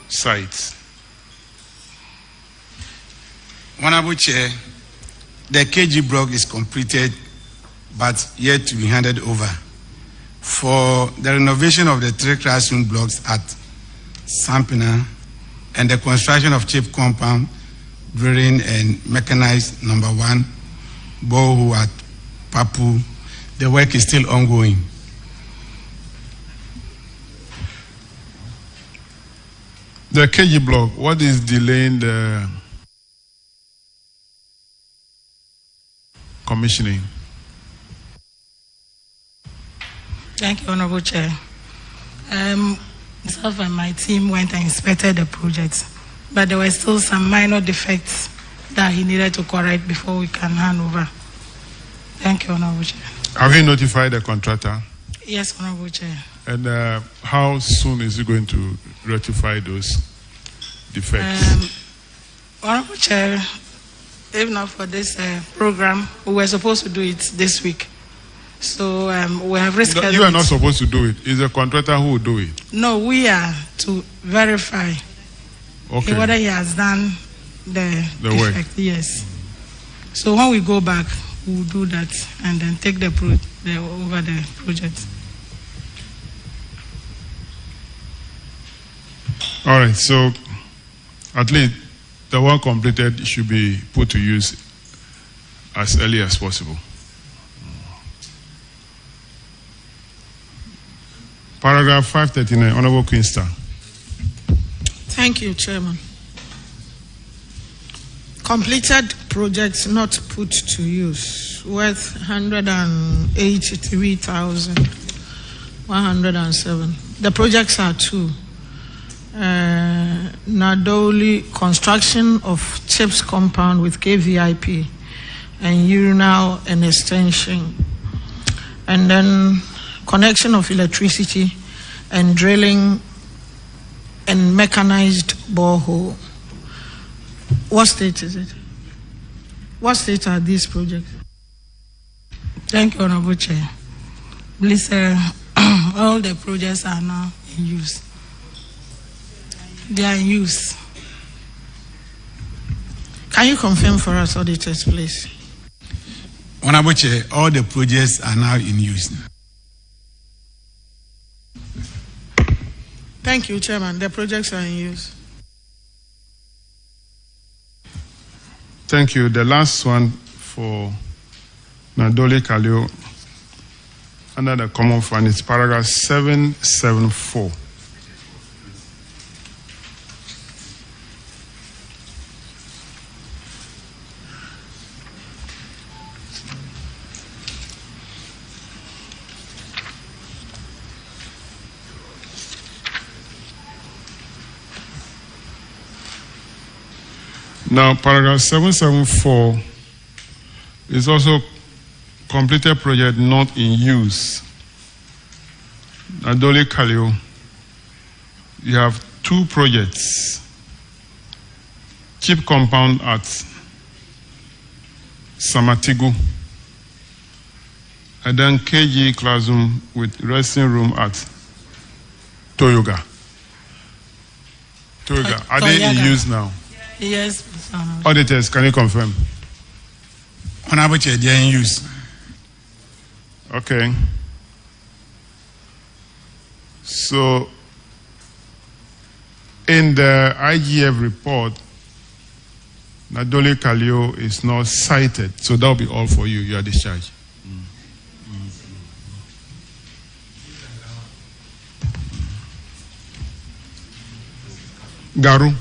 Sites. Honorable Chair, the KG block is completed but yet to be handed over. For the renovation of the 3 classroom blocks at Sampina and the construction of chip compound, drilling and mechanized number 1 borehole at Papu, the work is still ongoing. The KG block, what is delaying the commissioning? Thank you, Honorable Chair. Myself and my team went and inspected the project, but there were still some minor defects that he needed to correct before we can hand over. Thank you, Honorable Chair. Have you notified the contractor? Yes, Honorable Chair. And how soon is he going to rectify those defects? Honorable Chair, if not for this program, we were supposed to do it this week. So we have rescheduled. You are not supposed to do it. It's the contractor who will do it. No, we are to verify whether he has done the defect. Work. Yes. So when we go back, we'll do that and then take over the project. All right, so at least the one completed should be put to use as early as possible. Paragraph 539, Honorable Queenster. Thank you, Chairman. Completed projects not put to use worth 183,107. The projects are 2. Nadoli construction of chips compound with KVIP and urinal and extension, and then connection of electricity and drilling and mechanized borehole. What state is it? What state are these projects? Thank you, Honorable Chair. Please, all the projects are now in use. They are in use. Can you confirm for us, auditors, please? Honorable Chair, all the projects are now in use. Thank you, Chairman. The projects are in use. Thank you. The last one for Nadi Calio under the Common Fund is paragraph 774. Now, paragraph 774 is also completed project not in use. Nadi Calio, you have 2 projects. Chip compound at Samatigu, and then KG classroom with resting room at Toyoga. Are they in use now? Yes. Auditors, can you confirm? Honorable Chair, they are in use. Okay. So In the IGF report, Nadi Calio is not cited, so that will be all for you. You are discharged. Garu.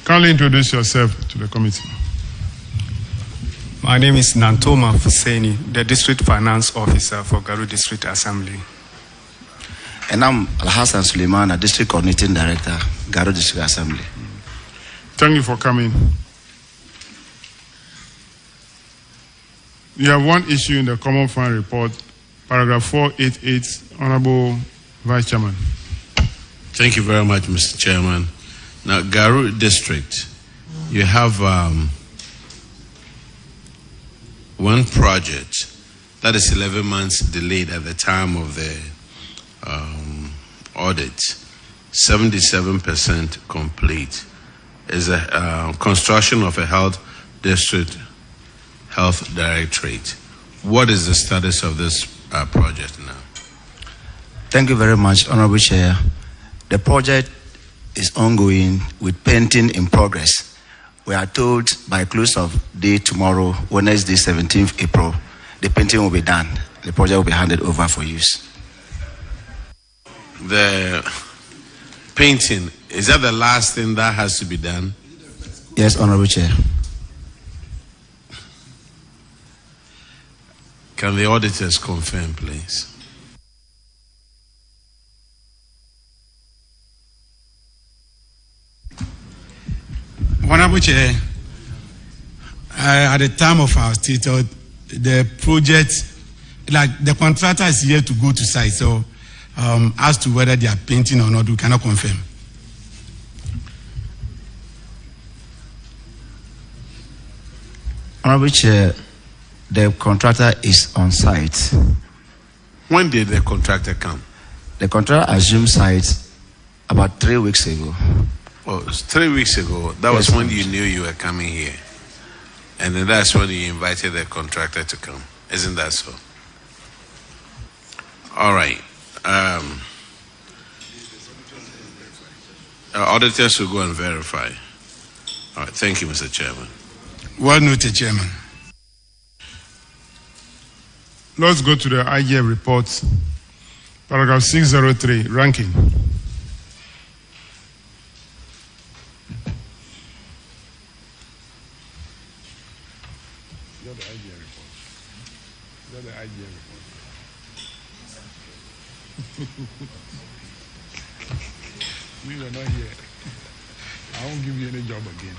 Kindly introduce yourself to the committee. My name is Nantoma Fuseni, the District Finance Officer for Garu District Assembly. And I'm Al-Hassan Suleiman, a District Coordinating Director, Garu District Assembly. Thank you for coming. You have one issue in the Common Fund Report, paragraph 488, Honorable Vice Chairman. Thank you very much, Mr. Chairman. Now, Garu District, you have one project that is 11 months delayed at the time of the audit, 77% complete. Is a construction of a health district health directorate. What is the status of this project now? Thank you very much, Honorable Chair. The project is ongoing with painting in progress. We are told by close of day tomorrow, Wednesday, 17th April, the painting will be done. The project will be handed over for use. The painting, is that the last thing that has to be done? Yes, Honorable Chair. Can the auditors confirm, please? Honorable Chair, at the time of our statement, the project, like the contractor is here to go to site, so as to whether they are painting or not, we cannot confirm. Honorable Chair, the contractor is on site. When did the contractor come? The contractor assumed site about 3 weeks ago. Oh, it was 3 weeks ago. That was when you knew you were coming here. And then that's when you invited the contractor to come. Isn't that so? All right. Our auditors will go and verify. All right. Thank you, Mr. Chairman. Well noted, Chairman. Let's go to the IGF report. Paragraph 603, ranking. We are not here. I won't give you any job again.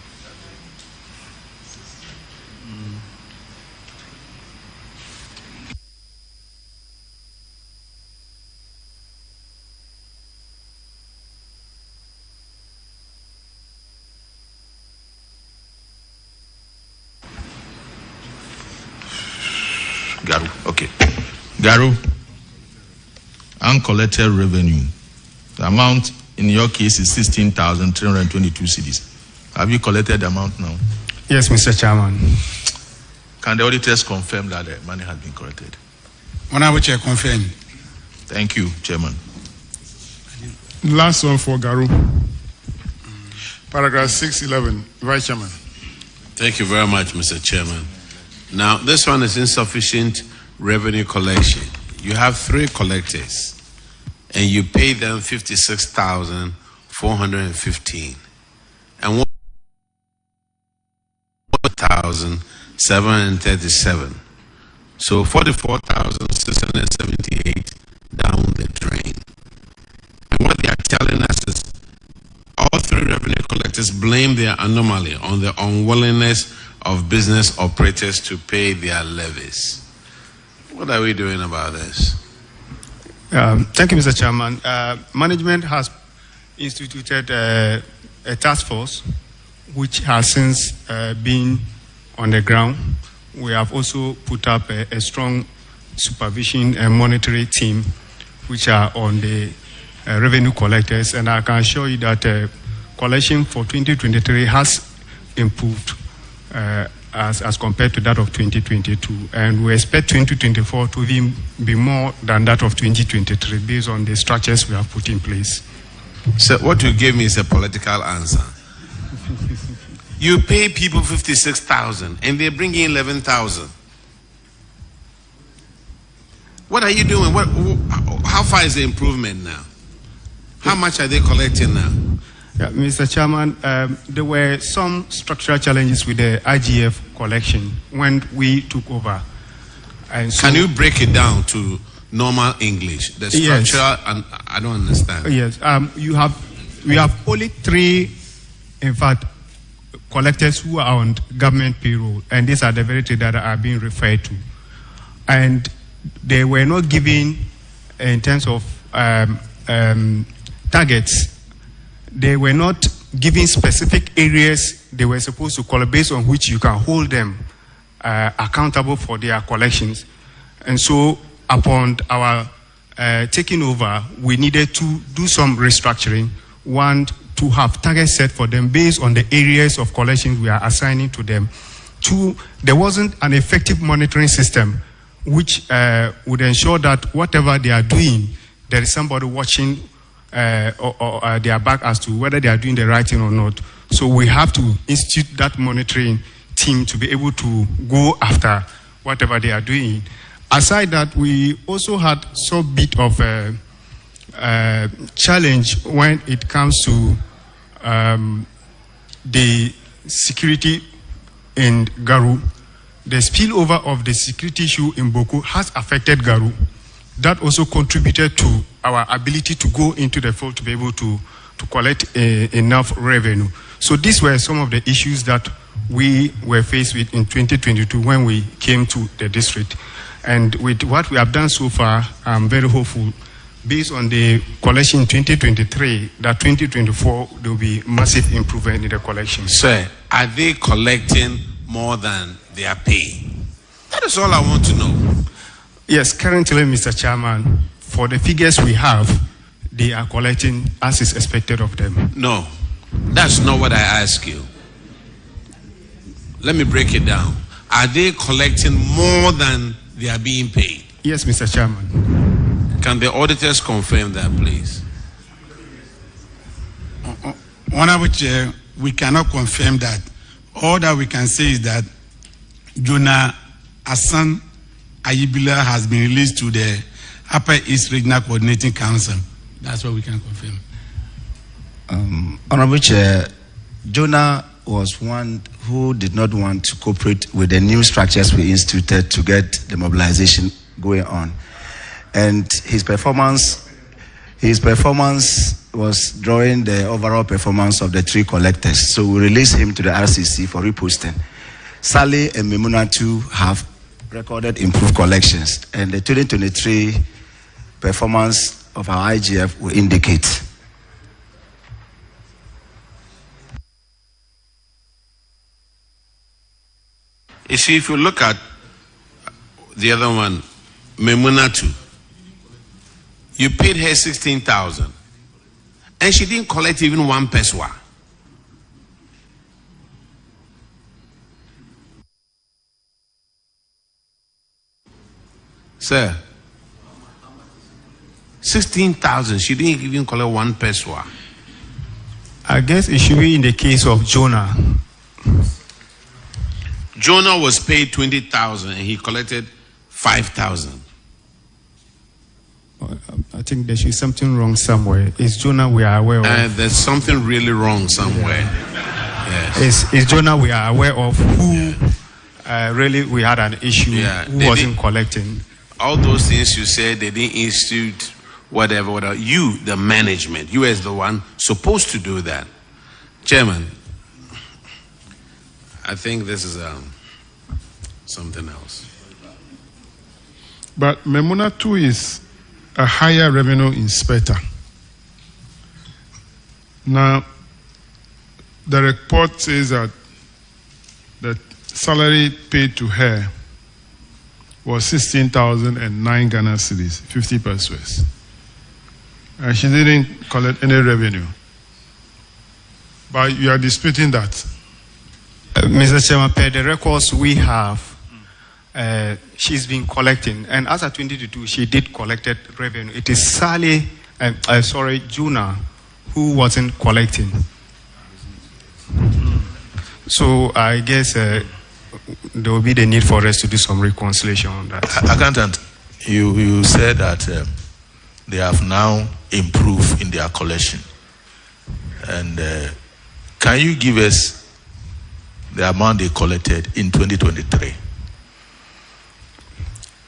Garu, okay. Garu, uncollected revenue. The amount in your case is 16,322 cedis. Have you collected the amount now? Yes, Mr. Chairman. Can the auditors confirm that the money has been collected? Honorable Chair, confirm. Thank you, Chairman. Last one for Garu. Paragraph 611, Vice Chairman. Thank you very much, Mr. Chairman. Now, this one is insufficient revenue collection. You have 3 collectors, and you pay them 56,415, and 1,737. So 44,678 down the drain. And what they are telling us is all 3 revenue collectors blame their anomaly on the unwillingness of business operators to pay their levies. What are we doing about this? Thank you, Mr. Chairman. Management has instituted a task force which has since been on the ground. We have also put up a strong supervision and monitoring team which are on the revenue collectors, and I can assure you that collection for 2023 has improved as compared to that of 2022, and we expect 2024 to even be more than that of 2023 based on the structures we have put in place. So what you gave me is a political answer. You pay people 56,000 and they bring in 11,000. What are you doing? How far is the improvement now? How much are they collecting now? Yeah, Mr. Chairman, there were some structural challenges with the IGF collection when we took over. And so, can you break it down to normal English? The structural, yes. And I don't understand. Yes, we have only 3, in fact, collectors who are on government payroll, and these are the very 3 that are being referred to. And they were not given, in terms of targets, they were not given specific areas they were supposed to collect based on which you can hold them accountable for their collections. And so upon our taking over, we needed to do some restructuring. One, to have targets set for them based on the areas of collections we are assigning to them. 2, there wasn't an effective monitoring system which would ensure that whatever they are doing, there is somebody watching or their back as to whether they are doing the right thing or not. So we have to institute that monitoring team to be able to go after whatever they are doing. Aside that, we also had some bit of a challenge when it comes to the security in Garu. The spillover of the security issue in Boko has affected Garu. That also contributed to our ability to go into the field to be able to collect enough revenue. So these were some of the issues that we were faced with in 2022 when we came to the district. And with what we have done so far, I'm very hopeful, based on the collection in 2023, that 2024 there will be massive improvement in the collection. Sir, are they collecting more than they are paying? That is all I want to know. Yes, currently, Mr. Chairman, for the figures we have, they are collecting as is expected of them. No, that's not what I ask you. Let me break it down. Are they collecting more than they are being paid? Yes, Mr. Chairman. Can the auditors confirm that, please? Honorable Chair, we cannot confirm that. All that we can say is that Jonah Hassan Ayibila has been released to the Upper East Regional Coordinating Council. That's what we can confirm. Honorable Chair, Jonah was one who did not want to cooperate with the new structures we instituted to get the mobilization going on. And his performance was drawing the overall performance of the 3 collectors. So we released him to the RCC for reposting. Sally and Memuna too have recorded improved collections, and the 2023 performance of our IGF will indicate. You see, if you look at the other one, Memunatu, you paid her 16,000 and she didn't collect even 1 peswa. Sir, 16,000, she didn't even collect 1 peswa. I guess it should be in the case of Jonah. Jonah was paid 20,000 and he collected 5,000. I think there should be something wrong somewhere. Is Jonah we are aware of? There's something really wrong somewhere. Yes. Is Jonah we are aware of who really we had an issue, who wasn't collecting? All those things you said, they didn't institute whatever. You, the management, you as the one supposed to do that. Chairman, I think this is something else. But Memuna too is a higher revenue inspector. Now, the report says that the salary paid to her was 16,009 Ghana cedis, 50 pesos. And she didn't collect any revenue. But you are disputing that. Mr. Chairman, per the records we have, she's been collecting. And as of 2022, she did collected revenue. It is Juna, who wasn't collecting. So I guess there will be the need for us to do some reconciliation on that. Accountant, you said that they have now improved in their collection. And can you give us the amount they collected in 2023?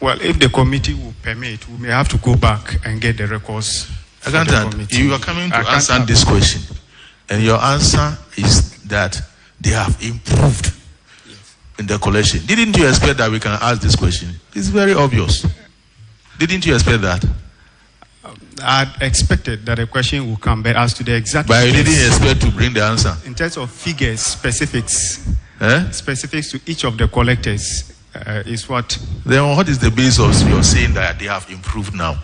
Well, if the committee will permit, we may have to go back and get the records. Accountant, you are coming to answer this question. And your answer is that they have improved in the collection. Didn't you expect that we can ask this question? It's very obvious. Didn't you expect that? I expected that a question will come, but as to the exact but you didn't expect to bring the answer. In terms of figures, specifics to each of the collectors is what. Then what is the basis of your saying that they have improved now?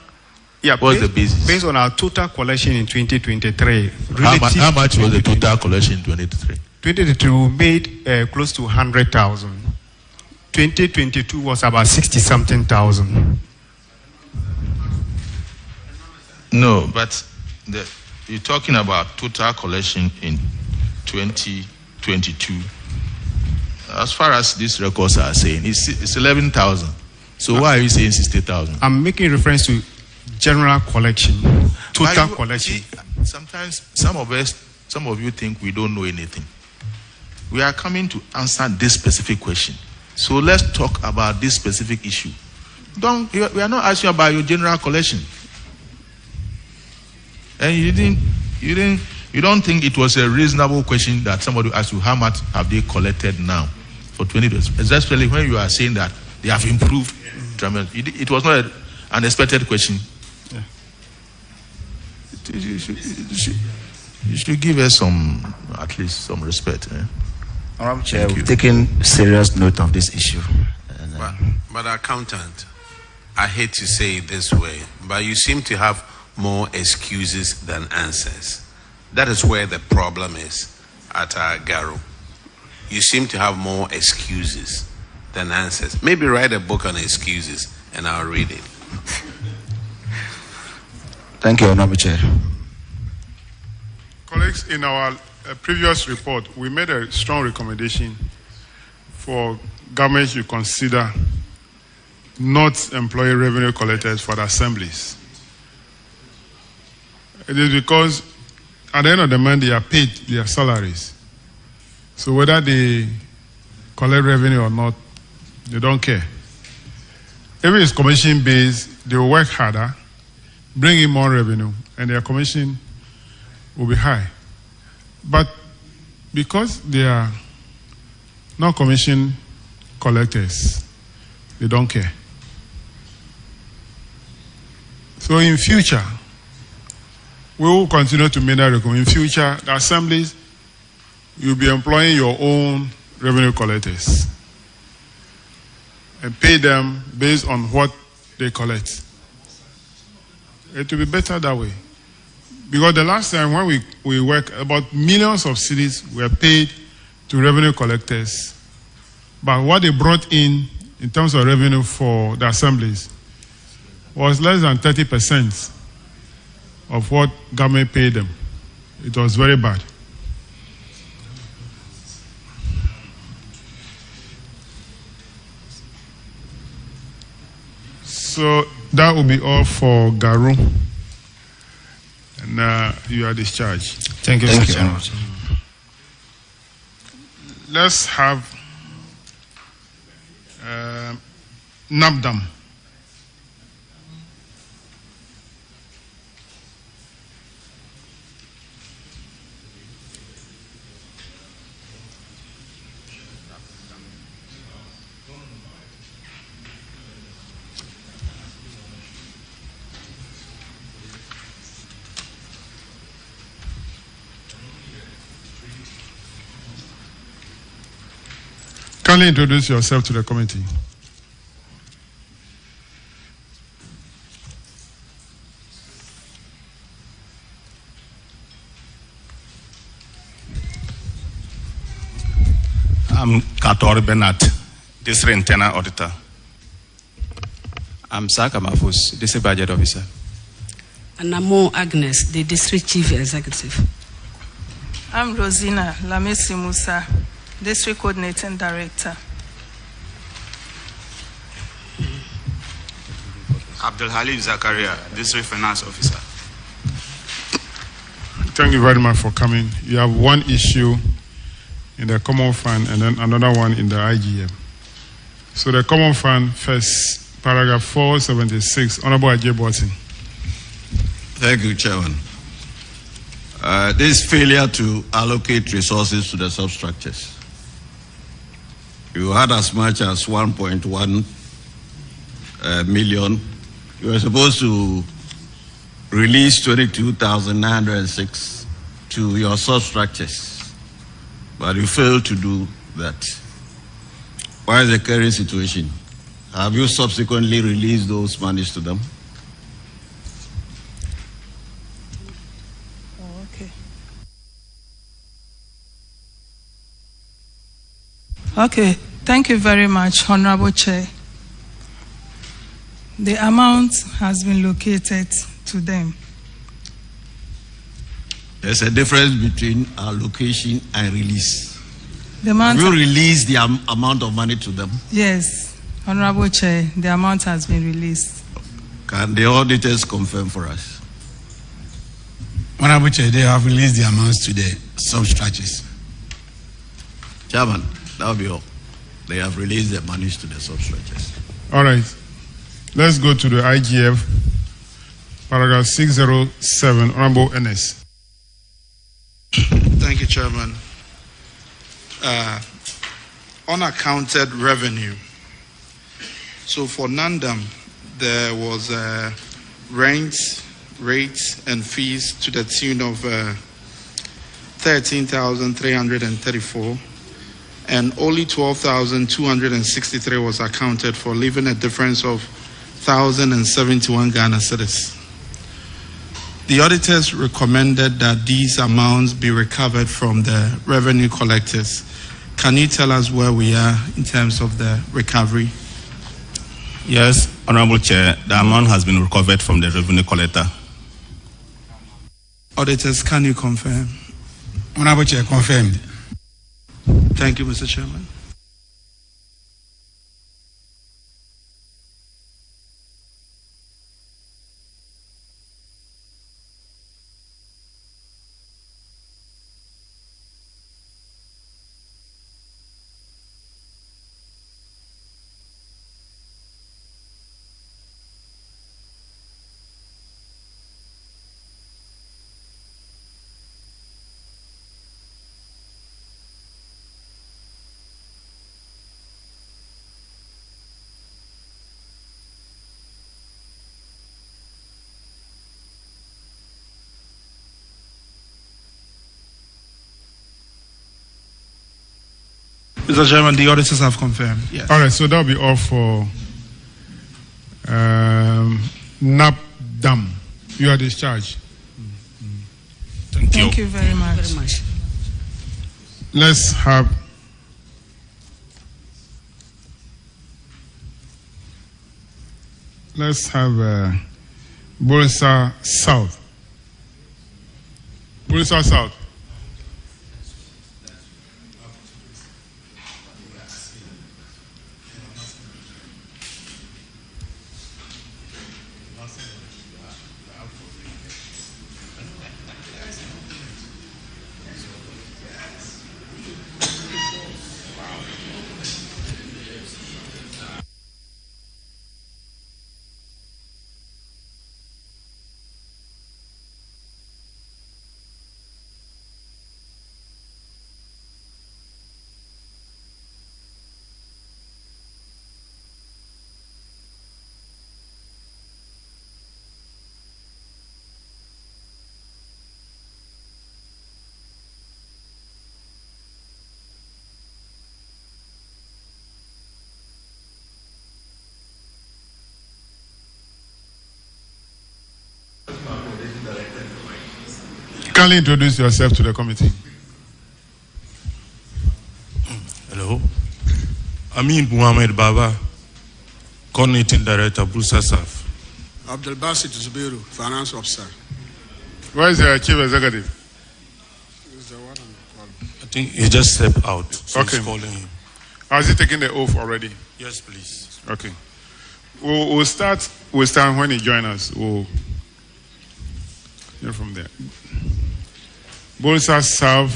Yeah, what's the basis? Based on our total collection in 2023. How much was the total collection in 2023? 2023 we made close to 100,000. 2022 was about 60-something thousand. No, but you're talking about total collection in 2022. As far as these records are saying, it's 11,000. So why are you saying 60,000? I'm making reference to general collection, total collection. Sometimes some of you think we don't know anything. We are coming to answer this specific question. So let's talk about this specific issue. We are not asking about your general collection. And you don't think it was a reasonable question that somebody asked you how much have they collected now for 2020, especially when you are saying that they have improved tremendously. It was not an unexpected question. Yeah. You should give us at least some respect. Honorable Chair, we've taken serious note of this issue. But accountant, I hate to say it this way, but you seem to have more excuses than answers. That is where the problem is at Garo. You seem to have more excuses than answers. Maybe write a book on excuses and I'll read it. Thank you, Honorable Chair. Colleagues, in our previous report, we made a strong recommendation for government to consider not employing revenue collectors for the assemblies. It is because at the end of the month, they are paid their salaries. So whether they collect revenue or not, they don't care. If it's commission-based, they will work harder, bring in more revenue, and their commission will be high. But because they are not commission collectors, they don't care. So in future, we will continue to make that recommendation. In future, the assemblies, you'll be employing your own revenue collectors and pay them based on what they collect. It will be better that way. Because the last time when we worked, about millions of cities were paid to revenue collectors. But what they brought in terms of revenue for the assemblies was less than 30% of what government paid them. It was very bad. So that will be all for Garu. And you are discharged. Thank you, Mr. Chairman. Let's have Nandam. Kindly introduce yourself to the committee. I'm Kator Bernard, District Internal Auditor. I'm Saka Mafus, District Budget Officer. And I'm Agnes, the District Chief Executive. I'm Rosina Lamesi Musa, District Coordinating Director. Abdul Halim Zakaria, District Finance Officer. Thank you very much for coming. You have one issue in the Common Fund and then another one in the IGM. So the Common Fund first, paragraph 476, Honorable Ajay Boating. Thank you, Chairman. This failure to allocate resources to the substructures. You had as much as 1.1 million. You were supposed to release 22,906 to your substructures, but you failed to do that. Why is the current situation? Have you subsequently released those monies to them? Okay, thank you very much, Honorable Chair. The amount has been located to them. There's a difference between allocation and release. The amount Have you released the amount of money to them? Yes, Honorable Chair, the amount has been released. Can the auditors confirm for us? Honorable Chair, they have released the amounts to the substructures. Chairman, that will be all. They have released the monies to the substructures. All right. Let's go to the IGF, paragraph 607, Honorable NS. Thank you, Chairman. Unaccounted revenue. So for Nandam, there was rents, rates, and fees to the tune of 13,334, and only 12,263 was accounted for, leaving a difference of 1,071 Ghana cedis. The auditors recommended that these amounts be recovered from the revenue collectors. Can you tell us where we are in terms of the recovery? Yes, Honorable Chair, the amount has been recovered from the revenue collector. Auditors, can you confirm? Honorable Chair, confirmed. Thank you, Mr. Chairman. Mr. Chairman, the auditors have confirmed. Yes. All right, so that'll be all for Nandam. You are discharged. Thank you very much. Let's have Bulisa South. Bulisa South. Kindly introduce yourself to the committee. Hello. Amin Muhammad Baba, Coordinating Director, Bulisa South. Abdul Basit Zubairu, Finance Officer. Where is the Chief Executive? I think he just stepped out, so okay. he's calling him. Has he taken the oath already? Yes, please. Okay. We'll start when he joins us. We'll hear from there. Bulisa South.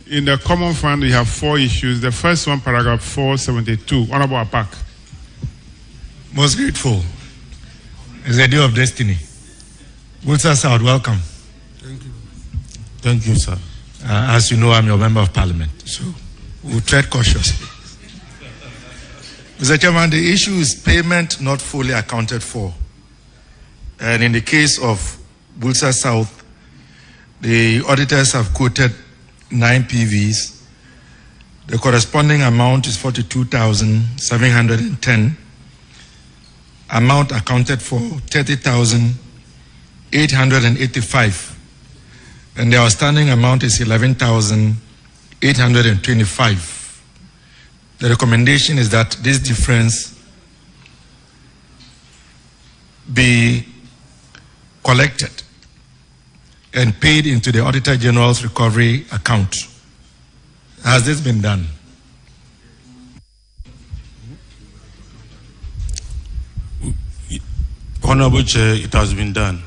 In the common fund, we have 4 issues. The first one, paragraph 472. Honorable Apak. Most grateful. It's a day of destiny. Bulisa South, welcome. Thank you. Thank you, sir. As you know, I'm your member of parliament, so we'll tread cautiously. Mr. Chairman, the issue is payment not fully accounted for. And in the case of Bulisa South, the auditors have quoted 9 PVs. The corresponding amount is 42,710. Amount accounted for 30,885. And the outstanding amount is 11,825. The recommendation is that this difference be collected and paid into the Auditor General's recovery account. Has this been done? Honorable Chair, it has been done.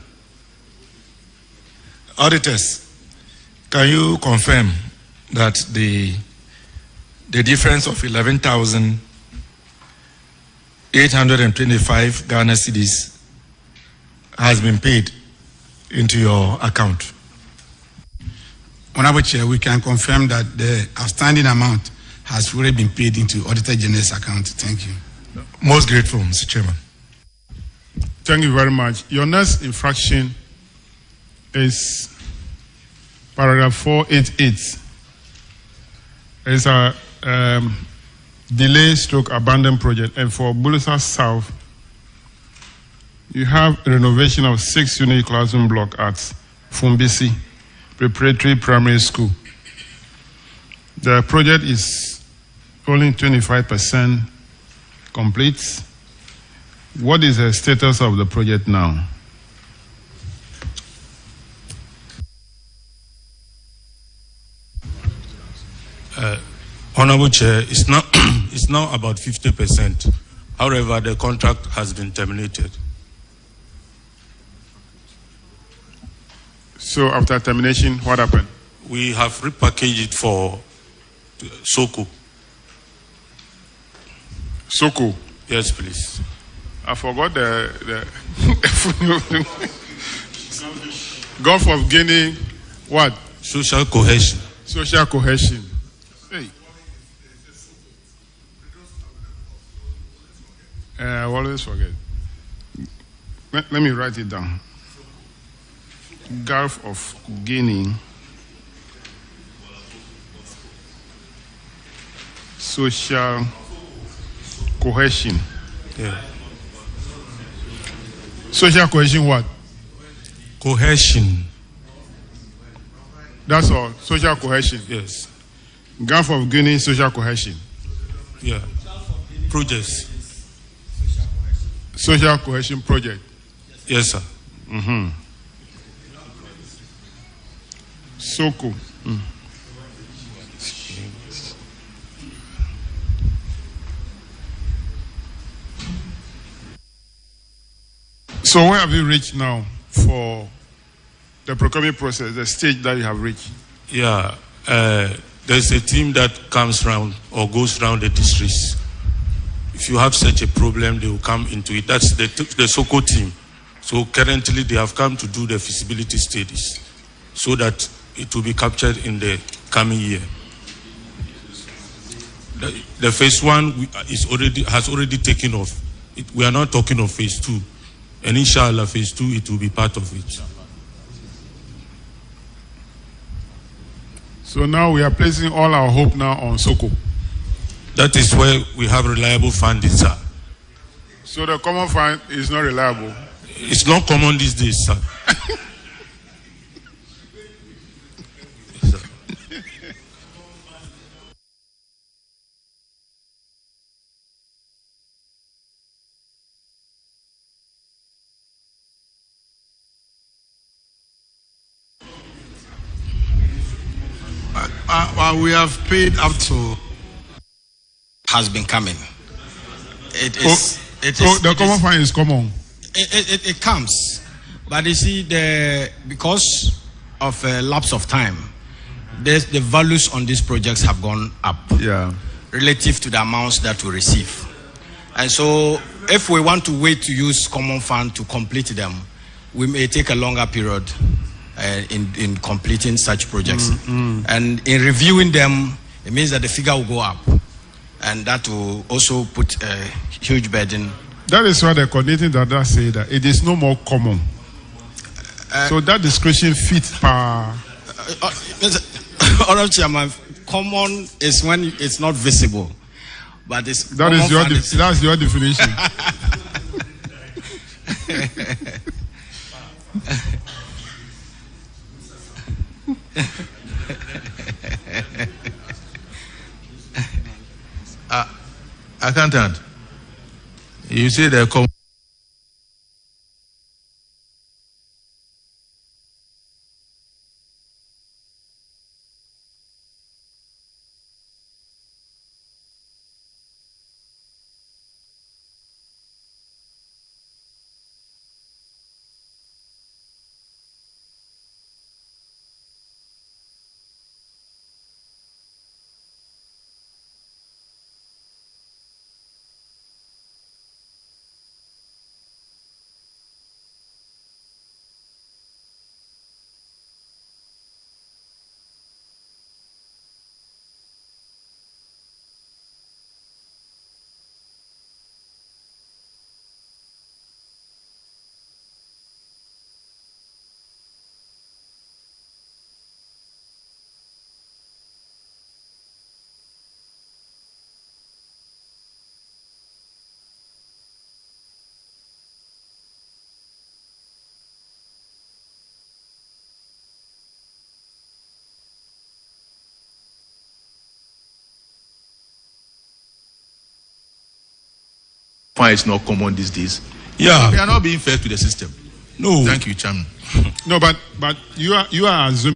Auditors, can you confirm that the difference of 11,825 Ghana cedis has been paid into your account? Honorable Chair, we can confirm that the outstanding amount has already been paid into Auditor General's account. Thank you. Most grateful, Mr. Chairman. Thank you very much. Your next infraction is paragraph 488. It's a delay/abandon project, and for Bulisa South, you have a renovation of 6-unit classroom block at Fumbisi Preparatory Primary School. The project is only 25% complete. What is the status of the project now? Honorable Chair, it's now about 50%. However, the contract has been terminated. So after termination, what happened? We have repackaged it for Soko. Soko? Yes, please. I forgot the Gulf of Guinea, what? Social cohesion. Social cohesion. Hey. I always forget. Let me write it down. Gulf of Guinea. Social cohesion. Yeah. Social cohesion what? Cohesion. That's all. Social cohesion. Yes. Gulf of Guinea social cohesion. Yeah. Projects. Social cohesion project. Yes, sir. Mm-hmm. Soko. Mm. So where have you reached now for the procurement process, the stage that you have reached? Yeah, there's a team that comes around or goes around the districts. If you have such a problem, they will come into it. That's the SOCO team. So currently they have come to do the feasibility studies so that it will be captured in the coming year. The phase 1 has already taken off. We are not talking of phase 2. And inshallah, phase 2, it will be part of it. So now we are placing all our hope now on Soko. That is where we have reliable funding, sir. So the common fund is not reliable? It's not common these days, sir. We have paid up to. Has been coming. The common fund is common. It comes, but you see, because of a lapse of time, the values on these projects have gone up. Yeah. Relative to the amounts that we receive, and so if we want to wait to use common fund to complete them, we may take a longer period in completing such projects. And in reviewing them, it means that the figure will go up, and that will also put a huge burden. That is why the coordinating data say that it is no more common. So that description fits per. Honorable Chairman, common is when it's not visible, but it's that's your definition. Accountant, you say the common. Fine is not common these days. Yeah. We are not being fair to the system. No. Thank you, Chairman. No, but you are assuming.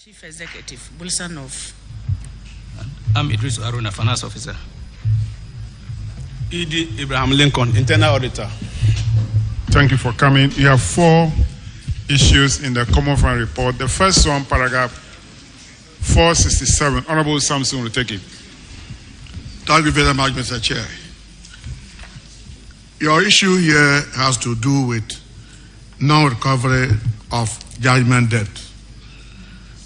Chief Executive, Bulisa South. I'm Idris Aruna, Finance Officer. E.D. Abraham Lincoln, Internal Auditor. Thank you for coming. You have 4 issues in the Common Fund report. The first one, paragraph 467. Honorable Samson will take it. Thank you very much, Mr. Chair. Your issue here has to do with non-recovery of judgment debt.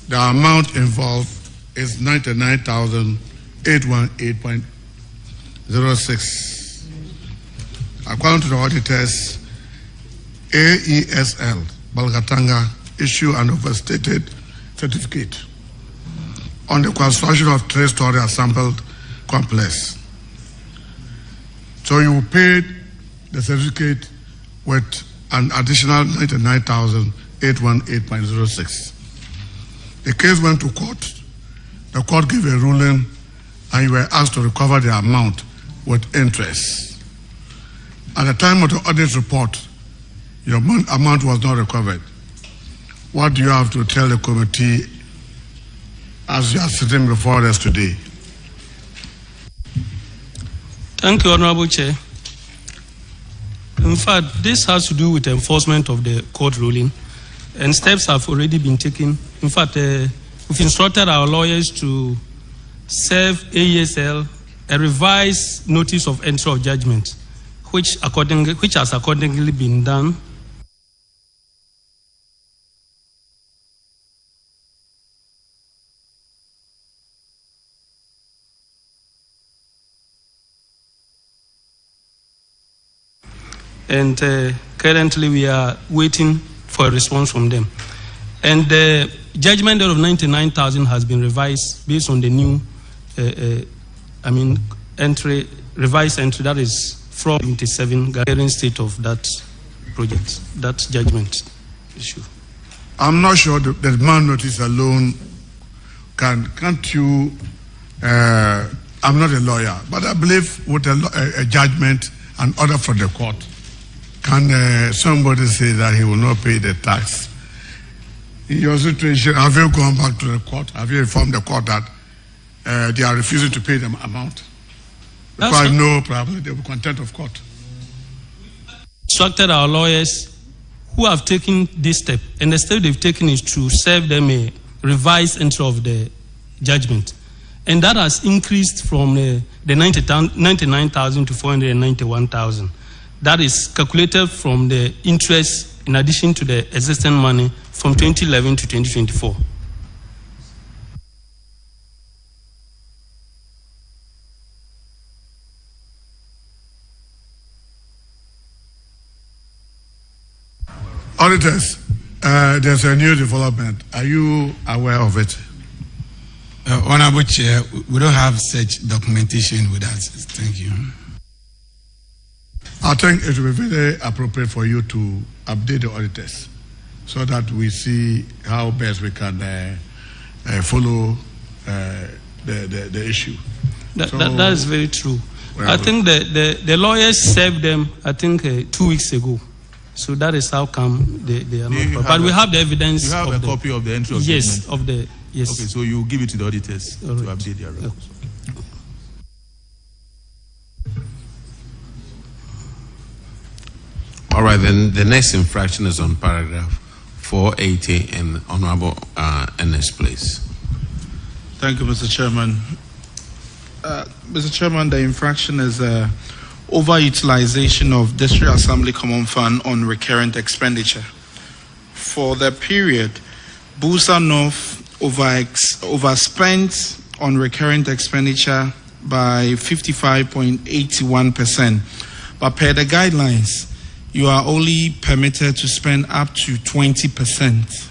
The amount involved is 99,818.06. According to the auditors, AESL, Balgatanga, issue an overstated certificate on the construction of 3-story assembled complex. So you paid the certificate with an additional 99,818.06. The case went to court. The court gave a ruling and you were asked to recover the amount with interest. At the time of the audit report, your amount was not recovered. What do you have to tell the committee as you are sitting before us today? Thank you, Honorable Chair. In fact, this has to do with enforcement of the court ruling, and steps have already been taken. In fact, we've instructed our lawyers to serve AESL a revised notice of entry of judgment, which has accordingly been done. And currently we are waiting for a response from them. And the judgment of 99,000 has been revised based on the new, revised entry that is from 27 guiding state of that project, that judgment issue. I'm not sure the demand notice alone can't you, I'm not a lawyer, but I believe with a judgment and order from the court, can somebody say that he will not pay the tax? In your situation, have you gone back to the court? Have you informed the court that they are refusing to pay the amount? Because no problem, they will contempt of court. Instructed our lawyers who have taken this step, and the step they've taken is to serve them a revised entry of the judgment. And that has increased from the 99,000 to 491,000. That is calculated from the interest in addition to the existing money from 2011 to 2024. Auditors, there's a new development. Are you aware of it? Honorable Chair, we don't have such documentation with us. Thank you. I think it will be very appropriate for you to update the auditors so that we see how best we can follow the issue. That is very true. Well, I think the lawyers served them, I think, 2 weeks ago. So that is how come they are not. But we have the evidence. You have a copy of the entry of yes, judgment? of the yes. Okay, so you give it to the auditors to update their records. All right, then the next infraction is on paragraph 480 in Honorable Ennis, please. Thank you, Mr. Chairman. Mr. Chairman, the infraction is over-utilization of District Assembly Common Fund on recurrent expenditure. For the period, Bulisa South overspent on recurrent expenditure by 55.81%. But per the guidelines, you are only permitted to spend up to 20%.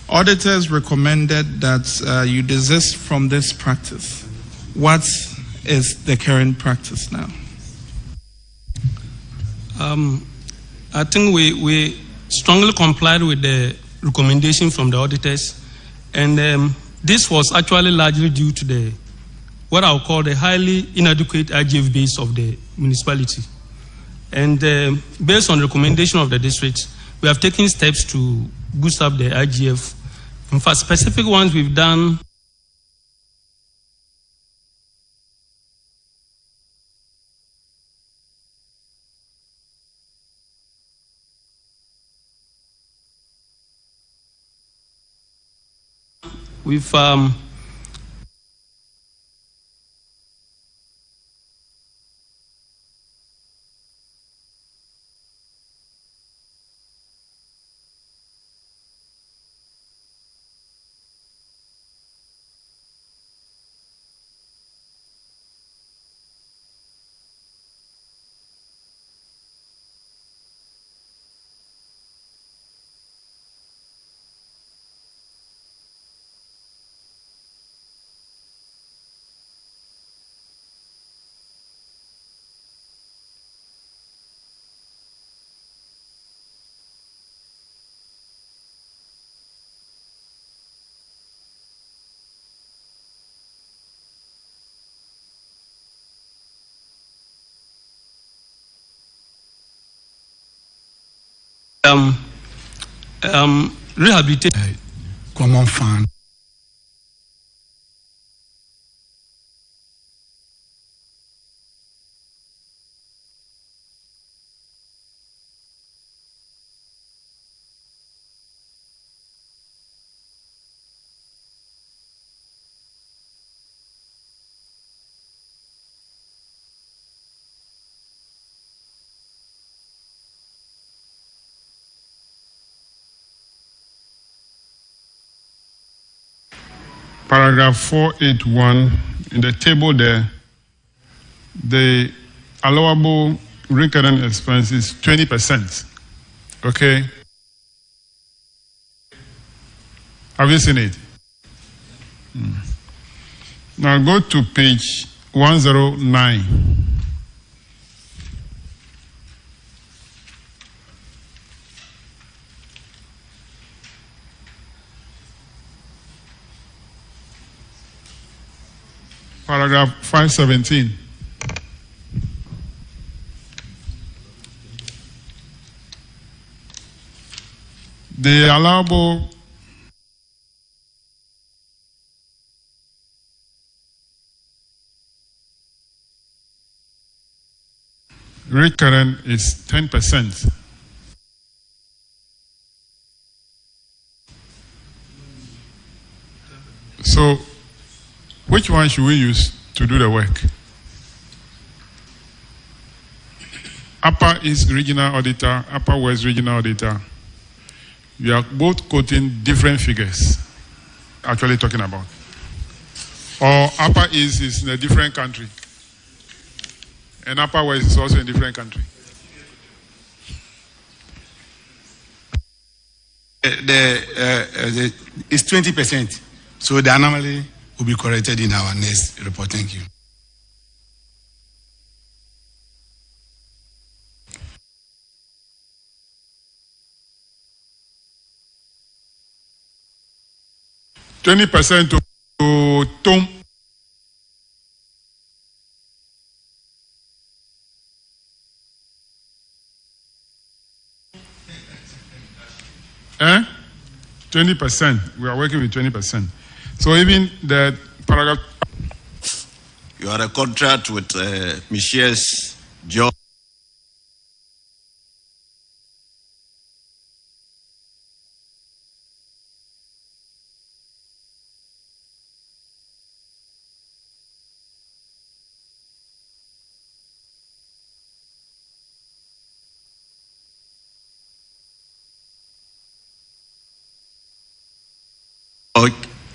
Auditors recommended that you desist from this practice. What is the current practice now? I think we strongly complied with the recommendation from the auditors, and this was actually largely due to what I'll call the highly inadequate IGF base of the municipality. And based on recommendation of the district, we have taken steps to boost up the IGF In fact, specific ones we've done. We've rehabilitation common fund. Paragraph 481, in the table there, the allowable recurrent expense is 20%. Okay? Have you seen it? Now go to page 109. Paragraph 517. The allowable recurrent is 10%. So, which one should we use to do the work? Upper East Regional Auditor, Upper West Regional Auditor. You are both quoting different figures, actually talking about. Or Upper East is in a different country, and Upper West is also in a different country. It's 20%. So the anomaly will be corrected in our next report. Thank you. %20 to Tom. Eh? 20%. We are working with 20%. So even the paragraph. You are a contract with Michelle's job.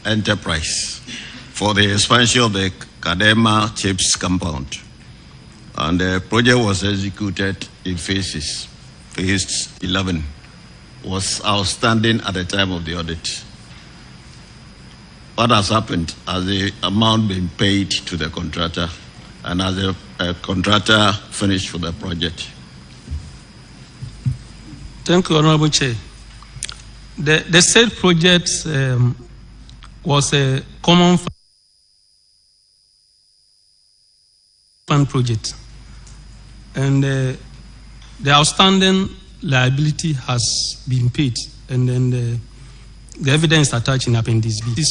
Enterprise for the expansion of the Kadema Chips compound, and the project was executed in phases. Phase 11 was outstanding at the time of the audit. What has happened? Has the amount been paid to the contractor, and has the contractor finished for the project? Thank you, Honorable Chair. The said project was a common fund project, and the outstanding liability has been paid, and then the evidence attached in Appendix B.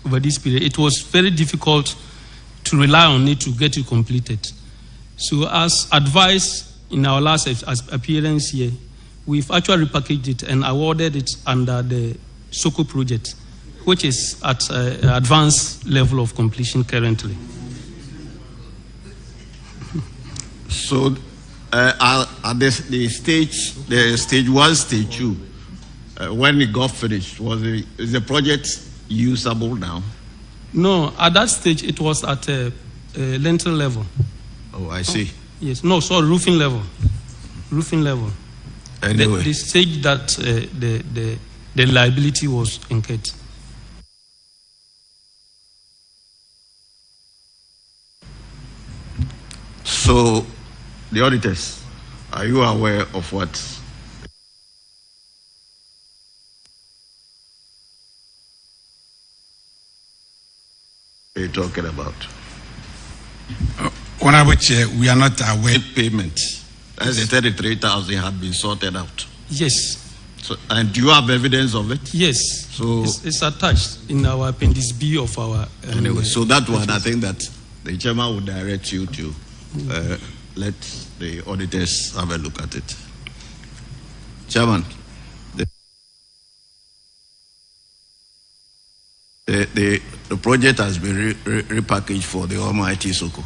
Over this period, it was very difficult to rely on it to get it completed. So as advised in our last appearance here, we've actually repackaged it and awarded it under the SOCO project, which is at advanced level of completion currently. So at the stage 1, stage 2, when it got finished, is the project usable now? No, at that stage it was at a lintel level. Oh, I see. Yes, no, sorry, roofing level. Roofing level. Anyway. The stage that the liability was incurred. So, the auditors, are you aware of what you're talking about? Honorable Chair, we are not aware. Payment. As the 33,000 had been sorted out. Yes. So, and do you have evidence of it? Yes. So it's attached in our Appendix B of our. Anyway, so that one, I think that the chairman would direct you to let the auditors have a look at it. Chairman, the project has been repackaged for the almighty SOCO.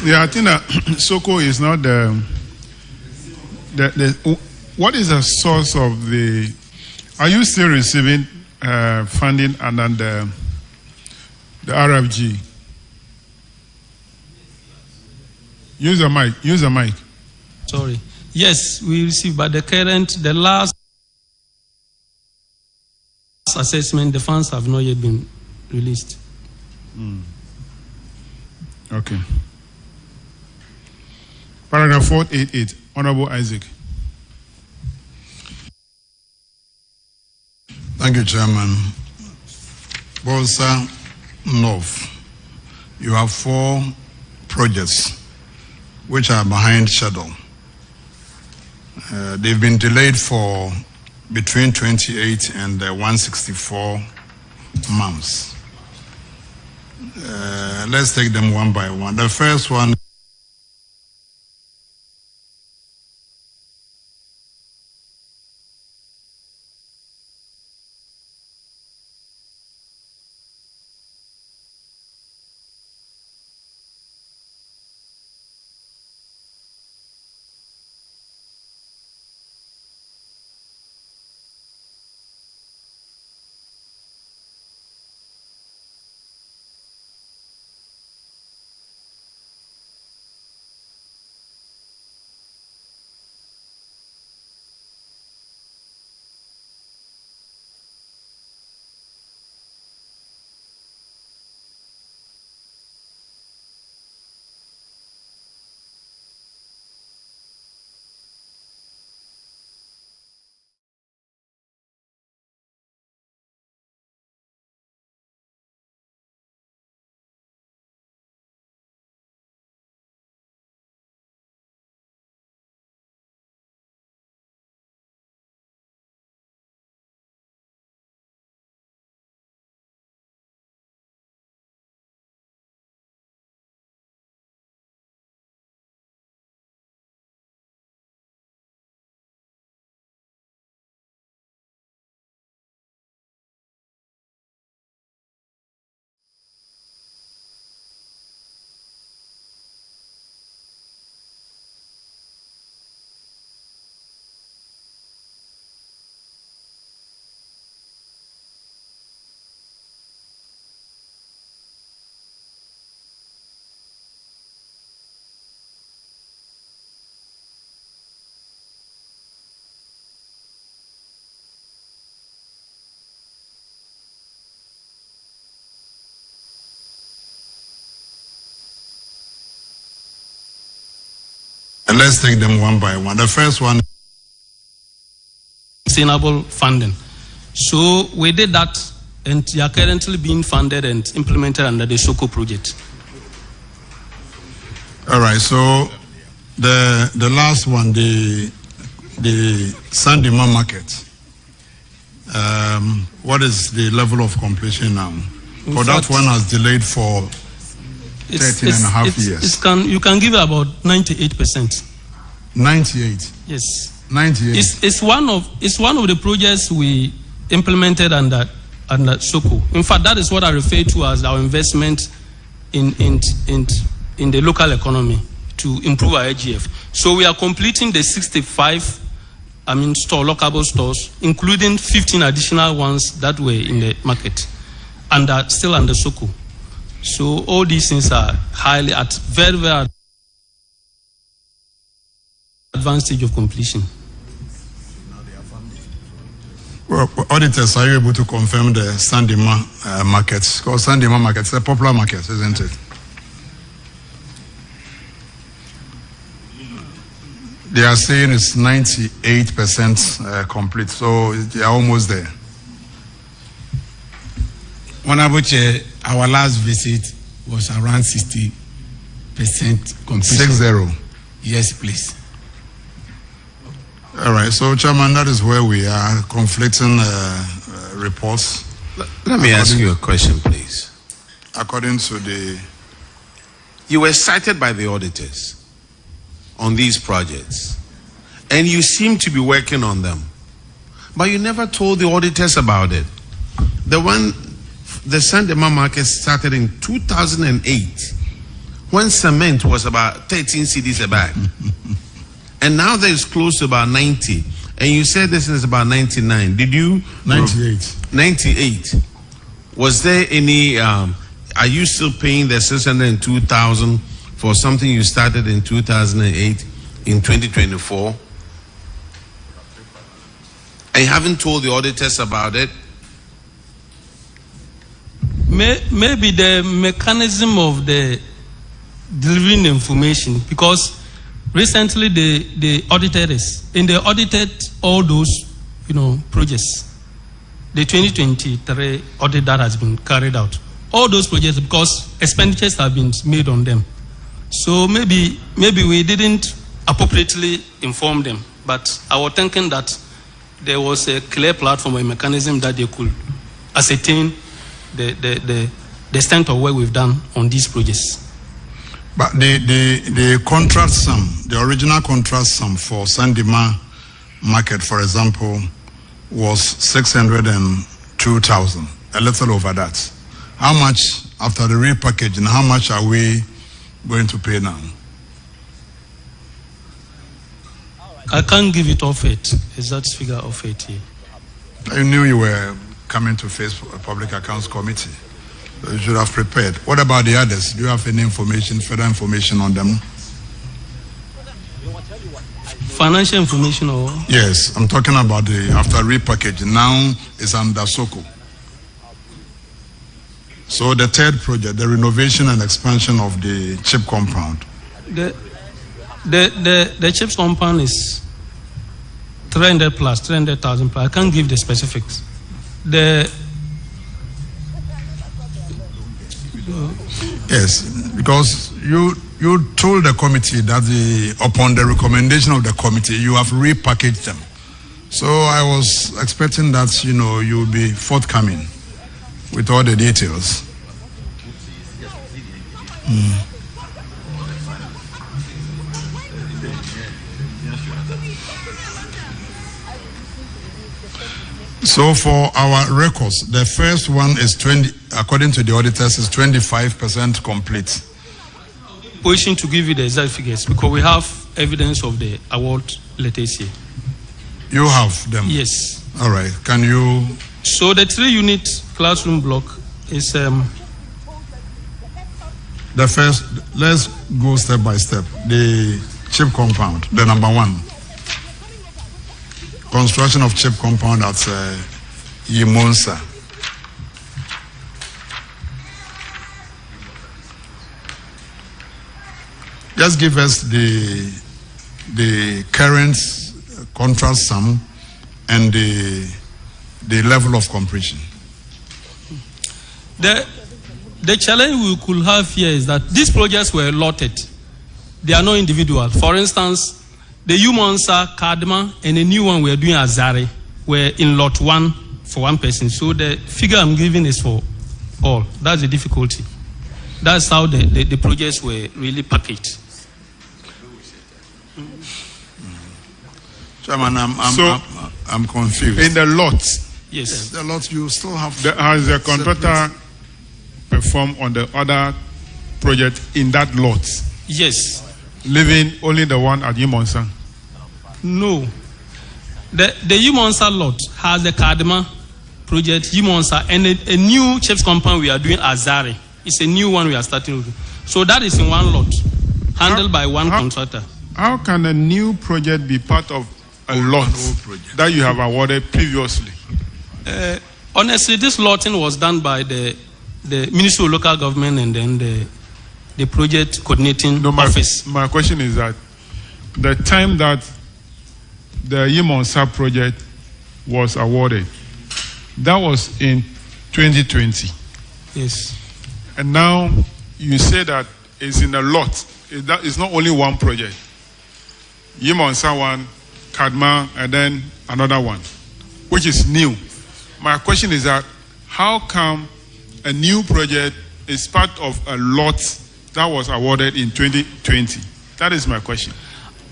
Yeah, I think that SOCO is not what is the source of the, are you still receiving funding under the RFG? Use the mic. Sorry. Yes, we receive, but the last assessment, the funds have not yet been released. Okay. Paragraph 488, Honorable Isaac. Thank you, Chairman. Bulisa North, you have 4 projects which are behind schedule. They've been delayed for between 28 and 164 months. Let's take them one by one. The first one, and let's take them one by one. The first one, sustainable funding. So we did that, and they are currently being funded and implemented under the SOCO project. All right, so the last one, the Sandima market. What is the level of completion now? For that one has delayed for 13 and a half years. You can give about 98%. 98? Yes. 98. It's one of the projects we implemented under SOCO. In fact, that is what I refer to as our investment in the local economy to improve our AGF. So we are completing the 65 lockable stores, including 15 additional ones that were in the market and are still under SOCO. So all these things are highly at very, very advanced stage of completion. Well, auditors, are you able to confirm the Sandima market? Because Sandima market is a popular market, isn't it? They are saying it's 98% complete, so they are almost there. Honorable Chair, our last visit was around 60% completion. 60? Yes, please. All right, so Chairman, that is where we are, conflicting reports. Let me ask you a question, please. According to the... You were cited by the auditors on these projects, and you seem to be working on them, but you never told the auditors about it. The Sandema market started in 2008, when cement was about 13 cedis a bag. And now there is close to about 90. And you said this is about 99. Did you? 98. 98. Was there any, are you still paying the 602,000 for something you started in 2008 in 2024? And you haven't told the auditors about it? Maybe the mechanism of the delivering information, because recently they audited us, and they audited all those, projects. The 2023 audit that has been carried out, all those projects, because expenditures have been made on them. So maybe we didn't appropriately inform them, but I was thinking that there was a clear platform, a mechanism that they could ascertain the extent of what we've done on these projects. But the contract sum, the original contract sum for Sandima market, for example, was 602,000, a little over that. How much, after the repackaging, how much are we going to pay now? I can't give it off it, exact figure of it here. I knew you were coming to face a Public Accounts Committee. You should have prepared. What about the others? Do you have any information, further information on them? Financial information or? Yes, I'm talking about the after repackaging. Now it's under SOCO. So the third project, the renovation and expansion of the chip compound. The chips compound is 300 plus, 300,000 plus. I can't give the specifics. Yes, because you told the committee that upon the recommendation of the committee, you have repackaged them. So I was expecting that, you'll be forthcoming with all the details. So for our records, the first one is 20, according to the auditors, is 25% complete. Position to give you the exact figures because we have evidence of the award letters here. You have them? Yes. All right. Can you? So the 3-unit classroom block is the first. Let's go step by step. The chip compound, the number one. Construction of chip compound at Ansah. Just give us the current contract sum and the level of completion. The challenge we could have here is that these projects were allotted they are not individual. For instance, the Ansah, Kadma, and the new one we are doing at Zare were in lot 1 for one person. So the figure I'm giving is for all. That's the difficulty. That's how the projects were really packaged. Chairman, I'm confused. In the lots, yes, the lots you still have. Has the contractor performed on the other project in that lot? Yes. Leaving only the one at Ansah? No. The Ansah lot has the Kadma project, Ansah, and a new chips compound we are doing at Zare. It's a new one we are starting with. So that is in one lot, handled by one contractor. How can a new project be part of a lot that you have awarded previously? Honestly, this lotting was done by the municipal local government and then the project coordinating office. My question is that the time that the Ansah project was awarded, that was in 2020. Yes. And now you say that it's in a lot. It's not only one project. Ansah one, Kadma, and then another one, which is new. My question is that how come a new project is part of a lot that was awarded in 2020? That is my question.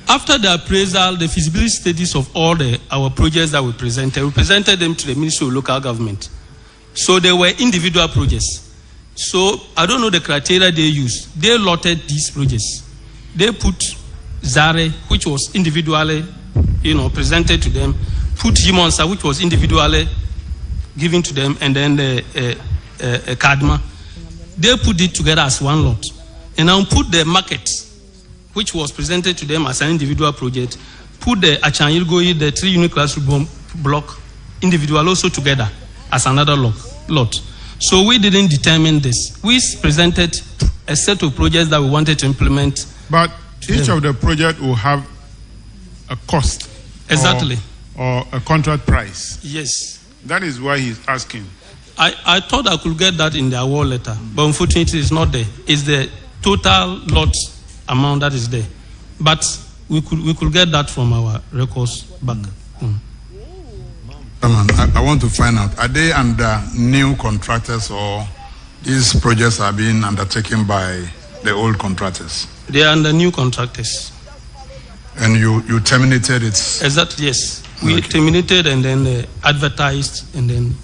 After the appraisal, the feasibility studies of all our projects that we presented them to the Ministry of Local Government. So they were individual projects. So I don't know the criteria they used. They lotted these projects. They put Zare, which was individually, presented to them, put Ansah, which was individually given to them, and then the Kadma. They put it together as one lot. And now put the market, which was presented to them as an individual project, put the Achanyilgoi, the 3-unit classroom block, individual also together as another lot. So we didn't determine this. We presented a set of projects that we wanted to implement. But each of the projects will have a cost. Exactly. Or a contract price. Yes. That is why he's asking. I thought I could get that in the award letter, but unfortunately it's not there. It's the total lot amount that is there. But we could get that from our records back. I want to find out, are they under new contractors or these projects are being undertaken by the old contractors? They are under new contractors. And you terminated it? Exactly, yes. We terminated and then advertised and then...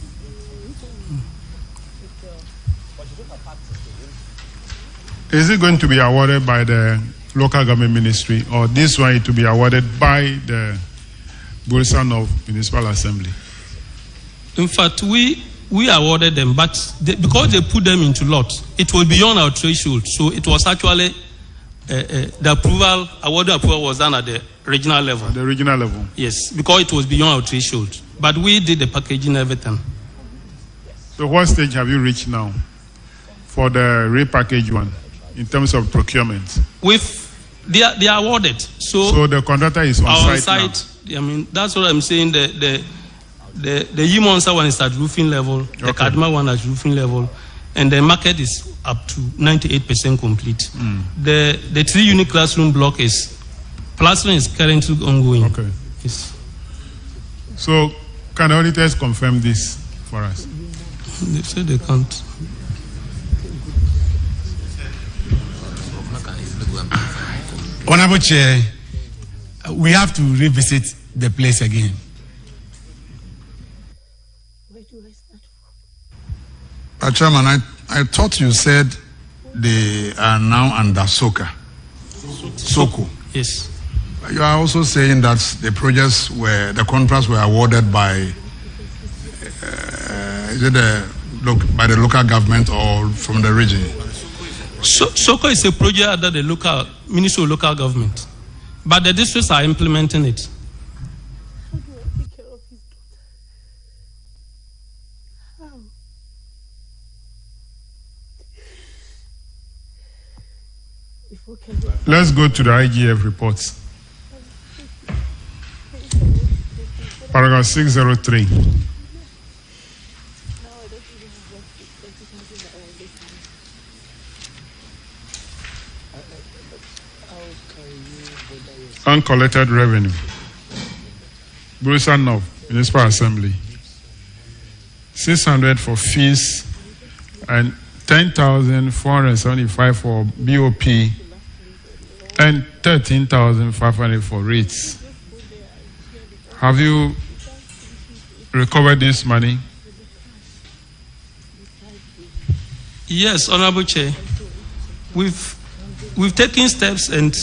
Is it going to be awarded by the local government ministry or this one to be awarded by the Bulisa South Municipal Assembly? In fact, we awarded them, but because they put them into lot, it was beyond our threshold. So it was actually the award approval was done at the regional level. At the regional level? Yes, because it was beyond our threshold. But we did the packaging, everything. So what stage have you reached now for the repackaged one in terms of procurement? They are awarded. So the contractor is on site now. I mean, that's what I'm saying. The Ansah one is at roofing level, the Kadma one at roofing level, and the market is up to 98% complete. The 3-unit classroom block plastering is currently ongoing. Okay. Yes. So can the auditors confirm this for us? They said they can't. Honorable Chair, we have to revisit the place again. Chairman, I thought you said they are now under SOCA. SOCO. Yes. You are also saying that the contracts were awarded by by the local government or from the region? SOCO is a project under the Ministry of Local Government, but the districts are implementing it. Let's go to the IGF reports. Paragraph 603. Uncollected revenue. Bulisa South Municipal Assembly. 600 for fees and 10,475 for BOP and 13,500 for rates. Have you recovered this money? Yes, Honorable Chair. We've taken steps and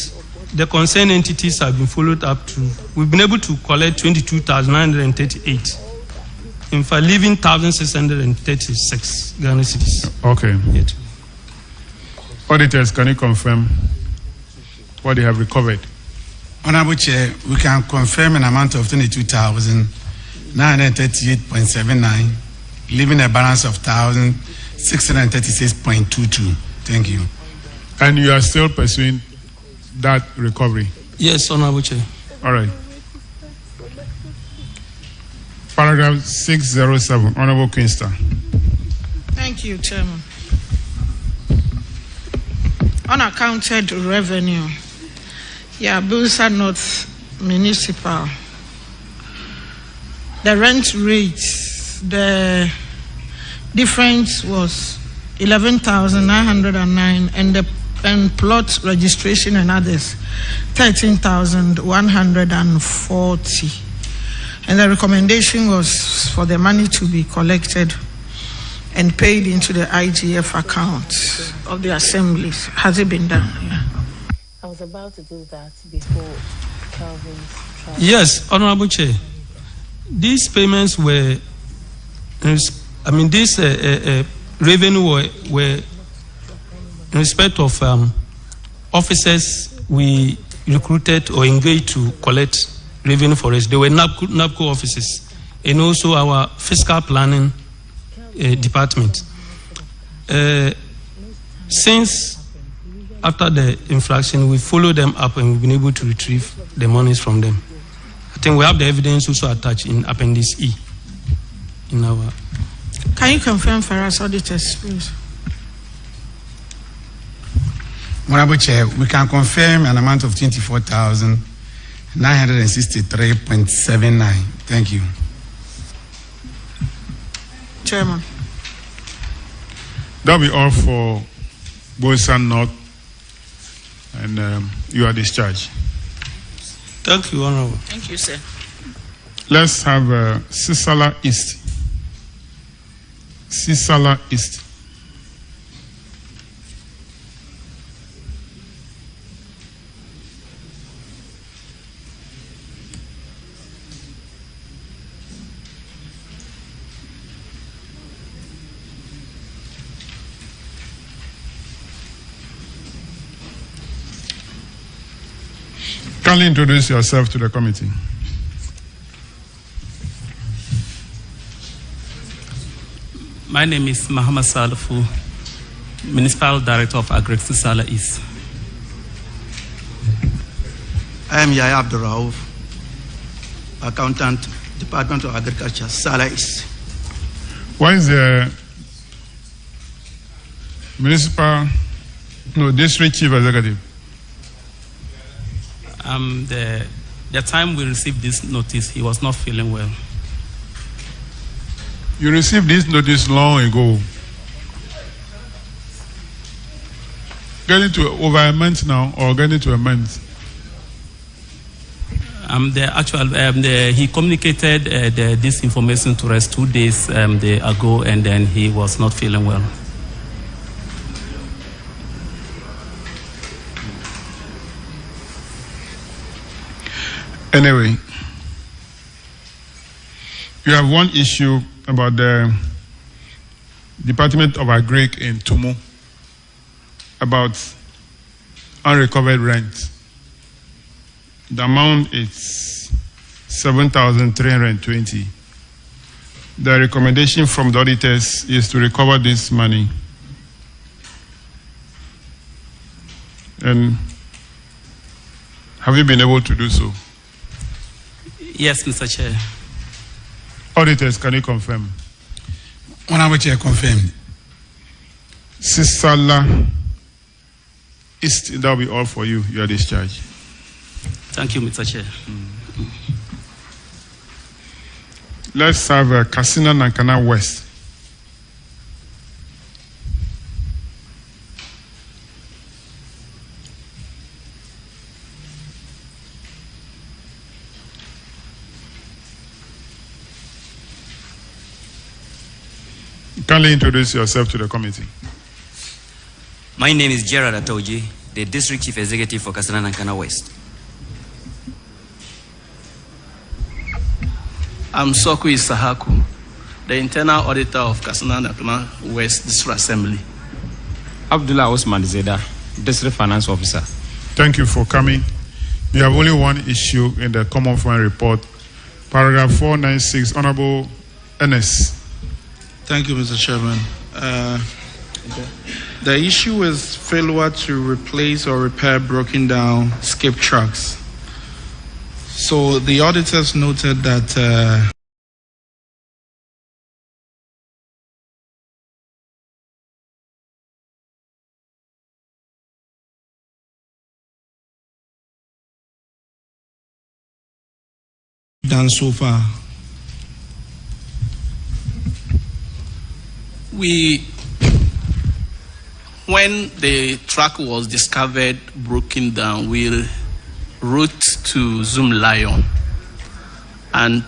the concerned entities have been followed up to. We've been able to collect 22,938. In fact, leaving 1,636 Ghana cedis. Okay. Yet. Auditors, can you confirm what they have recovered? Honorable Chair, we can confirm an amount of 22,938.79, leaving a balance of 1,636.22. Thank you. And you are still pursuing that recovery? Yes, Honorable Chair. All right. Paragraph 607, Honorable Queenster. Thank you, Chairman. Unaccounted revenue. Yeah, Bulisa North Municipal. The rent rate, the difference was 11,909, and plot registration and others 13,140. And the recommendation was for the money to be collected and paid into the IGF account of the assemblies. Has it been done? Yeah. I was about to do that before Calvin's trial. Yes, Honorable Chair. These payments were, this revenue were in respect of officers we recruited or engaged to collect revenue for us. They were NABCO officers and also our fiscal planning department. Since after the infraction, we followed them up and we've been able to retrieve the monies from them. I think we have the evidence also attached in Appendix E. In our. Can you confirm for us, auditors, please? Honorable Chair, we can confirm an amount of 24,963.79. Thank you. Chairman. That'll be all for Bulisa North, and you are discharged. Thank you, Honorable. Thank you, sir. Let's have Sisala East. Sisala East. Kindly introduce yourself to the committee. My name is Muhammad Salafu, Municipal Director of Agri Sisala East. I am Yaya Abdurraouf, Accountant, Department of Agriculture, Sisala East. What is the district chief executive? The time we received this notice, he was not feeling well. You received this notice long ago. Getting to over a month now, or getting to a month? He communicated this information to us 2 days ago, and then he was not feeling well. Anyway, you have one issue about the Department of Agri in Tumu about unrecovered rent. The amount is 7,320. The recommendation from the auditors is to recover this money. And have you been able to do so? Yes, Mr. Chair. Auditors, can you confirm? Honorable Chair, confirmed. Sisala East, that will be all for you. You are discharged. Thank you, Mr. Chair. Let's have Kasina Nankana West. Kindly introduce yourself to the committee. My name is Gerard Atoji, the District Chief Executive for Kasina Nankana West. I'm Soku Isahaku, the Internal Auditor of Kasina Nankana West District Assembly. Abdullah Osman Zeda, District Finance Officer. Thank you for coming. You have only one issue in the Common Fund report. Paragraph 496, Honorable Ennis. Thank you, Mr. Chairman. The issue is failure to replace or repair broken down skip trucks. So the auditors noted that done so far. When the truck was discovered broken down, we wrote to Zoom Lion, and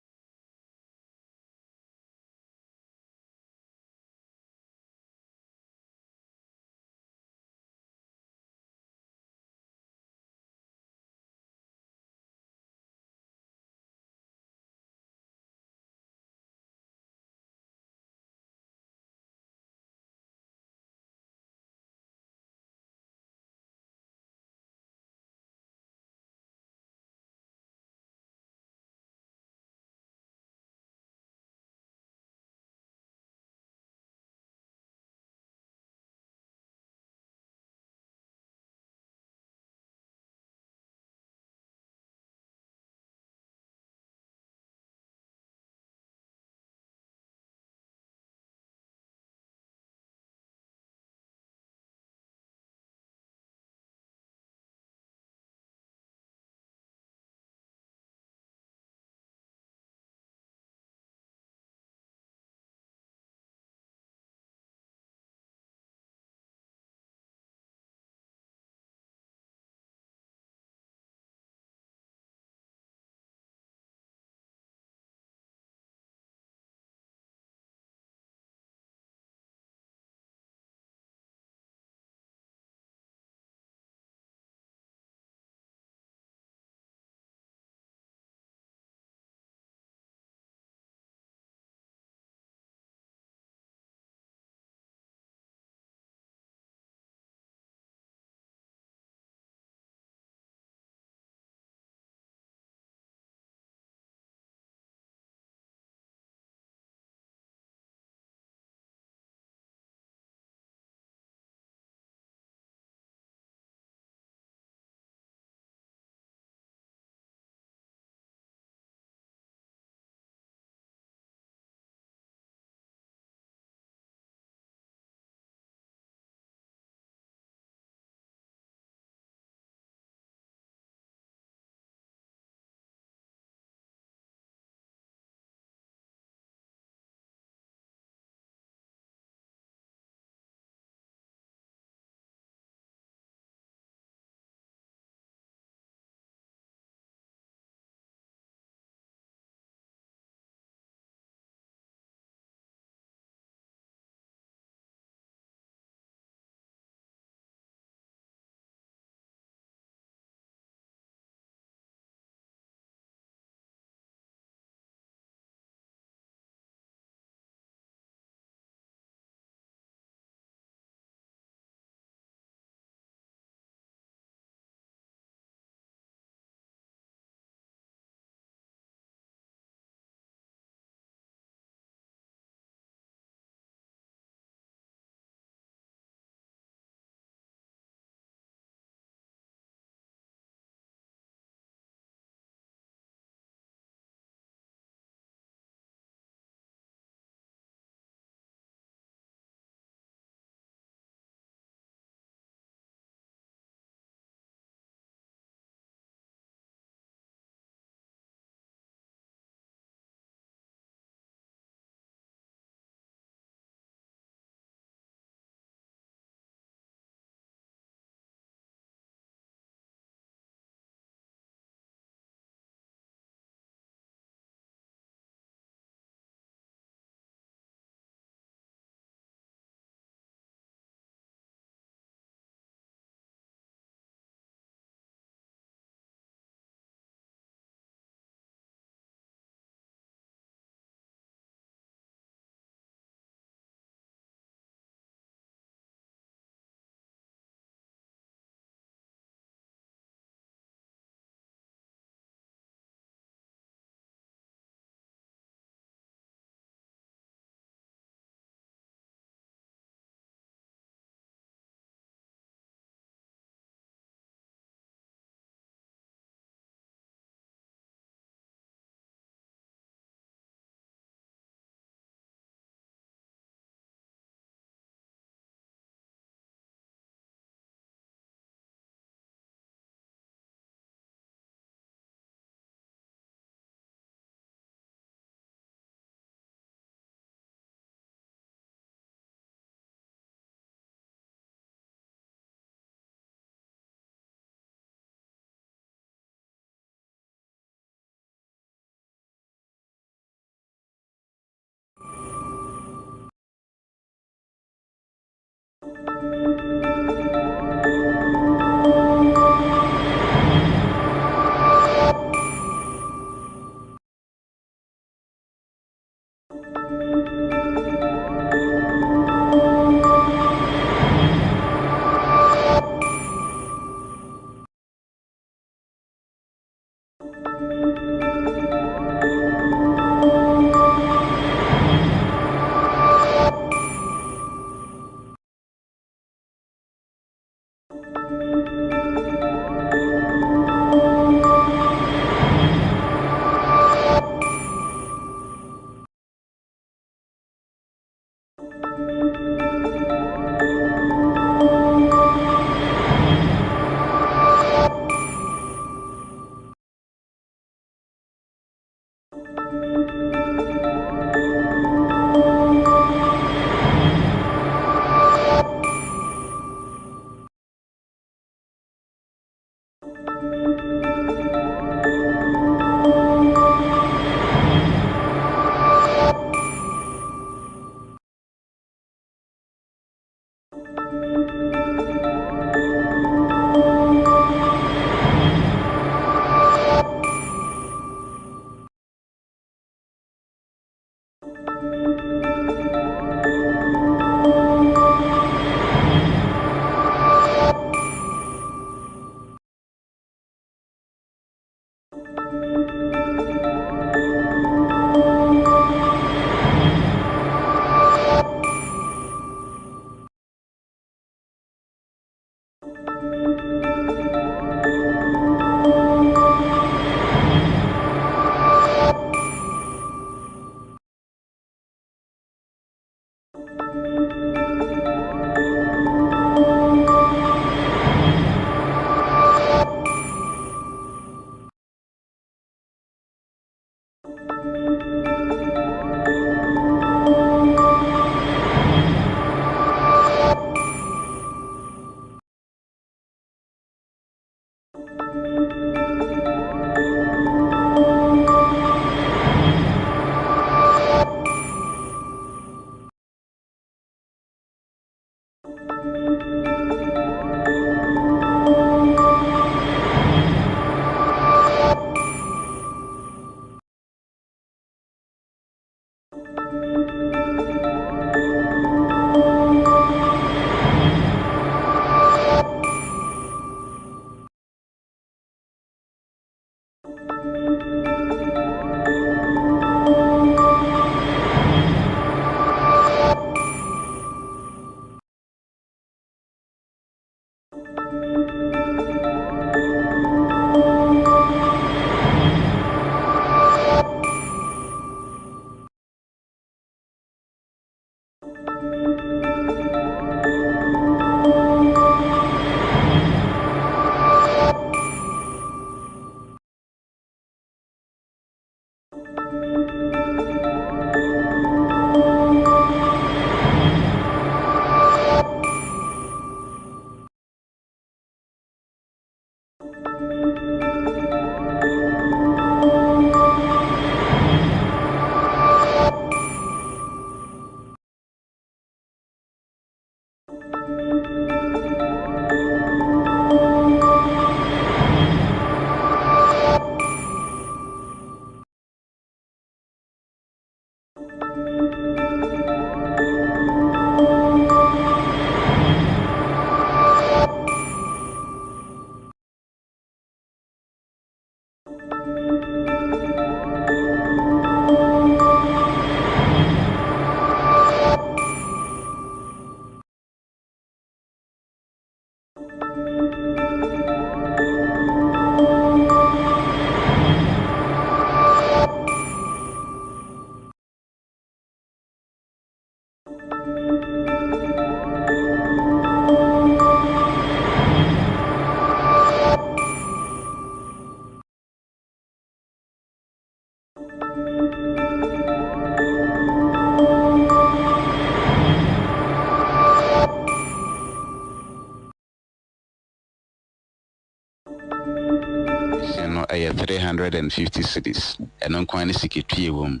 ɛyɛ 350 cities ɛno nkwan ne secretary wom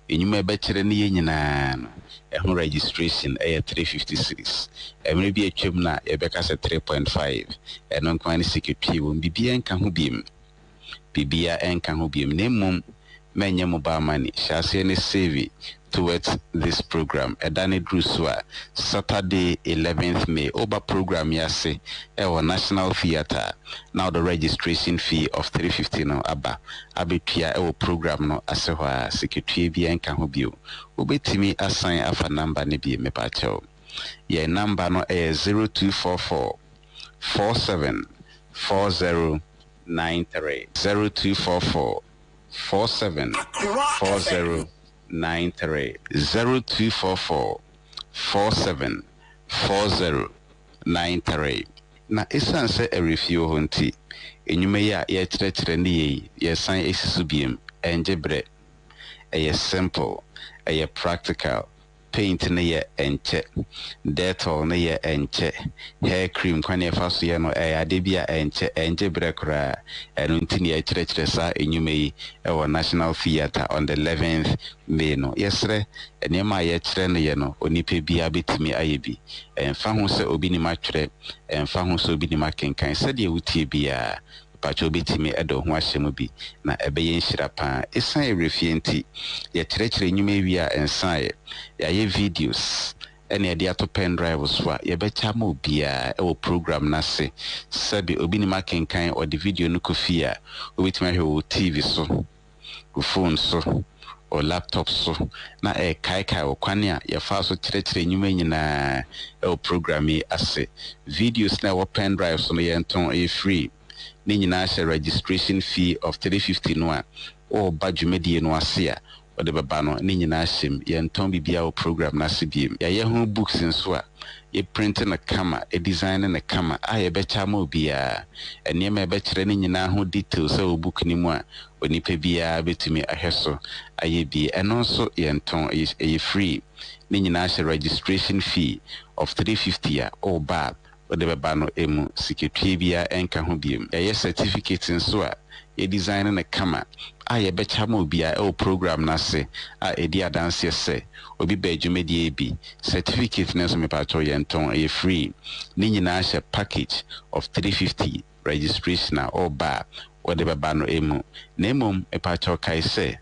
enyuma ɛbɛkyerɛ ne nyinaa no ɛho registration ɛyɛ 350 cities ɛmere bi atwam na yɛbɛka sɛ 3.5 ɛno nkwan ne secretary wom bibia nka ho biem na mmom menye mobile money shall ne save towards this program edane druswa Saturday 11th May oba program yase our National Theatre. Now the registration fee of 350 no aba abetua our program no asehwa secretary bi enka ho bio obetimi assign afa number ne bi mepacho ye number no 0244 474093 0244 474093 0244 474093 na esan se erefio ho nti enyume ya ye kyerɛkyerɛ ne ye san esisu biem enjebre eye simple eye practical paint ne ye enche Dettol ne ye enche hair cream kwane faso ye no ade bia enche brekra enu ntini ye kyerɛkyerɛ sa enyume yi ewo National Theatre on the 11th May no yesre enema ye kyerɛ ne ye no onipa bia betimi ayebi emfa ho se obi ni matwerɛ emfa ho se obi ni makenkan se de wutie bia pacho betimi edo ho ahyemu bi na ebeye nhira pa esan erefie nti ye kyerɛkyerɛ enyume wi a ensan ye videos ene ade ato pen drive so a ye becha ma obia e wo program na se sabi obi ni makenkan o de video no kofi a obetimi ahwe wo TV so wo phone so o laptop so na kai o kwane a ye fa so kyerɛkyerɛ enyume nyina e wo program yi ase videos na wo pen drive so no ye nton e free ni nyina share registration fee of 350 no a o badwumedie no ase a o de baba no ni nyina hyem ye nton bibia o program na se biem ya ye ho books nso a ye print na kama e design na kama a ye becha ma obia enema e bekyerɛ ni nyina ho details o book ni mu a onipa bia betumi ahweso aye bi eno nso ye nton e free ni nyina share registration fee of 350 a o ba the babano emu secretary bia enka ho biem ye certificate nso a ye design na kama a ye becha ma obia e program na se a edi adanse se obi ba adwumedie bi certificate na so me pa cho ye nton e free ni nyina hye package of 350 registration or ba o de babano emu na emom e pa cho kai se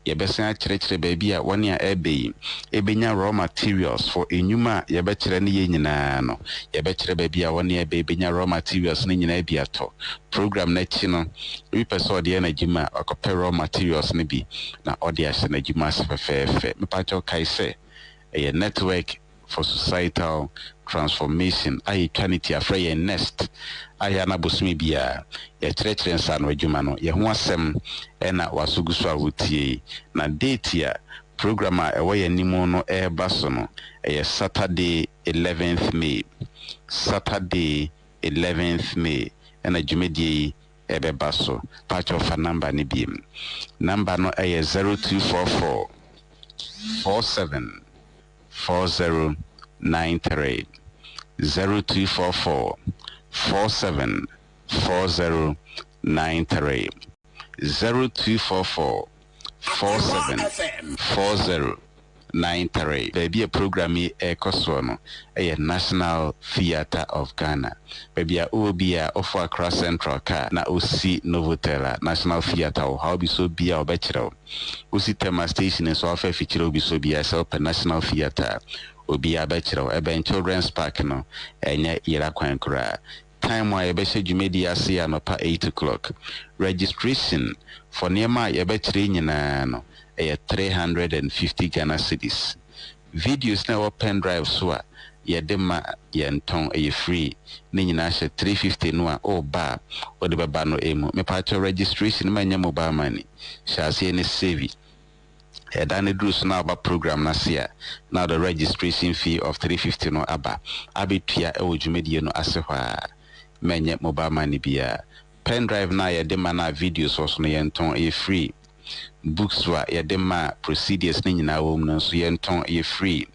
ye besan kyerɛkyerɛ baabi a wɔne a ɛbɛyi ebenya raw materials for enyuma ye bɛkyerɛ ne ye nyinaa no ye bɛkyerɛ baabi a wɔne ɛbɛnya raw materials ne nyinaa bi ato program na chi no we person de na gima akɔpɛ raw materials ne bi na ɔde ahyɛ na gima asefɛfɛɛfɛ mepakyɛw kai sɛ ɛyɛ network for societal transformation ayi trinity afra ye nest aya na bosumi bia ye kyerɛkyerɛ nsa no adwuma no ye ho asɛm ɛna wasuguso a wotie na date ya program a ɛwɔ ye nimo no ɛba so no ɛyɛ Saturday 11th May ɛna dwumedie ɛbɛba so patch of a number ne biem number no ɛyɛ 0244 474093 0244 474093 0244 474093 baby a program e koso no e National Theatre of Ghana baby a obia of Accra Central car na osi Novotel National Theatre o how be so bia obechiro osi Tema station so afa fichiro bi so bia so National Theatre obia bechiro ebe children's park no enye ira kwan kura time why ebe dwumedi ase anopa 8 o'clock registration for niema ebe kyerɛ nyina no 350 Ghana cedis videos na pen drive so a yedema yenton free ni nyina hye 350 no a o ba o de baba no emu me patch registration manya mobile money shase ne save edane drus na aba program na sia now the registration fee of 350 no aba abetua e wodwumedie no asehwa manya mobile money bia pen drive na yedema na videos so no yenton free books wa yedema procedures ni nyina wo no so yenton free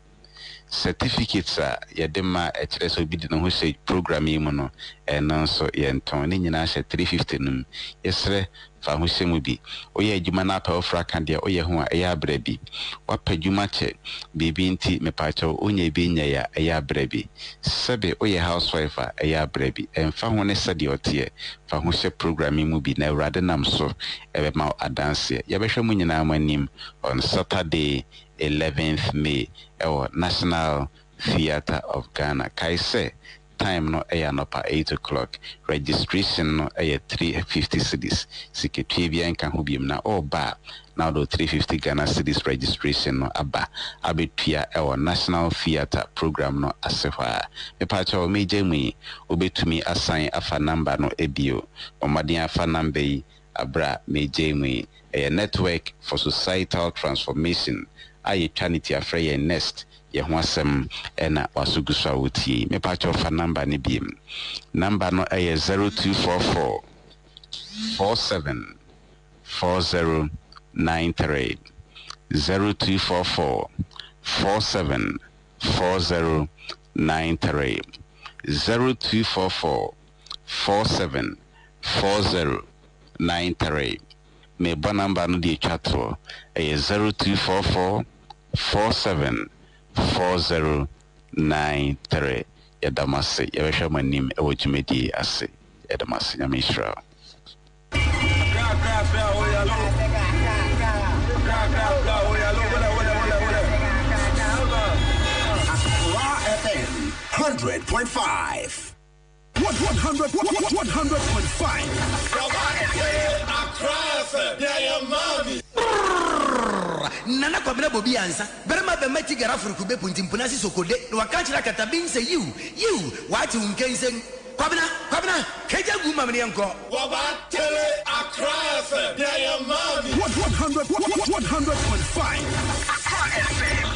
certificates a yedema ekyerɛ so bi de no ho say program yi mu no ɛno so yenton ni nyina hye 350 num yesre fa ho hyɛ mu bi oyɛ adwuma na pa ofra kan de oyɛ ho a ɛyɛ abra bi wapa adwuma kyɛ bibi nti mepakyɛw onye bi nya ya ɛyɛ abra bi sɛbe oyɛ housewife a ɛyɛ abra bi ɛmfa ho ne sɛde ɔteɛ fa ho hyɛ programming mu bi na awurade nam so ɛbɛma adanse yɛbɛhwɛ mu nyinaa manim on Saturday 11th May ɛwɔ National Theatre of Ghana. Kaise time no anopa 8 o'clock. Registration no 350 cedis. Siketwe bia nka ho biem na oba now do 350 Ghana cedis registration no aba abetua National Theatre program no asehwa. Me pacha o meje mu obetumi assign afa number no ebio. Omaden afa number yi abra meje mu a network for societal transformation. Aye chanity afre ye nest ye ho asem ena wasuguswa wotie me patch of number ni biem number no 0244 47 4093 0244 47 4093 0244 47 4093 me ba number no di chatro 0244 47 4093 Yadamase Yavesha Manim Ewojimedi Ase Yadamase Yamishra FM 100.5 100.5 Nana Kwabena Bobie Ansah. Berema be meti gara furukube puntimpuna si sokode. Wakachira katabin say you what you can say Kwabena keja guma mni yanko. Waba tele Accra FM. Yeah, mommy. 100.5 Accra FM.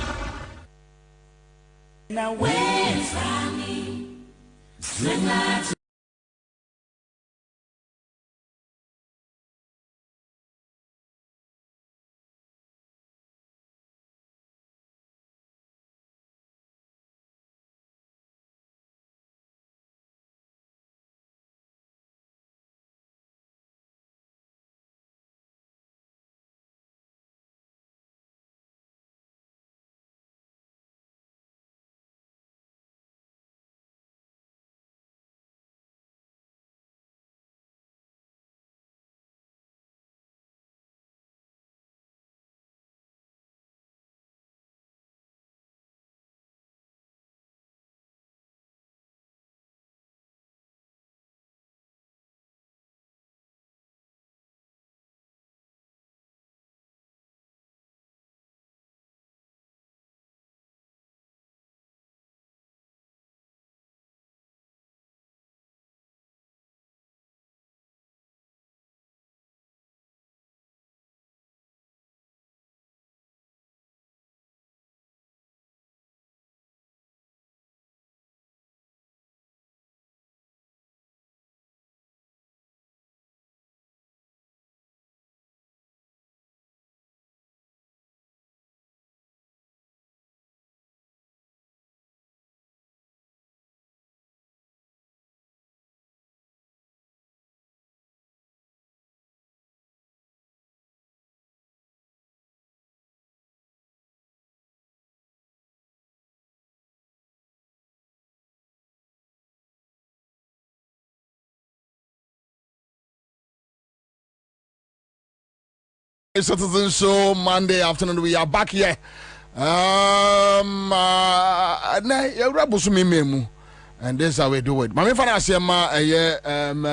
Now where's Rami? Citizen Show Monday afternoon. We are back here. And this is how we do it. Mami fana asema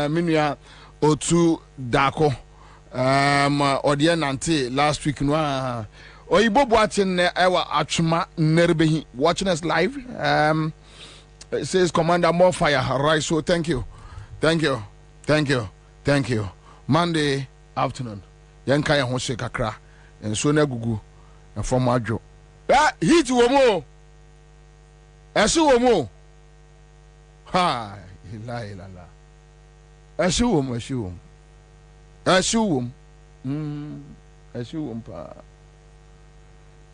minua otu dako odie nante last week no oyibo boatin ewa atwuma nerbehi watching us live. It says Commander more fire. Right, so thank you. Monday afternoon. Yanka ya ho kakra enso na gugu na form adwo heat wo mo esu wo mo ha la esu wo pa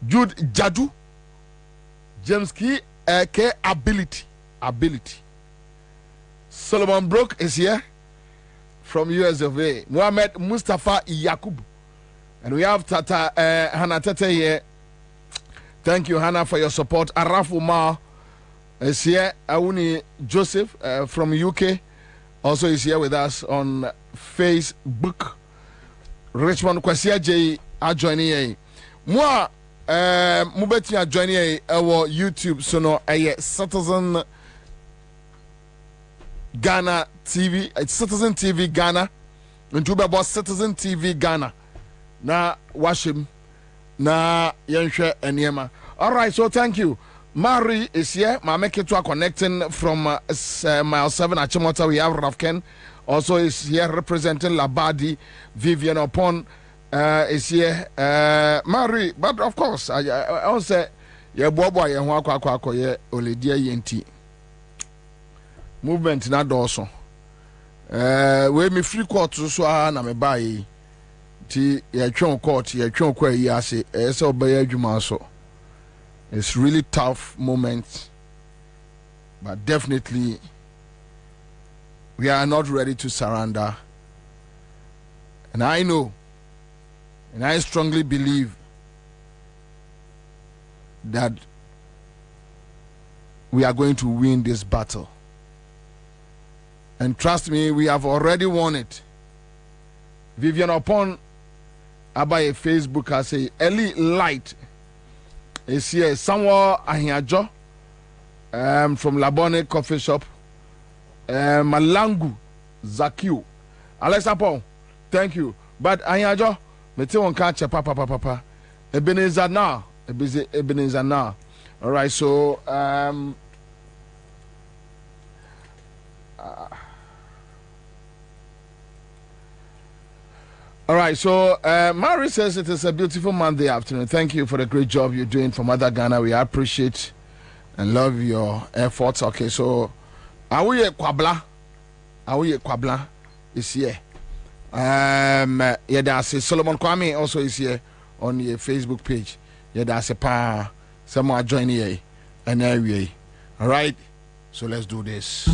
Jude Jadu James Key K ability Solomon Brook is here. from US of A. Muhammad Mustafa Yakub. And we have Tata Hannah Tete here. Thank you, Hannah, for your support. Araf Umar is here. Auni Joseph from UK also is here with us on Facebook. Richmond Kwasia J are joining here. Moi, Mubeti are joining here our YouTube. So no, Citizen Ghana TV. It's Citizen TV Ghana. And to about Citizen TV Ghana. Na watch him. Na Yenshe and Yema. All right, so thank you. Mary is here. Mame Ketwa connecting from mile 7 at Chimota. We have Rafken also is here representing Labadi. Vivian Upon is here. Mary, but of course, I also ye bobo ye ho akwa ye oledia yenti. Movement na doso. We me free court so na me buy. Ti ye twon court ye twon kwa yi ase se obey adwuma so. It's really tough moment, but definitely we are not ready to surrender. And I know, and I strongly believe that we are going to win this battle. And trust me, we have already won it. Vivian Upon Abaye Facebook has a early light. Is here somewhere Ahiajo from Labone Coffee Shop. Malangu Zakiu. Alexa Paul, thank you. But Ahiajo, mete won catch papa. Ebenezer now. Ebenezer now. All right, so all right, so Mary says it is a beautiful Monday afternoon. Thank you for the great job you're doing for Mother Ghana. We appreciate and love your efforts. Okay, so Awuye Kwabla is here. Yeah, that's Solomon Kwame also is here on your Facebook page. Yeah, that's a pa someone join here and anyway. All right, so let's do this.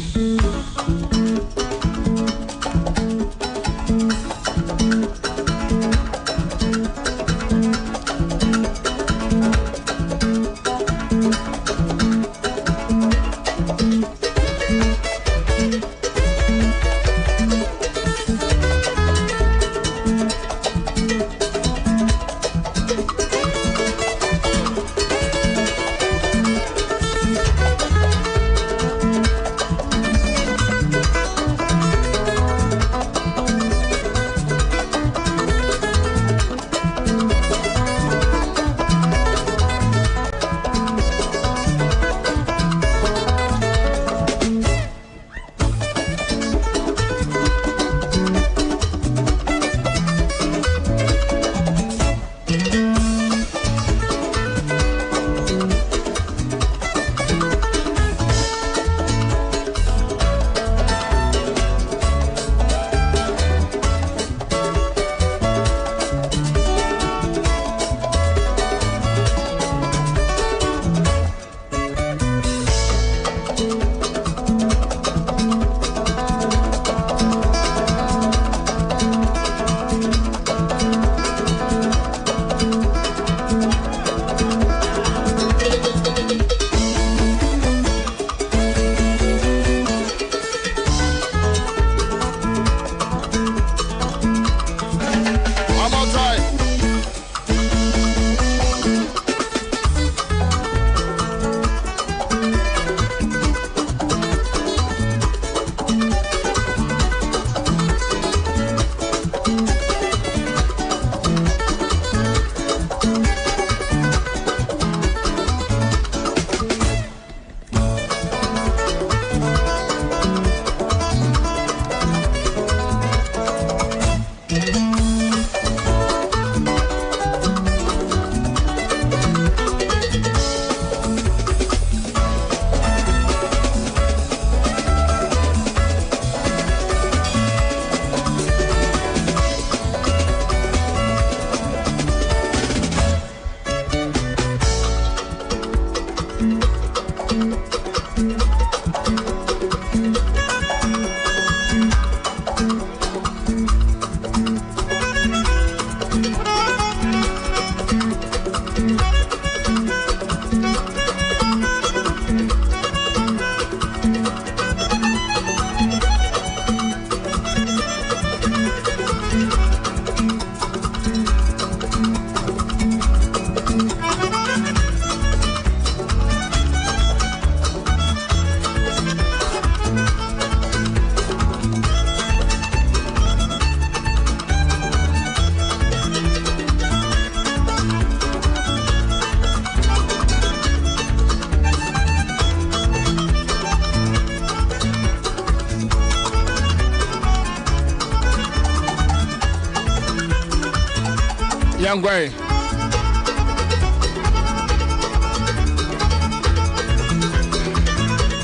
Young way.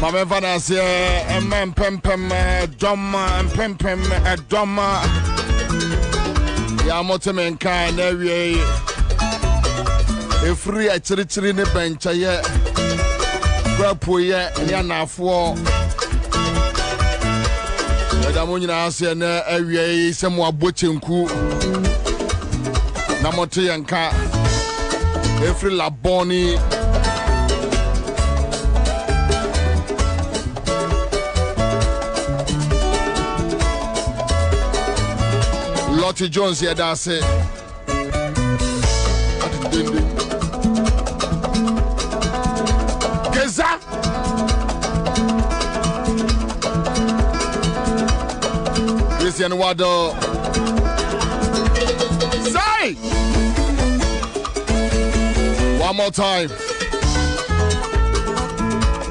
Mama Vana say, a man pempem, drama, and pempem, a drama. Yamotamen kind area. A free at Chiri in the bench, yeah. Grapoya, and Yana for. Adamunya say, area, somewhat butching cool. Namote and car. A free laboni. Lottie Jones here, that's it. Geza Christian Wado. Say one more time.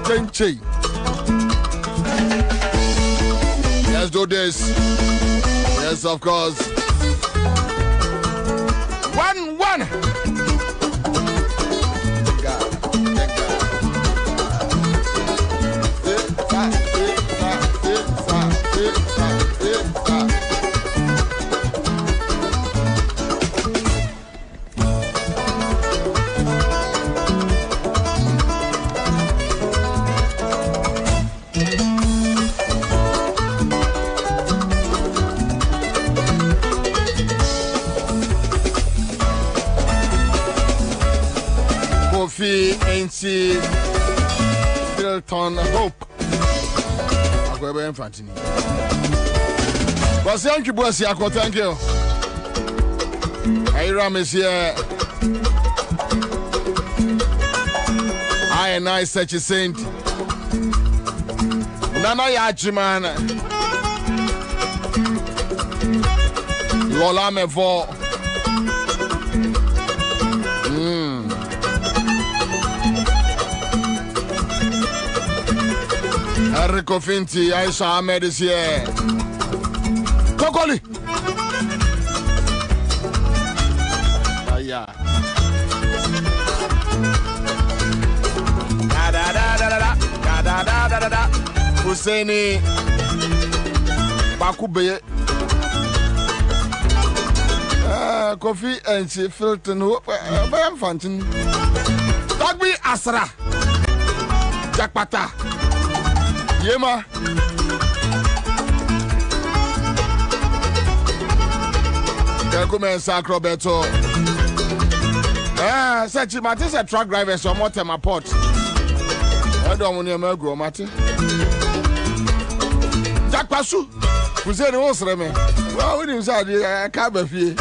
Kenchi. Let's do this. Yes, of course. 1-1. Ainsi Hilton Hope. Akwebe Infantini. Boss, thank you, boss. Thank you. Iram is here. I and I such a saint. Nana Yachiman. Lola Mevo. Enrico Finti, Aisha Ahmed is here. Kokoli. Yeah. Da da da da da da da da da da. Husseini Bakube. Coffee and she felt no fountain. Dogby Asra. Jakpata. Yema. Come Sacroberto. Such a truck driver, so more time port. I don't want to grow, Martin. Jack Passu, who said it was Remy. Well, we didn't say a cab of you.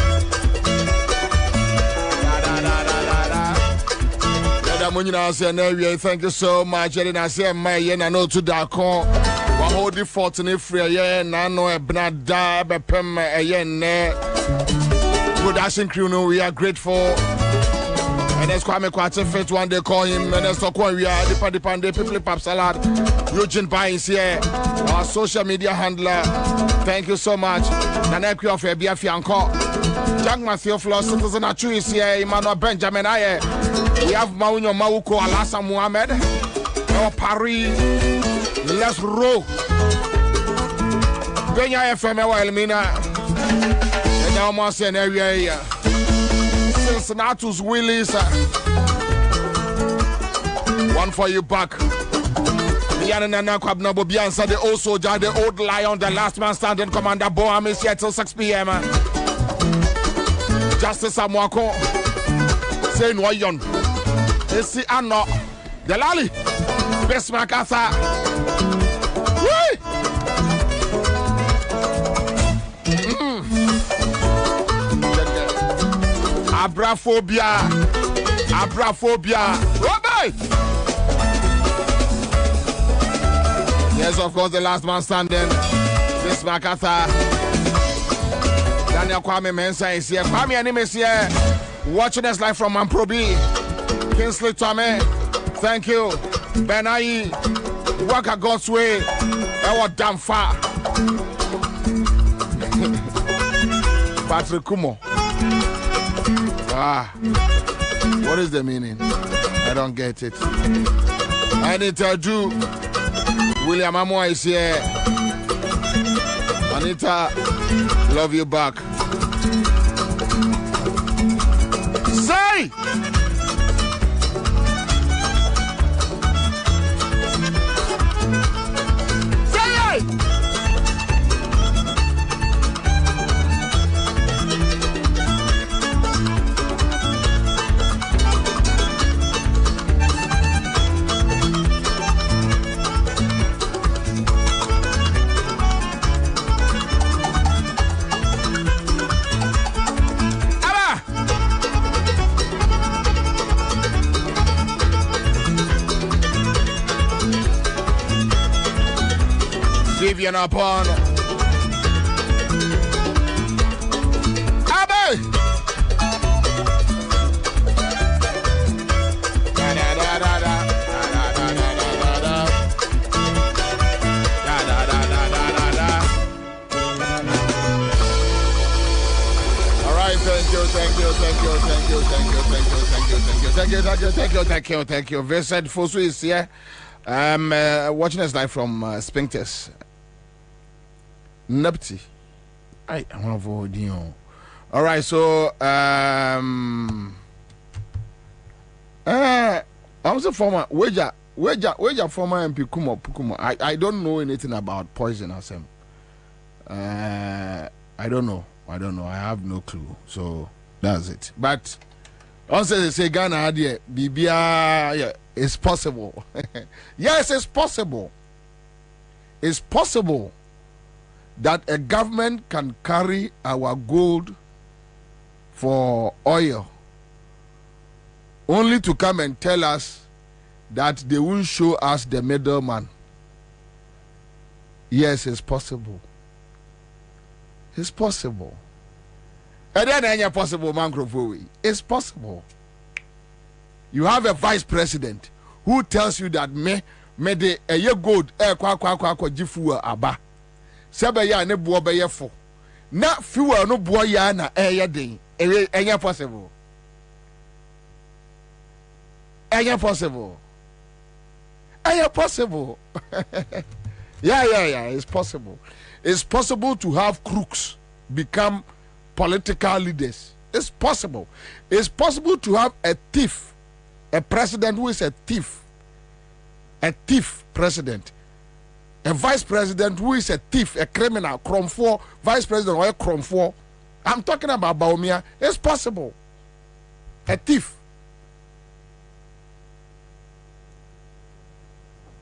Thank you so much. And I say, my yen, I know to Dakon. One whole default in a free yen, I know a Bnada, a Pem, a yen. Production crew, we are grateful. And that's Kwame Kwate Fit one day call him. And that's what we are the Pande People Pop Salad. Eugene Pines here, our social media handler. Thank you so much. Nanekwi of Ebia Fianco. Jack Matthew Flow, Citizen Achu is here. Emmanuel Benjamin Aye. We have Maunyo Mauko Alasa Muhammad. Our Paris. Let's roll. Benya FM Elmina. And now more an area. Cincinnati's Willis. One for you back. Nana Kwabena Bobie Ansah, the old soldier, the old lion, the last man standing, Commander Boam is here till 6 p.m. Justice Amwako. Say no yon. Esi Ano. The Lali. Best Makasa. Abraphobia. Bobie. Yes, of course, the last man standing. This Makasa. Daniel Kwame Mensah is here. Kwame Anim is here. Watching us live from Mamprobi. Kingsley Tome. Thank you. Benai. Waka God's way. Ewa Damfa. Patrick Kumo. What is the meaning? I don't get it. Anita Drew, William Amwa is here. Anita, love you back. Say! Vivian upon Abe. All right, thank you. Vincent Fosu is here. Watching us live from Spinkters. Nepti. I want to vote Dion. All right, so I'm a former wager former MP Pukumo. I don't know anything about poison assem. I don't know. I have no clue. So that's it. But also they say Ghana had BBI. Yeah, it's possible. Yes, it's possible. It's possible that a government can carry our gold for oil only to come and tell us that they won't show us the middleman. Yes, it's possible. It's possible. And then it's possible, Mangrove. It's possible. You have a vice president who tells you that me the a year gold jifu aba. Sebe ya ne buo be yefo. Na fuel no buo ya na den. Enya possible. Enya possible. Enya possible. Yeah, it's possible. It's possible to have crooks become political leaders. It's possible. It's possible to have a thief, a president who is a thief president, a vice president who is a thief, a criminal, Crom 4, vice president or a Crom 4. I'm talking about Baumia. It's possible. A thief.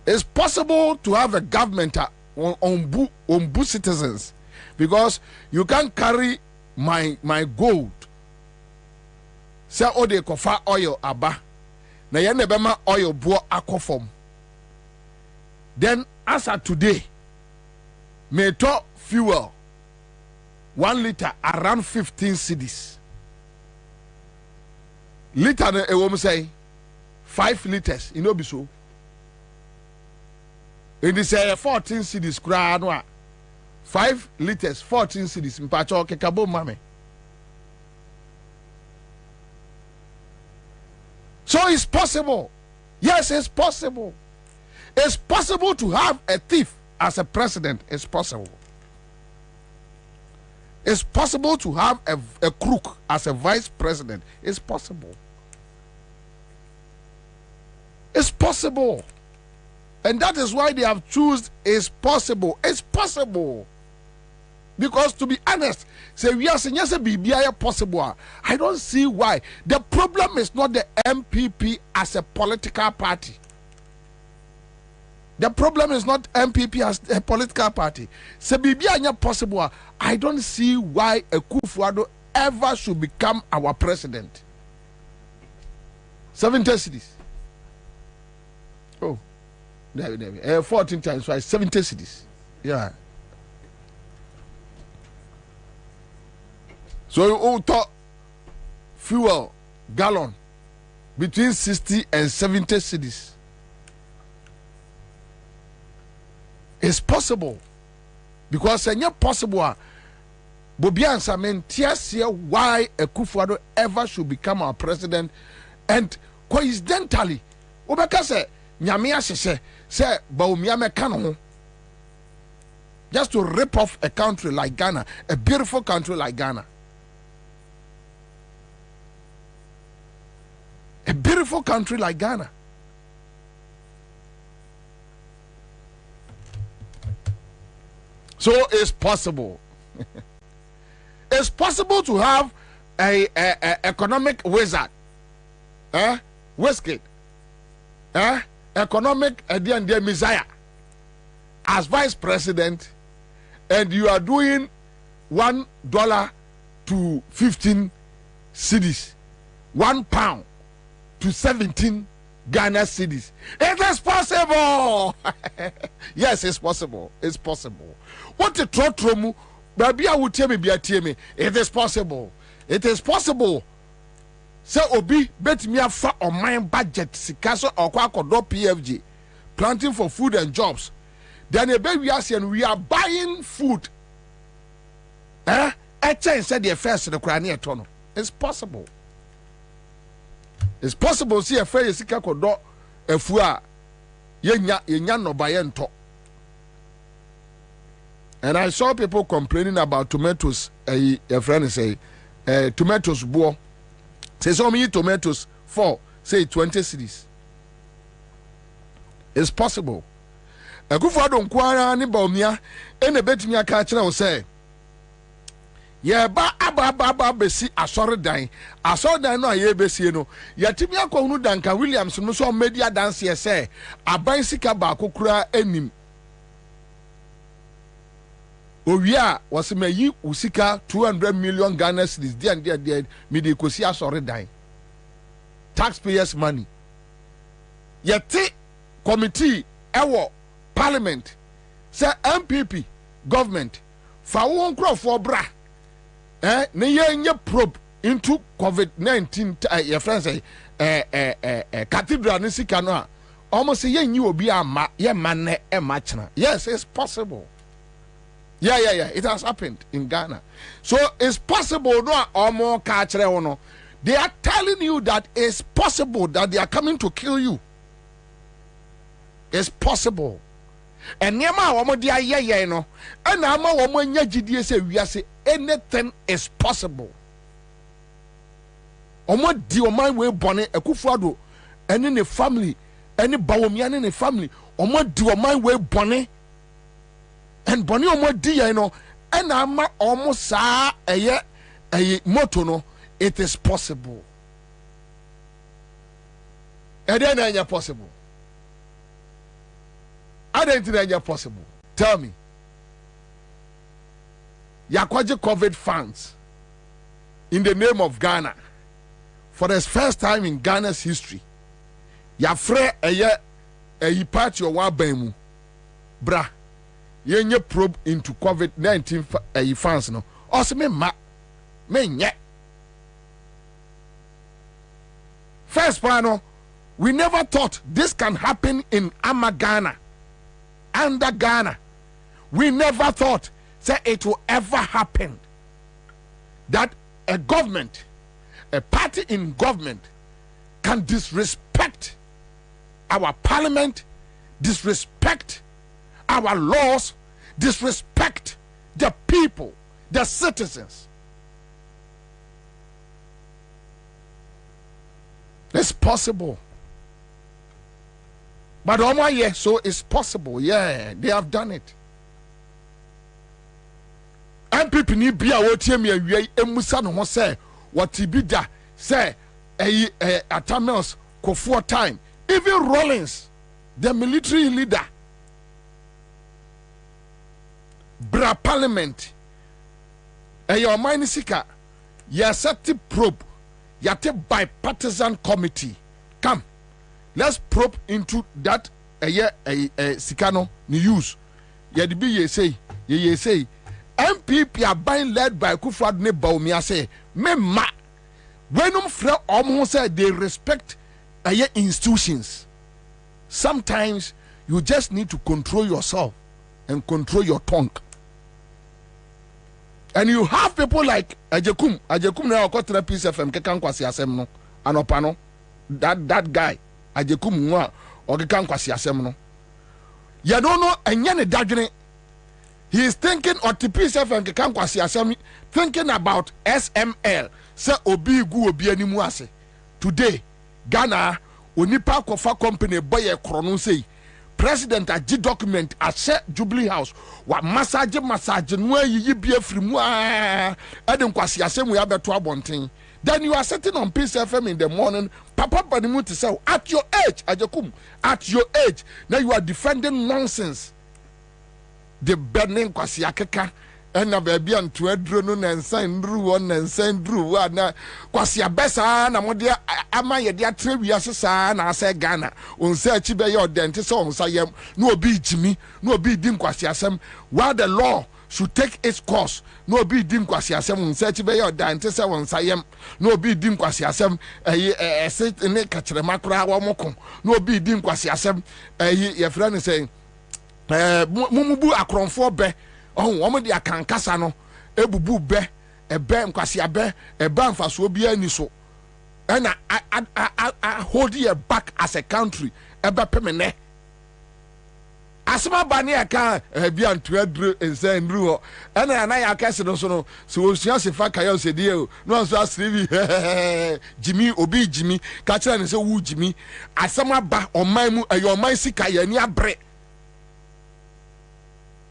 It's possible to have a government on citizens, because you can't carry my gold. Say ode kofa oil aba. Na ye ne bema oil bo akofom. Then as of today, may talk fuel 1 liter around 15 cedis. Liter na ewom say 5 liters. You know be so. It is 14 cedis kura no a 5 liters 14 cedis mpacho kekabo mame. So it's possible. Yes, it's possible. It's possible to have a thief as a president. It's possible. It's possible to have a crook as a vice president. It's possible. It's possible. And that is why they have chosen is possible. It's possible. Because to be honest, say we are saying yes, BBI possible. I don't see why. The problem is not the MPP as a political party. The problem is not MPP as a political party. Say BBI possible. I don't see why Akufo-Addo ever should become our president. 70 cities. Oh. 14 times 5, 70 cities. Yeah. So you talk fuel gallon between 60 and 70 cities. It's possible. Because it's not possible. Bobie Ansah here why Akufo-Addo ever should become our president, and coincidentally obeka say nyame ahyehyɛ say Bawumia meka no ho just to rip off a country like Ghana, a beautiful country like Ghana. A beautiful country like Ghana. So it's possible. It's possible to have a economic wizard, Westgate, economic Messiah as vice president, and you are doing $1 to 15 cedis, £1 to 17 Ghana cedis. It is possible. Yes, it's possible. It's possible. What the trotromu? Baby, I would tell me, it is possible. It is possible. So Obi bet me a fat on my budget, Sikaso or Kwakodo PFG, planting for food and jobs. Then a baby and we are buying food. A change said the affairs of the Cranea Tono. It's possible. It's possible. See a fair Sikakodo a fua yenya no bayento. And I saw people complaining about tomatoes. A friend say, tomatoes boy. Say so many tomatoes for say 20 cedis. It's possible. Akufo-Addo nkwara ni Bawumia ene betimi aka kire o say ye ba aba besi asoridan no aye besie no yatimi akohunu Duncan Williams no so media dance ye say aban sika ba kokura enim Owia was me usika 200 million Ghana cedis there me de kosi asoridan taxpayers money yeti committee ewo Parliament say MPP government fa won crofo bra ne yenye probe into COVID-19 your friends say cathedral ni sika no a almost say yenyi obi ama ye manne e machna. Yes, it's possible. Yeah, it has happened in Ghana. So it's possible no omo ka kire wono. They are telling you that it's possible that they are coming to kill you. It's possible. And nyama womo dia ye no and ama womo nya gidie se wiase anything is possible. Omo di oman we bone Akufo-Addo any ne family any Bawumia ne family omo di oman we bone and bone omo di ye no and ama omo sa eye moto no. It is possible. And then it's possible. I don't think it's possible. Tell me. Yakwaji COVID funds in the name of Ghana for the first time in Ghana's history. Yafre a party wa bemu. Bra. Yenye probe into COVID-19 funds no. Also me nye. First plano, we never thought this can happen in Ghana. Under Ghana, we never thought that it will ever happen that a government, a party in government can disrespect our parliament, disrespect our laws, disrespect the people, the citizens. It's possible. But so it's possible. Yeah, they have done it. And people need be a emusa no say what he be da say Atamels Kofor time. Even Rawlings, the military leader, Bra Parliament, your mind sika, set probe, yate bipartisan committee. Come. Let's probe into that Sikano news. Ye say MPP are buying led by Akufo-Addo ne Bawumia say memma when fra omo say they respect institutions. Sometimes you just need to control yourself and control your tongue. And you have people like Ajekum na okotra Peace FM kekan kwasi asem no anopa no that guy Ajekum nwa okekan kwasi asem no you don't know enye ne dadwene. He is thinking or Peace FM kekan kwasi asem thinking about SML say obi gu obi animu ase. Today Ghana onipa kofa company boy e krono say president agi document ase Jubilee House wa massage no yi bia frimu ade nkwasi asemu ya beto abonten. Then you are sitting on Peace FM in the morning, papa banimu to say at your age Ajekum, at your age now you are defending nonsense. The burning kwasi akeka ena baby anto adro no nansa ndru won nansa ndru na kwasi abesa na mode ama ye de atre wiase saa na ase Ghana onsa achi be ye odente se onsa yem no obi jimi no obi di kwasi asem while the law should take its course no obi di kwasi asem onsa achi be ye odente se onsa yem no obi di kwasi asem se ne kachire makura wa moko no obi di kwasi asem ye fra ne say mumubu akronfo be oh woman dia kan kasa no ebubu be ebe nkwasi abe eba mfaso bia ni so and I hold you back as a country ebe pemene asma bani aka bia ntu adru ensa ndru ho na ya kase no so no so osua se fa kayo se die o no so asrivi Jimmy obi Jimmy ka kira ne se wu Jimmy asama ba oman mu ayo oman sika ya ni abre.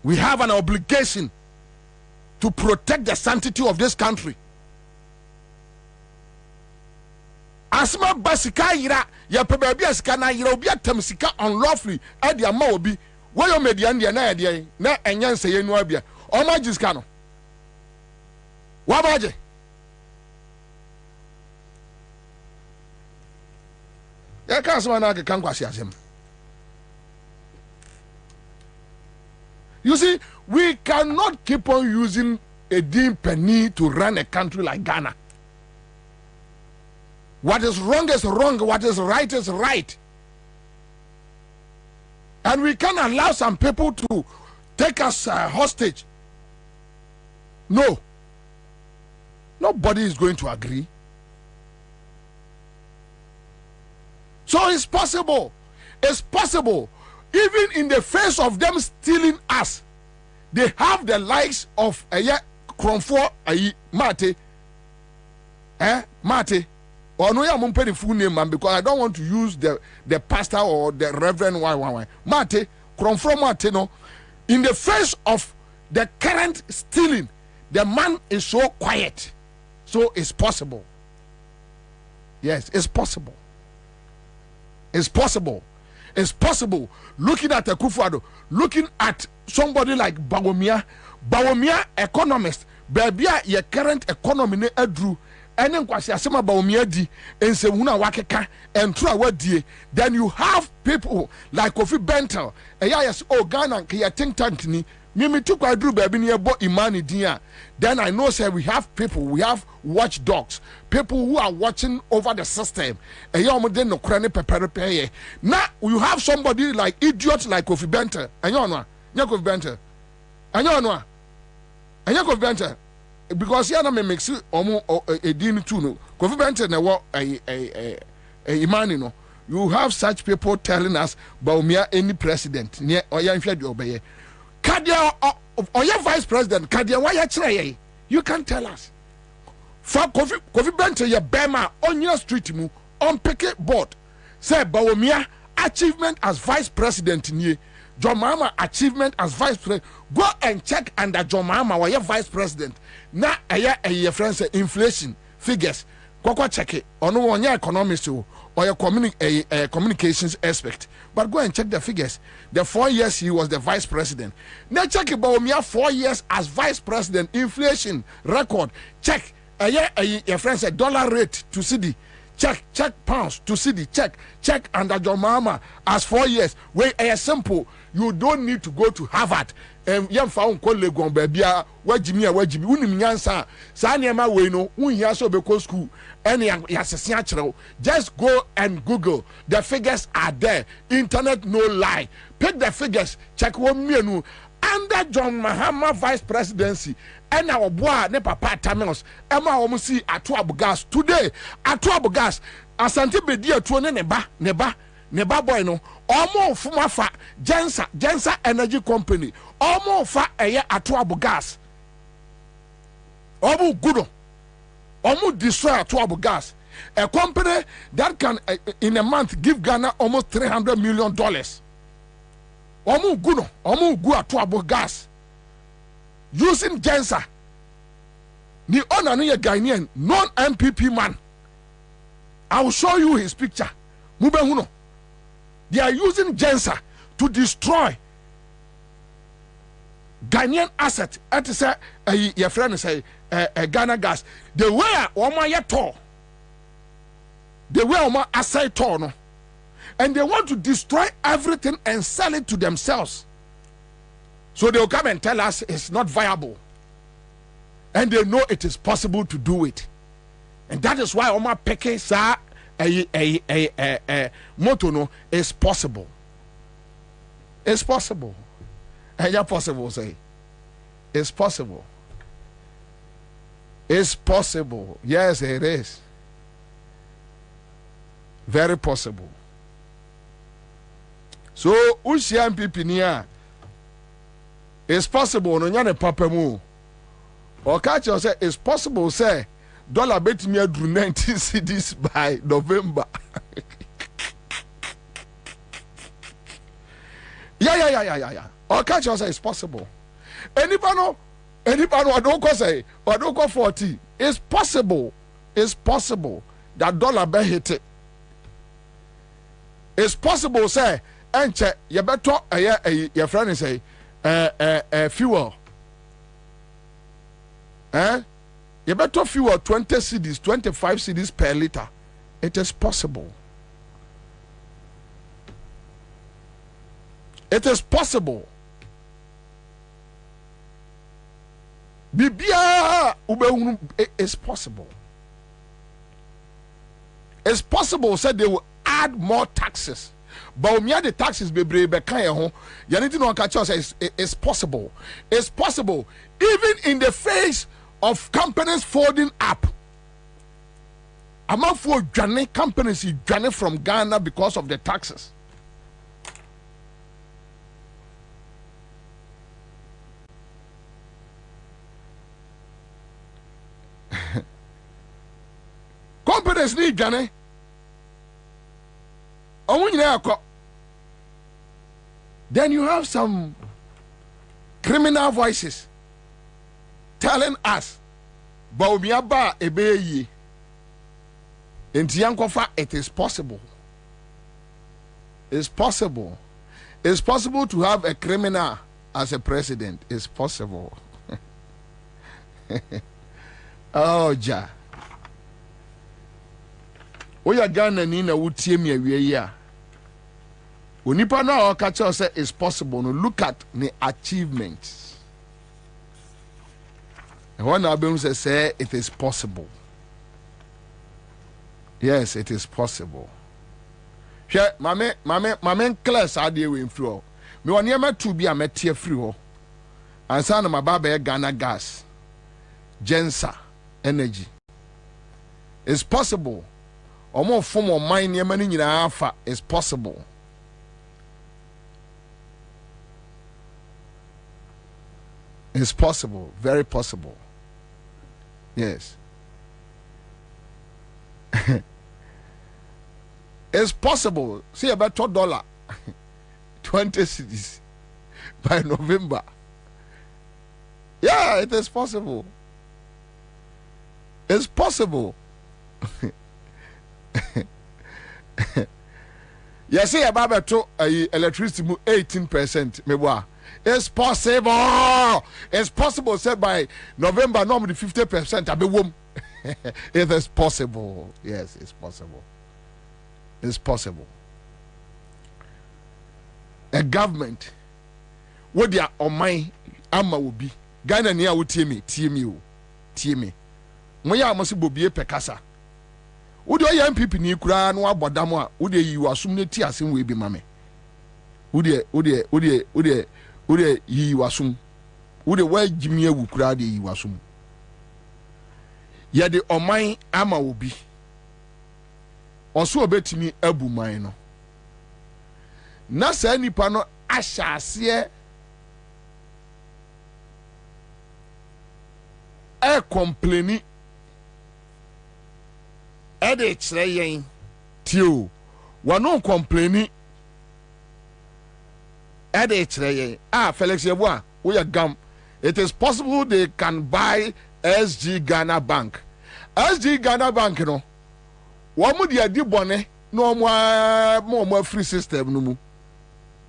We have an obligation to protect the sanctity of this country. Asma basika yira ya pebabi asika na yira obi atam sika unlawfully e dia ma obi wo yo median dia na dia na enyanse ye nu abia o ma jiska no wa baje ya ka asma na ka kan kwasi asem. You see, we cannot keep on using a dim penny to run a country like Ghana. What is wrong is wrong, what is right is right. And we can't allow some people to take us hostage. No. Nobody is going to agree. So it's possible. It's possible. Even in the face of them stealing us, they have the likes of Kromfo Mate. Mate. Or no, I'm paying full name, man, because I don't want to use the pastor or the reverend. Why? Mate, Kromfo Mate, no. In the face of the current stealing, the man is so quiet. So it's possible. Yes, it's possible. It's possible. It's possible. Looking at Akufo-Addo, looking at somebody like Bawumia economist, baby, your current economy ne adru, and then kwasi asema Bawumia di, and se una wakeka, and through what die. Then you have people like Kofi Bentel, yes, oh Ghana, ki ya think tank ni, mimi tu kwa adru baby ni ebo imani dia. Then I know say we have people, we have watchdogs, people who are watching over the system. Now you have somebody like idiot like Kofi Bentel. And you know, Kofi Bentel. And you know, Kofi Bentel. Because here na me mix a din too no. Kofi Bentel na what a imani no. You have such people telling us Bawumia any president. Near or ya infia di obeye. Kadia or your vice president, Kadia, why you you can tell us. For Kofi Bentel, your Bema on your street, on picket board, say Bawumia achievement as vice president in ye. Jomama achievement as vice president. Go and check under Jomama or your vice president. Now, a friend say inflation figures. Go check it. Or no one your economist or your communications aspect. But go and check the figures. The 4 years he was the vice president. Now check about me 4 years as vice president. Inflation record. Check. Your friend said dollar rate to CD. Check pounds to CD. Check under your mama as 4 years. Where simple. You don't need to go to Harvard. Yam found colleague on baby. Where Jimmy? Unim Ansah. Sanyama we no. So because school. Just go and Google. The figures are there. Internet no lie. Pick the figures. Check 1 million. Under John Mahama vice presidency and our boy ne papa Tamils Emma Omusi Atuabu gas today Atuabu gas Asante Bedia tuone neba boy no omo fuma fa Jensa Energy Company omo fa eye Atuabu gas omo gudo omo destroy Atuabu gas a company that can in a month give Ghana almost $300 million. Omu guno, omu gu Atuabu gas using Jensa. Ni owner ni a Ghanaian non-MPP man. I will show you his picture. Mubenguno. They are using Jensa to destroy Ghanaian asset. At say your friend say Ghana gas. The way Oma yato. The way Oma asset no. And they want to destroy everything and sell it to themselves. So they'll come and tell us it's not viable. And they know it is possible to do it. And that is why Oma Peke sa motono is possible. It's possible. And you're possible, say. It's possible. It's possible. Yes, it is. Very possible. So, Ushia MPP niya, it's possible, no nyane papa mu. Or catch you say, it's possible, say, dollar bet me drew 19 cedis by November. Yeah. Or catch you say, it's possible. Anybody, I don't go say, or don't go 40. It's possible that dollar bet hit it. It's possible, say, and check you better your friend say fuel. You better fuel 20 cedis, 25 cedis per liter. It is possible. It is possible. Bibia ube is possible. It's possible, said they will add more taxes. But the taxes be kind it's possible. It's possible. Even in the face of companies folding up. Among for journey companies journey from Ghana because of the taxes. Companies need journey. Then you have some criminal voices telling us, Baumiaba ebeye. It is possible. It's possible. It's possible to have a criminal as a president. It's possible. Oh, ja. Oya Ghana ni na wutie mi awie ya. Onipa na o ka che say it's possible. No, look at the achievements. And when Abem say it is possible. Yes, it is possible. Hwe mame class ade we mfiri o. Me woni ma tu bi a metie free ho. Ansah na mababa e Ghana gas. Jensa energy. It's possible. Omo form of mine near money afa is possible. It's possible, very possible. Yes. It's possible. See about $2, 20 cedis by November. Yeah, it is possible. It's possible. You see about electricity 18%. Meboa. It's possible. It's possible. Said by November, normally 50%. I be womb. It is possible. Yes, it's possible. It's possible. A government, what they are on my ama will be. Ghana niya will tie me. Moya must Bobie pekasa. Would your young people ni kura no abodamo a would you assume ne ti asem we bi mame. Would you assume wo de wa jimi ewu kura de yi wasum ye de oman ama obi oso obetimi abu man no na sa nipa no ahyase complaining de kyerɛ yɛn tio wɔno complaining de kyerɛ yɛn Felix Yeboah we are gum. It is possible they can buy SG Ghana Bank. SG Ghana Bank no wɔn de adi bɔne na wɔn free system no mu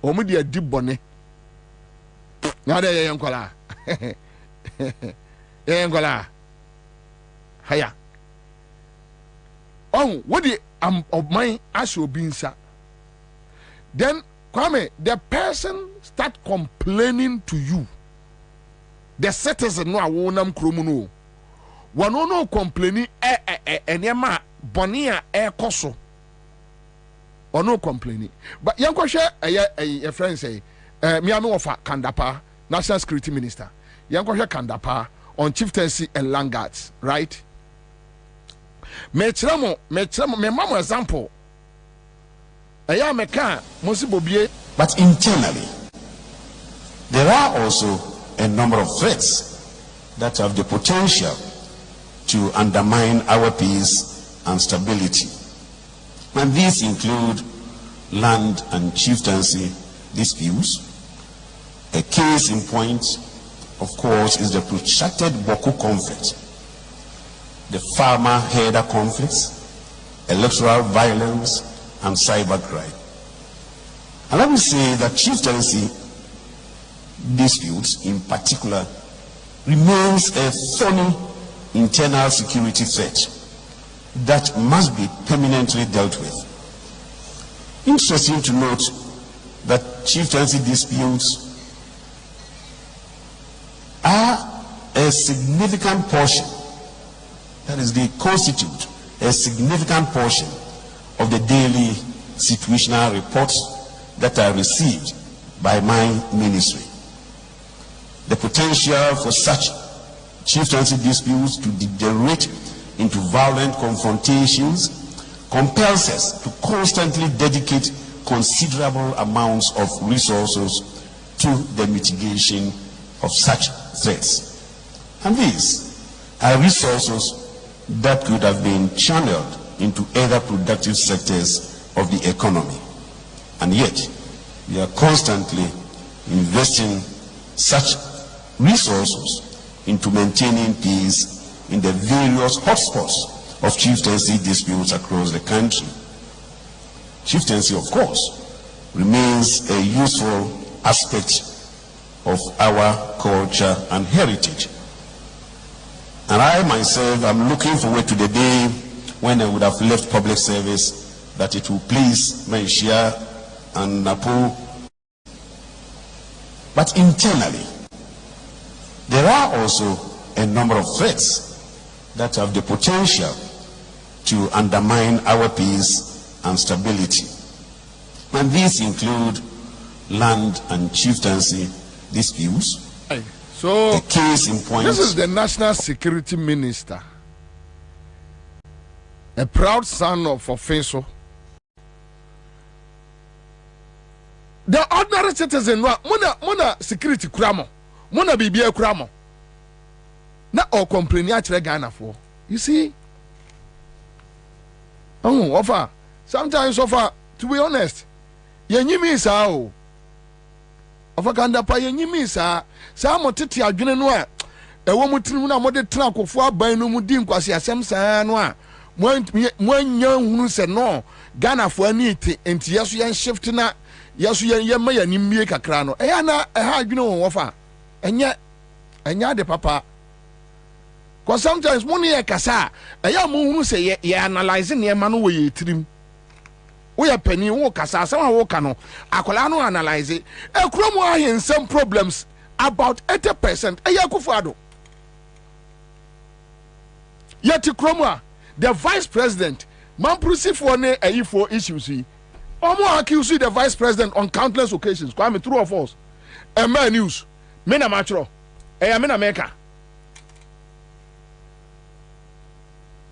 wɔn de adi bɔne na de yɛn nkɔla yɛn nkɔla haya what the of mine as your being sir. Then Kwame, the person start complaining to you. The citizen no awonam kromuno. Wano no complaining enyema bonia koso. Or no complaining. But yanko share a friend say Miami Wafa Kandapa, National Security Minister. Yanko share Kandapa on chieftaincy and land guards, right? Me mama example. Aya meka mosi Bobie. But internally, there are also a number of threats that have the potential to undermine our peace and stability. And these include land and chieftaincy disputes. A case in point, of course, is the protracted Boku conflict, the farmer-herder conflicts, electoral violence, and cybercrime. And let me say that chieftaincy disputes in particular remains a thorny internal security threat that must be permanently dealt with. Interesting to note that chieftaincy disputes are a significant portion, that is, they constitute a significant portion of the daily situational reports that are received by my ministry. The potential for such chieftaincy disputes to degenerate into violent confrontations compels us to constantly dedicate considerable amounts of resources to the mitigation of such threats. And these are resources that could have been channeled into other productive sectors of the economy. And yet, we are constantly investing such resources into maintaining peace in the various hotspots of chieftaincy disputes across the country. Chieftaincy, of course, remains a useful aspect of our culture and heritage. And I myself am looking forward to the day when I would have left public service, that it will please Maishia and Napo. But internally, there are also a number of threats that have the potential to undermine our peace and stability. And these include land and chieftaincy disputes. So, the case in point. This is the National Security Minister, a proud son of Ofenso. The ordinary citizen, muna security kuramo, muna bibia kuramo. Na o complain ya chere Ghana for. You see? Oh, offer. Sometimes offer, to be honest, yenyimi sa o. Offer kanda pa yenyimi sa mo tete adwene no a ewo mutinu na mo de tena akofo aban no mu di nkwase asem saa no a mo anya hunu se no Ghana for ani te enti yeso yen shift na yeso yen ma ya nimie kakra no eya na ha adwene wo fa enya de papa. Cause sometimes money e kasa eya mo hunu se ye analyze ne ma no wo ye tirim wo ya pani wo kasa asem a wo ka no akola no analyze e kromo ahensem problems about 80%. Eya kufuado yet kromo the vice president mampusi for ne for issues yi omo accuse the vice president on countless occasions. Kwame, true or false? A man news me na matro I'm in America.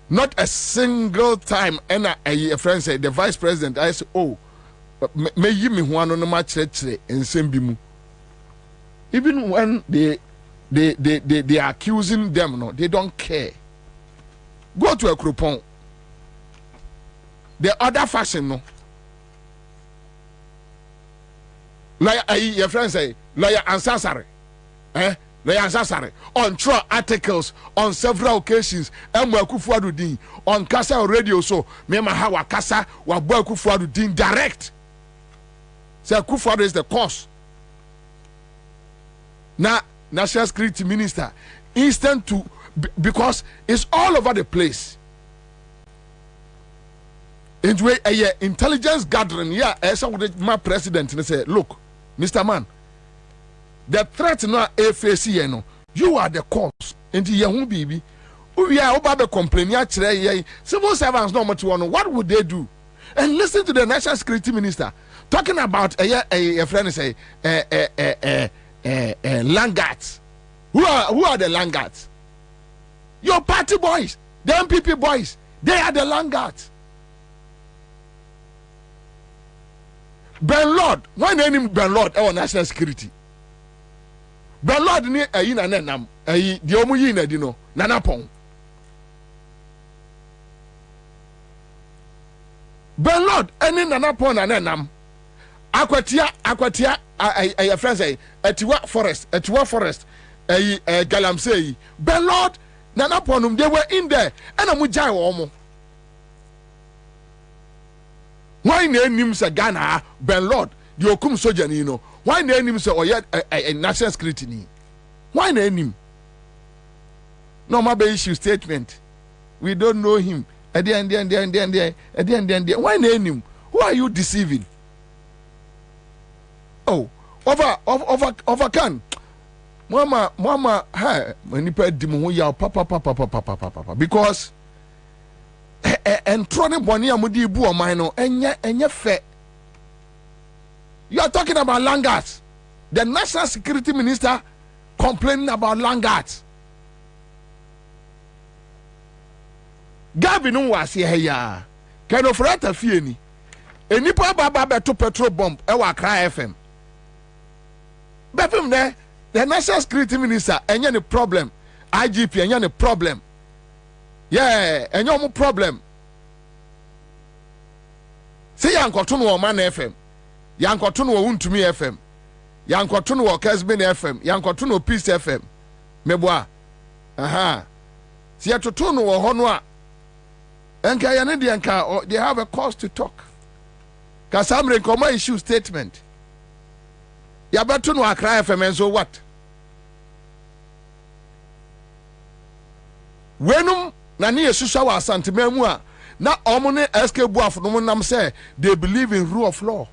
Not a single time, and a friend said, the vice president, I said, oh, may you me one on the match in Sembimu. Even when they are accusing them, no, they don't care. Go to a Croupon. The other fashion, no. Like your friend say, lawyer Ansah, lawyer Ansah on trial articles on several occasions. Kufuadudin on Kasa radio. So Mema Hawa Kasa wa boy Kufuadudin direct. Say Kufuadu is the cause. Now National Security Minister instant to because it's all over the place. Into a intelligence gathering, my president and say, look, Mr. Man, the threat now FAC, no, you are the cause. Into your baby, we are about the complaining. Civil servants no much want. What would they do? And listen to the National Security Minister talking about a friend say Langards. Who are the Langards? Your party boys, the MPP boys, they are the Langards. Ben Lord, why name Ben Lord our national security? Ben Lord ni ayi na Nandam, ayi di omu yi na di no, nanapon. Ben Lord, any nanapon na Nandam. Akwatia, ayi friends say, Etiwa forest, ayi Galamsey. Ben Lord, nanaponum, they were in there, and a mujai omo. Why name him say Ghana Ben Lord the Okum soldier you know? Why name him say a national security ni? Why name him? No matter issue statement. We don't know him. At the end. Why name him? Who are you deceiving? Oh, over can. Mama, hey, when you pay dimu papa because. And Trony Bonia Mudi Buomino, and ye fe. You are talking about Langards. The National Security Minister complaining about Langards. Gavin was here. Kind of rat a fieni. A nipper baba to petrol bomb, Ewa Cry FM. Bepim there, the National Security Minister, and any problem. IGP, and any problem. Yeah, and no problem. Say Yankotun or Man FM, Yankotun or Untumi FM, Yankotun or Kesbin FM, Yankotun or Peace FM. Meboa. Aha. See a Totun or Honwa. And Kayandianka, they have a cause to talk. Kasamre Koma issue statement. Yabatun or Cry FM and so what? Wenum. Nani Susha was Santimemua. Na omone SK Buaf no nam say they believe in rule of law.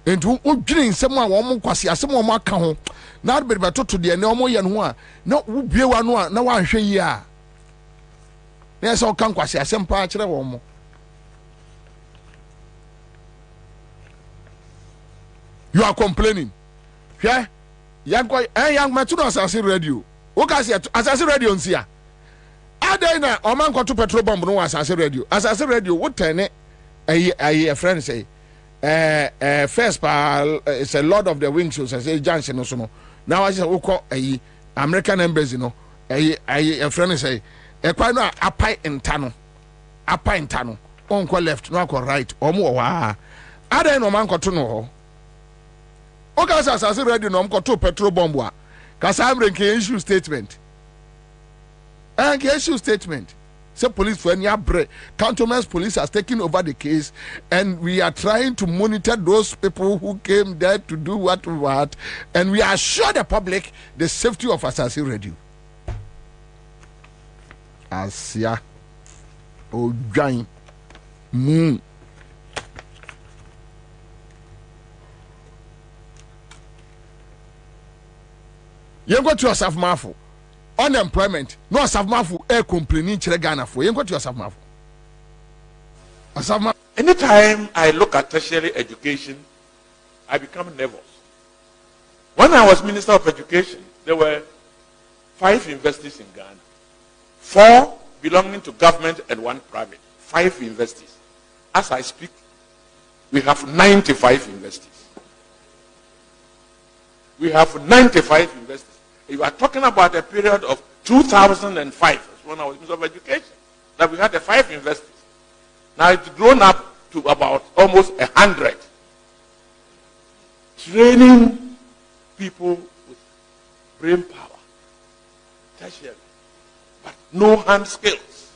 And who dream someone woman kwasi asem wo maka ho. Na be beto to de ne omo ye no a na wo bie wa no a na wa hwe yi a. Na so kan kwasi asem pa kire wo mo. You are complaining. Hwe yanko young matuno asase radio. Okasi asase radio nsia. Adena oman ko to petrol bomb no asase radio. Asase radio what turn a friend say first it's a Lord of the Wings so say Johnson no so no. Now I say we call American embassy no. A friend say e kwa no apai ntano. On ko left no ko right omo wa. Adena oman ko to no ho. Okasi asase radio no ko to petrol bomb wa. Kasamre can issue statement. And can issue statement. Say police for any break. Cantonment's police has taken over the case, and we are trying to monitor those people who came there to do what, and we assure the public the safety of Assassin Radio. Asia, Ojain, Moon. You go to yourself, Mafu. Unemployment. No, Asaf Mafu. Complaining to Ghana for. You go to yourself, Mafu. Asaf Mafu. Anytime I look at tertiary education, I become nervous. When I was Minister of Education, there were 5 universities in Ghana. 4 belonging to government and 1 private. 5 universities. As I speak, we have 95 universities. We have 95 universities. You are talking about a period of 2005, when I was Minister of Education, that we had the 5 universities. Now it's grown up to about almost 100. Training people with brain power, tertiary, but no hand skills.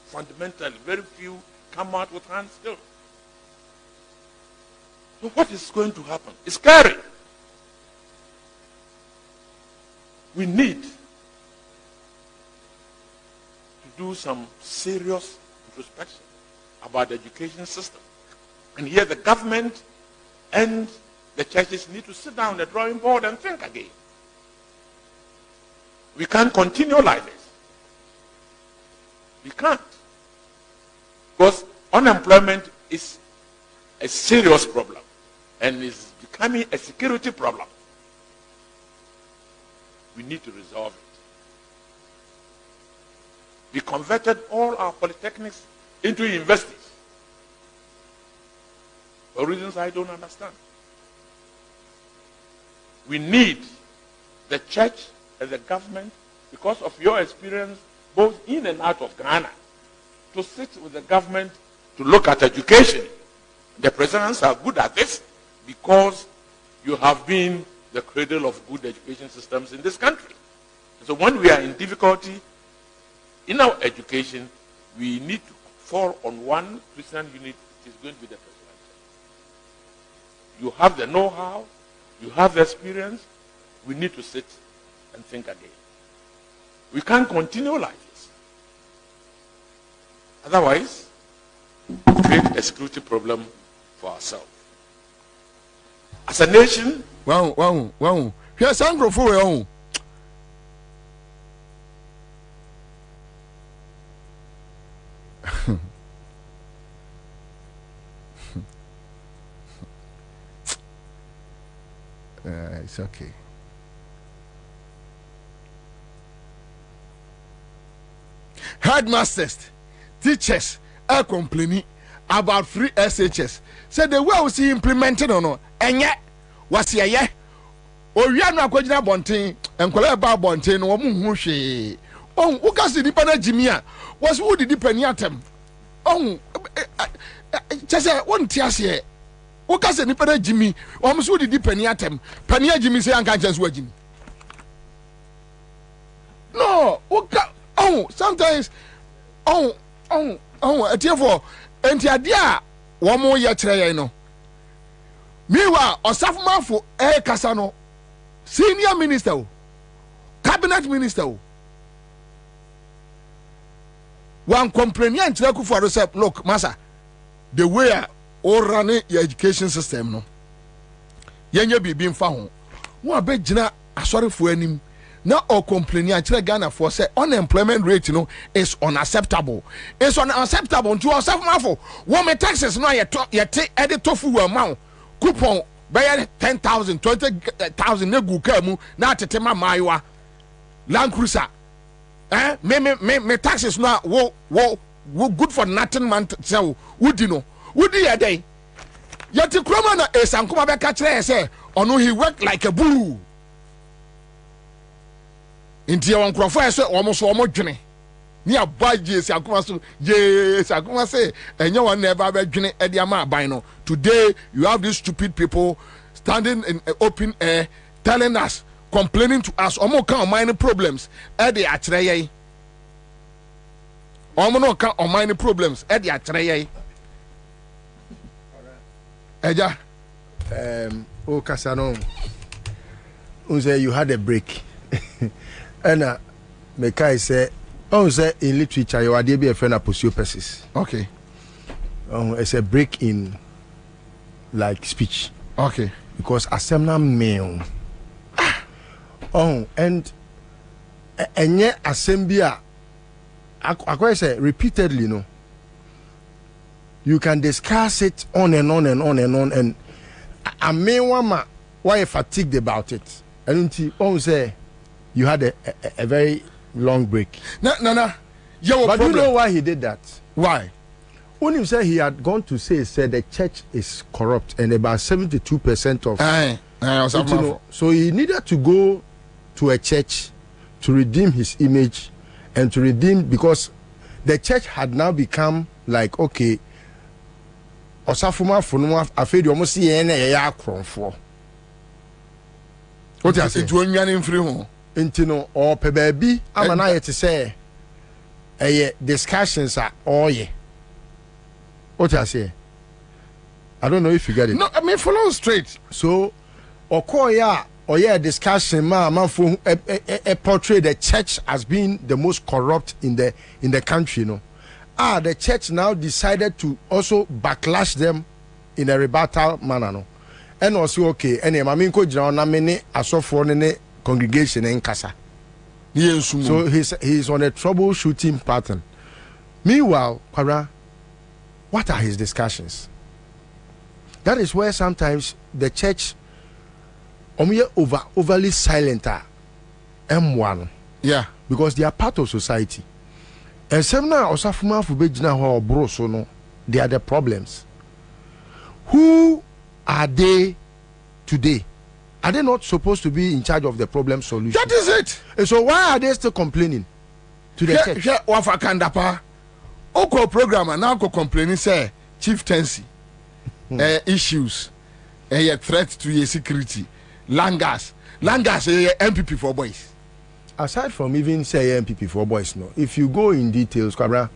Fundamentally, very few come out with hand skills. So what is going to happen? It's scary. We need to do some serious introspection about the education system. And here the government and the churches need to sit down on the drawing board and think again. We can't continue like this. We can't. Because unemployment is a serious problem and is becoming a security problem. We need to resolve it. We converted all our polytechnics into universities for reasons I don't understand. We need the church and the government, because of your experience both in and out of Ghana, to sit with the government to look at education. The presidents are good at this because you have been the cradle of good education systems in this country. So when we are in difficulty in our education, we need to fall on one Christian unit. It is going to be the presidential. You have the know-how, you have the experience. We need to sit and think again. We can't continue like this. Otherwise, we create a security problem for ourselves. As a nation, here's some for it's okay. Headmasters, teachers are complaining about free SHS. Said the way we see implemented or no, and yet was ye or we are not going to bonting and collect about bonting or mushi. Oh, who can see the Panajimia? Was who did the peniatem? Oh, just one tears here. Who can see the Panajimi? Almost who did the peniatem? Pania Jimmy say, I just watching. No, sometimes, therefore, and the idea one more year, you know. Meanwhile, Osafuma for Air Casano, senior minister, cabinet minister. One complainant for yourself, look, Massa, the way all running your education system, no. Yenya be being found. One big jina, sorry for him. Now, or complaining, Ghana for say unemployment rate, you know, is unacceptable. It's unacceptable to yourself, Mafo. Woman taxes now, you take edit tofu amount. Coupon by 10,000, 20,000 negu kamu na tetema maiwa Land Cruiser. Me taxes now wo good for nothing man so would you know would you a day yet the criminal is and come back catch say or no he worked like a bull into your uncle so almost journey near budgets yes I say and no one never ever journey at the amount by now. Today you have these stupid people standing in open air telling us, complaining to us almost count minor problems at the atreye almost count on minor problems at the atreye Eja Kasano unse you had a break and Mekai say say in literature you are be a friend of aposiopesis. Okay. It's a break in like speech. Okay. Because assembly male. And yet assembly I say repeatedly, no. You can discuss it on and on and on and on and I mean one why fatigued about it? And say you had a very long break. No. But you know why he did that? Why? When you say he had gone to say the church is corrupt and about 72% of so he needed to go to a church to redeem his image and to redeem, because the church had now become like, okay, osafuma funuma afedi almost ya kronfo. What you say? Into onyan free ho. Intino or pebebi amana yet say discussions are all ye. What I say? I don't know if you get it. No, I mean follow straight. So, or discussion man portray the church as being the most corrupt in the country, you know. The church now decided to also backlash them in a rebuttal manner, no. And also okay, and maminko jina na mene asofo ne congregation in Kasa. So he's on a troubleshooting pattern. Meanwhile, Kwara, what are his discussions? That is where sometimes the church overly silent M1. Yeah. Because they are part of society. And some now osafuma fubejina ho broso no, they are the problems. Who are they today? Are they not supposed to be in charge of the problem solution? That is it. And so why are they still complaining to the church? Wafakandapa. Oko programmer now go complaining say chieftaincy issues, a threat to your security, Langas MPP for boys. Aside from even say MPP for boys, no. If you go in details, Kwabra,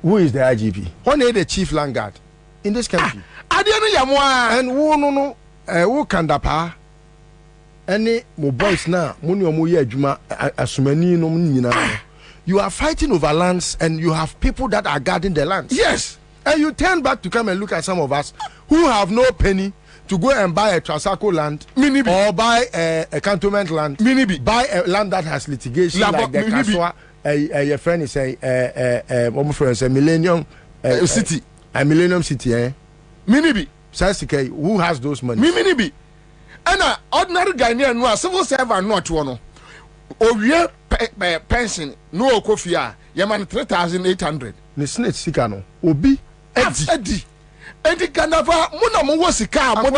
who is the IGP? Who is the chief landguard in this country? And who kandapa? Any mo boys now? Muni omuye juma asumeni no munina. You are fighting over lands and you have people that are guarding the lands. Yes. And you turn back to come and look at some of us who have no penny to go and buy a Transaco land or buy a cantonment land. Buy a land that has litigation like the Kaswa, your friend is a Millennium City. A Millennium City, eh? Sasike, who has those money? And an ordinary Ghanaian no civil servant not one. Owie pension no kofia yaman 3,800. The snake sikano obi edi kanava muna mo wo sika mo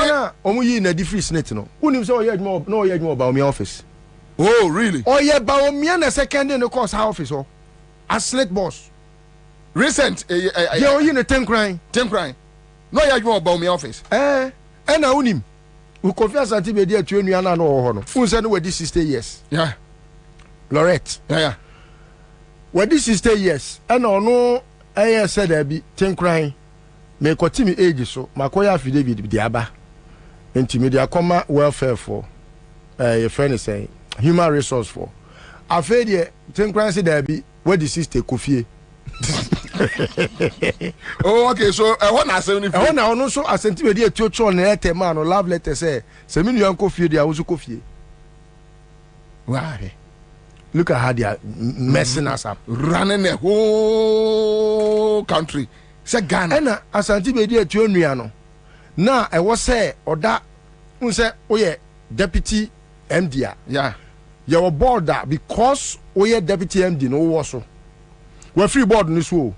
omu yi na different snake no unim say oyedmo ba omi office. Oh really? Oye ba omi na second in the course office o as snake boss recent yeah oyi na 10 crying no yedmo ba omi office na unim we confess anti be there to nua na no ho no un say no we 60 years. Yeah. Lorette. Yeah. What this 60 years and no I said there be 10 crying me continue age so makoya affidavit di aba enti media comma welfare for your friend is saying human resource for afed there 10 crying say there be where the sister kofie. Oh okay, so what na say ni I want no so asenti me dey tio na letter man no love letter say se me nua kofie dia wo so kofie. Why? Look at how they are messing us up, running the whole country. Say Ghana. And asanti be dey to nua no. Na I was say oda unse oye deputy MD. Yeah. Your board that because oye deputy MD no wo so. We free board ni so.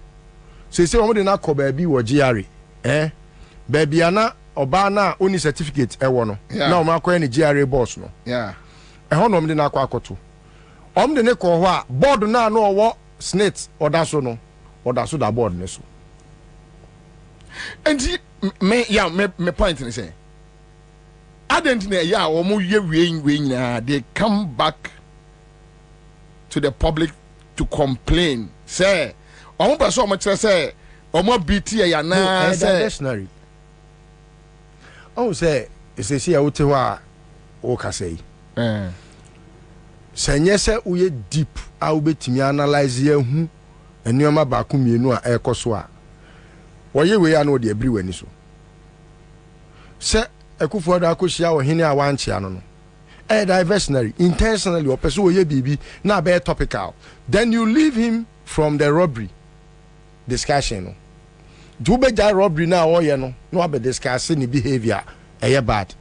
Say we dey na ko ba bi wo GRA. Ba bia na oba na oni certificate e wo no. Na o ma ko ni GRA boss no. Yeah. E ho no me dey na akoto. De ne ko ho a board na no owo snake oda so no oda so da board ne so. And me point ni say identity ya o mo ye we na they come back to the public to complain say o mo person o mo kire say o mo BT ya na say dictionary say see ya wote ho a o ka say senye se uye deep a ubetimi analyze ye hu enioma ba ku mienu a ekoso a woye we ya no de everywhere ni so se ekufo da akohia wo hene a wanche ano no diversionary intentionally or person woye bibi na be topical, then you leave him from the robbery discussion no do be ja robbery na wo ye no no be discussing ni behavior bad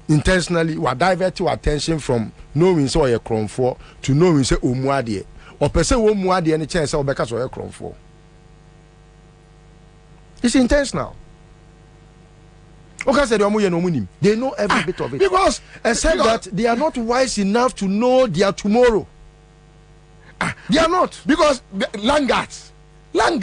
intentionally we divert your attention from knowing so you're cron for to knowing say omuadie or per se omuadie any chance or because you're cron for. It's intentional. Okay, they know every bit of it. Because except that they are not wise enough to know their tomorrow. They are not. Because Langards. Don't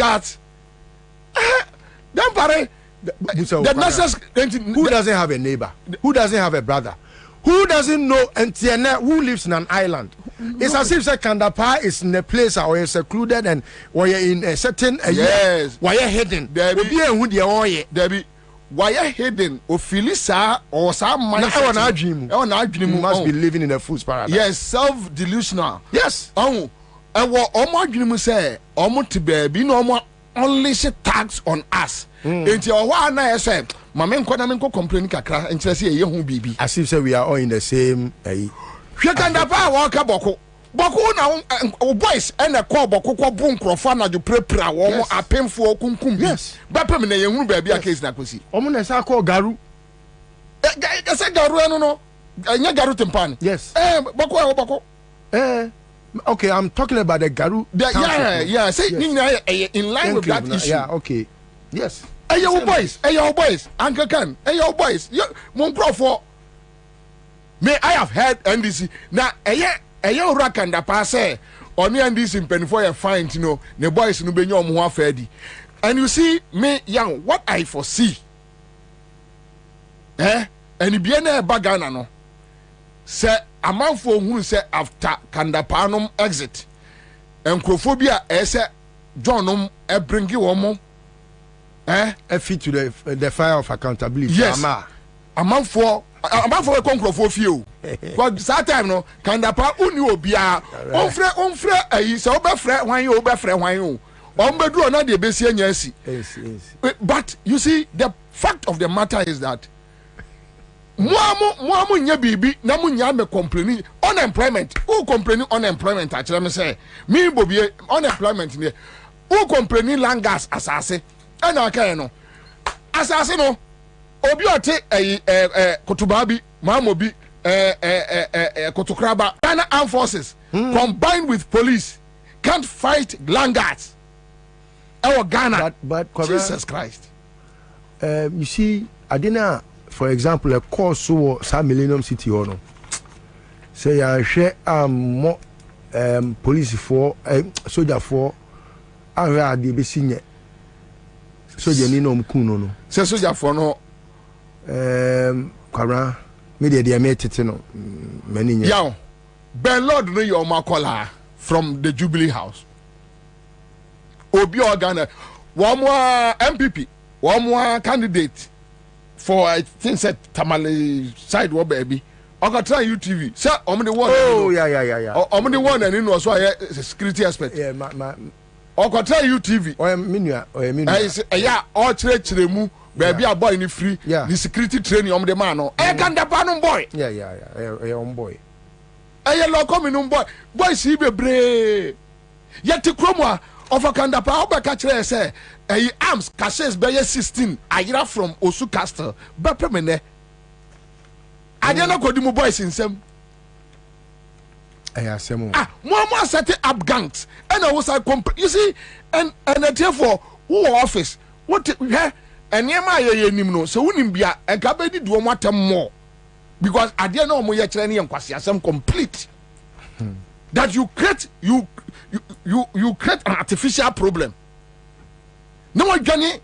worry. The necessary. Who doesn't have a neighbor? Who doesn't have a brother? Who doesn't know Antiana who lives in an island? It's as if Kandapa is in a place or you're secluded and or you're in a certain yes. Why you're hidden? Debbie. Why are hidden? Or Philisa or some you must be living in a fool's paradise. Yes, self-delusional. Yes. Oh, and what Omo dream say, Omo to baby, no more unleash tax on us. Until one I said, Mamen Konamenko complain kakra and say, you won't be. As if say we are all in the same. Shakandapa walk a boko. Boko now, boys, and a call Boko boom crofana, you prepare or a painful kunkum. Yes, Bapam, you won't be a case like we see. Omonesa call Garu. I said Garu, no, and you Garu Timpan. Yes, Boko. Okay, I'm talking about the Garu. Yeah, say in line with that issue. Yeah, okay. Yes. Hey, your boys, Uncle Ken, hey, your boys, Mon Crawford. May I have heard NDC now? Your rack and the pass on the NDC in pen for a fine, you know, the boys no be your more fedi. And you see, me young, what I foresee, and it be a bagana no. Say a man for who say after Kandapanum exit, and Crophobia, say Johnum, bring you one. A fit to the fire of accountability. Yes, a man for a conqueror for few. But that time no, Kandapa uni obia. On fre is over fre when you over fre when you. Bedro na de besi nyasi. Yes. But you see, the fact of the matter is that Muamu nya bibi na mu nya me complaining unemployment. Who complaining unemployment? Actually, me say me Bobie unemployment ne. Who complaining langas asase? And I can no asase no obi ote kotubabi mamobi kotokraba Ghana Armed Forces combined with police can't fight langards our Ghana but Jesus Christ. You see Adina for example a course so some Millennium City or no say I share more police for soldier for I the be soldier ni no mkuno no say soldier for no kwabra me dey me tete no mani nya yaw Ben Lord no your makola from the Jubilee House obi organ one more MPP one more candidate for I think said Tamale side wo baby oga try UTV say omo the one omo the one and no so security expert oga try UTV yeah all chire baby a boy ni free the security training the man no can the pan boy boy lo come boy see bebre yet kromwa of a kanda pa obeka kire say arms caches be 16 ayira from Osu Castle bepemene adena kodi mu boys insem more set up gangs and I was you see and therefore who office what and yema nim no so unim bia and kabedi do matem more because adena no mo ye kire ne yankwase asem complete that you create you create an artificial problem. No one journey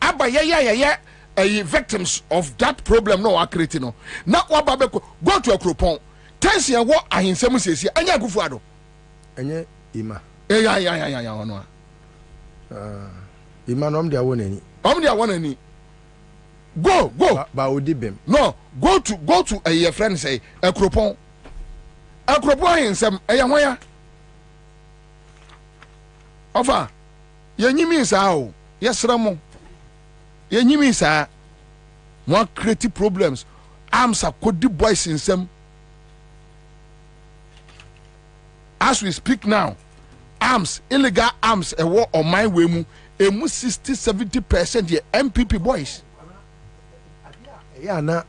abaya victims of that problem no are creating no. Now go to a cropon. Tense ya what ahinsem sesi anya Kufuado. Enye ima. Yeah no. Ima no dia won ani. Go. Ba odibem. No, go to a friend say a cropon. A cropon ahinsem eya Ofa, yenyimi sa o, yesramo. Yenyimi sa more creative problems. Ansah could the boys in some. As we speak now, arms, illegal arms, a war on my way mu, 60-70% ye MPP boys. Yeah, na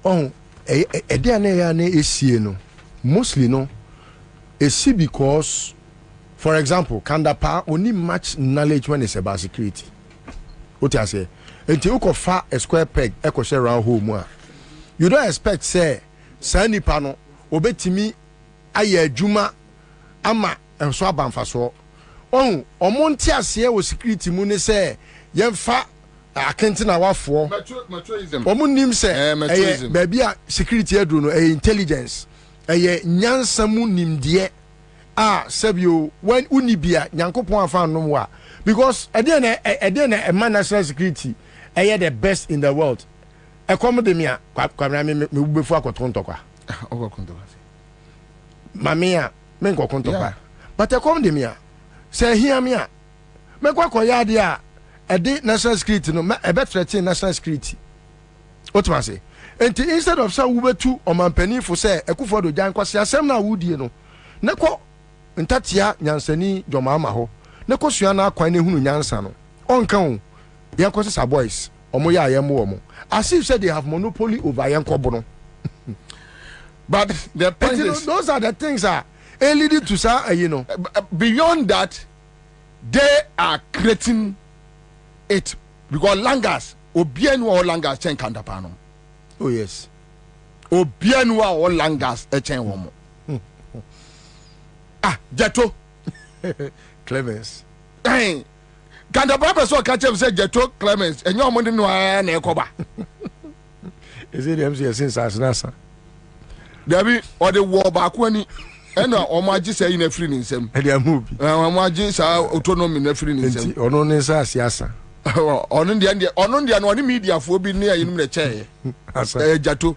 Oh, a DNA is no, mostly no. It's because, for example, Kandapa only much knowledge when it's about security. What I say? Until you can far a square peg, echo share around home. You don't expect, say, Sani Pano, Obetimi, Aye Juma, Ama, and Swabam Faso. Oh, Omontias here was security mune say, Yemfa, I can't know for. Omunim say, baby, security, intelligence. Nyansamu nimdie sebio when unibia nyankopon afa no wa because a man national security the best in the world come de me kwamra me befu akotonto kwa okokonto mamia me nkokonto kwa but come de me say hear me me kwakoya de a national security no e be threaten national security what man say. And instead of some Uber two or Mampeni for say, a coup for the Jan Quasia, some now would you know. Neko Ntatia, Yansani, Jomamaho, Neko Siana, Quine Hunu Yansano. On count, Yankos are boys, or Moya Yamomo. As if said they have monopoly over Yankobono. But the point is, those are the things are leading to say, you know, beyond that, they are creating it because Langas, Obienu or Langas, Chen Kandapano. Oh yes. Obienwa or Langas echen womo. Jeto. Clemens. Hey. Can the papa so catch him say Jeto Clemens and your money no na ekoba. Is it MC since Nasa? There or the war back when he and omaji say in a free in some. And they are moving. Omaji sa autonomy in a free in some. Or no nesa siasa. On the only media for being near in the chair. Jato.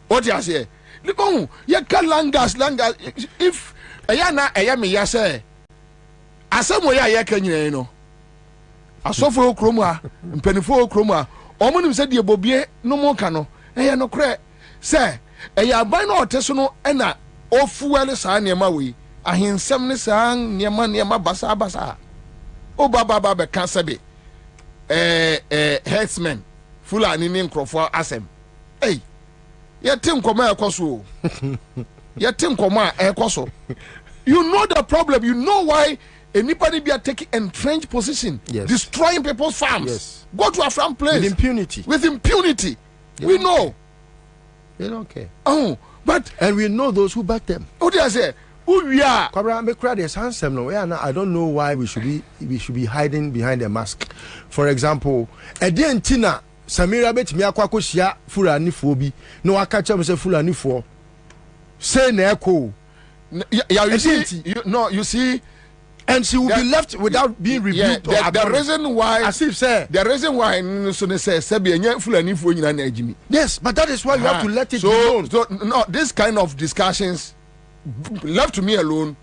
What you say? Look on, you can Langas. If Ayana Ayami Yase, as some way I can you know. A sofa chroma, and penifo chroma, Oman said the Bobie no more cano, and no crack. Say, a by no tesono and a o fuel san near Maui, a hin semni sang near man near my basa. Oh, Baba cancer be headsman, full and in Crawford Assem. Hey, your team come a coso. Your team come a coso. You know the problem, you know why anybody be taking entrenched position, destroying people's farms. Yes. Go to a farm place with impunity. With impunity. We know. They don't care. Oh, but and we know those who back them. What do I say? Who we are? I don't know why we should be hiding behind a mask. For example, Tina Samira bet me akwakosia Fulani fobi. No akacha me say Fulani for. Say na echo. Yeah, you see, and she will be left without being rebuked. The reason why, as if say, the reason why so they say Sebi Fulani for you. Yes, but that is why you have to let it be known. So no, this kind of discussions. Left to me alone.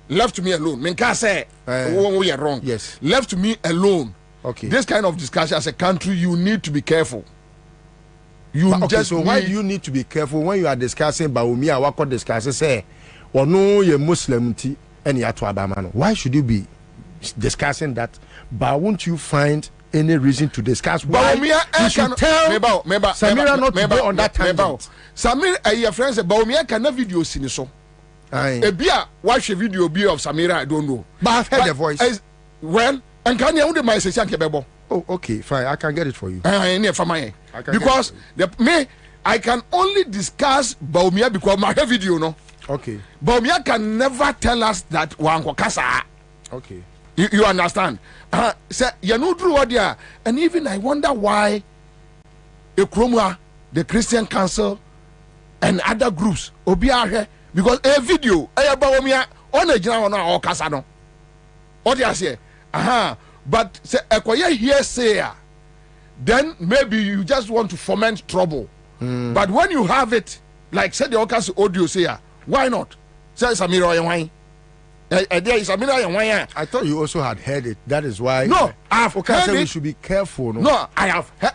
Menka say, we are wrong. Yes. Left to me alone. Okay. This kind of discussion as a country, you need to be careful. Why do you need to be careful when you are discussing Baumi or what discussing say, or no, you're Muslim and you're to Abamano? Why should you be discussing that? But won't you find any reason to discuss why you should tell Samira not to go on that tangent? Samira, your friends, Baumi can video seen so. A beer, watch a video of Samira, I don't know. But I've heard the voice. Well, and can you only my session? Oh, okay, fine. I can get it for you. Because I can only discuss Baumia because my video, no. Okay. Baumia can never tell us that one kasa. Okay. You understand? So you know through what there, and even I wonder why Ekromwa, the Christian Council, and other groups, Obiare. Because a video, on a general or Casano. What do you say? But say, here say, then maybe you just want to foment trouble. But when you have it, like said the Ocas audio say, why not? Say Samira wine. I thought you also had heard it. That is why. No, I've heard it. We should be careful. No, I have heard.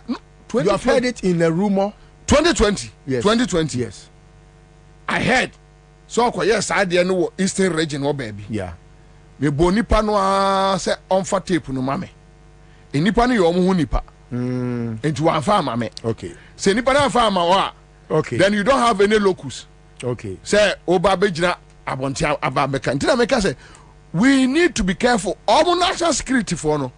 You have heard it in a rumor. 2020. Yes. 2020. Yes. I heard. So yes, I didn't know Eastern region or baby. Yeah. Me bonipa no say on for tape no mame. Enipa no yo mo nipa. Into one farmer me. Okay. Say nipa na farmer wa. Okay. Then you don't have any locus. Okay. Say oba bejina abonti ababeka. Ntina meka say we need to be careful. All national security for no.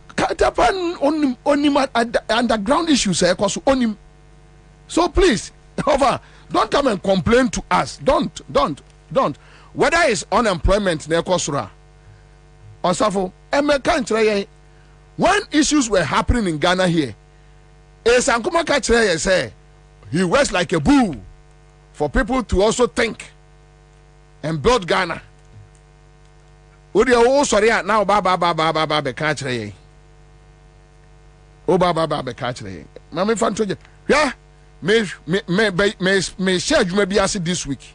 Katapan onim underground issues cause onim. So please, over, don't come and complain to us. Don't. Whether it's unemployment na ekosura. Osafo, emeka nkyere when issues were happening in Ghana here, Sankuma Kachre say he works like a bull for people to also think and build Ghana. Odi o sorry now ba be kachre. O ba be kachre. Mama fantoje. Yeah, me share dwuma bi ase this week.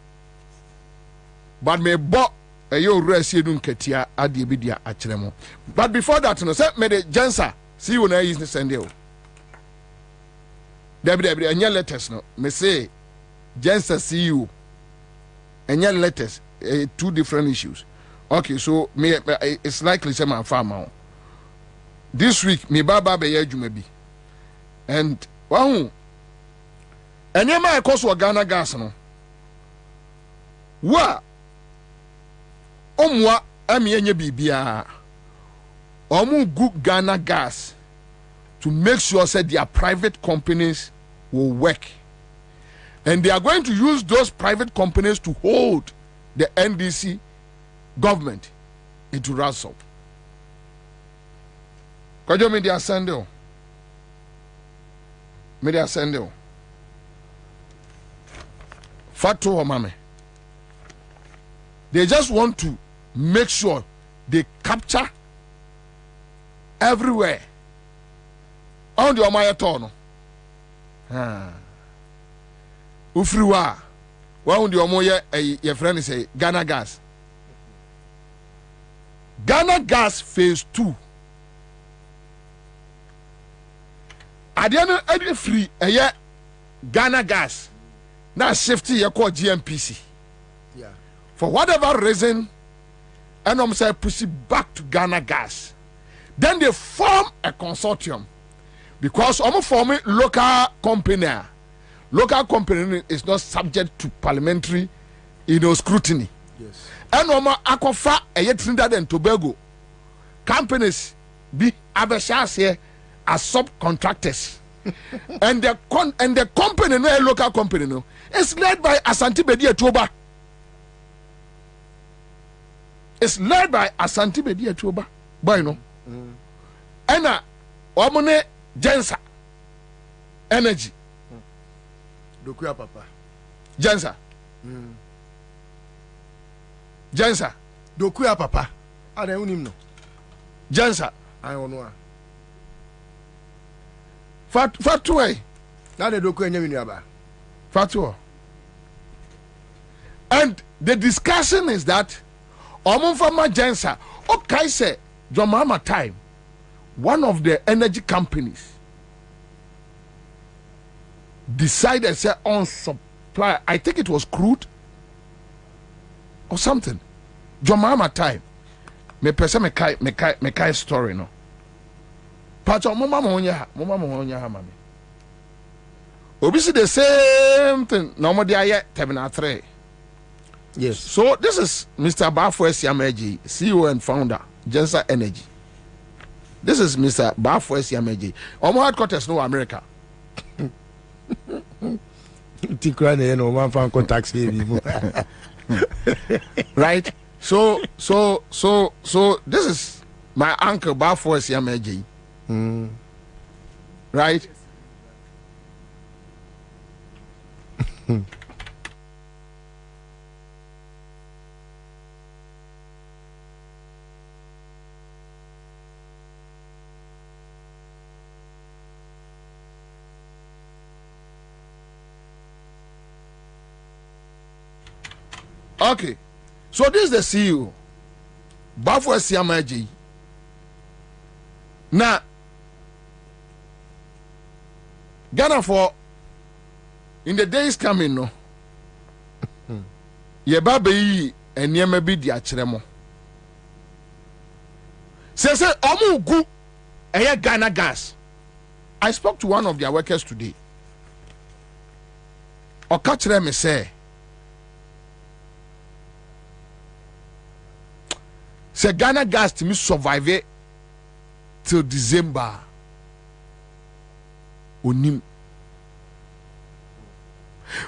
But me bo eyo resi edu nketia ade bi dia akere mo. But before that no say me the Ansah see you na is send you. Debi anya letters no me say Ansah see you. Anya letters two different issues. Okay, so me it's likely say my farmer. This week me baba be adwuma bi. And wahu enyema ekoso Ghana gas no. Wa omwa amienye bibia omu gu Ghana gas to make sure that their private companies will work, and they are going to use those private companies to hold the NDC government into ransom. Kwajo media sendo fatu o mame. They just want to make sure they capture everywhere on the Omaya Tono. Ufriwa, one the Omoya, your friend say Ghana gas. Ghana gas phase 2. At the end of every free a year Ghana gas now safety you call GMPC. Yeah. For whatever reason, and I'm saying push it back to Ghana gas. Then they form a consortium because I'm forming local company. Local company is not subject to parliamentary, scrutiny. Yes. And I'm akofa a Trinidad and Tobago companies be abeshas here as subcontractors. and the company, no local company, no, is led by Asante Bedi Etoba. It's led by Asante Bedi Etoba. Boy, no. And Omone Ansah Energy. Dokuya papa. Ansah. Ansah. Dokuya papa. I don't know. Ansah. I don't know. Fatwa. Now the Dokuya Nyamiaba. Fatwa. And the discussion is that Omunfama Ansah, okay, say, Jomama time, one of the energy companies decided say on supply, I think it was crude or something. Jomama time. Me pese me kai story no. Pacho mama monya mami. Obviously the same thing. No more there terminal 3. Yes. So this is Mr. Bafo Esiameji, CEO and founder, Ansah Energy. This is Mr. Bafo Esiameji. Omo headquarters no America. Tikrane no man fan contact here. Right? So this is my uncle Bafo Esiameji. Right? Okay, so this is the CEO, Bafo Esiameji. Now, Ghana for in the days coming, no, ye baby and ye may be the achremo. Say, Omu gu a Ghana gas. I spoke to one of their workers today. Okachre me say Ghana gas to me survive till December. Onim.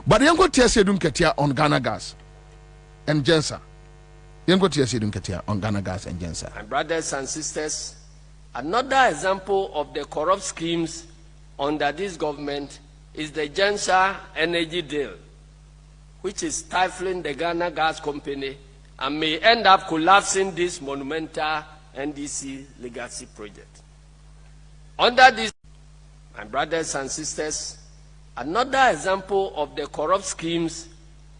But you go to say ketia on Ghana gas and Ansah. You go to say ketia on Ghana gas and Ansah. My brothers and sisters, another example of the corrupt schemes under this government is the Ansah energy deal, which is stifling the Ghana Gas Company and may end up collapsing this monumental NDC legacy project. Under this, my brothers and sisters, another example of the corrupt schemes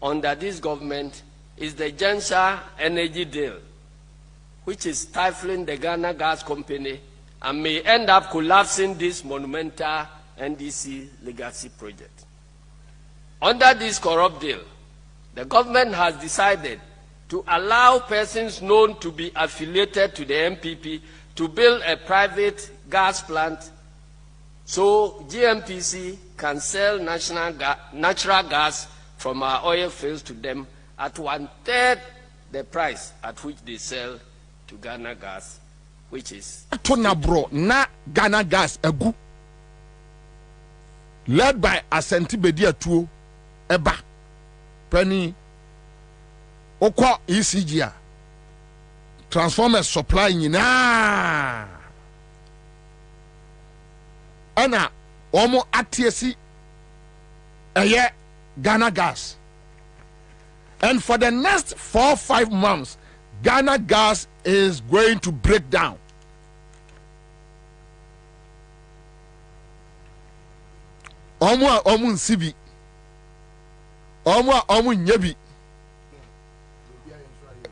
under this government is the Ansah energy deal, which is stifling the Ghana Gas Company and may end up collapsing this monumental NDC legacy project. Under this corrupt deal, the government has decided to allow persons known to be affiliated to the MPP to build a private gas plant so GMPC can sell natural gas from our oil fields to them at 1/3 the price at which they sell to Ghana Gas, which is Tonabro na Ghana Gas egu. Led by Asante Bedia Tuo Eba Penny Okwa ECGA Transformers supply nyina ana omo atiesi eye Ghana Gas, and for the next 4 or 5 months Ghana Gas is going to break down. Omu nsibi omu nyebi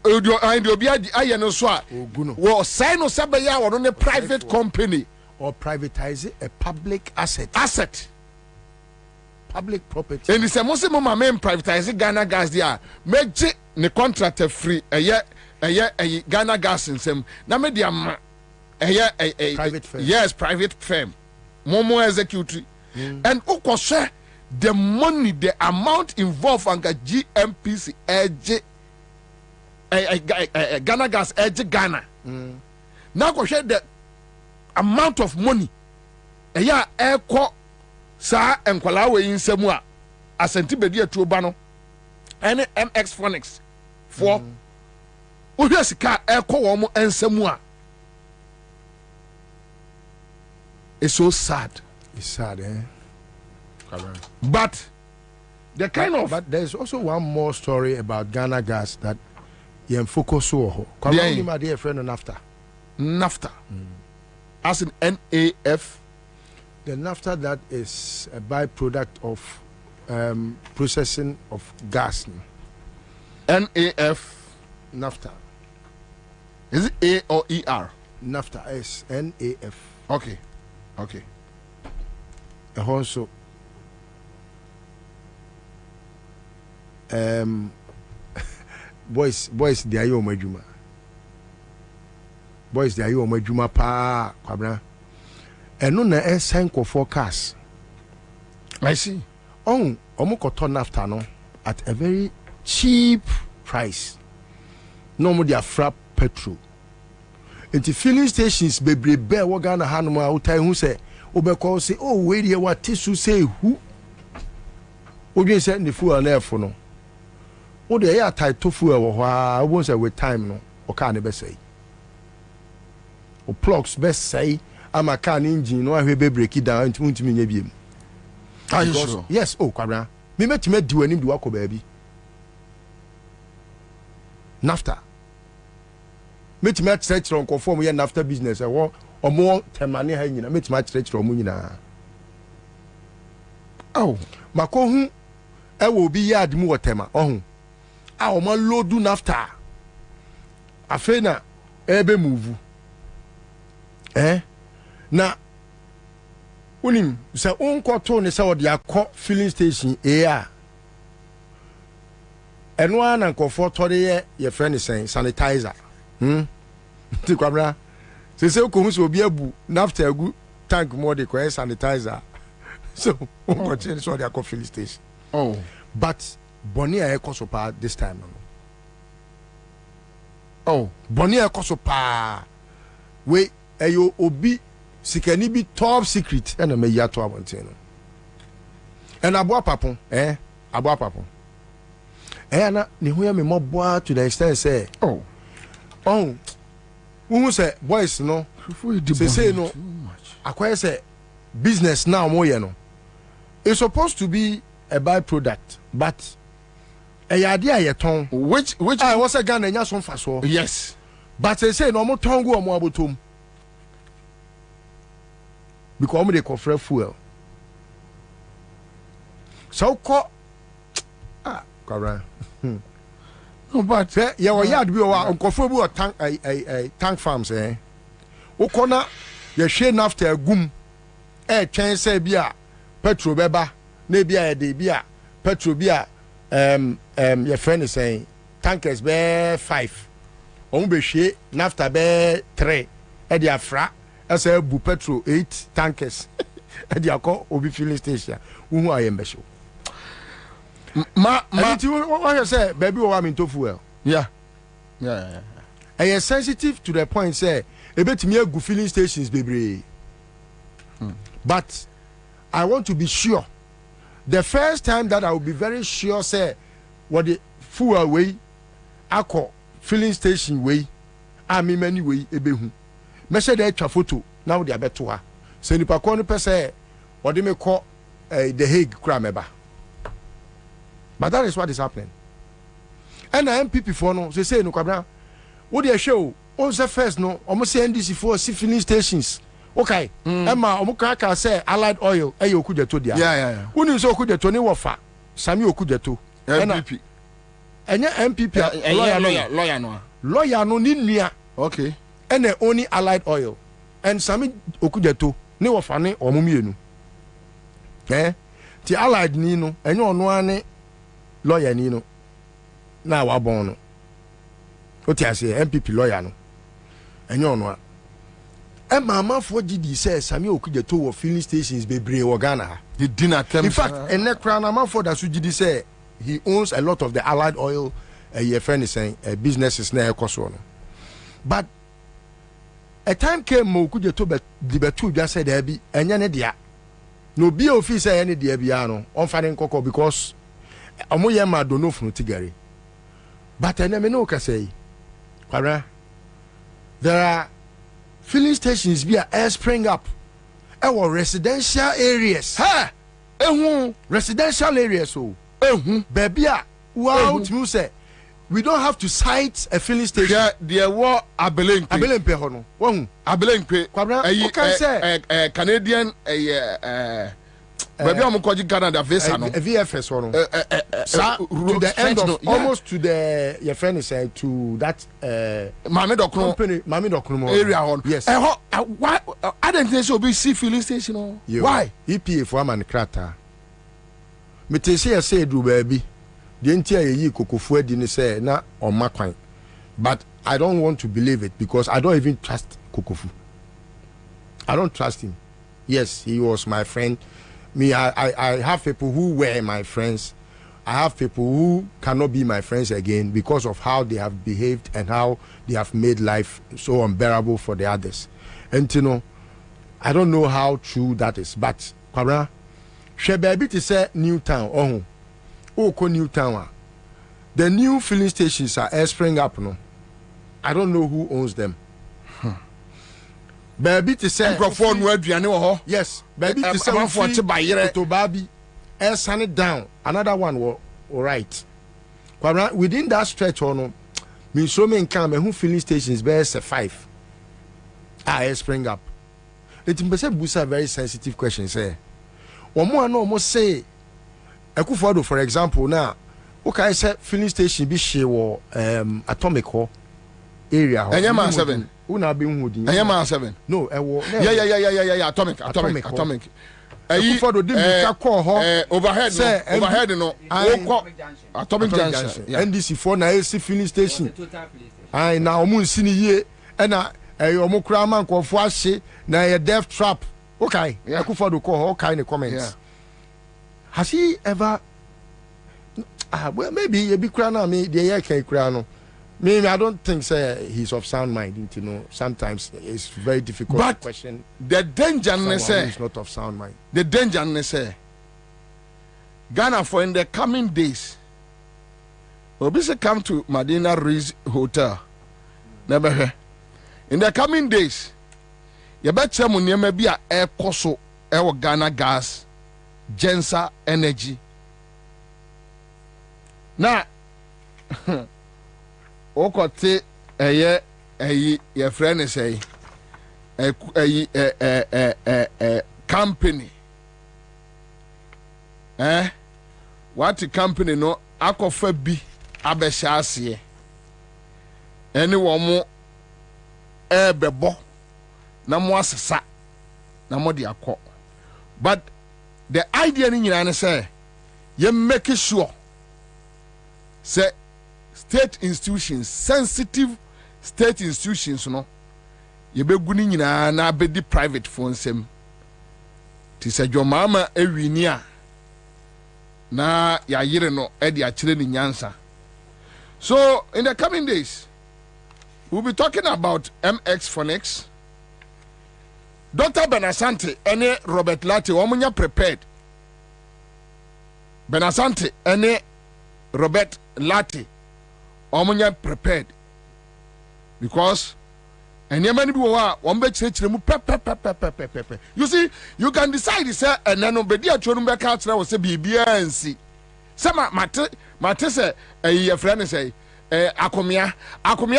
obi aye no so a wo say no se be ya wo no private company or privatize a public asset public property. And the most mama men privatize Ghana Gas there meje ne contractor free eye Ghana Gas nsem na me dia ma private firm. Yes, private firm momo execute. And share the money, the amount involved on the GMPC Ghana Gas Ghana. Now share the amount of money. Yeah, eko sa enkwala we insemu a Asante Bedia Tuobano any MX Phonics for sika eko wo mo ensemu a. It's so sad. It's sad, eh? But the kind of. But there's also one more story about Ghana Gas that you focus on. My dear friend, NAFTA. NAFTA. As in NAF. The NAFTA that is a byproduct of processing of gas. NAF. NAFTA. Is it A or ER? NAFTA is NAF. Okay. Okay. Also, boys, they are your majuma. Boys, they are your majuma pa Kwabena. And no na sign for cars. I see. Oh, omokoto NAFTA no at a very cheap price. No more their frap petrol. Into filling stations, baby bear wagana hanuma utai who say. Obeko say, oh, wait here, what tissue say who? Obi say the fool and air for no. O the air tight to fool, I won't say with time no, or can't ever say. O plugs best say, I'm a car engine, no, I will break it down into me, maybe. Are you sure? Yes, oh, Kwabena. Me met you do any do baby. NAFTA. Met you met search on conform with NAFTA business. I want. Or more temani hanging, I made my stretch from Munina. Oh, Macohun, I will be yard more tema. Oh, our my lord do NAFTA. Afena, ebe move. Na, unim, say, uncle Tony saw the filling station, and one uncle for 30 your friend is saying sanitizer. To Kwabena. They say, "Come so be abu NAFTA gu tank more the sanitizer. So change so they are filling station. Oh. But Bonnie Kosopa this time. Oh, Bonnie Kosopa. We ayo obi sikani be top secret and a meya to abonte. And abua papon, abua papon. Na ni huya me more to the extent say, oh, who say boys no, say no, acquire say business now more you know. It's supposed to be a byproduct, but a idea ye ton which I was a gun and yes on fast. Yes, but they say no more tongue or more about because they call fuel. So call correct. No, but yeah, well, yeah, we are on conformable tank farms, Okona, your shade after a goom, chance beer, petrol beba, maybe a day beer, petrol beer, your friend is saying, tankers bear 5, be shade, nafta bear 3, and your fra, as a bu petrol 8 tankers, and your call will be filling station, whom I am special. What you say, baby, I'm into fuel. Yeah. I am sensitive to the point, say, a bit me good filling stations, baby. But I want to be sure. The first time that I will be very sure, say, what the fuel way, I call filling station way, I mean many way, a behu. Measure the extra photo, now they are better. So, the Paconi per se, what they may call the Hague Crameba. But that is what is happening. And the MPP for no, they say no Kwabena. What they show? On the first no, almost NDC for filling stations. Okay. Emma, omukaka say allied oil. Ayo kujeto dia. Yeah. Uni so kujeto ni wafa. Sami okujeto. MPP. Enya MPP. Lawyer no ni nia. Okay. And only allied oil. And Sami okujeto ni wafa ni omumienu. Ti allied ni no. Enyo ono ane lawyer ni no na wa bon no o ti ase MPP lawyer no enyo no a mama for GD says Sami Okujeto wo filling stations bebre wo Ghana ha the dinner terms. In fact ene kra na man for that so GD say he owns a lot of the allied oil your friend is saying businesses na ekoso no. But a time came Okujeto be the betu just said there be enye ne dia no be office any dia bia no on finding kokko because amoye ma do no funu tigari. But enemy no ka say Kwabena, there are filling stations be air spring up our residential areas residential areas so baby wow to say we don't have to cite a filling station there were abelenpe hono wo abelenpe Kwabena can say Canadian baby I'm going Canada visa no VFS one to the end of almost to the your friend is to that Mami Dokno area on. Yes. Why I don't think so be see filling station no. Why EPA for man krata me te say do baby the entire yi kokofo adi ni say na on makwan but I don't want to believe it because I don't even trust Kokofu. I don't trust him. Yes, he was my friend. Me, I have people who were my friends. I have people who cannot be my friends again because of how they have behaved and how they have made life so unbearable for the others. And you know, I don't know how true that is. But Kwabena, she baby to say Newtown. Newtown. The new filling stations are spring up no. I don't know who owns them. Baby to say microphone where aduane wo ho. Yes, baby to say for to bayere to baby sand it down. Another one all right. Kwabena, within that stretch no me so me can who filling stations be 5 spring up. It be Bulisa very sensitive question say. Omo no almost say Akufo-Addo for example now okay say filling station be she wo atomic ho area ho. Enyama 7 una be hu din. Enyama 7 no ewo yeah atomic Akufo-Addo dey ka call ho overhead no atomic junction NDC for na AC filling station ai na omo nsi ni yie e na omo kura man kwofo ahye na ye death trap Okay. Yeah. Akufo-Addo call all kind of comments. Yeah. Has he ever? Well, maybe a big crano. Me, the year can crano. Maybe I don't think he's of sound mind. You know, sometimes it's very difficult to question. The danger, is not of sound mind. The danger, Ghana for in the coming days. Obisa come to Medina Rise Hotel. Never heard. In the coming days, you bet some money maybe a air coso, air Ghana gas, Ansah energy. Now, okote your friend is a company. What the company no akofa bi abɛhyɛ ɛne wɔn mo ɛbɛbɔ na mo asesa na mo de akɔ. But the idea ni nyina ne say you make sure say state institutions, sensitive state institutions no you be gu ni nyina na be di private phone sem ti sɛ dwomama ewini a na ya yire no edi achire ni nyansa. So in the coming days we'll be talking about MX Phonics, Dr. Benasante and Robert Latte. Omunya prepared. Benasante and Robert Latte omunya prepared because and yemani biwa wambe chire mu pe. You see, you can decide say enano bedi atwonu be ka kire wo say bibia ansi. Say mate say your friend say akomia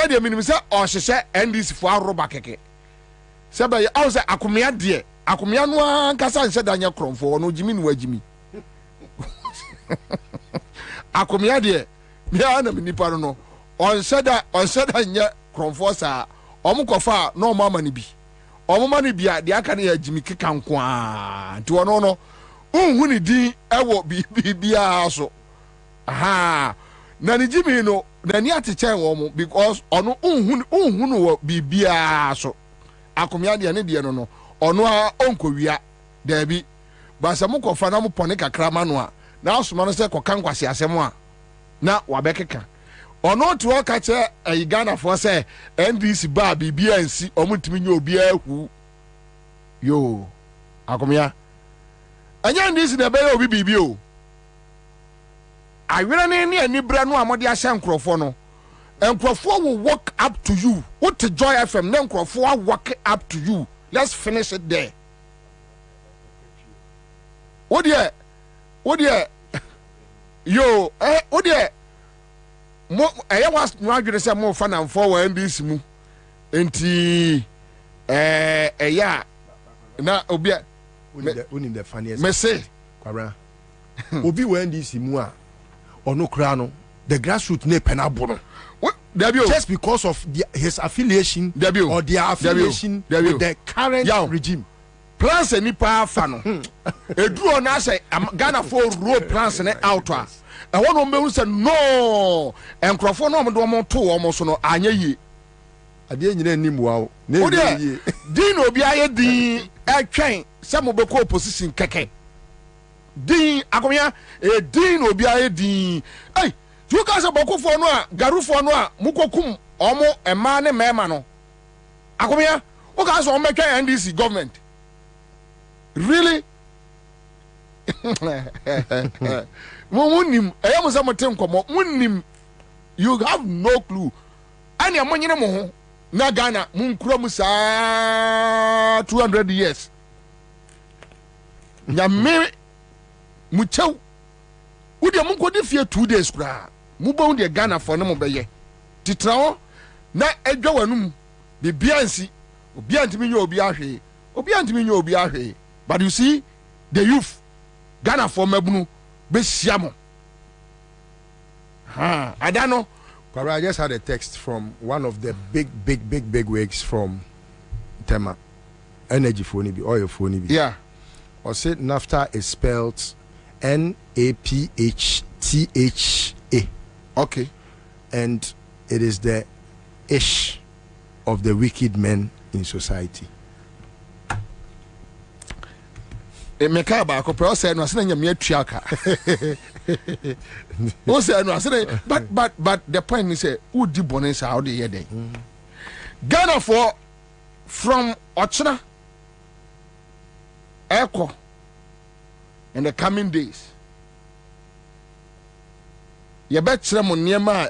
de minim say o hyehye NDC fo aroba keke. Say be o say akomia no ankasa nse danya kromfo no jimi no agimi. Akomia de bia na nipa no on seda nya kromfo sa omukofa na omama ni bi omama ni bia de aka na ya jimi keka nko a nti wono no unhu ni din ewo bibia so aha na ni jimi no na ni atechen wo mo because ono unhu no wo bibia so akomia de ne de no ono a onkowia da bi ba se mukofa na mo pone kakra ma no a na asoma no se kokan kwase asem a na wabekeka ono to waka che Ghana for say NDC ba bibia nsi omutimi nya obia hu yo akomia anya NDC na be obi bibia o awere ne ani bra no amode ahye nkrofo no nkrofo will walk up to you. What to Joy FM na nkrofo will walk up to you. Let's finish it there. What there yo what there mo was no adwene say mo fa na mfo wa NDC mu enti ya na obi in the funniest me say kwara obi wa NDC mu a ono kra no the grassroots ne penabo no just because of his affiliation or their affiliation with the current regime. Plans any power fan. A draw na say Ghana for road plans and out. I want to say no. And Crawford no do to almost no anya yi. Ade nyina nim wa. Din obi aye din e twen some be ko opposition keke. Din akomia e din obi aye din. Hey, you guys aboko for no a garu for no a mukokum omo ema ne mema no. Akomia, o guys o make NDC government. Really? You have no clue. And your money no na Ghana mun kura musa 200 years. Ya me muchew. Udi mun ko de fie 2 days kura. Mu ba de Ghana for no mo beye. Titrawo na edwa wanum be biansi. Obi antimi nyo obi ahwe. Obi antimi nyo obi ahwe. But you see, the youth, Ghana for Mebunu, Besiamo. I don't know. I just had a text from one of the big wigs from Tema. Energy for Nibi, oil for Nibi. Yeah. Or said NAFTA is spelled NAPHTHA. Okay. And it is the ish of the wicked men in society. meka ba ko pro say no ase na nyame atuaka o say no ase but the point is say who di bonus how dey here dey Ghana for from Ochina Echo in the coming days you bet mo niema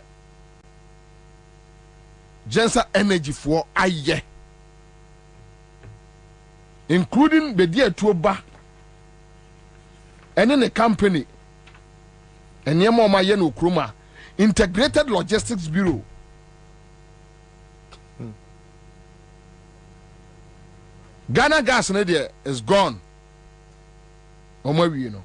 Gensa energy for aye including the dear tuoba and in a company and niema ma ye no kroma integrated logistics bureau Ghana gas is gone. You know.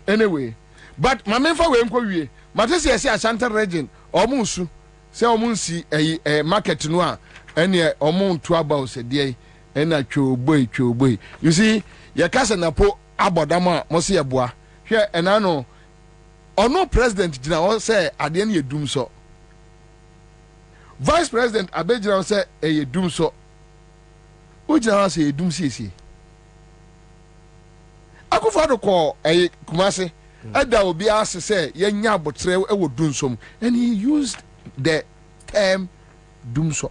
Anyway, but my main for we Matesi say Ashanti region omunsu say omunsi a market no a ene omun to about say dey ena twoboy. You see, your kasa na po abodama mo se eboa. Hwe ena no ono president gina won say ade na yedum so. Vice president abegina say e yedum so. Ujana say dum sisi akufado ko kumase ada obi ase say yenya abotre e wo dunsom and he used the term dumso.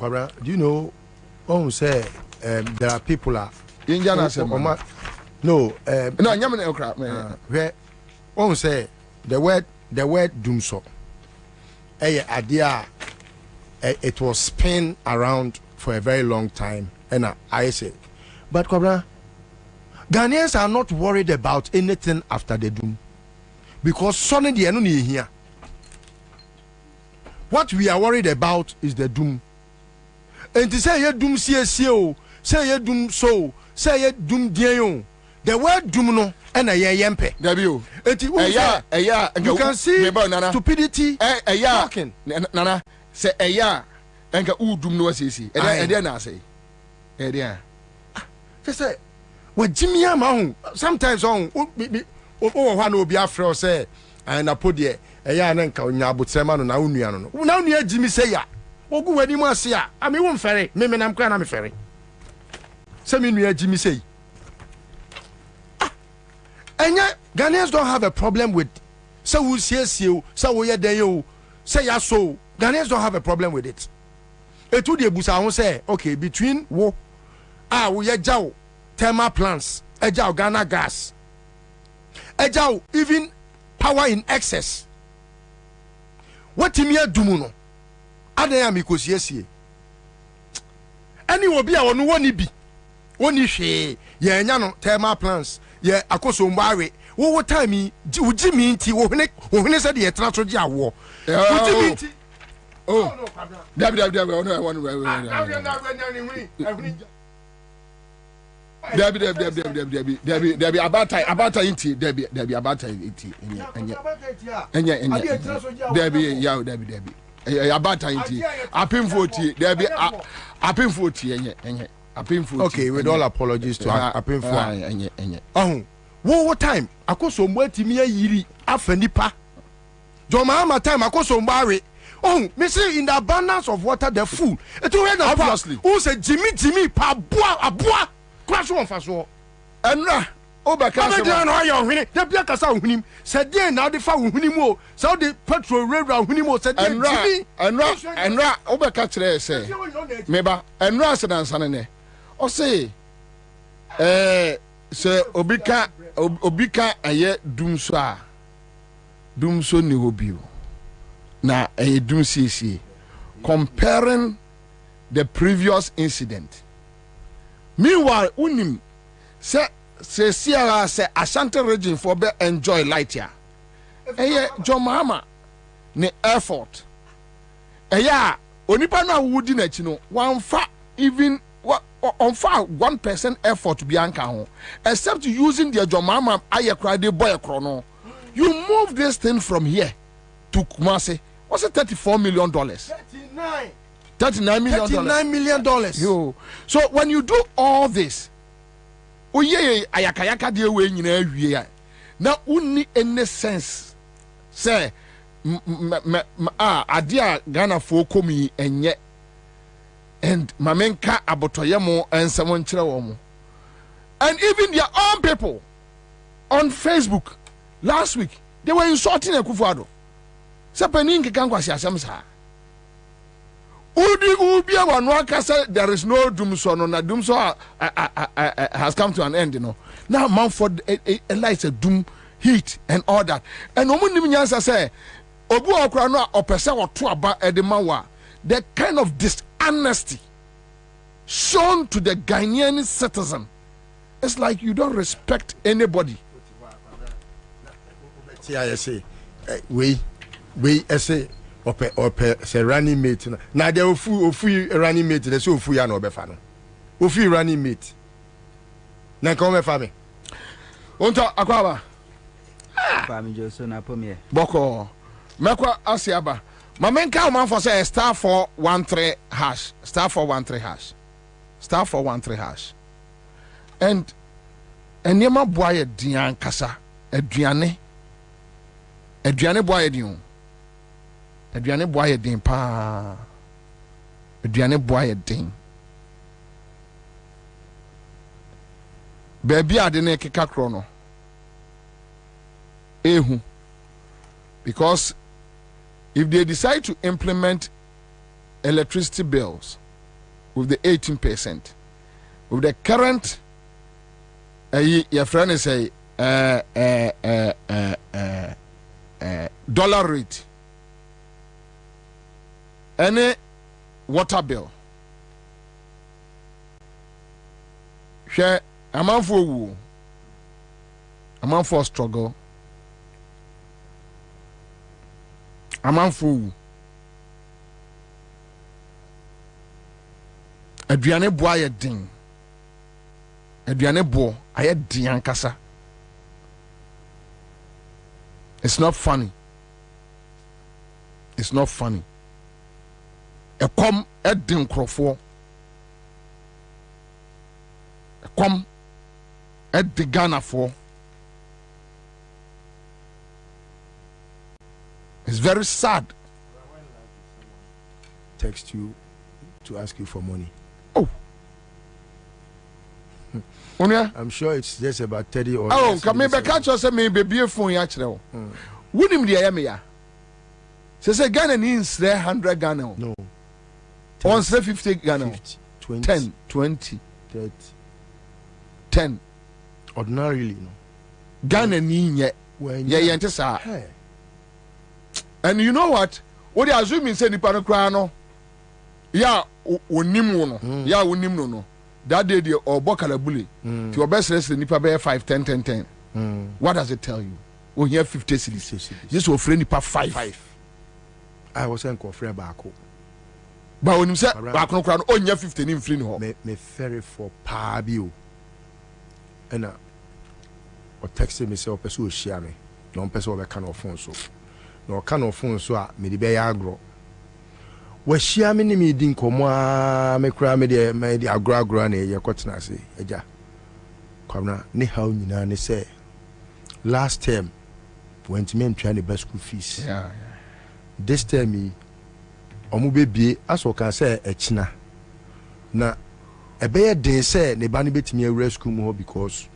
Kwabena, do you know say there are people are no nyame okra where say the word dumso idea it was spun around for a very long time, and I say, but Kwabena, Ghanaians are not worried about anything after the doom because suddenly the enemy here. What we are worried about is the doom. And to say you doom CSO, say you doom so, say you doom dio. The word doom no and a yempe. You can see stupidity talking. Nana say enka udum no asisi e na say e dia say wa jimia ma hu sometimes on o wa na obi afre say na podie eya na nka onya abotrema no na onua no na onua jimi say ya ogu wani mu ase a ami wo mfere me nam kra na me fere say me nua jimi say enya Ghanaians don't have a problem with say we siesie say we yeden yo say ya so Ghanaians don't have a problem with it. Etu de busa ho say okay between wo we jaw thermal plants jaw Ghana gas jaw even power in excess what me adumu no adan am ikosiesie ani obi a wono woni bi woni hwe ye nya no thermal plants ye akoso mbawe wo time wo jimi nti wo hene se de ye tra so je awo wo jimi nti oh, Debbie, about inti, Debbie, about inti, about inti, okay, with all apologies to what time? Akoso mweti miya yiri afenipa. Joma time akoso mbare. Oh, me say in the abundance of water, the fool. It will end obviously. Who say Jimmy, pa bois, crash one fast war. And Obaka, no, you're winning. The black as I him said, yeah, now the foul winimo. So the petrol railroad winimo said, and Obaka today say, Meba, and Rassan and Sanane. Or say, Sir Obika, a yet doomso ni obio. Na a doom CC comparing the previous incident. Meanwhile, unim say Sierra say Ashanti region for be enjoy light here. John Mahama ne effort. Onipa na wudi na chino one fa even on far 1% effort bianca ho except using the John Mahama ayekra de boy chrono. You move this thing from here to Kumasi. What's it $34 million? $39 million. Yo. So when you do all this, ayakayaka de we nyina awie na unni any sense say adia Ghana fo komi enye and mamenka abotoye mo ensemo nkyere wo mo And even their own people on Facebook last week, they were insulting Akufo-Addo. There is no doomsday, no doomsday has come to an end, you know. Now Mountford lights a doom heat and all that. And Omunimiansa say, Obu Okrano or Pesa or Tuaba Edemawa, the kind of dishonesty shown to the Ghanaian citizen. It's like you don't respect anybody. I say, we say, say running mate. Now they ofu running mate. They say ofu ya no befano. Ofu running mate. Na come family. Onto akwaba. Family Joso na pomie. Boko. Mekwa asiaba. Mamenka o man for say star 413 hash. Star 413 hash. Star 413 hash. And enema boye dian kasa. Aduane boye dion. Aduane boye din pa. Aduane boye din. Baby adene keka krono. Ehu. Because if they decide to implement electricity bills with the 18%, with the current your friend is say dollar rate, any water bill, share amount for struggle, amount for aduane boye din. Aduane bo aye dian kasa. It's not funny. It's not funny. E kom e din krofo. E kom e di Ghana for. It's very sad. Text you to ask you for money. Oh. I'm sure it's just about 30 or oh, come me catch us me baby phone ya chire. Wouldn't the ya? Say Ghana needs 100 Ghana. No. On 50 Ghana. 50, 20, 10, 20, 30. 10. Ordinarily, no. Ghana need yeah. And you know what? What they assuming say the panokrano. Yeah, unimuno. Yeah, unimuno. That day the Obokalabuli. To your best rest the nipa bear 5, 10, 10, 10. What does it tell you? Oh, here 50 cities. Just for friend nipa 5. I was saying friend bako. But when you say bako crown, oh, here 15 in friend ho. Me ferry for pabio. And or text me say opeso share me. No person over can phone so. No can of phone so me the be agro. We share me ni din komo me kra me the agro na ye kwotena se eja. Kwabena ne how nyina ne say last term went me try the best school fees. Yeah. This term omo bebie aso kan say echina. Na ebe den say ne ba ne betimi awura school mu ho because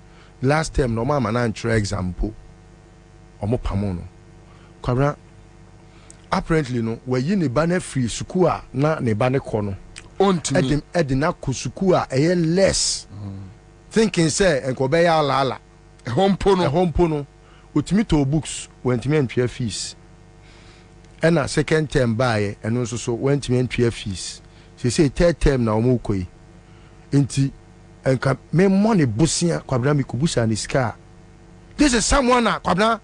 last term no mama na ntre example omo pamo no. Kwabena apparently no we yi ne ba na free school a na ne ba ne ko no. Ontimi edina ko school a eye less. Thinking say enko be ya ala. Hompo no. Utimi to books went me entry fees. And a second term buy and also so went me entry fees. She say third term na omo koi. Inti enka me money busia kwabena mi kubusa ni ska. This is someone na kwabena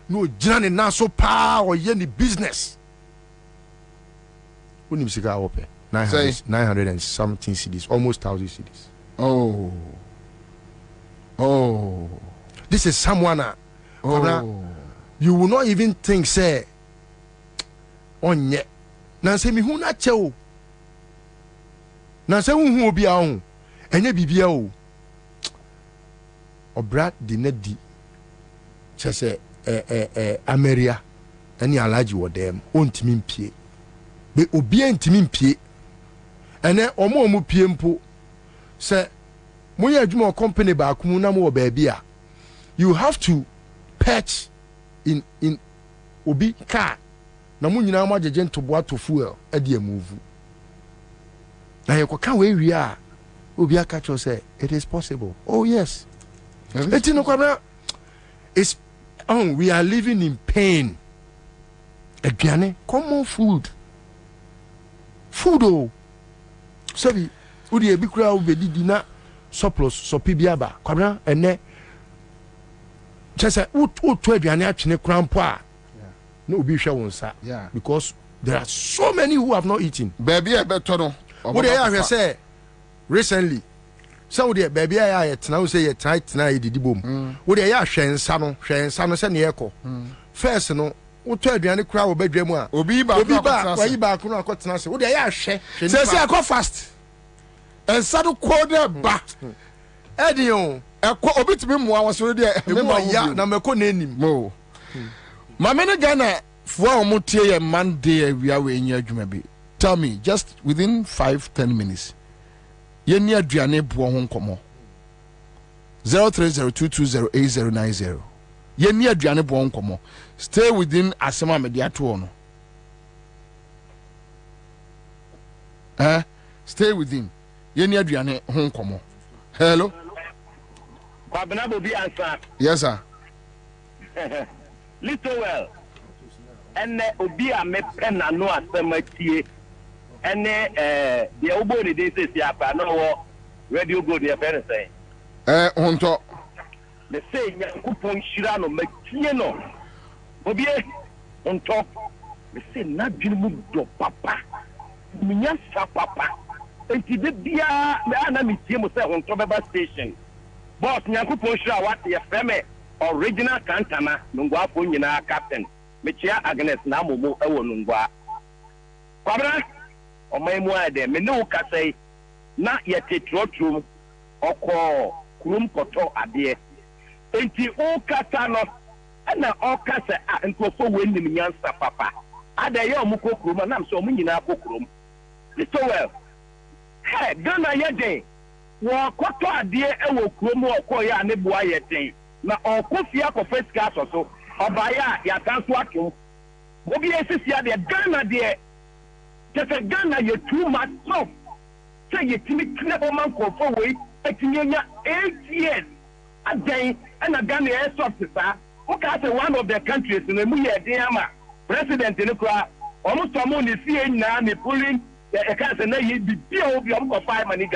no jina na so pa or ye ni business. Unim sika ope 900 and something cedis, almost 1,000 cedis. Oh. This is someone you will not even think say on yet. Na say me hu na che. Na say hu obi a hu. Enye bibia o. Obra di nadi. Che say Ameria ani alaji wo dem ontimi mpie. Be obi antimi mpie. Ene omo pie mpo say moya adwuma company ba ku na mo baby a you have to patch in obi car na mo nyina mo agege ntoboa to fuel e dey move na ye kwa we wi a obi aka cho say it is possible. Oh yes, it's we are living in pain. Aduane, common food oh sabi udi ebi kura obedi na surplus so pibiaba kwabra ene chese to aduane atwene kura mpo a no obi hwe wonsa because there are so many who have not eaten. Baby e beto no what dey hear say recently so dey baby ya tena say ye tena edidi bom what dey ya hwensa no se ne ekọ first no uto aduane kura wo badwa mu a obi ba ko no akotena se wo de ya hwe se akọ fast ensa do ko de ba edion ekọ obi timi moa wo so de member ya na meko na enim mo mama ne Ghana fo a mo tie ye Monday awia we nya adwuma bi. Tell me just within 5-10 minutes ye ni aduane bo ho nkomo 0302208090 ye ni aduane bo nkomo. Stay within asema mediato no. Stay within. Ye ni aduane ho nkomo. Hello. Kwabena Bobie Ansah. Yes sir. Listen well. And obi a me penna no asema tie. And the obo ni dey say apa no wo radio go dey fair say. Honto. Me say Nyankopon hira no matie no. Bobie on top, me say na dwene do papa. Minya sa papa. Enti de bia me ana me tie mo say on top beba station. Boss Nyankopon hira what ye frame original kantana nungwa po nyina captain. Me chia Agnes na momo e wo nungwa. Kwabra o mai mu ade me ne wo ka say na ye tetrotrum okọ kurum koto ade. Enti o kata no na oka se nkofo wennim nyansa papa ada ye omuko krom na so omu nyina akokrom so well hey Ghana ye den wo koto ade e wo krom okọ ya ne boa ye den na okofia ko first class so obaya ya tanso ato obi esisi ade Ghana de just Ghana ye too much so say ye timi kle o man kofo we etinya 8 years adan na Ghana e soft sa. Okay, one of the countries in the Muyama president in the crowd almost someone is seeing now the pulling the cousin the POB of 5 money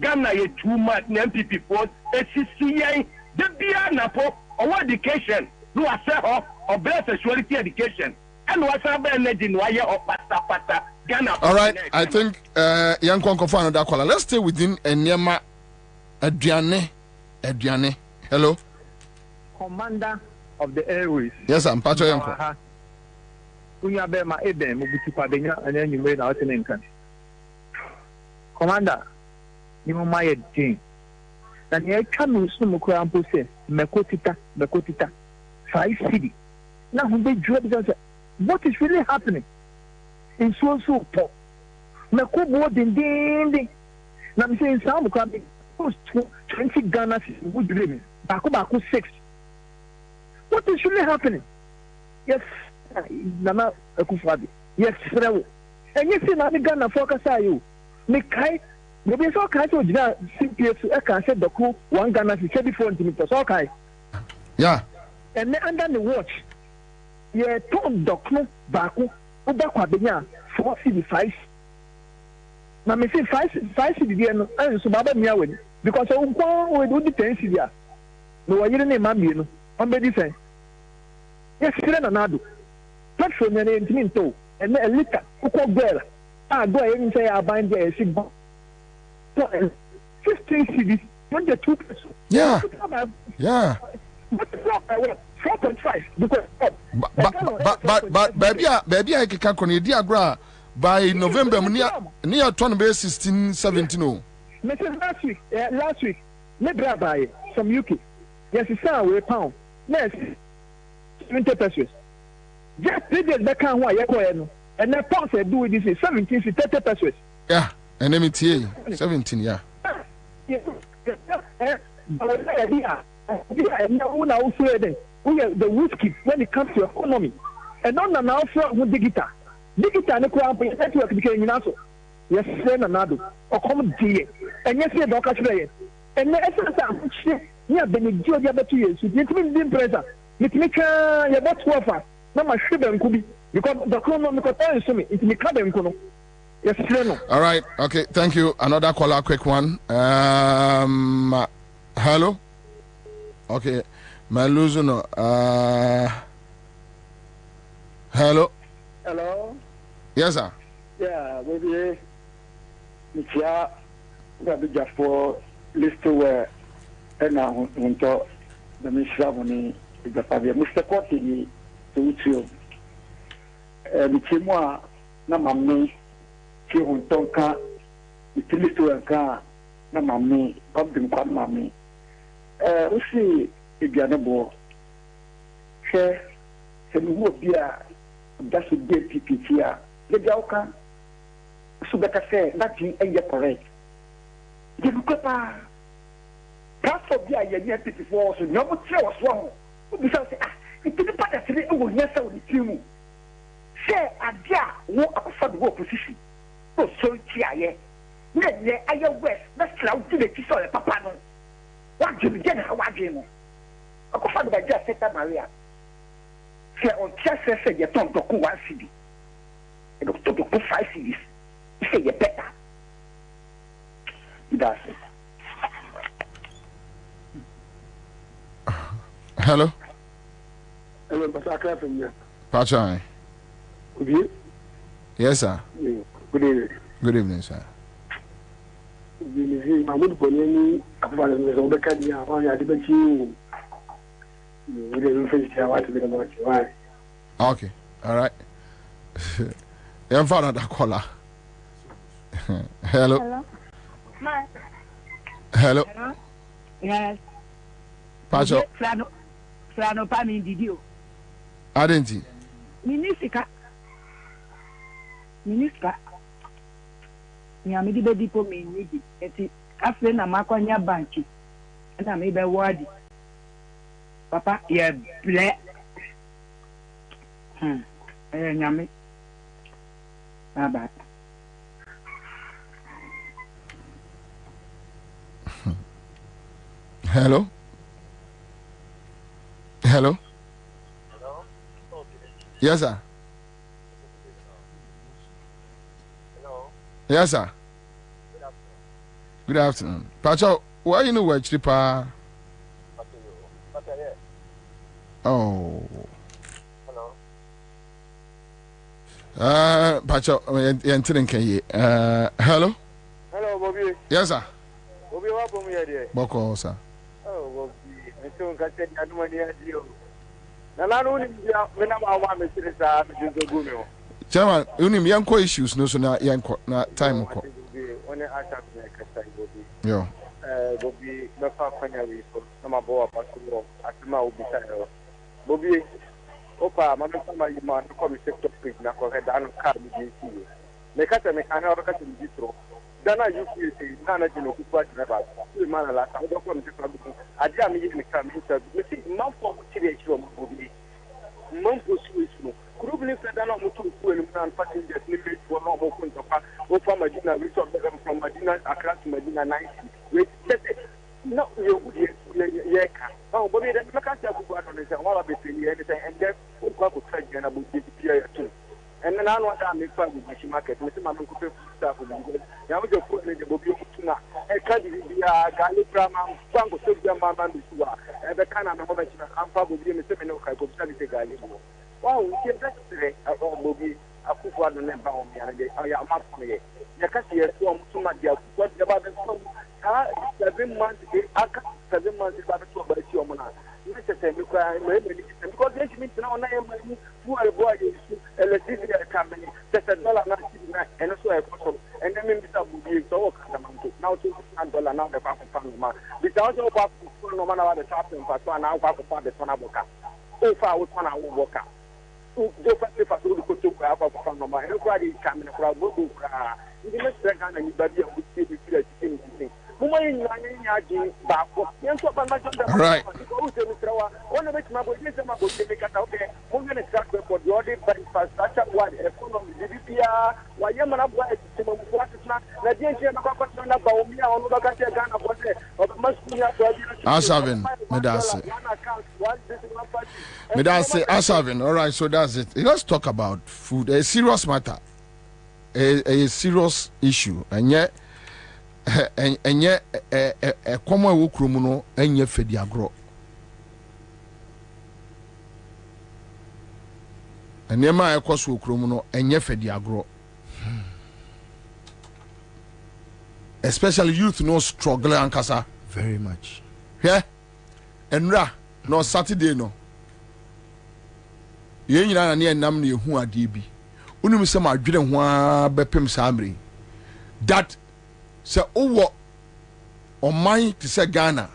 Ghana is too much MPP post SCCA the Bianapo or education who are set off or better sexuality education and what's happening in wire or pata Ghana. All right, I think young Konko that caller. Let's stay within Enyema Adriane. Hello. Commander of the airways. Yes, I'm Pacho Yanko. Bema Eden, Mubutu Kwabena, and then you made out in England. Commander, you know my thing. And here comes some Kurampo says, Mekotita, 5 city. Now, they drop what is really happening in so poor. Mekobo ding. Now, I'm saying some Kwabena, 20 Ghana would dream. Baku 6. What is really happening? Yes, Nana Akufadi. Yes, Frewo. And you see, Nadi Ghana focus are you. Mekai, maybe so kind of CPS, I can say the crew, 1 Ghana is 34 meters. Okay. Yeah. And then under the watch, yeah, Tom Dokno, Baku, Ubakwabenya, 4 city 5. Now, me say 5 city, and so Baba Miawen, because I will do the 10 city. No, I didn't name Mammy. I'm ready to say, yes, Nadu. Platform and intimate, and a liquor, who call girl. I go ahead and say, I bind the 15 cities, 22 pesos. Yeah. 4.5. But, baby, I can connect by November, near 16, 17. Mrs. Last week, Nebra by some UK. Yes, it's a pound. Yes, 20 pesos. Just 3 days back, and the pound said, do this is 17 to 30 pesos. Yeah, and let me tell you, 17, yeah. the whiskey when it comes to economy. And not now for digital. Digital network became also. Yes, sir, Nado. Or come dear. And yes, sir, Doctor Slay. And the essence of yeah, the majority of the 2 years. You didn't be present. It make your best offer. No, my sugar could be because the economic is me. It's me coming. Yes, sir. All right. Okay. Thank you. Another caller, quick one. Hello. Okay. Maluzuno. Hello. Hello. Yes, sir. Yeah, maybe Michia, that just for list to where and now until the Mishavoni is the Pavia. Mr. Cotti to you. Michimwa, Namami, Chihun Tonka, the to a car, Namami, Bobby Mami. We see if you are not born. Share, some more beer, that's a good PPT here. The Jauka, so better say, nothing ain't correct. The Kukapa, half of the year 54, so no more was wrong. Because it didn't matter to the old yes, of the team. Say, a dear, walk up for the war position. Oh, so, yeah, yeah, I am west, that's loud to the Sisala Papa. What do you get? How are you? I go find by just Santa Maria. Say on chest say you don't talk 1 CD. You don't talk 5 CDs. You say you better. That's it. Hello. Hello, Pastor from here. Pachai. Good evening. Yes, sir. Good evening. Good evening, sir. Mahmoud Bonini, Afghanistan, Obekania, on your debate. We didn't finish our to be about you. Okay. All right. I'm found another caller. Hello. Hello. Hello. Hello. Yes. Pacho. Flano Pami Didio. Adenti. Minister. Nyamidi be dipo me nidi eti afre na makwanya banki na me be wadi papa ye ble nyame baba Hello. Hello. Yes, sir. Yes, sir. Good afternoon. Pacho, why you know where Chipa? Oh. Hello. Pacho, hello. Hello, Bobie. Yes, sir. Bobie, what from here? Boko, sir. Oh, Bobie. I don't get any money at you. And I don't when I'm out, Mr. Chairman, you need young issues, no, so now young time. When I ask Yeah. Bobby, the family, some about Asma will be tired. Bobby, Opa, my family, man, come sector pick, Nako had done card with you. Make us a mechanical cut in vitro. Then I used to say, Nana, you know, who was never. Two man, I don't come to come. I dare me to come into the city, not for motivation, Bobby. Month was Swiss. Kurubini Fedana Mutu and passengers limit for no more over Medina, we saw them from Medina across Medina 90. Wait, no, Yeka. Oh, but the Macassa on is all of it, and then Uka could try and about the too. And then I want to make fun with the market, with my uncle staff with them. Now we just put in the Bobby Tuna, and Caddy, Galibrama, Franco, Sylvia, Mamma, and the kind of moment I'm probably in the seminar, I could study the Galibo. Wow, we can't say, Bobby, a cook on the number on me, and I am up for me. The cashier swam too much, what about the 7 months, 7 months about the 2 by Siomana. Necessary, because this means now I am who are boy, electricity company, that's $1.99, and also a person, and then Mr. Bobby, so now $200 now the Papa Panama. Without no Papa, no matter the top and Papa now, Papa the Tonaboka. So far, with 1 hour worker. Definitely for the Kotu Papa Panama, everybody coming from Bobu. In the next second, and you buddy would see the thing. Who Right. Asavin, Asavin. All right, so that's it. Let's talk about food. A serious matter, a serious issue, and yet, a common wukumuno, and yet fediagro. And yema a cost wukumuno, and yet fediagro. Especially youth no struggle and kasa. Very much. Yeah. And no Saturday no. Ye nyina na ne nam ne hu ade bi. Unum se ma dwere ho a bepem samre. That se owo oman to say Ghana.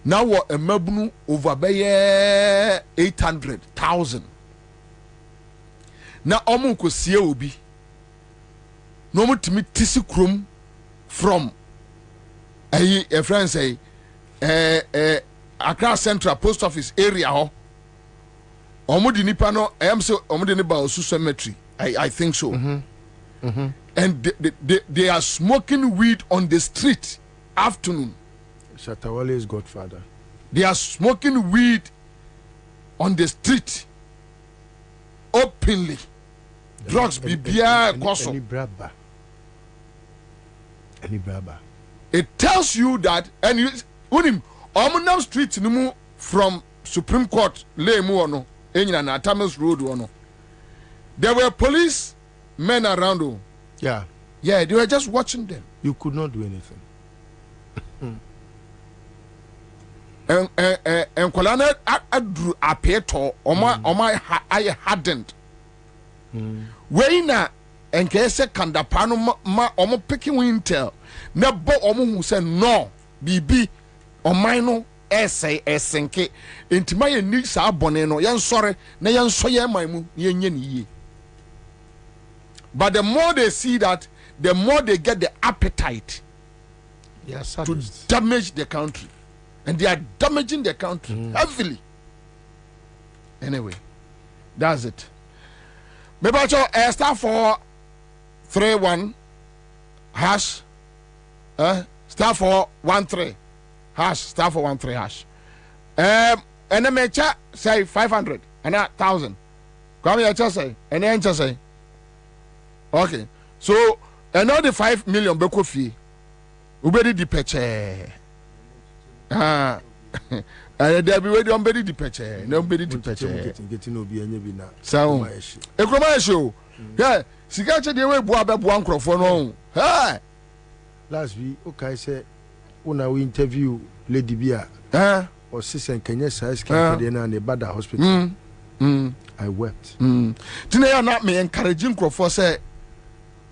Now wo emabunu over beye 800,000. Na omo ko sie obi. No mutimi tisi krom from a friend say Accra Central Post Office area ho omudi nipa no am so omudi ne ba osu cemetery I think so. And they are smoking weed on the street afternoon. Shatawale's godfather. They are smoking weed on the street openly. Drugs be beer koso. Any braba. It tells you that, and you unim Omunam Street numu from Supreme Court le mu ono enyina na Tamas Road ono. There were police men around. Oh. Yeah. Yeah, they were just watching them. You could not do anything. And kolana adru apeto oma I hardened. Weina enkese kandapano ma omo picking wintel. Na bo omo hu say no bibi oman no essay esenke intima ye ni sa bone no yen sore na yen so ye man mu ye nye ni ye. But the more they see that, the more they get the appetite to damage the country, and they are damaging the country heavily. Anyway, that's it. Maybe I start for 3-1 hash. Star for 1-3 hash. Star for 1-3 hash. And then me chat say 500 and 1,000. Come here, just say and then just say. Okay, so another 5 million beko fee. Ubedi di peche. And there be ready on bedi di peche. No bedi di peche. Getting obi anye bi na. So, ekroma show. Yeah, sigache de we bua be bua nkrofo no. Hey. Last week, okay, say, when I interview Lady Bia, or Sister Kenya Size Campedena and the Bada Hospital, I wept. Today, I'm not me encouraging Crawford say,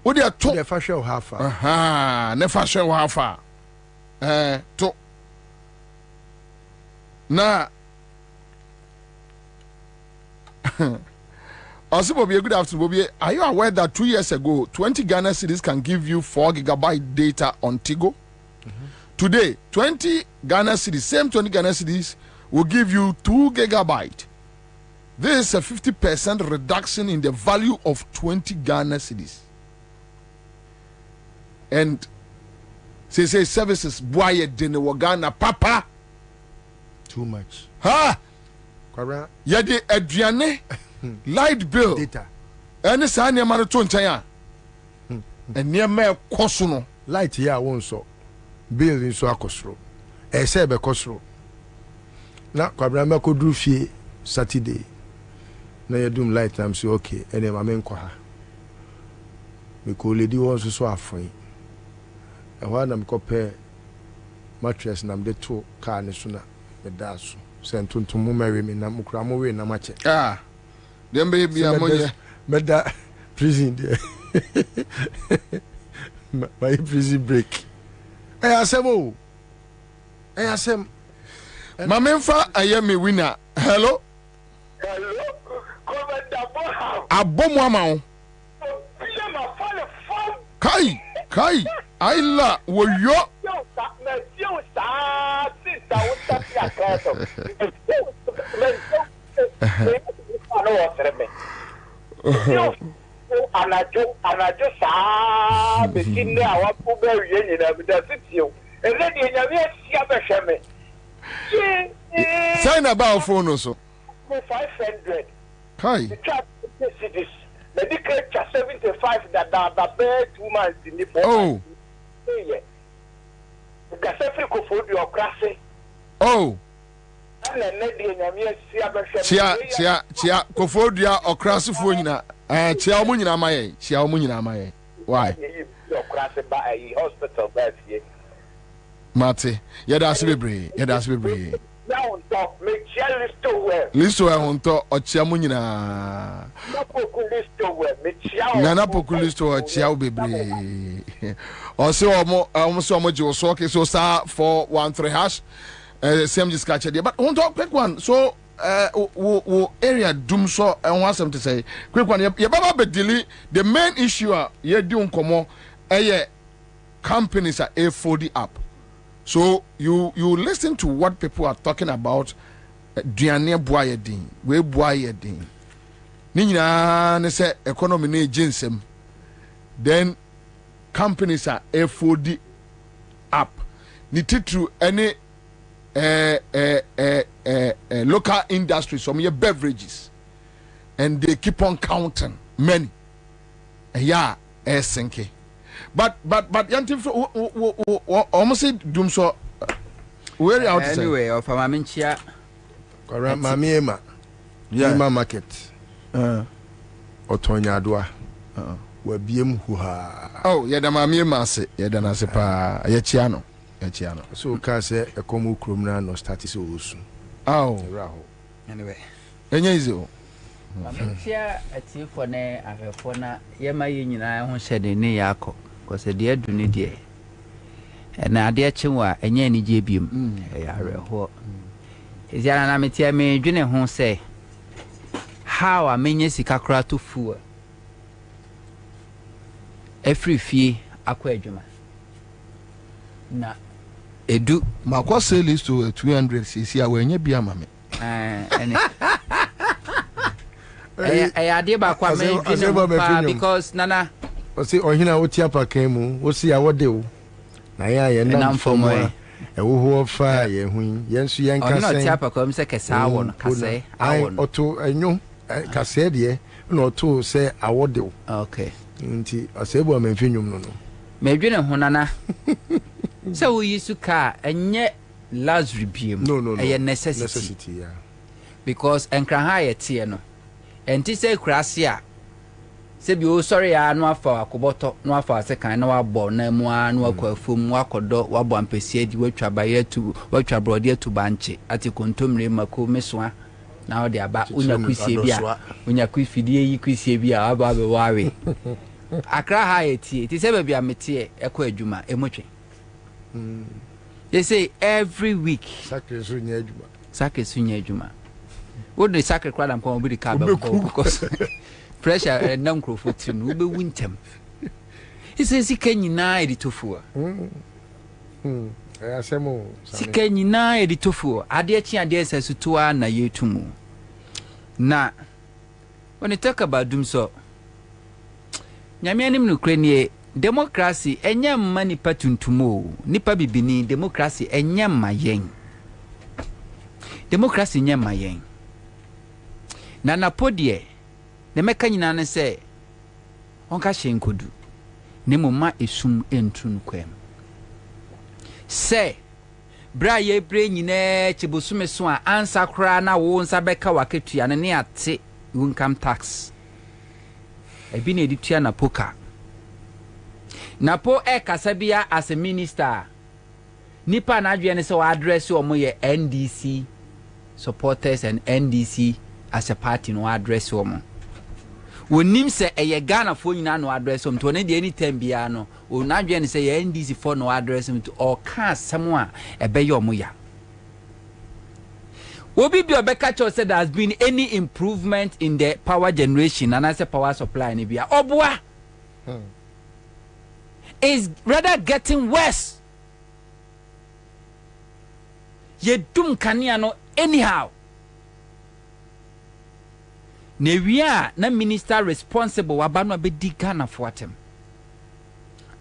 what they are told. Never show how far. Never show how far. To now. Also, Bobie, good afternoon, Bobie. Are you aware that 2 years ago, 20 Ghana cedis can give you 4 GB data on Tigo? Today, 20 Ghana cedis, same 20 Ghana cedis, will give you 2 GB. This is a 50% reduction in the value of 20 Ghana cedis. And say services, boy, dene Ghana, papa. Too much. Ha! Kwabena. Yadi Adriane. Light bill data and sa ne ma to nchen a ne ma koso no light here won so bill in so akosro e se be kosro na Kwabena me ko dru fie Saturday na yedum light am say okay ene ma me nko ha me ko lady won so afon e wa na me ko pe mattress na me de to car ne so na me da so sentuntum mo mary me na mo kra mo we na ma che them baby amoye meda prison there my prison break asem mamemfa ayemi winner hello abomu amawo kai aila woyo anajo saa bekin a wapo be wie nyina bi da sitio ready nya we sia be hweme sign about phone so 500 kai the trap cities medical 75 that bed 2 months in the oh yeah the kasefri ko fodi okrase oh ana nedi nya we sia be hweme chia kofodua okrasefo nyina chia omo nyina amaye chia omo nyina amaye why okrase ba hospital bed here mate yeda asibebre now on top make sure listo we honto ochia mo nyina nana poku listo ochia obebre ose omo je so ke so star 413 hash same just catch there but honto quick one so wo area dum so won asem to say quick one ye baba bedili the main issue ye di unkomo companies are A40 up. So you listen to what people are talking about. Duane boyedin, we boyedin. Ni nyina ne say economy ne ginsem. Then companies are A40 up. Ni titru any local industries, some your beverages, and they keep on counting many. Yeah, SNK. But yantim almost doom so where out anyway of Maminchia Mamiema Yama market Otonya Dua we biem huha oh yeda Mamiema se yeda na se pa yechiano so ka se ekomu krom na no start so osu oh anyway enye izi o Maminchia atifo ne afefo na yema nyina ho hyede ne yakọ because the adu ne de na ade chenwa enye ni je biem ya reho eziana na metia me dwene ho se how amenye sika kra to fu every fee akwa adwuma na edu makwa sale is to 200 cc awenye bia mame ade ba kwa me dwene because nana Osi ohina otia pakan mu osi awode o na ya na mfomo ewo fa ye hu yensu yen kase ohina otia pakan se kesa awo no kase awo no oto enyo kase de na oto se awode o okay nti asebu amemfinyum no medwene ho nana se wo yisuka enye luxury biem eye necessity yeah because enkra ha ye tie no enti se krase a sebi o sorry ya no afa akoboto no afa asekan na wabo na mu a no akwafum wakodo wabo ampesi adi watwa baye tu watwa brode tu banche ati kontomre mako meswa na odi aba unya kusie bia unya kwifidie yi kusie bia aba be wawe akra ha etie ti se bia metie ekọ adwuma emotwe they say every week sakre sunya adwuma wo de sakre kwada mko obi ka ba because pressure na microphone no be wintem ise sika nyina editofua asemo sika nyina editofua ade chi ade sasutua na yetumu na when you talk about doom so nyame anim no kranie democracy enyam mani patuntumo nipa bibini democracy enyam mayen democracy nyam mayen na napodie ne meka nyina ne se onka hyenkodu ne moma esum entun kwem se bra ye bre nyina chibosume so a ansa kra na wo nsa beka waketua ne ate income tax ebi na editua na poka napo kasabia as a minister nipa na adwe ne se wa address omo ye NDC supporters and NDC as a party no address omo wonim se eye Ghana fo nyina no address omo to ne de anytime bia no o na adwe ne se ye NDC for no address omo to o ka asem a ebe ye omo ya Obi bi obeka cho said there has been any improvement in the power generation and as a power supply ni bia obua is rather getting worse. ye dum kanea no anyhow ne wia na minister responsible waba no abedi Ghana for atem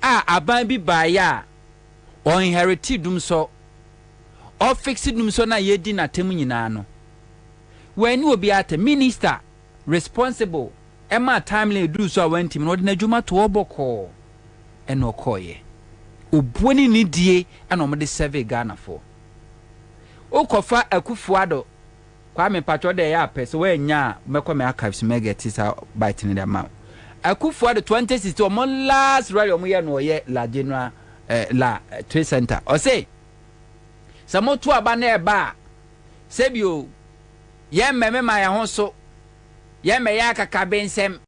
aban bi ba ya on inherited dum so or fixed dum so na yedi na tem nyina no when you be at minister responsible Emma timely do so went him no na dwuma to oboko eno koye oboni ni die ana omde survey Ghana for okofa akufuado kwa me patro de ya pese we nya mekọ me archives me get isa bite in the mouth akufuado 2060 omo last rally omo ye no ye la general la trade center o say samotu aba na eba sebio ye meme ma ya ho so ye me ya kaka bensem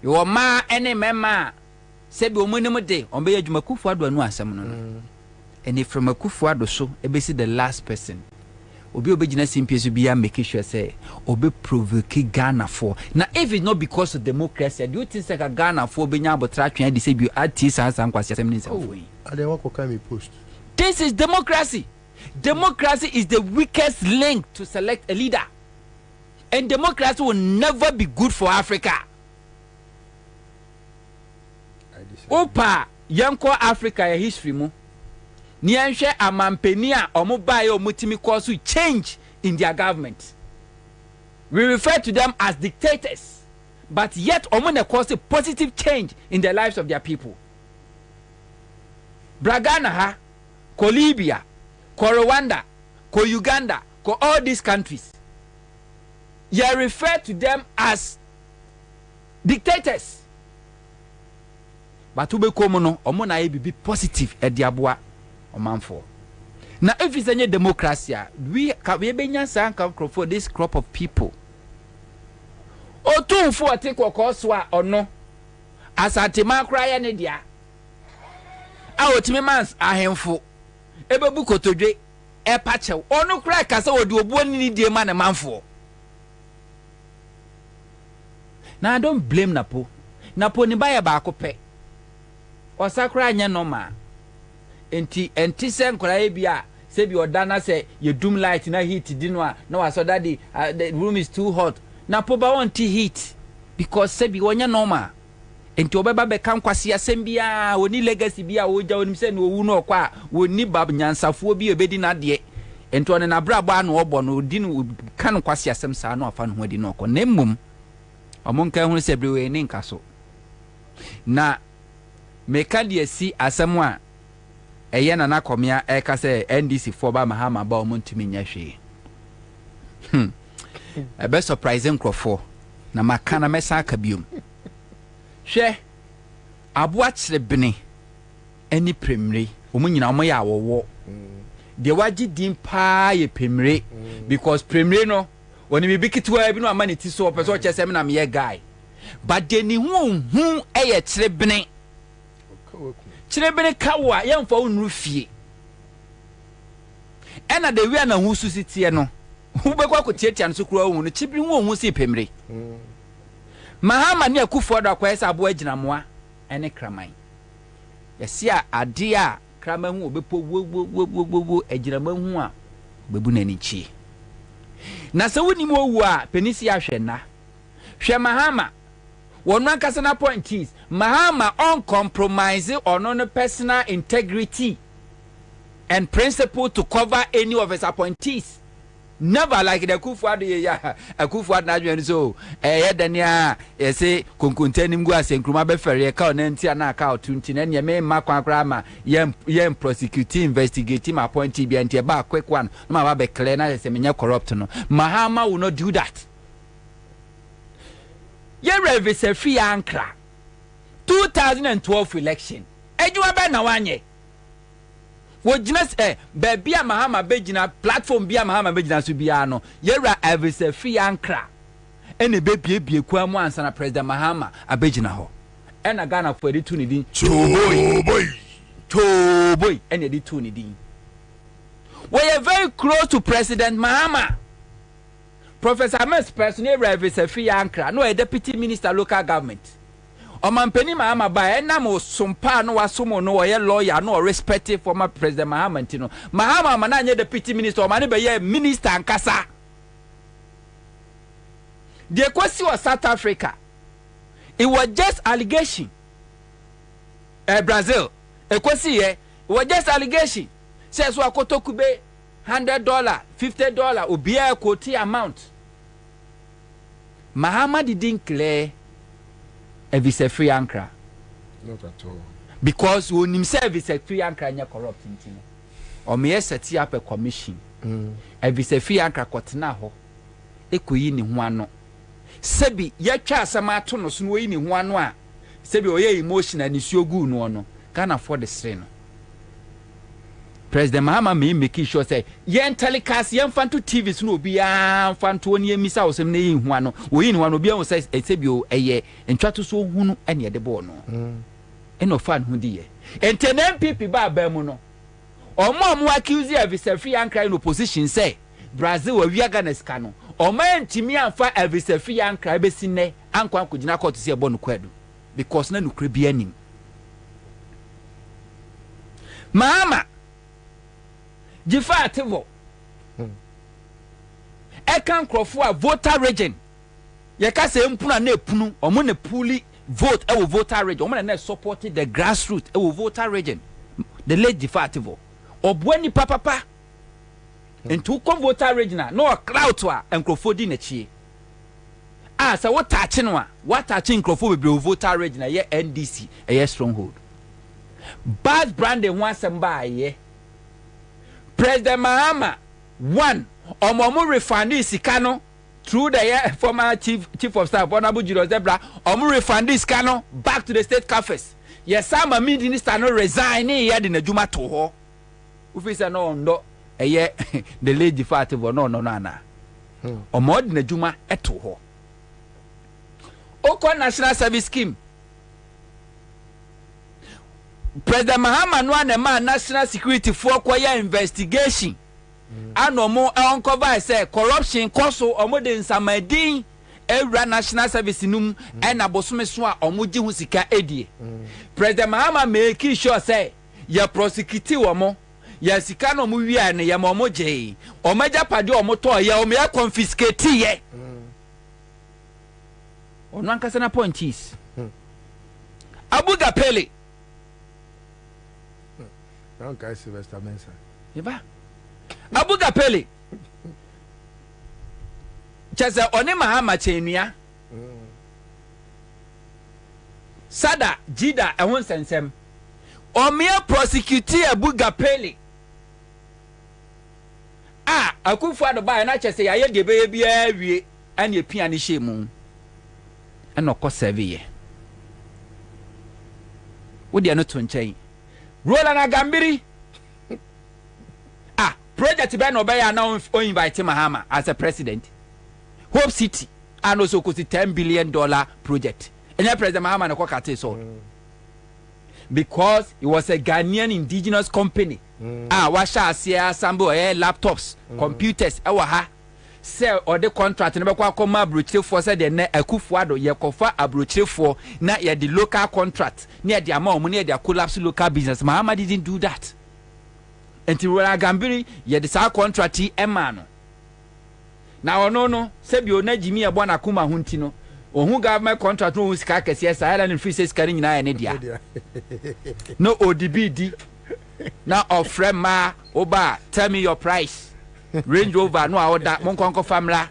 yo ma ene mema sebio omunim de ombe ye dwuma kufuado anu asem no and if from akufuado so ebesi the last person obi obegina simpies bi ya make sure say obi provoke Ghana for now if it's not because of democracy do you think say Ghana for benya abotra twan de say bi artist and kwasi asem ni say they want to come post. This is democracy. Democracy is the weakest link to select a leader, and democracy will never be good for Africa. Opa yanko Africa ya history mu ni anhwe amampeni a omobaye omutimi cause change in their government. We refer to them as dictators, but yet omone cause a positive change in the lives of their people. Bragana ha, ko Libya, ko Rwanda, ko Uganda, ko all these countries. You refer to them as dictators. But ube komono omona ye be positive e diaboa omanfo. Now if it's any democracy, we benya sanka for this crop of people. O tun fo ate kokoswa ono. Asante makra ya ne dia. A otime mans ahemfo. Ebebu kotodwe e pachew. Ono kra kasa odi obuo ni die ma ne manfo. Now I don't blame Napo. Napo ni ba ba akope. Osakra anya normal. Enti sen kora e bia se bi odana se ye doom light na heat di no a na waso daddy the room is too hot. Napo ba want heat because se bi wonya normal. Enti obeba be kan kwase asem bia oni legacy bia oja onim se no owu no kwa woni bab nyansafo bi obedi na de. Enti one na brabo anu obo no di no kan kwase asem sa no afa no ho di no ko na mmom omonka hu se brewe ni nkaso na meka de si asem a eye na nakomia eka se NDC for ba mahama ba omontumi nya hwe ebe surprising crofo na makana mesa aka biom hwe aboa kyrebene ani premre omunyina omo ya awowo de waji din pa ye premre because premre no woni bibi kitwa bi no amane ti so opeso che sem na me guy but de ni hu eye kyrebene kyrebene kawa yemfa onru fie ena de wi na hu susitie no hu be kwa kotietia no so kura hu no kyibiri hu si premre mahama ne akufo do akwa esa abo agina moa ene kraman yesia ade a kraman hu obepo wo agina mahu a bebu na nichi na se woni mo wu a penisi ahwe na hwe mahama wonu akasa na point is mahama uncompromise on no personal integrity and principle to cover any of his appointees. Never like the Kufuad ya Kufuad Najuan so Dania say Kunkuntenim go as Nkruma Beferry account Nantia na account Tuntin ya me Makwa Grama yem prosecuting investigating appointee be anti ba quick one ma ba clear na semenya corrupt no Mahama will not do that. Ye revise free ankra 2012 election ejuwa ba na wanye wojina baby a mahama begina platform bia mahama begina so bia no yera evise free ankra ene bebie kwa mu ansa na president mahama abegina ho ena Ghana for edi tuni din toboy ene edi tuni din we are very close to President Mahama. Professor Ahmed personally evise free ankra no a deputy minister local government Omampeni Mahama ba na mo sumpa no wasomo no oye lawyer no respect former President Mahama ntino. Mahama mananye deputy minister o mane be ye minister ankasa. The kwesi was South Africa. It was just allegation. Brazil. Kwesi ye, it was just allegation. Says wa kotoku be $100, $50 obia quote amount. Mahama didn't clear a visa free ankra. Not at all. Because when himself is a free ankra nya corrupt ntino. Or me set up a commission. A visa free ankra kotena ho. Ekoyi ni ho ano. Sebi yatwa asama to no so no yi ni ho ano a. Sebi oye emotional ni siogu no no. Can afford the strain. President Mahama may make sure say yen telecast yen fan to TVs no be fan to oni emisa o sem na yin hu ano wo yin hu ano bia o say etebio eye entwa to so hunu ene de bo no eno fan hu di ye enten MPP ba mu no omo accuse Elvis Free Ankra in opposition say Brazil wa wi aga na ska no omo entimi anfa Elvis Free Ankra be sinne ankwa kugina court say bo no kwadu because na nukre bia nim Mahama Jifa ativo. Ekan krofo a voter region. Ye ka se mpuna na epunu, omo na puli vote e wo voter region. Omo na supported the grassroots e wo voter region. The late Jifa ativo. Obweni papa. Into kom voter region no crowd wa enkrofo di na chie. Ah sa what touch no a, what touch enkrofo bebre voter region ye NDC e ye stronghold. Bad branding wan samba ye. President Mahama one omo refund sika no through the former chief of staff Honorable Julius Debra omo refund sika no back to the state coffers. Yes sama minister no resign here the adwuma to ho. Ufi say no ndo eye the lady fativo no na. Omo the adwuma eto ho. Oko national service scheme. President Mahama no anema national security for kwaya investigation. Anomo uncover say corruption koso omo de nsamadin ewra national service num and abosome so a omo gi hu sika edie. President Mahama make sure say ya prosecute omo ya sika no mo wi ne ya omo je omo japade omo to ya omo ya confiscate ye. Ono ankasa na point is Abuga Pele Okay, Sylvester Mensa. Yeba. Abuga Pele. Chasa one Mahama chenua. Sada Jida ehon sensem. Omia prosecute Abuga Pele. Ah, Akufo-Addo ba na chese ya ye de be bia wie ane epia ne hyemu. Eno ko serve ye. Wo de no to nchen. Rola na Gambiri. Project Ben Obaya now invite Mahama as a president. Hope City and also cost $10 billion project. And President Mahama na kwakate so. Because it was a Ghanaian indigenous company. Washa asia sambo laptops, computers, ha. Sell or the contract never kwa koma abrochire for said the Akufo-Addo ye kofa abrochire for na ye the local contract near the amount near the collapse local business. Mahama didn't do that. Until we are Gambiri ye the sa contract emano. Now no sebi o na Jimmy abwana kuma huntino. Ohun government contract no sika kese sa ala ni free says kari nyina ene dia. No ODBD. Now of friend ma oba tell me your price. Range Rover no order monkonko famla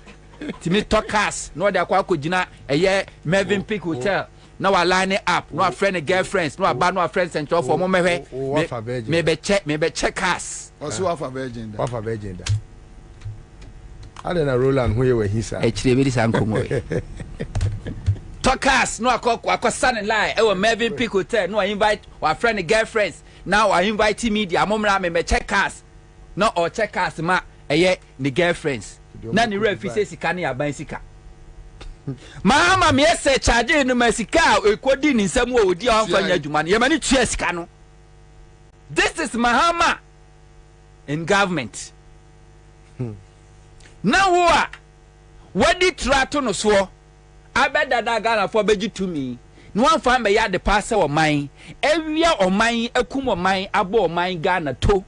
timi talkers no order kwa kojina eye Melvin Peak Hotel na wa line up no friend girlfriends no aba no friends and for mo mehwe me be check us also wafa virgin da Adena Roland who you were hisa chire be dis ankomo talkers no akọ sun line e Melvin Peak Hotel no invite wa friend girlfriends now I invite media momra me check us no or check us ma eye the girlfriends na ni refi say sika na yaban sika Mahama me say charge no masika ekodi ni nsam wo odi anfanya adwuma no yemani tua sika no. This is Mahama in government. Now what di trato no so abeda da Ghana for beji to me no one find me ya the passer or mine area or mine akum or mine abo mine Ghana to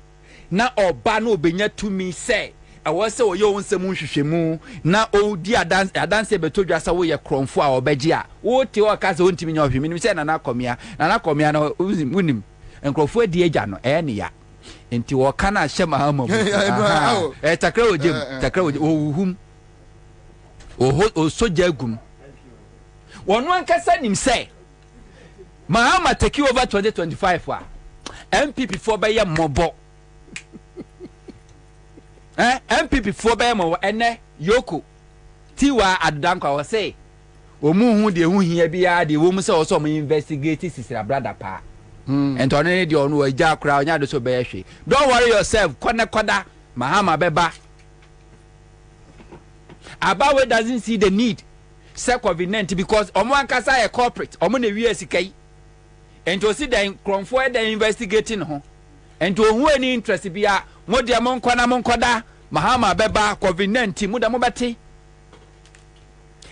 na oba no benya to me say I was so yo won semu hwehwemu na o di adanse betodwa sa wo ye kromfo a obegye a wo te o ka se won timi nya ohwe minim say na komia no unim enkrofo di agya no ne ya enti wo kana hye mahama takra ojem ohum o soja gum wonu ankasa nim say mahama take over 2025 a MPP for be ye mobo MPP for be mo ene yoko tiwa adanko wo say omu hu de hu hia bia de wo mu say wo so mo investigate sisira brother pa and on any on we ja kra onya de so be hwe don't worry yourself koda mahama beba Abawe doesn't see the need say COVID-19 because omo ankasa a corporate omo na wi asikai and to see the cromfo the investigating ho and to who any interest bia mo de mo nkoda mahama beba COVID-19 mu da mo beti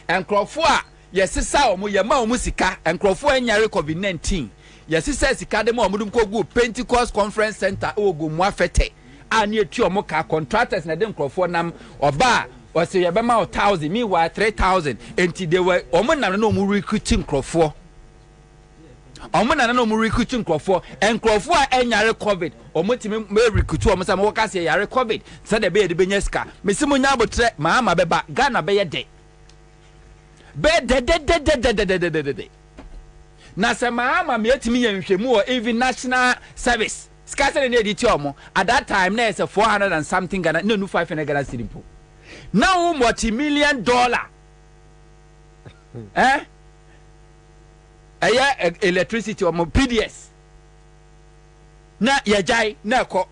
and cromfo a yesisa omo yema omo sika and cromfo anyare COVID-19 yesisa sika de mo omo dum ko go Pentecost Conference Center ogo mu afete ani etu omo ka contractors na de cromfo nam oba was say yebema 1000 me wa 3000 enti they were omo na no mu recruiting cromfo omo na no mu recruiting crofo encrofo a enyare covid omo timi me recruit omo say mo ka say yare covid say de be de benya ska mesimo nya abotre mahama beba Ghana be ye de na say mahama me timi ye nhwemu o even national service ska say na editi omo at that time na say 400 and something Ghana no 500 Ghana cedi po now multi-million dollar electricity or PDS na yajai na ko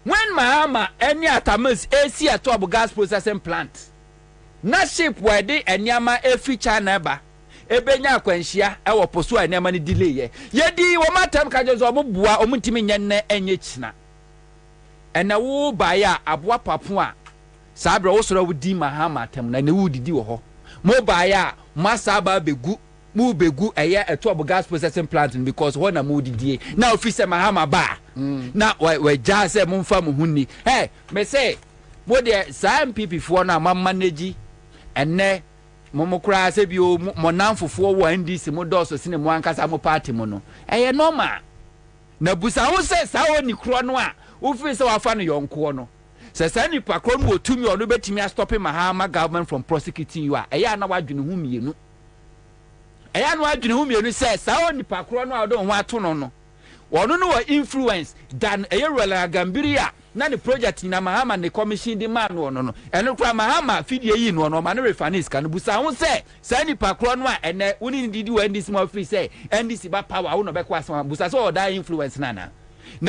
when mahama any atamas AC at top gas processing plant na ship where dey enyama every China ba ebenya akwanhia e wo poso enyama ni delay ye di wo matam ka je zo obua omntimi nyenna enye china ena wo ba ya aboa papo a sabra wo soro wo di mahama tam na ne wo didi wo ho mo ba ya masaba begu mu begu eye eto gas processing plant because when na mu didie na officer mahama ba na we ja say mu mfa mu hunni hey me say mo de sa MPP fo na ma manage enne mo kura se bi o mo nanfofo wo NDC mo doso sine mo ankasa mo party mo no eye normal na busa wo say sa oni kro no a officer wa fa no yonko no se sa ni pakro no otumi ono betimi stop mahama government from prosecuting you a eye na wadwene hu mienu eya no adwene hu mienu say sa oni pakro no ado ho ato no no wono no influence dan eye rola gambiria na ne project na mahama ne commission di man no no eno kra mahama fidie yi no no ma ne refinance kan busa ho say sa ni pakro no a ene woni didi wa ndisi mo free say ndisi ba power wo no be kwa asama busa so oda influence na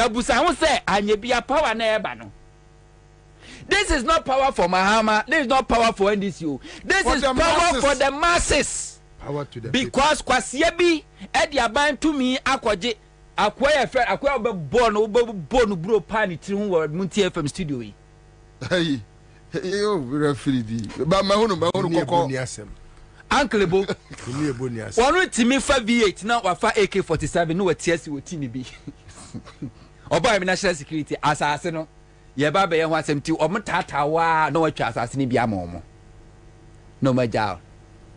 busa ho say anye bia power na eba no. This is not power for mahama, this is not power for NDCO, this for is power masses. For the masses. Power to the because kwasiebi e dia ban to me akwaje akwaya fe akwaya be born bro pan tiri hu Munti FM studio yi hey yo referee di ba ma hunu kokko uncle bo ni eboni asem wonu timi fa V8 na wafa AK47 no watiasi wotini bi oba mi national security asase no ye ba be ye ho asem ti omtatawa no watwa asase ni bi amomo no majal.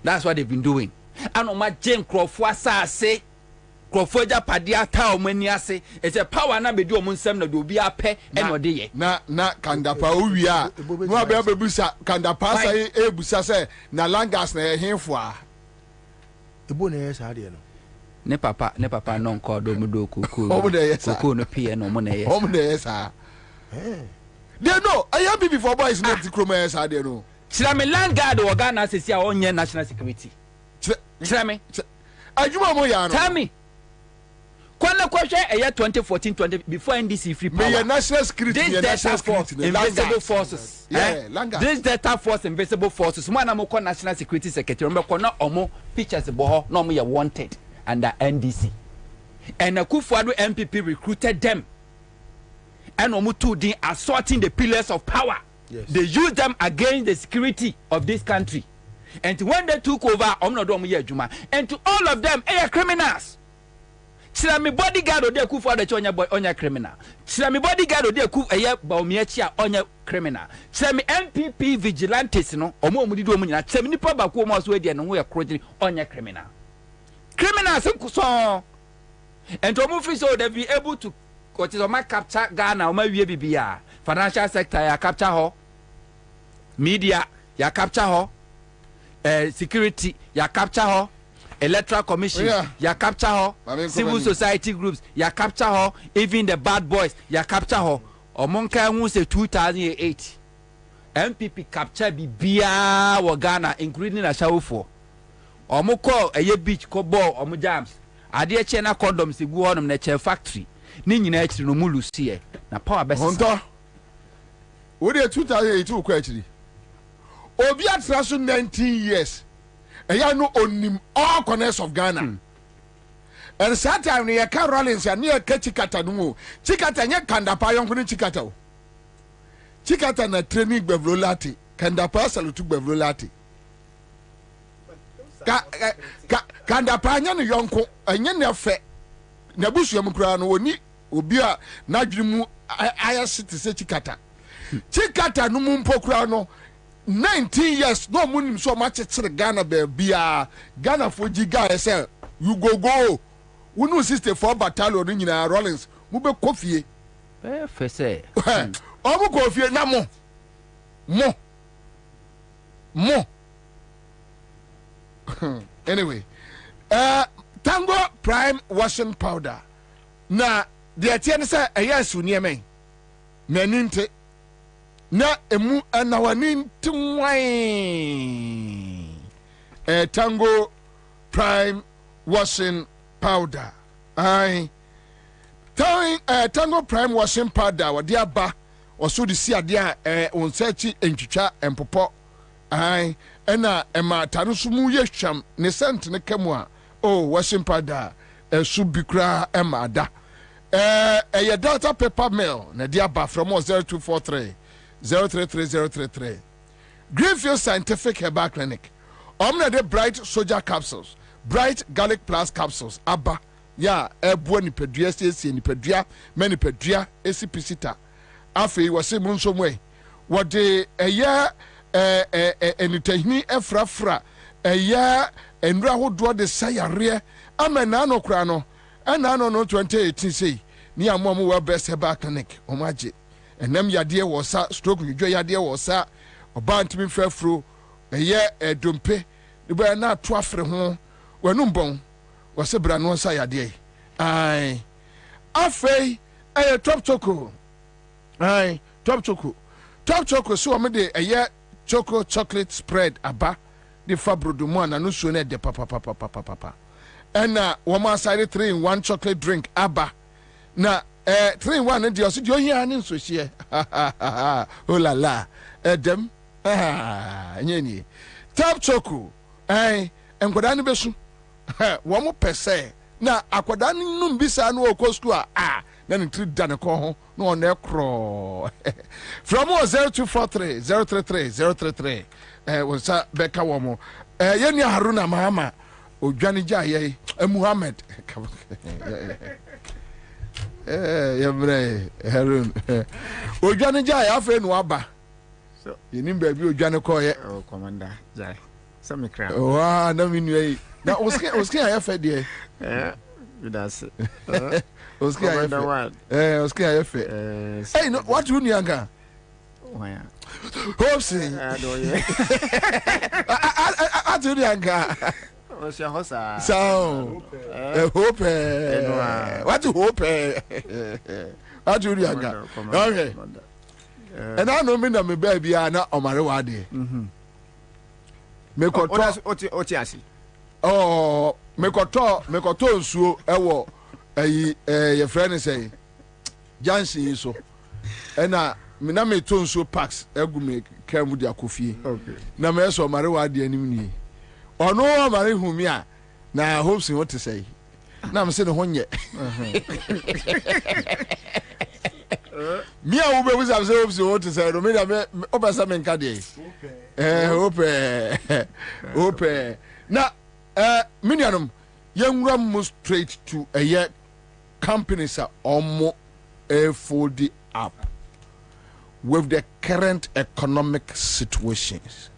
That's what they've been doing. And on my Jane Crawford say Crawford Padia Tao Maniase, it's a power na be do Munsem no do be a pe and or day. Na Kandapa Uya, Busa Kandapa say Busa say na Langas na himfwa. The bonus idea. Ne papa non called Domudo Cuckoo over there, Cuckoo no P and no money. Home there, sir. They know I have before boys not the Chroma, I don't know. Chirame land guard or Ghana says your own national security. Chirame, tell me. Kwala question a year 2014-20 before NDC free power. National security, this data force, invisible forces. This data force, invisible forces. One amoko national security secretary. Remember, no omo pictures boho no me wanted under NDC. And a Kufuadu MPP recruited them. And omutu din assaulting the pillars of power. Yes. They use them against the security of this country. And when they took over, and to all of them, they are criminals. Tell me bodyguard or they coup for the onya criminal. Tell me bodyguard or they coup a year baumiachia onya criminal. Tell me MPP vigilantes no or more mudi domina. Tell me nipa baku almost ready and we are crudely onya criminal. Criminals so and to move so they be able to what is my capture Ghana or my BBA financial sector ya capture ho media ya capture ho security ya capture ho electoral commission ya capture ho civil society groups ya capture ho even the bad boys ya capture ho omonka hu say 2008 MPP capture bibia wo Ghana including na shawfo omukọ eye beach ko ball omu jams ade eche na condoms egu honum na che factory ni nyina achiri no mu lucie na power best honto wo de 2008 wo kwa achiri obi atra so 19 years eya no onim all corners of Ghana and that time ne ka Rollins ya ne ka chikata no chikata nye kandapa yonko ne chikata o chikata na training gbevlolati kandapa salutu gbevlolati kandapa nya ne yonko enye ne fe na busuam kura no oni obi a na dwirimu aya city se chikata no mu mpokura no 19 years no munim so much Ghana bia Ghana for giga say you go we no 64 battalion nyina Rollins mu be kofie fese o mu kofie na mo anyway Tango Prime washing powder na de atie ne say eyasu nieme maninte na emu anawani twai Tango Prime washing powder Tango Prime washing powder wadi aba oso de si ade a onsechi entwitwa empopo ena ema tanu sumu yehwam ne sent ne kamu a washing powder subikra ema ada a Delta paper mail na dia aba from 0243 033033 Greenfield Scientific Herbal Clinic omna de bright soldier capsules bright garlic plus capsules aba ya ebu ni pedua siesie ni pedua mani pedua esipisita afi wose munso mwe wode eya enitahini efrafra eya enura hodo de sayare amena no kura no ana no 2018 sei ni amomo we best herbal clinic omaje enam yade wo sa stroke nidwo yade wo sa oba ntimi frafro eya edompe ibo na to afre ho wanum bon wose bra no sa yade afei top choco top choco so o me de eya choco chocolate spread aba de fabrodomo na no so na de papa and woman side 3-in-1 chocolate drink aba na 3-in-1 de oso de ohia ne so hie oh la la edem nyeni top choco enkoda ne besu wo mo pese na akoda num bisa na okosku a na ne tri da ne ko ho na on e kro from 0243 033 wonsa beka wo mo yeni Haruna Mahama odwane jaye Muhammad yebre Harun odwane jaye afa nu aba so yeni ba bi odwane ko ye commander jaye some crap wa na minu yi na oski ayefa de that's oski ayefa oski ayefa hey no what you nyanga why hopsi atu nyanga what's your hosa so hope what you hope atu nyanga okay and I know me na me baby na omare wa de me ko to oti asi mekoto nsuo ewo ye friend say jansi so ena me na me to nsuo packs egu me kamu dia kofie na me so mare wa de anim ni ono mare humi a na hopes what to say na me say no honye Me a ube was absorbed so to say, Romina, Obasa Menkade. Ope. Now, Minianum, young ram must straight to a year companies are almost folded up with the current economic situations.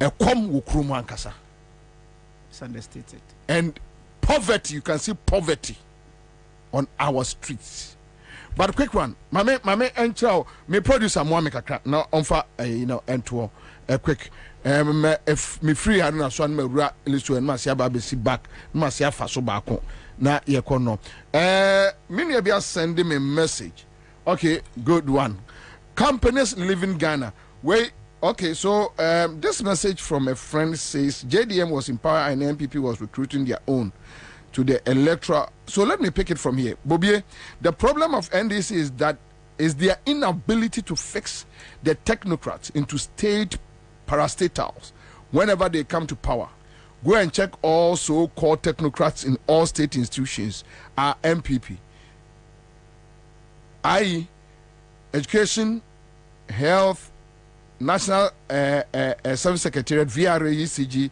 A come wukruman kasa. It's understated. And poverty, you can see poverty on our streets. But quick one, mame and chow me produce a mwame now on for and to a quick if me free I don't know me ra ilisu and masia babesi back masia faso bako na ye kono me be sending me message. Okay, good one. Companies live in Ghana. Wait, okay, so this message from a friend says JDM was in power and MPP was recruiting their own to the electoral. So let me pick it from here. Bobie, the problem of NDC is their inability to fix the technocrats into state parastatals whenever they come to power. Go and check all so-called technocrats in all state institutions are MPP. i.e. education, health, national service secretariat, VRA, ECG,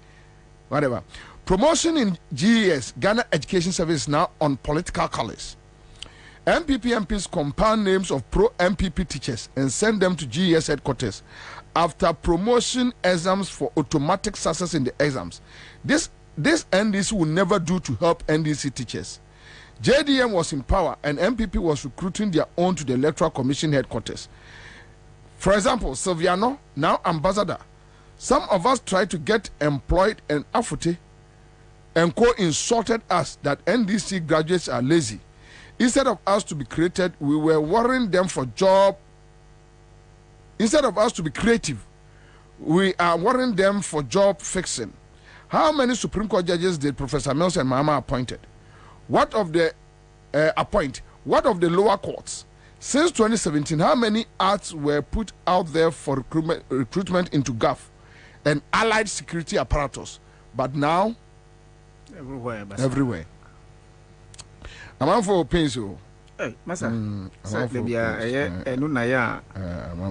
whatever. Promotion in GES, Ghana Education Service, now on political colors. MPP MPs compound names of pro-MPP teachers and send them to GES headquarters after promotion exams for automatic success in the exams. This NDC will never do to help NDC teachers. JDM was in power and MPP was recruiting their own to the Electoral Commission headquarters. For example, Silviano, now ambassador. Some of us tried to get employed and Afute and insulted us that NDC graduates are lazy. Instead of us to be created, we were worrying them for job. Instead of us to be creative, we are worrying them for job fixing. How many Supreme Court judges did Professor Mills and Mahama appointed? What of the What of the lower courts? Since 2017, how many acts were put out there for recruitment into GAF and allied security apparatus? But now, everywhere. I'm on for pencil. Hey, Massa. I'm on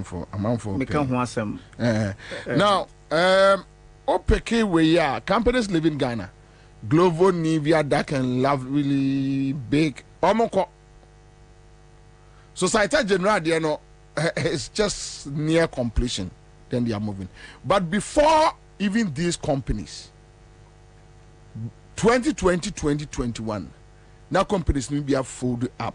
for. Now, OPK we are companies live in Ghana. Glovo, Nivea, Dark and Lovely, Big. Omoko. Society General, you know, is just near completion. Then they are moving. But before even these companies, 2020, 2021, now companies need to be folded up.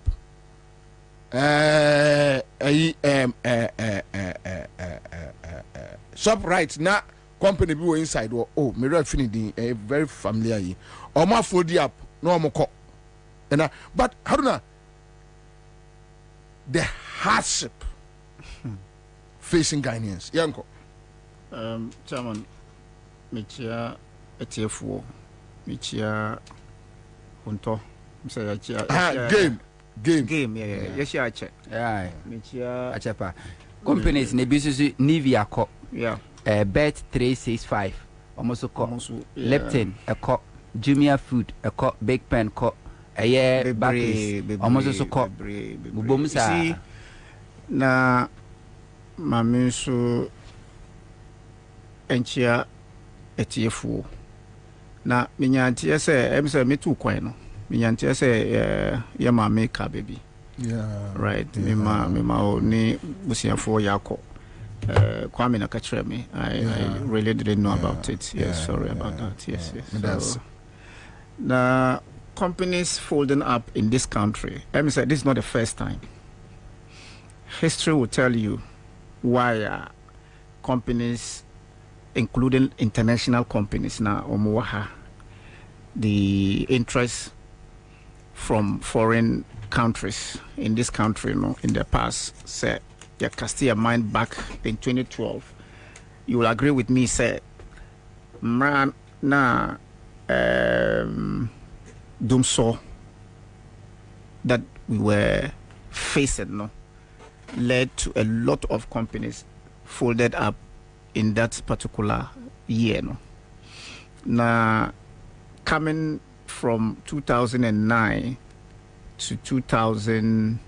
Shop right now. Company be inside oh me refinity very familiar or my fold up no more and but Haruna the hardship facing Ghanaians yanko chairman michia etf4 michia hunto game yes ya che michia achepa companies ne bisu Nivea ko yeah Bet 365 almost Leptin a cup Jumia Food a cup Big Pen cup a year almost a cup Bumsa na mamisu enchia etiefu na minyantia se emse metu kwan no minyantia se ya mame ka baby right mema ni busiafo yako Kwabena me. I really didn't know about it. Yes, sorry about that. Yes. So, the companies folding up in this country. Let me say this is not the first time. History will tell you why companies, including international companies, now omuwaha the interest from foreign countries in this country, in the past, say. You cast your mind back in 2012. You will agree with me, say, man, na dumso that we were facing, led to a lot of companies folded up in that particular year, Now, coming from 2009 to 2000.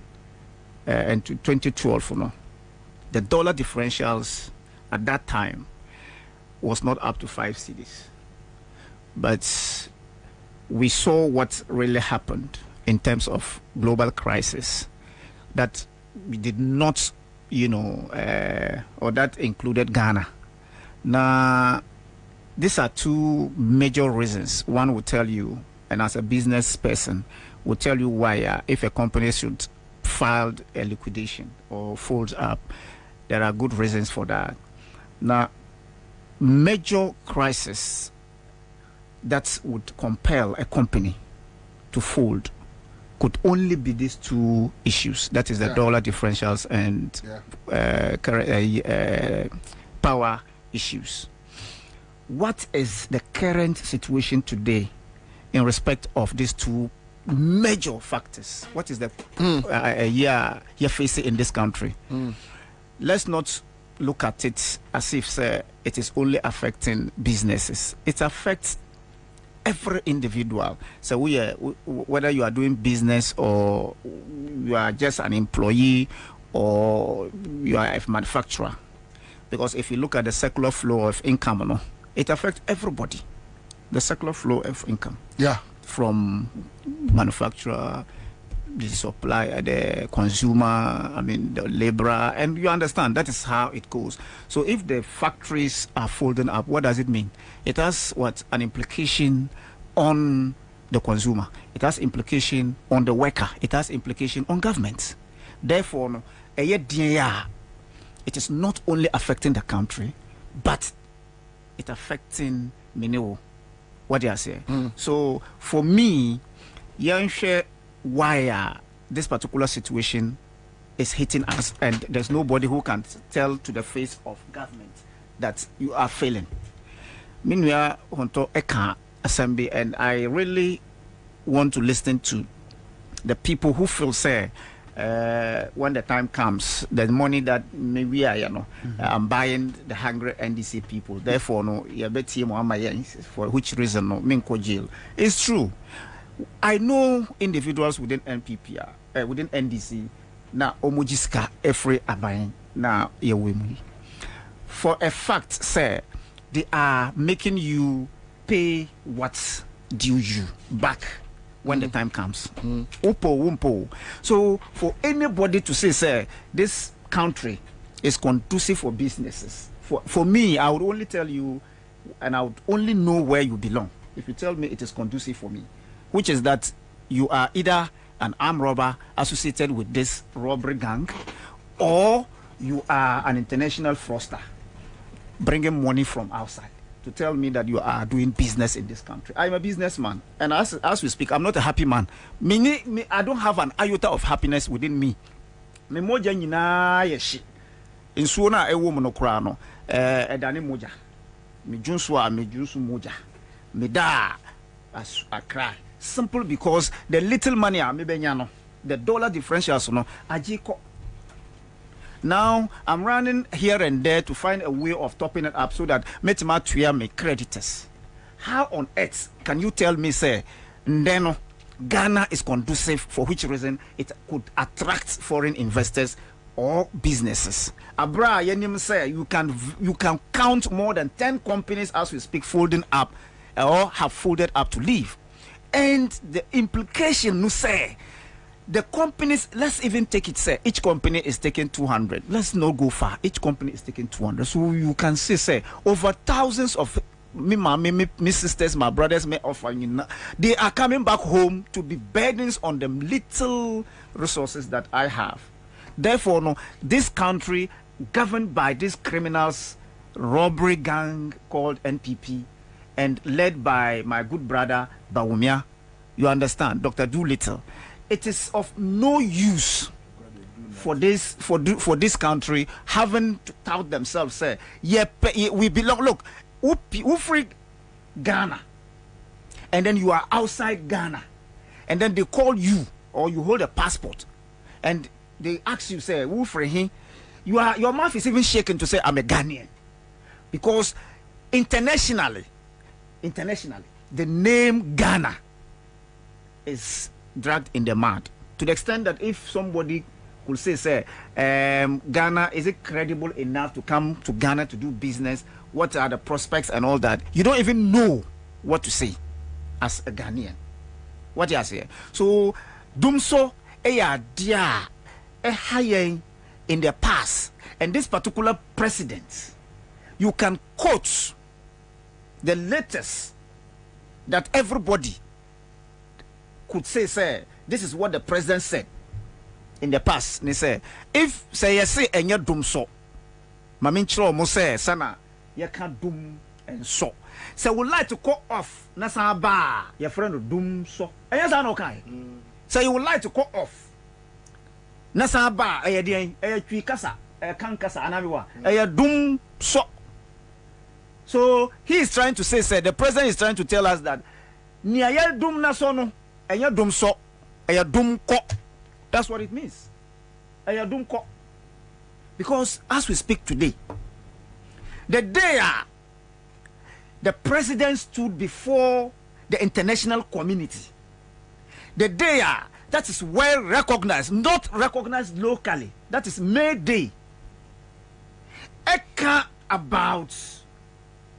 and to 2012, the dollar differentials at that time was not up to 5 cedis. But we saw what really happened in terms of global crisis, that we did not, or that included Ghana. Now, these are two major reasons. One will tell you, and as a business person, will tell you why if a company should file a liquidation or folds up, there are good reasons for that. Now, major crisis that would compel a company to fold could only be these two issues. That is the dollar differentials and power issues. What is the current situation today in respect of these two major factors? What is the you're facing in this country? Let's not look at it as if it is only affecting businesses. It affects every individual. So whether you are doing business or you are just an employee or you are a manufacturer, because if you look at the circular flow of income, it affects everybody. The circular flow of income, from manufacturer, the supplier, the consumer, the laborer, and you understand that is how it goes. So if the factories are folding up, what does it mean? It has an implication on the consumer. It has implication on the worker. It has implication on government. Therefore, it is not only affecting the country, but it affecting Mineo. What do I say? So for me, why this particular situation is hitting us, and there's nobody who can tell to the face of government that you are failing. Meanwhile, Honto Eka Assembly, and I really want to listen to the people who feel when the time comes, the money that maybe I'm buying the hungry NDC people. Therefore, for which reason Minko jail. It's true. I know individuals within NPP, within NDC, na omojiska every abayin na yewemi. For a fact, they are making you pay what's due you back when the time comes. Upo. So for anybody to say, this country is conducive for businesses, for me, I would only tell you, and I would only know where you belong if you tell me it is conducive for me, which is that you are either an armed robber associated with this robbery gang, or you are an international fraudster bringing money from outside to tell me that you are doing business in this country. I'm a businessman, and as we speak, I'm not a happy man. I don't have an iota of happiness within me. Me moja nyina yeshi. Insuo na ewo mo no kra no edane moja. Me junsu moja. Me da I cry. Simple because the little money I benya no, the dollar differentials no ajiko. Now I'm running here and there to find a way of topping it up so that metima tuya me creditors. How on earth can you tell me Ndeno Ghana is conducive, for which reason it could attract foreign investors or businesses? Abra yenim say you can count more than 10 companies as we speak folding up or have folded up to leave. And the implication, no say, the companies, let's even take it, each company is taking 200. Let's not go far. Each company is taking 200. So you can say, over thousands of me sisters, my brothers, me offer, they are coming back home to be burdens on the little resources that I have. Therefore, no, this country governed by these criminals, robbery gang called NPP, and led by my good brother Bawumia, you understand, Dr. Doolittle. It is of no use for this country having to tout themselves we belong. Look, who free Ghana, and then you are outside Ghana, and then they call you or you hold a passport, and they ask you who free him. Your mouth is even shaking to say I'm a Ghanaian, because internationally, the name Ghana is dragged in the mud, to the extent that if somebody could say, Ghana, is it credible enough to come to Ghana to do business? What are the prospects and all that? You don't even know what to say as a Ghanaian. What you say? So, Dumso, dear, high in the past, and this particular president, you can quote the latest that everybody could say, this is what the president said in the past. They say, if say you say and you dum so, Mamin Chro mo say, Sana, you can't dum and so. So would like to cut off Nasa ba your friend dum so. And yes, I know okay. So you would like to cut off Nasa ba a tree kasa, a can kasa, anabiwa, a dum so. So he is trying to say, the president is trying to tell us that Nia dum nasono, and ya dum so, and ya dum ko. That's what it means. And ya dum ko. Because as we speak today, the day the president stood before the international community, the day that is well recognized, not recognized locally, that is May Day, eka about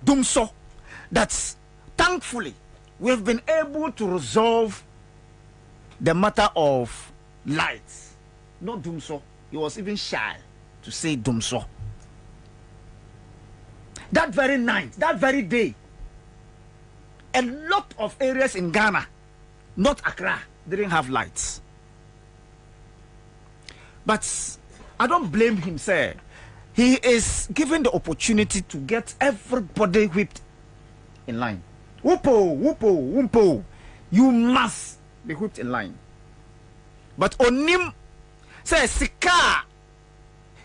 Dumso, that's thankfully we have been able to resolve the matter of lights. Not Dumso. He was even shy to say Dumso. That very night, that very day, a lot of areas in Ghana, not Accra, didn't have lights. But I don't blame him, sir. He is given the opportunity to get everybody whipped in line. Whoopo, whoopo, whoopo. You must be whipped in line. But onim say sika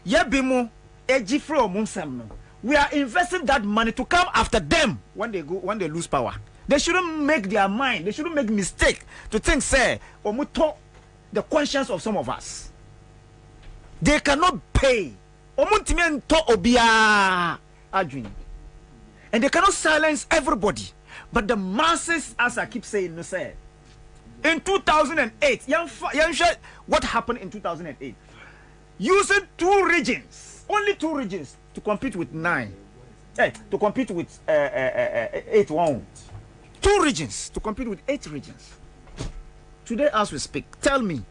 yebimo ejifro munsam. We are investing that money to come after them when they lose power. They shouldn't make their mind, they shouldn't make mistake to think say omuto the conscience of some of us. They cannot pay. And they cannot silence everybody. But the masses, as I keep saying, in 2008, what happened in 2008? Using two regions, only two regions, to compete with 8 1. Two regions to compete with 8 regions. Today, as we speak, tell me,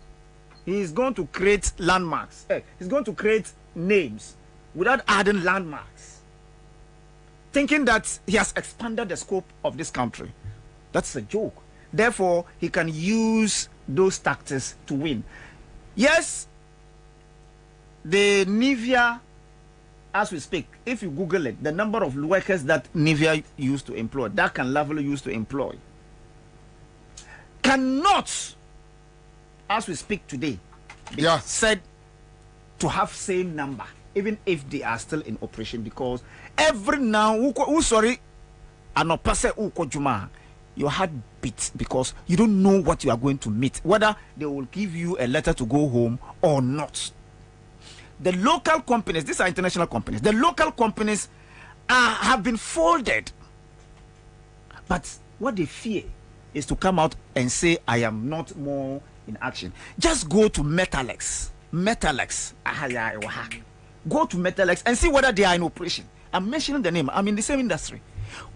he is going to create landmarks. He's going to create names without adding landmarks, thinking that he has expanded the scope of this country. That's a joke. Therefore, he can use those tactics to win. Yes, the Nivea, as we speak, if you Google it, the number of workers that Nivea used to employ, that can level used to employ, cannot, as we speak today, be said to have same number, even if they are still in operation, because every now your heart beats because you don't know what you are going to meet, whether they will give you a letter to go home or not. The local companies, these are international companies, the local companies have been folded, but what they fear is to come out and say, I am not more in action. Just go to Metalex. Go to Metalex and see whether they are in operation. I'm mentioning the name. I'm in the same industry.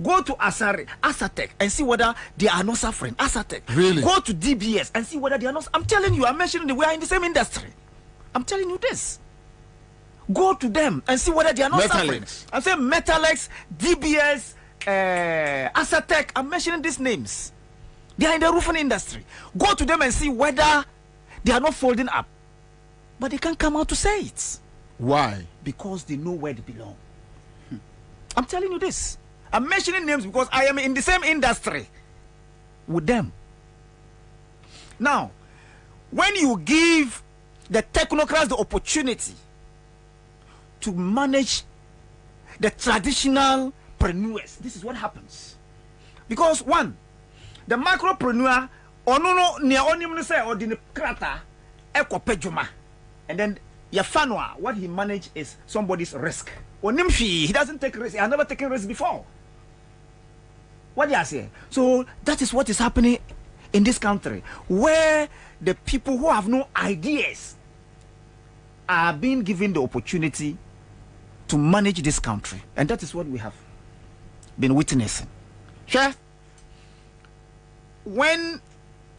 Go to Asatec and see whether they are not suffering. Asatec. Really? Go to DBS and see whether they are not. I'm telling you, I'm mentioning we are in the same industry. I'm telling you this. Go to them and see whether they are not suffering. I'm saying Metalex, DBS, Asatec. I'm mentioning these names. They are in the roofing industry. Go to them and see whether they are not folding up. But they can't come out to say it. Why? Because they know where they belong. I'm telling you this. I'm mentioning names because I am in the same industry with them. Now, when you give the technocrats the opportunity to manage the traditional preneurs, this is what happens. Because one, the micropreneur, and then Yafanwa, what he managed is somebody's risk. He doesn't take risk. He has never taken risk before. What do you say? So that is what is happening in this country, where the people who have no ideas are being given the opportunity to manage this country, and that is what we have been witnessing. Sure. When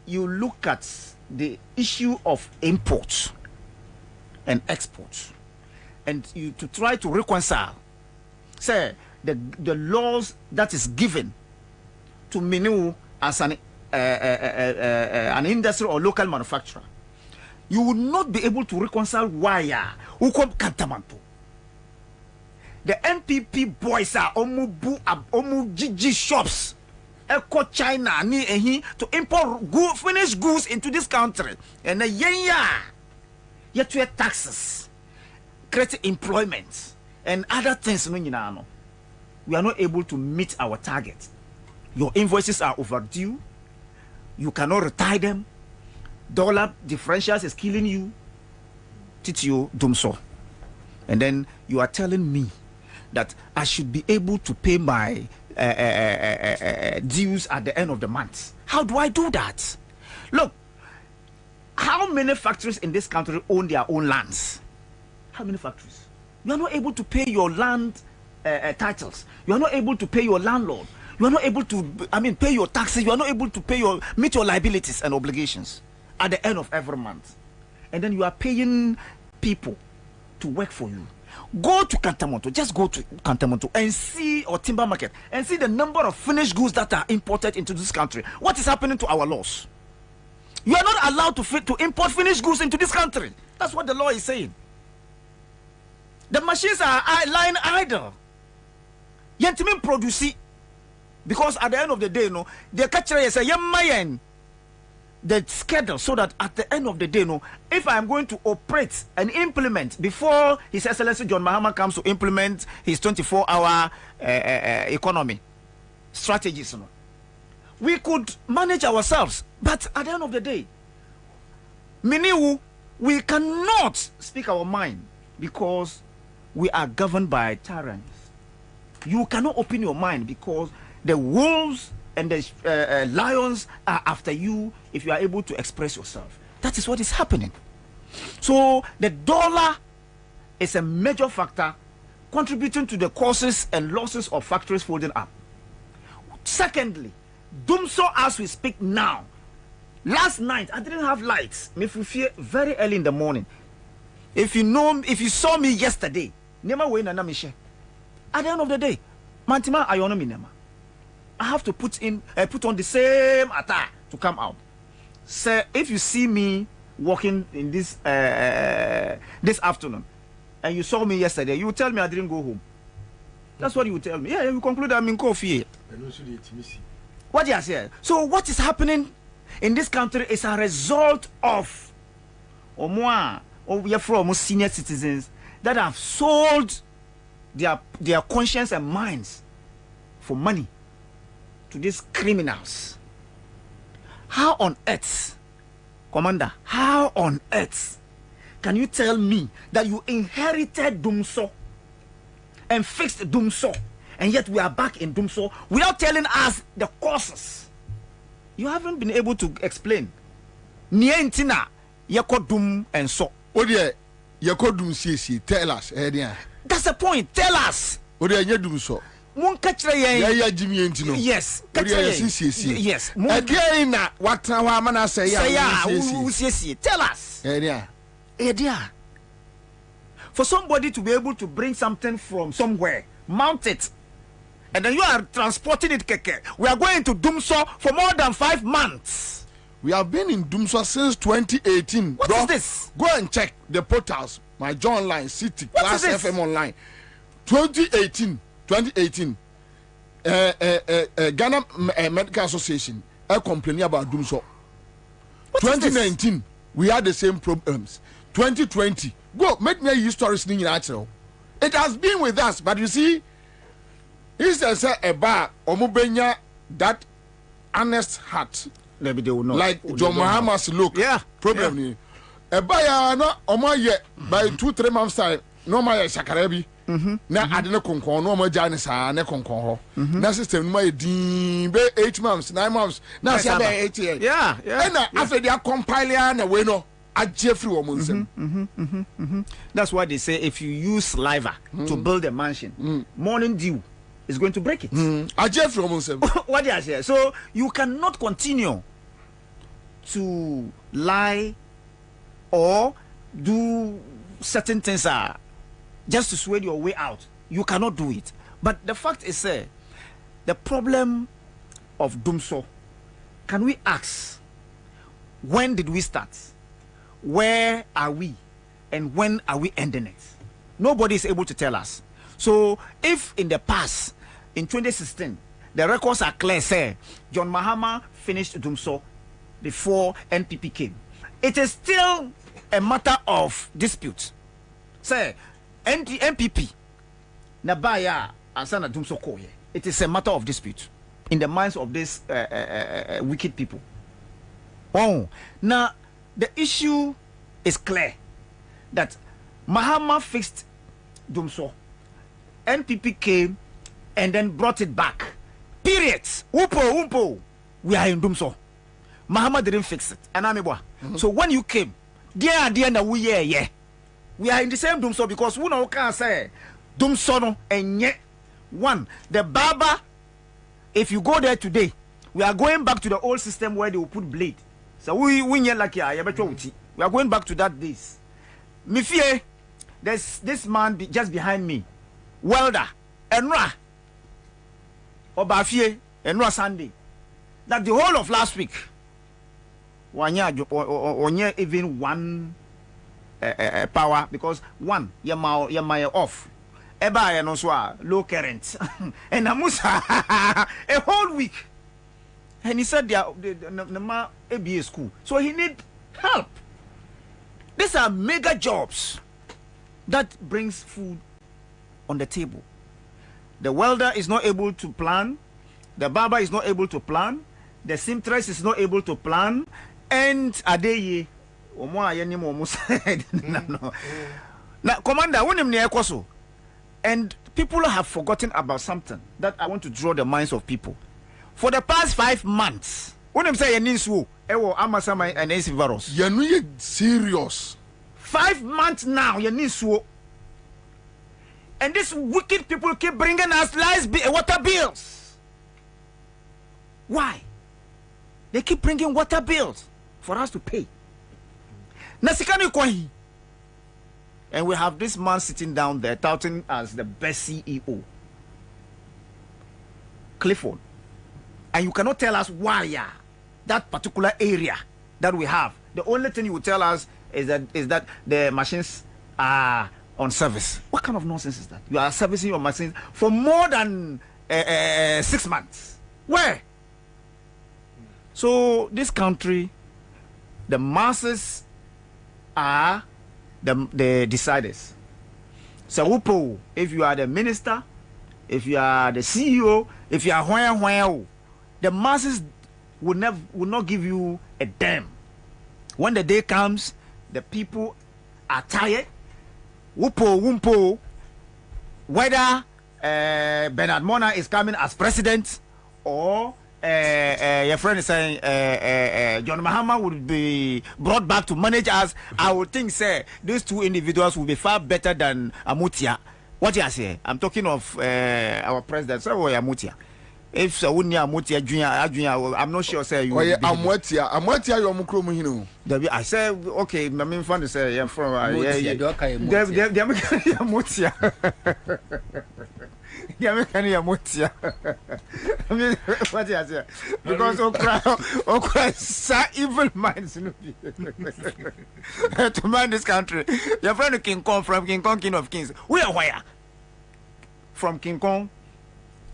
you look at the issue of imports and exports, and you to try to reconcile, say the laws that is given to Minu as an industry or local manufacturer, you will not be able to reconcile why ukom kantamanto. The NPP boys are omu GG shops, Eco China ni ehi to import finished goods into this country, and yet to taxes, create employment and other things. We are not able to meet our target. Your invoices are overdue. You cannot retire them. Dollar differentials is killing you. Titio Dumso. And then you are telling me that I should be able to pay my dues at the end of the month. How do I do that? Look, how many factories in this country own their own lands? How many factories? You are not able to pay your land titles. You are not able to pay your landlord. You are not able to, pay your taxes. You are not able to meet your liabilities and obligations at the end of every month. And then you are paying people to work for you. Go to Kantamonto, just go to Kantamonto and see, or timber market, and see the number of finished goods that are imported into this country. What is happening to our laws? You are not allowed to import finished goods into this country. That's what the law is saying. The machines are lying idle. Yentimin produce, because at the end of the day, the catcher is a young man. The schedule, so that at the end of the day, if I am going to operate and implement before His Excellency John Mahama comes to implement his 24-hour economy strategies, we could manage ourselves. But at the end of the day, we cannot speak our mind because we are governed by tyrants. You cannot open your mind because the wolves and the lions are after you if you are able to express yourself. That is what is happening. So the dollar is a major factor contributing to the causes and losses of factories folding up. Secondly, Dumso, as we speak now, last night I didn't have lights. Me fear very early in the morning. If you saw me yesterday, nema we na mishe. At the end of the day, mantima ayono mi nema. I have to put on the same attire to come out. So if you see me walking in this afternoon, and you saw me yesterday, you will tell me I didn't go home. That's what you will tell me. Yeah, you conclude I'm in coffee. What do you say? So what is happening in this country is a result of we are from senior citizens that have sold their conscience and minds for money to these criminals. How on earth, Commander, how on earth can you tell me that you inherited Dumso and fixed Dumso, and yet we are back in Dumso without telling us the causes? You haven't been able to explain. Nientina Yakodum and so. Odia Yakodum CC, tell us. That's the point. Tell us. Odia Yadumso. Yes. Yes. Tell us. For somebody to be able to bring something from somewhere, mount it, and then you are transporting it, keke. We are going to Dumso for more than 5 months. We have been in Dumso since 2018. What is this? Go and check the portals. My John Online, City, Class FM Online. 2018. Ghana Medical Association complaining about Dumso. 2019, we had the same problems. 2020, go make me a historic thing in natural. It has been with us, but you see, it's a bar omubenya that honest heart. Maybe they will not. Like John Mahama's look. Yeah. Problem. A buyer no omoye by 2-3 months time. No my shakarebi. Na adene konkon no mo jane sa ne konkon ho. Na system no my din be 8 months, 9 months. Na say be 8 years. Yeah. And after they compile na we no Jeffrey woman. That's why they say if you use saliva to build a mansion, morning dew is going to break it. Jeffrey woman. What do I say? So you cannot continue to lie or do certain things just to sweat your way out. You cannot do it. But the fact is, the problem of Dumso, can we ask, when did we start? Where are we? And when are we ending it? Nobody is able to tell us. So if in the past, in 2016, the records are clear, say, John Mahama finished Dumso before NPP came. It is still a matter of dispute. Say, NPP, Nabaya, Ansah na Dumso koye. It is a matter of dispute in the minds of these wicked people. Oh, now the issue is clear that Mahama fixed Dumso. NPP came and then brought it back. Period. Umpo. We are in Dumso. Mahama didn't fix it. So when you came, we are in the same Dumso because we know can say Dumso no and yet one the barber. If you go there today, we are going back to the old system where they will put blade. So we like we are going back to that days. Mifie, there's this man just behind me, welder, Enra, Obafie, Enra Sunday. That the whole of last week, onye even one power because one yama off. Eba and also low current and Amusa a whole week. And he said the ABA school. So he need help. These are mega jobs that brings food on the table. The welder is not able to plan. The barber is not able to plan. The seamstress is not able to plan. And Adeye, no. Now, Commander, when him near Koso, and people have forgotten about something that I want to draw the minds of people. For the past 5 months, when I'm saying Ninsu, Ewo Amasama and AC virus. You're not serious. 5 months now, Ninsu. And these wicked people keep bringing us water bills. Why? They keep bringing water bills for us to pay. Nasikani Kwahi. And we have this man sitting down there touting as the best CEO, Clifford. And you cannot tell us why that particular area that we have. The only thing you will tell us is that the machines are on service. What kind of nonsense is that? You are servicing your machines for more than 6 months. Where? So this country, the masses are the deciders. So if you are the minister, if you are the CEO, if you are where, the masses will not give you a damn. When the day comes, the people are tired. Wumpo, whether Bernard Mona is coming as president or your friend is saying John Mahama would be brought back to manage us, I would think say these two individuals will be far better than Amutia. What you say? I'm talking of our president. So Amutia. If so, Amutia Junior, I'm not sure. Say you. Amutia, you mukro muhino. I say okay. I mean, fun to say I'm from Amutia. Amutia. I mean, what you say? Because Okra evil minds to man this country. Your friend King Kong from King Kong, King of Kings. We are where? From King Kong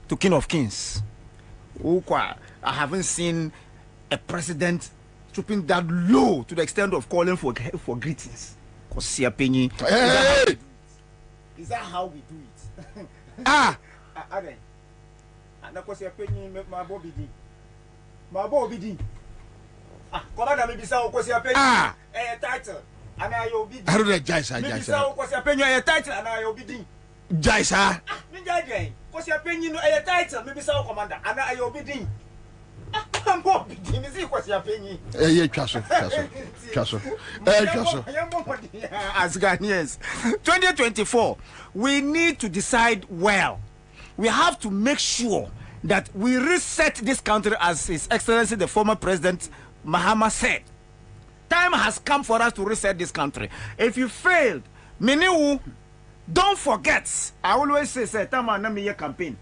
to King of Kings. I haven't seen a president stooping that low to the extent of calling for greetings. Hey! Is that how we do it? My Bobie. Commander, maybe so title. And I will be. I don't know, Jaisa. Title and I will be. Jaisa. What's your opinion? A title, maybe so, Commander, and I will be. I'm Bobie. What's your opinion? As Ghanaians, 2024, we need to decide well. We have to make sure that we reset this country, as His Excellency the former President Mahama said. Time has come for us to reset this country. If you failed, don't forget. I always say, time and campaign.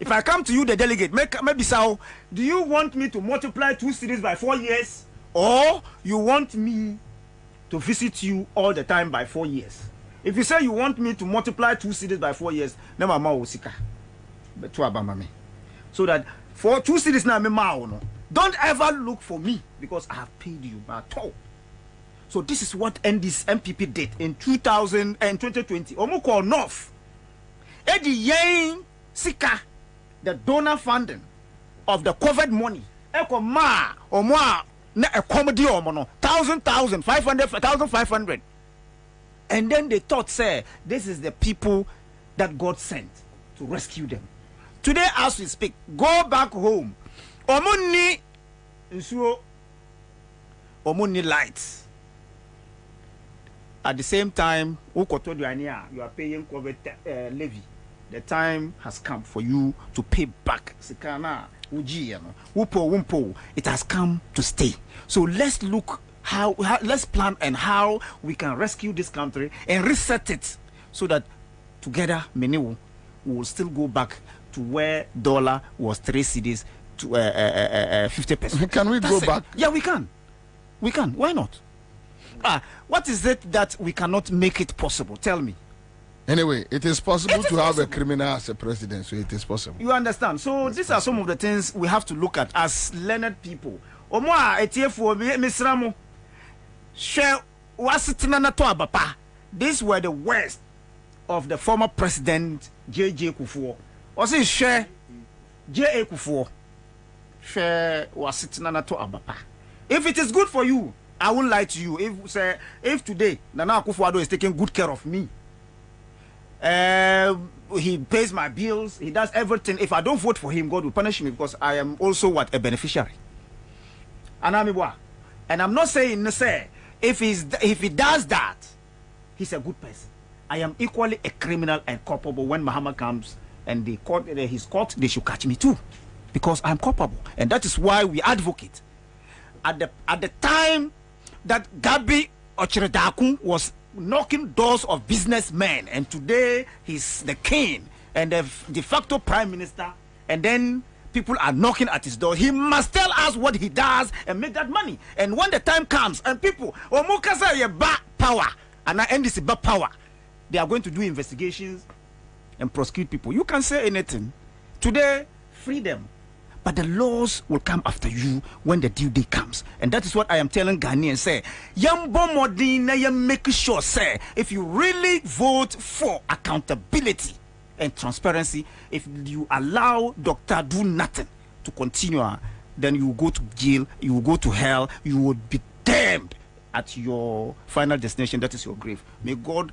If I come to you, the delegate, maybe so, do you want me to multiply 2 cities by 4 years, or you want me to visit you all the time by 4 years? If you say you want me to multiply 2 cities by 4 years, then my mama will sika. So that for 2 cities now, don't ever look for me because I have paid you at all. So this is what this MPP did in 2020. Omoko North. Eddie Yang Sika, the donor funding of the COVID money. Eko ma omwa na a comedy omono 1,500. And then they thought, say, this is the people that God sent to rescue them. Today, as we speak, go back home. Omuni nsuo, omuni lights. At the same time, you are paying COVID levy. The time has come for you to pay back. It has come to stay. So let's look let's plan and how we can rescue this country and reset it so that together many will still go back to where dollar was 3 cedis to 50%. Can we go back? Yeah, we can. We can. Why not? What is it that we cannot make it possible? Tell me. Anyway, it is possible to have a criminal as a president, so it is possible. You understand? So these are some of the things we have to look at as learned people. This were the worst of the former president J.J. Kufuor. Also, share J.A. Kufuor. Share was sitting on abapa. If it is good for you, I won't lie to you. If today Nana Akufo-Addo is taking good care of me, he pays my bills, he does everything. If I don't vote for him, God will punish me because I am also a beneficiary. And I'm not saying if he does that, he's a good person. I am equally a criminal and culpable. When Muhammad comes and his court, they should catch me too, because I'm culpable, and that is why we advocate. At the time that Gabi Ocheredakun was knocking doors of businessmen, and today he's the king and the de facto prime minister, and then people are knocking at his door, he must tell us what he does and make that money. And when the time comes and people power and NDC back power, they are going to do investigations and prosecute people. You can say anything today, freedom, but the laws will come after you when the due day comes. And that is what I am telling Ghanaians. Say, make sure, say, if you really vote for accountability and transparency, if you allow Dr. Do Nothing to continue, then you will go to jail, you will go to hell, you will be damned at your final destination. That is your grave. May God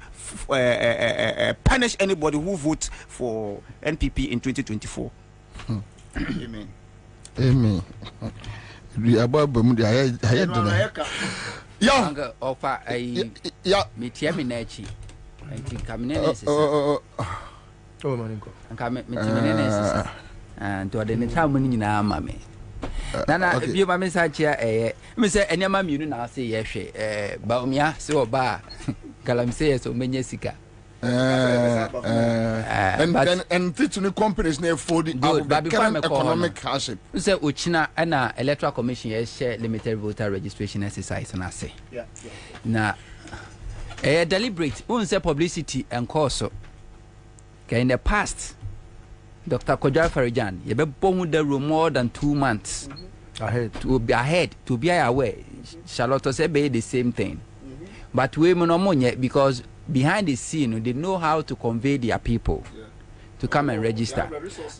punish anybody who votes for NPP in 2024. Amen. Amen. Nana, if you mammy such a Mr. Enyama Munu now say yes, Baumia, so ba Calam says so many sika. And teaching companies near for the economic hardship. Say Uchina and Electoral Commission share limited voter registration exercise, and I say, now a deliberate unse publicity and course. In the past, Dr. Kojar Farijan, you be born the room more than 2 months ahead to be aware. Charlotte said the same thing, but we monomonia because behind the scene they know how to convey their people to come and register.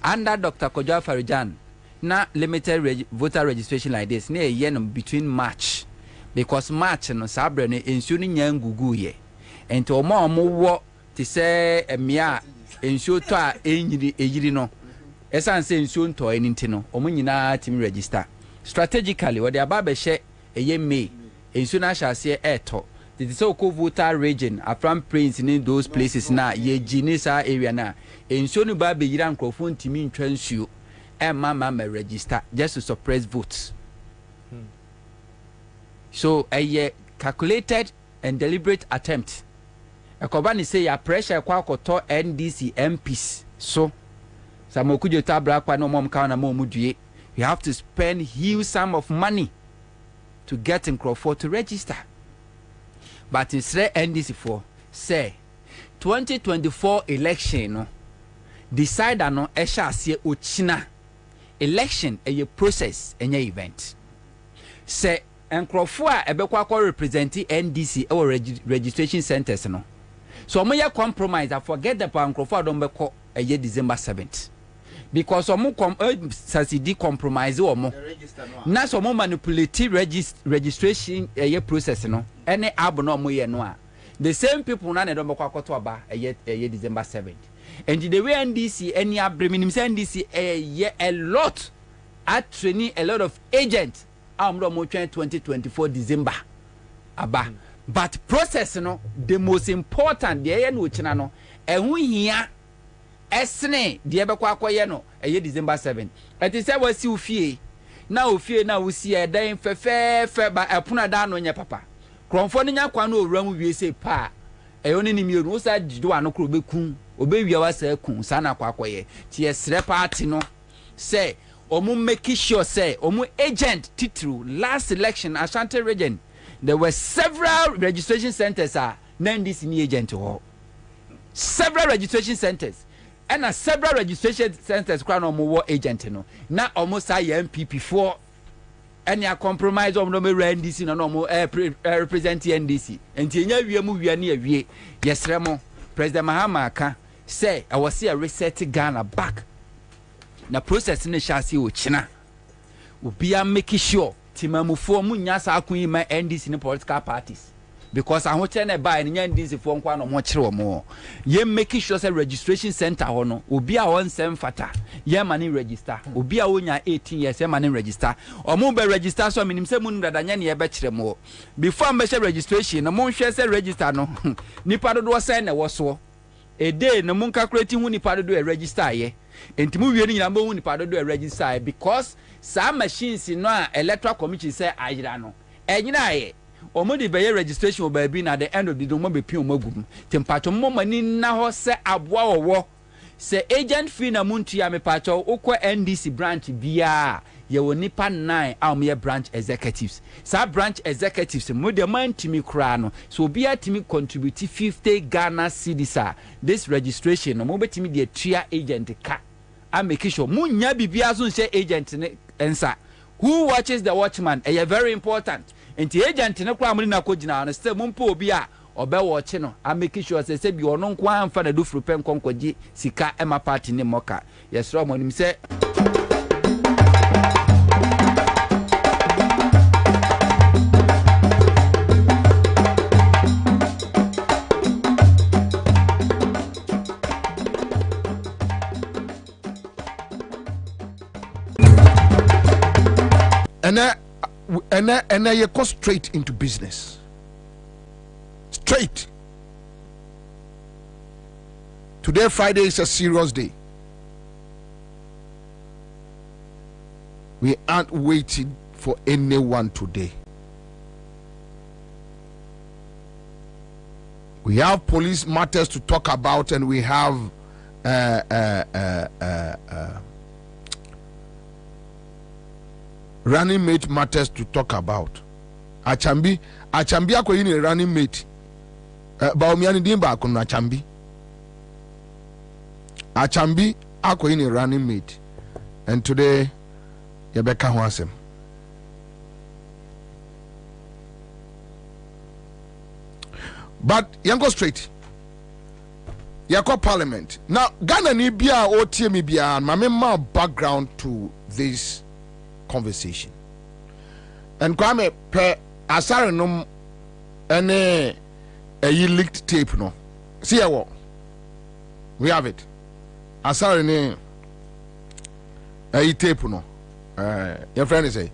Under Dr. Kojar Farijan, now limited voter registration like this near yen between March, because March and Sabre ensuring young gugu ye, and to more to say a mia. Ensure to a no. Esan say ensure to anything no. Omunyina team register. Strategically, what the ababe share a ye May ensuo na hyase eto the so called voter region afram prince in those places na ye jinisa area na ensuo no ba be yira nkrofo ntimi ntwa nsuo mama register just to suppress votes. So a calculated and deliberate attempt. A Kwabena say ya pressure kwa koto NDC MPs. So Samokujo tabra kwa no mom kauna mo mudue. You have to spend huge sum of money to get in Crawford to register. But instead NDC for say 2024 election no decide no esha se ochina election a process and event. Say Nkrofo a ebekwa kwa represent NDC our registration centers no. So omo ya compromise I forget the Nkrofo adon beko a December 7th. Because omo succeed compromise omo. Na so omo manipulate registration process no. Any abo no omo ye no a. The same people na don beko akoto aba a December 7th. And the way NDC any abreminim NDC a lot at training a lot of agents. 2024 December aba but process no the most important the no china no ehu hia esne de bekwa akoye no December 7 ati say wasi ofie na wusi edan fefe ba epuna da no nya papa kromfo no nya kwa no owura mu wie sei pa ni ni mienu sa dido ano kro bekun obewia wasa kun sa na kwa akoye ti esre party no say Omu make sure say Omu agent titru last election Ashanti region there were several registration centers NDC ni agent ho several registration centers and several registration centers kwa no mo agent no na omu say MPP for any compromise omu no me NDC no mo represent NDC enti enya wie mu wie na wie yesre mo President Mahama aka say I was see a reset Ghana back. Na process ne shasi o china obia make sure timamufo mu nya sa akun ma NDC ne political parties because I want na buy ne NDC fo nkwa no mo kire mo ye make sure say registration center ho no obia won sem fata ye mani register obia wonya 18 years ye mani register omo be register so minim se mu dadanya ne ye be kire mo before me registration no mo hwe say register no nipa do say na wo so a day no mun calculate hu nipa do e register ye entimu wie ni nyina mo hu nipa do e register because some machines no a electoral commission say ayira no enyina ye omo di be registration oba bi na the end of the day mo be pin omo gum tempacho mo mani na ho se aboa wowo se agent fee na muntu ya me pacho ukwa NDC branch bia ye wo nipa 9 am ye branch executives sa branch executives mo de man timi kra no so bia timi contribute 50 Ghana cedis this registration no mo betimi de tua agent ka I make sure munya bibia so say agent ne Ansah who watches the watchman very important enti agent ne kwa mo na ko gina no say mumpo obi a obe watch no I make sure say bi ono nko amfa na do furu pen konkoji sika ema party ne moka yesro mo nim say and you go straight into business. Straight. Today, Friday, is a serious day. We aren't waiting for anyone today. We have police matters to talk about, and we have running mate matters to talk about. Achambi ako yini running mate. Baomiani dimba ako na Achambi. Achambi ako yini running mate. And today, Yabeka Hwasem. But yango straight. Yako parliament. Now, Ghana ni bia o TMI bia my background to this conversation. And Kwame pe asare no ene a leaked tape no. See what? We have it. Asare ne a tape no. Your friend is say.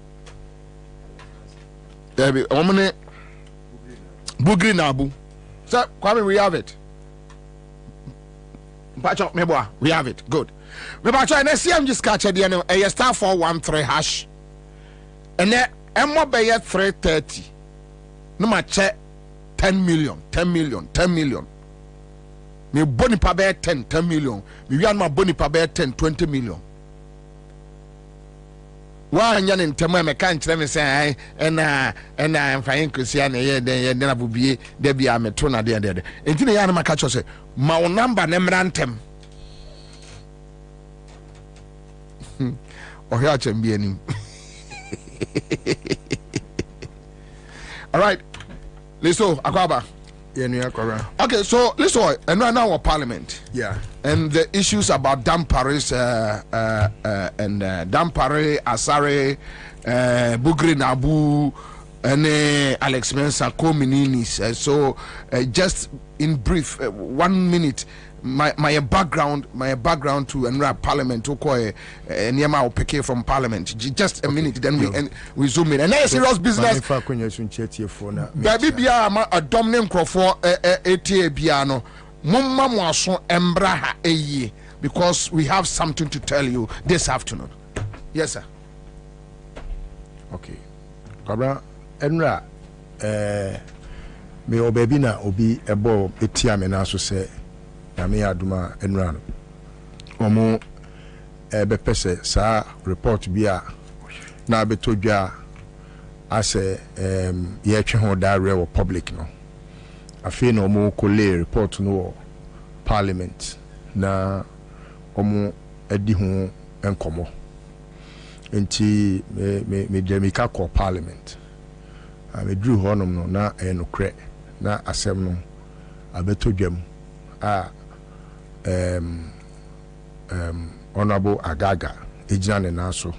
Debi omne Bugri Nabu. So, Kwame, we have it. Pacho, meboa, we have it. Good. Me pacho, and I'm just catching the end. A star 413 hash. And then Emma Bayer 330. No ma check 10 million. Me boni pa be 10 million. Me wian ma boni pa be 10 20 million. Wa nya ne ntema me kan kire me say na mfayin Christian ye den na bubie de bia me to na de enti ne ya na maka cho say ma wo number ne mrantem o ya chambi ani. All right, listen, Akwaba. Okay, so listen, and right now our parliament. Yeah. And the issues about Damparis and Dampare, Asare, Bugri Nabu, and Alex Mensa, Komininis. So just in brief, 1 minute. My background to Enra Parliament to call Niama Opeke from Parliament. Just a minute, then we zoom in. And that's serious business. Baby Bia a dominant crofo ATA Biano. Mumma Mwason Embraha Eye, because we have something to tell you this afternoon. Yes, sir. Okay. Kabra Enra me obebi na obi ebo etia me na so say Yami Aduma Enrano. Omo bepese sa report bia na betodwa ase ye twe ho dare wo public no. Afi na omo kole report no parliament na omo edi ho enkomo. Enti me demika ko parliament. Me drew honom no na enokre na asem no abetodwam Honorable Agaga ejane naso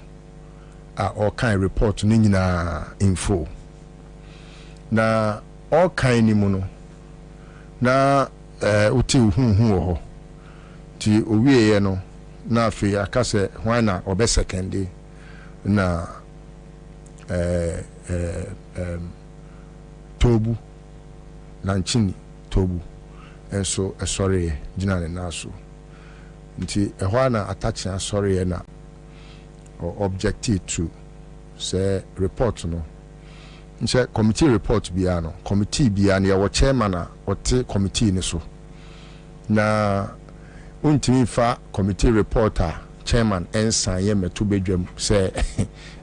all kind report ni nyina info na all kind ni mu no na uti hu ho ti owie no na afi akase hwan na obe second na Tobu Lanchini Tobu and so sorry Jinane Nasu nti ehwana attaching sorry na or objective to say report no nse committee report bia no committee bia na wo chairman na wote committee ni so na untimi fa committee reporter chairman Ansah ye metu bedwam say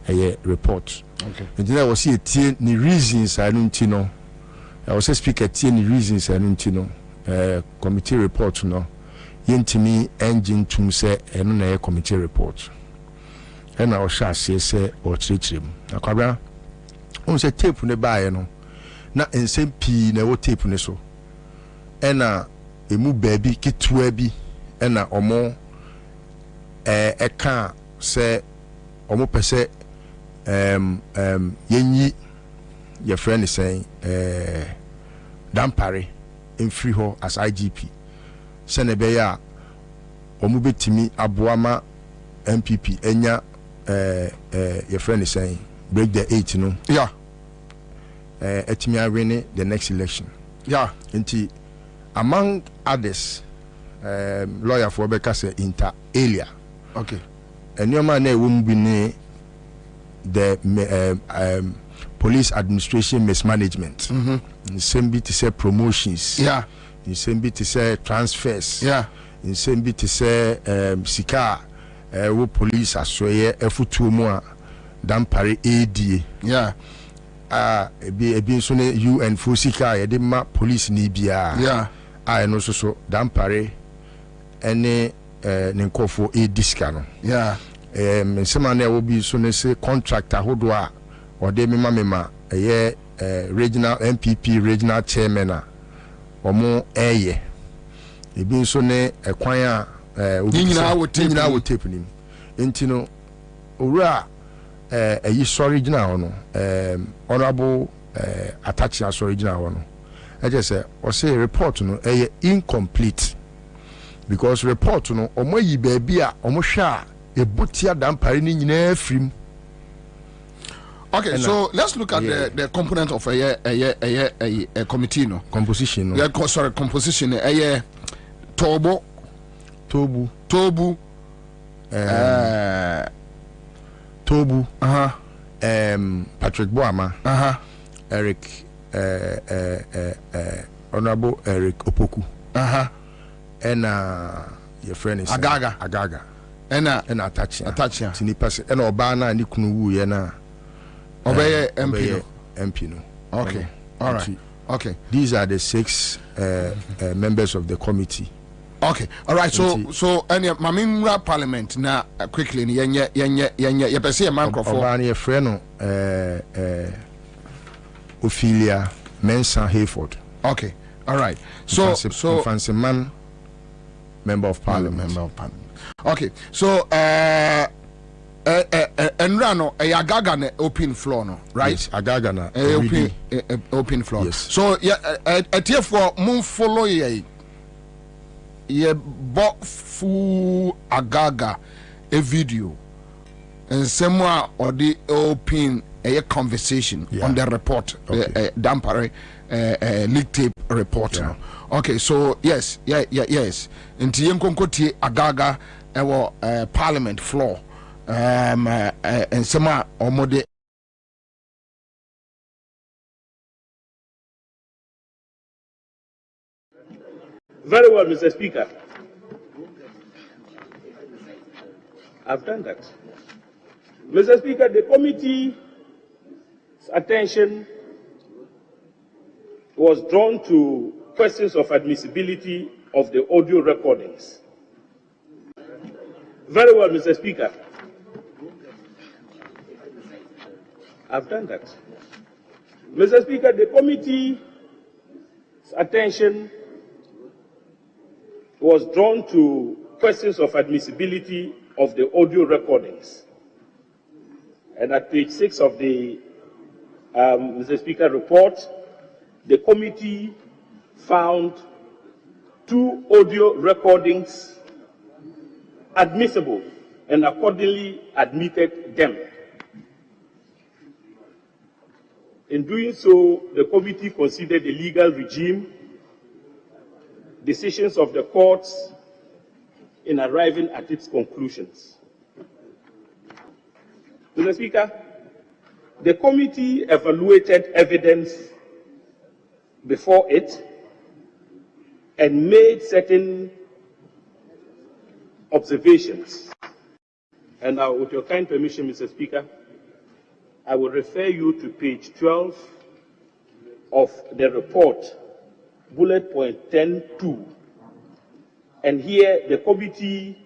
eye report okay ntina wo see tie ni reasons anu nti no I was speaker tie ni reasons anu nti no committee report no yentimi engine tum say eno na committee report ena o sha se o chirichirim akwabra on say tape ne baaye no na ensem pi na wo tape ne so ena emu baabi ketua bi ena omo eka say omo pese yenyi your friend is saying Dampare in free ho as IGP senebeya omu betimi aboama MPP enya your friend is saying break the 8 no yeah etimi awene the next election yeah nti among others lawyer for Beka say inter alia okay enyoma na ewu bi ne the police administration mismanagement same bit to say promotions yeah same bit to say transfers yeah same bit to say sika wo police asoye efutu mu a Dampare AD yeah ebi so ne UN for sika ye de ma police ni bia yeah no so Dampare ene ne nkofo AD sika no yeah sema na wo bi so ne say contractor hodo a ode mema regional MPP regional chairman a omo eye ebi nso ne ekwan a nyina wo tape nim enti no owura ayi sorry gina ho no honorable attach na sorry gina ho no I just say o say report no incomplete because report no omo yi ba bia omo hwa a ebutia Dampare ni nyina afrim Okay, so let's look at the component of a committee, no? Composition, no? Yeah, sorry, composition. Tobu. Tobu. Patrick Boama. Eric. Honorable Eric Opoku. And your friend is Agaga. And Atachia. Tinipas. And Obana and Nikunu Yena. Obey MP. MP. Okay. All right. Okay. These are the 6 members of the committee. Okay. All right. So any Mamimra Parliament now quickly you perceive a man for Obani friend Ophelia Mensah Hayford. Okay. All right. So Fancy Man, member of Parliament. Okay. So Enrano a Agaga ne open floor, no, right? Yes, Agaga na open floor. Yes. So a tier for moon follow ye bought full Agaga a video and somewhere or the open a conversation on the report, Dampare leak tape report. Yeah. Okay, so yes. In Tienkonkoti Agaga Parliament floor. And some or more. Very well, Mr. Speaker. I've done that. Mr. Speaker, the committee's attention was drawn to questions of admissibility of the audio recordings. Very well, Mr. Speaker. I've done that. Mr. Speaker, the committee's attention was drawn to questions of admissibility of the audio recordings. And at page 6 of the Mr. Speaker report, the committee found 2 audio recordings admissible and accordingly admitted them. In doing so, the committee considered the legal regime, decisions of the courts in arriving at its conclusions. Mr. Speaker, the committee evaluated evidence before it and made certain observations. And now, with your kind permission, Mr. Speaker, I will refer you to page 12 of the report, bullet point 10.2. And here the committee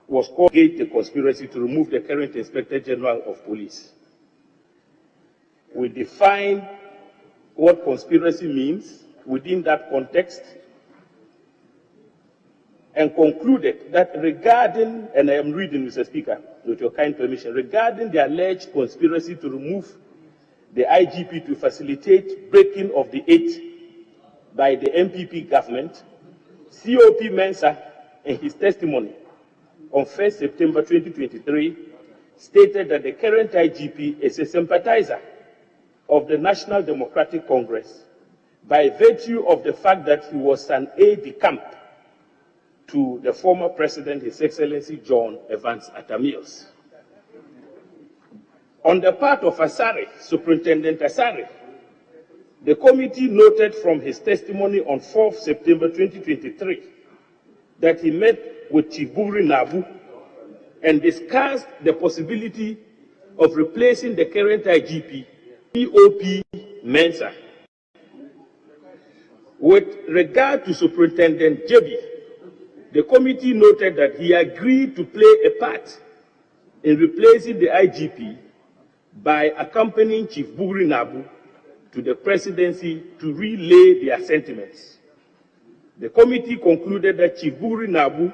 was called to engage the conspiracy to remove the current Inspector General of Police. We define what conspiracy means within that context and concluded that regarding, and I am reading, Mr. Speaker, with your kind permission, regarding the alleged conspiracy to remove the IGP to facilitate breaking of the oath by the MPP government, COP Mensah, in his testimony on 1st September 2023, stated that the current IGP is a sympathizer of the National Democratic Congress by virtue of the fact that he was an aide-de-camp to the former president, His Excellency John Evans Atta Mills. On the part of Asare, Superintendent Asare, the committee noted from his testimony on 4th September 2023 that he met with Chief Buri Nabu and discussed the possibility of replacing the current IGP, COP Mensah. With regard to Superintendent Jebi, the committee noted that he agreed to play a part in replacing the IGP by accompanying Chief Buri Nabu to the presidency to relay their sentiments. The committee concluded that Chief Buri Nabu,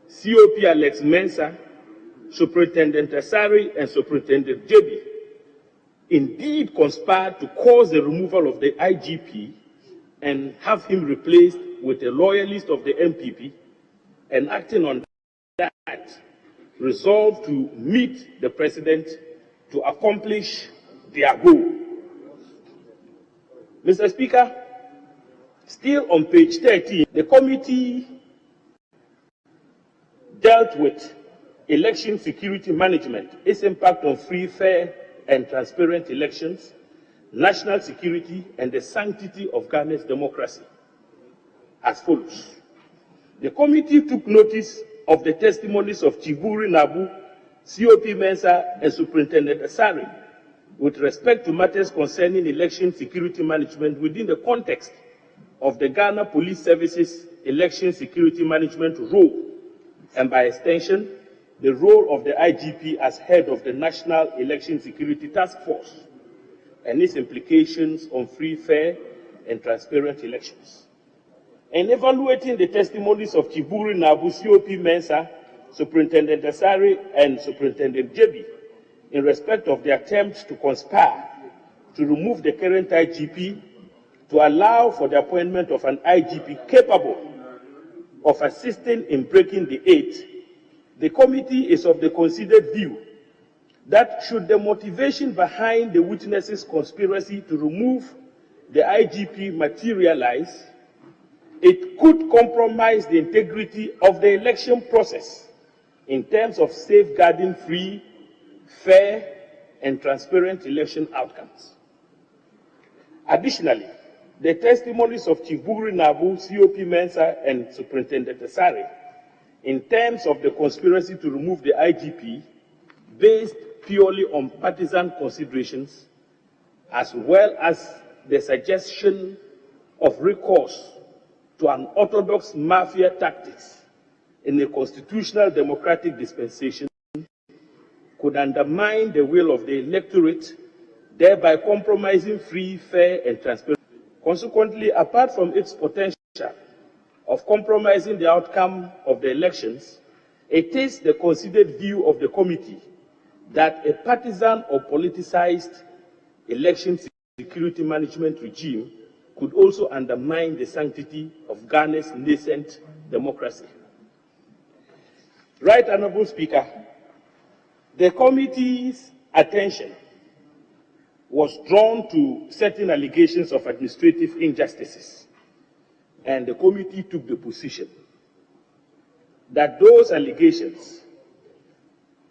COP Alex Mensah, Superintendent Asari, and Superintendent Jebi indeed conspired to cause the removal of the IGP and have him replaced with a loyalist of the MPP, and acting on that, resolved to meet the President to accomplish their goal. Mr. Speaker, still on page 13, the committee dealt with election security management, its impact on free, fair, and transparent elections, national security, and the sanctity of Ghana's democracy as follows. The committee took notice of the testimonies of Chiburi Nabu, COP Mensah, and Superintendent Asari with respect to matters concerning election security management within the context of the Ghana Police Service's election security management role, and by extension, the role of the IGP as head of the National Election Security Task Force and its implications on free, fair, and transparent elections. In evaluating the testimonies of Chiburi Nabu, COP Mensah, Superintendent Asari, and Superintendent Jebi in respect of the attempts to conspire to remove the current IGP to allow for the appointment of an IGP capable of assisting in breaking the eight, the committee is of the considered view that should the motivation behind the witnesses' conspiracy to remove the IGP materialize, it could compromise the integrity of the election process in terms of safeguarding free, fair, and transparent election outcomes. Additionally, the testimonies of Chiburi Nabu, COP Mensah, and Superintendent Asari in terms of the conspiracy to remove the IGP based purely on partisan considerations, as well as the suggestion of recourse to unorthodox mafia tactics in a constitutional democratic dispensation, could undermine the will of the electorate, thereby compromising free, fair, and transparent. Consequently, apart from its potential of compromising the outcome of the elections, it is the considered view of the committee that a partisan or politicized election security management regime could also undermine the sanctity of Ghana's nascent democracy. Right Honorable Speaker, the committee's attention was drawn to certain allegations of administrative injustices, and the committee took the position that those allegations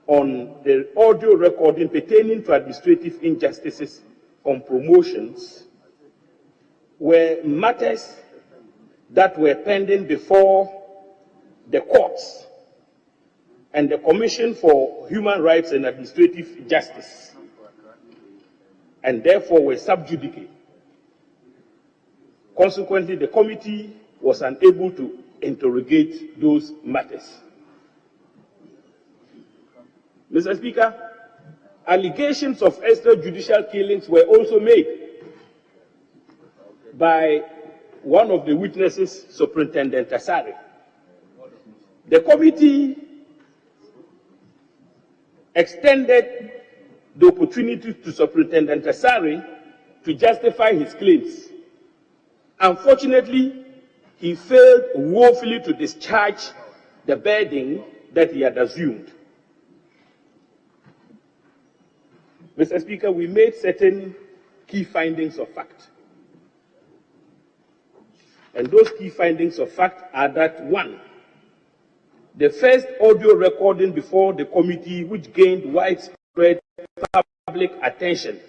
on the audio recording pertaining to administrative injustices on promotions were matters that were pending before the courts and the Commission for Human Rights and Administrative Justice, and therefore were sub judice. Consequently, the committee was unable to interrogate those matters. Mr. Speaker, allegations of extrajudicial killings were also made by one of the witnesses, Superintendent Asari. The committee extended the opportunity to Superintendent Asari to justify his claims. Unfortunately, he failed woefully to discharge the burden that he had assumed. Mr. Speaker, we made certain key findings of fact. And those key findings of fact are that, one, the first audio recording before the committee, which gained widespread public attention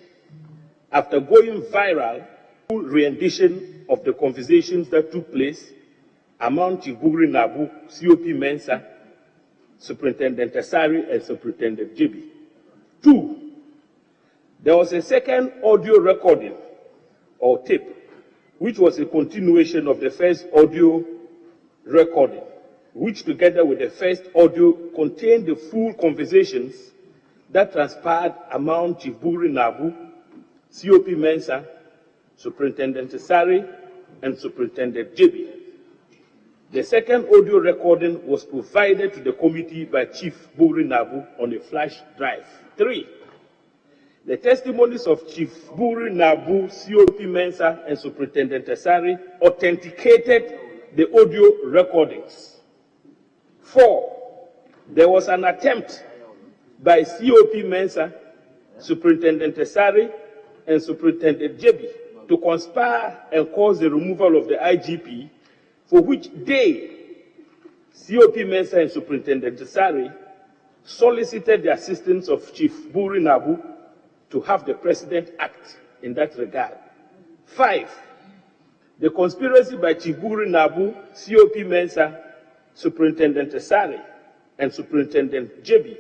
after going viral, rendition of the conversations that took place among Chiburi Nabu, COP Mensah, Superintendent Asari, and Superintendent Jebi. Two, there was a second audio recording or tape, which was a continuation of the first audio recording, which together with the first audio contained the full conversations that transpired among Chiburi Nabu, COP Mensah, Superintendent Asari, and Superintendent Jebi. The second audio recording was provided to the committee by Chief Buri Nabu on a flash drive. Three, the testimonies of Chief Buri Nabu, COP Mensah, and Superintendent Asari authenticated the audio recordings. Four, There was an attempt by COP Mensah, Superintendent Tesari, and Superintendent Jebi to conspire and cause the removal of the IGP, for which they, COP Mensah and Superintendent Tesari, solicited the assistance of Chief Buri Nabu to have the president act in that regard. 5, the conspiracy by Chief Buri Nabu, COP Mensah, Superintendent Tesari, and Superintendent Jebi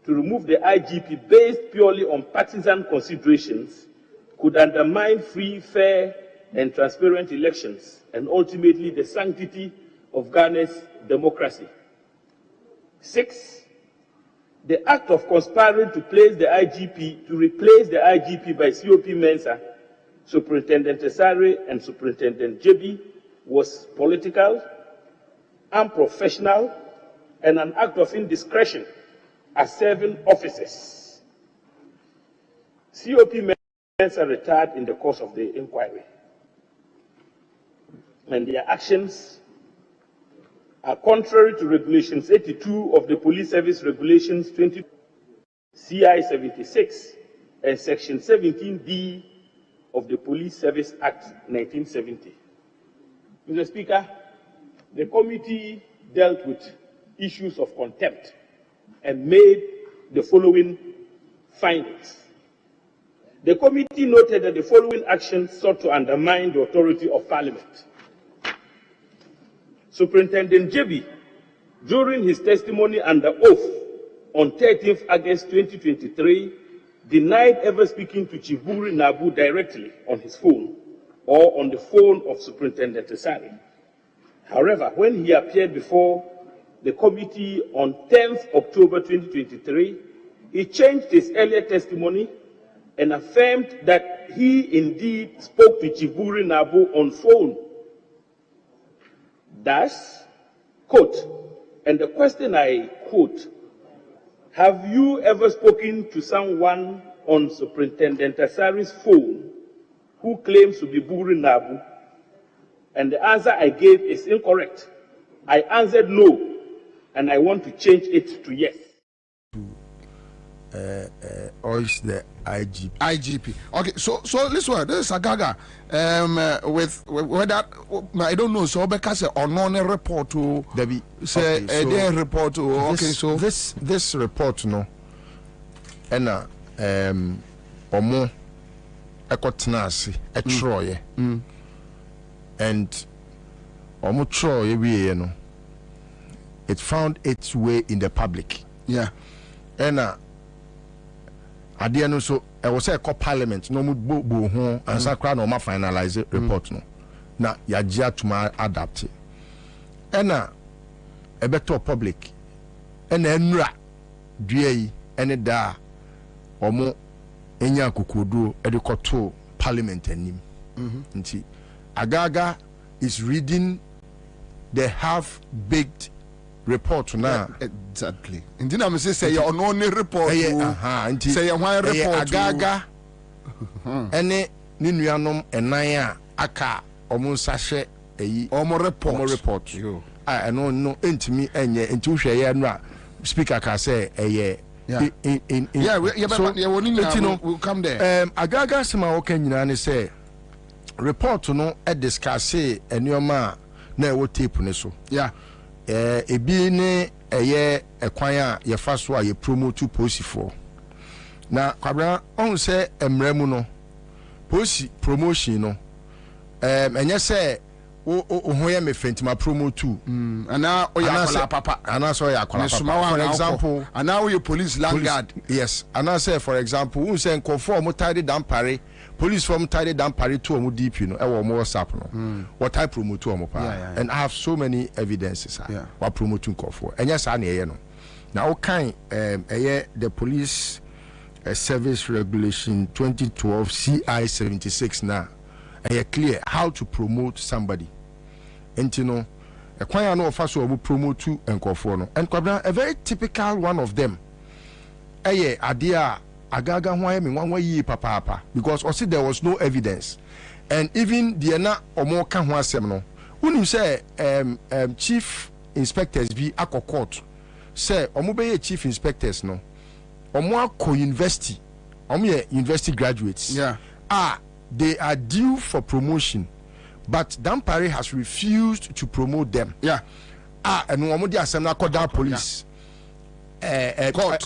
to remove the IGP based purely on partisan considerations could undermine free, fair, and transparent elections and ultimately the sanctity of Ghana's democracy. 6, the act of conspiring to replace the IGP by COP Mensah, Superintendent Tesari, and Superintendent Jebi was political, unprofessional, and an act of indiscretion as serving officers. COP Mensah retired in the course of the inquiry, and their actions are contrary to Regulations 82 of the Police Service Regulations 20 CI 76 and Section 17D of the Police Service Act 1970. Mr. Speaker, the committee dealt with issues of contempt and made the following findings. The committee noted that the following actions sought to undermine the authority of Parliament. Superintendent Jebi, during his testimony under oath on 13th August 2023, denied ever speaking to Chief Buri Nabu directly on his phone or on the phone of Superintendent Tesari. However, when he appeared before the committee on 10th October 2023, he changed his earlier testimony and affirmed that he indeed spoke to Chief Buri Nabu on phone. Thus, quote, and the question I quote, have you ever spoken to someone on Superintendent Tesari's phone who claims to be Buri Nabu? And the answer I gave is incorrect. I answered no, and I want to change it to yes. Or is the IGP? IGP. Okay, so this one, this is Agaga. With that, I don't know. So because on report to Debbie say a report to so this report no, and omo ekotnasi etroye and omo troye we no, it found its way in the public. Yeah, and adeɛ no so ɛwɔ sɛ ɛkɔ parliament no mu bo ho ansa kra na ɔma finalize report no na yagye atoma adapt ɛna ɛbɛtɔ public ɛna ɛnura dua yi ɛne da ɔmo enya kokodo ɛde kɔto parliament anim nti Agaga is reading the half-baked report now. Yeah, exactly. Indeed, I'm say you only report. Say you want report. Agaga. Any ninuanom enaya aka omunsahye eyi omo report. I no entimi enye enti hwe ye no speaker ka say eye we'll come there. Agaga sema wo kan nyina ne say report no e discuss enioma na e wo tape ne so. Yeah. Ebi ne eye ekwan a ye fa so a ye promote policy for na Kwabena on say emremu no policy promotion no enye say o hoye me fentima promote ana o ya akwala papa ana so ya akwala papa for example ana o ye police landguard yes ana say for example un say conform mo tidy down pare police from tidy down pare to omo DP no e wo mo WhatsApp no what I promote to omo pa and I have so many evidences what promoting conform enya sa na eye no na o kan the police service regulation 2012 CI 76 na clear how to promote somebody. And you know, a choir no offer so promote to and conform. And Kwabena, a very typical one of them. Idea Agaga why me 1 year papa because also there was no evidence. And even the na or more can one semino. When you say chief inspectors be a court say omubeye chief inspectors no co university university graduates they are due for promotion, but Dampare has refused to promote them. And omudi assembly called police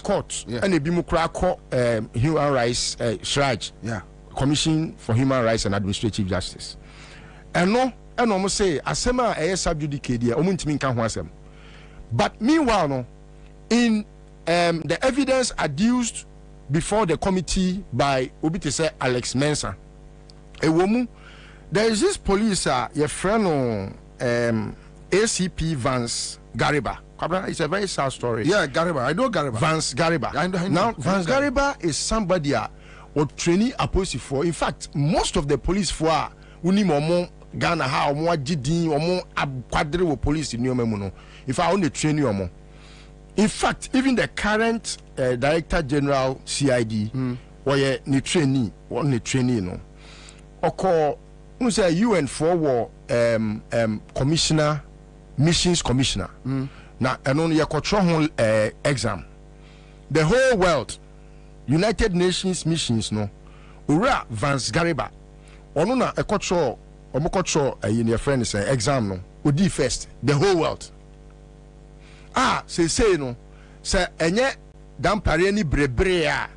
court and a bimukra human rights Shraj Commission for Human Rights and Administrative Justice. And no and almost say asema sub judice dia omuntimi nka ho asem. But meanwhile no, in the evidence adduced before the committee by Obitese Alex Mensah, there is this police your friend ACP Vance Gariba. It's a very sad story. Yeah, Gariba. I know Gariba. Vance Gariba. I know now, Vance Gariba is somebody or trainee opposite for. In fact, most of the police for Unimomo Ghana how more GD or more quadruple police in New if I only train you more. In fact, even the current Director General CID or a trainee no. Or say UN for commissioner, missions commissioner. Now, and on your control exam, the whole world, United Nations missions no, Ura Vance Gariba, Onuna a control, Omokocho, in your friend say exam no, Udi first, the whole world. Say no, say enye Dampare ni brebrea,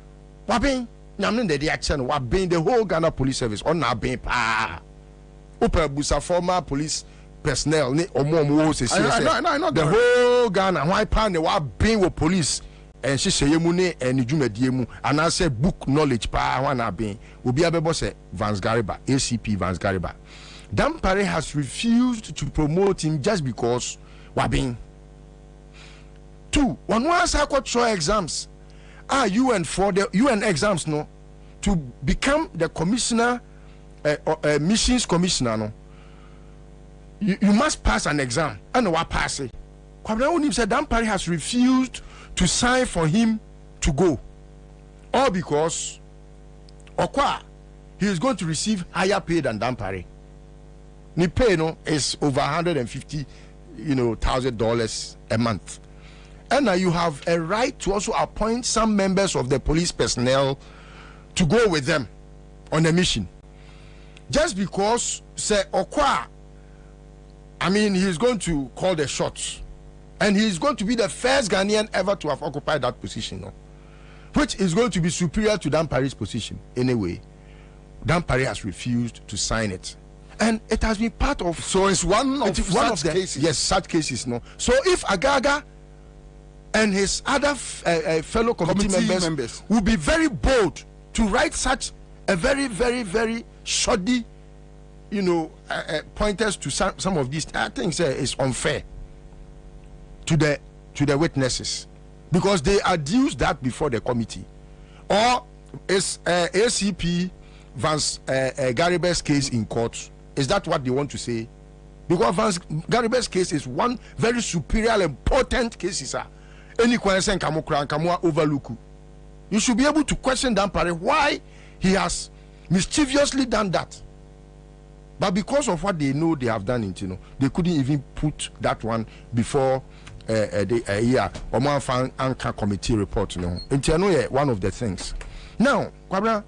wabing, Namin the action, wabing the whole Ghana Police Service, on na bing pa. Upper Busa former police personnel ni omo say the whole Ghana why pan the wa been with police and she say mu ne and dwumadie mu and I say book knowledge pa wa na been obi abebo say Vance Gariba ACP Vance Gariba. Dampare has refused to promote him just because wa been. 2 one once I got show exams UN for the UN exams no to become the commissioner missions commissioner no. You must pass an exam and what pass it. Kwabena said Dampare has refused to sign for him to go. All because he is going to receive higher pay than Dampare. Ni pay no is over $150,000 a month. And now you have a right to also appoint some members of the police personnel to go with them on a mission. Just because say he's going to call the shots. And he's going to be the first Ghanaian ever to have occupied that position. No? Which is going to be superior to Dampare's position. Anyway, Dampare has refused to sign it. And it has been part of... So it's one of the cases? Yes, such cases. No. So if Agaga and his other fellow committee members will be very bold to write such a very, very, very shoddy pointers to some of these, I think it's unfair to the witnesses because they adduced that before the committee. Or is ACP Vance Gariba's case in court? Is that what they want to say? Because Vance Gariba's case is one very superior and important case, sir. Any question Kamukra overlook. You should be able to question Dampare why he has mischievously done that. But because of what they know they have done it, they couldn't even put that one before a year or more fan anchor committee report. One of the things. Now, Kwabena,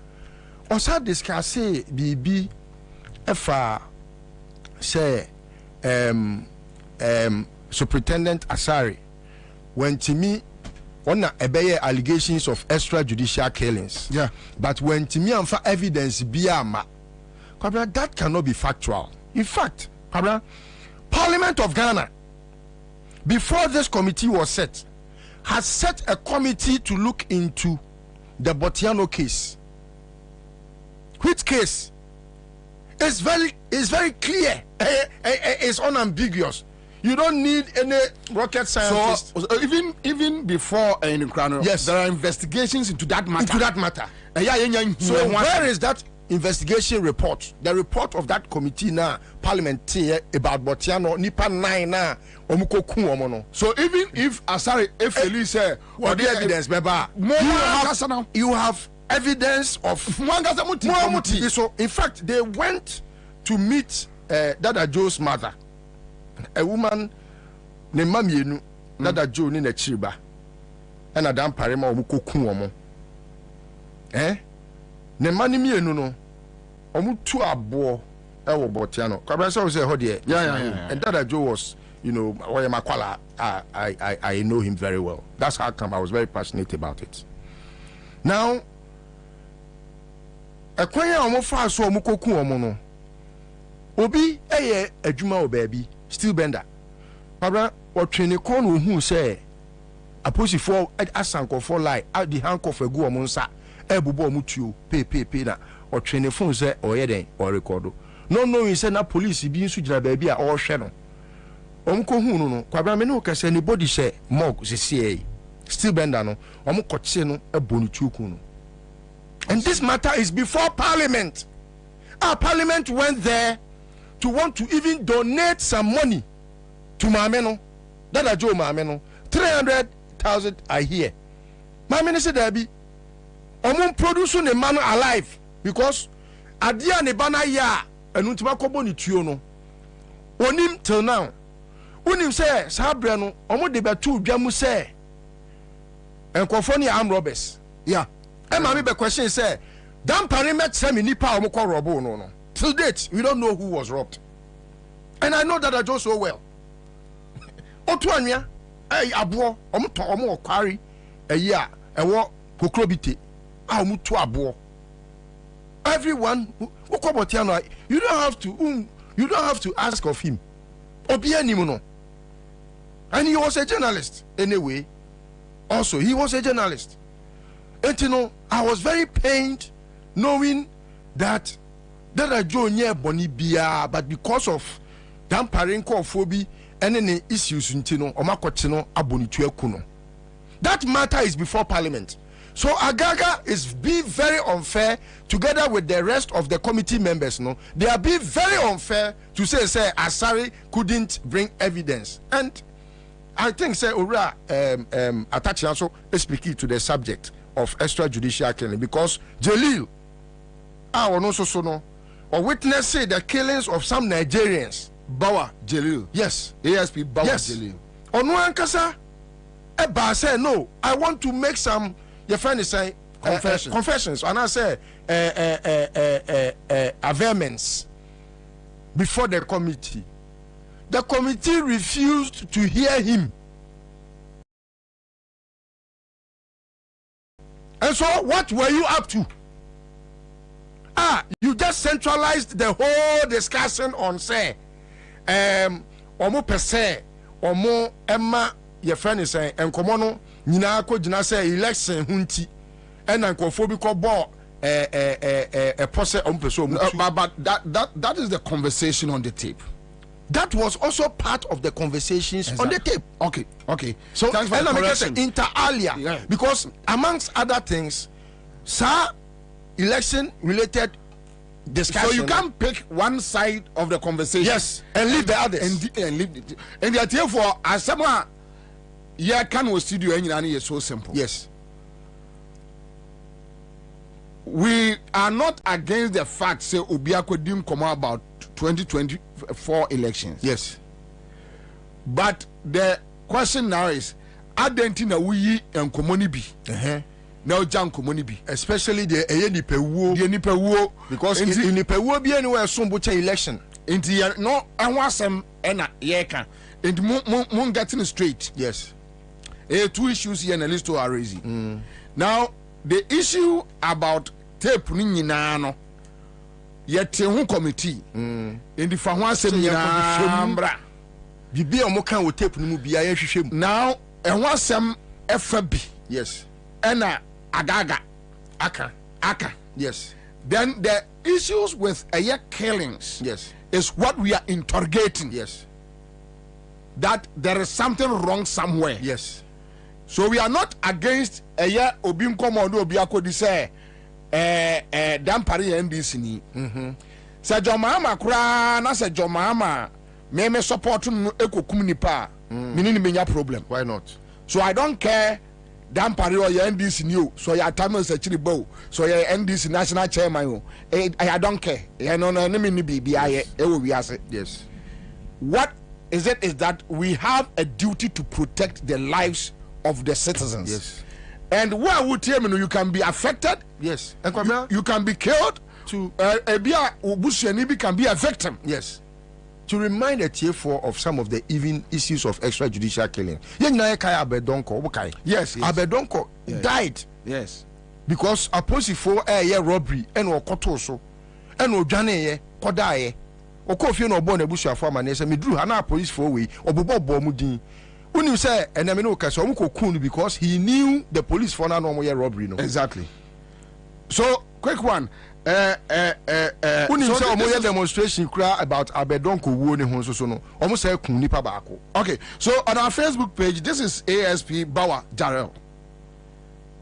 also discuss BB say Superintendent Asari when to me on allegations of extrajudicial killings. Yeah. But when to me for evidence biama, that cannot be factual. In fact, Parliament of Ghana, before this committee was set, has set a committee to look into the Botiano case. Which case is very clear. It's unambiguous. You don't need any rocket scientist. So even before yes, there are investigations into that matter. So where is that investigation report? The report of that committee now, Parliament about Botiano Nipa 9 now. So even if Asari say what the evidence, you have evidence of so in fact they went to meet Dada Joe's mother, a woman named Mamienu, Dada Joe ni na chiriba. Ena dan parema omu kokun omo. Ne mani mienu no. Omu tu abo ewo botiano. Kwabena say ho de. Yeah. And Dada Joe was, you know, Oyemakwala, I know him very well. That's how come I was very passionate about it. Now, akwanya omo fa so omo kokun omo no. Obi adwuma o baby, still bender. Kwabena o twene kon wo hu say aposifo asankofo lie out the handcuff egu omo nsa ebubo omo tuo pe na o twene phone say oye den o record. No knowing say na police bi nsu gina baby a o hwe no. Omo ko hu no Kwabena me no ka say anybody say mog sisi still bender no omo koche no ebonu tuoku no. And this matter is before parliament. Our parliament went there to want to even donate some money to Mameno. Dada Joe Mameno. 300,000 are here. Mameno said there be Omon producing a man alive because Adia Nebana ya and Untimakobo ni Tuono. Onim till now. Unim say Sabrano, Omo deba two Jamu say and Kofonia armed robbers. Yeah. And Mammy the question say Dan Parimet semi nipa omoko robo no. Till date, we don't know who was robbed. And I know that I do so well. Otuanya, abo, omo kwari, year, ewo kokrobite, mutu abo. Everyone who kobotiano, you don't have to ask of him. Obia nimuno. And he was a journalist anyway. Also, he was a journalist. And you know, I was very pained knowing that I joined near Bonibia, but because of dampering phobia and any issues in Tino, Omakotino, Abonituekuno. That matter is before parliament. So Agaga is being very unfair together with the rest of the committee members. No, they are being very unfair to say Asari couldn't bring evidence. And I think Ura Atachi also speaking to the subject of extrajudicial killing because Jalil or witness the killings of some Nigerians. Bawa Jalil. Yes. ASP Bawa Jalil. Jalil. Eba say no, I want to make some your friend is saying confessions and I say averments before the committee. The committee refused to hear him. And so what were you up to? You just centralized the whole discussion on say omo pese omo emma your friend is saying and komono nyina ko gina say election hunti and ankofo bi ko bo pose ompeso but that is the conversation on the tape. That was also part of the conversations on the tape. Okay. So thanks for the correction. Inter alia, because amongst other things, sir, election related discussion. So you can't pick one side of the conversation, yes, and leave the others. And leave it. And therefore, as someone, can studio is so simple. Yes. We are not against the fact say Obiako didn't come out about 2024 elections. Yes. But the question now is, Adentina we and Komonibi. Now Jan Komonibi. Especially the Nipewo. Because in Nipewo be anywhere Sumbucha election. Into no I want some ena yeka. And moon getting straight. Yes. Two issues here and a list to are raising. Now the issue about tape Ninano. Yet a committee in the Fahwa Bibi Omokan will tape Nubi. Now, and was some FB. Yes. And Agaga. Aka. Yes. Then the issues with a killings. Yes. Is what we are interrogating. Yes. That there is something wrong somewhere. Yes. So we are not against a year Obim Komodo Obiako di say. Dampari NDC ni. Sa Jomama kura na sa Jomama me support no ekokum nipa. Mini menya problem. Why not? So I don't care Dampari or your NDC ni o. So your time is actually bow. So your NDC national chairman o. I don't care. You know no me ni bibi aye e wo wi ase. Yes. What is that we have a duty to protect the lives of the citizens. Yes. And where would you can be affected? Yes. You can be killed. To can be a victim. Yes. To remind the TF4 of some of the even issues of extrajudicial killing. Yes. Yes. Abedonko died. Yes. Because apostle robbery and okotoso and odwane kodaye. Okofie no born ebusuafo amane se medru ha na police for we obobo mudin. Unim say enemy no kase omukokun because he knew the police for na no mo robbery no. Exactly. So quick one. Unim say omo demonstration kura about Abedonko wo ne ho so no. Omo say kun nipa baako. Okay. So on our Facebook page, this is ASP Bawa Jarrell.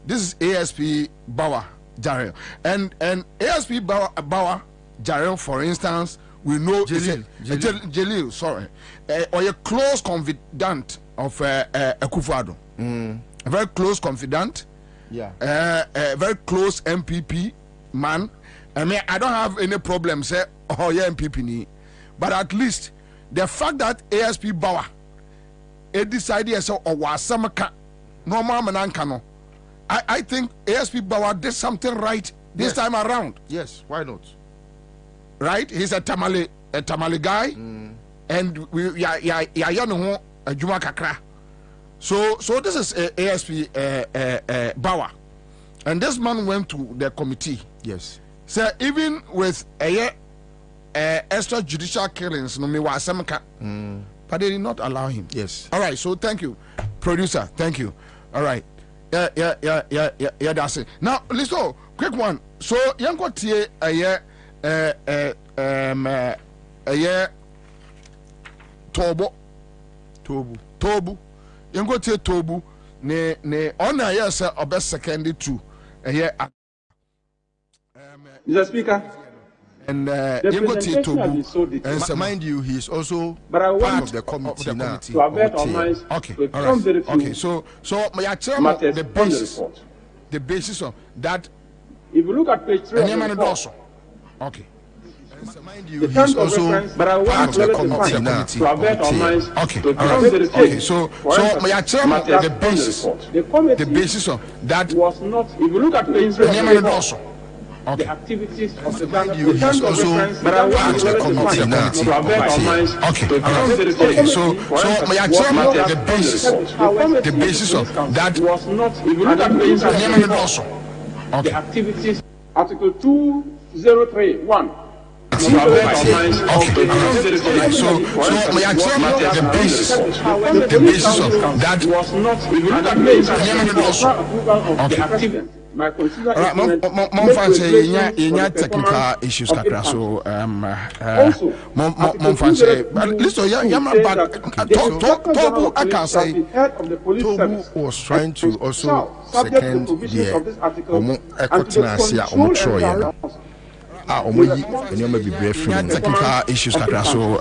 This is ASP Bawa Jarrell. And ASP Bawa Jarrell, for instance, we know Jalil, sorry, or a close confidant of Akufo-Addo. A very close confidant. Yeah. A very close MPP man. I mean, I don't have any problem say MPP ni, but at least the fact that ASP Bawa decided so or was some normal manankano. I think ASP Bawa did something right this time around. Yes, why not? Right? He's a Tamale guy, and we a Juma Kakra. So this is ASP Bawa, and this man went to the committee. Yes. So even with extrajudicial killings, no me wa semka, but they did not allow him. Yes. All right. So thank you, producer. Thank you. All right. Yeah. That's it. Now, listen, quick one. So, yanko tie tobu. Yanko tie tobu. Ne ona yes obes secondary to Mr. Speaker. And yanko tie tobu. And mind you, he is also part of the committee now. To avert our minds. Okay. All All right. right. Okay. So my chairman, the basis of that. If you look at page 3 of the report, okay. Mind you, he is also part of the committee now. To avert our minds. Okay. To All right. Okay. So my chairman, the basis of that was not. If you look at page 3 of the report, okay. the activities of the Ghana he is also part of the committee now. to avert our minds. Okay. All right. Okay. So my chairman, the basis of that was not. If you look at page 3 of the report, okay. the activities, Article 2031. Okay. So my chairman, the basis of that was not. If you look at page 3 of the activities. My consider all right, mom fancy yenya technical issues kakra so mom fancy listen yama back Tobu aka say Tobu was trying to also second the omo ekotenasia omo troye no omo yi enema bibre free technical issues kakra so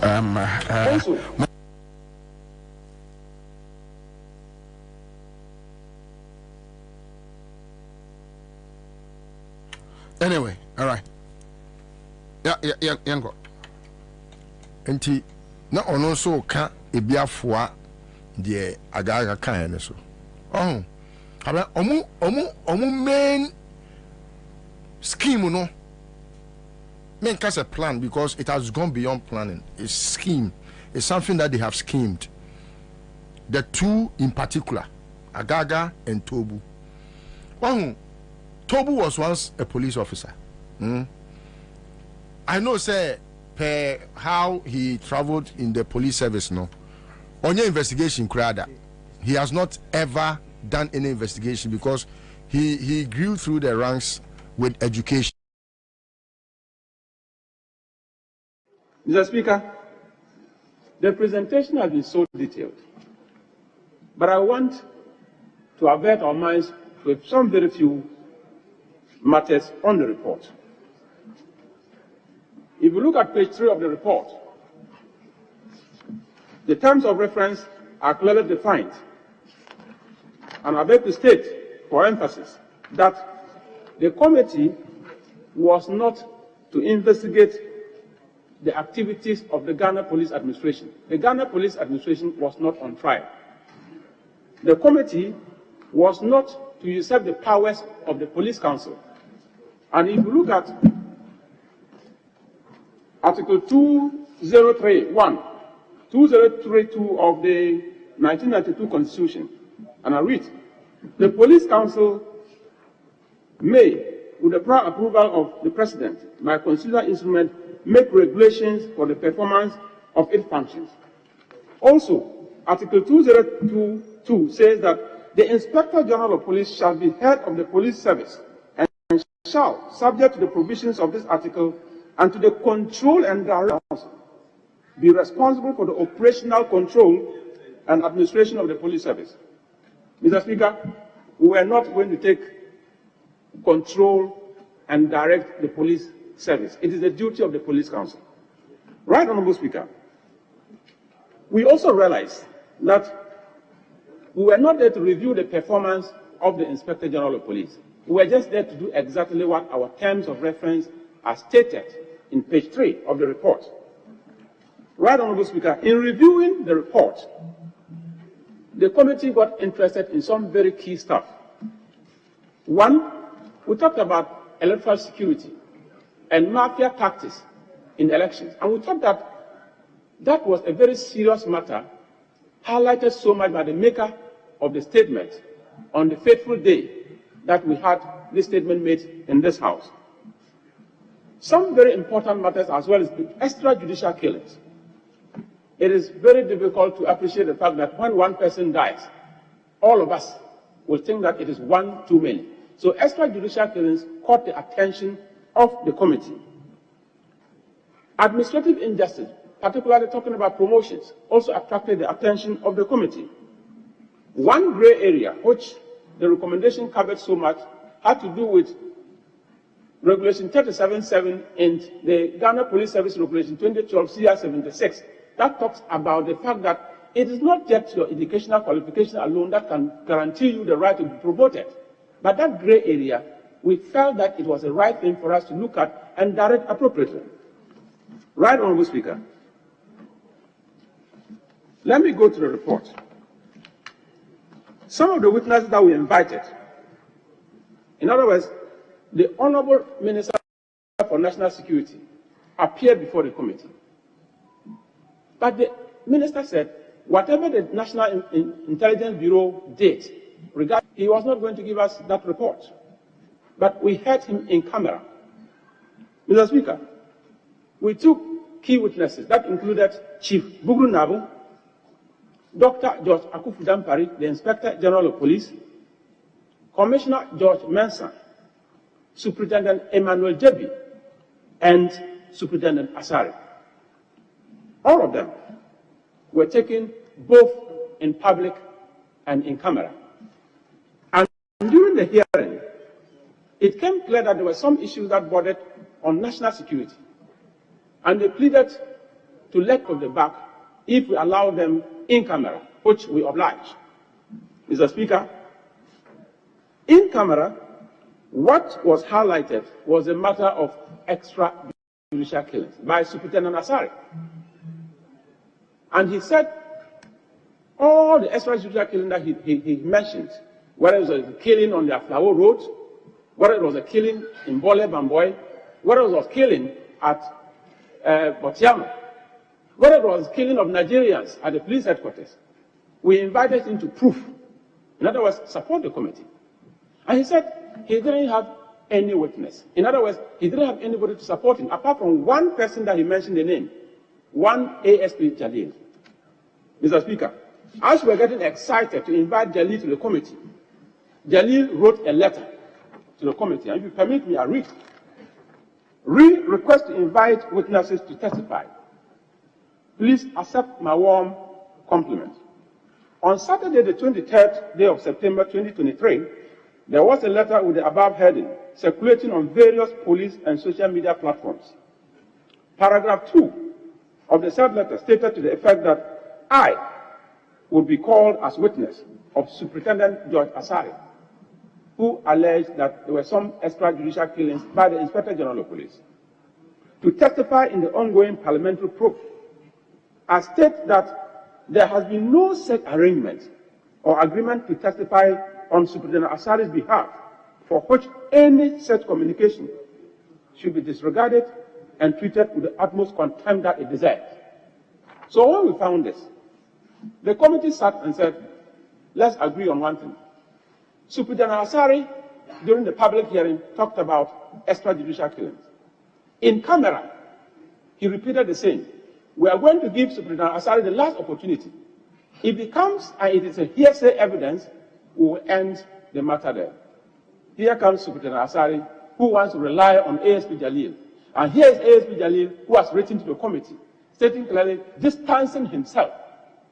anyway, all right. Yeah, go. Enti na ono so ka ebiafoa de agaga kan ne so. Aba omu main scheme no. Men cast a plan because it has gone beyond planning. It's scheme. It's something that they have schemed. The two in particular, Agaga and Tobu. Tobu was once a police officer. I know, say, per how he traveled in the police service, no. On your investigation, Krada, he has not ever done any investigation because he grew through the ranks with education. Mr. Speaker, the presentation has been so detailed, but I want to avert our minds with some very few matters on the report. If you look at page 3 of the report, the terms of reference are clearly defined, and I beg to state for emphasis that the committee was not to investigate the activities of the Ghana Police Administration. The Ghana Police Administration was not on trial. The committee was not to usurp the powers of the Police Council. And if you look at Article 2031, 2032 of the 1992 Constitution, and I read, the Police Council may, with the prior approval of the President, by constitutional instrument, make regulations for the performance of its functions. Also, Article 2022 says that the Inspector General of Police shall be head of the police service and shall, subject to the provisions of this article and to the control and direction, be responsible for the operational control and administration of the police service. Mr. Speaker, we were not going to take control and direct the police service. It is the duty of the Police Council. Right, Honorable Speaker, we also realized that we were not there to review the performance of the Inspector General of Police. We were just there to do exactly what our terms of reference are stated in page 3 of the report. Right, Honorable Speaker, in reviewing the report, the committee got interested in some very key stuff. One, we talked about electoral security and mafia tactics in elections. And we thought that that was a very serious matter, highlighted so much by the maker of the statement on the fateful day that we had this statement made in this House. Some very important matters as well as the extrajudicial killings. It is very difficult to appreciate the fact that when one person dies, all of us will think that it is one too many. So extrajudicial killings caught the attention of the committee. Administrative injustice, particularly talking about promotions, also attracted the attention of the committee. One gray area, which the recommendation covered so much, had to do with Regulation 37.7 and the Ghana Police Service Regulation 2012 CR 76. That talks about the fact that it is not just your educational qualification alone that can guarantee you the right to be promoted. But that gray area, we felt that it was the right thing for us to look at and direct appropriately. Right, Honorable Speaker. Let me go to the report. Some of the witnesses that we invited, in other words, the Honorable Minister for National Security appeared before the committee. But the minister said, whatever the National Intelligence Bureau did, he was not going to give us that report. But we heard him in camera. Mr. Speaker, we took key witnesses. That included Chief Bugru Nabu, Dr. George Akufu-Dampari, the Inspector General of Police, Commissioner George Mensah, Superintendent Emmanuel Jebi, and Superintendent Asari. All of them were taken both in public and in camera. And during the hearing, it came clear that there were some issues that bordered on national security. And they pleaded to let go of the back if we allow them in camera, which we oblige. Mr. Speaker, in camera, what was highlighted was a matter of extrajudicial killings by Superintendent Asari. And he said all the extrajudicial killings that he mentioned, whether it was a killing on the Aflawo Road, whether it was a killing in Bole Bamboy, whether it was a killing at Botiama, whether it was killing of Nigerians at the police headquarters, we invited him to prove. In other words, support the committee. And he said he didn't have any witness. In other words, he didn't have anybody to support him, apart from one person that he mentioned the name, one ASP Jalil. Mr. Speaker, as we're getting excited to invite Jalil to the committee, Jalil wrote a letter to the committee, and if you permit me, I read. Request to invite witnesses to testify. Please accept my warm compliment. On Saturday, the 23rd day of September 2023, there was a letter with the above heading circulating on various police and social media platforms. Paragraph 2 of the said letter stated to the effect that I would be called as witness of Superintendent George Asari, who alleged that there were some extrajudicial killings by the Inspector General of Police. to testify in the ongoing parliamentary probe. I state that there has been no such arrangement or agreement to testify on Superintendent Ansah's behalf, for which any such communication should be disregarded and treated with the utmost contempt that it deserves. So when we found this, the committee sat and said, let's agree on one thing. Superintendent Ansah, during the public hearing, talked about extrajudicial killings. In camera, he repeated the same. We are going to give Superintendent Ansah the last opportunity. If it comes and it is a hearsay evidence, we will end the matter there. Here comes Superintendent Ansah, who wants to rely on ASP Jalil. And here is ASP Jalil, who has written to the committee, stating clearly, distancing himself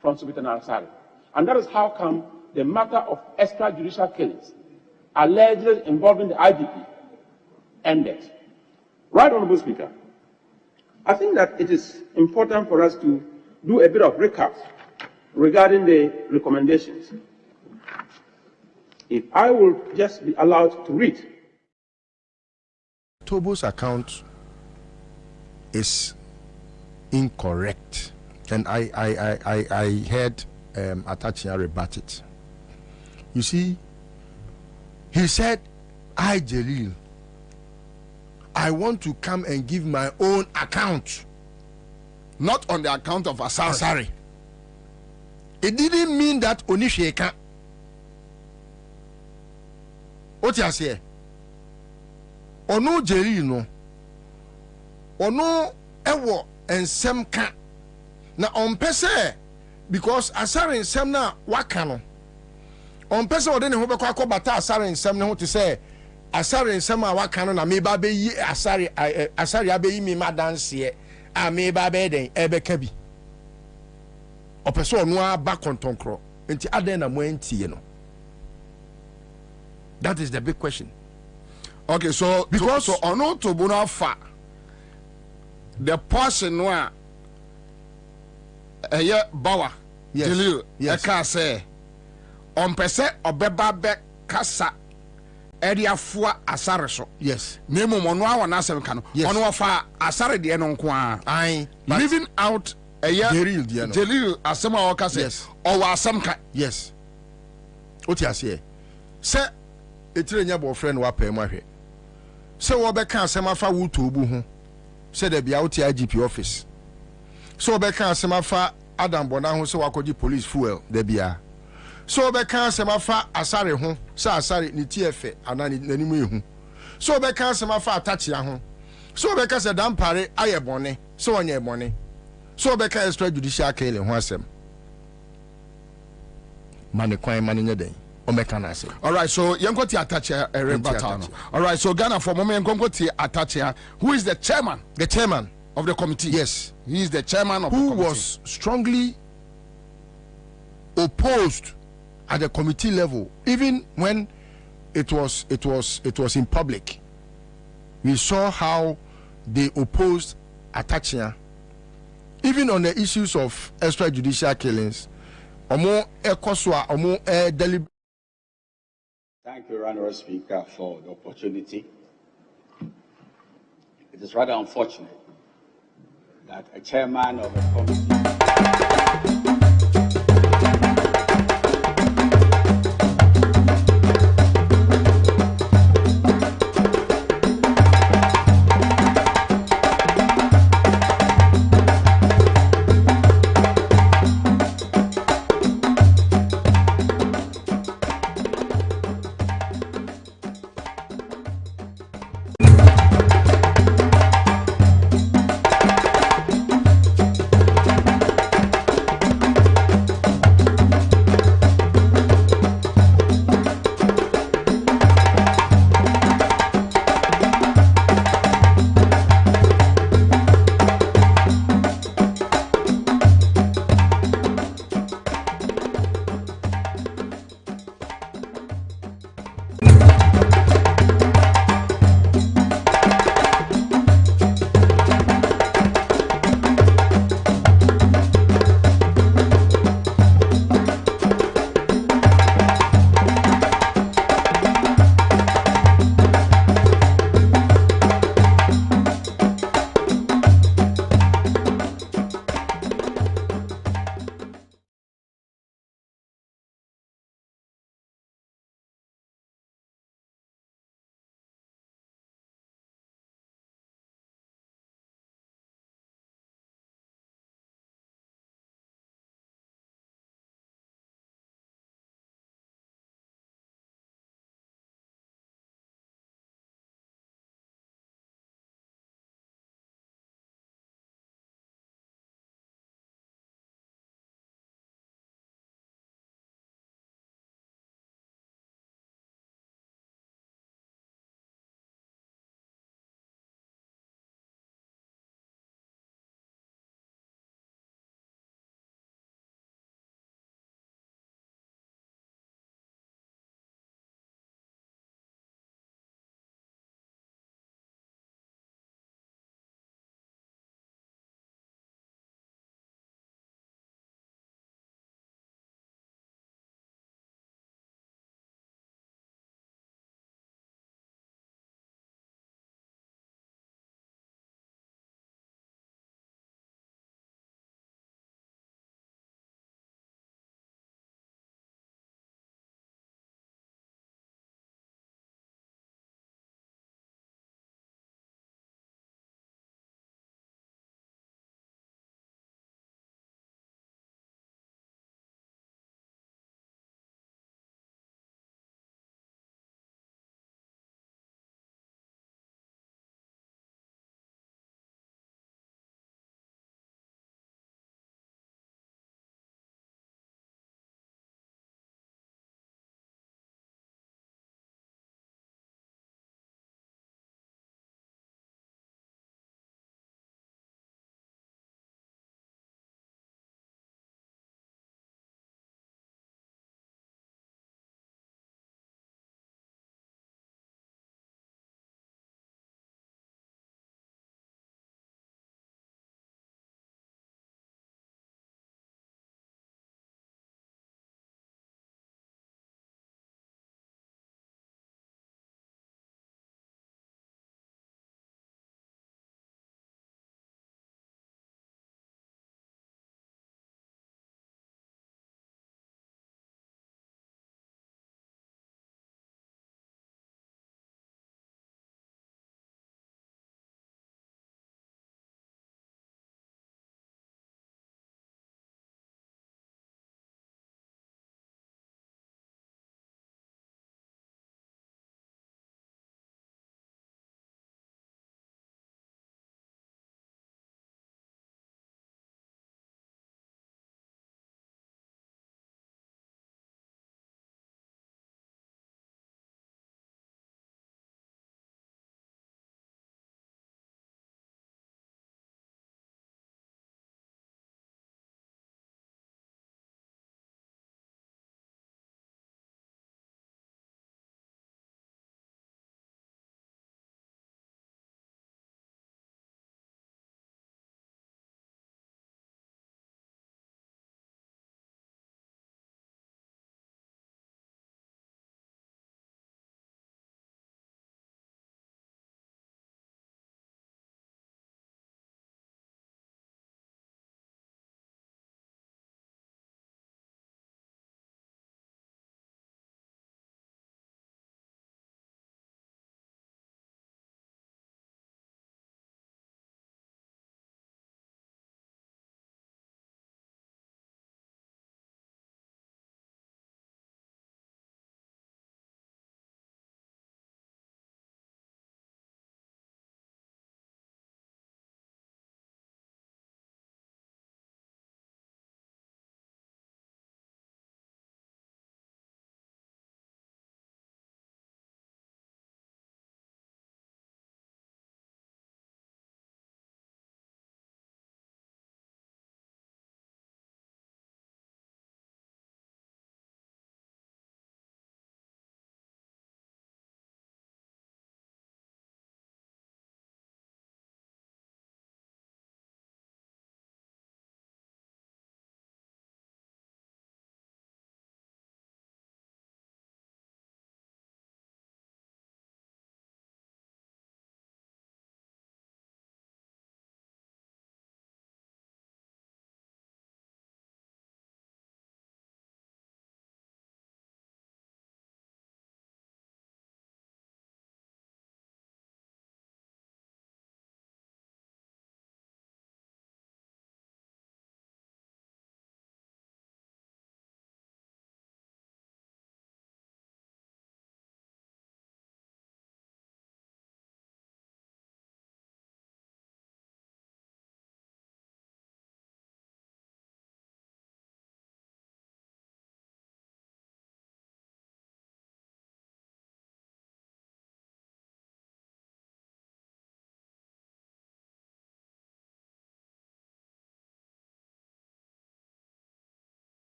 from Superintendent Ansah. And that is how come the matter of extrajudicial killings, allegedly involving the IDP, ended. Right, Honorable Speaker, I think that it is important for us to do a bit of recap regarding the recommendations. If I will just be allowed to read. Tobo's account is incorrect, and I heard Atachia rebut it. You see, he said, I, Jalil, I want to come and give my own account, not on the account of Ansah. It didn't mean that Onisheka. What you say? Ono Jalil no. Ono ewo ensemka. Na on pese because Ansah ensem na waka no. On pese ode ne ho bekwa akobata Ansah ensem ne ho te say Ansah ensem a waka no na me ba be yi Ansah abeyi mi madanse a me ba be den ebeka bi. Opeso ono aba kontonkro. Enti aden na mo entie no. That is the big question. Okay, so because so ono to bunafa the person wa bawa Jalil eka say on pese obeba be kasa area fua Ansah so. Yes. Nemo mono awa na asem ka no. Ono wafa Ansah de no nko a. Leaving out Jalil asema waka say o wa asem ka. Yes. Oti ase. Se etire nya bo friend wa pay mahwe. Se wo be kan asema fa wo to obu ho. Se de bia oti IGP office. So wo be kan asema fa Adam Bona ho se wakoji police fuel de bia. So be kan asema fa Ansah ho se Ansah ni TF anani nanimu ehu. So be kan asema fa Atachia ho. So be kan se dampare aye bone se onye bone. So be kan extrajudicial killing ho asem. Mane kwan mane nyeden. All right, so Yankoti Atachia Batano. All right, so Ghana for moment Yankoti Atachia, who is the chairman? The chairman of the committee. Yes, he is the chairman of the committee. Who was strongly opposed at the committee level, even when it was in public. We saw how they opposed Atachia, even on the issues of extrajudicial killings. Thank you, Honorable Speaker, for the opportunity. It is rather unfortunate that a chairman of a committee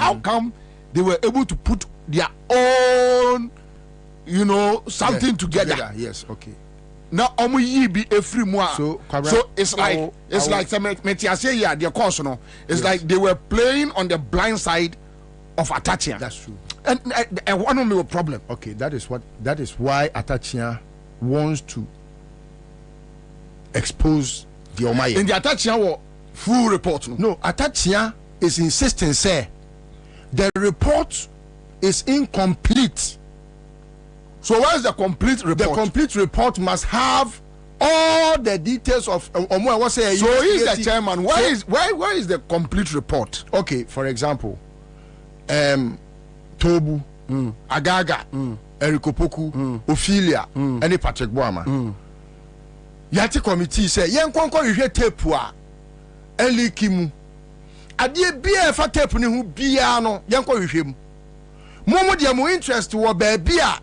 How come they were able to put their own, something together? Yes, okay. Now, be a free more. So it's like it's like like they were playing on the blind side of Atachia. That's true. And one of me a problem. Okay, that is why Atachia wants to expose the Omaye. In the Atachia full report. No, Atachia is insisting say the report is incomplete. So where is the complete report? The complete report must have all the details of so he's the chairman. Where is the complete report? Okay, for example, Tobu, Agaga, Erikopoku, Ophelia, and Patrick Boama. Yati committee say yen konko hwehwe tape a elikimu. Ade bia fa tape ne hu bia no yen ko hwehwem. Momo de mo interest wo ba bia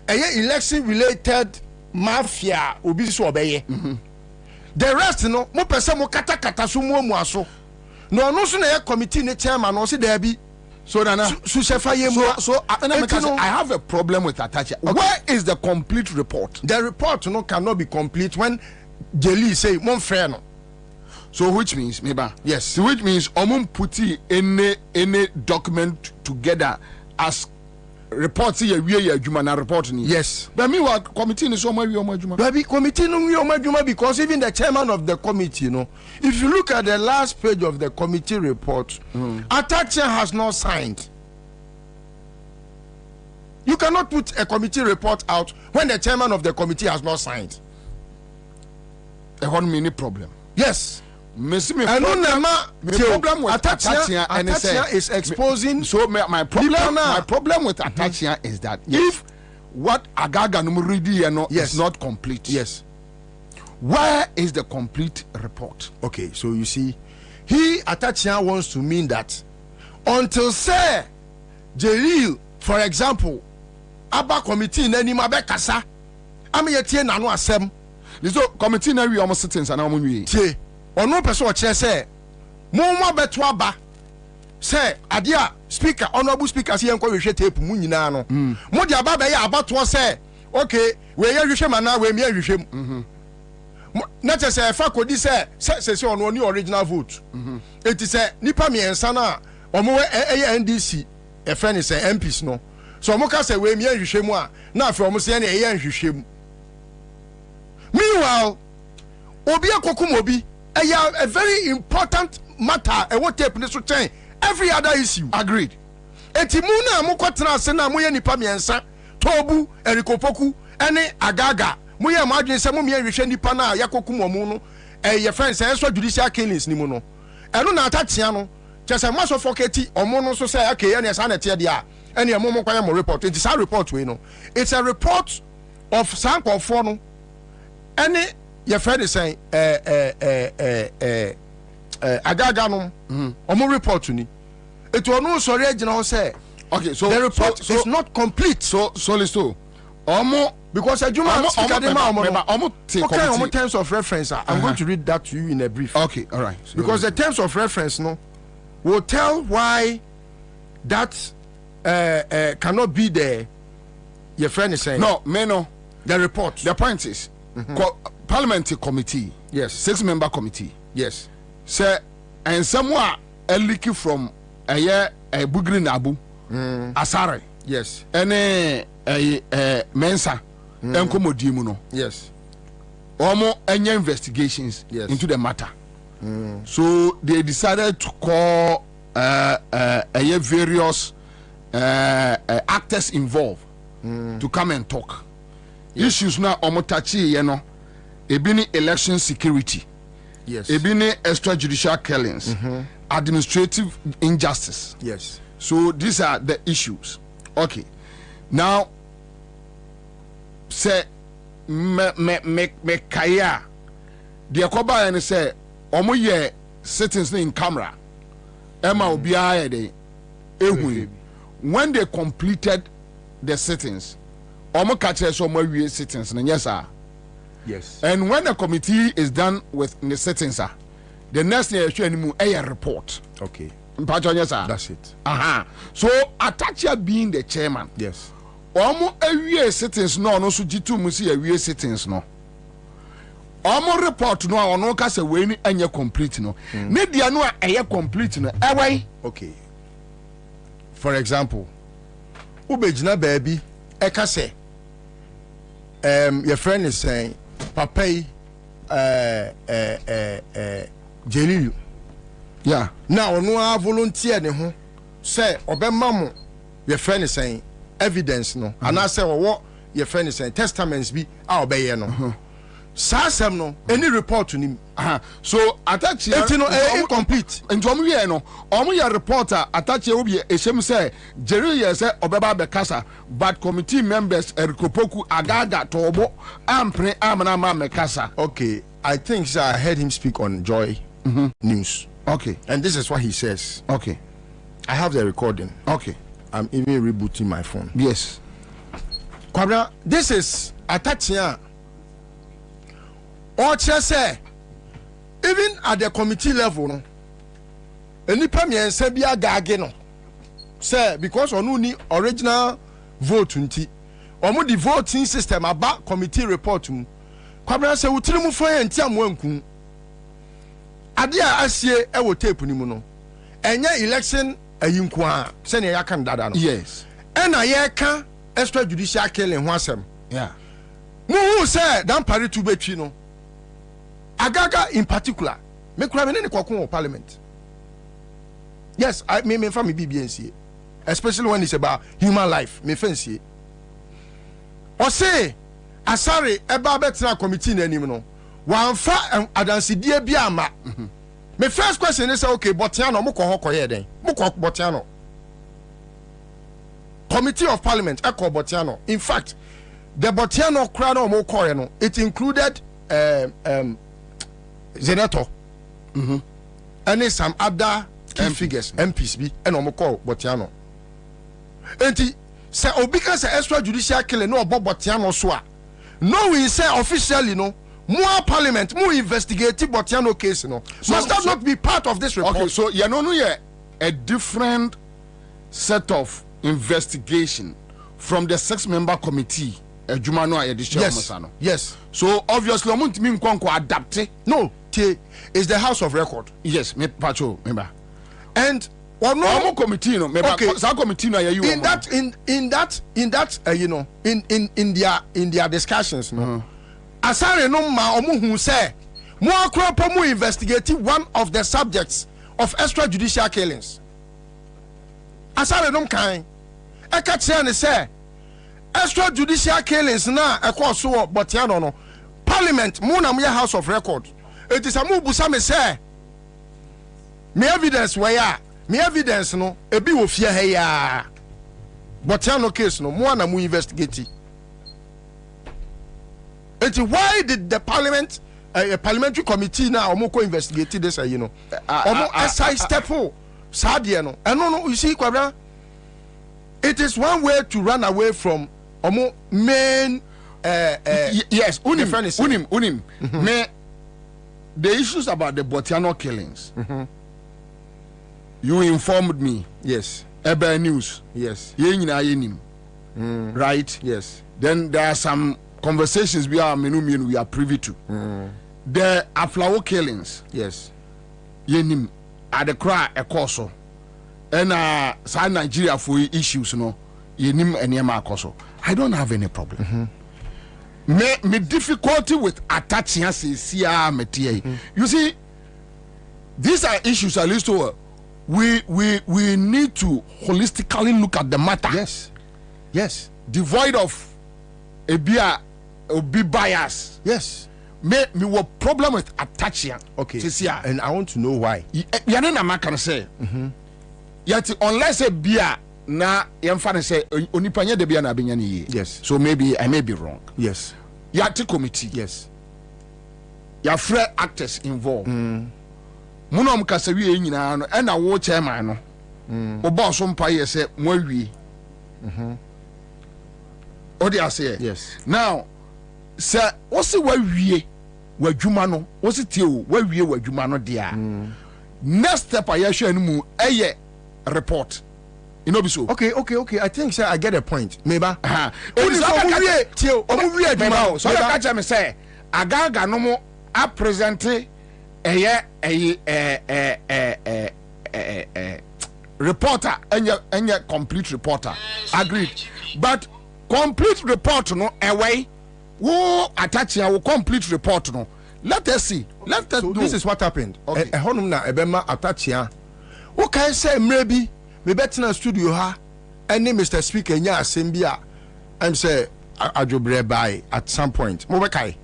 election related mafia obi so obeye. The rest no mo pese mo kata so mo aso. No no so na ye committee ne chairman no se da bi. So I have a problem with Atachia. Okay. Where is the complete report? The report cannot be complete when Jeli say mon frère no. So which means yes. So which means put any document together as report see report. Yes. But meanwhile committee is committee because even the chairman of the committee, if you look at the last page of the committee report, Atachia has not signed. You cannot put a committee report out when the chairman of the committee has not signed. A one mini problem. Yes. Problem with Atachia is exposing. So my problem with Atachia is that if what Agaga Numuridi is not complete, yes, where is the complete report? Okay, so you see, Atachia wants to mean that until say Jeril, for example, Abba committee nani mabe kasa, amiyetie nanu asem. So committee na we almost sitting and we ono person che say mo beto aba say adia speaker honorable speaker say enko hwehwe tape mu nyina no mo de aba be ya abato say okay we ye hwehwe mana we mi hwehwe na che say fa kodi say ono ni original vote eti say nipa miensa na omo NDC e friend say MPs no so mo ka say we mi hwehwe mu a na afi omo say na e ye hwehwe mu. Meanwhile obi akokum obi a very important matter and what tape so chain every other issue agreed enti mu na mo kwatena se na mo ye nipa miensa Tobu Erikopoku ene Agaga mo ye ma adwen se mo me hwehwe nipa na yakokum omo no ye friend say so judicial killings ni mu no eno na Atachia no chese mo so foketi omo no so say okay ene sa na tie dia ene mo kwanya mo report enti sa report we no it's a report of Sankofo no ene your friend is saying Agaga no omo report to ni it will no sorry agina say okay so the report is not complete so listo omo because Ajuma speaker dem omo okay terms of reference I'm going to read that to you in a brief. Okay, all right. So because the terms of reference will tell why that cannot be there. Your friend is saying no the report. The point is parliamentary committee, yes, 6-member committee, yes, say and someone a leak from a year a bugri nabu asare, yes, any mensa enkomodimuno, yes, almost any investigations into the matter. So they decided to call various actors involved to come and talk. Issues now omotachi ebini election security, yes, ebini extrajudicial killings, administrative injustice, yes. So these are the issues. Okay, now say me kaya the akoba and say omo ye sittings in camera Emma obiara de ehu when they completed the sittings omo catch so mo wie sittings na yes sir. Yes. And when the committee is done with the sittings, the next thing you show a report. Okay. That's it. So Atachia being the chairman. Yes. Omo awie sittings no so G2 musi awie sittings no. Omo report no ono ka se we ni anya complete no. Ne dia no a complete no. Okay. For example, ubejina baby eka se your friend is saying papai Jelilu. Yeah. Now no a volunteer ne ho say obema mo your friend is saying evidence no and I say what your friend is saying testaments be a obeye no. Sasem no any report to him. So attach it no incomplete. Nti omo ye no omo ye reporter attach obi ehiem say Jerry ye say obeba be kasa but committee members erikopoku agaga tobo ampre amana ma me kasa. Okay, I think sir, I heard him speak on Joy News. Okay, and this is what he says. Okay, I have the recording. Okay, I'm even rebooting my phone. Yes. Kwabena, this is attaching. Or say even at the committee level no any premier say bia gage no say because onu ni original vote nti omo the voting system about committee report mu Kwabena say wutiri mu fo nti amwanku ade a asie e wo tape ni mu no enya election ayinku a say ne yakan dada no. Yes. And I can extra judicial killing ho asem. Yeah. Mu who say dan pare tu betwi no Agaga in particular, me kura me ne kwakon parliament. Yes, I me fa me BBNC, especially when it's about human life. Me fancy. Or say, asare eba betra committee na nim no. Wan fa adansi die bia ma. Me first question is okay, Botiano mo ko hokoye den. Mo ko Botiano. Committee of Parliament eko Botiano. In fact, the Botiano kura no mo ko no, it included Senator, and some other key figures, MPs be, and Omoko Botiano. And say, because extra judicial killing no about Botiano swa. No, we say officially, no, more parliament, more investigative Botiano case, no. Must that not be part of this report? Okay, so you know, a different set of investigation from the 6-member committee. Yes. Yes. So obviously, I want me to adapt. No, is the House of Record. Yes, me pacho member. And no committee no member. Okay. Committee no you. In that you know in their discussions no. Asare no ma omo hu say mo akra pa mo investigate one of the subjects of extrajudicial killings. Asare no kan e ka kire ne say extrajudicial killings na e ko so Botiano no parliament mo na mo House of Record. It is a move busa me say me evidence where me evidence no ebi wo fie he ya Botiano case no mo na mo investigate it. Why did the parliament a parliamentary committee now omo ko investigate this you know omo aside step for sadie no no you see Kwabena, it is one way to run away from omo main yes unim me the issues about the Botiano killings. You informed me. Yes. Ebe news. Yes. Right? Yes. Then there are some conversations we are privy to. The Aflawo killings. Yes. Yenim at the cry a coso. And South Nigeria for issues no. Yenim and Yema coso. I don't have any problem. Me difficulty with attaching you see, these are issues at least we need to holistically look at the matter. Yes. Yes. Devoid of a bias. Yes. Me what problem with attaching. Okay. And I want to know why. Yanena can say. Yet unless a beer na yemfa say onipanya de bia na benya ni. Yes. So maybe I may be wrong. Yes. Yati committee. Yes. Ya free actors involved. Munom kasawi e nyina no e na wo chairman no. O boss mpa ye say mo awie. Odi ase. Yes. Now say wo se wawie wadwuma no wo se tie o wawie wadwuma no dia. next step I share mu report. You know, so okay. I think sir, I get a point. Maybe. So I catch me say, Agaga no more. I present a reporter and your complete reporter. Agreed. But complete report no away. Who attach your complete report no. Let us see. Let us do. This is what happened. Okay. Honum ebema attach ya. Who can say maybe me better studio ha any Mr. Speaker nya asembia and say ajobre by at some point. Mo bekai.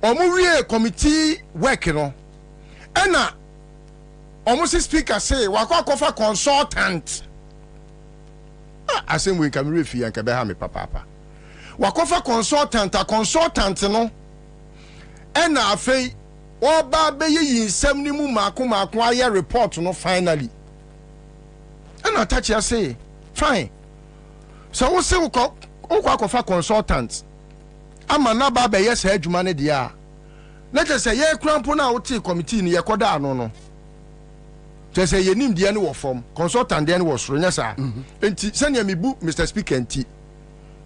Omu committee work no. Ena almost speaker say wakwa consultant. Asem we can refi and kabe ha me papa. Wakwa consultant a consultant no. Ena afei oba be yi nsem ni mu mako aye report no finally. Ena touch ya say fine. So we say we kwa consultant. Ama na ba be yes adwuma ne dia. Let us say ye krampo na wo te committee ni ye koda no. Just say ye nim dia ne wo form. Consultant dia ne wo soro nya sa. Enti senya mebu Mr. Speaker enti.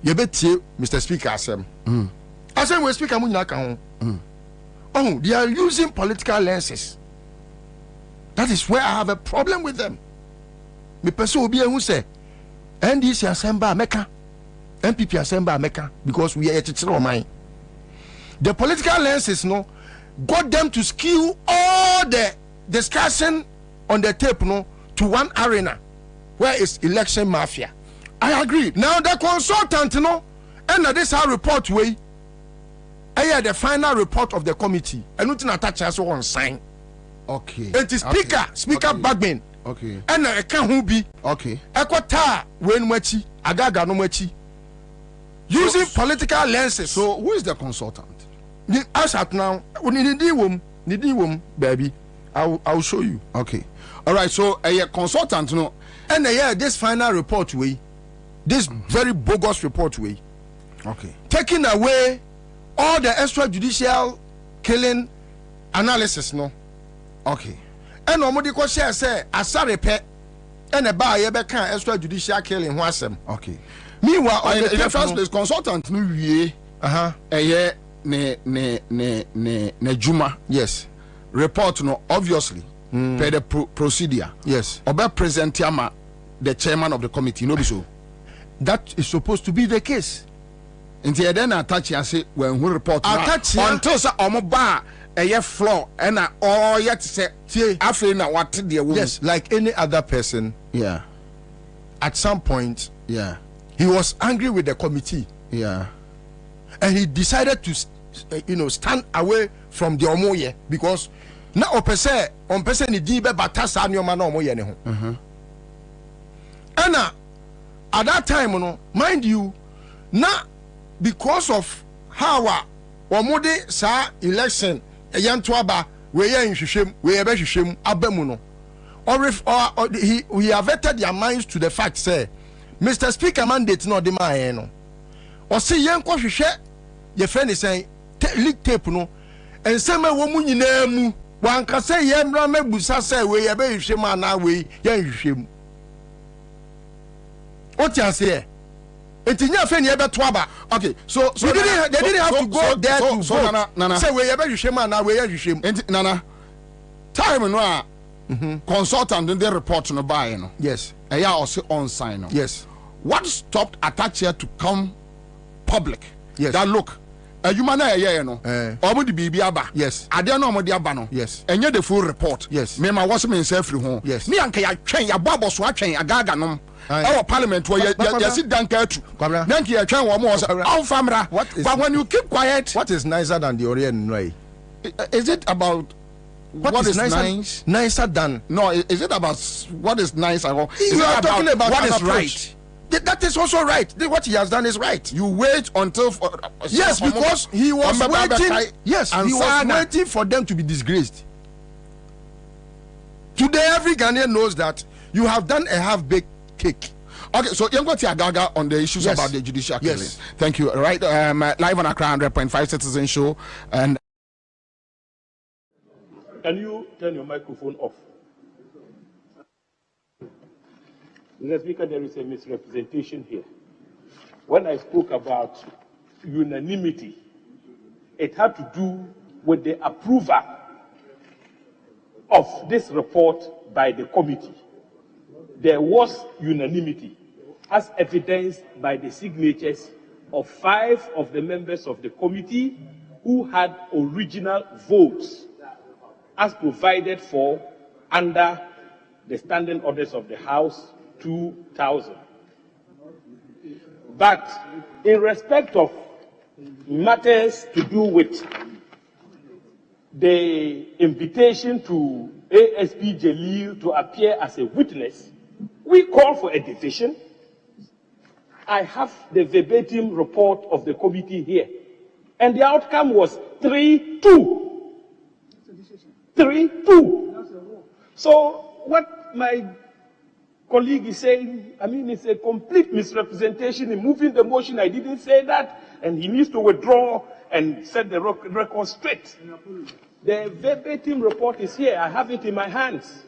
Ye betie Mr. Speaker asem. Asem we speaker mu nyina ka ho. Oh, they are using political lenses. That is where I have a problem with them. Me person obi who say NDC assemble Mecca, MPP assemble Mecca because we are at mind. The political lenses no got them to skew all the discussion on the tape no to one arena where it's election mafia. I agree. Now the consultant no and this our report way. I had the final report of the committee. And nothing attached as one sign. Okay. It is Speaker Bagman. Okay. And I can who be. Okay. Equata when machi agaga no machi. Using political lenses. So who is the consultant? As at now, nidi wom, baby. I'll show you. Okay. All right. So a consultant no. And this final report way, this very bogus report way. Okay. Taking away all the extrajudicial killing analysis no. Okay. And omodi ko share say asarepe and a ba ye be kan extrajudicial killing ho asem. Okay. Meanwhile in the first place consultant no wie ne juma. Yes. Report no obviously per the procedure. Yes. Obe present ama the chairman of the committee no be so. That is supposed to be the case. Nti eden attach ya say when who report until say omo ba floor and all yet say after na what the woman. Yes, like any other person. Yeah. At some point, yeah, he was angry with the committee. Yeah. And he decided to stand away from the omoye because na on person ni di be batasa anyoma na omoye ne ho. And at that time no, mind you, na because of how omode sa election eyantoaba we ye nhwehwem we ye be hwehwem abamu no or he averted their minds to the fact say Mr. Speaker mandate no de man no or see yen ko hwehwe ye friend is saying leak tape no ensema wo mu nyina mu wanka say ye mra mabusa say we ye be hwehwem ana we ye nhwehwem what you say. Okay, so they didn't have to go there to vote. Nana. Say we ever you shame now we you shame. Nana. Time no consultant in the report no buy no. Yes. Eya also on sign no. Yes. What stopped attach here to come public? Yes. That look. Adwuma na eye no. Omo di bibi aba. Yes. Ade no omo di aba no. Yes. Enye the full report. Yes. Me ma was me nsa free ho. Yes. Me anka ya twen ya bobo so atwen agaga nom. Our parliament where you sit down to then you try one more famra. But when you keep quiet, what is nicer than the Orient way? Is it about what is nice? Nicer than no, is it about what is nice? You are talking about what is approach. Right. That is also right. What he has done is right. You wait until yes, because he was waiting. Yes, he was waiting for them to be disgraced. Today, every Ghanaian knows that you have done a half-baked cake. Okay, so you've got your gaga on the issues about the judicial killing. Yes. Thank you. Right, live on Accra 100.5 Citizen Show. And can you turn your microphone off? Mr. Speaker, there is a misrepresentation here. When I spoke about unanimity, it had to do with the approval of this report by the committee. There was unanimity, as evidenced by the signatures of 5 of the members of the committee who had original votes, as provided for under the standing orders of the House 2000. But in respect of matters to do with the invitation to ASP Jalil to appear as a witness, we call for a division. I have the verbatim report of the committee here, and the outcome was 3-2. 3-2. So what my colleague is saying, I mean, it's a complete misrepresentation. In moving the motion, I didn't say that, and he needs to withdraw and set the record straight. The verbatim report is here. I have it in my hands.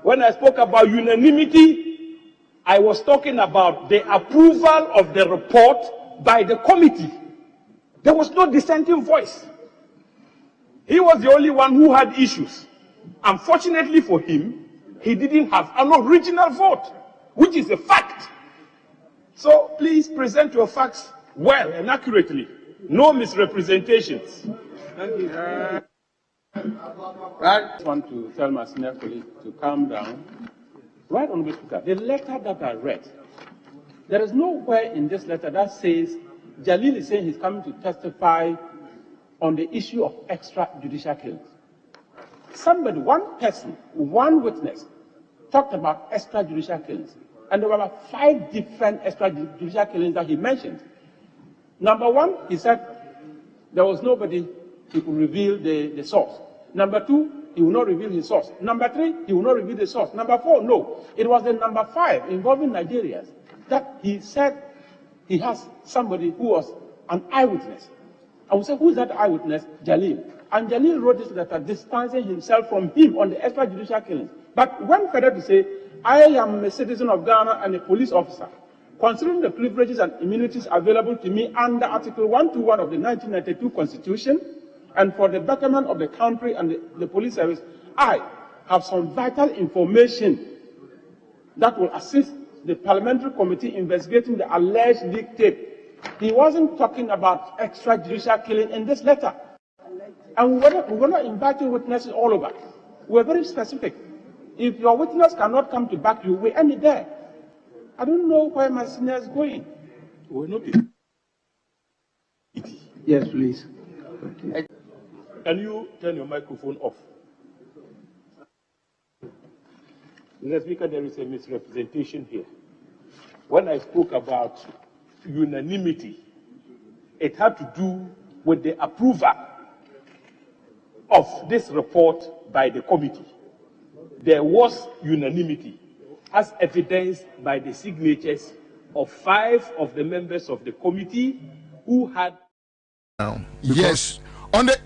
When I spoke about unanimity, I was talking about the approval of the report by the committee. There was no dissenting voice. He was the only one who had issues. Unfortunately for him, he didn't have an original vote, which is a fact. So please present your facts well and accurately. No misrepresentations. Thank you. I just want to tell my senior colleague to calm down. Right on Speaker, the letter that I read, there is nowhere in this letter that says Jalil is saying he's coming to testify on the issue of extrajudicial killings. Somebody, one person, one witness, talked about extrajudicial killings. And there were about 5 different extrajudicial killings that he mentioned. Number 1, he said there was nobody who could reveal the source. Number 2, he will not reveal his source. Number 3, he will not reveal the source. Number 4, no. It was the number 5 involving Nigerians that he said he has somebody who was an eyewitness. I would say, who is that eyewitness? Jalil. And Jalil wrote this letter distancing himself from him on the extrajudicial killings. But went further to say, I am a citizen of Ghana and a police officer. Considering the privileges and immunities available to me under Article 121 of the 1992 Constitution, and for the betterment of the country and the police service, I have some vital information that will assist the parliamentary committee investigating the alleged leak tape. He wasn't talking about extrajudicial killing in this letter. And we're not inviting witnesses all over. We're very specific. If your witness cannot come to back you, we end it there. I don't know where my senior is going. We'll not be. Yes, please. Can you turn your microphone off? Mr. Speaker, there is a misrepresentation here. When I spoke about unanimity, it had to do with the approval of this report by the committee. There was unanimity, as evidenced by the signatures of 5 of the members of the committee who had. Yes, on the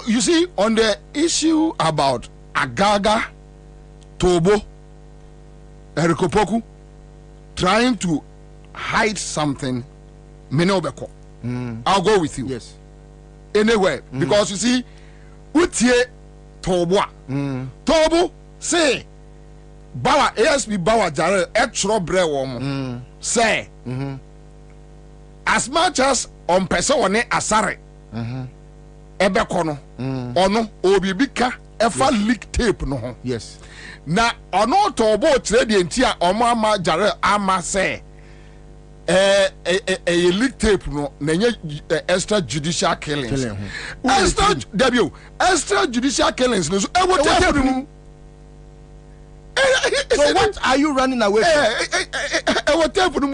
on the issue about Agaga, Tobo, Erikopoku trying to hide something, Menobeko. I'll go with you. Yes. Anyway, because you see, Utie Tobo, Tobo say, Bawa ASP Bawa Jare extra brewom say, as much as on person asare, Ebekono, ono obibika efa leak tape no. Yes. Na ono Tobo trade entia omama Jare ama say. A leak tape no nenye extrajudicial killings. Extrajudicial killings no so so what are you running away from?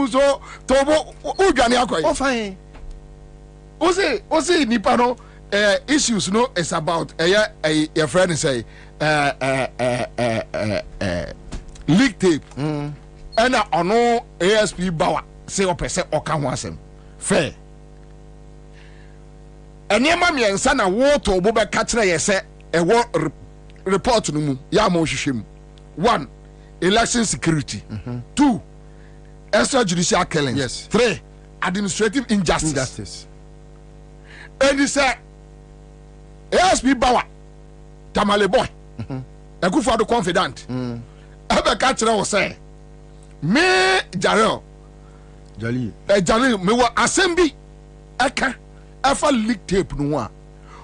So Tobo udwane akoy. Oh fine. Ose nipa no issues no is about your friend say leak tape. And ono ASP Bawa say opese oka ho asem fair eniema miensa na wo to bo be ka kire ye se e wo report no mu ya ma ohwehwem 1 election security 2 extrajudicial killings. Yes. 3, administrative injustice. And he said, ASP Bawa, Tamale boy, a good for the confidant. Ever catch was say, me Jarrell, Jalil, me wa assembly, eka, ever leak tape no.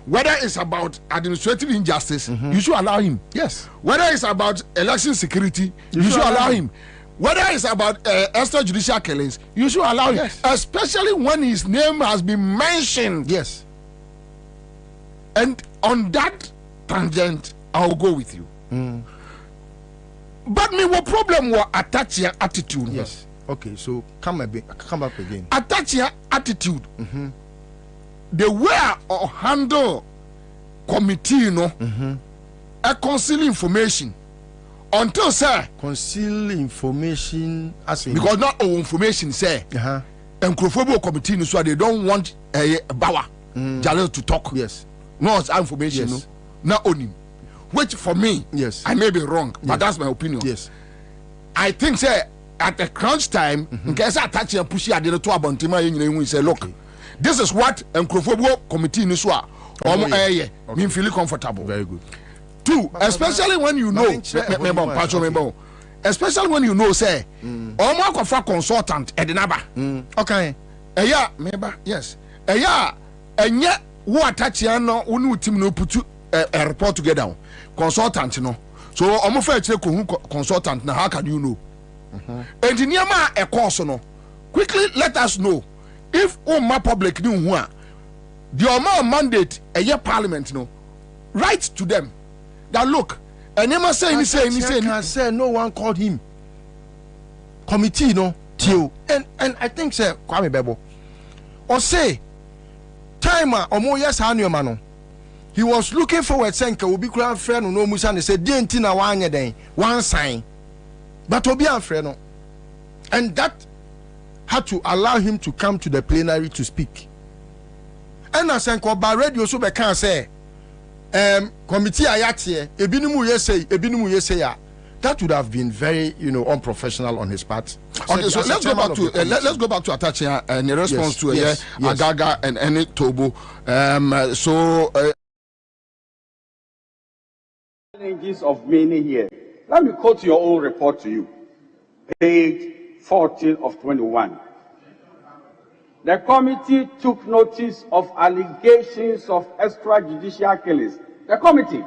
Whether it's about administrative injustice, you should allow him. Yes. Whether it's about election security, you should allow him. Whether it's about extrajudicial killings, you should allow him. Especially when his name has been mentioned. Yes. And on that tangent, I'll go with you. But me, what problem was attach your attitude? Yes. Okay, so come up again. Attach your attitude. The way or handle committee, a conceal information until say conceal information as in because not all information say and committee so they don't want a Bawa Jalil to talk. Yes. No, it's information. Yes. No, not only. Which for me, yes, I may be wrong, but that's my opinion. Yes. I think say at the crunch time, in case I touch and push it, to about you say, look, this is what committee in Iswa me feel comfortable. Very good. 2, especially when you know, especially when you know, say, almost for consultant at the number. Okay. Yeah, member, yes. Yeah, and yet, what attach no, we team no put a report together. Consultant, no. So, I'm afraid to consultant. Now, how can you know? Engineer a course, no. Quickly, let us know if my public knew who the amount mandate a year parliament, no. Write to them that look, and never say say no one called him. Committee, no. Till and I think say Kwame Bebo or say timer or more yes mano. He was looking forward saying will be grand friend no musa and said didn't na one sign but obi friend no, and that had to allow him to come to the plenary to speak. And I said by radio so can say committee ayatie ebinumu yesay that would have been very unprofessional on his part. Okay, so let's go back to attaching and the response to Agaga and any Tobo. Challenges of many here. Let me quote your own report to you, page 14 of 21. The committee took notice of allegations of extrajudicial killings. The committee,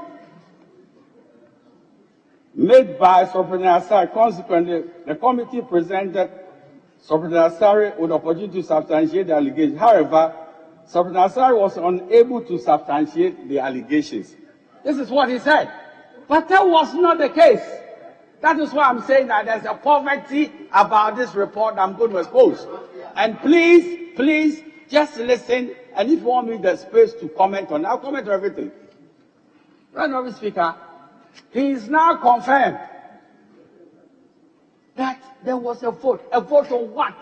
made by Superintendent Ansah. Consequently, the committee presented Superintendent Ansah with the opportunity to substantiate the allegations. However, Superintendent Ansah was unable to substantiate the allegations. This is what he said. But that was not the case. That is why I'm saying that there's a poverty about this report I'm going to expose. And please, just listen. And if you want me the space to comment on, I'll comment on everything. Right now, Speaker, he is now confirmed that there was a vote. A vote on what?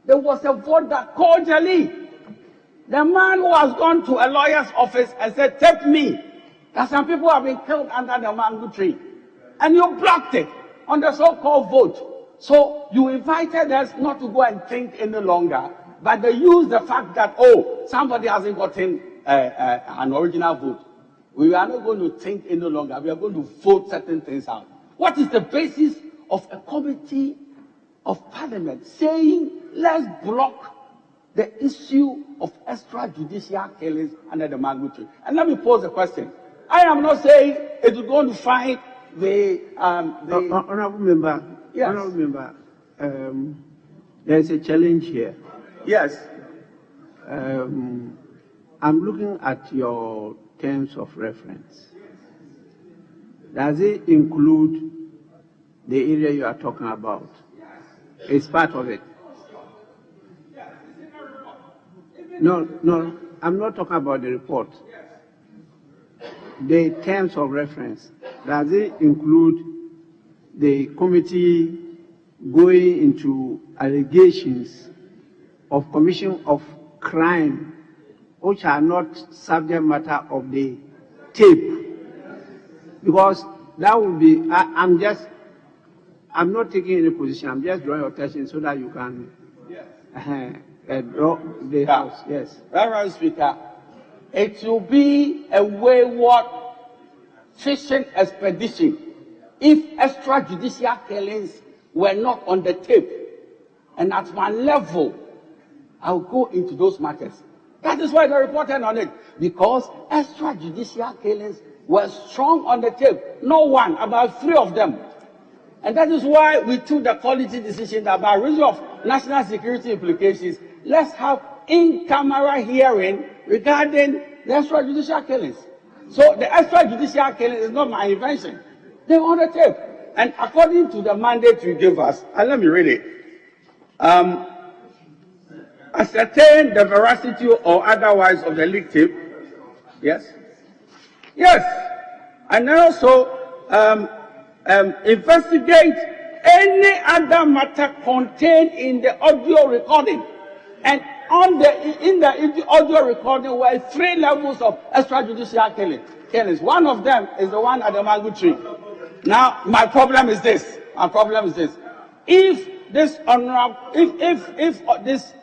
There was a vote that cordially, the man who has gone to a lawyer's office and said, take me, that some people have been killed under the mango tree. And you blocked it on the so-called vote. So you invited us not to go and think any longer, but they used the fact that, somebody hasn't gotten an original vote. We are not going to think any longer. We are going to vote certain things out. What is the basis of a committee of parliament saying, let's block the issue of extrajudicial killings under the mango tree? And let me pose a question. I am not saying it is going to find the honorable member. Yes. Honorable member, there is a challenge here. Yes. I'm looking at your terms of reference. Does it include the area you are talking about? It's part of it. No, I'm not talking about the report. The terms of reference, does it include the committee going into allegations of commission of crime which are not subject matter of the tape? Because that would be, I'm not taking any position. I'm just drawing your attention so that you can draw the house. Yes. Reverend Speaker, it will be a wayward fishing expedition if extrajudicial killings were not on the tape. And at my level, I'll go into those matters. That is why they reported on it, because extrajudicial killings were strong on the tape. No one, about 3 of them. And that is why we took the quality decision that by reason of national security implications, let's have in-camera hearing regarding the extrajudicial killings. So the extrajudicial killing is not my invention. They were on the tape. And according to the mandate you gave us, and let me read it. Ascertain the veracity or otherwise of the leak tape. Yes? Yes. And also investigate any other matter contained in the audio recording. And in the audio recording were 3 levels of extrajudicial killings. One of them is the one at the mango tree. Now, my problem is this. If this honorable, if this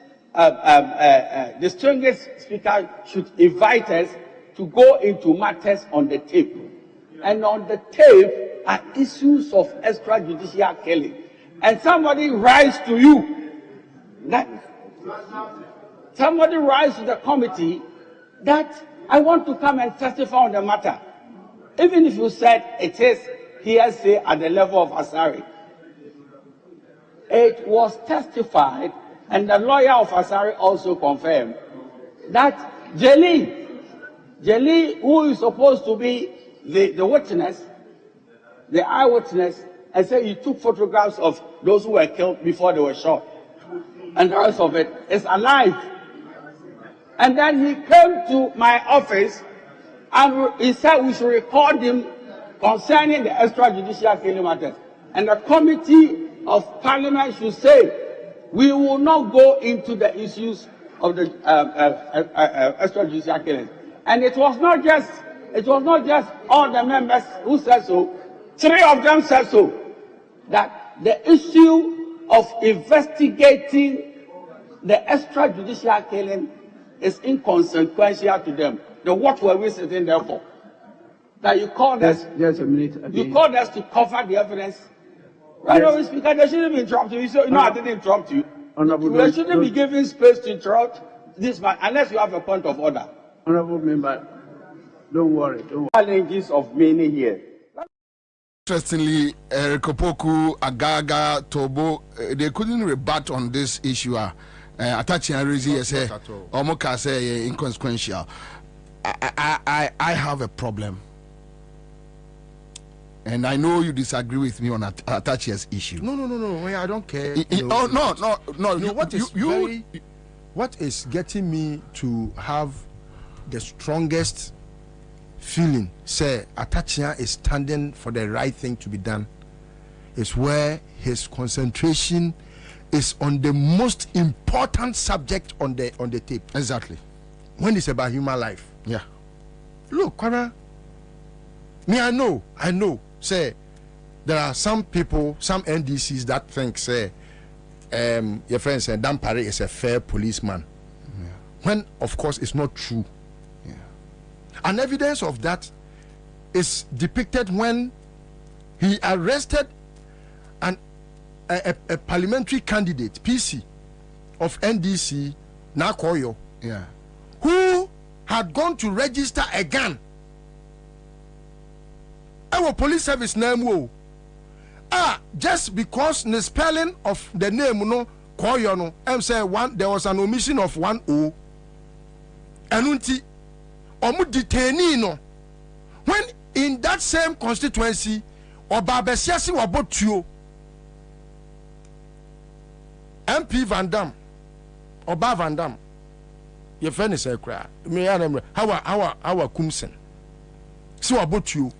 distinguished speaker should invite us to go into matters on the tape, and on the tape are issues of extrajudicial killing, and somebody writes to you that somebody writes to the committee that I want to come and testify on the matter, even if you said it is hearsay at the level of Asari. It was testified, and the lawyer of Asari also confirmed that Jelly, who is supposed to be the witness, the eyewitness, and said he took photographs of those who were killed before they were shot, and the rest of it is alive. And then he came to my office and he said we should record him concerning the extrajudicial killing matters. And the committee of parliament should say we will not go into the issues of the extrajudicial killing. And it was not just all the members who said so. 3 of them said so. That the issue of investigating the extrajudicial killing is inconsequential to them. Then what were we sitting there for? That you called us. Just a minute. You called us to cover the evidence. Right, yes. Speaker, they shouldn't be interrupting you. So, I didn't interrupt you. We shouldn't be giving space to interrupt this man unless you have a point of order. Honorable member, don't worry. Challenges of many here. Interestingly, Kopoku, Agaga, Tobo, they couldn't rebut on this issue. Attaching a reason, say, Omoka say inconsequential. I have a problem. And I know you disagree with me on Atachia's issue. No. I don't care. No. What is getting me to have the strongest feeling, say, Atachia is standing for the right thing to be done, is where his concentration is on the most important subject on the tape. Exactly. When it's about human life. Yeah. Look, Kwana, me, I know. Say, there are some people, some NDCs that think, say, your friend said Dampare is a fair policeman. Yeah. When, of course, it's not true. Yeah. And evidence of that is depicted when he arrested a parliamentary candidate, PC, of NDC, Nakoyo, who had gone to register a gun. Our police service name just because the spelling of the name Koyo no, I'm saying there was an omission of 1 O. Anunti omu detainee no. When in that same constituency, Obabesiasi wabotuo, MP Van Dam, Oba Van Dam, your friend is a cry. Me and our Kumsen. So wabotuo.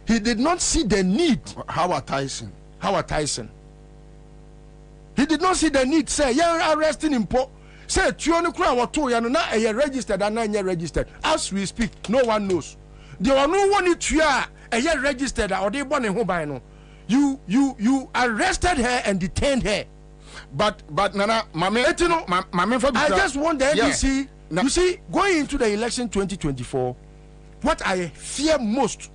He did not see the need. Howard Tyson. He did not see the need. Say, you're arresting him. Say, Tiono Kra or two, you're not registered and not registered. As we speak, no one knows. There are no one to a year registered or they born in Hobino. You arrested her and detained her. But Nana, I just want the NDC. You see, going into the election 2024, what I fear most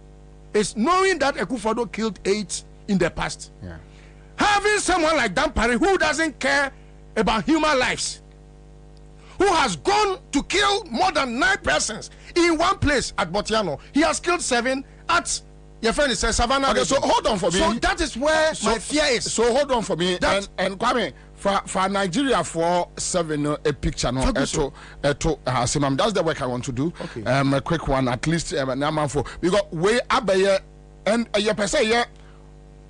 is knowing that Akufo-Addo killed 8 in the past. Yeah. Having someone like Dampare who doesn't care about human lives, who has gone to kill more than 9 persons in one place at Botiano. He has killed 7 at your friend is Savannah. Okay, so hold on for me. So that is where my fear is. So hold on for me. And Kwame, for Nigeria for 7 a picture no that's the work I want to do. Okay. A quick one at least for because we abaye and your person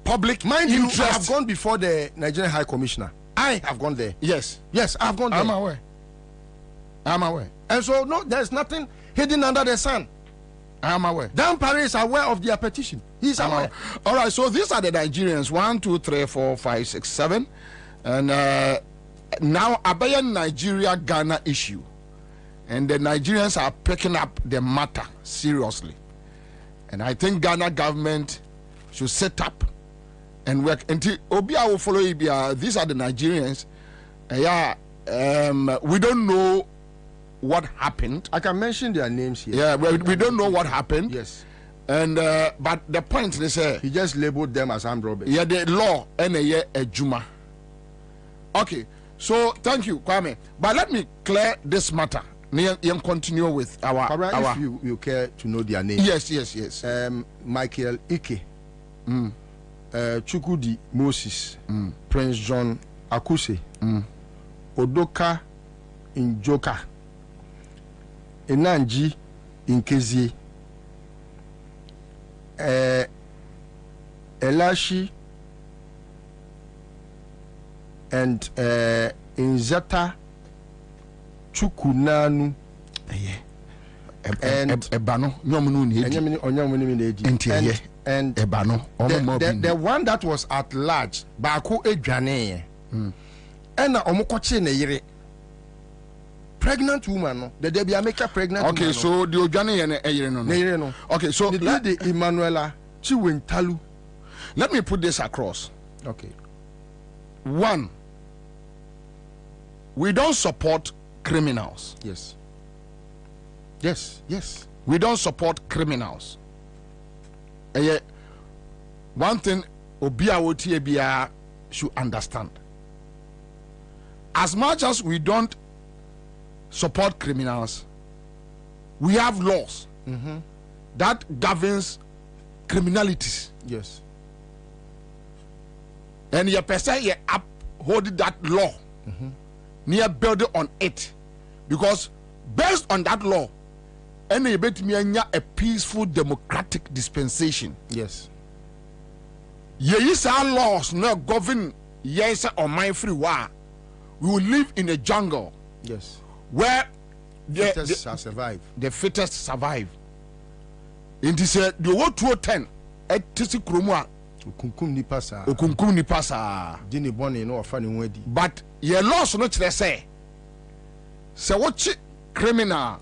public mind interest. You I have gone before the Nigerian High Commissioner. I have gone there. Yes, I have gone there. I'm aware. And so no, there's nothing hidden under the sun. I am aware. Dampare is aware of their petition. He's aware. All right, so these are the Nigerians 1, 2, 3, 4, 5, 6, 7. And now Abayan Nigeria Ghana issue. And the Nigerians are picking up the matter seriously. And I think Ghana government should set up and work until Obia will follow Ibia. These are the Nigerians. We don't know what happened. I can mention their names here. Yeah, we don't know what happened. Yes. And but the point is, he just labeled them as armed robbers. Yeah, the law and a Juma. Okay, so thank you, Kwame. But let me clear this matter. And continue with our. If you care to know their names. Yes. Michael Ike, Chukudi Moses, Prince John Akuse, Odoka Njoka, Enanji Inkezie, Elashi and Inzeta Chukunanu and Ebano and the one that was at large Baku Ejane and Omokoche Neyere pregnant woman the Debbie make a pregnant okay woman, so the Ojane no okay so the lady Emanuela Chiwentalu. Let me put this across. Okay. 1, we don't support criminals. Yes. We don't support criminals. One thing Obia Wotiebia should understand. As much as we don't support criminals, we have laws that governs criminalities. Yes. And your person you uphold that law. Near building on it. Because based on that law, any bit me a peaceful democratic dispensation. Yes. Yes, our laws no govern yes or my free war. We will live in a jungle. Yes. where the fittest survive. The fittest survive. It is the 210 etisi kromwa okunkum ni pasa dini boni no afa ni wedi. But your laws no kire say what criminal,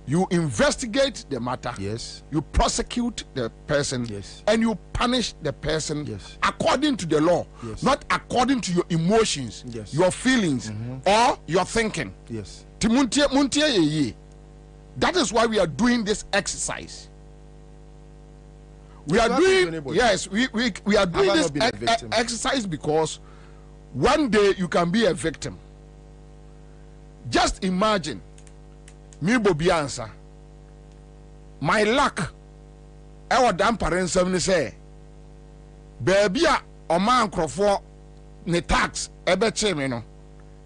you investigate the matter. Yes. You prosecute the person. Yes. And you punish the person. Yes. According to the law. Yes. Not according to your emotions. Yes. Your feelings. Or your thinking. Yes. That is why we are doing this exercise. We are doing we are doing this exercise because one day you can be a victim. Just imagine me Bobie Ansah. My luck I dan parents me say baby a o man crofo ne tax ebe che me no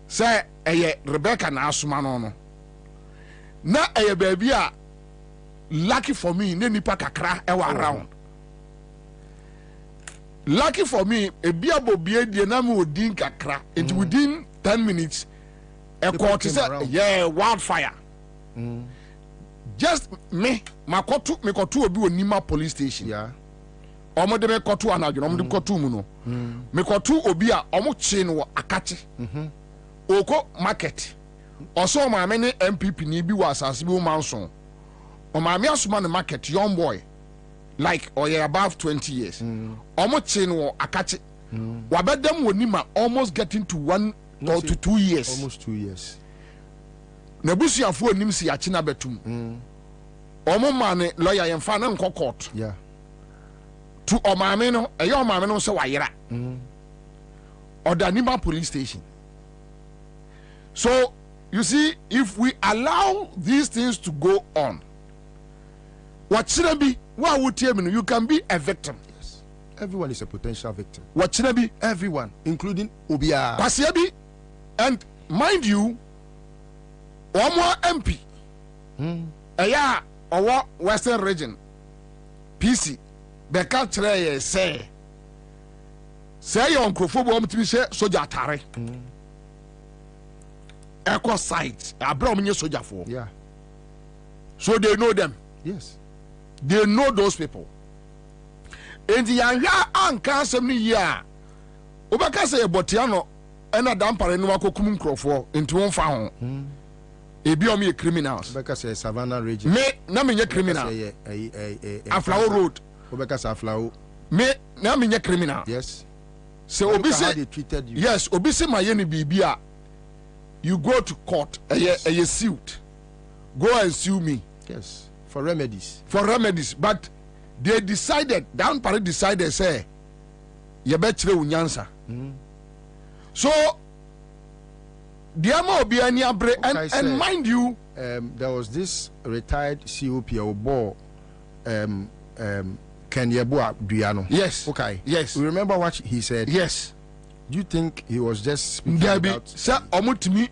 say eye Rebecca na asoma no na eye baby a lucky for me ne nipa kakra e wa around. Lucky for me e bia Bobie die na me odin kakra and within 10 minutes a quarter wildfire. Just me kotu obi onima police station. Yeah. Omo de me kotu anajo omo de kotu mu no. Me kotu obi a omo chi no akache. Oko market. Oso ma me ne MPP ni bi wa asase bi o manson. O ma me asoma ne market young boy. like or you're above 20 years. Omo chain or akachi. Wabedem wonima almost getting to 1 or to 2 years. Almost 2 years. Nebusi afo nim si achina betum. Omo mane lawyer yemfa na nko court. Yeah. To omame no, eyo omame no se wayera. Or the Nima police station. So you see, if we allow these things to go on, what should be? What would you can be a victim? Yes, everyone is a potential victim. What should be? Everyone, including Obia. Kwasiabi, and mind you, one more MP, Aya or Western Region, PC, Bekatre say your uncle for to be soldier tare. Echo site, Abraham soldier for. Yeah. So they know them. Yes. They know those people. In the Yanya and Cansem year, Obaka say Botiano and a damper and Wakokum Crawford into one found. A biomi criminals. Obaka say Savannah region. Me, Naminya criminal. A flower road. Obaka say flower. Me, Naminya criminal. Yes. So Obisi, how they treated you. Yes, Obisi Mayeni Bibia. You go to court, a suit. Go and sue me. Yes. For remedies. For remedies. But they decided, down party decided, say, you better unyansa. So, the amount of and mind you, there was this retired COP or Kenyebua Diano. Yes. Okay. Yes. You remember what he said? Yes. Do you think he was just speaking about? Sir, omutimi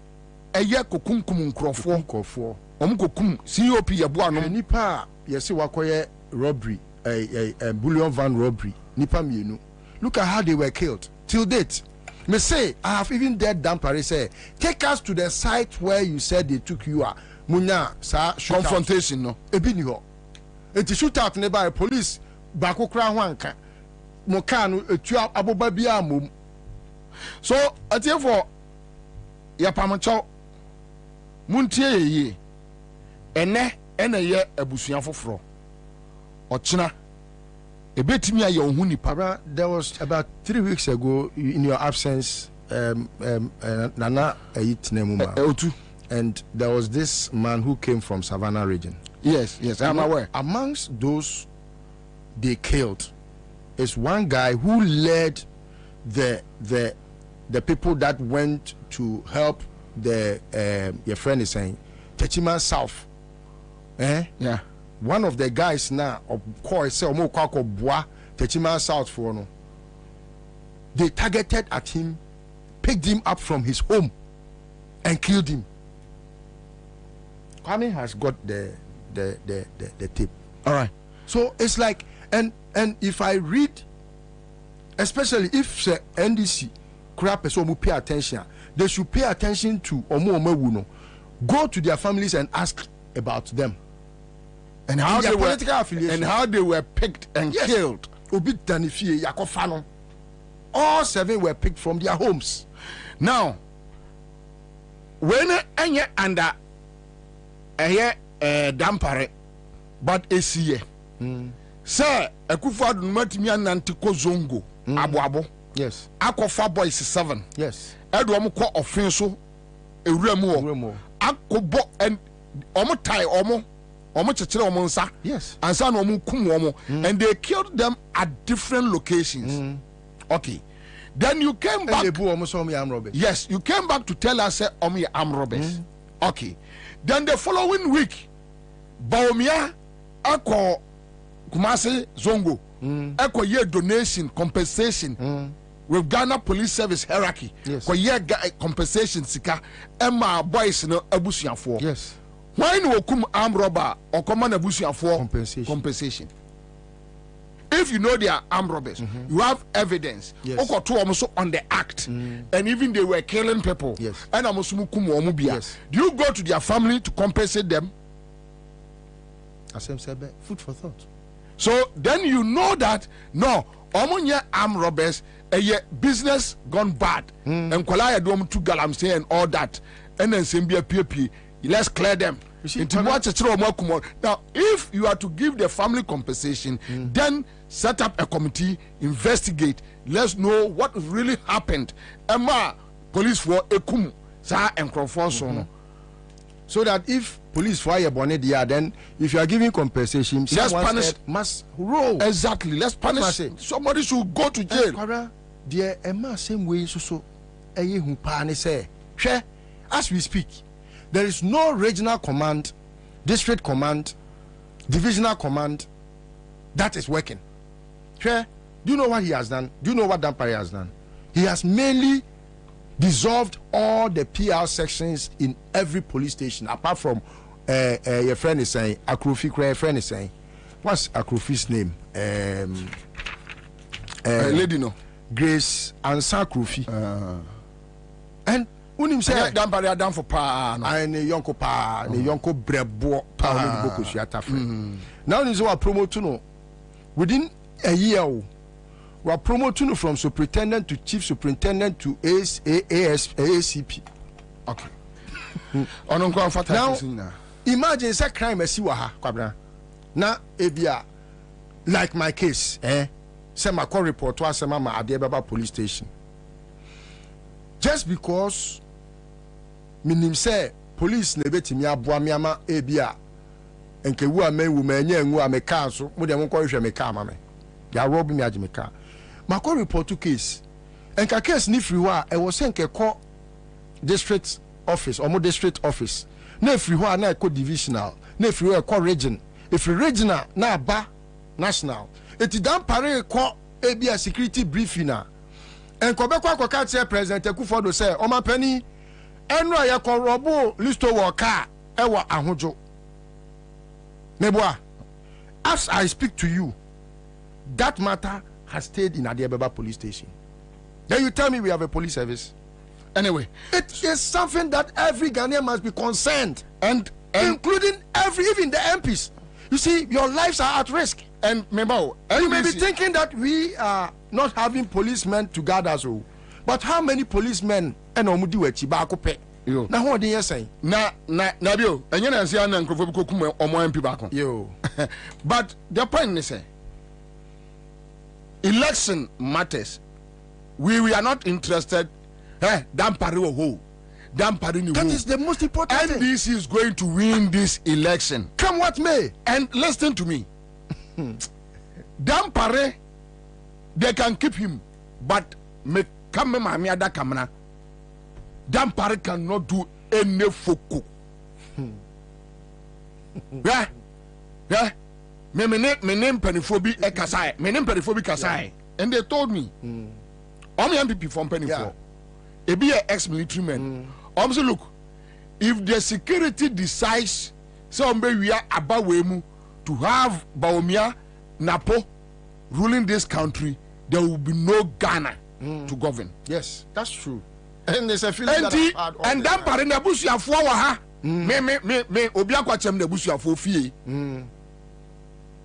eye kokunkum nkrofo. Omukokum COP yeboa no. Nipa yesi wakoye robbery, a bullion van robbery. Nipa mienu. Look at how they were killed. Till date. Me say, I have even dared Dampare say, take us to the site where you said they took you. Munya sa confrontation no. Ebi ni ho. Enti shootout ne by police bako kra ho anka. Mo ka no etu aboba bia mom. So therefore ya pamacho muntie ye ene ye abusua foforo ochina ebetimi aye ohu nipa. There was about 3 weeks ago in your absence Nana Ayitnemuma Otu, and there was this man who came from Savannah region. Yes, I'm aware. Amongst those they killed is one guy who led the people that went to help the your friend is saying Sisala South. Yeah. One of the guys now, of course, say Omo Kwako Boa Sisala South for no. They targeted at him, picked him up from his home, and killed him. Kwame has got the tape. All right. So it's like, and if I read, especially if the NDC crap person will pay attention, they should pay attention to Omo. Go to their families and ask about them. And how they were, and how they were picked and killed. All 7 were picked from their homes. Now, when any under Dampare, but a see, sir, a Kufad Matimi Nantiko Zongo, Abuabo, yes, Akofa boys 7, yes, Edwamko offenso, a remo, Akobo and Omotai Omo. Yes. And they killed them at different locations. Okay. Then you came back. Yes, you came back to tell us armed robbers. Okay. Then the following week, Baomia Ako Kumase Zongo Eko ye donation compensation with Ghana Police Service hierarchy. Yes. Ko ye compensation sika Emma boys no abusian for. Yes. Why no kum armed robber or command abusian for compensation? If you know they are armed robbers, you have evidence. Yes. Also on the act, and even they were killing people. Yes. And yes. Do you go to their family to compensate them? As I said, food for thought. So then you know that no, omunye armed robbers, a business gone bad, and kwalaya dom to galamse and all that, and then sembia PP. Let's clear them. Now, if you are to give the family compensation, then set up a committee, investigate, let's know what really happened. Emma, police for ekum sa encrofonso. So that if police fire bonnet then if you are giving compensation, let's punish must roll. Exactly. Let's punish. Somebody should go to jail. Dear Emma, same way so say. As we speak, there is no regional command, district command, divisional command that is working. Do you know what he has done? Do you know what Dampare has done? He has mainly dissolved all the PR sections in every police station, apart from your friend is saying Akrofi. Your friend is saying, what's Akrofi's name? Lady no Grace Ansah Akrofi. And unim say Dampare down for pa and yonko pa, ne yonko brebo pa no boko suata free. Now is what promote no within a year. We are promoting from superintendent to chief superintendent to ACP. Okay. Now, imagine say crime as you are, Kwabena. Now, ebia like my case, say my call report was say mama at the Ababa police station. Just because minim say police nebeti mi aboa mi ama ebia enke wu amen wu manya nwu ameka so mo de mo ko hwe meka ama me. Ya rob mi age meka. My call report to case. And ka case ni free wa e was sent call district office or more district office. Na free wa na call divisional. Na free wa call region. If regional na ba national. Eti dan pare call ABA security briefing na. And ko be kwa ko ka tell president Akufo-Addo say o ma pani enu aye ko robo listo wo car e wo ahojo. Meboa, as I speak to you, that matter has stayed in Nadi Calio police station. Then you tell me we have a police service. Anyway, it is something that every Ghanaian must be concerned, and including even the MPs. You see, your lives are at risk. And remember, you may be thinking that we are not having policemen to guard us, but how many policemen and omudi wechi ba kope? Na what do you say? Na bio, and you know say na nkrofo bi kokum omo MP ba kon. Yo. But the point is say election matters. We are not interested. Dampare ho. Dampare ni ho. That is the most important thing. NDC is going to win this election. Come what may. And listen to me. Dampare, they can keep him, but me come mami ada kamna. Dampare cannot do any foko. Yeah. Me name peniphobi ekasai. Me name peniphobi kasai. And they told me, I'm MPP from Penipho. It be an ex-military man. Say, look, if the security decides somebody we are about wemu to have Baumia Napo ruling this country, there will be no Ghana to govern. Yes, that's true. And there's a feeling and then parina busu afo wa ha. Me obi akwachem na busu afo fie.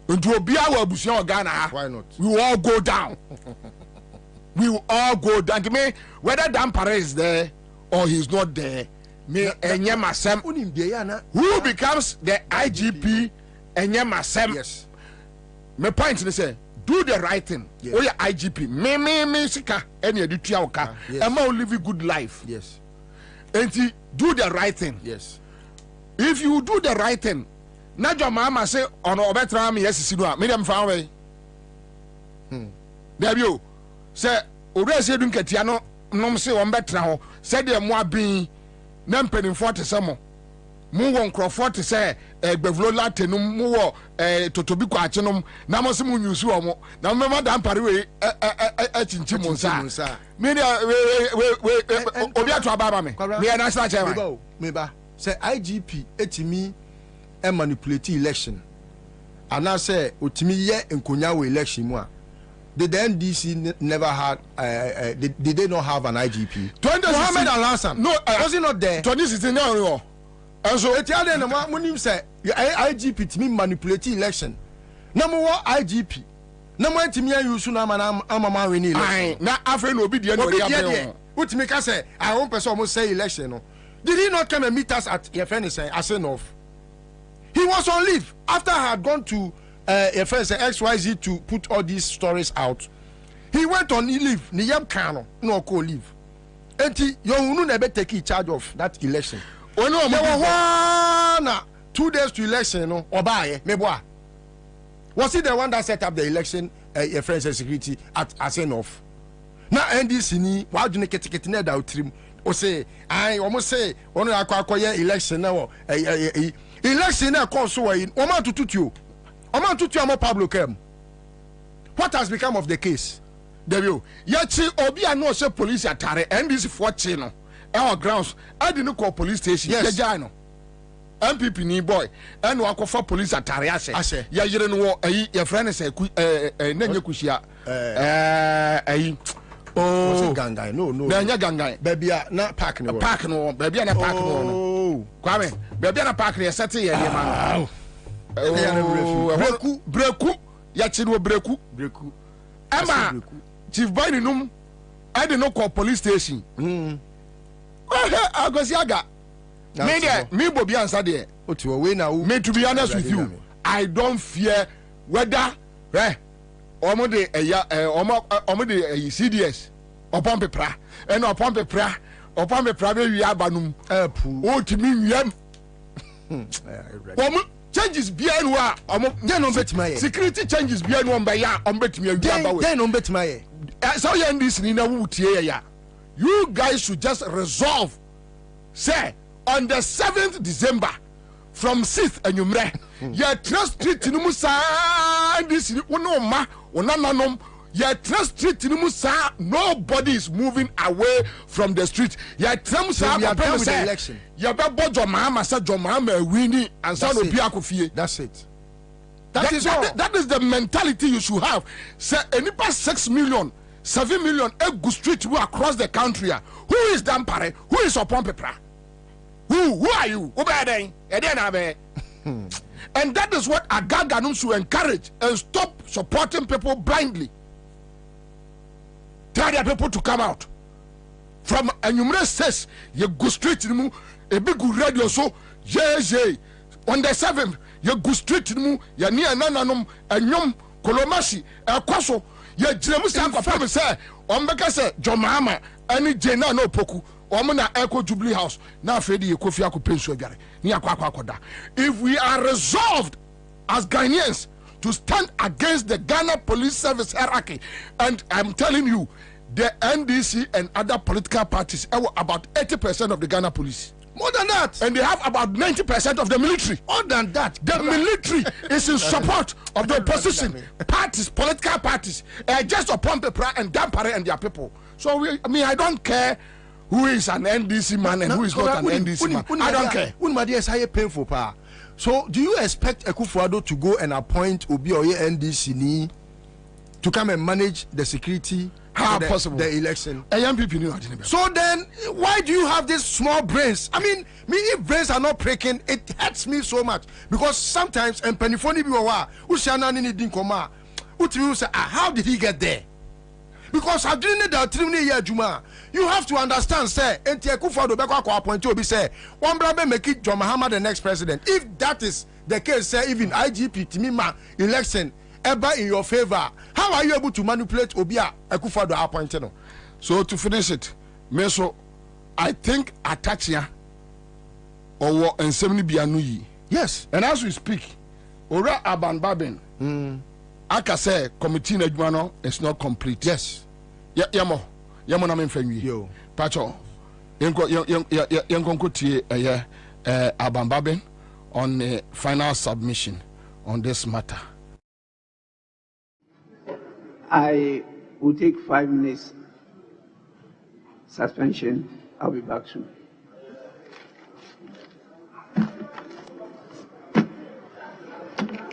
Nti obi awa busu o Ghana ha. Why not? We will all go down. We will all go down. Me whether Dampare is there or he's not there, me enye masem. Who becomes the IGP enye masem? Yes. My point is say do the right thing. Yes. Oh yeah, IGP. Me sika any editua oka. Am I live a good life? Yes. And do the right thing. Yes. If you do the right thing, na your mama say on obetra me yes sidua. Me dem fa way. There you say ore say dun katia no nom say on betra ho. Say dem mo abin na mpanimfo te samo. Mu won crofort say egbevlo latenum mu wo totobi kwa achenom na mo se mu nyusu omo na me madam pare we achinchi monsa me we obi atu ababa me national chairman me ba say IGP etimi e manipulate election and say otimi ye enkonya we election mu a the NDC never had did they not have an IGP? Mohammed Al-Hassan was he not there? 2016 no. And so Etienne and Monim say IGP to me manipulate election. Number one IGP. Number one to me you soon am a winning election. Na afre no obedient. What make us say I won't person almost say election. No. Did he not come and meet us at your friend say enough? He was on leave after I had gone to FS XYZ to put all these stories out. He went on leave. Niyam Kano no call leave. Enti you never take charge of that election. Oh no, there were 2 days to election. No, Obaye meboa. Was he the one that set up the election? Friends and security at Asenof. Now NDC ni why do you get near that trim? Or say I almost say one acquire election now. Election now comes so in Oman to tutu. Oman tutu amo Pablo Kem. What has become of the case? There you. Yachi obi ano say police atare NDC for chino. Our grounds. I didn't call police station. Yes. MPP ni boy and wako for police atare ase. Ya yire no your friend say nenye kushia oh gangai no nenye gangai baby na park no baby na park no kwame baby na park no set ye man breku ya chiro breku ama chief boy num I didn't know call police station agosiaga me Bobie Ansah there. Me to be honest with you, I don't fear whether omode CDS upon pepra and upon pepra we abanum o timi wiem changes behind wa security changes behind one by ya betimi so you this ni na wutie ya. You guys should just resolve say on the 7th December from 6th and you trust street in Musa this ma trust street in Musa nobody is moving away from the street so we are done with the election winning and that's it. That is the mentality you should have. Say any past 6 million 7 million egu street across the country. Who is Dampare? Who is Opon Pepra? Who are you? And that is what Agaganum should encourage and stop supporting people blindly. Tell their people to come out. From a numerous says, you go straight to the a big radio so, yeah. On the 7th, you go straight to the moon, you near Nananum, and Yum, Kolomashi, a Kwaso, you Jemusan Papa say, Ombeka Jomama, any Jena no Poku. Echo Jubilee House now Freddy Kofi pension if we are resolved as Ghanaians to stand against the Ghana police service hierarchy, and I'm telling you the NDC and other political parties have about 80% of the Ghana police, more than that, and they have about 90% of the military. More than that, the military is in support of the opposition parties, political parties, just upon the and Dampare and their people. So I don't care who is an NDC man and who is not an NDC man. I don't care. Is high painful pa. So do you expect Akufo-Addo to go and appoint Obi or NDC to come and manage the security? How possible? The election. So then, why do you have these small brains? I mean, if brains are not breaking, it hurts me so much because sometimes and penifoni biwa ushana ni dinkoma uti say how did he get there? Because I didn't that 3 year Juma. You have to understand, sir. Enti Akufo-Addo beko appoint Obi say one brother make it John Mahama the next president. If that is the case, sir, even IGP Timima election ever in your favor, how are you able to manipulate Obi Akufo-Addo appointed? So to finish it, Meso, I think Atachia or and 70 Bianuyi. Yes, and as we speak, Ora Aban Babin. Aka say committee Nedwano is not complete. Yes. Yamo na menfenwi. Yo. Pacho. Yenko tie Abambaben on a final submission on this matter. I will take 5 minutes suspension. I'll be back soon.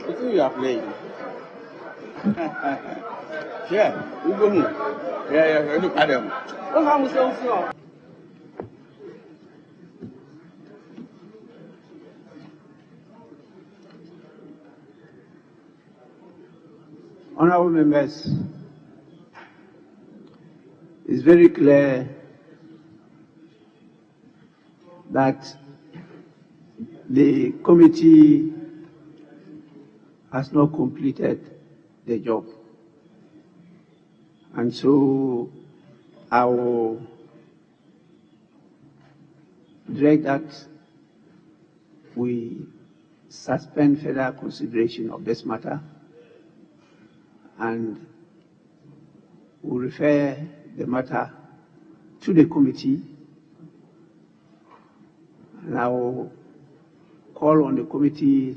What do you are playing? Yeah, we go home. Yeah, look at them. Honorable members, it's very clear that the committee has not completed the job. And so I will direct that we suspend further consideration of this matter and will refer the matter to the committee, and I will call on the committee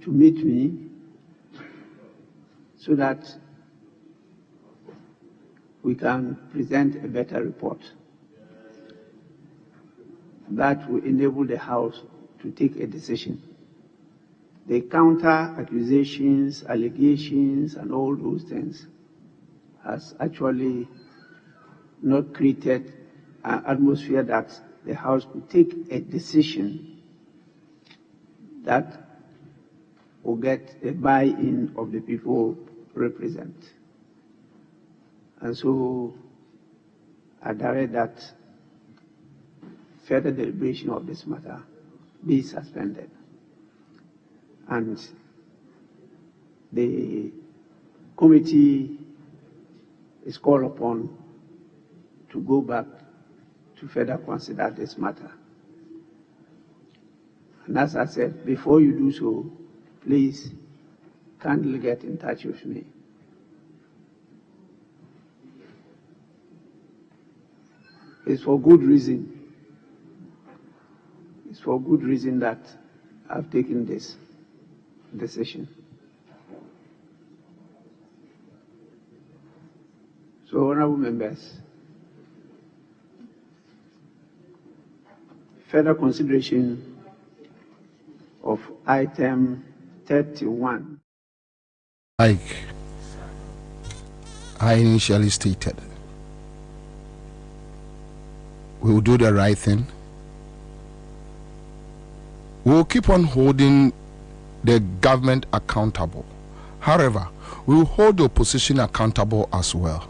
to meet me so that we can present a better report that will enable the House to take a decision. The counter accusations, allegations, and all those things has actually not created an atmosphere that the House could take a decision that will get the buy-in of the people represent. And so I direct that further deliberation of this matter be suspended. And the committee is called upon to go back to further consider this matter. And as I said, before you do so, please kindly get in touch with me. It's for good reason. It's for good reason that I've taken this decision. So, honorable members, further consideration of item 31. Like I initially stated, we will do the right thing. We will keep on holding the government accountable. However, we will hold the opposition accountable as well.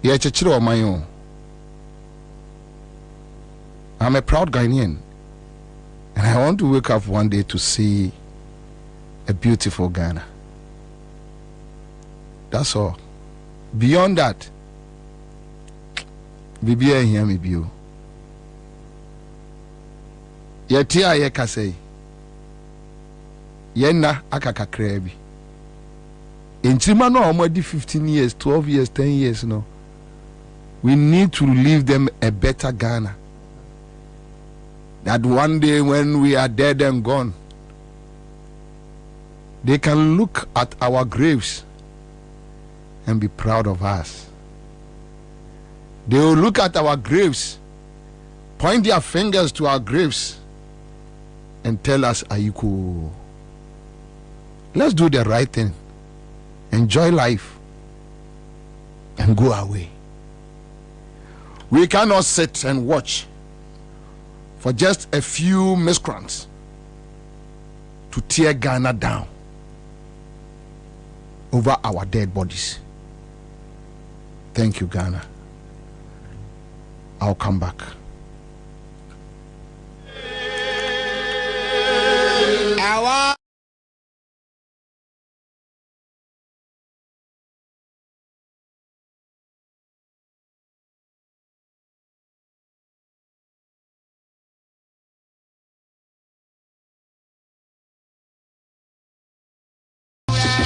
I'm a proud Ghanaian, and I want to wake up one day to see a beautiful Ghana. That's all. Beyond that, Bibi hear me bio. Yeti aye kasei. Yenna akaka krebi. Intima no already 15 years, 12 years, 10 years no. We need to leave them a better Ghana. That one day when we are dead and gone, they can look at our graves and be proud of us. They will look at our graves, point their fingers to our graves, and tell us, Ayuko. Let's do the right thing, enjoy life, and go away. We cannot sit and watch for just a few miscreants to tear Ghana down over our dead bodies. Thank you, Ghana. I'll come back.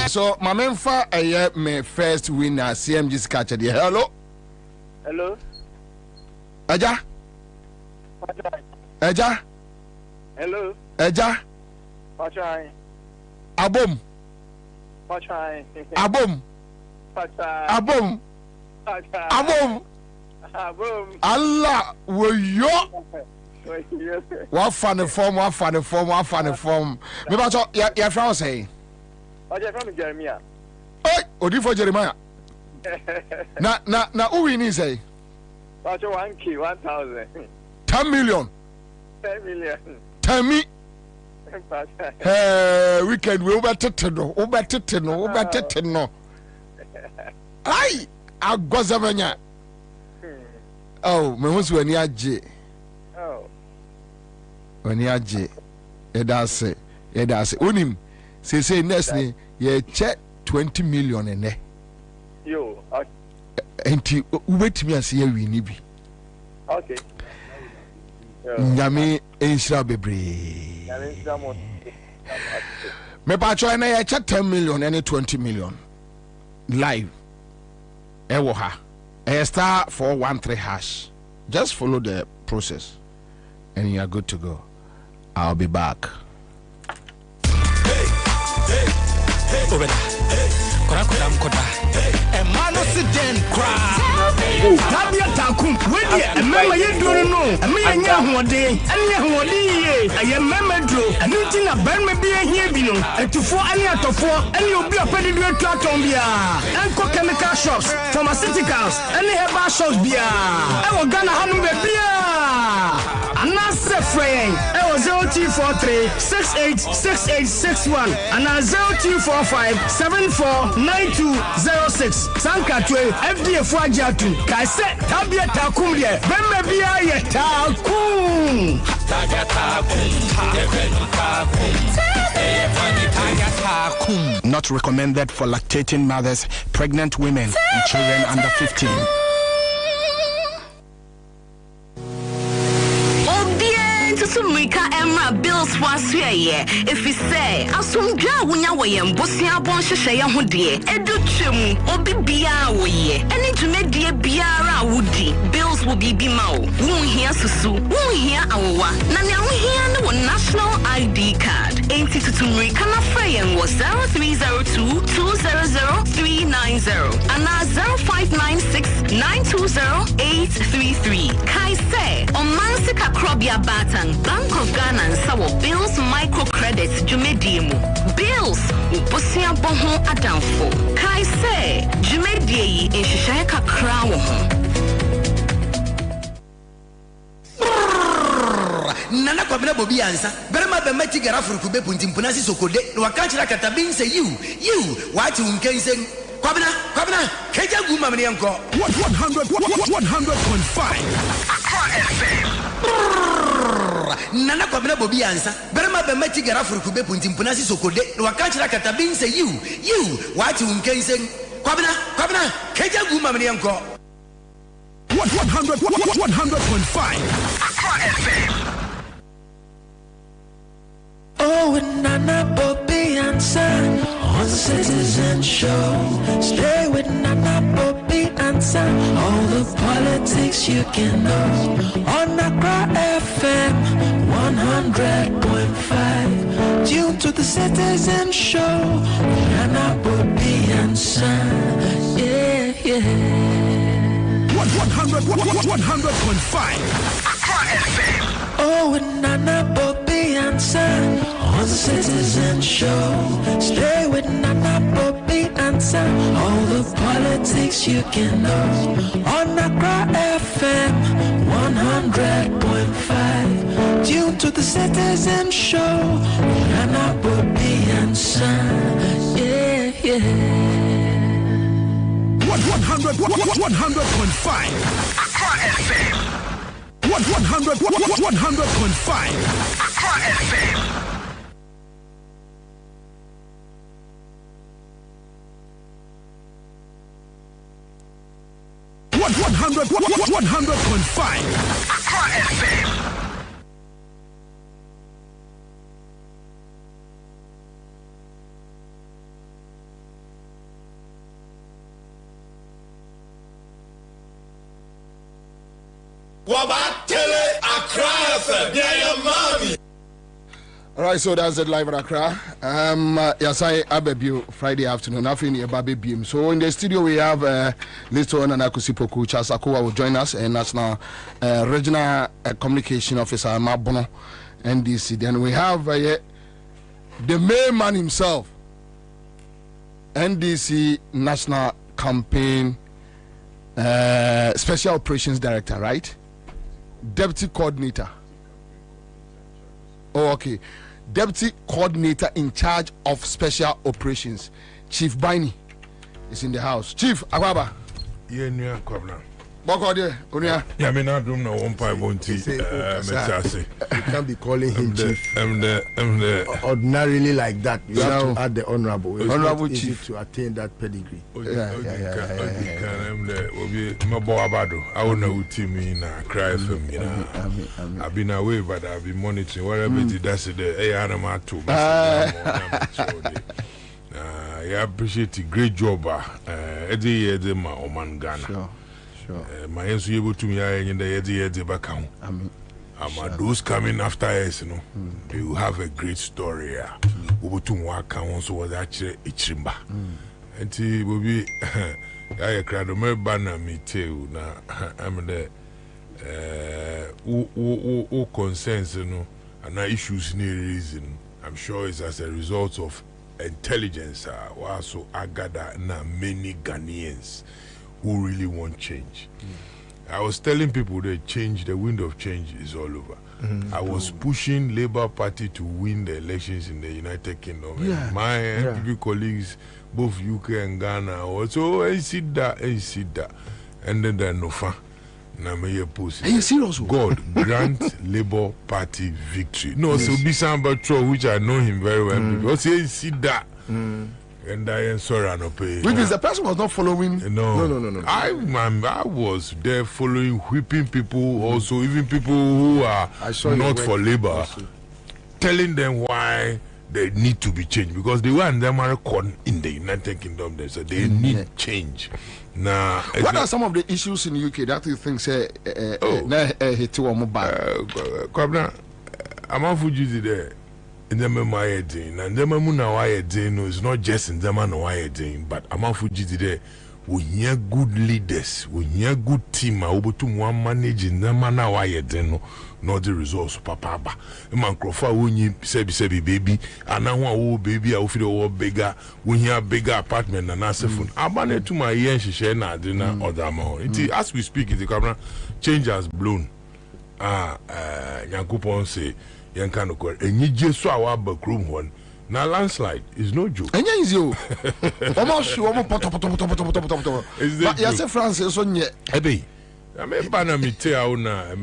So, my main my first winner, CMG Scatcher. Hello. Hello. Aja. Aja. Hello. Aja. Pachai. Abom. Pachai. Abom. Pachai. Abom. Pachai. Abom. Abom. Allah will yo. What funny form, what funny form, what funny form. Me ba so ya friend say. Oje from Jeremiah. Hey, odi for Jeremiah. Na who win say? Pacho 1K 1,000. 10 million. 10 million. 10 me. Weekend we over no. Ai, agozamanya. Oh, me who so ani age. Oh. Ani age. Edase. Unim. say next ni ye check 20 million ene. Yo, okay. Enti ubetimi ase ye wi ni bi. Okay. Nyame enhira bebre. Nyame enhira mo. Me pa cho na ye check 10 million and 20 million live. Ewo ha. Star 413 hash. Just follow the process and you are good to go. I'll be back. Tabia takum wedi emema yeduro no eme yenya hode ene hode ye ayemema dro ene ti na barma bi ehia bi no etufo ene atofo ene obi opedidu atwaton bia enko chemical shops pharmaceuticals ene herbal shops bia e wo Ghana hanu be bia anase frey e wo 0243 686861 ana 0245 749206 sankatwe FDA fuajatu kaise tabia takum de bembe bia ye takum tabia takum. Not recommended for lactating mothers, pregnant women, and children under 15. Mika Emra bills was here. If you say, Asumja Wunya Wayam, Bosia Bon Shaya Hudie, Edu Chim, Obi Bia Waye, any to make dear Biara Woody, bills will be Bimao, won't hear Susu, won't hear Awa, Nanya here no national ID card. 82 Mika Frayan was 0302 200 and now 0596 920 833. Kai say, on Mansika Krobia Batang. Bank of Ghana and Sawo Bills microcredits Jumediemu. Bills Uposia Bohon Adamfo. Kai say Jumedie in Shishaka Crown. Nana Kwabena Bobie Ansah. Berema be meti garafuru kube puntimpuna si sokode. Wakachira katabin say you what you can say. Kwabena keja guma mni yanko 100.5 Nana Kwabena Bobie Ansah. Berema be meti garafuru kube puntimpuna si sokode. Wakachira katabin say you what you can say. Kwabena keja guma mni yanko 100.5 Oh, and Nana Bobie Ansah on Citizen Show. Stay with Nana Bobie Ansah. All the politics you can know on Accra FM 100.5. Tune to the Citizen Show. Nana Bobie Ansah. Yeah. 100.5 Oh, and Nana Bobie Ansah on Citizen Show. Stay with Nana Bobie Ansah. All the politics you can know on Accra FM 100.5. Tune to the Citizen Show. Nana Bobie Ansah. Yeah. 100.5 Accra FM 100.5 Accra FM 100.5 Accra FM 'Wabatele Accra. All right, so that's it live at Accra. Yes, I Abebu Friday afternoon. Nothing near Baby Beam. So in the studio we have Listo and Anakusipoku Chasakoa will join us, and National Regional Communication Officer Mabono NDC. Then we have the main man himself, NDC National Campaign Special Operations Director, right? Deputy Coordinator. Oh, okay. Deputy Coordinator in charge of Special Operations, Chief Baini, is in the house. Chief Awaba. Yeah, Kwabena. Yeah, me not doing no 1.1. You can't be calling him chief. I'm the ordinarily like that. You have to add the honorable. It's honorable not easy chief to attain that pedigree. I'm the my boy Abado. I will know team in cry for me. I've been away, but I've been monitoring whatever it is. That's the hey animal too. I appreciate the great job. Every year, my Oman Ghana. Sure. My answer able to me in the year back home. Those coming after us, you know, they will have a great story. Over to work also was actually a chimba. And he will be I cried a banner me too. Now I'm the who concerns, you know, and issues near reason. I'm sure it's as a result of intelligence. Also, I gather now many Ghanaians who really want change. I was telling people that change, the wind of change is all over. I was pushing Labour Party to win the elections in the United Kingdom. And my NPP colleagues, both UK and Ghana, also, I see that. And then they're no fun. Now, may post. Are you serious? God grant Labour Party victory. No, so be somebody which I know him very well. Because he see that. And I am sorry, I not pay. Which is the person was not following. No. I was there following, whipping people, also even people who are not for Labour, telling them why they need to be changed because they were in the in the United Kingdom. They said they need change. Now, what are some of the issues in the UK that you think say hit you on mobile? Kwabena, I'm on Fuji there. In the memoir thing, and the memuna wire thing is not just in the man wire thing, but I'm Fuji today. We hear good leaders, we hear good team. I will to one managing the man wire thing, not the results. Papa, man, Crawford, when you say baby, and I want baby, I will feel bigger. We hear bigger apartment and answer phone. I managed to my ear, she share na dinner or the amount. As we speak, the camera change has blown. Yankupon say. And you just saw our backroom one. Now landslide is no joke. And you almost but yes, France is on yet. Ebe, I mean, Banami Teauna,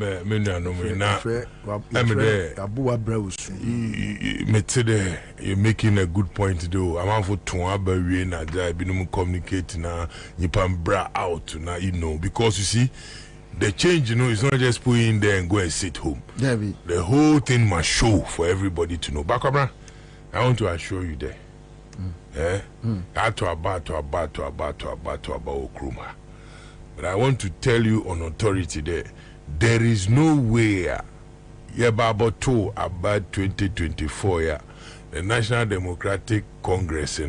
you're making a good point, though. I'm for Tuaba, I've been communicating now, you can bra out now, you know, because you see. The change, you know, is not just put in there and go and sit home. The whole thing must show for everybody to know. Bakabra, I want to assure you there. To about Okruma. But I want to tell you on authority there is no way about 2024 the National Democratic Congress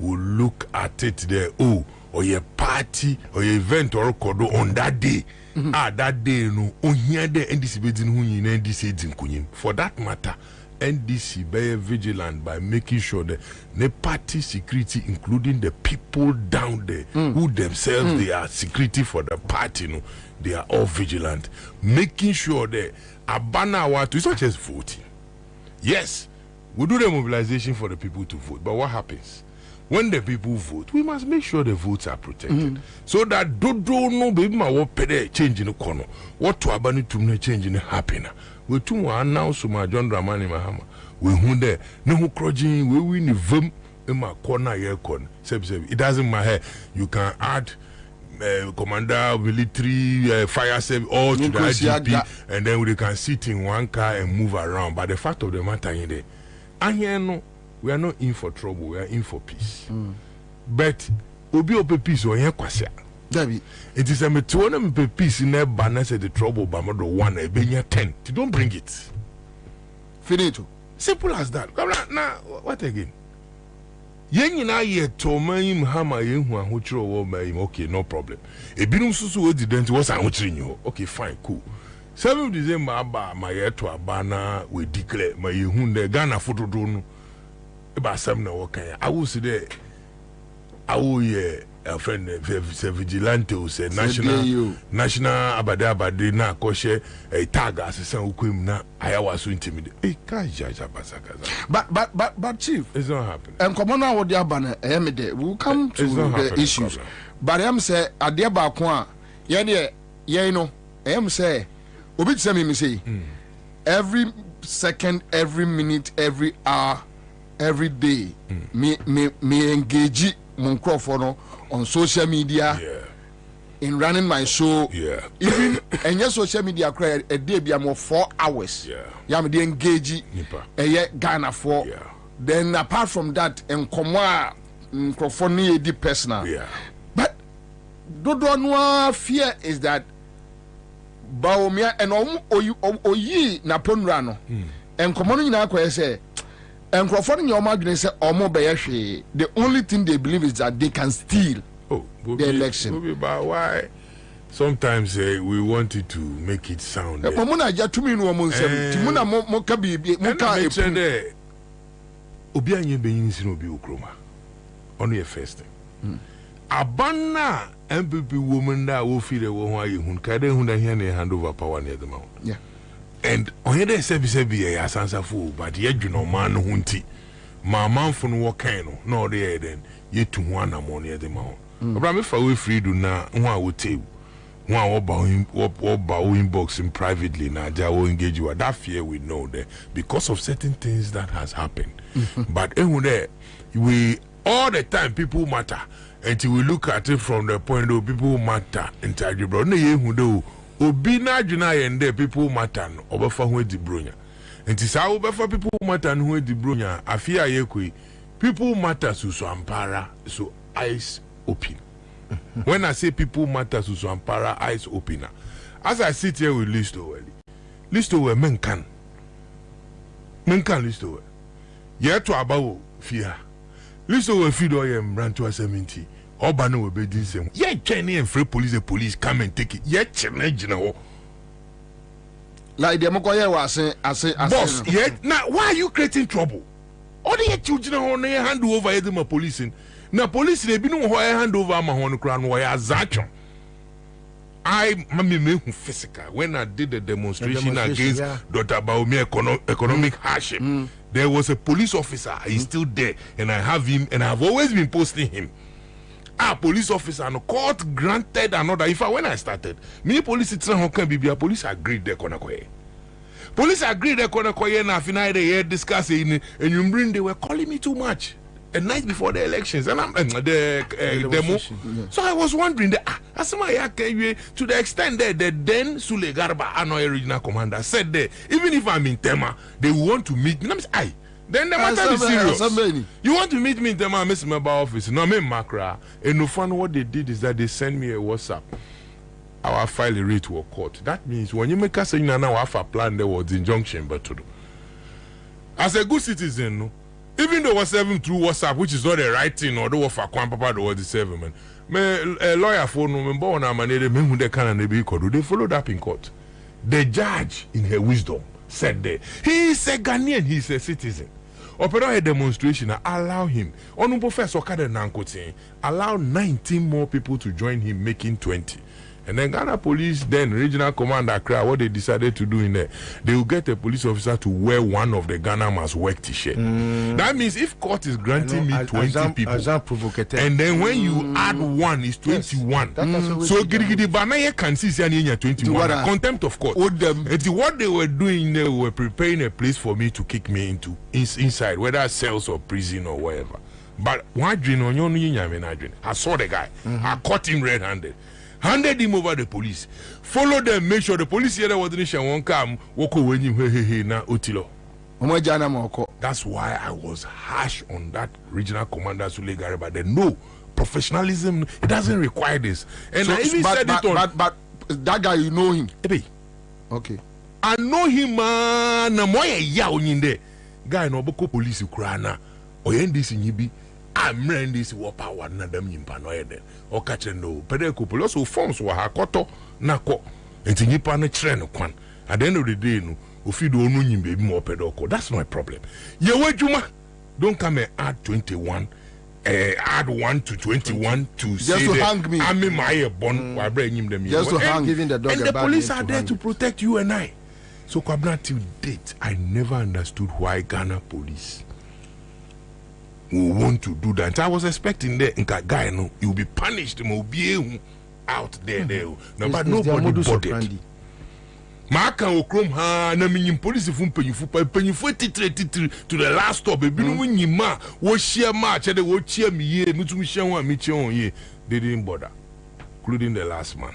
will look at it there, or your party or your event or kodo on that day. That day, no, on here the NDC bedin who in NDC din kunyim. For that matter, NDC be vigilant by making sure that the party security, including the people down there who themselves they are security for the party, no, they are all vigilant, making sure that Abana want to. It's not just voting. Yes, we do the mobilization for the people to vote, but what happens? When the people vote, we must make sure the votes are protected. So that don't no baby my what pede change in the corner. What to abani to change in the happen. We too announce my John Dramani Mahama. We who there no who crudging, we win the vum in my corner air con. It doesn't matter. You can add commander, military, fire service, all to the IGP, and then we can sit in one car and move around. But the fact of the matter in there, and here no. We are not in for trouble, we are in for peace. But obi ope peace or yen kwasia. David, it is a metuona mpe peace in there banner say the trouble by more 1 a benya 10. You don't bring it. Finito. Simple as that. Now what again? Yen na ye toma him hammer yen hu ahotro wo ma him. Okay, no problem. E binum susu we didn't was ahotri nyo. Okay, fine, cool. 7th December aba my year to abana we declare my yen the Ghana photo drone. I will say that I will a friend vigilante who said national abade na koshe a tag as a son who na I was so intimidated. But chief, it's not happening. And commander what the abana we'll come to the issues. But I'm say a dear bakwa, yeah, you know, I am say, obi tell me say, every second, every minute, every hour, every day, me engage Moncroft on social media. In running my show, even and your social media cry a day be more 4 hours. Yeah, me engage Ghana for. Then apart from that, and microphone the personal. But no fear is that Baumia and oyi na ponrano. And common na kwa say and microphone in your margin say omo be the only thing they believe is that they can steal. Bobie, the election. Bobie, but why? Sometimes we wanted to make it sound. Mamuna ja tumi no mo nsem. Timuna mo ka bibi mo ka e. Obi anye benyin si no bi okroma. Ono ye first thing. Abana MPP woman da wo fi de wo ho aye hun ka de hun da here na handover power na edema. Yeah. And onye de sebi ya Ansah fu but ye dwuno man no hunti. Ma manfo no wo kan no na ode ye den ye tu ho anamo na edema. Obra me fa we free do na ho a wo table. Ho a wo ba inbox him privately na ja wo engage you. That fear we know there because of certain things that has happened. But there we all the time people matter until we look at it from the point of people matter entirely bro. Na ye hu do obi na adwuna ye nde people matter no obefa ho edi bronya. Enti sa obefa people matter no ho edi bronya afia ye koi people matter so ampara so eyes open. When I say people matter so ampara eyes opener. As I sit here with Listo men can Listo yet to about fear. Listo will feed all them run to a 70. Obano will be decent. Yet Kenny and free police come and take it. Yet Chenegino. Like the Mokoya was saying, I say, boss, yet now why are you creating trouble? All the children on their hand over them policing. Now police they be no hand over my horn crown why Zacho. I me physical when I did the demonstration against Dr. Baumia economic hardship. There was a police officer, he's still there, and I have him, and I've always been posting him. Police officer, and court granted another. In fact, when I started, me police police agreed there Police agreed there and after they discussing and you bring they were calling me too much. A night before the elections, and I'm the demo. Yeah. So I was wondering to the extent that the then Sule Garba, Anoy regional commander, said that even if I'm in Tema, they want to meet me. I then the matter is serious. You want to meet me in Tema, Miss Member office? No, me Makra. And no fun. What they did is that they sent me a WhatsApp. Our file a rate to a court. That means when you make us say now have a plan, there was injunction, but to do as a good citizen, no. Even though was serving through WhatsApp, which is not the right thing, or though for Papa was the serving, man. A lawyer for no member on manade men who they can and they followed up in court. The judge, in her wisdom, said that he is a Ghanaian, he is a citizen. Opera a demonstration, allow him. On Professor Kaden Nankote, allow 19 more people to join him, making 20. And then Ghana police, then regional commander Accra, what they decided to do in there, they will get a police officer to wear one of the Ghana must work t-shirt. That means if court is granting me 20 people, and then when you add one, it's 21. So Girigidi Banaya can see 21. Contempt of court. It's what they were doing, they were preparing a place for me to kick me into inside, whether cells or prison or whatever. But I saw the guy. I caught him red-handed. Handed him over the police. Follow them, make sure the police here won't come. Walk away na Otilo. That's why I was harsh on that regional commander Sule Garba. They know professionalism, it doesn't require this. And so, I even said it on. But that guy, you know him. Okay. I know him, na moya ya onyinde. Guy no boko police ukrana. Oyendisi nyibi. I'm running this war power Nandam Yimpa no eden. O kache no. Pedeko police so forms wa hakoto nako. Enti nyipa ne trend kwan. At the end of the day no, ofi do onu nyimbe bi mo pedoko. That's not a problem. Ye wejuma. Don't come and add 21. Add 1 to 21 to just say to hang me. I'm in my born. Just to hang, giving the dog. And the police are there to protect you and I. So Kwabena till date, I never understood why Ghana police will want to do that. I was expecting that guy, no, you'll be punished. out there. No, but nobody bothered. Maka okrom ha na minyim police fu penyifu titire to the last stop e binu nyima wo share match de wo chia mi ye mutum share one mi che on ye. They didn't bother, including the last man.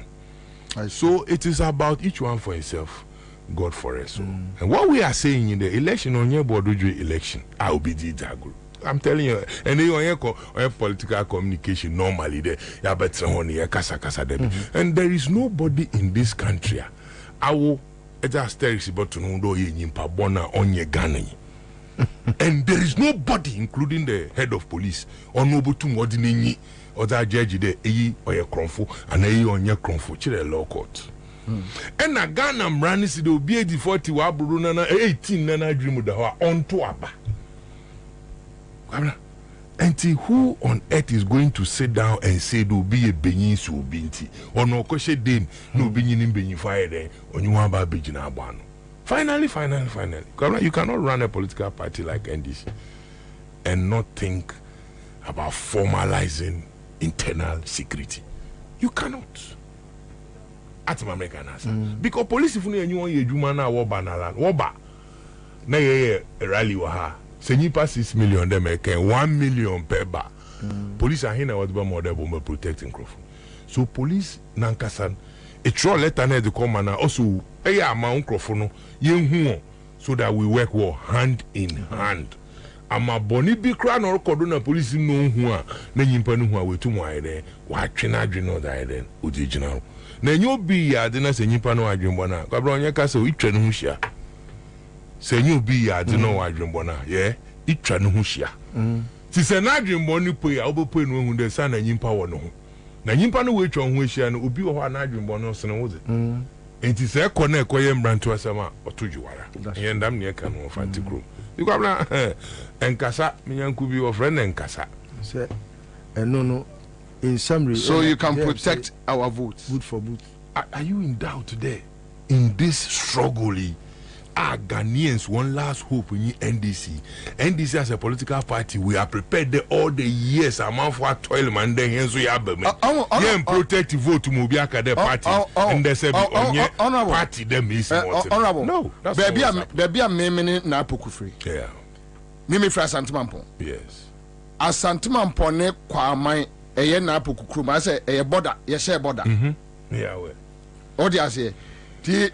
So it is about each one for himself. God for us. And what we are saying in the election on your board election, I will be the I'm telling you, and they on your political communication normally there, yeah, but and there is nobody in this country. I will just tell you about to know on your gun. And there is nobody, including the head of police, or nobody to modern or that judge there, or your cromfo, and on your cromfo, chile law court. And a Ghana running to the be 40 wabruna 18 nana dream with the on to Abba. And who on earth is going to sit down and say there will be a Benin so binti or no koshe din no Benin Benin fire there on you want about Bejina Abano. Finally. You cannot run a political party like NDC and not think about formalizing internal security. You cannot. At American answer. Because police if you want you na woba na ye rally wa ha. Senyi pass 6 million them make 1 million per bar. Police are here what be more than protecting Crawford. So police nankasan a throw letter na the come and also ma Crawford no yen so that we work well hand in hand. Ama boni bi kra na record na police no hu a na nyimpa no hu a wetu mo ayede wa twena adwene da ayede odiginal. Na nyo bi ya de na se nyimpa no adwembo na kwabra onye ka se itwa no hu hia. Se nyo bi ya de no adwembo na ye itwa no hu hia. Ti se na adwembo ni po ya obo po no hu de sa na nyimpa wo no ho. Na nyimpa no we twa hu hia no obi wo ho na adwembo no se no wo de. Enti se ko na ekoye mbranto asema otojuwara. Ye ndam ne ka no fantikro. You kwabra enkasa minyanku bi wo friend enkasa. Se no in summary, so you can protect our votes. Vote for vote. Are you in doubt today? In this struggle, Ghanaians one last hope in NDC. NDC as a political party, we are prepared all the years. I'm out for toil man. Then so you have protect vote to Mubiaka the party, and they say party them is honorable. No, baby, I'm naming na pokufree. Yeah, Mimi fra Santimampo. Yes, as Santimampo ne kwa mai. Eye na apokukuru ma say eye border ye share border yeah we o dia say ti ye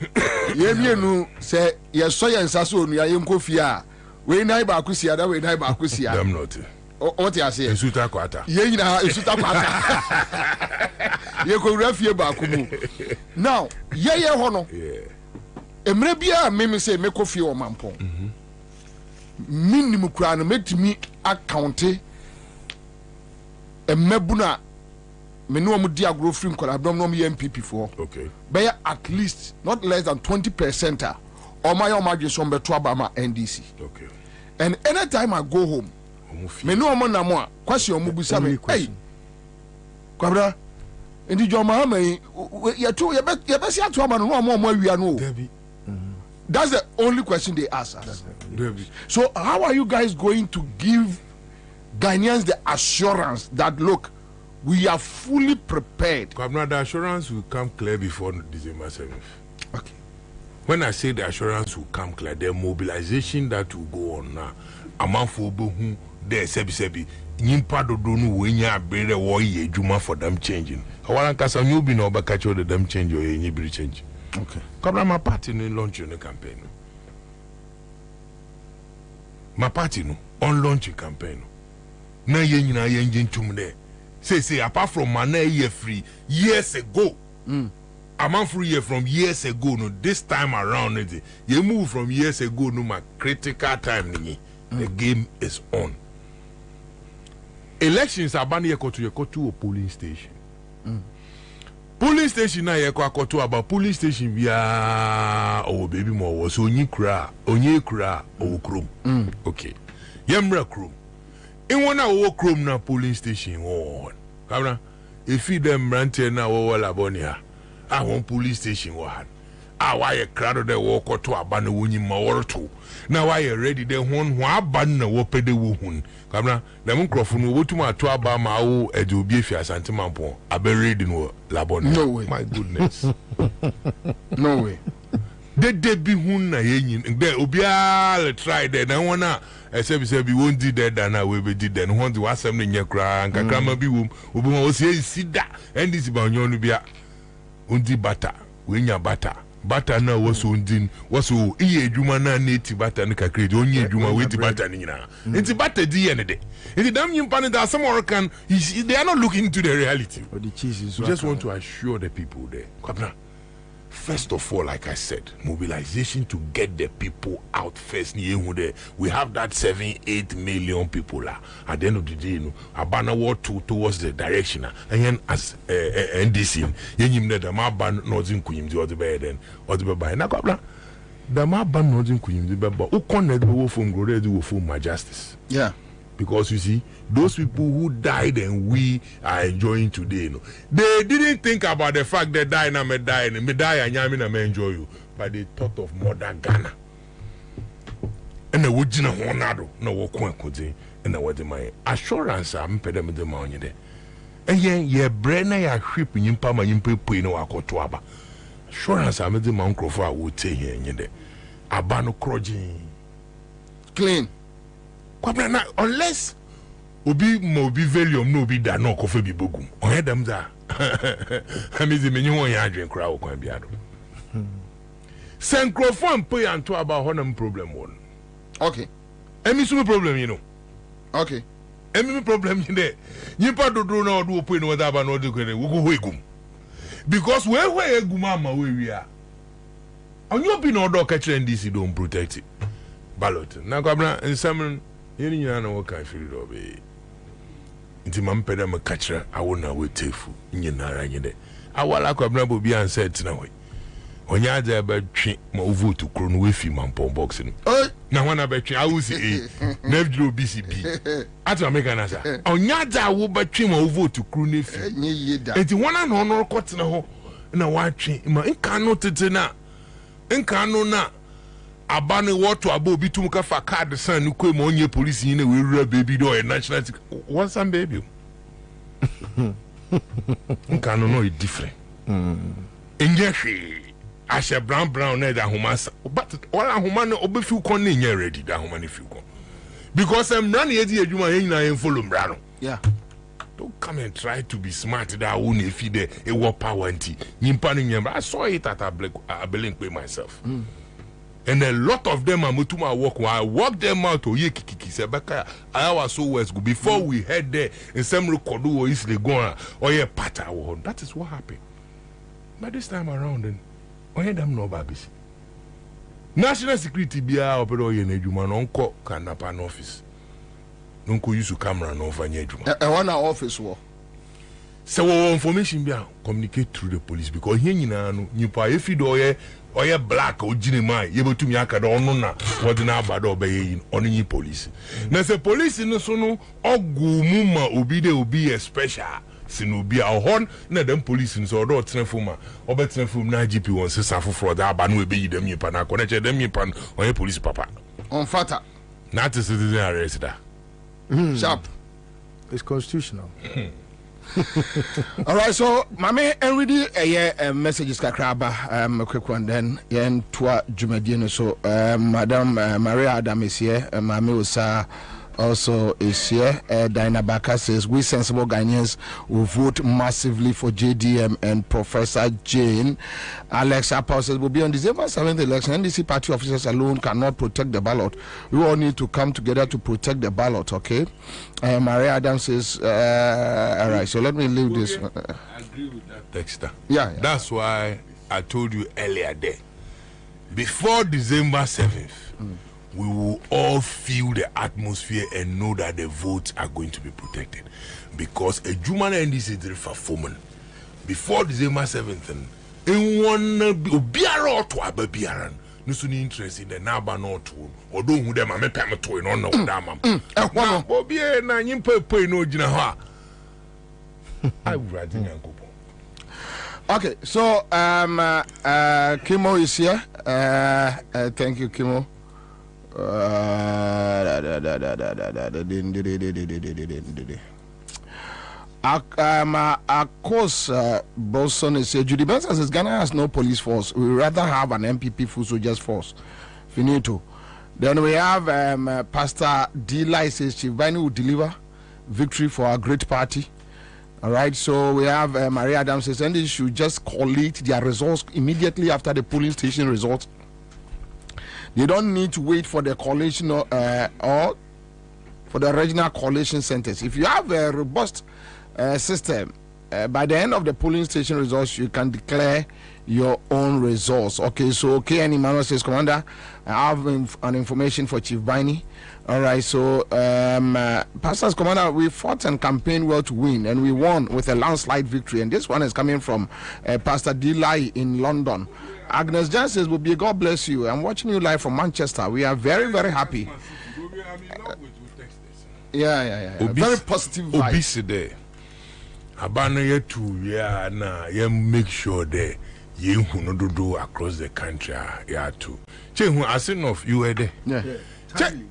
mienu say ye so ye nsase onu ya ye nkofie a we nai ba akusia da we nai ba akusia damn not o dia say esuta kwata ye nyina esuta kwata ye ko rafie ba akumu now ye ho no emre bia meme say me kofie o mampon minimum kura no metimi account mebuna me no mu di agro free nkola abdom no me MPP for okay be at least not less than 20% or my so beto abama NDC okay and anytime I go home me no mo na mo a kwase o mu busa me hey kwabra ndi jo ma me ye be si ato ama no mo awia no that's the only question they ask us. So how are you guys going to give Ghanaians the assurance that look, we are fully prepared? The assurance will come clear before December 7th. Okay. When I say the assurance will come clear, the mobilization that will go on now, amount for who there sebi nyimpa dodo no wenya abere wo ye adwuma for them changing. Awaran kasa nyu bi na obakacho the them change or ye bri change. Okay. Kabla my party no launch the campaign. My party no on launch campaign. Na ye nyina ye ngin tum there. Say apart from mana ye free years ago. A man free year from years ago no this time around it. You move from years ago no my critical time ni. The game is on. Elections are banned to a polling station. Polling station na ye ko about polling station via baby mo was onye kra o krom. Okay. Yemra krom. In one hour chrome na polling station one. Kabra, if you them ranting na wo labonia. I want police station one. why a crowd de walk to abana wuni ma worto na why ready de hon ho abana wo pede wo hun kamna na mun krofo no wotuma to aba ma wo eje obi efi asante mampo abe ready no labon. No way. My goodness. No way. De bi hun na yin de obi a try de na wona say bi won di de na we be di de no won di wasem no nya kra nkakra ma bi wom obi ma o se sida ndisi ba onyo no bia undi bata we nya bata na waso ndin waso iye adwuma na neti bata no kakra di onye adwuma we di bata ni nyina enti bata di ye ne de enti dam nyimpa ne da some American they are not looking into the reality. The cheese we just want to assure the people there. Kwabena, first of all, like I said, mobilization to get the people out first. We have that 7-8 million people at the end of the day, Abana walk towards the direction. And then as NDC, the Maban Northern Queen, the other bed and other by Nakabla. The Maban Northern Queen, the Baba, who connect the from Gore do for my justice. Yeah. Because you see, those people who died and we are enjoying today, they didn't think about the fact that die and me die and me enjoy you, but they thought of modern Ghana. And the wujina honado no wokwan kodi and the what my assurance am pedem de ma onye de. And ye bre na ya hwip nyimpa ma nyimpa pui no akoto aba. Assurance am de ma nkrofo a wo te here nye de. Aba no kroji clean. Kwabena, unless obi mobi valium no be da no kofe bi bogum on dem za amizi menyu won ya adwen kra wo kwan biado synchrophone pay anto about honam problem one. Okay, emi sumi problem you know. Okay, emi problem you there nyipa dodo na odo pay no da ba no odo kere wo go egum because we egum ama we wi a onyo bi no odo ka kire NDC don't protect it ballot na kwabena nsam yeni nyina na woka firi do be nti mampeda me kachira awona wetefu nyina ra nyede awala Kwabena Bobie Ansah tina hoy onya aja ba twi ma vote kro no we fi mampon box no na wana ba twi awusi na fdro BCB ati America na sa onya aja wo ba twi ma vote kro no fi nye yeda enti wana no no kotena ho na wa twi ma nka no tete na nka no na abane wato abo bitum ka fa card san no kwem onye police yin na we rura baby do a national what's some baby nka no is different enyeshi ashe brown na da humasa but all ahuma no obefi kon na nya ready da huma ne fi kon because mra na yedi adwuma yin na yin follow mra no yeah. Don't come and try to be smart that won't feed a war power anti nyimpa no nyamba. I saw it at Abelinkwe myself. And a lot of them are mutuma walk. I walk them out to ye kiki sebeka. I was so west before we head there in some recordu or easily going or ye pata. That is what happened. But this time around, then I them no babis. National security be our opero ye nejuma nonko kanapan office. Nonko use camera no fanya juma. One office war. So information be communicate through the police because here nyina no nyipa efi do oye black o jini mai ye betumi aka do ono na wodi na abado obeyin ono nyi police na se police no so no ogumu ma obi de obi special sinu obi a hon na dem police no do tenfuma obetrenfum na GP won se safofro da aba no ebeyi dem nyipa na akona che dem nyipa no oye police papa on fata not a citizen arrest da sharp. It's constitutional. All right, so mame already a messages kakraba a quick one then yen twa jumadino so Madam Maria Adam is here, Mame Osa also is here. Dinah Baka says we sensible Ghanaians will vote massively for JDM and Professor Jane. Alex Apple says will be on December 7th election. NDC party officers alone cannot protect the ballot. We all need to come together to protect the ballot, okay? Maria Adams says, all right, so let me leave this. I agree with that texter. Yeah. That's why I told you earlier there. Before December 7th, we will all feel the atmosphere and know that the votes are going to be protected. Because a Jumana NDC for foreman before December 7th, in one Biara to a Biaran, no soon interest in the Naba not to, or don't who them a mepameto in honor of Damam. Bobie and Yimpe no Jinaha. I would write in Yankopo. Okay, so Kimo is here. Thank you, Kimo. Of course, Bolson is here. Judy Benson says Ghana has no police force. We rather have an MPP full soldiers force. Finito. Then we have Pastor Dila says Chief Bani will deliver victory for our great party. All right, so we have Maria Adams says, and they should just collate their results immediately after the polling station results. They don't need to wait for the collation or for the regional collation centers. If you have a robust system, by the end of the polling station results, you can declare your own results. Okay, so KN Emmanuel says, Commander, I have an information for Chief Bani. All right, so Pastors Commander, we fought and campaigned well to win, and we won with a landslide victory. And this one is coming from Pastor Delay in London. Agnes Jan says, Bobie, God bless you. I'm watching you live from Manchester. We are very, very happy. Yeah. Very positive vibes. Obesity. Abana yetu ya na ye make sure that ye huno do across the country ya too. Che hu asin of you there. Yeah.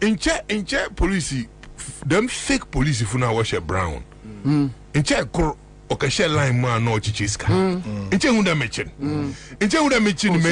In che police, them fake police funa wash brown. In che kro okashe line man no chichiska. In che hu da mechin. In che hu da mechin me.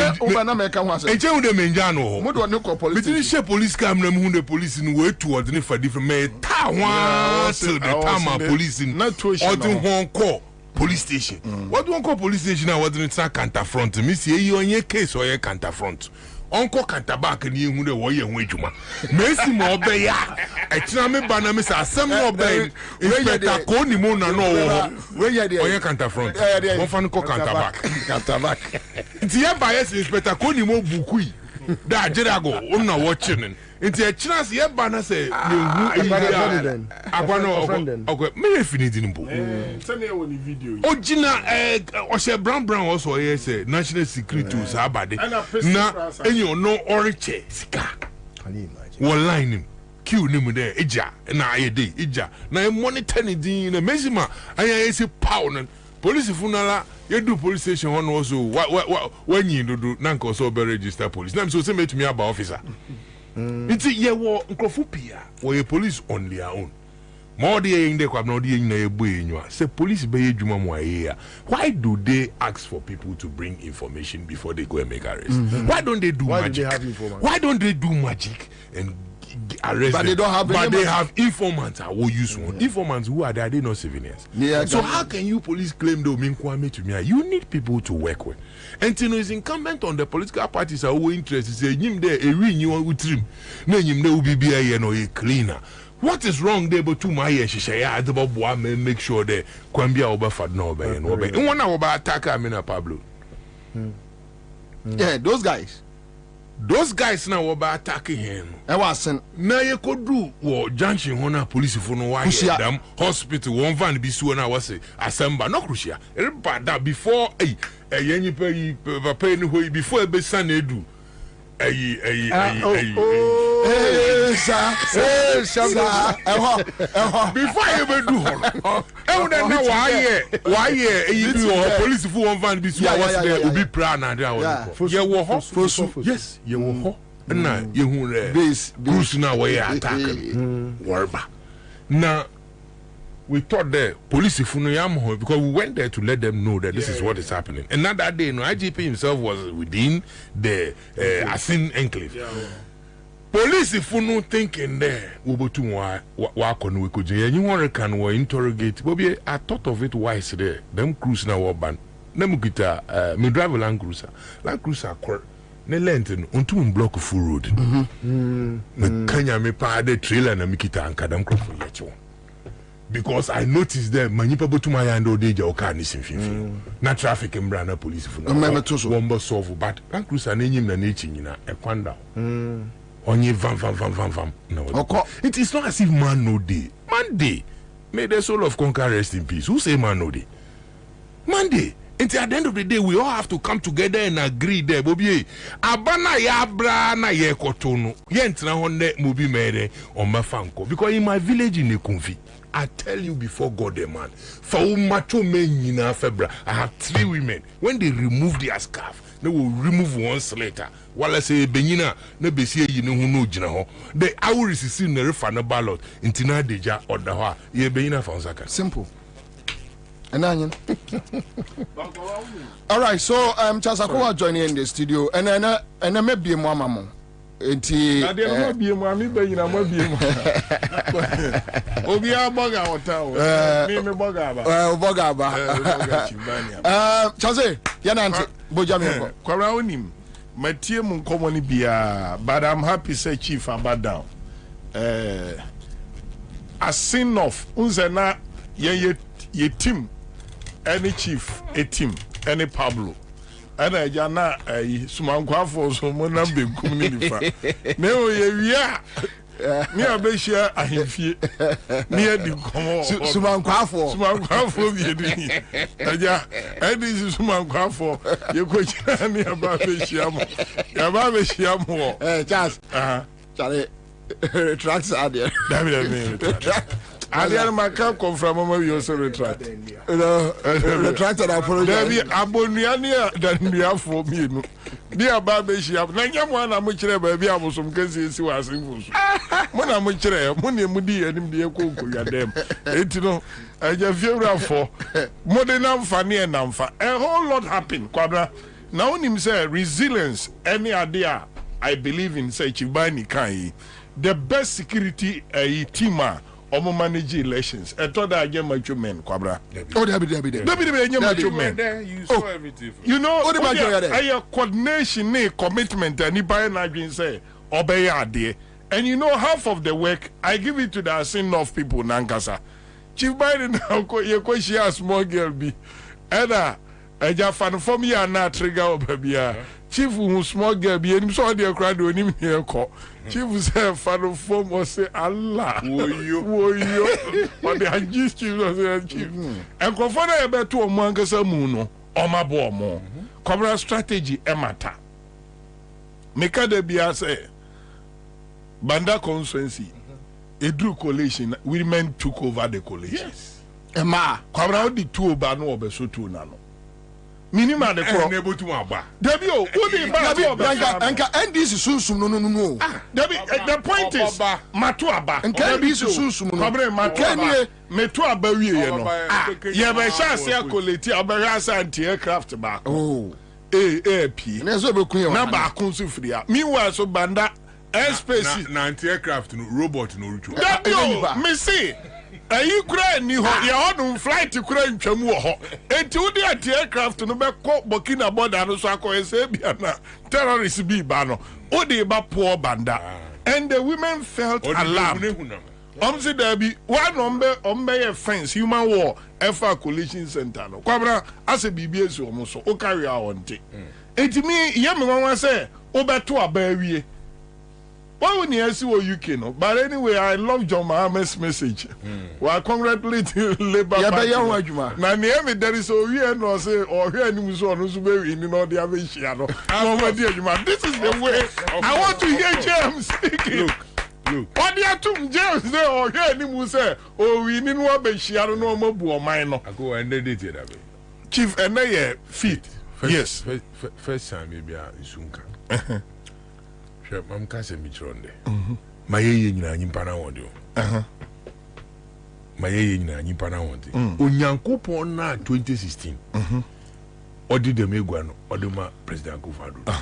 In che hu da menjano. Mo do ne ko police. Between she police camera mu the police in way toward the for different me ta one till the time police in or to one call police station. What do one call police station now? What do you say counter front? Me see you on your case or your counter front. Uncle Cantabac and you the way and wait juma. Messi more bay. I tell me Banamis are some more bay. Inspector Coney Mona no where you are your counter front. One fan call Cantabac. It's here by us, Inspector Coney Mo Bukui. That Jerago, Una watching. It's a chance here, Bana say, okay, may I finish in book? Send me one video. Oh, Gina, Osha Brown also, yes, national secret to Sabade. Now, and you know, Oriche, Sika. Can you imagine? One line him. Q name there, Ija, and I day, Ija. Now, monitoring in a Messima, I say pound. Police funala, you do police station one also. When you do, Nanko so be register police. Now, so say me to me about officer. It's a year war, Uncrofupia, or a police on their own. More the in the crab, no the in a boy. Say police bay Juma here. Why do they ask for people to bring information before they go and make arrests? Why don't they do magic? Why don't they do magic and arrest but them? They don't have but they have informants who use one. Informants who are there, they not civilians. Yeah, so how can you police claim they mean Kwame to me? You need people to work with. And you know, it's incumbent on the political parties who are interested. Say, him there, a renew with him. No, him there will be a cleaner. What is wrong there? But to my share the Bob woman make sure that Kwambia Oberford no obey and obey. And one hour about attack, I mean, Pablo. Yeah, those guys. Those guys now were about attacking him. I wasn't. Now you could do what junction Hona police for no why them hospital one van be so now was assemble no crucial. But that before a yenny pay no before a besan do. Before I ever do her. And then now why you police for one van be so was there will be plan and yes, you will na you who now where attacking Warba. Now we thought the police because we went there to let them know that this is what is happening. And not that day, no, IGP himself was within the Asin enclave. Police if you no thinking there, we go to work on we could and you want to interrogate. Bobie, I thought of it wise there. Them cruise now ban. Them get me drive a Land Cruiser. Land Cruiser court. Ne lenten onto block full road. Me kanya me pa the trailer na me kita anka them crop for yecho. Because I noticed that many people to my hand all day joke and listen. Not traffic and brand police for one solve, but Land Cruiser name na nature a quanda. Only vam. No, it is not as if man no day. Man day. May the soul of Conquer rest in peace. Who say man no day? Man day. Until at the end of the day, we all have to come together and agree there. Bobie, abana ya bra na ye kotono. Ye ntina honne mubi mere on mafanko. Because in my village in Nekumfi, I tell you before God, man, for macho men in Febra, I have 3 women. When they remove their scarf, they will remove once later. While I say Benina, ne besie you know who know Jinaho. The hour is seen the refana ballot in Tina Deja or Dawa. Ye Benina Fonsaka. Simple. And onion. All right, so Chasakowa joining in the studio, and then maybe a mama. Enti be a mammy, but you know, Obia Boga or Town, Mimi Bogaba, Chase, Yananti, Bojami, Quaraunim, my team common be but I'm happy, say Chief about down. A sin of Unzana, ye team, any chief, a team, any Pablo. And I jana sumankwa for so mona be community fa me o ye wia me abeshia ahemfie me adi komo sumankwa for be edi aja edi sumankwa for ye ko jana ni aba beshia mo Charles Charlie retracts are there Adiana Maka come from Mama, you also retract. Retracted apology. There be Aboniania than we have for me. Dear Baby, she have one. I'm much baby. I was some cases who are single. When I'm much money, Moody, and the cook, you them. You know, I just feel for modern funny and Namfa. A whole lot happened, Quabra. Now, him say resilience, any idea I believe in, say Chibani Kai, the best security teamer. Omo manage elections. I thought that I get macho men, Kwabra. Oh, there be macho men. You saw everything. You know, I coordination, commitment, and Ibayan say, obey our day. And you know, half of the work, I give it to the sin of people, Nankasa. Chief Biden now, you question a small girl be. Either I just found for me and not trigger baby. Chief who small girl be, and so they cried when him here call. Chief said, "Father, form was say Allah." Wo yo. But the Hajis chief was chief. And confirm about 2 months muno. Omabo mo. Cobra strategy emata. Meka de bia say. Banda constituency. Edru coalition. Women took over the coalition. Yes. Emma. Cobra di 2 over no obeso 2 nano. Minima de ko able to aba Debbie o odi ba anka NDC susum no Debbie the point is matu aba NDC susum no kobre matu aba metu aba wie ye no ye be sha se akoleti abara sa anti-aircraft ba AP na so be kun ye na ba kun su free meanwhile so banda airspace na anti-aircraft no robot no rutu Debbie me see ayi kura ni ho ye odun flight kura ntwam wo ho enti wo de aircraft no be ko Burkina border no so akọ ese bia na terrorists bi ba no wo de ba poor banda and the women felt alarmed say there be one ombe ye fence human war efa coalition center no kwabra ase bibie esu omo so o carry awonte enti mi ye me wan say o beto abawie. Why would you see what UK no? But anyway, I love John Mohammed's message. Well, congratulate Labour Party. Now, there is a year no say or here any muso no be in no the average no. This is the way I want to hear James speaking. Look. What do you think James say or here any muso or we need no be share no mo bu o man no. I go and edit it that way. Chief and feet. Yes. First time maybe Isunka. I'm casting me tronde. My ye nyina nyimpa na wonde o. My ye nyina nyimpa na wonde. Onyankopon na 2016. Odi dem egwa no, odi ma President Akufo-Addo.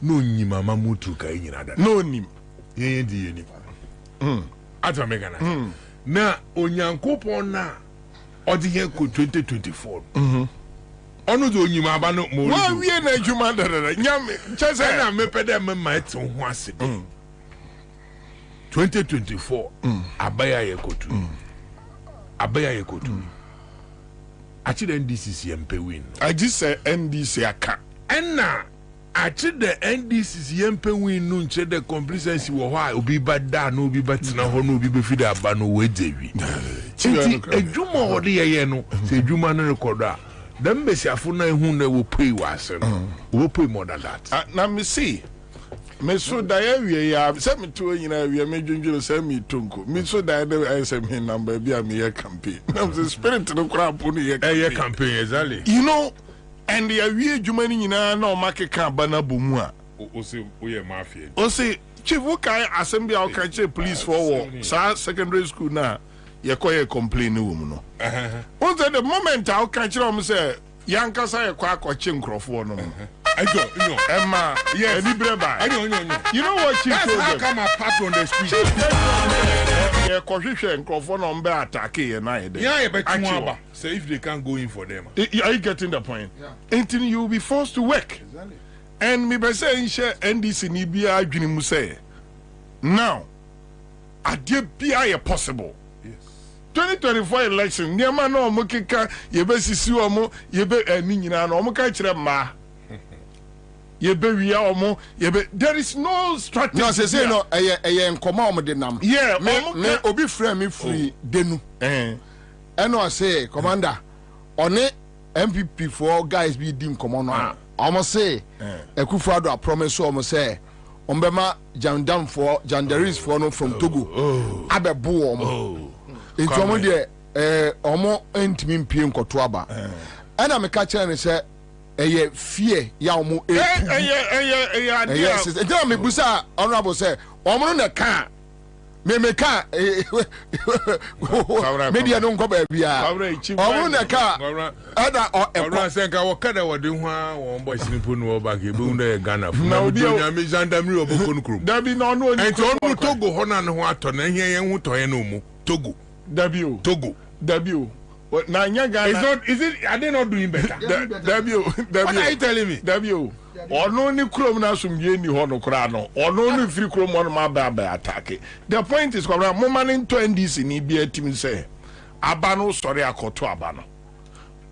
No nyima ma mutu ka nyina da. No nim. Ye di ye nipa. Atwa mega na. Na onyankopon na odi ye ko 2024. Onu do nyima aba no mo. Wa wie na adwuma dada nyam chese na mepede mema eto ho ase de 2024 abaya ye kotu achi the NDC yempe win I just say NDC aka enna achi the NDC yempe win no nche the complacency wo ho a obi ba da no obi ba tina ho no obi be fide aba no we dewi adwuma ode ye no se adwuma no record a them besiafo na hu na wo pay wase no wo pay more than that. Now me see me so da we ya say me to nyina we me dwundwuru say me tonko me so da I say me number bi am here campaign now the spirit no crap no here campaign exactly. You know, and the we adwuma ni nyina na o makeka bana bomu a o say o ye mafia o say chief wo kai assembly o kai che police for sa secondary school na ye koye complain wo mu no on the moment I can tell them say yankasa ye kwa akwache nkrofo no I don't know. Emma, yes, I know. You know what she told them? How come I pass on the street? Yeah, Koshisha and Crawford on bear attack here night. Yeah, but so if they can't go in for them. Are you getting the point? Yeah. Until you will be forced to work. Exactly. And me by saying share NDC Nibia Junimu say. Now, I did be possible. 2024 election, near man no mokeka, ye be sisi omo, ye be ninyina no omo ka kire ma. Ye be wi omo, ye be there is no strategy. No say no eye nkoma omo de nam. Yeah, me obi frame me free denu. Eno say commander, one MPP for guys be dim komo no. Omo say Ekufuado a promise omo say ombema Jandam for Jandaris for no from Togo. Abebo omo. It's almost there. Omo entimi mpie nkoto aba. Ana me ka kire ne se eye fear ya omo yes. Tell me busa honorable say omo no na ka me ka media no nko ba bia. Omo na ka ada o say ka wo kada wo de ho a wo mbo sinipo no ba ke be unda Ghana fu na obi nya me Nandam oboko no krom. Dabi no no ni Togo ho na ne ho ato na hia yen ho to ye no mu Togo. Togo. But now Ghana. Is it? Are they not doing better? What are you telling me? Or no ni krom na sumye ni ho no kra no. Or no ni free krom on ma ba attack. The point is kwara mo man to NDC ni bia tim say abano sorry akoto abano.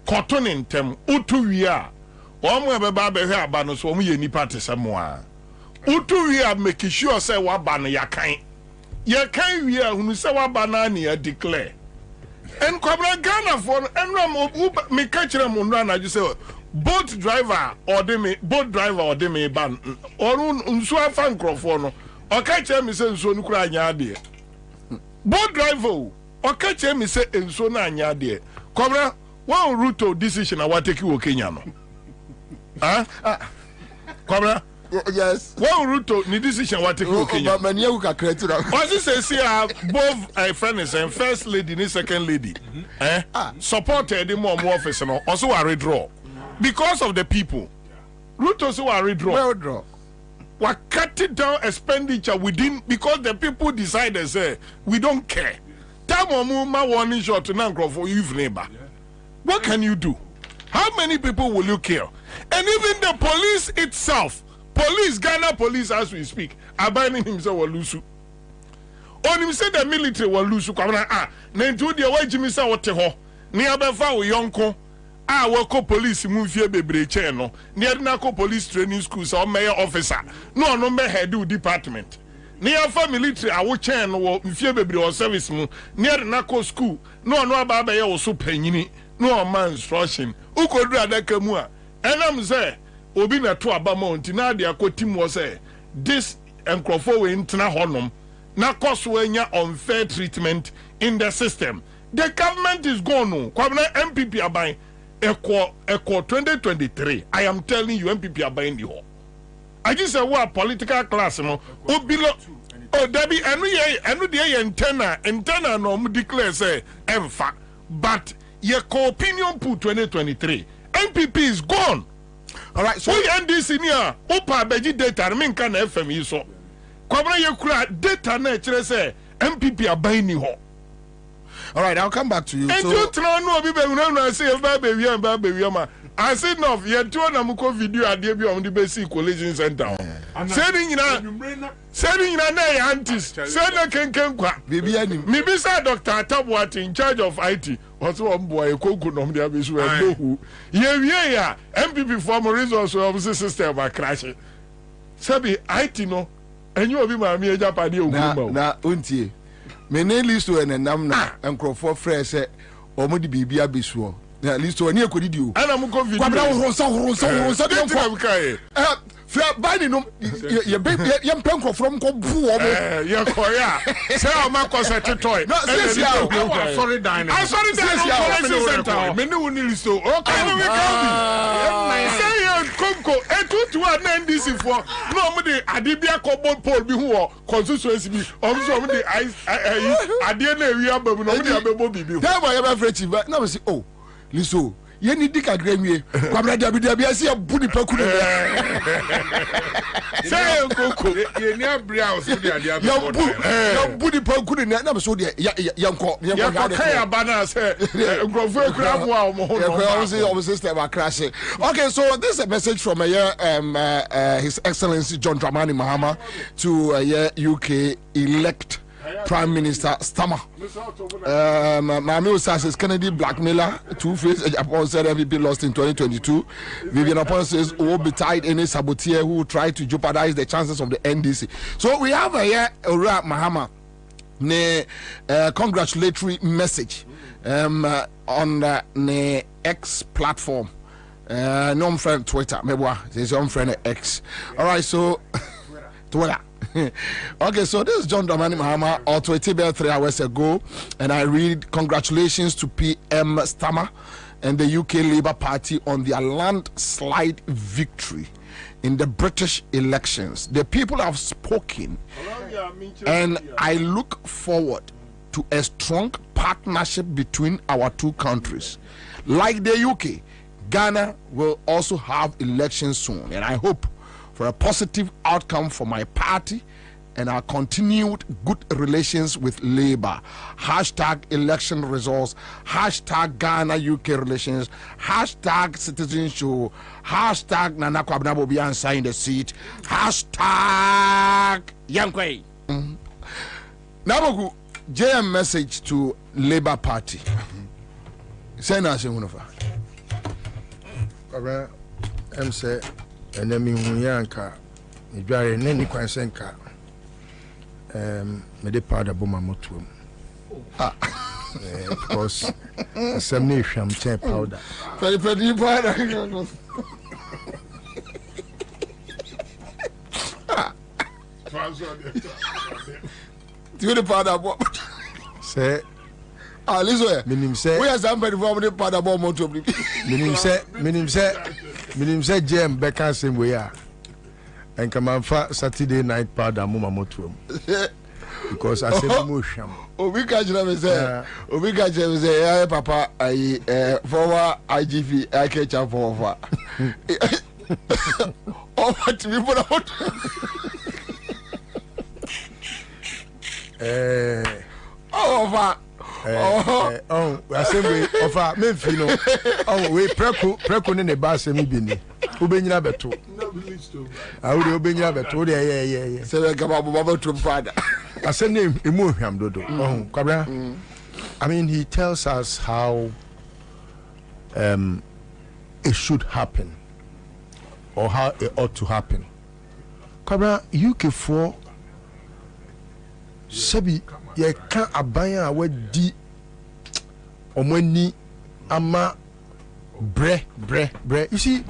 Koto ni ntem utu wi a o mo be ba hwe abano so mo ye nipa tesemo a. Utu wi a make sure say wa ba no yakan. Ye kan wi a hunu se wa banana ya declare en Kwabena Ghana for enram me ka kire mo no na ju say boat driver or de me ban or nso afa nkrofo no o ka kire me say nso no kura anya ade boat driver o ka kire me say nso na anya ade Kwabena one route decision what take you Kenya no Kwabena yes. What route ni decision what take okay. But many you can create that. What is say both friends and first lady and second lady supported the more office no also a redraw because of the people. Route also a redraw. Well draw. We cutting down expenditure within because the people decided say we don't care. Time ma warning shot to for you neighbor. What can you do? How many people will you kill? And even the police itself. Ghana police as we speak, are binding himself or lusu. On him said the military will lose. Nentu the way Jimmy saw what ho. Near Befa Yonko. Wako police move here bebre cheno. Near Nako police training schools or mayor officer. No me headu department. Near fa military I will chain or fear bebre or service mu. Near Nako school. No baba ya also penny. No man's rushing. Who could rather kamua? And I'm there. Obi na to abama onti na de akotim wo say this enkrofo we ntena honom na cost we nya unfair treatment in the system. The government is gone no Kwabena MPP aban eko 2023 I am telling you MPP aban di ho I just say what political class no obilo debi enu de ye internal no mu declare say emfa but ye co opinion pool 2023 MPP is gone. All right, so NDC near Opa Beji data, mean can FM so. Kwabena Yekura data na say MPP are buying ho. All right, I'll come back to you. And so, you try no be no say baby ma. I said no, you two na muko video ade bi on the basic collision center. Saying na aunties, say na ken kwa. Baby ani. Me be say Dr. Atabwat in charge of IT. What's one boy Koku nom dia be so no who. Ye ya MPP form resource of the system are crashing. Sabi IT no. And you be ma me Japan e oguma. Na untie. Me ne list to Nandam na enkrofo fresh say omo di bibia besuo. Yeah, list to any video. And I'm going to Biden, your baby, young penko from Kobu. Yeah, Korea. Say, I'm a concert toy. No, sorry, Dine. I'm sorry, Dine. Many will need so. Okay, we can say, Conco, and 2 to 1 NDC for nobody. Adibia Cobo Paul be who constituency. Also, the I didn't we are, but nobody have a Bobie. That way, I'm afraid you, but now say, oh, Liso. You need to get Grammy. Kwabena see a booty pocket. Say, Coco, you near Brown, so the idea. Your booty pocket in that number. So, young cop, young banner said, crashing. Okay, so this is a message from His Excellency John Dramani Mahama to UK elect Prime Minister Starmer. Mami says Kennedy blackmailer, two-faced Japan said MVP lost in 2022. Vivian Opon says will be tied any saboteur who tried to jeopardize the chances of the NDC. So we have here Ora Mahama congratulatory message on the X platform. No friend Twitter, maybe there's your friend X. All right, so Twitter. Okay, so this is John Dramani Mahama, or 3 hours ago, and I read congratulations to PM Starmer and the UK Labour Party on their landslide victory in the British elections. The people have spoken, and I look forward to a strong partnership between our two countries. Like the UK, Ghana will also have elections soon, and I hope for a positive outcome for my party and our continued good relations with Labour. Hashtag election results. Hashtag Ghana UK relations. Hashtag citizenship. Hashtag Nana Kwabena Bobie Ansah in the seat. Hashtag Yankwe. Now JM message to Labour Party. Say na se hunofa. Kwabena say and then me hunyanka me dware ne ni kwansenka me de powder boma motuom because some ne hwam chen powder very powder the powder boma say Lizo minim say we are somebody from the powder boma motuom minim say Jem Becca same way and come on for Saturday night powder mama motuom because I say mo hwam obi ka jira me say papa I forward IGV I catch up for oh what we put out I say we offer me fino we preko ne ba se mi bi ni obenyina beto awuri obenyina beto de yeah say we gaba baba to father I say name emu hwam dodo Kwabena I mean he tells us how it should happen or how it ought to happen. Kwabena UK for Sebi ye kan aban a wadi omani ama bre. You see,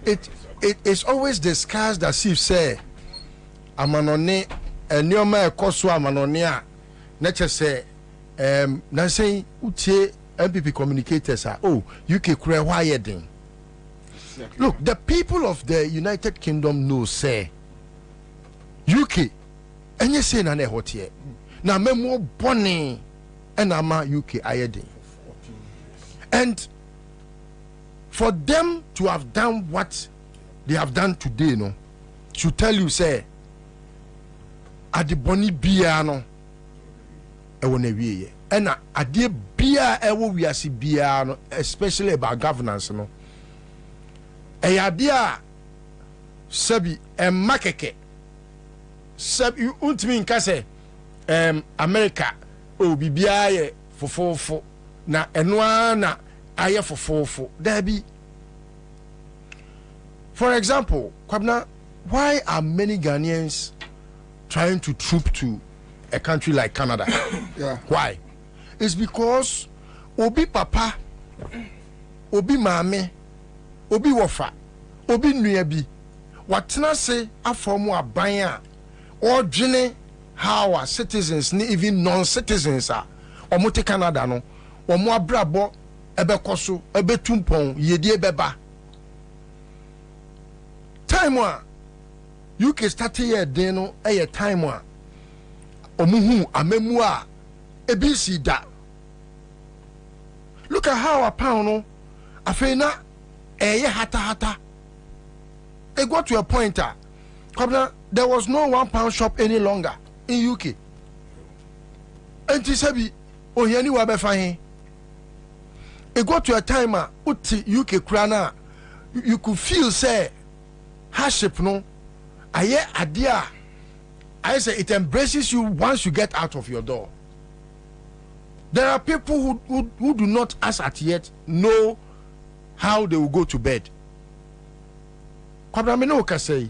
it is always discussed as if say amanone enioma ekoso amanone a na che say na say utie MPP communicators are UK kure why yedin. Look, the people of the United Kingdom know say UK enye say na hotie na memo boni and ama UK ayedin. And for them to have done what they have done today, no, to tell you say at the boni bia no e wona wiye and at the bia e wo wiase bia no, especially about governance no e adia sabi e makeke sabi untimi nka say America bibia ye fofofo na enoa na aye fofofo there be. For example, Kwabena, why are many Ghanaians trying to troop to a country like Canada? Yeah. Why? It's because Obi Papa obi maame obi wofa obi nua bi watena se aformu aban a odwene how our citizens ni even non-citizens are omote Canada no omo abrabo ebekoso ebetumpon yedie beba time a UK start here den no time a omuhu amemu a ebisi da. Look at how a pound no afena hata. It got to a point there was no £1 shop any longer in UK. And Tisabi Oyani Wabefahin. It got to a time uti UK krana you could feel say hardship no aye adia. I say it embraces you once you get out of your door. There are people who do not as at yet know how they will go to bed. Kwabena Oka say,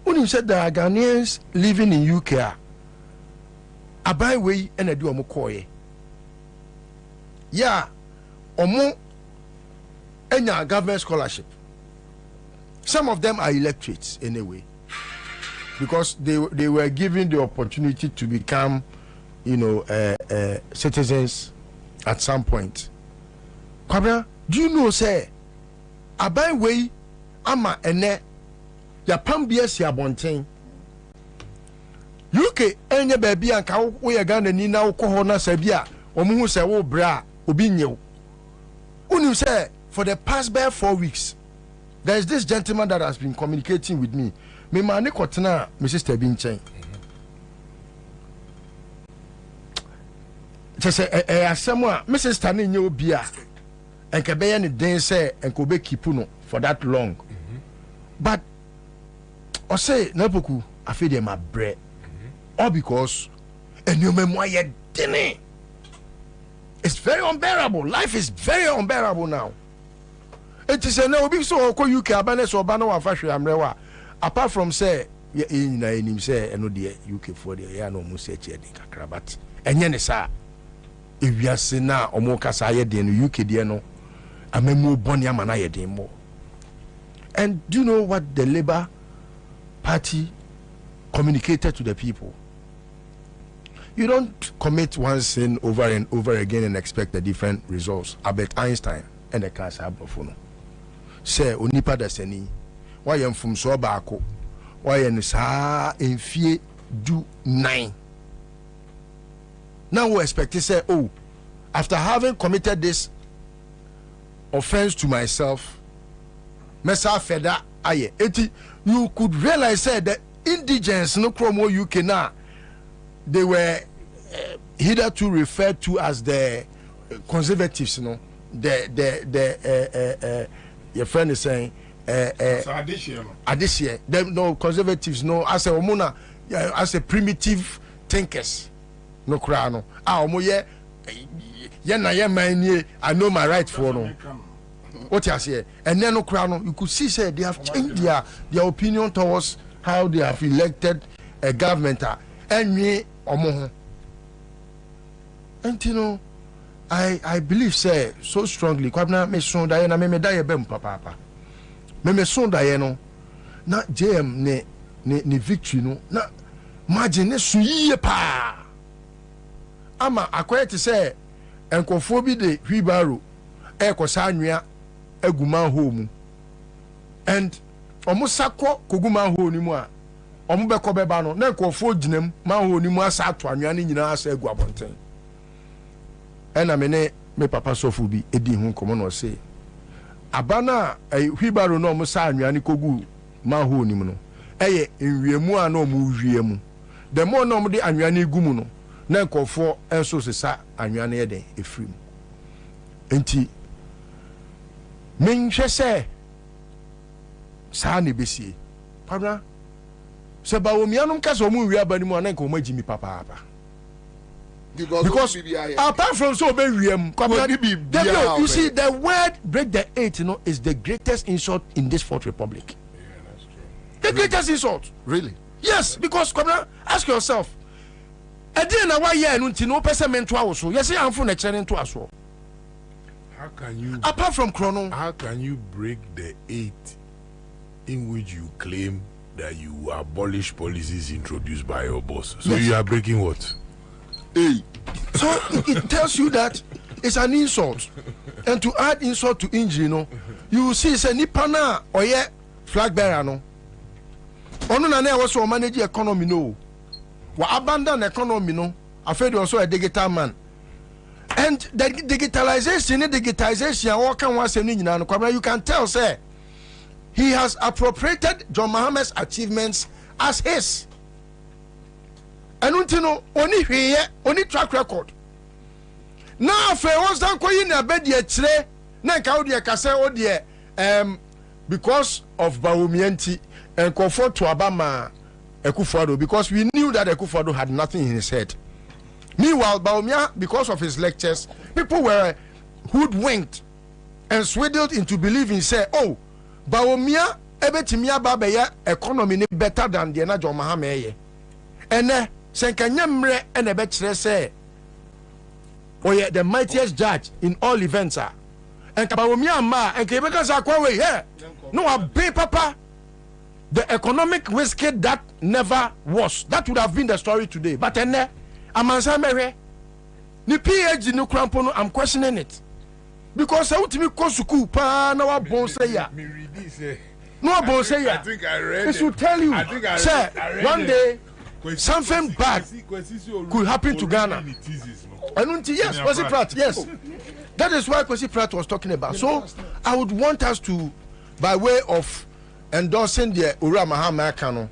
when you said there are Ghanaians living in UK, a buy way and a do omukoye. Yeah, omo enya government scholarship. Some of them are electorates anyway, because they were given the opportunity to become, citizens at some point. Kwabena, do you know say abai way ama ene ya pambies ya bonten UK enye baby anka wo ye Ghana ni na wo ho na sabia omuhu se wo bra obi nyew unu say for the past 4 weeks there is this gentleman that has been communicating with me ma ne kotena my sister bi nchen just asemo my sister ne nye obi a enke be ne den say enko be keep no for that long. But I say Napoku I feel them my bread. All because and you memoir dinner. It's very unbearable. Life is very unbearable now. It is a no be so UK abanes or bano wa fashion amrewa. Apart from say in him say no the UK for the ya no mu say che kakra but enye ne sa ewiase na omo kasa ye de no UK de no amemu boni amana ye de mo. And do you know what the Labour Party communicated to the people? You don't commit one sin over and over again and expect a different results. Albert Einstein and the class abofono say onipa da sani why am from so baako why en sa enfie do 9. Now we expect to say, oh, after having committed this offense to myself, Mesa Feda aye. You could realize that the indigents no chromo UK now they were hitherto referred to as the conservatives, your friend is saying addition. No conservatives, no as a omuna as a primitive thinkers. No crano. Omo ye na ye man I know my right for no. What you say? And then no crown, you could see say they have changed their opinion towards how they have elected a government. And me omo. And I believe say so strongly. Kwabena me son da ye na me da ye bem papa. Me son da ye no. Na JM ne victory no. Na margin ne suye pa. Ama akwete say enkofo bi de hwibaro e kosa anwea aguma home and omusako koguma home ni mu a omubeko beba no na enkofo ginam ma home ni mu asa ato anwea ni nyina asa agu abonten ena me papa sofu bi edi hu komo no say abana hwibaro no omusa anwea ni kogu ma home ni mu no eye enwiemu a na omuwiemu the more no omde anwea ni gumu no na enkofo enso sesa anwea na yeden efrim enti menhwe se sa ne besie pabra se ba omianum ka so mu wi abani mu na nko magimi papa because apart from so be wiem you see the word break the 8 is the greatest insult in this fourth republic. That's true. The greatest insult, really? Yes, because ask yourself e dey na why here no person mentu awoso yes am for na chere nto aso How can you? Apart from Chrono, how can you break the 8 in which you claim that you abolish policies introduced by your boss? So you are breaking what? Hey. So it tells you that it's an insult, and to add insult to injury, you will see it's a nipana or flag bearer no. Ono na na was manage economy no. Wa abandon economy no. Afraid also a digital man. And the digitalization, you can tell, say, he has appropriated John Mohammed's achievements as his. And only track record. Now, if I was done in a bed yet, because of Baumienti and comfort to Abama Ekufado, because we knew that Ekufado had nothing in his head. Meanwhile, Baumia, because of his lectures, people were hoodwinked and swindled into believing, say, oh, Baumia, ebetimia babeya economy better than the Najo Mahameye. And Senkanyamre and ebetre say, oh yeah, the mightiest judge in all events are. And Baumia ma and Quebecers are quite here. No, a big papa. The economic risk that never was. That would have been the story today. But then Ansah mere ni PhD no krampo no, I'm questioning it because I want to be school pa na wa bon say ya no bon say ya. I think I read it should tell you say one day something bad could happen to Ghana. Yes, Kwesi Pratt, yes, that is why Kwesi Pratt was talking about. So I would want us to, by way of endorsing the Ura Mahama Kano,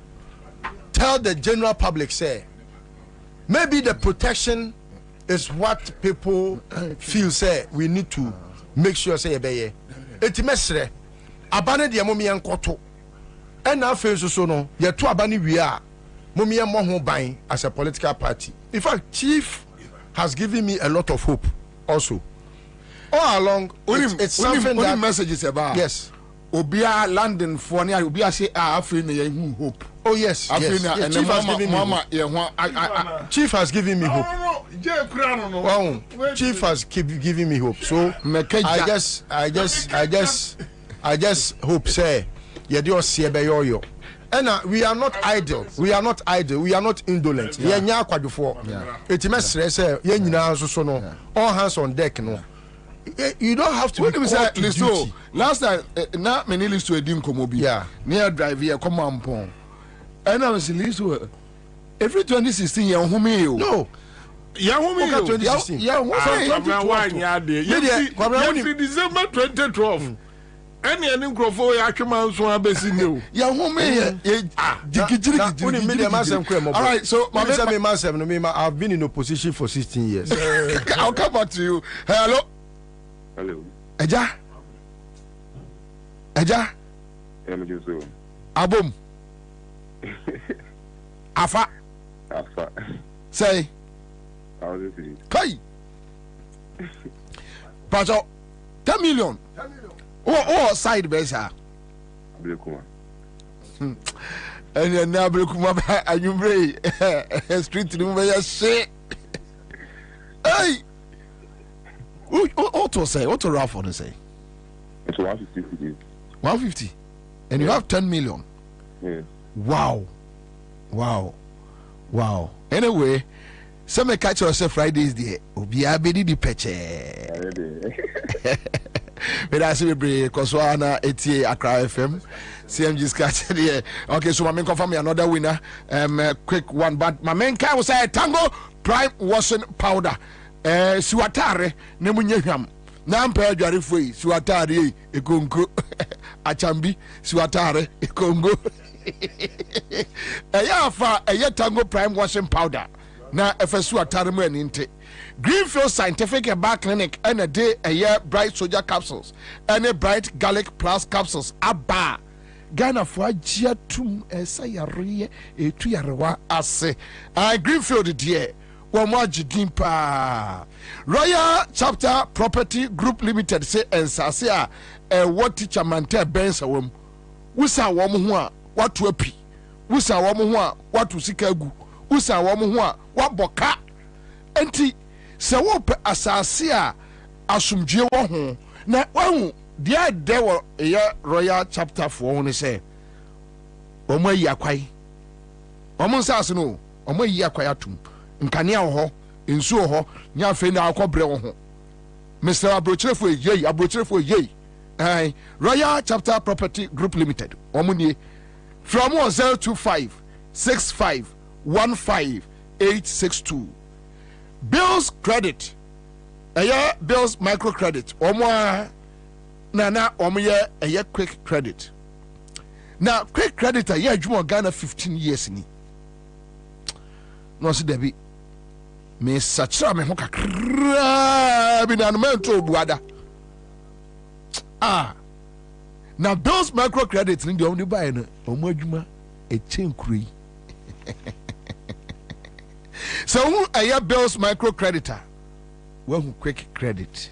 tell the general public, say maybe the protection is what people feel, say we need to make sure, say ebeye etimesre abane de momi enkoto and na face so no ye to abane wi a momi mo ho ban as a political party. In fact, Chief has given me a lot of hope also all along. It's something that messages about, yes, obia London for near obia say afri na hope. Oh yes, yes. Chief has given me hope. Chief has given me hope. Wow. Chief has given me hope. So I just hope, say, and we are not idle. We are not idle. We are not indolent. All hands on deck. No, you don't have to. What do we say? So last time, not many list to a dim komobi. Yeah, near drive here, come on, pong. And I was released to every 2016 year. No, yeah, 2016. Yeah, December 2012. Any microphone actually so abesino. Yeah, all right, so I've been in opposition for 16 years. I'll come back to you. Hello. Hello. Eja. Abum. Afa. Say. Kai. Pacho. 10 million. Oh, side besa. Blekuma. And then now Blekuma and you bray street room where you say. Hey. What to say? What to Ralph want to say? It's 150. 150. And you have 10 million. Yeah. Wow. Anyway, some catch yourself Fridays there. Obi abedi di peche. But I see we Koswana ATA Accra FM. CMG's catch there. Okay, so my main confirm me another winner. Quick one, but my main guy was a Tango Prime washing powder. Siwatare nemunye hwam. Na mpa adware foi siwatare ekonko. Achambi siwatare ekongo. Eyafa Tango Prime washing powder. Na efesu atare mu aninte. Greenfield Scientific Herbal Clinic and a day Bright Soldier capsules and a Bright Garlic Plus capsules. Abba Ghana for Gia tum esayare etu yarewa ase. Greenfield dear. Dimpa Royal Chapter Property Group Limited say Ansah what teacher mante bensa wom wusa wom ho a watu api wusa wom ho a watu sikagu wusa wom ho a waboka enti se wo pe asase a asumdue wo ho na wahu dia de wo royal chapter for ho ne say omo ayi akwai omo nsase no omo ayi akwai atum nkane wo ho ensu wo ho nya fe na akobre wo ho Mr. Abrochirefo yei Royal Chapter Property Group Limited omo from 025 65 15 862 Bills Credit Bills Microcredit omo na omo ye quick credit. Now quick credit adwuma Ghana 15 years ni no se debi me sachira me ho kakra bi na no mento buada na Bills Microcredit ni de omo buy no omo adwuma echenkuri so who Bills Microcreditor who quick credit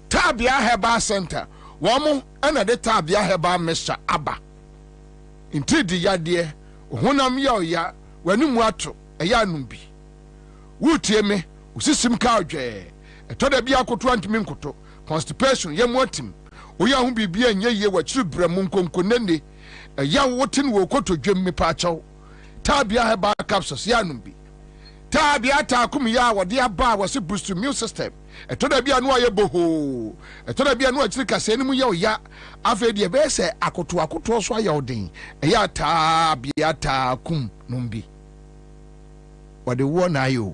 Tabia Herbal Center woman ana de Tabia Herbal Mr. Abba inti di yade honam ya wanimu ato numbi wutie me usisim ka odwe etoda bia akoto antimi nkoto constipation yemotim oya hu bibia nyeye wachiri bremu nkonkonene wotin wo koto dwemme pa achaw Tabia Herbal capsules numbi Tabia takum ya wode aba wose boost immune system etoda bia no aye boho etoda bia no achiri kase ni mu ya afa de be se akoto so aya odin ya Tabia takum numbi wode wo na ayo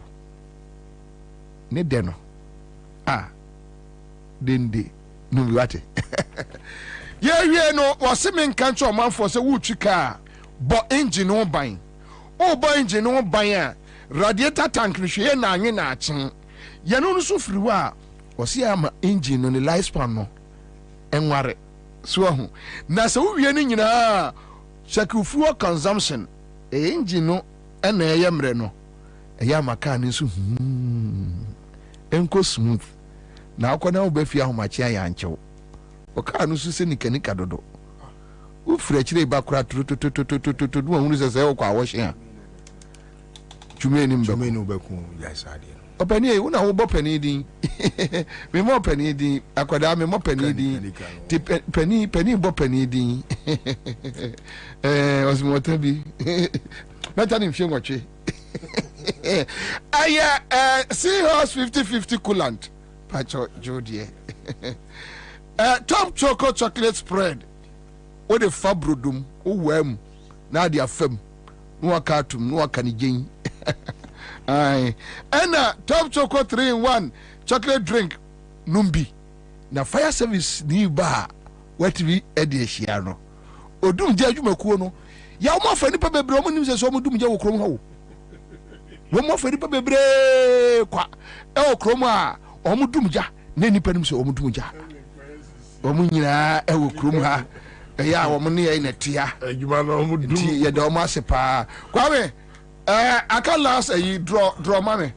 ne de no dende numbi wate ye no wose men kancho manfo se wutwika bo engine no ban bo engine no ban radiator tank ni hwe na anwe na achen ye no so firi wa wose ama engine no ni lifespan no enware so hu na se wuwie ni nyina fuel consumption engine no na eye mre no eye amaka ni so enko smooth na akona obafi ahomachi aya anchew o ka no so se nikanika dodo u fira chire ba kura tutututututu du wonu se o kwa wo hye Jumeni ubeku yaisadi openi una wo bopeni din me mo peni din akwada me mo peni din ti peni bopeni din osimotabi meta ni mfie nwotwe aya Seahorse 50-50 coolant pacho jodie top chocolate spread o de fabrodum o wam na dia fam no wakatum no wakanigen and top choco 3-in-1 chocolate drink numbi na fire service ni ba what we edihia no odum je adwumakuo no ya mo fa nipa bebre mo nim se so mo dum je wo krom ha wo mo fa nipa bebre kwa wo krom a o mo dum ja na nipa nim se o mo dum ja o mo nyina wo krom ha ya wo mo ne na tia adwuma no mo dum ye da o mo asepa kwa me I can last a draw mommy.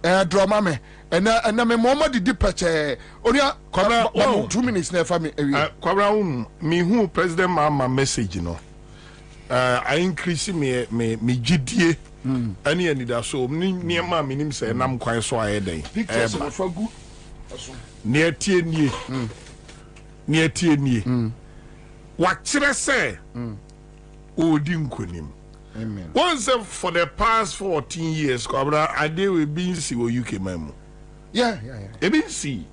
Draw mommy. And me mama did depache. Onia, 2 minutes near family. Kwabena me who President Mama message, you know. I increase me GDA. Any that so near my minim say, and I'm quite so I day. For good. Near TNE. Near TNE. What should I say? Odinkunim. Amen. Once for the past 14 years, I deal with BNC or UK memo. Yeah. BNC.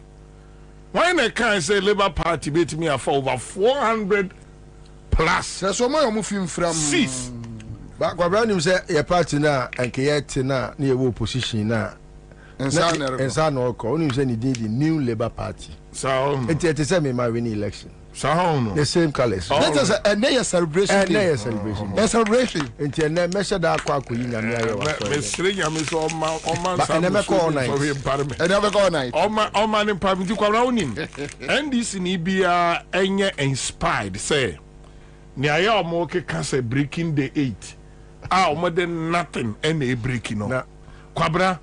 When I can't say Labour Party beat me for over 400 plus. That's what my moving from. Cease. But Kwabena say your party na and Kayet na near opposition na. And Ansah no call. Only say the new Labour Party. So it is me my winning election. So the same colors. Let us a celebration. A celebration. A celebration. Until ne measure that kwaku na me ayo. Me srinya me so man sa. Never call night. Never call night. O man in parliament Kwabena unim. NDC ni bia enye inspired say. Ni aya o mo ke say breaking the 8. More than nothing any breaking no. Kwabena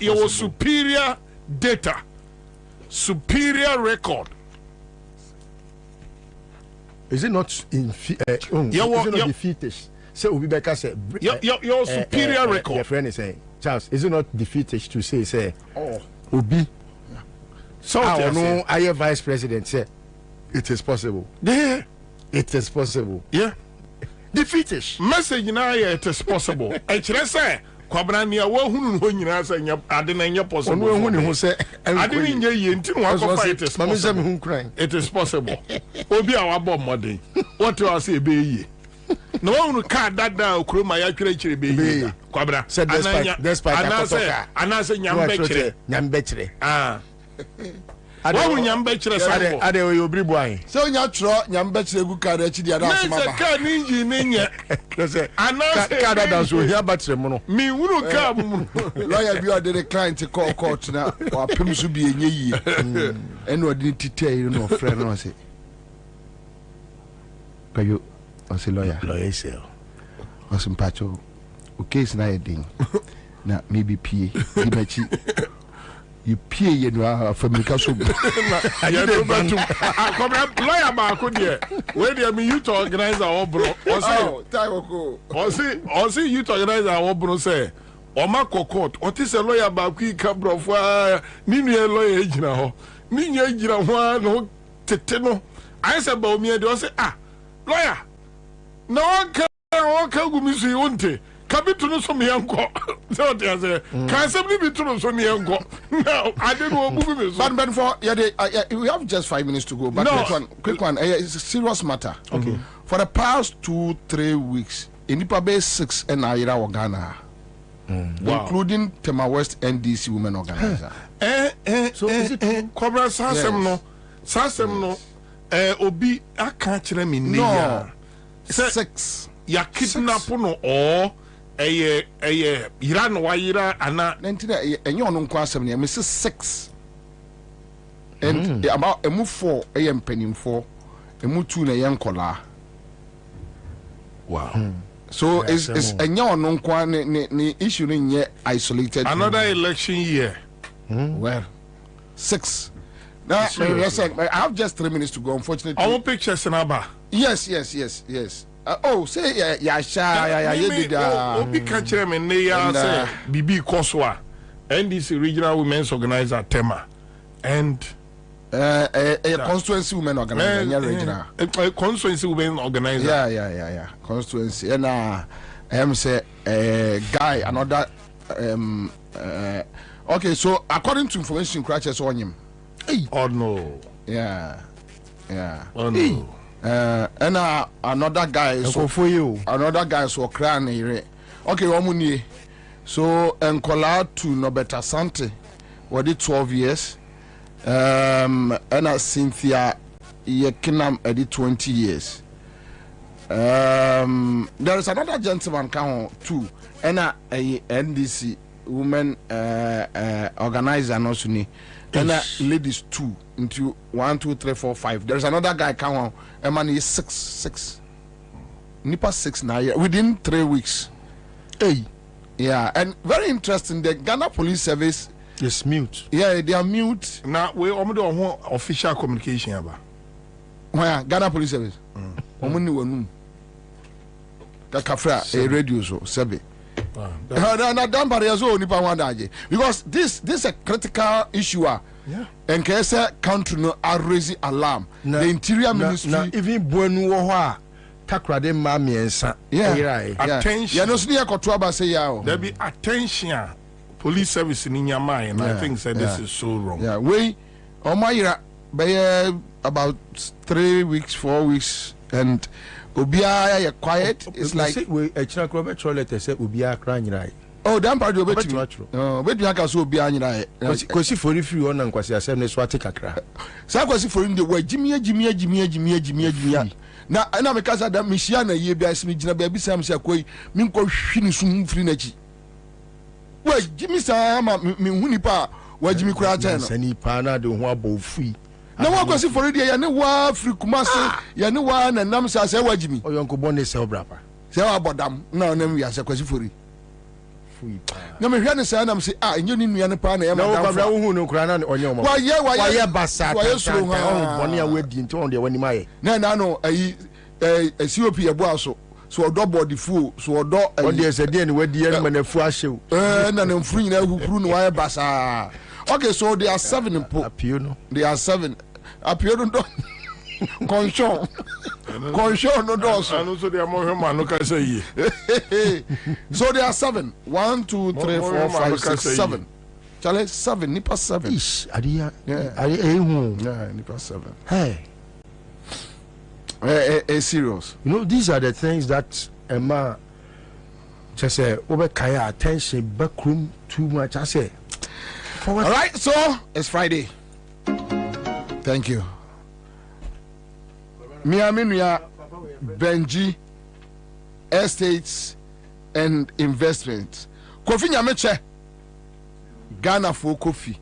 you was superior data. Superior record. Is it not in defeatish? Say Ubibeka say your superior record. Your friend is saying, Charles, is it not defeatish to say Obi. So no, I am vice president. Yeah. It is possible. Yeah. It is possible. Yeah. Defeatish. Message now, it is possible. I say, Kwabena ni awo hunu ho nyina say ade na nya possible. Onu hunu ho say ade ni nya ye nti no akọ it is possible. Hu kran. It is possible. Obi a wa bọ modern. What you say be ye. No one ka dada okroma ya twere kire be ye. Kwabena. Despite anase nyambe kire. Ah. What nyambe kire sample. Ade we obri boy. So nya tro nyambe kire gu ka da chidi ada asoma ba. Me ka ni nji ni nye. Say ka da so here battery mu no. Me wuru ka mu. Lawyer bi order the client to call court na wa pem so bi enye yi. Eno odi titẹ no friend no say. Kayo o say lawyer. Lawyer say. O say mpacho. O case na e din. Na maybe PA imachi. You pay you know family so I don't want to come lawyer ba ko there where they me youth organizer obro o say youth organizer obro say o ma court o ti say lawyer ba ku ka brofo ni nu lawyer ejina ho ni nya ejira ho no tete no I say ba o mi e de o say lawyer no ka gu mi so yonte Kabitu no so me yanko. So they say, can somebody be true so me yanko? No, I don't know movie so. But for we have just 5 minutes to go. But quick one. It's a serious matter. Okay. For the past 2-3 weeks, in the base 6 and Ira Ghana, including Tema West NDC women organizer. So is it Cobra Sasem no? Sasem no. Obi I can't tell me no. 6. Ya kidnap no or yira no wayira ana nentina enye ono nko asem ne me 6 and about emu 4 empanimfo emu 2 na ye nkola. Wow. So is enye ono nko ne issue nye isolated. Another election year. Well 6. Now I have just 3 minutes to go, unfortunately. Our pictures in Aba. Yes. Say Obi catch me near say Bibi Koswa, NDC Regional Women's Organizer Tema, and a constituency women organizer, regional. A constituency women organizer. Yeah. Constituency, and I am say guy another. Okay, so according to information, crashes on him. Oh no. Yeah. Oh no. And another guy so for you. Another guy so crying here. Okay, Omuni. So Enkola to Nobeta Sante, what it 12 years. And Cynthia Yekinam at 20 years. There is another gentleman count too. And a NDC women organizer no suni. And ladies 2 into 1, 2, 3, 4, 5. There's another guy come on. A man is 6. Nipa 6 now within 3 weeks. Hey, yeah, and very interesting. The Ghana Police Service is mute. Yeah, they are mute. Now we do official communication about. Where Ghana Police Service? Omuni wonu. Kakafra a radio so sebe. Because this is a critical issue. And Kesa country no are raising alarm. The Interior Ministry even Buenu Takrade Mamiensa. Attention. There be attention. Police service in your mind. I think this is so wrong. Yeah, we by about 3 weeks, 4 weeks, and Ubia quiet. It's like we a chakra letter said Ubia crying right. Oh, damn part of it. Wait, you can so be an eye. Because if you feel on and Quasi assembly, so I take a crack. So I was for in the way Jimmy. Now, I know because that Michiana ye be as me, baby Sam Sakoi, Minko Shinusum Frinachi. Well, Jimmy Sam, me Wunipa, where Jimmy Crajan, any pana do wabo free. No one was for it, Yanawa, Free Kumasi, Yanawan, and Namsa, say, what Jimmy, or Uncle Bonnet, sell brapa. Say about them. No, name we as a question for it. No, me hear say am say you need me an pan e ma da who no kra na onye omo. Why basa so boni a wedi nti on de wani mai. Na no ayi COP e bo aso so odo body full so odo on de se de ni wedi en manefu ahyew. Na na mfuru nyina hukuru no why basa. Okay, so there are 7 in po. There are 7. Appeal no. Conshon no doors. And also there are more man can say. So there are 7. 1, 2, 3, 4, 5, 6, 7. Charlie 7. Nipa 7. Ish. Yeah. Nipa 7. Hey. Serious. You know, these are the things that Emma just say over kaya attention backroom too much. I say. All right, so it's Friday. Thank you. Miaminia Benji Estates and Investments. Kofi Nyameche Ghana for coffee.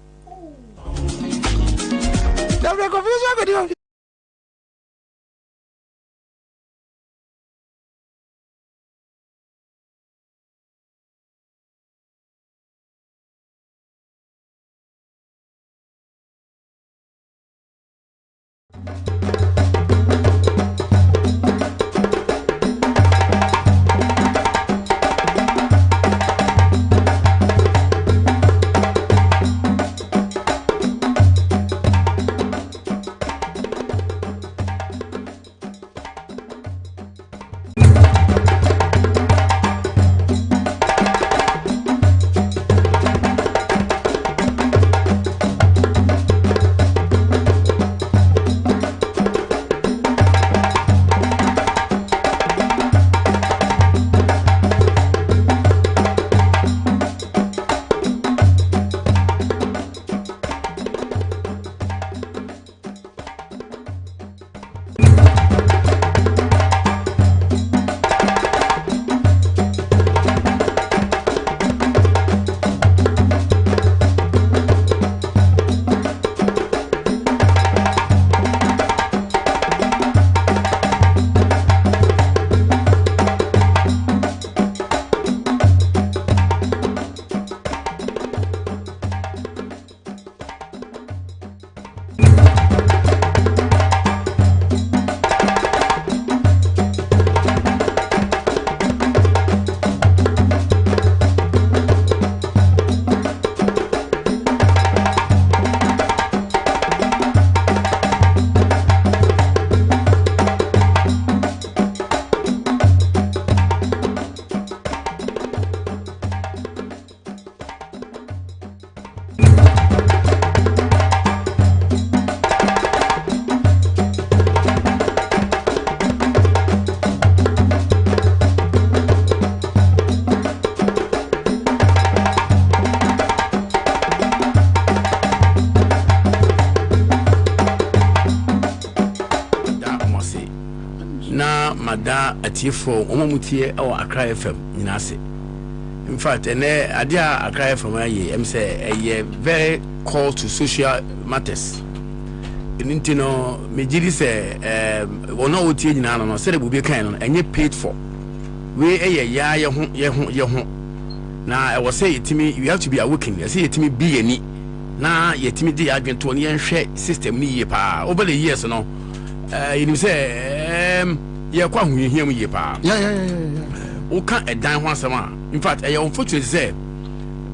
Mada atifo omomutie o Accra FM nyinase. In fact, ene adia Accra FM aye em say a very call to social matters. Nintino mejiri say wono wotie nyina no say Bobie kan no enye paid for. We ya ye ho na e was say yetimi you have to be awakened. I say yetimi be ani na yetimi di adwento ne yenhwe system ni ye pa over the years no you say yeah, quite we hear me. Yeah. Who can't a dime once a month. In fact, I unfortunately say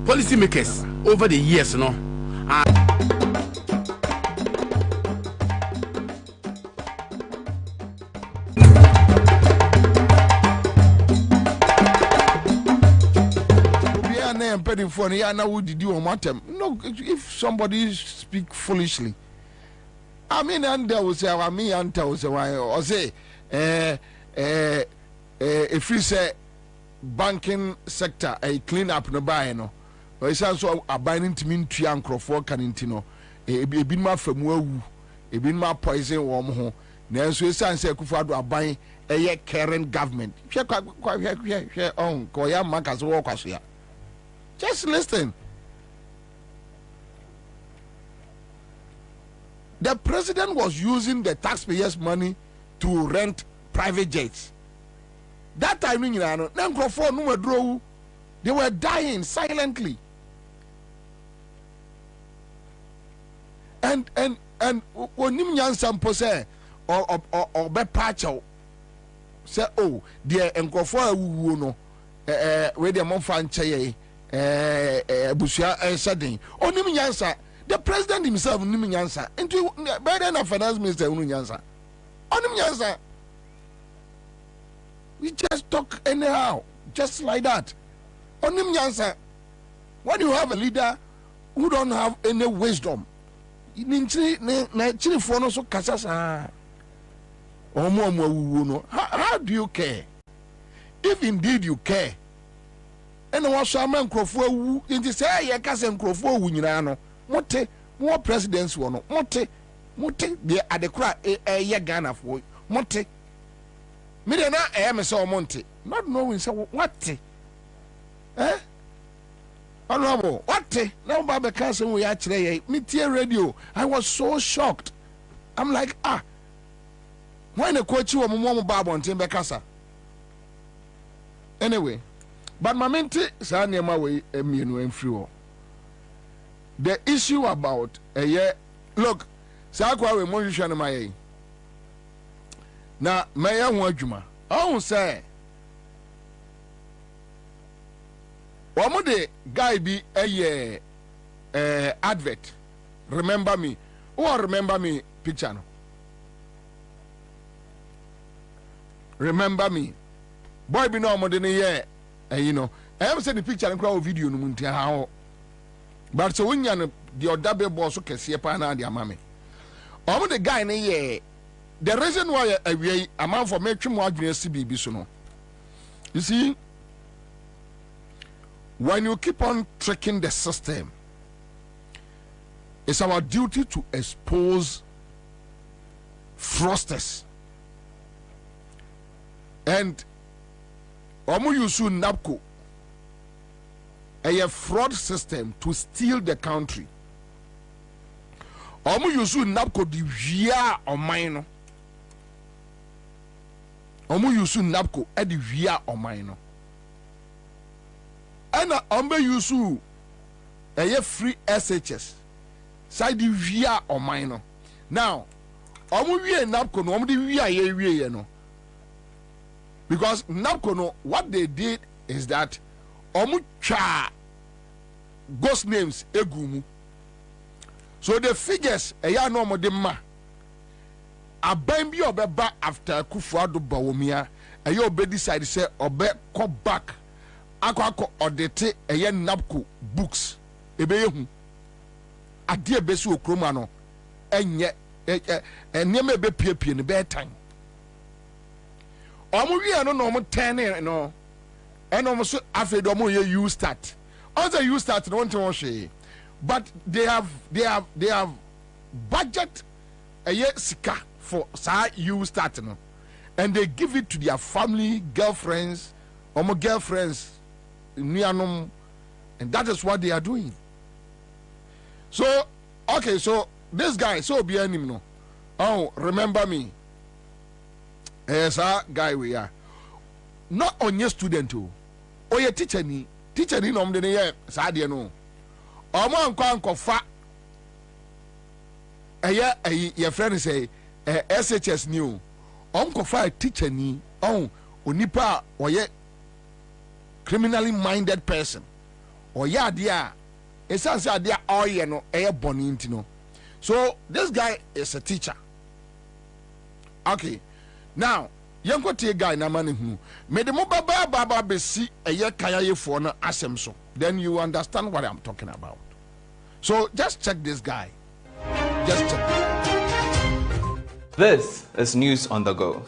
policy makers over the years, no. No, if somebody speak foolishly, I mean, and there was a me and tell or say. If we say banking sector a clean up no buy no it's also a binding to mean trian crofo canintino a bit more from woo a bit more poison warm home now so it's answer kufado a buying a current government on koya markers workers here. Just listen. The president was using the taxpayers' money to rent private jets. That time, they were dying silently. And when Ansah say or be patcho say, oh, dear Nkrofo no where the monfan chaye Busia Shadin. Onim Nyansa. The president himself, Onim Nyansa. Into better than finance minister, Onim Nyansa. Onim Nyansa. We just talk anyhow, just like that. Onim Nyansa. When you have a leader who don't have any wisdom, how do you care? If indeed you care, and was a man crofo in the say, I can't crofo winano, Motte, more presidents one, Motte, they are the cry a Ghana for Motte. Midana, I am a so Monte, not knowing so what, eh? Honorable, what? Now, Baba Castle, we actually meet radio. I was so shocked. I'm like, when a coach you a Momo Baba on Timbekasa. Anyway, but my mente, Sanya Mawe, Emino and Frio. The issue about a year, look, Sakwa, we motion my now, Maya Wajuma, I won't say. One day, guy be a advert. Remember me. Or remember me picture no. Remember me. Boy be no more than a year. You know. I haven't seen the picture and crowd video no muntia how. But so when you the odabe boss who can see a pana their mammy. One the guy in a year. The reason why a man for making more CBB so no. You see. When you keep on tricking the system, it's our duty to expose fraudsters. And Omu Yusu Napco, a fraud system to steal the country. Omu Yusu Napco di via o mine. Omu Yusu Napco e di via o mine. And ombe yusu a free SHS side via or minor. Now, omu napko no omdi via no. Because napko no, what they did is that omu cha ghost names egumu. So the figures a no mo de ma a bambi obeba after Kufuado Bawumia a yo be decide say obe come back. Ako audite eye napco books ebeyehu ade ebesi okroma no enye enema ebe piepie ne be tan omo wie no no mo ten no eno so afedo omo ye you start also you start no want to share but they have budget eye sika for sa you start no and they give it to their family girlfriends omo girlfriends and that is what they are doing. So, okay, so this guy, so be him no. Oh, remember me. Yes, guy we are. Not on your student too. Oh, your teacher ni no mde ye sadie no. Omo anko fa. Your friend say SHS new. Onko fa teacher ni. Oh, onipa oye criminally minded person or dia it sounds like they are you know air bonny no. So this guy is a teacher. Okay, now young guy na man who made the mobile baba be see a year kaya for no asem so then you understand what I'm talking about. So just check this guy. Just check. This is News on the Go.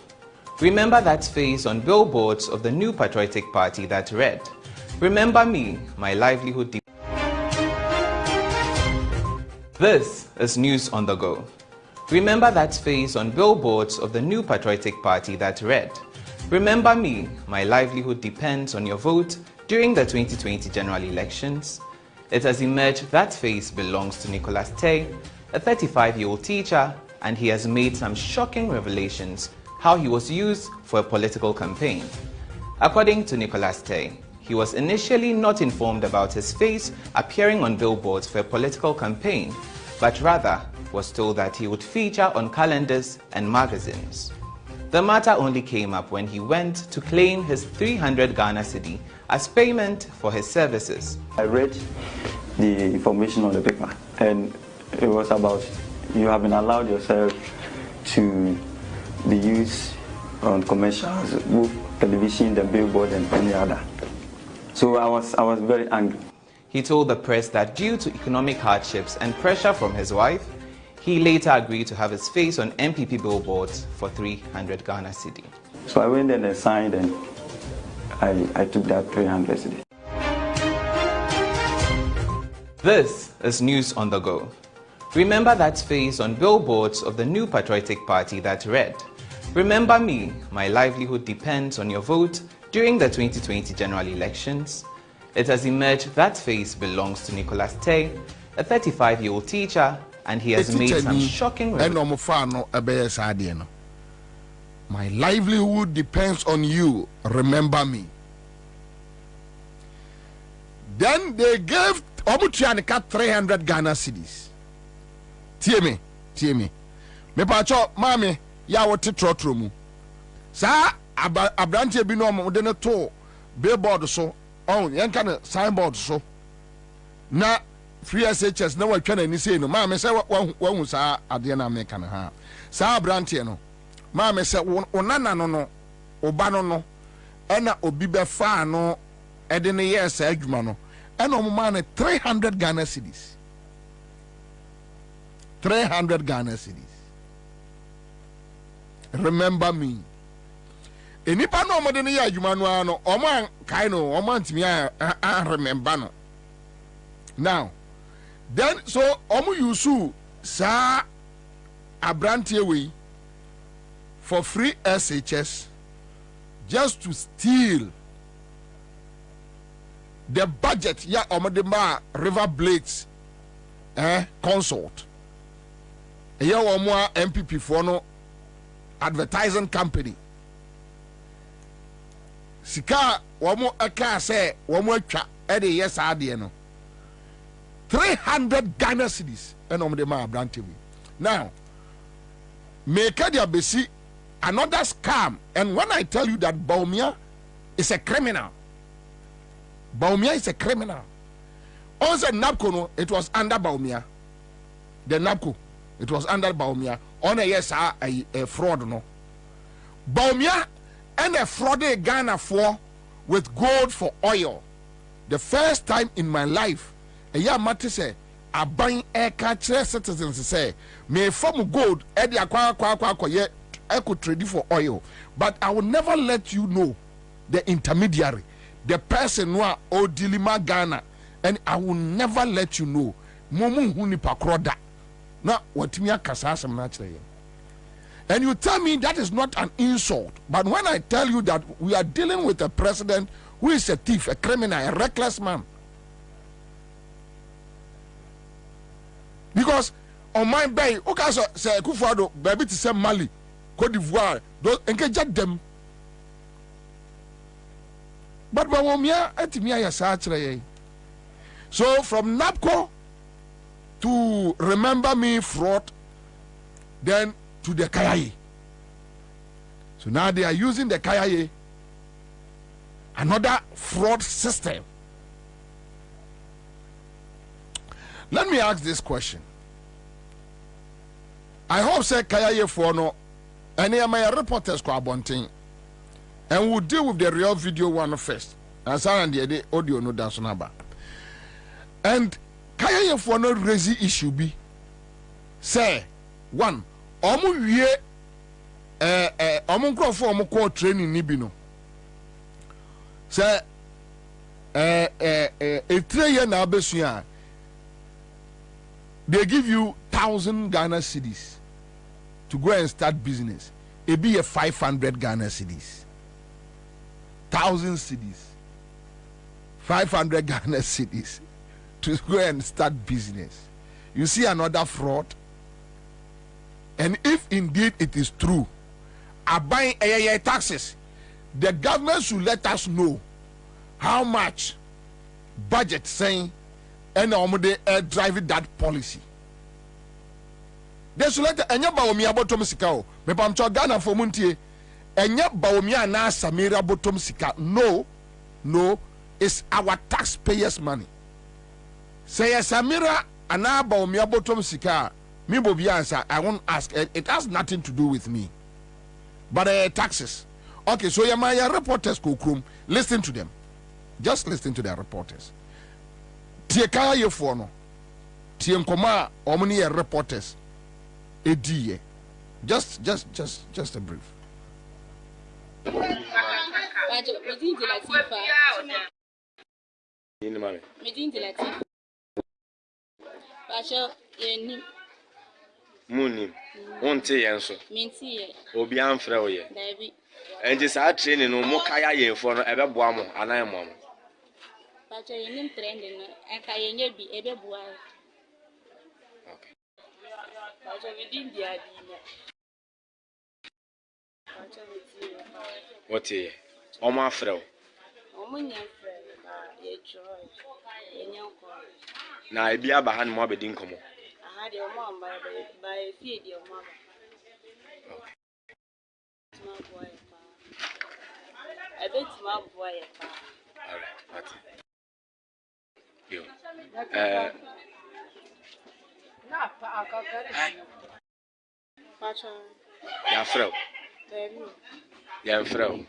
Remember that face on billboards of the new patriotic party that read, "Remember me, my livelihood." This is News on the Go. Remember that face on billboards of the new patriotic party that read, "Remember me, my livelihood depends on your vote during the 2020 general elections." It has emerged that face belongs to Nicholas Tay, a 35-year-old teacher, and he has made some shocking revelations how he was used for a political campaign. According to Nicholas Tay, he was initially not informed about his face appearing on billboards for a political campaign, but rather was told that he would feature on calendars and magazines. The matter only came up when he went to claim his 300 Ghana cedi as payment for his services. I read the information on the paper, and it was about you have been allowed yourself to be used on commercials, both television, the billboard, and any other. So I was very angry. He told the press that due to economic hardships and pressure from his wife, he later agreed to have his face on MPP billboards for 300 Ghana cedi. So I went and I signed, and I took that 300 cedi. This is News on the Go. Remember that face on billboards of the new patriotic party that read, "Remember me, my livelihood depends on your vote during the 2020 general elections." It has emerged that face belongs to Nicholas Tay, a 35-year-old teacher, and he has made some shocking remarks. My livelihood depends on you, remember me. Then they gave Omuchianika 300 Ghana cedis. Tie me. Me pacho, mami, ya wote trotro mu. Sa abrante bi no mo de ne to billboard so, yanka ne signboard so. Na free SHS na watwa na ni sei no, mami se wahu sa ade na me kan ha. Sa abrante no, mami se onana no, oba no, ena obi be fa no, ede ne yes adwuma no. Ena omuma ne 300 Ghana cedis. 300 Ghana cedis. Remember me. Enipa no omode ne ya adwuma no ano, oman kai no, oman timi a remember no. Now, then so omu yusu sa abrantie we for free SHS just to steal the budget ya omode ma River Blades consult. Eya omo MPP for no advertising company. Sika omo aka say omo atwa e de yes ade no. 300 Ghana cedis and omode ma abrantie we. Now, make their besi another scam, and when I tell you that Baumia is a criminal, Baumia is a criminal. Also NAPCO no, it was under Baumia. The NAPCO, it was under Baumia. On a yes a fraud no. Baumia and a fraud Ghana for with gold for oil. The first time in my life, a young matter say I buying air catcher citizens say may form gold Eddie ye I could trade for oil, but I will never let you know the intermediary, the person who are Odilima Ghana, and I will never let you know Mumu Huni Pakroda. Now what me kasasam naturally. And you tell me that is not an insult, but when I tell you that we are dealing with a president who is a thief, a criminal, a reckless man. Because on my bay, okay, say Kufuado, baby to say Mali, Cote d'Ivoire, those engage them. But Bawomia, Etimia Yasatre. So from NAPCO to Remember Me fraud, then to the Kayaye. So now they are using the Kayaye, another fraud system. Let me ask this question. I hope say Kayaye for no any my reporters ko abonten, and we'll deal with the real video one first. Ansah and the audio no dance number. And Kayaye for no raise issue be say one omu wie omu nkrofo omu call training ni bi no. Say 3 year na abesua they give you 1,000 Ghana cedis to go and start business. It be a 500 Ghana cedis. 1,000 cedis. 500 Ghana cedis to go and start business. You see another fraud? And if indeed it is true, buying taxes, the government should let us know how much budget saying and omode driving that policy. They should let enya ba omi abotom sika o. Me pam cho Ghana for muntie. Enya Baumia na Samira bottom sika. No, it's our taxpayers' money. Say Samira ana Baumia bottom sika. Me Bobie Ansah, I won't ask. It has nothing to do with me. But taxes. Okay, so your reporters Kokrum, listen to them. Just listen to their reporters. Tie kaya ye for no. Tie nkoma omni ye reporters. Ediye. Just a brief. Munim. Wonte yenso. Obi amfrɛ wo ye. Enti saa training no mo kaya ye for no ebeboa mo anan mo. Pacho yenim training no enka yenye bi ebeboa. Okay. Pacho within the adina. Pacho within. What ye? Omo afrɛ wo. Omo nyamfrɛ na ye joy. Yenyanko. Na ebi aba han mo abedi nkomo. Aha de omo amba ba fie de omo aba. Okay. I bet my boy. Alright, you. Yeah, Fro.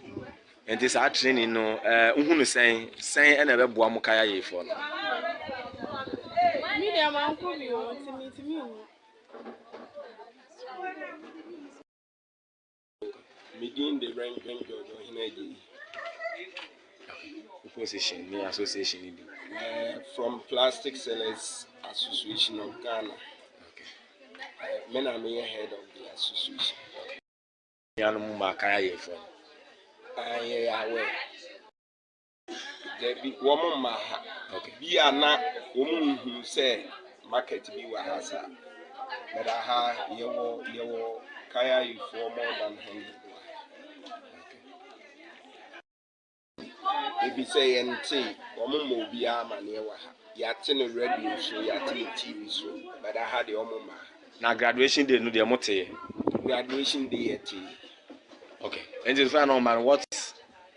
And this art training no uhunu saying and a boa mukaya ye for no. Medium uncle you want to meet me. Within the rank of Hinedi association from Plastic Sellers Association of Ghana. Okay. Men are me head of the association. Yanum Makaya for I aware. There be woman maha. Okay. Be a na woman who say market be wahasa. But aha, you kaya you for more than 100. If you say NT, woman will be a man near Yatin a radio show, Yatin TV show, but I had the Omoma. Now graduation day no the mote. Graduation day at tea. Okay. And just find out man what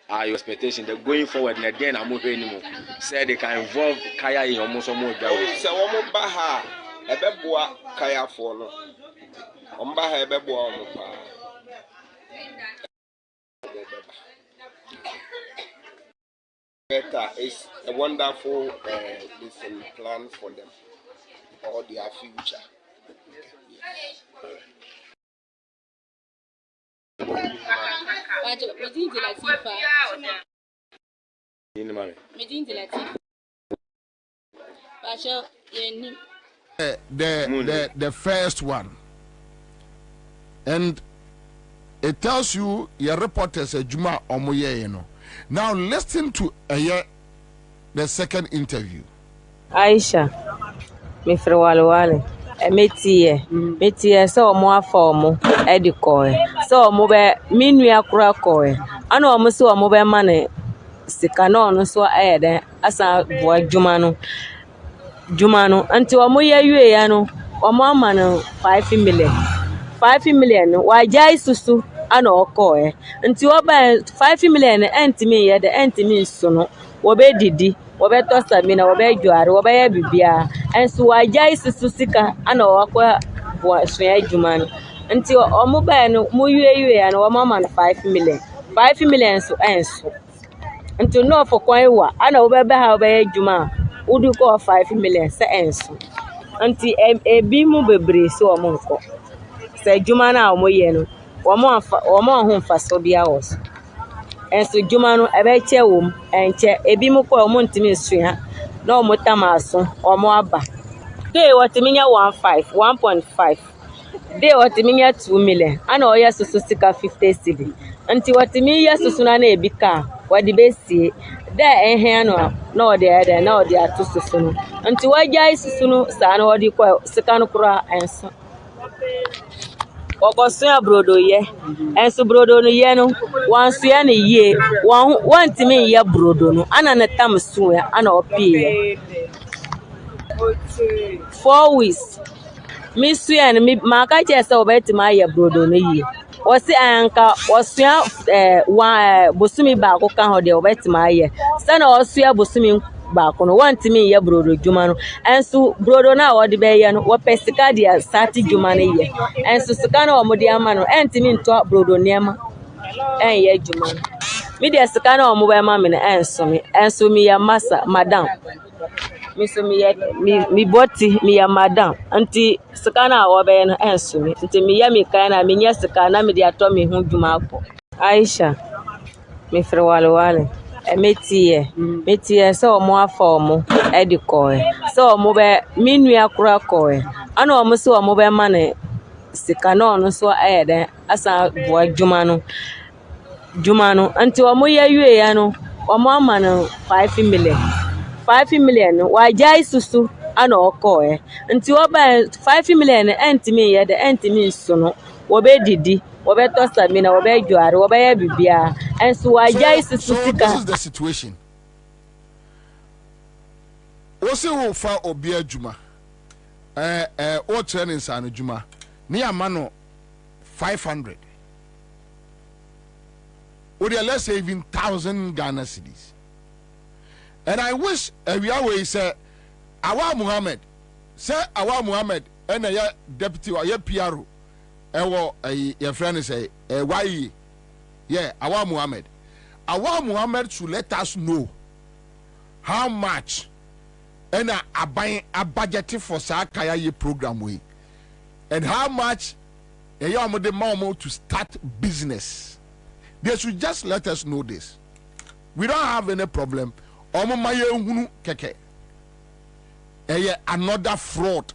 are your expectations? They're going forward and again I'm moving anymore. Say they can involve Kaya in almost more it's a woman baha, a beboa Kaya for no. Ombaha a beboa better is a wonderful listen plan for them or their future. The first one, and it tells you your reporters a Juma Omoye, you know. Now listen to the second interview. Aisha, me frewale metie so mo afomo edikoe so mo be minua kura koe ana o mo so mo be mane sika na ono so ayede asa boa juma no anti o mo ye ya no o mo ama no 5 million wa jai susu ana okoe nti o ba 5 million entimi ye de entimi nso no wo be didi wo be to samina wo be juare wo be ya bibia enso wa jai susu sika ana okwa bo so ya juma no nti o mo ba no mo yue ya no wo mama no 5 million so enso nti no for kwan wa ana wo be ha wo be juma udu ko 5 million se enso nti ebi mu bebre so o mo nko se juma na o mo ye no wo mo ho fa so bia wo so enso juma no ebe che wo enche ebi mu ko o mo ntimi sua na o mo tamaso o mo aba dey watiminya 1.5 dey watiminya 2 million ana o ye susu sika 50 cedi nti watiminya susu na ebi ka wadi besie dey ehe no na o dey na o dey atu susu no nti wajai susu no sa na o di ko sika no kura enso okosun brodo ye enso brodo no ye no wansu ya na ye wantimi ye brodo no ana na tam su ya ana opie 4 weeks mi su ya na mi maka che se obetima ye brodo no ye wɔsi anka wɔsua wa bosumi baako ka ho de wɔbɛtuma ayɛ sɛ na wɔsua bosumi baako no wɔntumi yɛ brodo dwuma no ɛnso brodo na wɔde bɛyɛ no wɔpɛ sika de asate dwuma no yɛ ɛnso sika na wɔde ama no ɛntumi ntɔ brodo nneɛma ɛnyɛ dwuma no me de sika na wɔn bɛma me no ɛnso me yɛ masa madam me so me boti me yɛ madam anti sika na wɔbɛyɛ no ɛnso me nti me yɛ me kan na me nyɛ sika na me de atɔ me ho dwuma akɔ Aisha me frɛ wale metie sɛ ɔmo afa ɔmo ɛde kɔɛ sɛ ɔmo bɛ me nua kora kɔɛ ana ɔmo sɛ ɔmo bɛma ne sika na ɔno so ɛyɛ dɛn asa boa dwuma no nti ɔmo yɛ wie no ɔmo ama no 5 million no wagyae susu ana ɔkɔɛ nti ɔba 5 million no ɛntimi yɛ dɛ ɛntimi nso no wɔbɛdidi wɔbɛtɔ samina wɔbɛdware wɔbɛyɛ bibia ɛnso wagyae susu sika. This is the situation. Wose wo fa obi adwuma o training sa no dwuma ne ama no 500 or let's say even 1,000 Ghana cedis. And I wish we always say Awa Muhammad and a deputy or your PRO your friend say why Awa Muhammad should let us know how much and a budget for Sakaya program way and how much the mamo to start business. They should just let us know this. We don't have any problem. Another fraud.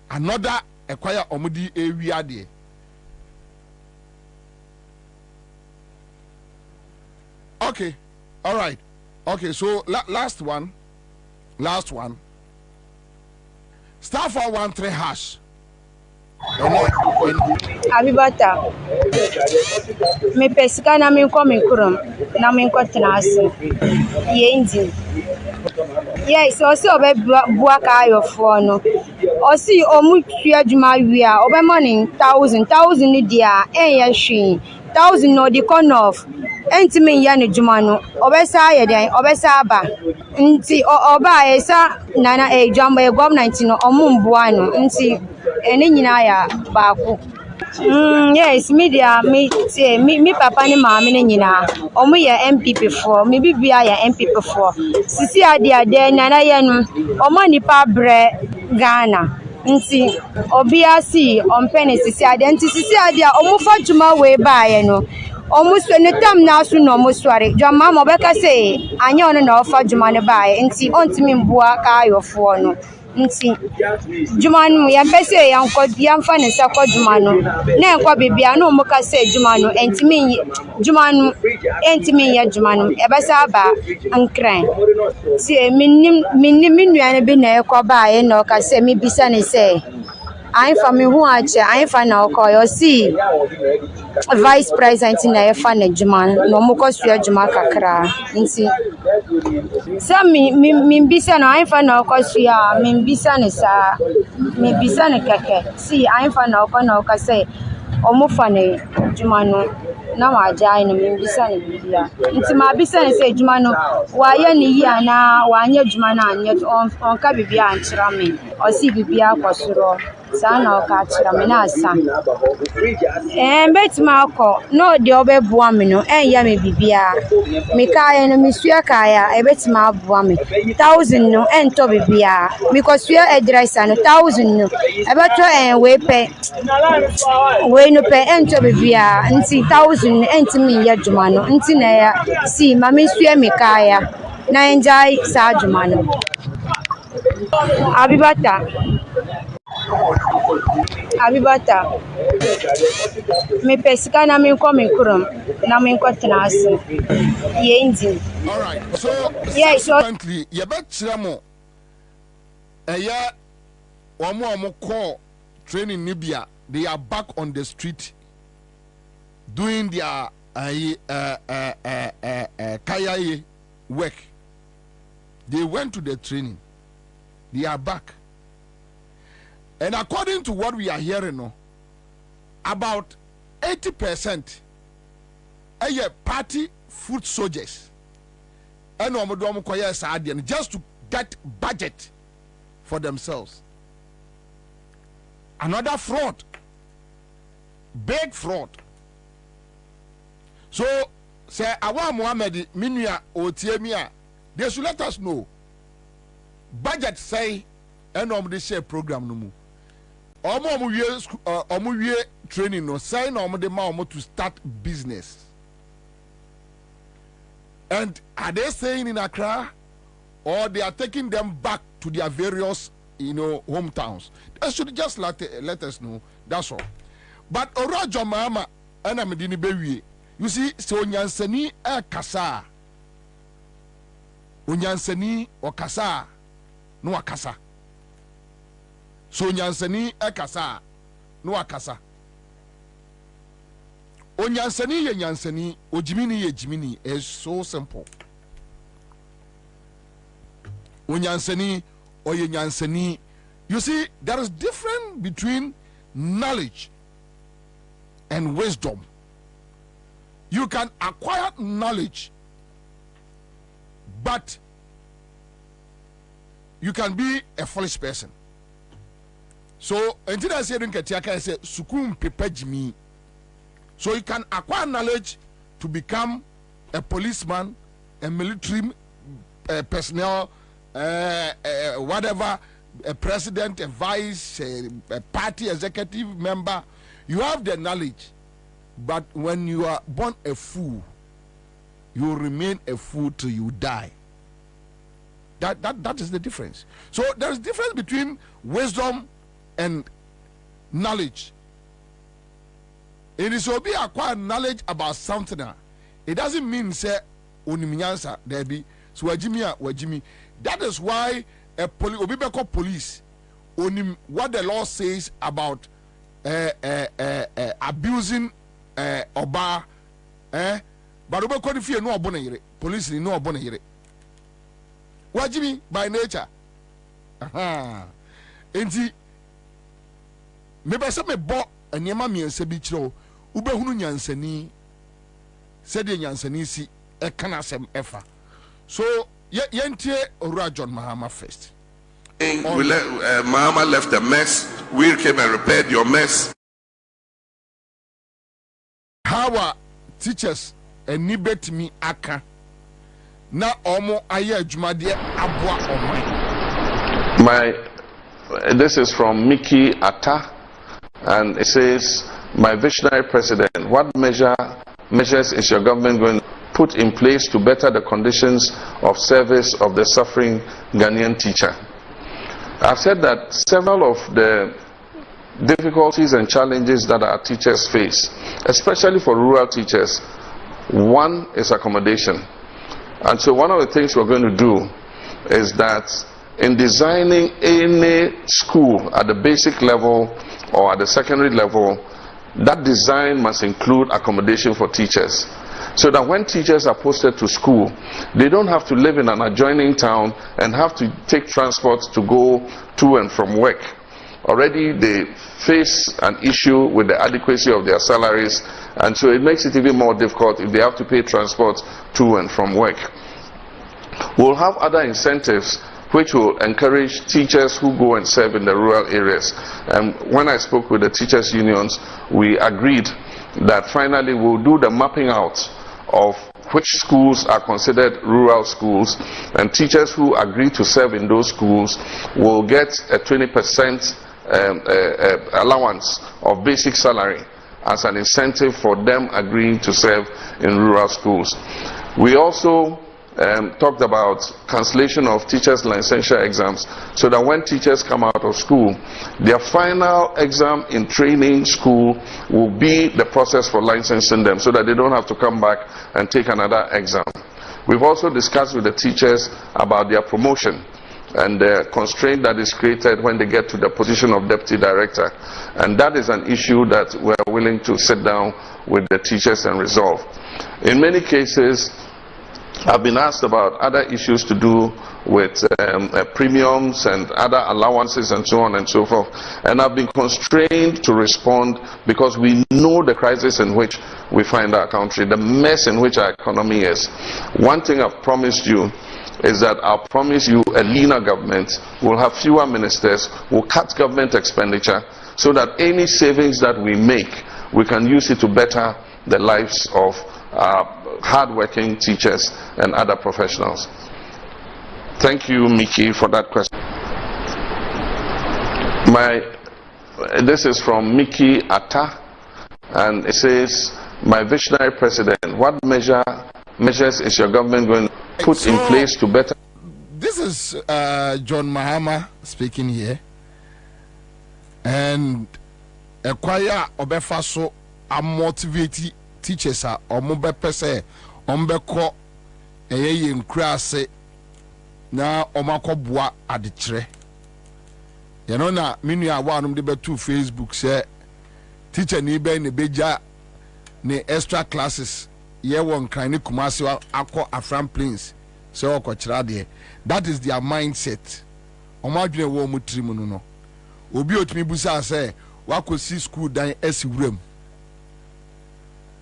Another acquire omudi area there. Okay. All right. Okay, so last one. Star 413 hash. Abibata me pesika na me nkɔ kurom na me nkɔ tenase yendi yes osi obebua ka ayofo no osi omu tua dwuma wi a obemani 1,000 ni dia enye hwe 1,000 no di konof entimi ya ne dwuma no obesa ye den obesa aba nti oba esa nana dwamba e government no omumbua no nti ene nyina ya baako yes media me papa ni maame ne nyina omo ye MPP for me bibia ya MPP for sisi ade nana ye no omo nipa bre Ghana nti obia si ompene sisi ade nti sisi ade a omo fa dwuma we baaye no omo so ne tam na so no omo sware dwama mo beka say anya ono na ofa dwuma ne baaye nti ontimi mbua ka ayofo no nti dwuma no ya pese ya mfa ne sa kwa dwuma no na enko bibia na omo ka say dwuma no entimi dwuma no entimi ya dwuma no e besa aba ankran ti minni nuane bi na ekọ baaye na o ka say mi bisa ne say I fa me hu ache I fa na okọ yo si vice president na e fa na dwuma no mo ko sua dwuma kakra nti sa mi bisa na I fa na okọ sua mi bisa ne sa mi bisa ne keke si I fa na okọ na okọ say omo fa ne dwuma no na wa jai no mi bisa ne bibia nti ma bisa ne say dwuma no wa ye ne yi ana wa anya dwuma na anya on ka bibia ankyira me o si bibia kwasoro sana okachira me na asa betima akọ no de obebua me no ya me bibia me kaya no me sua kaya betima abua me 1,000 no ento bibia me ko sua address no 1,000 no ebeto we no pe ento bibia nti 1,000 enti me ya dwuma no nti na ya si ma me sua me kaya na enjai sa dwuma no Abibata me pesika na me nkɔ kurom na me nkɔ tenase yendi. All right, so yes, subsequently you bet chiramo omo call training Nibia, they are back on the street doing their kaya work. They went to the training, they are back. And according to what we are hearing, about 80% party foot soldiers. And just to get budget for themselves. Another fraud. Big fraud. So, say, Awa Muhammad, Minya, Otiemia, they should let us know. Budget say, and they share program no more. Omu training no say no the ma to start business. And are they staying in Accra, or they are taking them back to their various, hometowns? They should just let us know. That's all. But Orajo Mama and Amedini Bewi, you see, so Nyansani kasa. Unyansani or kasa, no akasa. So Nyansani kasa, no akasa. Onyansani ye Nyansani, Ojimini ye Jimini is so simple. Onyansani or ye Nyansani. You see, there is difference between knowledge and wisdom. You can acquire knowledge, but you can be a foolish person. So until I say I say sukum pepejimi. So you can acquire knowledge to become a policeman, a military personnel, whatever, a president, a vice, a party executive member. You have the knowledge, but when you are born a fool, you remain a fool till you die. That is the difference. So there is difference between wisdom and knowledge. It is to be acquired knowledge about something. It doesn't mean say onimiyansa there be so wajimi. That is why a police onim what the law says about abusing oba but obeko ni fie no obona yire police ni no obona yire wajimi by nature enti me be se me bo eniema miense bi kiro ubehunu nyansani said nyansani si ekana sem efa so yentie Ora John Mahama first. Mahama left a mess. We came and repaired your mess. How are teachers and nibet me aka na omo aye adwumade aboa oman. This is from Mickey Atta, and it says, my visionary president, what measures is your government going to put in place to better the conditions of service of the suffering Ghanaian teacher? I've said that several of the difficulties and challenges that our teachers face, especially for rural teachers, one is accommodation. And so one of the things we're going to do is that in designing any school at the basic level or at the secondary level, that design must include accommodation for teachers. So that when teachers are posted to school, they don't have to live in an adjoining town and have to take transport to go to and from work. Already they face an issue with the adequacy of their salaries, and so it makes it even more difficult if they have to pay transport to and from work. We'll have other incentives which will encourage teachers who go and serve in the rural areas. And when I spoke with the teachers' unions, we agreed that finally we'll do the mapping out of which schools are considered rural schools, and teachers who agree to serve in those schools will get a 20% allowance of basic salary as an incentive for them agreeing to serve in rural schools. We also talked about cancellation of teachers' licensure exams, so that when teachers come out of school, their final exam in training school will be the process for licensing them, so that they don't have to come back and take another exam. We've also discussed with the teachers about their promotion and the constraint that is created when they get to the position of deputy director, and that is an issue that we're willing to sit down with the teachers and resolve. In many cases, I've been asked about other issues to do with premiums and other allowances and so on and so forth. And I've been constrained to respond because we know the crisis in which we find our country, the mess in which our economy is. One thing I've promised you is that I'll promise you a leaner government, we'll have fewer ministers, we'll cut government expenditure so that any savings that we make, we can use it to better the lives of hard-working teachers and other professionals. Thank you, Mickey, for that question. This is from Mickey Atta, and it says, my visionary president, what measures is your government going to put in place to better? This is John Mahama speaking here, and a choir obefaso a motivate teachers are omobe pese ombeko eye nkrase na omakobua adekire. You know na minu awanum de betu Facebook say teacher ni be ne beja ne extra classes ye won kan ni Kumasi akọ Afran Plains say okọchira de. That is their mindset. Omadwene wo mutrim no no. Obi otimi busa say wakosi school dan esiwrem.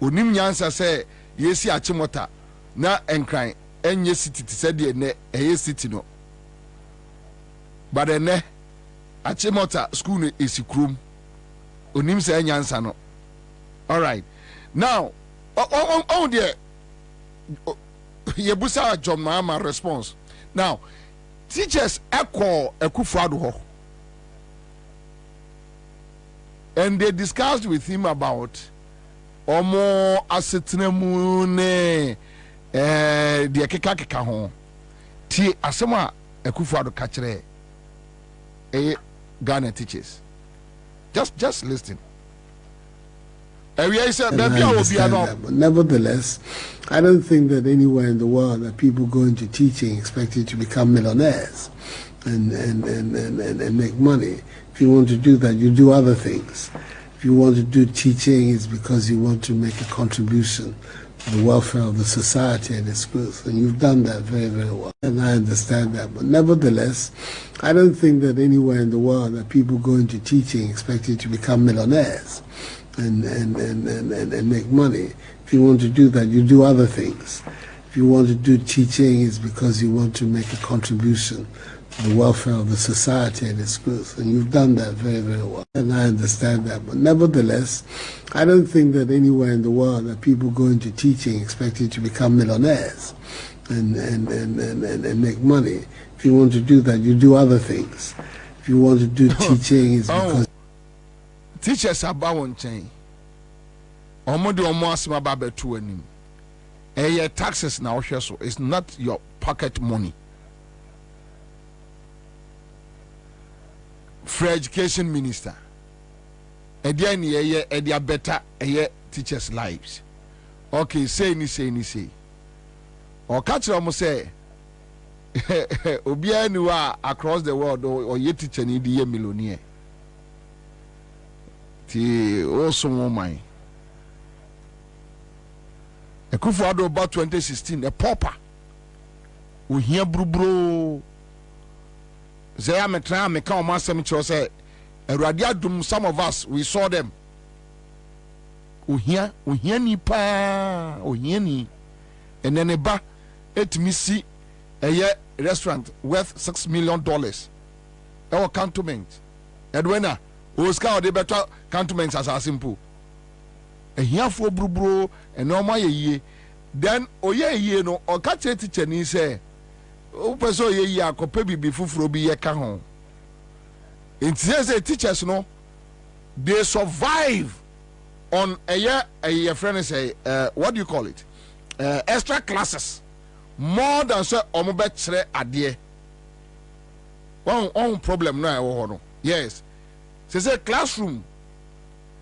Onim nyansa say yesi achimota na enkran enye city said de ne eye city no. But ene achimota school no esikrum. Onim say nyansa no. All right. Now on there yebusa John Mahama response. Now teachers echo Akufo-Addo ho. And they discussed with him about omo asetnemu ne de keka ho. Ti asema Akufo-Addo ka kire Ghana teachers. Just listen. But nevertheless, I don't think that anywhere in the world that people go into teaching expecting to become millionaires and make money. If you want to do that, you do other things. If you want to do teaching, it's because you want to make a contribution to the welfare of the society and its growth. And you've done that very, very well. And I understand that. But nevertheless, I don't think that anywhere in the world that people go into teaching expecting to become millionaires and make money. If you want to do that, you do other things. If you want to do teaching, it's because you want to make a contribution to the welfare of the society and its growth. And you've done that very, very well. And I understand that. But nevertheless, I don't think that anywhere in the world that people go into teaching expecting to become millionaires and make money. If you want to do that, you do other things. If you want to do teaching, it's because teachers are bound chain. Omo de omo asema ba betu anim. Your taxes now so it's not your pocket money. For education minister. Edia ni edia better teachers lives. Okay, say. Or catch omo say obia ni wa across the world or ye teacher ni di ye millionaire. Ti also woman Akufo-Addo about 2016 a pauper we hear brubro Zaya metra me ka o masem kiro say Awurade adum some of us we saw them ohia ni pa ohia ni enene ba etimi si eye restaurant worth $6 million our cantonment Edwena Oscar de better cantonments as simple. A here for brubro and no my ye. Then ye no or catch a teacher ni say Opeso ye ya kopebi before be ye can. It says a teachers no they survive on a year friend say what do you call it? Extra classes more than say omobet adie. One problem no. Yes. Say classroom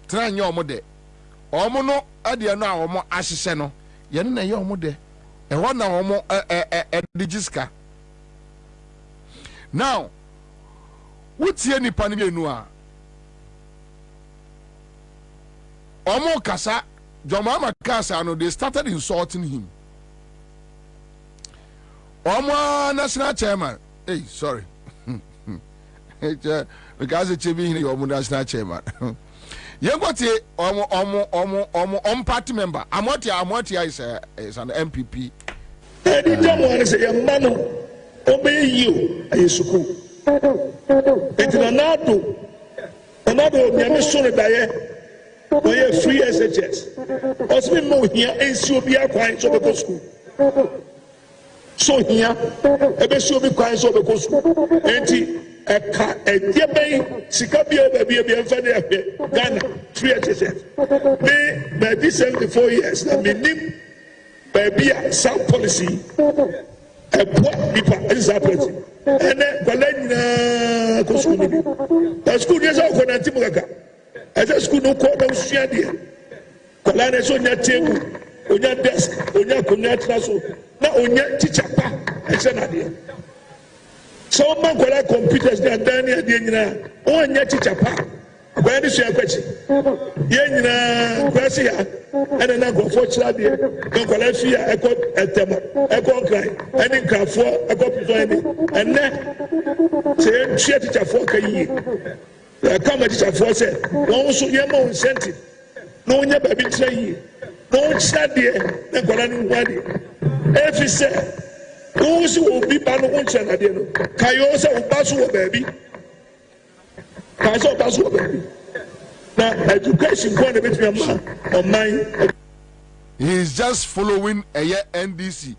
try your mode omo no ade no a omo ahihye no ye na ye omo de e ho na omo digiska now wutie ni pa ne nu a omo kasa Jomama kasa no they started insulting him Omo national chairman. Hey, sorry. Because it's being your national chairman. You got party member. Amotia is an MPP. Is a man obey you. I school. It's another Yamisson Daye. We are free SHS. Also, no here is you be a quiet of the school. So here, a best you be quiet of the school. A dear bay, Sikabia, baby, and Ghana, free SHS. By this 74 years, I mean, baby, some policy, a poor people is happening. And then, the school is all connected. As a school, no quarter of Shadi. Colana is on your table, on your desk, on your connect, now on your teacher, and Senadia. So, man, computers, they are done here, on your teacher, where is your question? Yen, Gracia, and then I go for Chadia, don't collect here, I got a tema, I got cry, and then cry for, I got to and then say, share teacher for Kayi. Come at teacher for say, no, so your more incentive, no, your baby tray, no, Chadia, then Colani Wadi. Every say, those who will be banned on China, Kayosa will pass over baby. Kayosa pass over baby. Now, education going to be a man of mine. He is just following a year NDC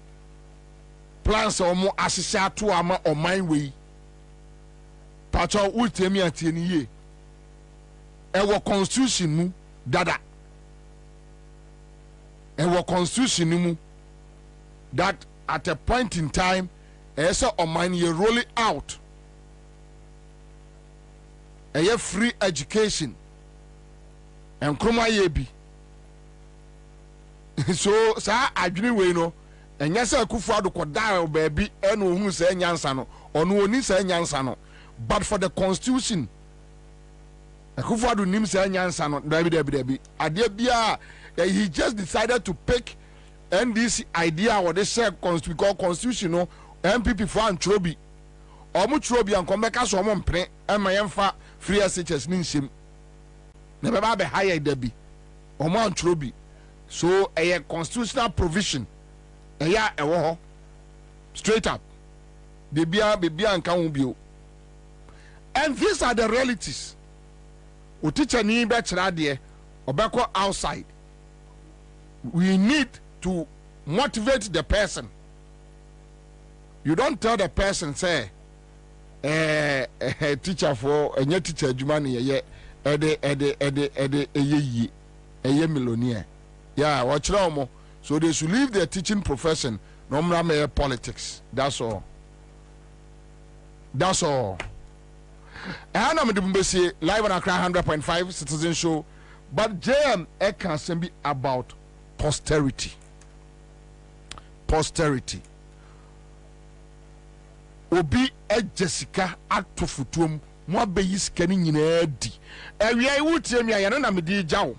plans or more associate to ama on my way. Pacho will tell me at any year. Our constitution mu dada. Our constitution mu that at a point in time, esa on mine ye roll it out. A year free education. And Kroma Yebi. So, sir, I didn't wait no. And yes, I could father could die, baby, and who say Yansano, or no one say Yansano. But for the constitution, I could father name say Yansano, Debbie. Adebia, he just decided to pick NDC idea what they say constitutional MPP for Antrobi. Omutrobi and come back as someone pre and my emfa free SHS Ninshim. Never be higher Debbie or Mount Troby. So a constitutional provision. A ya a war straight up. The beer and can. And these are the realities. We teach a new bachelor there or backward outside. We need to motivate the person. You don't tell the person, say, a teacher for a new teacher, Jumani, yet. A millionaire. Yeah, watch now. So they should leave their teaching profession. No more politics. That's all. That's all. And I'm going to say live on Accra 100.5 Citizen Show. But JM can be about posterity. Posterity. Obi Jessica ato futum. Mo be yiskani nyina di ewia wutie mi ayana na medi jawo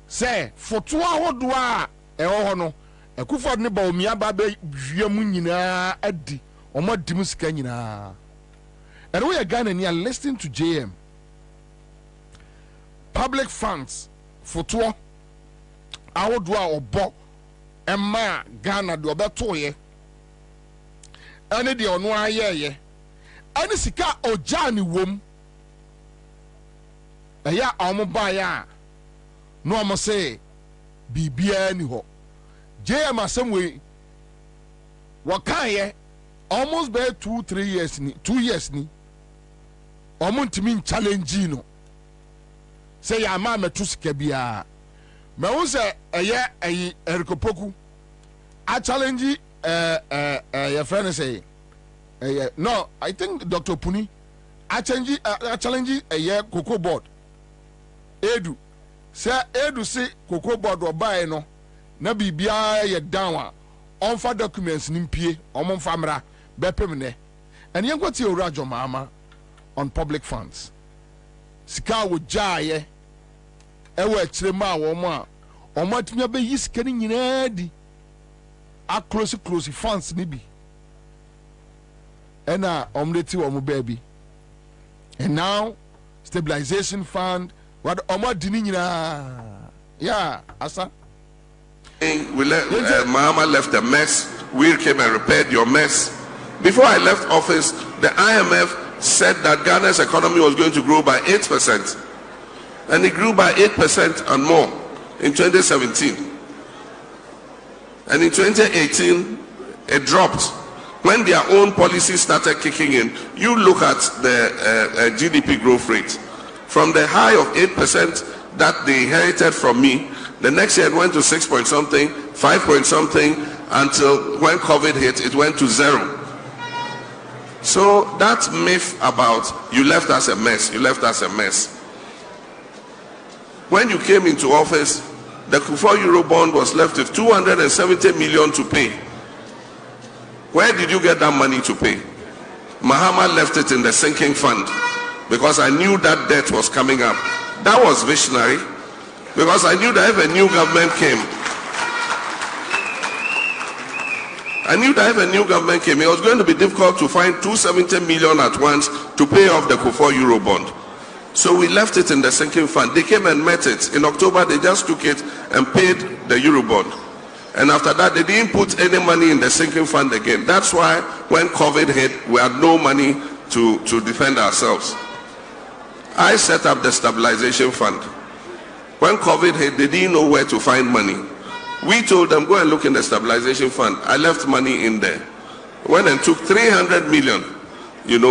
se foto ahodo a ho no ekufod ne ba omi aba be hwiam nyina adi omo dim sika nyina and we are Ghana near listening to JM public funds foto ahodo a obo emma Ghana do obeto ye ene de ono ayeye ani sika ojani wom eya omoba ya no omo say bibia ni ho JM asemwe wakan ye almost be 2-3 years ni 2 years ni omo ntimi challenge no say ya ma metu sika bia me won say eye erikopoku a challenge your friend say no, I think Dr. Puni, I challenge a year cocoa board. Edu, say Edu say cocoa board or buy no, na bibia ye down on for documents nimpie, on famra, bepemene, and young what's your rajo mama on public funds. Sika would jaye, ewe trema woma, or what me be yis kenning in edi. A close funds nibi. ena omleti omo baby. And now stabilization fund what omo dini nyina. Yeah, Ansah. Mahama left a mess. We came and repaired your mess. Before I left office, the IMF said that Ghana's economy was going to grow by 8%. And it grew by 8% and more in 2017. And in 2018, it dropped. When their own policies started kicking in, you look at the GDP growth rate. From the high of 8% that they inherited from me, the next year it went to 6 point something, 5 point something, until when COVID hit, it went to 0. So that myth about you left us a mess, you left us a mess. When you came into office, the Kufuor Eurobond was left with 270 million to pay. Where did you get that money to pay? Mahama left it in the sinking fund because I knew that debt was coming up. That was visionary because I knew that if a new government came, it was going to be difficult to find 270 million at once to pay off the Kufuor Eurobond. So we left it in the sinking fund. They came and met it. In October, they just took it and paid the Eurobond. And after that, they didn't put any money in the sinking fund again. That's why when COVID hit, we had no money to defend ourselves. I set up the stabilization fund. When COVID hit, they didn't know where to find money. We told them, go and look in the stabilization fund. I left money in there. Went and took 300 million,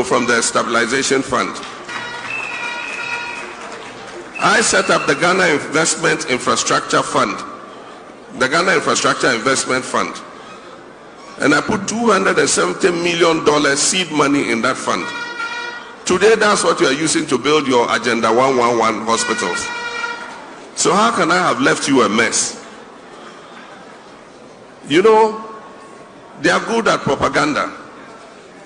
from the stabilization fund. I set up the Ghana Investment Infrastructure Fund, the Ghana Infrastructure Investment Fund. And I put $270 million seed money in that fund. Today, that's what you are using to build your Agenda 111 hospitals. So how can I have left you a mess? They are good at propaganda.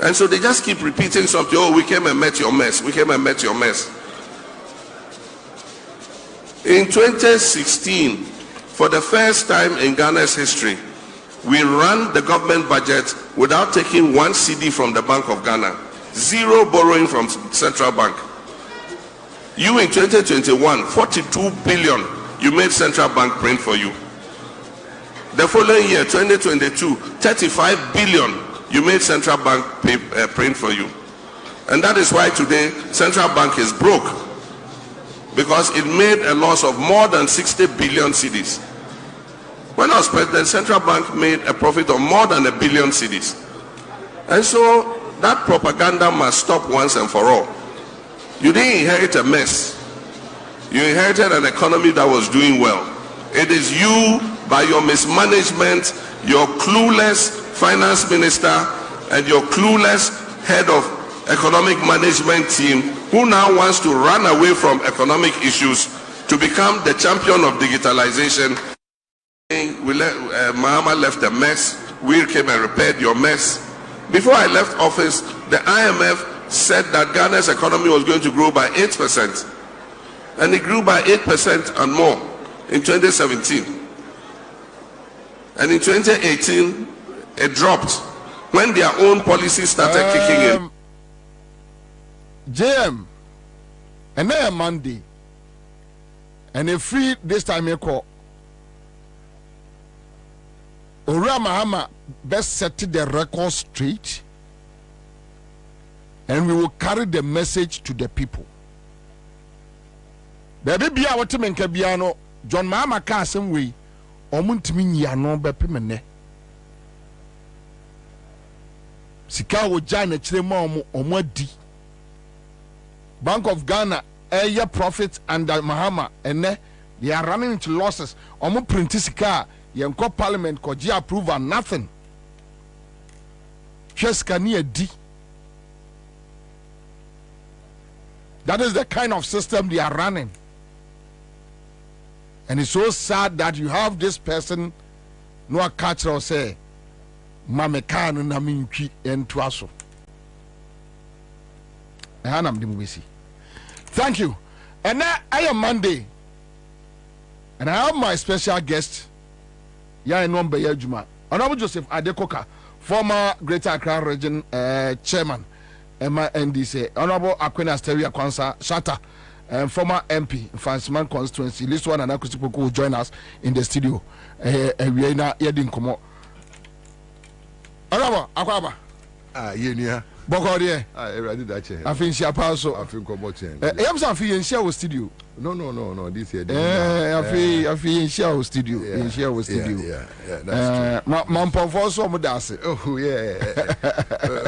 And so they just keep repeating something. Oh, we came and met your mess. We came and met your mess. In 2016, for the first time in Ghana's history, we ran the government budget without taking 1 cedi from the Bank of Ghana. 0 borrowing from Central Bank. You in 2021, 42 billion, you made Central Bank print for you. The following year, 2022, 35 billion, you made Central Bank print for you. And that is why today, Central Bank is broke. Because it made a loss of more than 60 billion cedis. When I was president, Central Bank made a profit of more than 1 billion cedis. And so that propaganda must stop once and for all. You didn't inherit a mess. You inherited an economy that was doing well. It is you, by your mismanagement, your clueless finance minister, and your clueless head of economic management team, who now wants to run away from economic issues to become the champion of digitalization. Mahama left a mess. We came and repaired your mess. Before I left office, the IMF said that Ghana's economy was going to grow by 8%. And it grew by 8% and more in 2017. And in 2018, it dropped when their own policies started kicking in. JM, and then Monday, and a free this time you call. Ora Mahama best set the record straight, and we will carry the message to the people. Baby, be our team in Kabiano, John Mahama can't some way, or Muntimi Yano Bepimene. Sikawo Jana Chilemo or Modi. Bank of Ghana, year profits under Mahama, and they are running into losses. Omo printisika, yenko parliament koji approve and nothing. Just can D. That is the kind of system they are running. And it's so sad that you have this person no catch or say Mamekano Naminki and Twaso. Thank you. And now I am Monday. And I have my special guest. Ya Nombe Yajuma. Honorable Joseph Adekoka former Greater Accra Region chairman, Emma NDC, Honorable Akwena Asteria Kwansa Shatta, former MP, Fansman constituency. This one and Akusipoku will join us in the studio. We are now heading Komo. Honorable Akwaba. Yeah. Bokodiye. I did that. I think she also. I think about it. I'm saying in share studio. No. This year. I feel in share studio. In share studio. Yeah. That's true. Mampo for some dase. Oh yeah.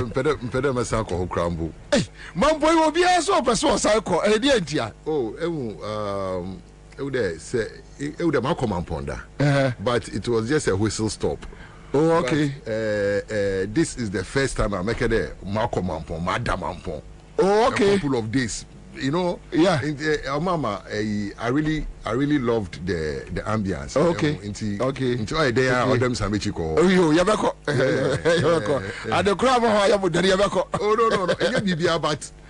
Mpede masako ho krambo. Mampo you be so person cycle. Oh, it would have come Mamponda. But it was just a whistle stop. Oh, okay. But, this is the first time I make it there. Marco Mampon, Madam Mampon. Oh, okay. A couple of days, you know. Yeah. Mama, I really loved the ambience. Okay. Into a day or them Samichiko. Oh, you Yabako. At the crowd, Yabako. Oh no.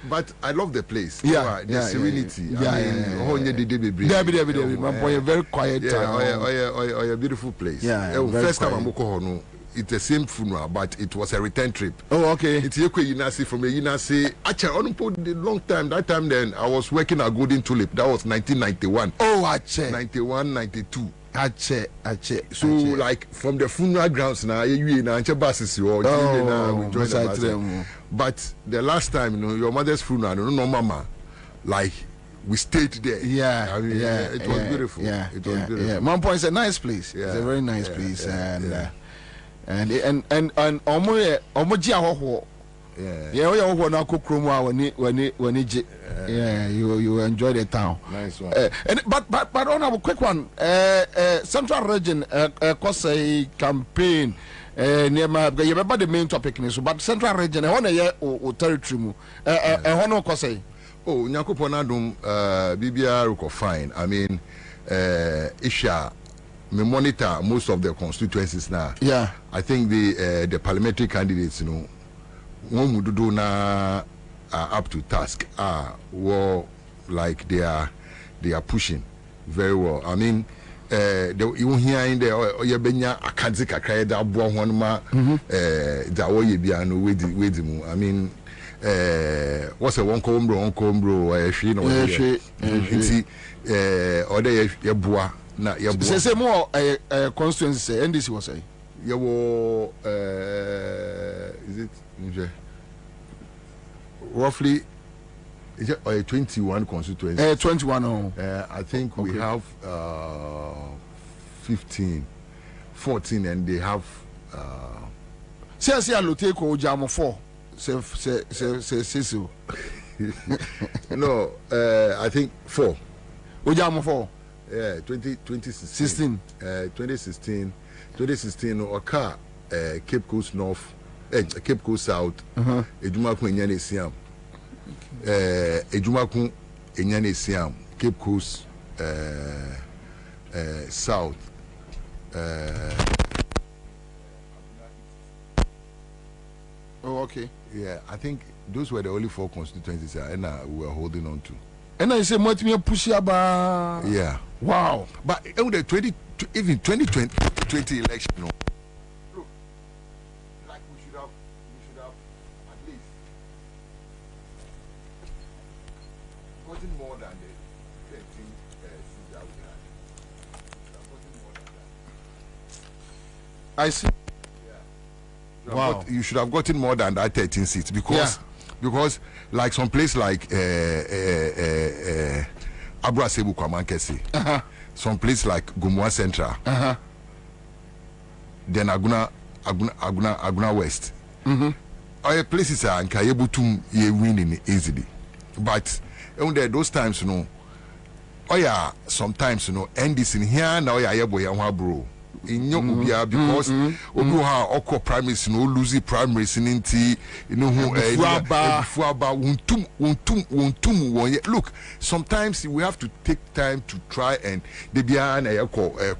But I love the place. Yeah. The serenity. A very quiet town. A beautiful place. Yeah. First time I'm going, it's the same funeral, but it was a return trip. Oh, okay. It's Yinasi from a Yinasi. Actually, on the long time. That time then I was working at Golden Tulip. That was 1991. Oh, Ache. 91, 92. Ache. So like from the funeral grounds now, you na buses you but the last time, you know, your mother's funeral, no mama, like we stayed there. Yeah, I mean, it was beautiful. Yeah, it was beautiful. Yeah. Mampo is a nice place. Yeah. It's a very nice place, and omoji ahoho. Yeah, na kokromu when you enjoy the town. Nice one. But on a quick one, Central Region cause a campaign near my you remember the main topic but Central Region or territory mu hono cause oh nyakoponadum BBR ko fine. I mean Isha me monitor most of the constituencies now. Yeah. I think the parliamentary candidates, you know, one would do now up to task. Well, like they are pushing very well. I mean, you hear in there you benya akadzika kray da bo honma da wo ye bia no wedi mu. I mean, what's a one combro hwe no hwe other ye boa na ye boa. Say more constituency NDC was say ye wo is it roughly 21 constituencies. 21. I think we have 14, and they have. Say Loteko Jamo 4. Say. No, I think 4. Ojamo 4. Yeah, 2016. 2016. Oka Cape Coast North. Cape Coast South, Ejumaku Enyane Siam, Ejumaku Enyane Siam, Cape Coast South. Oh, okay. Yeah, I think those were the only 4 constituencies we were holding on to. And I say, what me push about? Yeah. Wow. But even the 2020 election, no. More than the 13 seats that we had. I see. Yeah. Wow. You should have gotten more than that 13 seats because like some place like Abrasebu Kwamankesi, some place like Gumwa Central, then Aguna West. Other places are able to win easily, but those times, you know, sometimes, you know, end this in here now, bro. In your because Oko primaries, you know, losing primaries in you know, look, sometimes we have to take time to try and the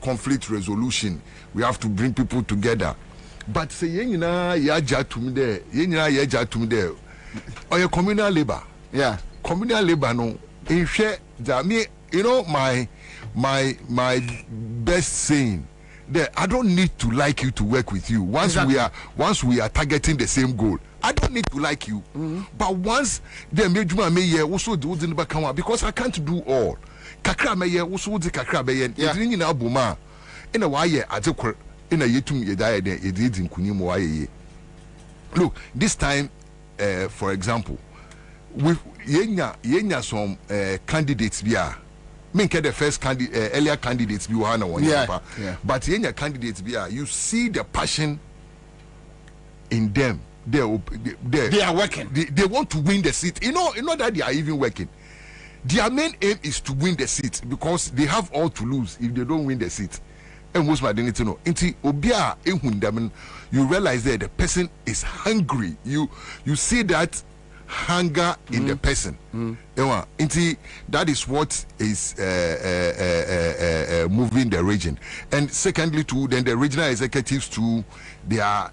conflict resolution. We have to bring people together. But say, yaja to me there, or your communal labor. Yeah. Communal labor no in share that me, you know, my best saying I don't need to like you to work with you. Once we are targeting the same goal, I don't need to like you. But once they made me also do the back because I can't do all. Kakra me also the kakra be in abuma in a wire at in a yetum yedaya de edid in kunimu. Look, this time for example, with yenya some candidates via the first earlier candidates be but yenya candidates be you see the passion in them. They are working. They want to win the seat. You know that they are even working. Their main aim is to win the seat because they have all to lose if they don't win the seat. And most my didn't know. You realize that the person is hungry. You see that hunger in the person. That is what is moving the region. And secondly, too, then the regional executives too, they are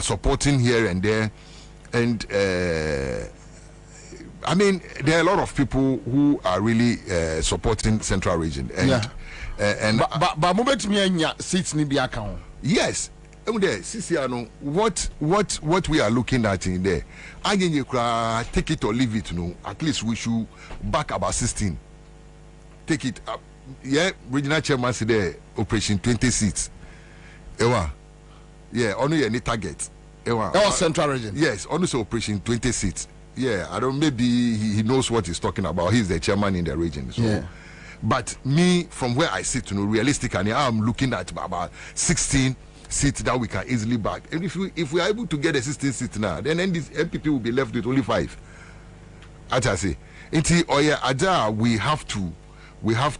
supporting here and there. And I mean, there are a lot of people who are really supporting Central Region. And but moment me seats ni bi account. Yes. What we are looking at in there, take it or leave it. No, at least we should back about 16. Take it up. Yeah, regional chairman said there, operation 20 seats. Ewa, yeah, only any target. Ewa, Central Region. Yes, only operation 20 seats. Yeah, I don't. Maybe he knows what he's talking about. He's the chairman in the region. So. Yeah. But me, from where I sit, realistically, I'm looking at about 16 seats that we can easily back. And if we are able to get a 16 seats now, then this MPP will be left with only 5. As I say, we have to work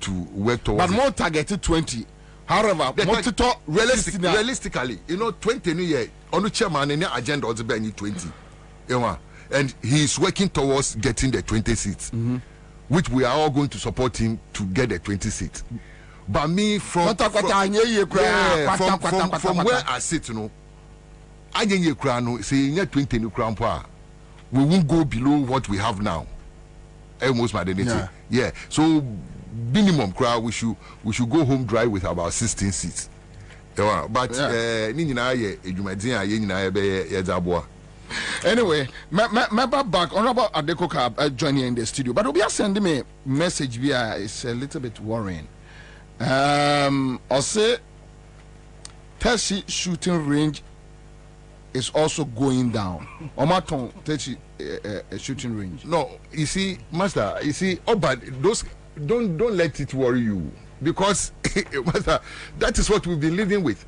towards. But more targeted 20. However, realistically, 20 new year on the chairman and the agenda also be 20. And he is working towards getting the 20 seats, which we are all going to support him to get the 20 seats. But me from where I sit, I say 20 new crown power. We won't go below what we have now. Almost my identity. Yeah. So minimum crowd we should go home dry with about 16 seats. But anyway, my back Honorable Adekoka joining in the studio, but Obi sending me message via is a little bit worrying. I'll say Teshi shooting range is also going down. Omaton Teshi shooting range. No, you see, Master, but those don't let it worry you because Master, that is what we've been living with.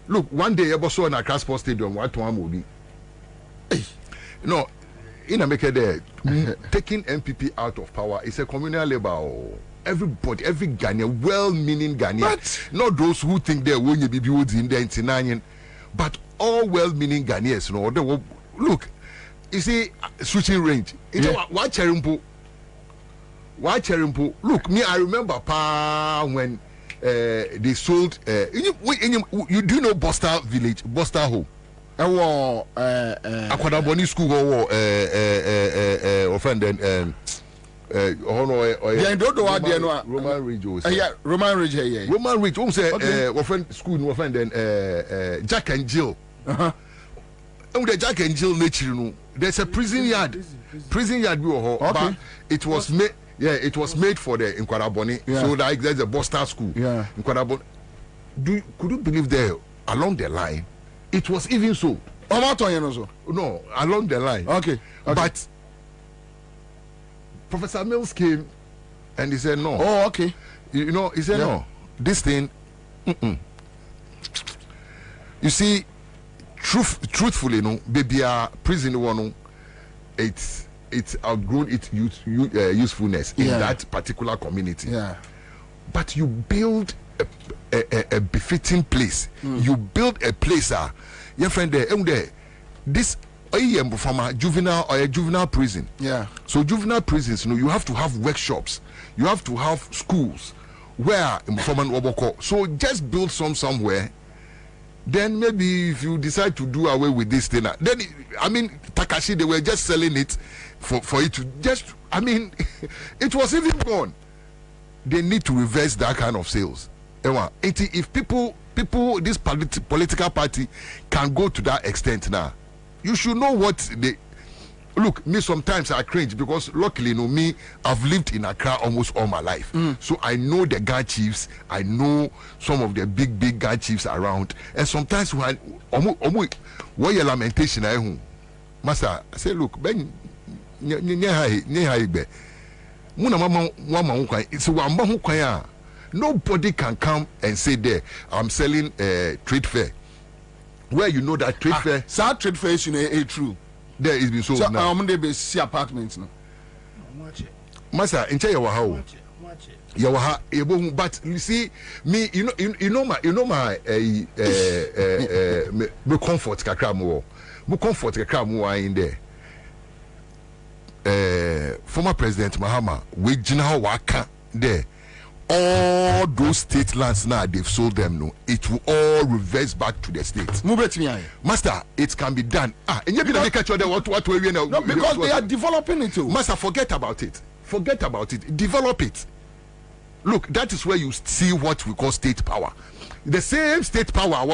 Look, one day I saw in a Accra Sports Stadium, what one will be. No, in America, there taking MPP out of power is a communal labor. Everybody, every Ghanaian, well-meaning Ghanaian, not those who think they're going to be built in the 99, but all well-meaning Ghanaians. Look, you see, switching range. Why Cherimpo? Look, me, I remember when they sold. You do know Bosta Village, Bosta Home. Akwadaboni school offend Roman Ridge. Roman Ridge. Roman Ridge. Say offend school no offend Jack and Jill. And the Jack and Jill nature there's a prison yard. Prison yard but it was made. Yeah, it was made for the Nkwadaboni. So like there's a Bosta school. Yeah. Nkwadaboni. Could you believe there along the line? It was even so. No, along the line. Okay. But Professor Mills came and he said no. Oh, okay. He said no. This thing. You see, truthfully, baby, prison one, it's outgrown its usefulness in that particular community. Yeah. But you build a befitting place. You build a place, your friend there, this from a juvenile prison. Yeah. So juvenile prisons, you have to have workshops, you have to have schools where so just build somewhere. Then maybe if you decide to do away with this thing, then Takashi, they were just selling it for it to just. It was even gone. They need to reverse that kind of sales. If people people, this political party can go to that extent now. You should know what they look. Me sometimes I cringe because luckily, me, I've lived in Accra almost all my life, so I know the Ghana chiefs. I know some of the big Ghana chiefs around, and sometimes when what your lamentation I home, master, I say, look, Ben, nobody can come and say there I'm selling trade fair. Where you know that trade fair? Sad trade fair is true. There is been sold. So now. I'm going to see apartments now. Master, in Yawaha, Yawaha, but you see me, you know my me comfort kakramo, me comfort kakramo in there. Former President Mahama, we jina waka there. All those state lands now they've sold them. No, it will all reverse back to the states. Master, it can be done. And you can catch what we now. No, because they are developing it too. Master, forget about it. Forget about it. Develop it. Look, that is where you see what we call state power. The same state power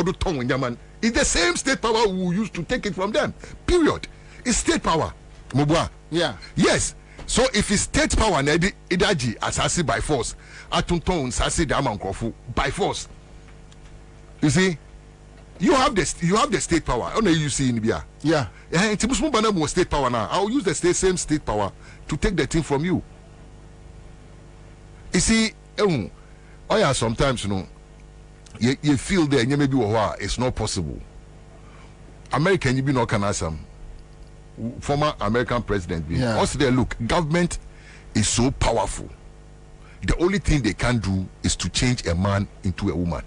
is the same state power we used to take it from them. Period. It's state power. Mobwa. Yeah. Yes. So if it's state power, idaji asasi by force, atunton sasi damankofu by force. You see, you have the state power. Only you see in Libya. Yeah. More state power now. I'll use the same state power to take the thing from you. You see, sometimes you feel there, you maybe it's not possible. American, you be no can ask former American president. Yeah. Also there, look, government is so powerful. The only thing they can do is to change a man into a woman.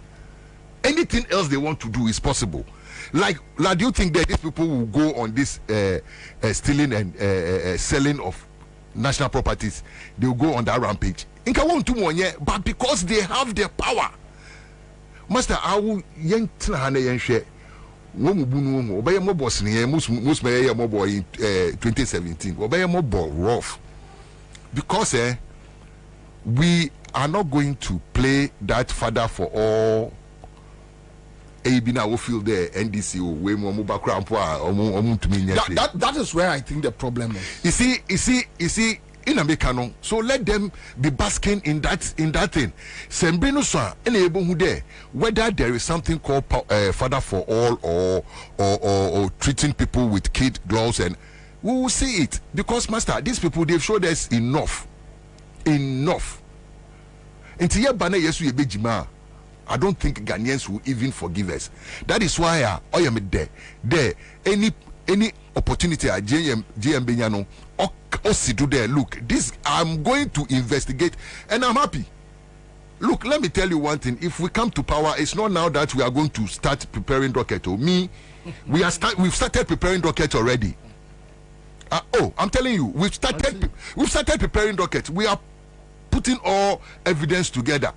Anything else they want to do is possible. Like do you think that these people will go on this stealing and selling of national properties? They will go on that rampage. But because they have the power. Master, I will most may in 2017 rough because we are not going to play that father for all will feel there NDC that is where I think the problem is. You see in Americano, so let them be basking in that thing. Sembrino so enable who there whether there is something called father for all or treating people with kid gloves, and we will see it because master, these people they've showed us enough. Until ye bana yesu yebejima, I don't think Ghanaians will even forgive us. That is why I am there any opportunity at JM Benyano do there. Look, this I'm going to investigate and I'm happy. Look, let me tell you one thing. If we come to power, it's not now that we are going to start preparing rocket. We've started preparing rocket already. I'm telling you, we've started preparing rocket. We are putting all evidence together.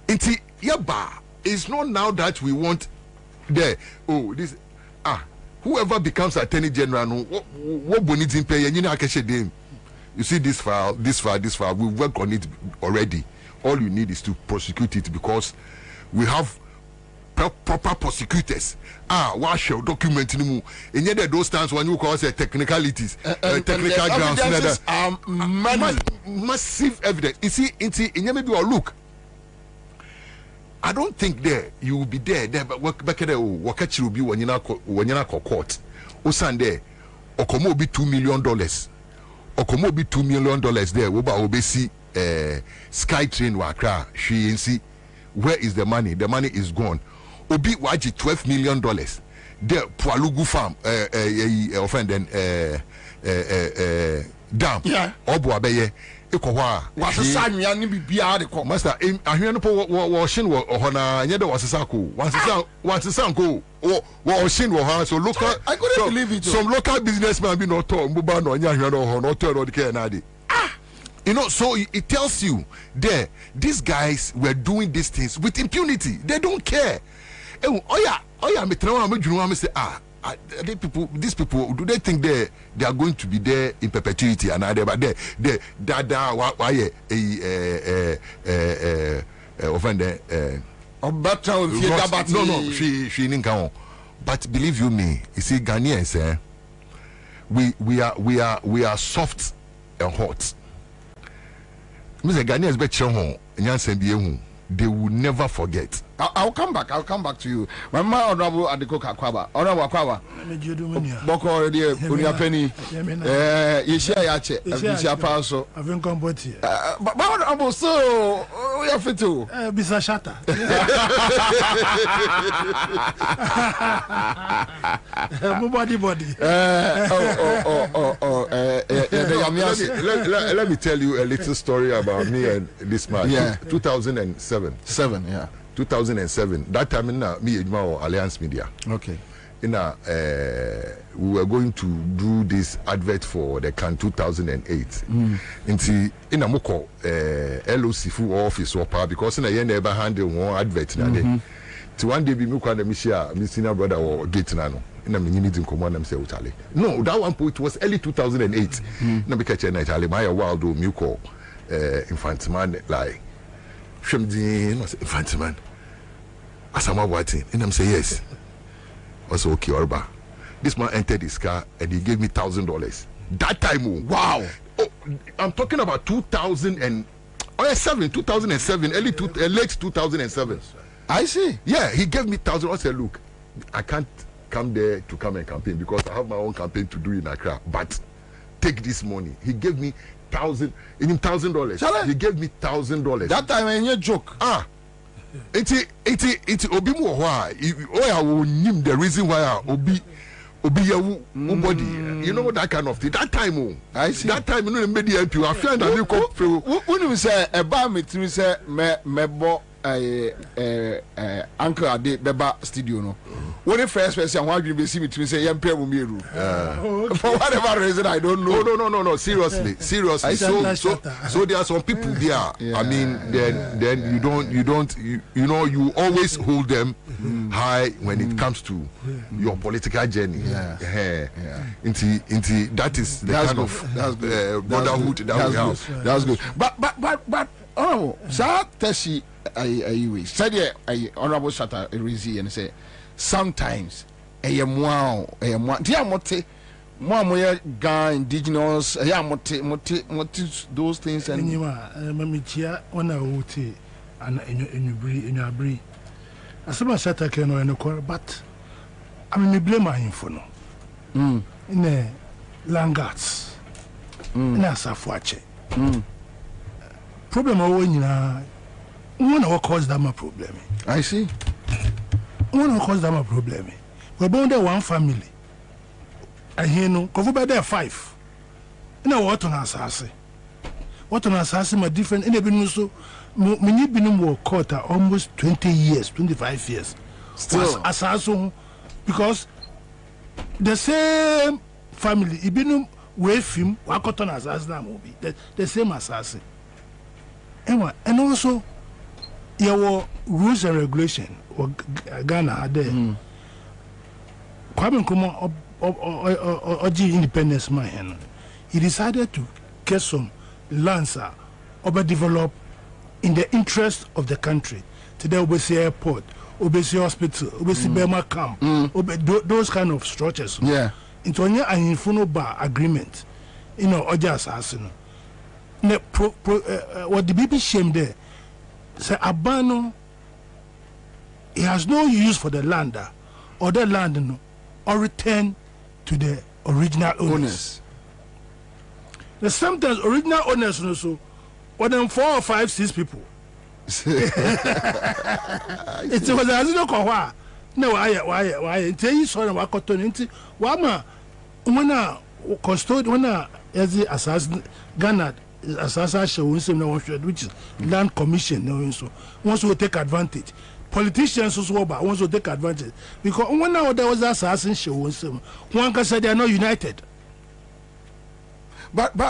It's not now that we want there. Whoever becomes attorney general, what bonus in pay? You see this file. We work on it already. All you need is to prosecute it because we have proper prosecutors. What shall document anymore? And yet those times when you call it technicalities, technical grounds, massive evidence. You see, maybe look. I don't think there you will be there but back there wakachi will be when you court. Osande Okomo be $2 million. Okomo be $2 million there. Woba obesi SkyTrain wakra she see where is the money? The money is gone. Obi waji $12 million. There Pualugu farm offend then dam. Yeah. Obu abeye. Master, ahwe no po wo shin wo hona nye de wasesako wansesako wo shin wo ha so local I couldn't believe it. Some local businessman be not talk mbuba no nya ahwe no ho no tell no the na de. So it tells you there these guys were doing these things with impunity. They don't care. Me trauma me dwunu am say these people, do they think they are going to be there in perpetuity and are they but they offend No, she didn't come. But believe you me, you see, Ghanaians, we are soft and hot. Mr. Ghanaians they will never forget. I'll come back to you. My honorable Adiko Kwaba. Honorable Kwaba. Boko already Unia Penny. You share yache. Bisha Paso. I've been come here. But honorable, so we have fit to. Bisa Shata. Body. Let me tell you a little story about me and this man. Yeah. 2007. 2007. That time in me and my Alliance Media. Okay. We were going to do this advert for the can 2008. In a moko LOC full office or power because in a year never handle one advert. To one day be me senior brother or gate nano. In a minute in command and say no, that one point was early 2008. Na be catch night ale my wild do muko infant man like Shemdin was infant man. Asama waiting. And I'm say yes. Also okay, Orba. This man entered his car and he gave me $1,000. That time, wow. Oh, I'm talking about 2007, late 2007. I see. Yeah, he gave me $1,000. I said, look, I can't come there to come and campaign because I have my own campaign to do in Accra. But take this money. He gave me $1,000. He gave me $1,000. That time ain't a joke. It's obi mu why the reason why obi body you know that kind of thing that time I see that time you know the media you are feeling that you come through when you say eba me tiri say mebo Uncle Ade Beba studio no. When the first person who you see me to say yam pay me for whatever reason I don't know. No. Seriously. So there are some people there. I mean, then you know you always hold them high when it comes to your political journey. Into that is the kind of brotherhood that we have. That's good. But oh, sir, Teshi. I said honorable Shata Rizi and say sometimes dear mote guy indigenous those things and mamichia ona wote and enubri asema Shata keno enokor but I mean blame my info no in a Langats in a Safuache problem nyina one of cause that my problem. I see. One of cause that my problem. We're born there one family. I hear no cover by there 5. You know what on assassin? What on assassin my different in the so many been court almost 20 years, 25 years. Still assassin because the same family ibinum with him wakoton assassin movie. The same assassin. And also your rules and regulation or Ghana are there. Kwabena Nkrumah Oji independence man. He decided to get some lands overdevelop in the interest of the country. Today Obesi Airport, Obesi Hospital, Obesi Burma Camp, those kind of structures. Yeah. Into an infuno bar agreement. You know, Oja assassin. What the people shame there. Say Abano, he has no use for the land or the land no, or return to the original owners. There's sometimes original owners no so more than 4 or 5, 6 people. It was as no kwa. No, why? Tell you sorry, what cotton into Wama when custodian when as the assassin Ghana. Assassin which is land commission so wants to take advantage. Politicians also wants to take advantage because when now there was assassin show one can say they are not united. But I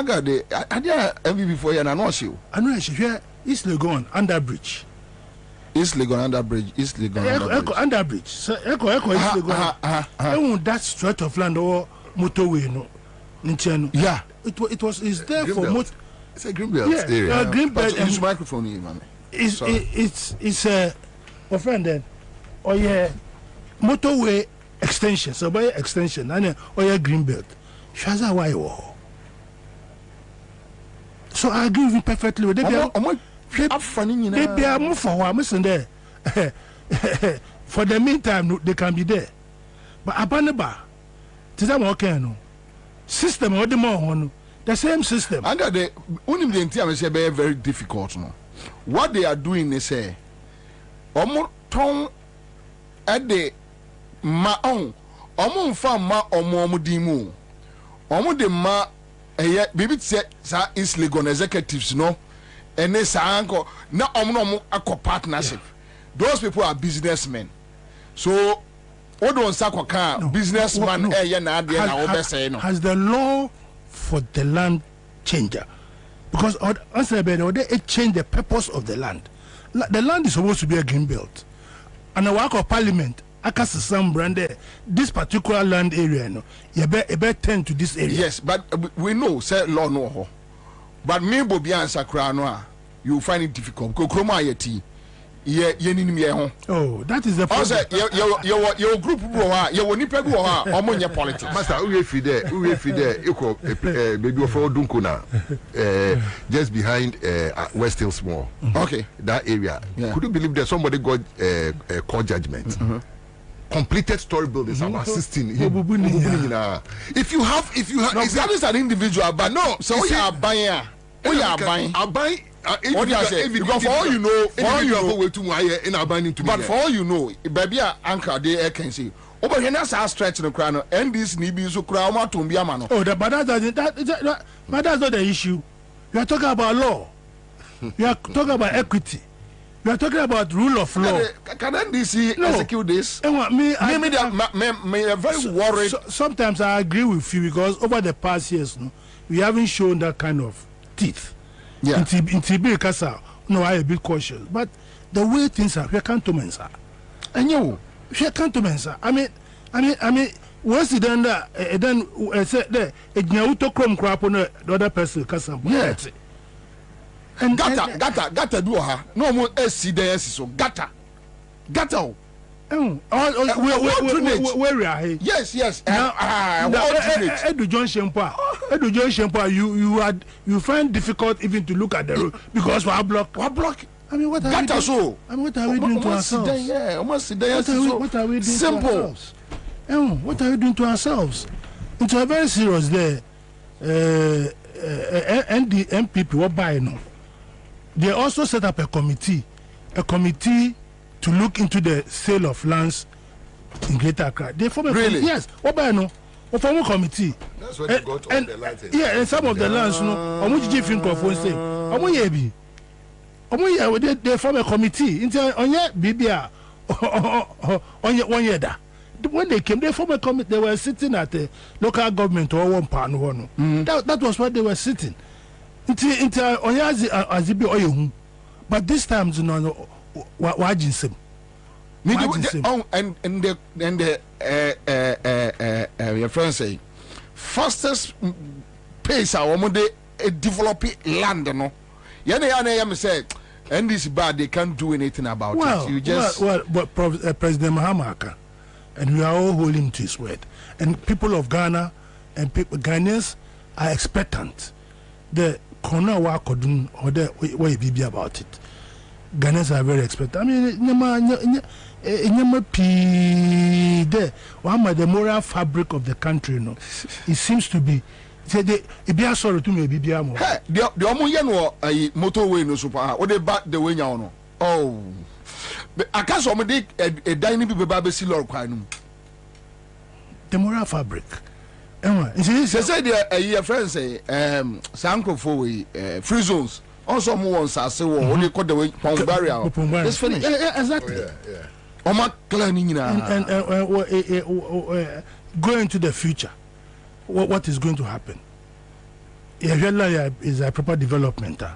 got the idea every before you and I know she. I know she here East Legon under bridge. East Legon under bridge. East Legon under bridge. So Echo East Legon. That stretch of land or motorway no. Yeah, it's there for it's a Greenbelt area. Greenbelt use microphone here, man. it's a friend then. Oh yeah, motorway extension. So by extension, and yeah green belt. Shaza why so I agree with you perfectly. They be are move for one. Listen there. For the meantime, they can be there. But abaneba, tizama okay no. System or the more the same system. Under the only thing say very difficult no. What they are doing is say, omo ton at the ma on, omo fa ma omo dimu, omo de ma baby say sa is legal executives no, and they sa anko na omo ako partnership. Those people are businessmen, so. Has the law for the land changer? Because it changed the purpose of the land. The land is supposed to be a green belt. And the work of parliament, some brand this particular land area, no, you better tend to this area. Yes, but we know, say law no. But me Bobie Ansah Kranoa, you find it difficult. Because Kroma Yeti. Oh, that is the problem. Your group your nipa go ha omonye politics. Master, we fide equal baby for Dunkuna just behind West Hills Mall. Okay. That area. Yeah. Could you believe that somebody got a court judgment? Completed story buildings about 16. If you have no, that is an individual, but no, so you are buying. Because for all you know, but for all you know, baby, anchor they can see. Over here, that's our stretch in the crown, and this need be so crown to be a man. Oh, but that's not the issue. You are talking about law. You are talking about equity. You are talking about rule of law. Can NDC execute this? Me, very worried. Sometimes I agree with you because over the past years, we haven't shown that kind of teeth. Yeah. In TB Kasa, no, I a bit cautious. But the way things are, we can't to mensa. And you, we can't to mensa. I mean, once you done that, then said there, it now to come crap on the other person, Kasa. Yeah. And gata do her. No more SC so gata. Where we are here. Yes. Edu John Shempa, you find difficult even to look at the road because we block. I mean, what are we doing? What are we doing to ourselves? What are we doing simple. To ourselves? What are we doing to ourselves? It's a very serious there. And the MPP were buying. They also set up a committee to look into the sale of lands in Greater Accra. They form a committee. Yes, what by no? Or form a committee. That's what they got all the lands. Yeah, and some of the lands, no. How much do you think of one say? They form a committee. On your BBA, on your 1 year. When they came, they formed a committee. They were sitting at the local government or one pan one. That was what they were sitting. But this time, no. Wajinsim. And your friends say fastest pace our woman develop land no. Yana say and this bad they can't do anything about it. You just but President Mahamaka, and we are all holding to his word. And people of Ghana and Ghanaians are expectant. The corner work or the way be about it. Ghanaians are very expectant. I mean, the moral fabric of the country, it seems to be. The motorway no super. What they back the way now? Oh, I can't so many a dining people baby see Lord Quanum. The moral fabric. They say a friend say Sanko for free zones. Also, more on Sassi or only call the way Pong barrier. It's finished. Exactly. Yeah. Oma cleaning and go into the future. What is going to happen? Is a proper development. I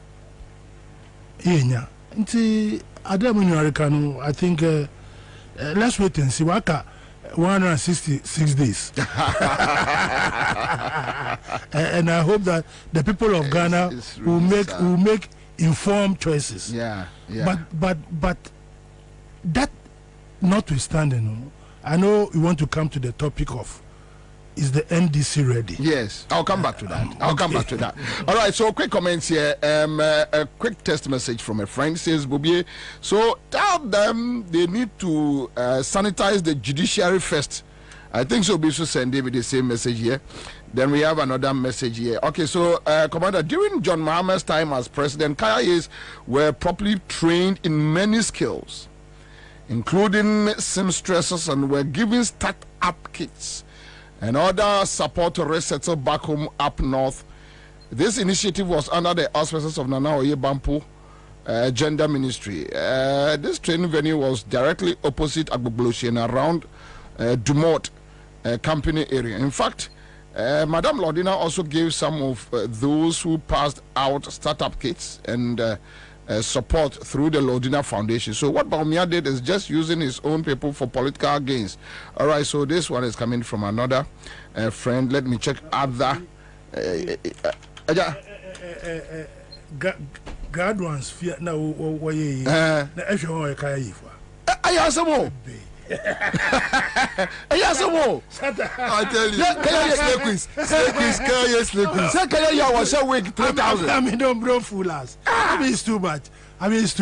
think let's wait and see. 166 days. And I hope that the people of Ghana will make informed choices. Yeah. But that notwithstanding, I know you want to come to the topic of, is the NDC ready? Yes, I'll come back to that. All right, so quick comments here. A quick text message from a friend says, Bobie, so tell them they need to sanitize the judiciary first. I think so. Be send David the same message here. Then we have another message here. Okay, so Commander, during John Mahama's time as president, Kayayis were properly trained in many skills, including seamstresses, and were given start-up kits and other support to resettle back home up north. This initiative was under the auspices of Nana Oyebampo Gender Ministry. This training venue was directly opposite Agbogbloshi and around Dumont Company area. In fact, Madam Lordina also gave some of those who passed out startup kits and support through the Lordina Foundation. So what Baumia did is just using his own people for political gains. All right, so this one is coming from another friend. Let me check other. God wants fear now. Why? If you want to carry I ask more. I tell you, Kaya was a week 3,000. I mean, don't bro fool us. I mean, it's too bad. It's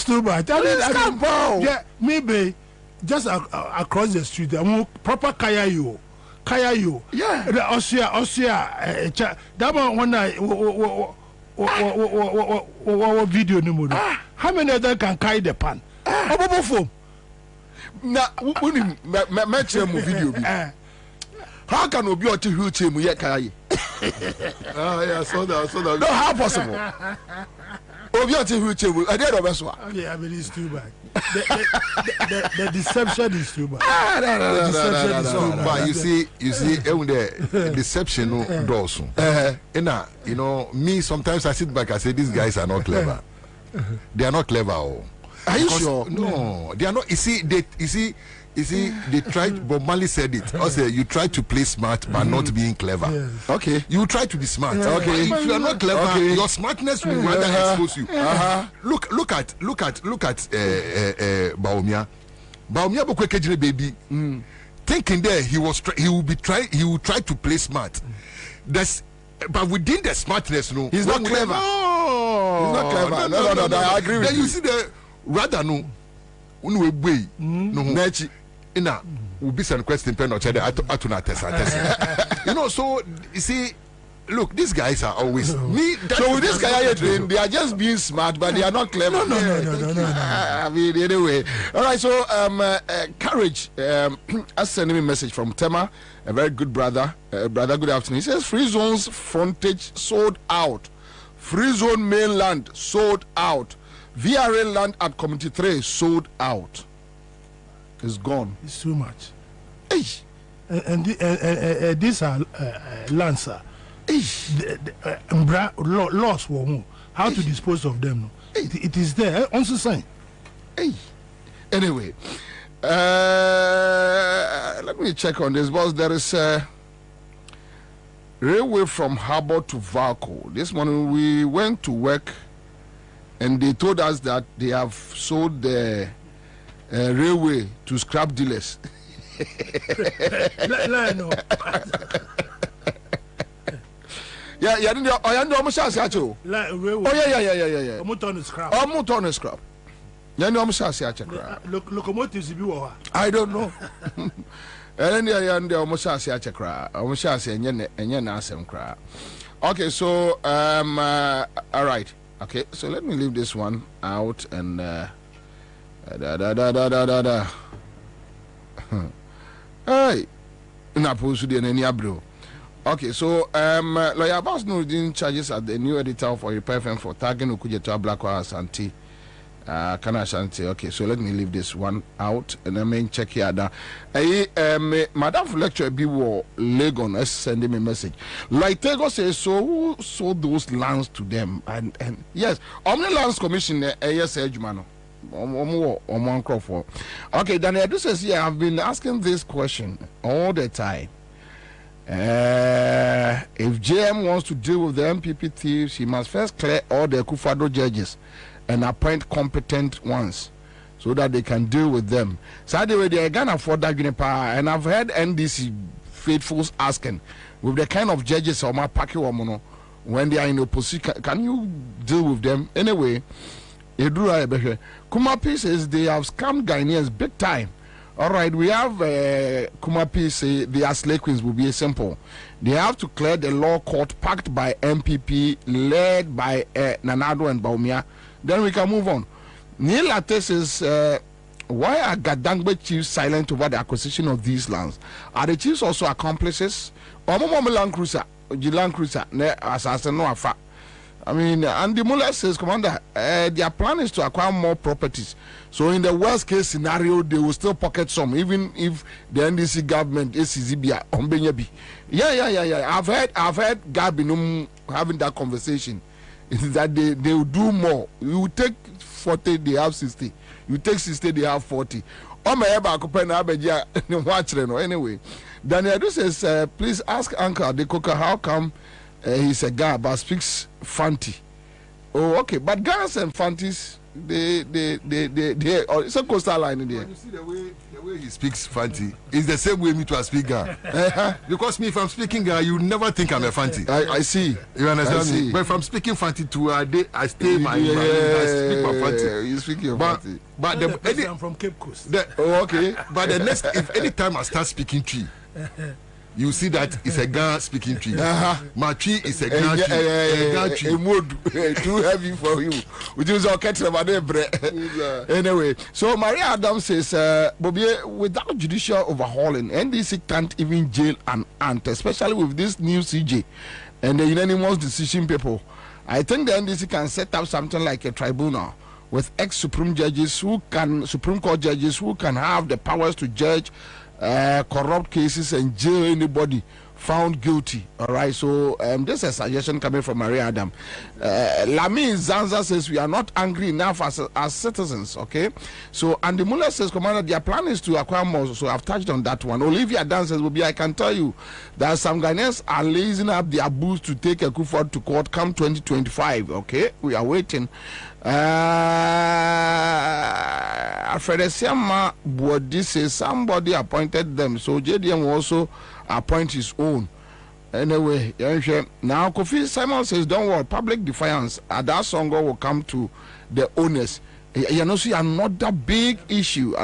too bad. Yeah, maybe just across the street, proper Kaya you. Yeah. The Ossia. That one video no. How many of them can carry the pan? Na when you match him video how can we be able to wheelchair mu yet kai yeah so that no how possible obi able to wheelchair mu I did obeswa I mean it's too bad the deception is too bad the deception is too bad but you see the deception does you know me sometimes I sit back and say these guys are not clever they are not clever Are you sure? No, they are not. You see, they tried. Bob Marley said it. Also, you try to play smart but not being clever. Yes. Okay. You try to be smart. Yeah. Okay. If you are not clever, your smartness will rather expose you. Look at Baumia. Baumia Bokwekejire baby. Thinking there he will try to play smart. But within the smartness, no, he's not clever. He's not clever. No. I agree with you. Then you see the rather no we way no nachi ina will be some question pen or check atuna test. You know, so you see, look, these guys are always me. So with this guy they are just being smart but they are not clever. No. I mean, anyway. All right, so Courage has sent me a message from Tema, a very good brother. Brother, good afternoon. He says free zones frontage sold out. Free zone mainland sold out. VRA land at Community 3 sold out. It's gone. It's too much. Hey. And these are lands. Laws how to dispose of them. It is there. Also sign. Hey. Anyway, let me check on this, boss. There is railway from Harbour to Valco. This morning we went to work and they told us that they have sold the railway to scrap dealers. Yeah, almost yeah. Scrap. Locomotives, I don't know. And then the almost okay, so all right. Okay, so let me leave this one out and hey, okay, so Lawyer Abbas Nuruddin charges at the new editor for Repair FM for tagging Okujetua Blackwell Asante. Kana Asante. Okay, so let me leave this one out and I mean check here now. Madam for lecture Biwo Legon is sending me a message. Like Tego says, so who sold those lands to them? And yes, Omni Lands Commission yes Ejumano. Okay, Daniel says, yeah, I've been asking this question all the time. If JM wants to deal with the MPP thieves, he must first clear all the Akufo-Addo judges and appoint competent ones so that they can deal with them. So the way they are gonna afford that power, and I've heard NDC faithfuls asking, with the kind of judges or my packy woman when they are in opposition, can you deal with them anyway? Kumapi says they have scammed Ghanaians big time. All right, we have Kumapi say their slay queens will be simple. They have to clear the law court packed by MPP, led by Nanado and Baumia. Then we can move on. Neil Latte says, why are Gadangbe chiefs silent over the acquisition of these lands? Are the chiefs also accomplices? Land Cruiser, Land Cruiser, assassin no afa. I mean, Andy Muller says, Commander, their plan is to acquire more properties. So in the worst case scenario, they will still pocket some, even if the NDC government is Zibia on Benyabi. Yeah. I've heard Gabinum having that conversation. That they will do more. You take 40, they have 60. You take 60, they have 40. Anyway, Daniel says, please ask Uncle Adekoka how come he's a guy but speaks Fanti. Oh, okay. But Ghana's and Fantis, they it's a coastal line in there. You see the way he speaks Fanti is the same way me to speak Ghana. Because me, if I'm speaking Ghana, you never think I'm a Fanti. I see. You understand me? But if I'm speaking Fanti to I stay my I speak my Fanti. You speak your Fanti. But I'm from Cape Coast. Okay. But the next, if any time I start speaking tree, you see that it's a Ghana speaking tree. My tree is a Ghana tree. Too heavy for you. Which is okay. Anyway, so Maria Adams says, Bobie, without judicial overhauling, NDC can't even jail an ant, especially with this new CJ and the unanimous decision people. I think the NDC can set up something like a tribunal with ex-Supreme Supreme Court judges who can have the powers to judge corrupt cases and jail anybody found guilty. All right, so this is a suggestion coming from Maria Adam. Lami Zanza says we are not angry enough as citizens. Okay, so Andy Muller says, Commander, their plan is to acquire more. So I've touched on that one. Olivia Dan says, I can tell you that some Ghanaians are lazying up their boots to take a Akufo to court come 2025. Okay, we are waiting. Afredesiama Bodi says somebody appointed them, so JDM will also appoint his own. Anyway, now Kofi Simon says, don't worry, public defiance. That song will come to the owners. You know, see another big issue.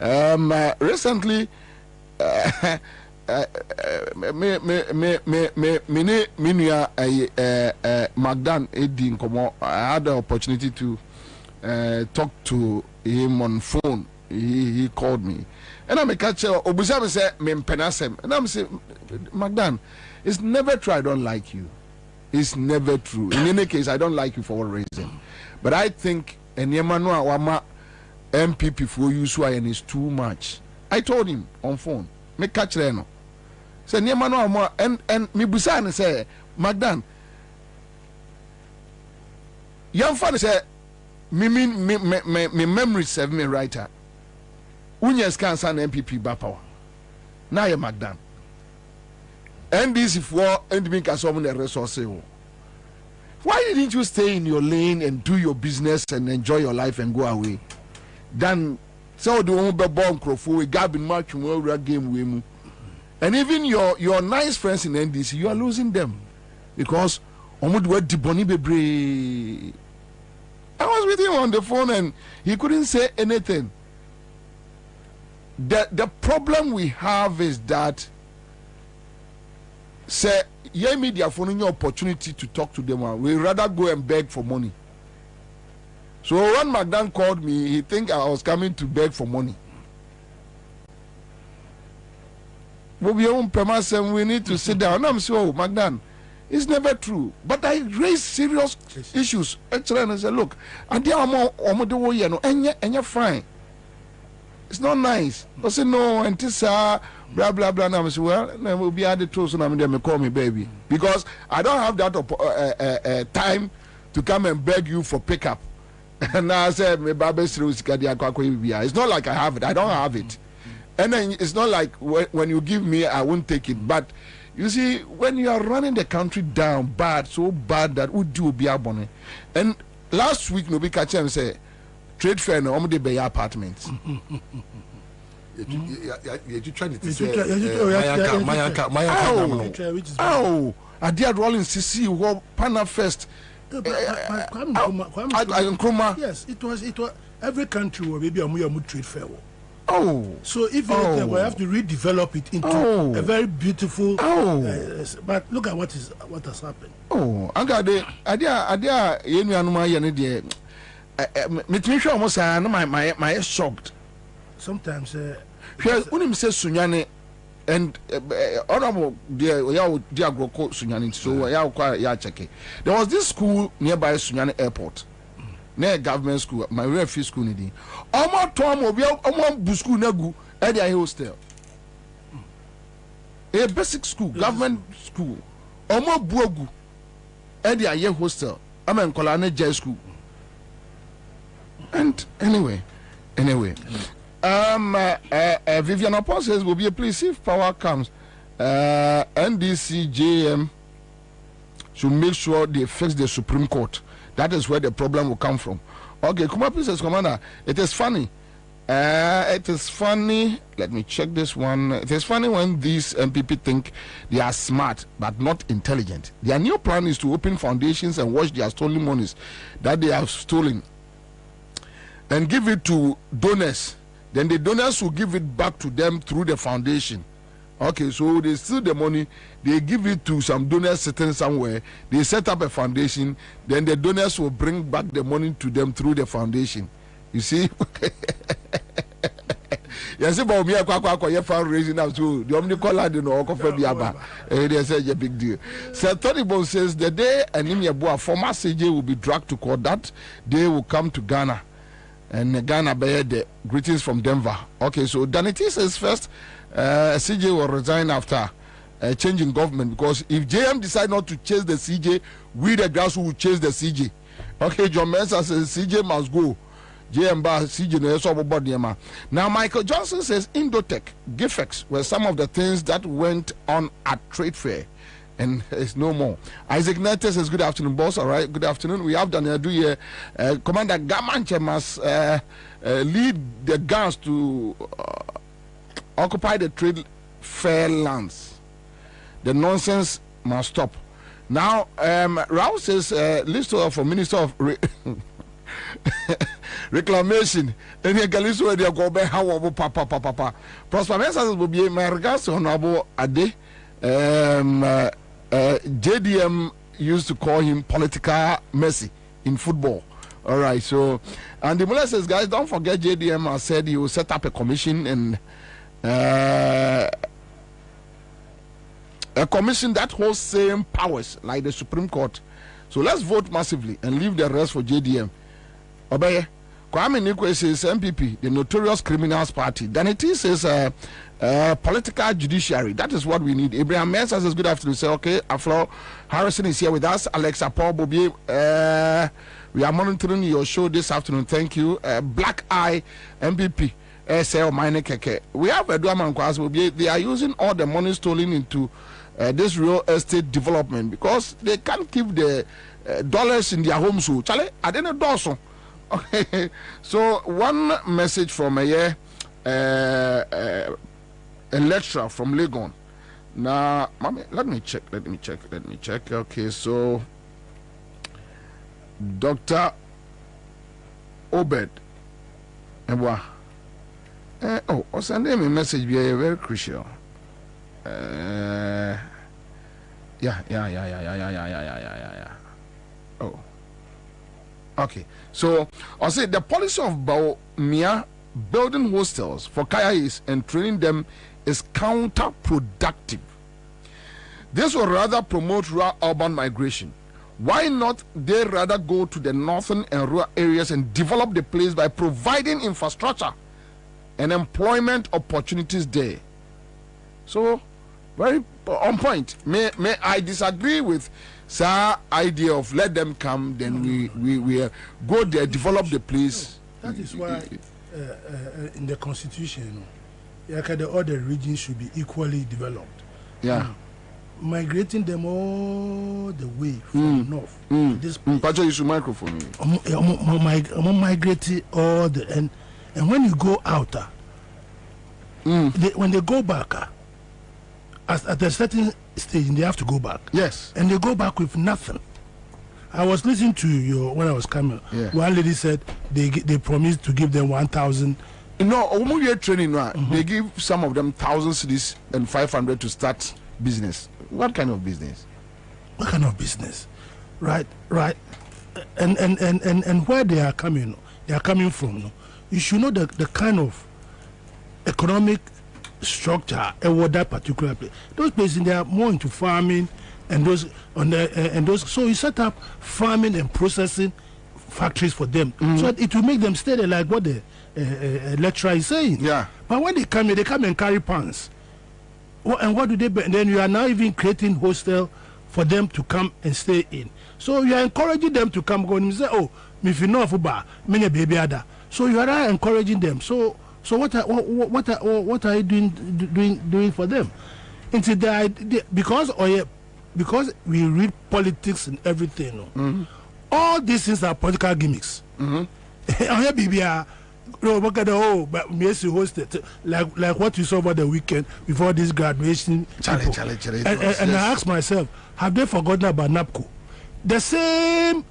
Recently, Magdan Edin Komo, I had the opportunity to talk to him on phone. He called me, and I'm a catcher. Obusam say me penasem, and I'm say, Magdan, it's never true. I don't like you. It's never true. In any case, I don't like you for one reason, but I think Enyemanu Awama MPP for you so and is too much. I told him on phone. Me catch no. Say Enyemanu Awama and me busa and say, Magdan, young fan say me memory serve me writer. Unyes cancer MPP bapawa. Now you Magdan. NDC for NDB can summon the resources. Why didn't you stay in your lane and do your business and enjoy your life and go away? Then so the one be born crofo we gab in match game we. And even your nice friends in NDC, you are losing them because Omud were diboni bebre. I was with him on the phone and he couldn't say anything. The problem we have is that say yeah media for any opportunity to talk to them, we rather go and beg for money. So when Magdan called me, he think I was coming to beg for money. We need to sit down. I'm saying, oh, Magdan, it's never true. But I raised serious issues. Actually, and I said, look, and you're fine. It's not nice. I said, no, and this, blah, blah, blah. And I said, well, then we'll be at the truth, and I'm going to call me baby. Because I don't have that time to come and beg you for pickup. And now I said, it's not like I have it. I don't have it. And then it's not like when you give me, I won't take it. But you see, when you are running the country down bad, so bad that would do be abonne. And last week, Nobi Kachem say, trade fair no omde be apartments. You trying to say oh, I did rolling CC who Pana first. Yes, it was every country will be a trade fair. Oh, so if we have to redevelop it into a very beautiful. But look at what has happened. Oh, I got the idea. You know, almost my shocked. Sometimes, when say Sunyani and honorable dear Groko Sunyani, so ya check. There was this school nearby Sunyani Airport. Near government school, my refugee school need. Almost Tom will be almost Busku Nagu at the hostel. A basic school, government school. Almost Buogu at the hostel. I'm in Kolane J school. And anyway. Vivian Apple says will be a please if power comes. NDCJM should make sure they fix the Supreme Court. That is where the problem will come from. Okay, Kuma Princess Commander, it is funny. Let me check this one. It is funny when these MPP think they are smart but not intelligent. Their new plan is to open foundations and watch their stolen monies that they have stolen and give it to donors. Then the donors will give it back to them through the foundation. Okay, so they steal the money, they give it to some donors sitting somewhere, they set up a foundation, then the donors will bring back the money to them through the foundation. You see? Yes, about me, I fundraising now too. The Omnicola, you know, they say a big deal. Sir Tony Bone says the day Anemia Boa, former CJ will be dragged to court, that day will come to Ghana. And Ghana bear the greetings from Denver. Okay, so Danity says first, CJ will resign after changing government, because if JM decide not to chase the CJ, we the grassroots will chase the CJ. Okay, John Mensah says CJ must go. JM bar CJ no so body ma. Now Michael Johnson says Indotech, Gifex were some of the things that went on at trade fair. And it's no more. Isaac Netes says, good afternoon, boss. All right, good afternoon. We have Daniel Duye. Commander Gamanche must lead the guns to occupy the trade fair lands. The nonsense must stop. Now, Rao says, list for Minister of Reclamation. And here, Galiso, where they go back, how papa. Prosper Mensah will be my regards to Honorable Ade. JDM used to call him political Messi in football. All right, so and the Mullah says, guys, don't forget JDM has said he will set up a commission and a commission that holds same powers like the Supreme Court. So let's vote massively and leave the rest for JDM. Obey. Kwame Nikwe says MPP, the notorious criminals party. Danity says political judiciary. That is what we need. Abraham Mensah says good afternoon. Say okay. Aflo Harrison is here with us. Alexa Paul Bobie. We are monitoring your show this afternoon. Thank you. Black Eye MPP. SL Mine Keke. We have a Duaman Kwaz Bobie. They are using all the money stolen into this real estate development because they can't keep the dollars in their homes. So Charlie, I didn't do so. Okay, so one message from a lecturer from Legon. Now, mommy, let me check. Okay, so Dr. Obed. Send me a message via very crucial. Yeah. Oh. Okay, so I say the policy of Baumia building hostels for Kayais and training them is counterproductive. This will rather promote rural urban migration. Why not they rather go to the northern and rural areas and develop the place by providing infrastructure and employment opportunities there? So very on point. May I disagree with Sir idea of let them come, then we go there, develop the place. That is why in the constitution all the regions should be equally developed. Yeah. Migrating them all the way from north to this place. Pacho, use your microphone. Migrating all the and when you go out, when they go back, at a certain stage, they have to go back. Yes. And they go back with nothing. I was listening to you when I was coming. Yeah. One lady said they promised to give them 1,000. No, when we are training, they give some of them 1,000 cedis and 500 to start business. What kind of business? What kind of business? Right. And where they are coming from. No? You should know the kind of economic structure in that particular place. Those places, they are more into farming and those so you set up farming and processing factories for them, so that it will make them steady, like what the lecturer is saying. Yeah. But when they come here, they come and carry pans. And what do they? Then you are now even creating hostel for them to come and stay in. So you are encouraging them to come. Go and say, "Oh, if you know for bar, many baby ada." So you are encouraging them. So what are you doing for them? Into the idea, because we read politics and everything. All these things are political gimmicks. But Messi hosted like what you saw over the weekend before this graduation. And I asked myself, have they forgotten about NAPCO? The same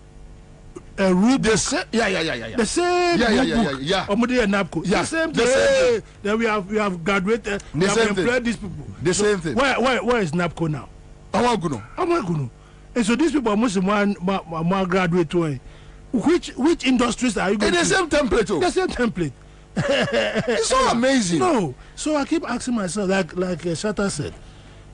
rule book. The same NAPCO. Yeah. The same thing. Then we have graduated. We have employed these people. The same thing. Where is NAPCO now? Amaguno. And so these people are mostly more graduate to. Which industries are you going to? The same template. The same template. It's so amazing. No. So I keep asking myself, like Shatta said,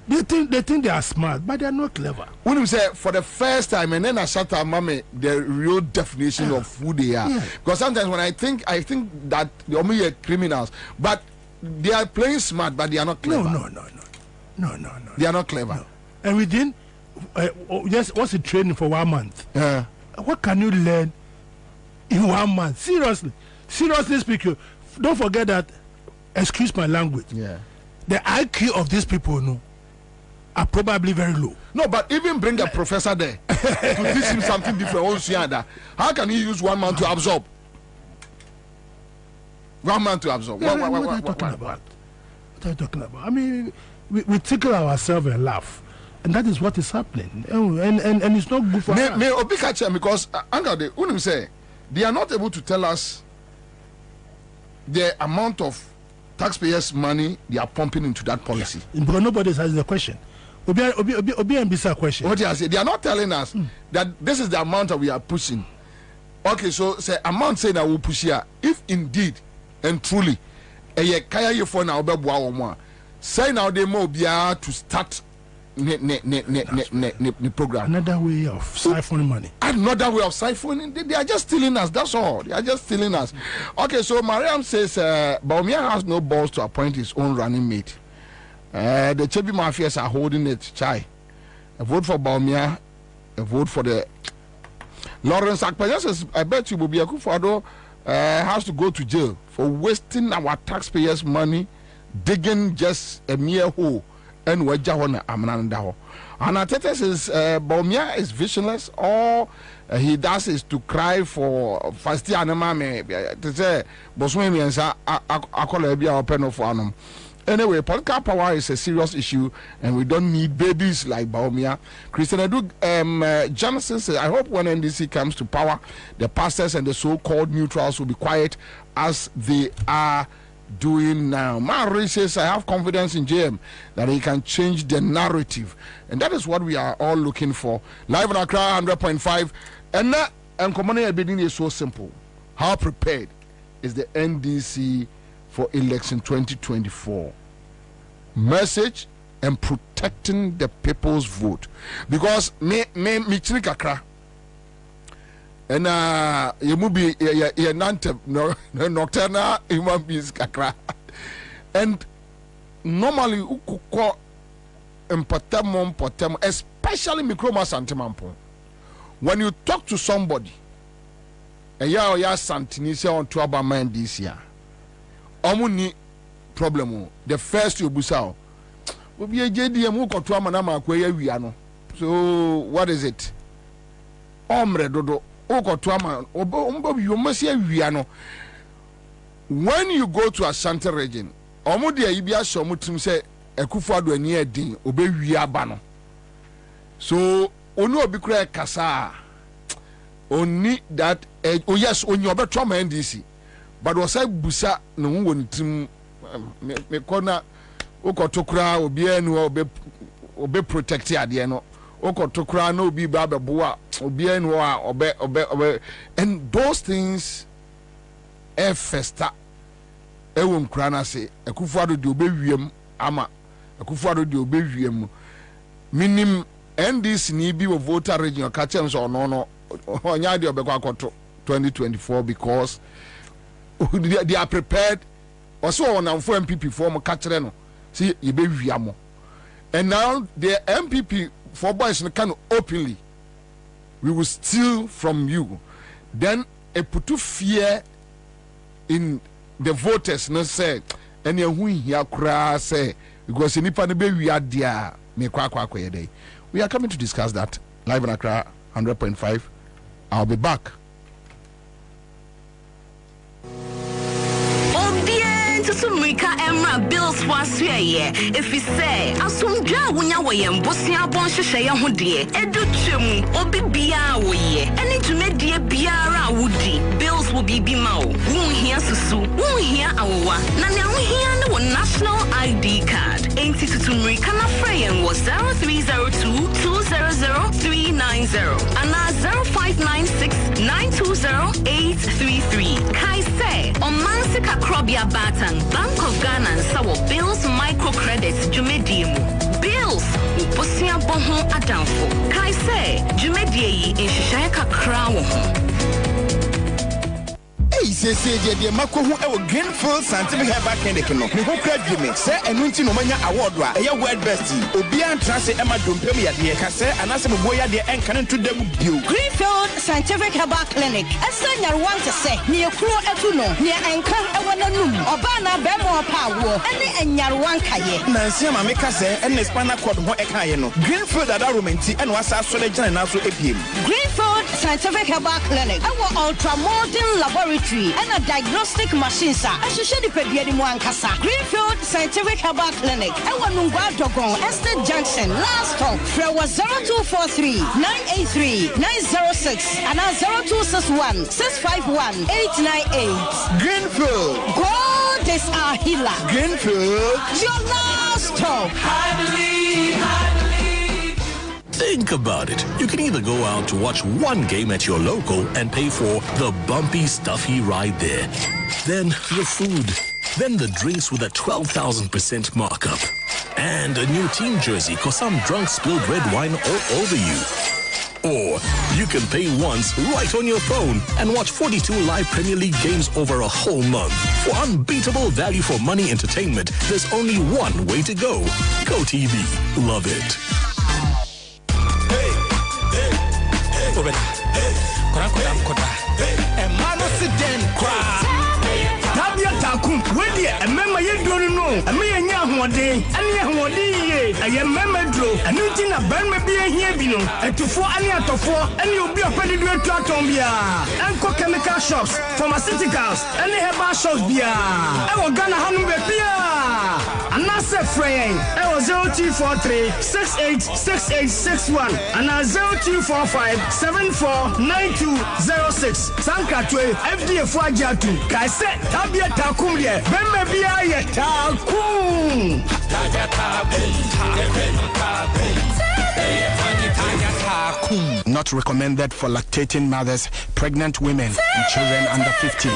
they think they are smart, but they are not clever. When you say for the first time, and then I Shatta mame the real definition of who they are. Yeah. Because sometimes when I think that they are criminals, but they are playing smart, but they are not clever. No. They are not clever. No. And within just what's the training for 1 month? What can you learn in 1 month? Seriously speaking, don't forget that. Excuse my language. Yeah. The IQ of these people, are probably very low. No, but even bring a professor there to teach him something different. How can he use 1 month to absorb? 1 month to absorb. What are you talking about? What are you talking about? I mean, we tickle ourselves and laugh. And that is what is happening. And it's not good for us. May Obi catch him because Uncle say they are not able to tell us the amount of taxpayers' money they are pumping into that policy. Yeah. Because nobody is asking the question. Obi and Bisa question. What I say, they are not telling us that this is the amount that we are pushing. Okay, so say amount saying that we push here. If indeed and truly, kaya you for now say now they more be to start the program. Another way of siphoning money. Another way of siphoning. They are just stealing us. That's all. They are just stealing us. Okay, so Mariam says Baumia has no balls to appoint his own running mate. The Chebi Mafias are holding it. Chai. A vote for Baumia. A vote for the Lawrence Akpanya says, I bet you Bobie Akufo-Addo has to go to jail for wasting our taxpayers' money, digging just a mere hole. And Wajahona Amnandaho. And Atete says Baumia is visionless. All he does is to cry for Fasti Anamame to say Boswemi and Akolebia or Peno for Anum. Anyway, political power is a serious issue, and we don't need babies like Baumia. Christian Edu Johnson says, I hope when NDC comes to power, the pastors and the so-called neutrals will be quiet as they are doing now. Mary says, I have confidence in JM that he can change the narrative, and that is what we are all looking for. Live in Accra 100.5, and that and commanding bidding is so simple. How prepared is the NDC for election 2024? Message and protecting the people's vote, because me Accra. And you must be a nocturnal human beings kakra. And normally uko empatemo, especially mikroma santimampo. When you talk to somebody, and ya santinisia on 12 man this year, omuni problem. The first you busa. Obi JDM who koto ama na makwe wia no. So what is it? Omre dodo who koto ama obo you must wia no. When you go to Ashanti region, omo de ibia so mutim say Akufo-Addo ani edin obe wia ba no. So onu obi kura kasa oni that oh yes only obe trauma NDC but was say busa no won tim me kona okotokura obi anu obe protect ade no okotokura na obi ba beboa obi anu obe and those things festa ewon kura na say Akufo-Addo de obe wiem ama Akufo-Addo de obe wiem minim NDC ni bi wo voter region ka chem so no onya de obekwa akoto 2024 because they are prepared also on for MPP form ka kire no see ye be wiamo and now the MPP for boys can openly we will steal from you then a put fear in the voters no say any hu hia kura say because nipa no be wi dia me kwa yedai. We are coming to discuss that live in Accra 100.5. I'll be back. Tusumrika Emra bills was here. If we say, Asumja Wunya Wayam, Bosia Bon Shaya Hudie, Educhum, Obi Bia Waye, and to make dear Biara Woody. Bills will be Bimao. Won't hear Susu, won't hear Awa. Nana here no national ID card. Ain't it to Mrika Frayan was 0302 200390 and 0596 920 833. Kai say, on Mansika Krobia Batan. Bank of Ghana and Sawo Bills microcredits Jumediemu. Bills Uposia Bonhon Adamfo. Kai say Jumedie in Shishaka Crown. Hey, say the Mako who ever Greenfield Scientific Herbal Clinic no. Me who credit me say enunti no manya award wa. Eya word best. Obi an transe Emma Dompem ya de ka say anase boya de enkan to dem bio. Greenfield Scientific Herbal Clinic. Esa nyarwan te say ne ekuro etu no. Ne enkan ewo nanum. Oba na be mo pa wo. Ene enyarwan kaye. Nansi ma me ka say ene spinal cord ho ekaye no. Greenfield ada romenti ene wasa so le gina na so epiem. Greenfield Scientific Herbal Clinic. Ewo ultra modern laboratory and a diagnostic machine sir. Ashushe di pedie di mwankasa. Greenfield Scientific Herbal Clinic. Ewa Nungwa Dogon Estate Junction. Last stop. Frewa 0243 983 906 and 0261 651 898. Greenfield. God is our healer. Greenfield. Your last stop. Think about it. You can either go out to watch one game at your local and pay for the bumpy, stuffy ride there. Then the food. Then the drinks with a 12,000% markup. And a new team jersey cause some drunk spilled red wine all over you. Or you can pay once right on your phone and watch 42 live Premier League games over a whole month. For unbeatable value for money entertainment, there's only one way to go. Go TV. Love it. Tabia takum wedi emema yedro no eme nya hoɔden ane hoɔden ye eye mema dro anuti na banma bi ahia bi no etufo ane atofo ane obi opedido etu aton bia enko chemical shops pharmaceuticals ane herbal shops bia ewo Ghana hanu be bia anase frey ewo 0243 686861 ana 0245 749206 sankatwe FDA fo ajatu kai se tabia takum de bemma bia ye takum Not recommended for lactating mothers, pregnant women, and children under 15.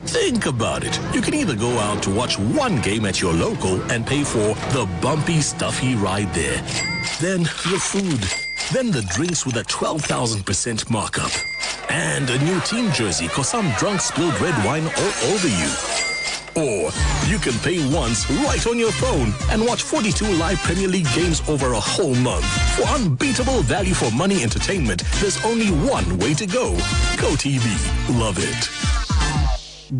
Think about it. You can either go out to watch one game at your local and pay for the bumpy, stuffy ride there. Then the food. Then the drinks with a 12,000% markup. And a new team jersey cause some drunk spilled red wine all over you. Or you can pay once right on your phone and watch 42 live Premier League games over a whole month. For unbeatable value for money entertainment, there's only one way to go. Go TV. Love it.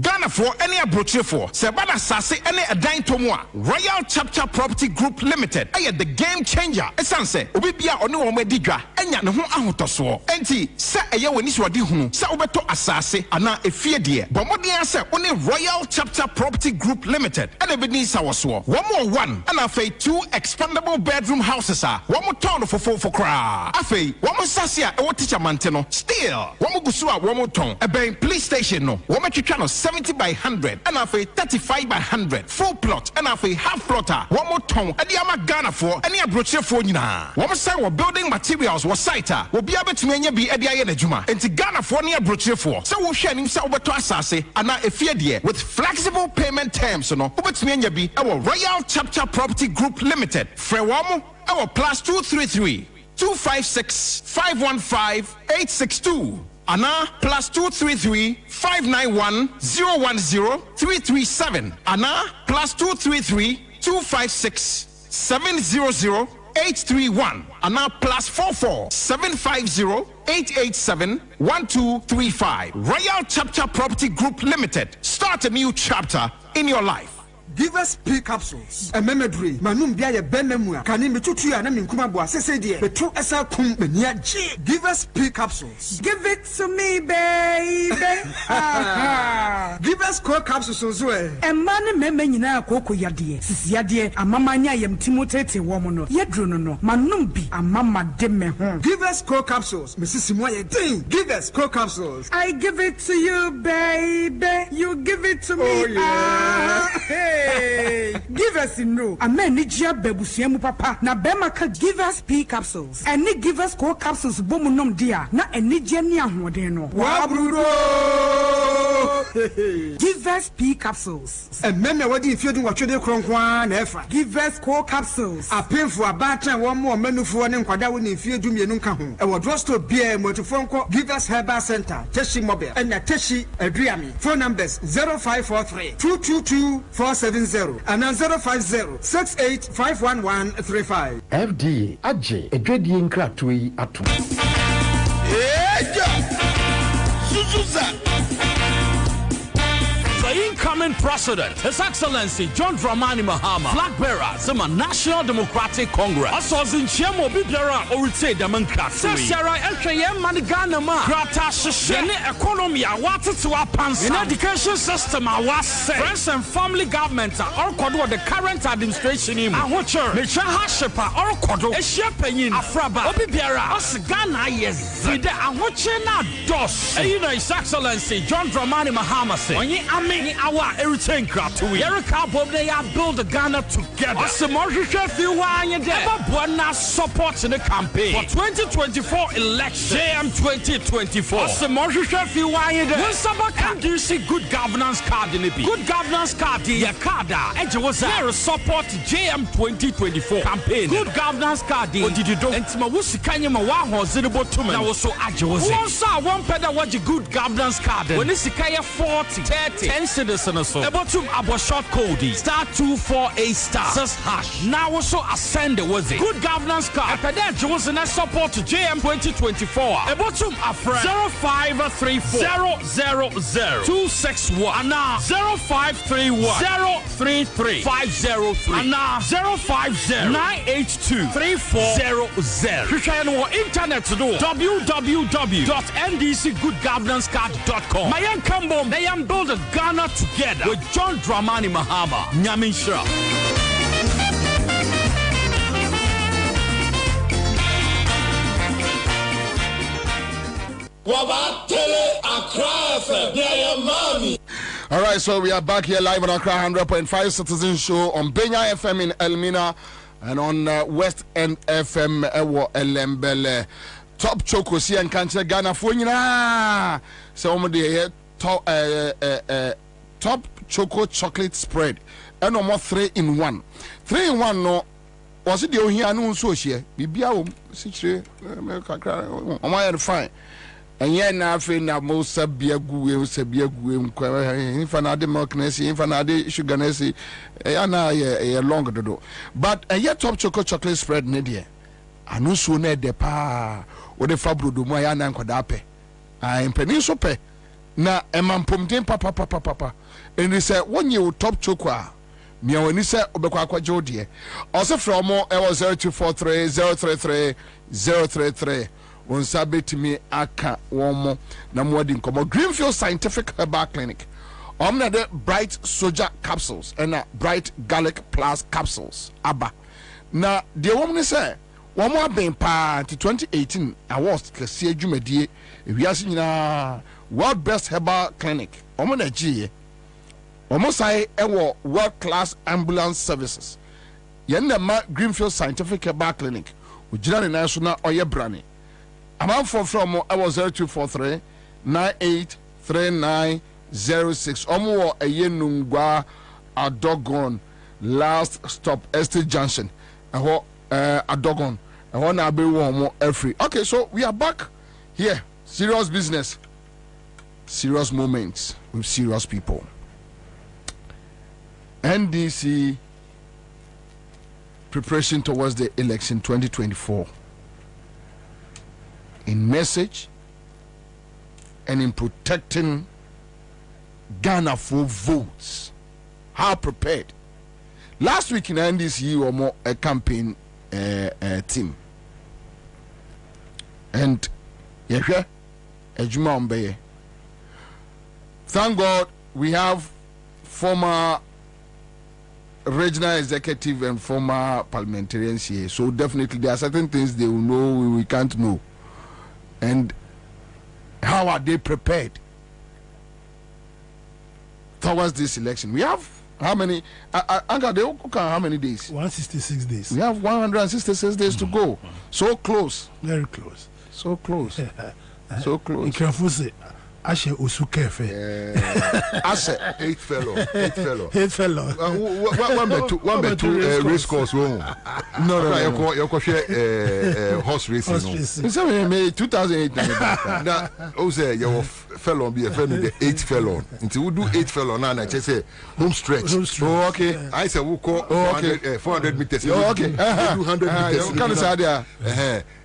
Ghana for any abroche for Sebana Sase any a dine tomwa Royal Chapter Property Group Limited. I the game changer. Esanse Obibia onu omedidwa enya ne ho ahotoso. Enti se eye wani swadi hunu se obeto asase ana efie de. Bomodin se oni Royal Chapter Property Group Limited. And ebini sawoso. One more one and afe 2 expandable bedroom houses are. One more town for kra. Afe one more sasia e teacher manteno. Still one more gusua one more town. Ebe police station no. One more channel 70 by 100 and a 35 by 100 full plot and a half plotter one more ton and the ama Ghana for any abroche for nina one say we building materials was site will be able to menya be edia ye juma and Ghana for near broche for so we share him say obeto asase and a efie with flexible payment terms no obet menya be our Royal Chapter Property Group Limited frewamo our +233 256 515 862 Ana +233 591 010 337 Ana +233 256 700 831 Ana +44 750 887 1235 Royal Chapter Property Group Limited. Start a new chapter in your life. Give us P capsules. A memedry. Manum bia ye benemua. Kani metutu ya na minkuma bua sese die. Betro esa kum benia G. Give us P capsules. Give it to me, baby. Give us core capsules as well. E mane meme nyina akoko yade. Sisi yade amama nya yem timotete wo mo no. Yedro no no. Manum bi amama de me ho. Give us core capsules. Mrs. Moye ding. Give us core capsules. I give it to you, baby. You give it to me. Oh yeah. Hey. Give us in no. A man nijia bebusiemu papa. Na bemaka give us P capsules. And ni give us core capsules bomunom dia. Na enijia ni ahwodeno. Wabrudo. Give us P capsules. And men wadi if you do what you do kronkwa na efa. Give us core capsules. A painful abata one more menu for one kwada woni if you do me nunka ho. E wo drugstore bia motofonko Give us Herbal Center. Teshi Mobile. And na Teshi Adriami. Phone numbers 0543 222 470 and 050-68-51135. FDA Aje Edwedi Nkratui Atum. Suzuza. The incoming president, His Excellency John Dramani Mahama, flag bearer, Zima National Democratic Congress. Asos in Chemo Bibiara or say Democracy. Sarah LKM Manigana Ma, Grata Shishene economy, what to our pants in education system. I was say friends and family government or Kodo the current administration in Ahocher, Mechaha Shepa or Kodo, a shepherd Afraba, Obibiara, Osgana, yes, with the Ahochena Dos. His Excellency John Dramani Mahama say, our everything crap to Erica Bob they are build Ghana together. Everyone support in the campaign for 2024 election. JM 2024. Do you see good governance card in the good governance card? Your card and was there support JM 2024 campaign. Good governance card. What did you do? And Timawusi Kanyama Waho Zidibo Tuman. I was so agile. One pedal what your good governance card. When it's 40 30 10 citizens so about to abo short code *248*6#. Now also ascend was it good governance card that was in support to JM 2024 about to a friend 0534 000-261 now 0531 033 503 and now 050-982-3400. You can on internet to do www.ndcgoodgovernancecard.com. My young Cambo, they am build a Ghana together with John Dramani Mahama. Nyaminsha. All right, so we are back here live on Accra 100.5 Citizen Show on Benya FM in Elmina and on West End FM Ewo Elembele. Top Choco si and Cancer Ghana for so top Choco chocolate spread and no more 3-in-1. 3-in-1 no was it the here no so here bibia o si chire fine and yet now feel na most sabia gu sabia gu infanade milk nesi infanade sugar nesi a long do but a yet top chocolate spread nedia anu so na de pa wo de fabrodo mu ya na nkoda pe impeni so pe na emampomten papa and say one you top chocolate me when you say obekwa akwaje odie also from mo e was 0243 033 on sabet me aka womo na mwadi nkomo Greenfield Scientific Herbal Clinic omna de bright soja capsules and bright garlic plus capsules aba na de womo say womo aben pa 2018 awards kese adwumadie ewiase nyina world best herbal clinic omo na giye omo sai ewo world class ambulance services yenna ma Greenfield Scientific Herbal Clinic ujira ne national oye brane amount from I was 0243 983906 omo a yenungwa adogon last stop Estate Junction adogon na be wo every. Okay, so we are back here. Serious business, serious moments with serious people. NDC preparation towards the election 2024 in message and in protecting Ghana for votes. How prepared? Last week in NDC or more a campaign team and yeah, thank God we have former regional executive and former parliamentarians here, so definitely there are certain things they will know we can't know. And how are they prepared towards this election? We have how many? How many days? 166 days. We have 166 days to go. So close. Very close. So close. So close. Ashe Osukefe. Ashe, eight fellow. One by two race course. No. You share horse racing. It's 2008. Now, say your fellow be a fellow the eighth fellow. Until we do eight fellow now, I just say home stretch. Oh, okay. I say we call 400 meters. Okay. 200 meters. You can't say there.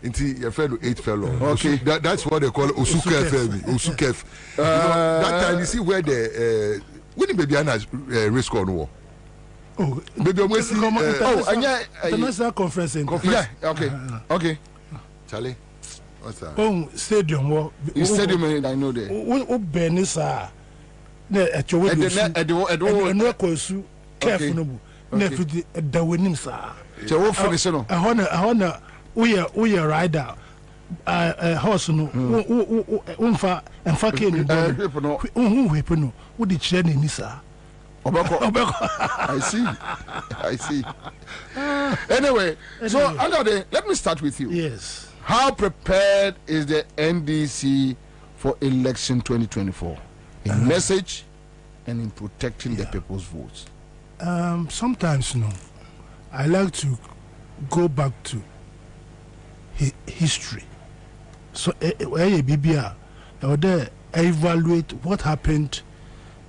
Until your fellow eight fellow. Okay. That's what they call Osukefe. That time you see where the when baby Anna's race call no. Oh, baby almost international conference. Yeah, okay. Charlie, what's that? Oh, stadium. Stadium, I know there. Oh, Benissa. At your wedding, no course, careful. Never the winning, sir. To finish, no. I honor, we are rider. Horse no umfa emfa ke ni no wo di kire ni sir obeko I see anyway so Angade, let me start with you. Yes, how prepared is the NDC for election 2024 in message and in protecting the people's votes? Sometimes I like to go back to history. So, BBR, evaluate what happened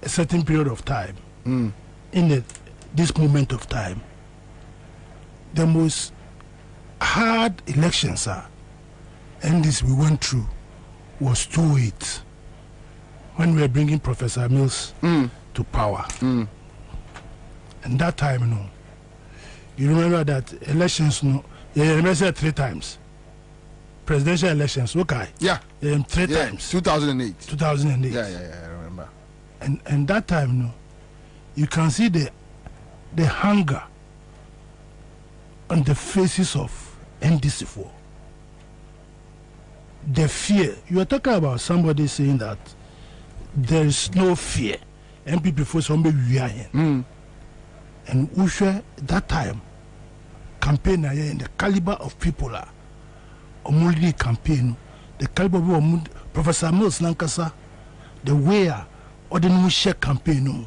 a certain period of time in this moment of time. The most hard elections and this we went through was 2008 when we were bringing Professor Mills to power. And that time, you remember that elections, you remember 3 times. Presidential elections, okay. Yeah. 3 times. 2008. 2008. Yeah, I remember. And that time, you can see the hunger on the faces of NDC4. The fear. You are talking about somebody saying that there is no fear. MPP for somebody we are here. And Usha, that time, campaign and the caliber of people are. Omuli campaign, the caliber of Professor Mills Lankasa, the way or the new share campaign.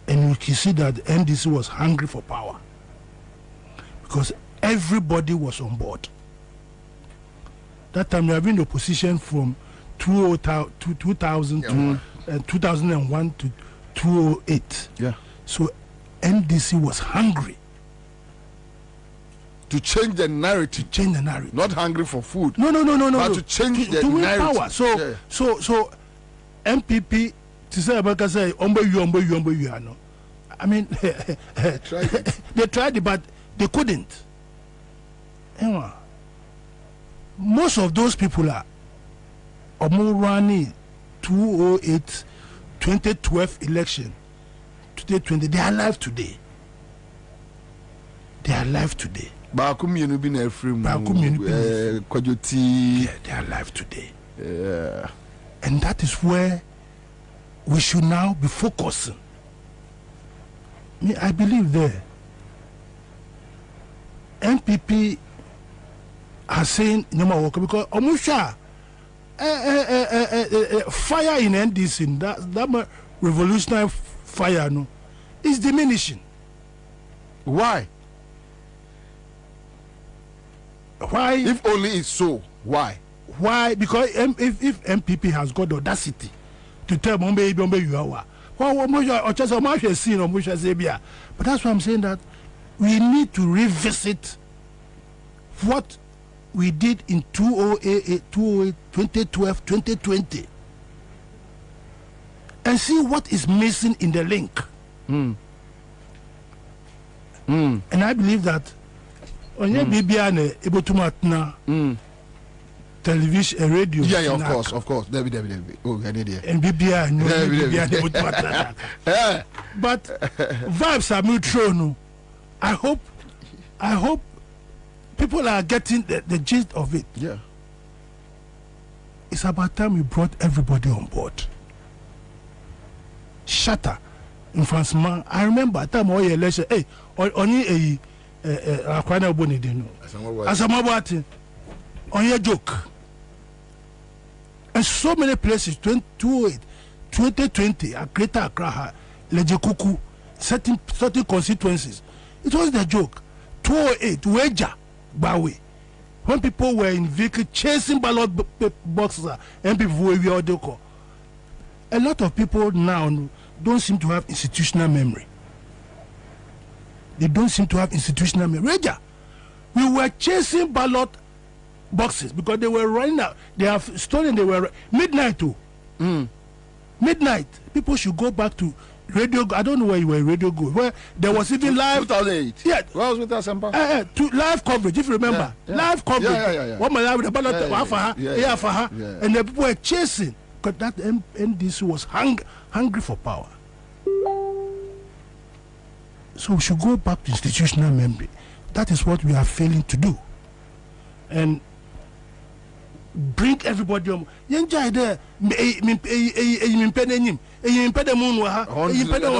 And you can see that the NDC was hungry for power because everybody was on board. That time we have been in opposition from 2000 to 2001 to 2008. Yeah. So NDC was hungry to change the narrative. Not hungry for food. No. But to change the win narrative. Power. So MPP to say America say ombo you no. I mean they tried it, but they couldn't. Anyway, most of those people are running 2008 2012 election 2020. They are alive today. They are alive today. They are alive today. Yeah. And that is where we should now be focusing. I believe there. MPP are saying no more work because Omusha fire in NDC, that revolutionary fire no is diminishing. Why? Why? If only it's so, why? Why? Because if MPP has got the audacity to tell Bombe you are, but that's why I'm saying that we need to revisit what we did in 2008, 2012, 2020 and see what is missing in the link. And I believe that on your BBN able to matna television, radio. Yeah, of course. Debbie. Oh, I need it. And BBN, no, BBN able to matna. But vibes are mutual. No, I hope people are getting the gist of it. Yeah. It's about time we brought everybody on board. Shatter in France, man. I remember time all your election. Hey, only a Akwana Boni didn't know. Asamabati on your joke. And so many places, 2020, a Greater Accra, Lejekuku, certain constituencies. It was the joke. 208, Weja, Bawe. When people were in vehicle chasing ballot boxes and people were a lot of people now don't seem to have institutional memory. They don't seem to have institutional memory. Reja, we were chasing ballot boxes because they were running out. They have stolen. They were midnight too. Midnight. People should go back to radio. I don't know where you were. Radio Go. Where there was even live. 2008. Yeah. Where was with us, Ansah? To live coverage. If you remember, live coverage. Yeah. What my live the ballot and the people were chasing because that NDC was hungry for power. So we should go back to institutional memory. That is what we are failing to do. And bring everybody on. I don't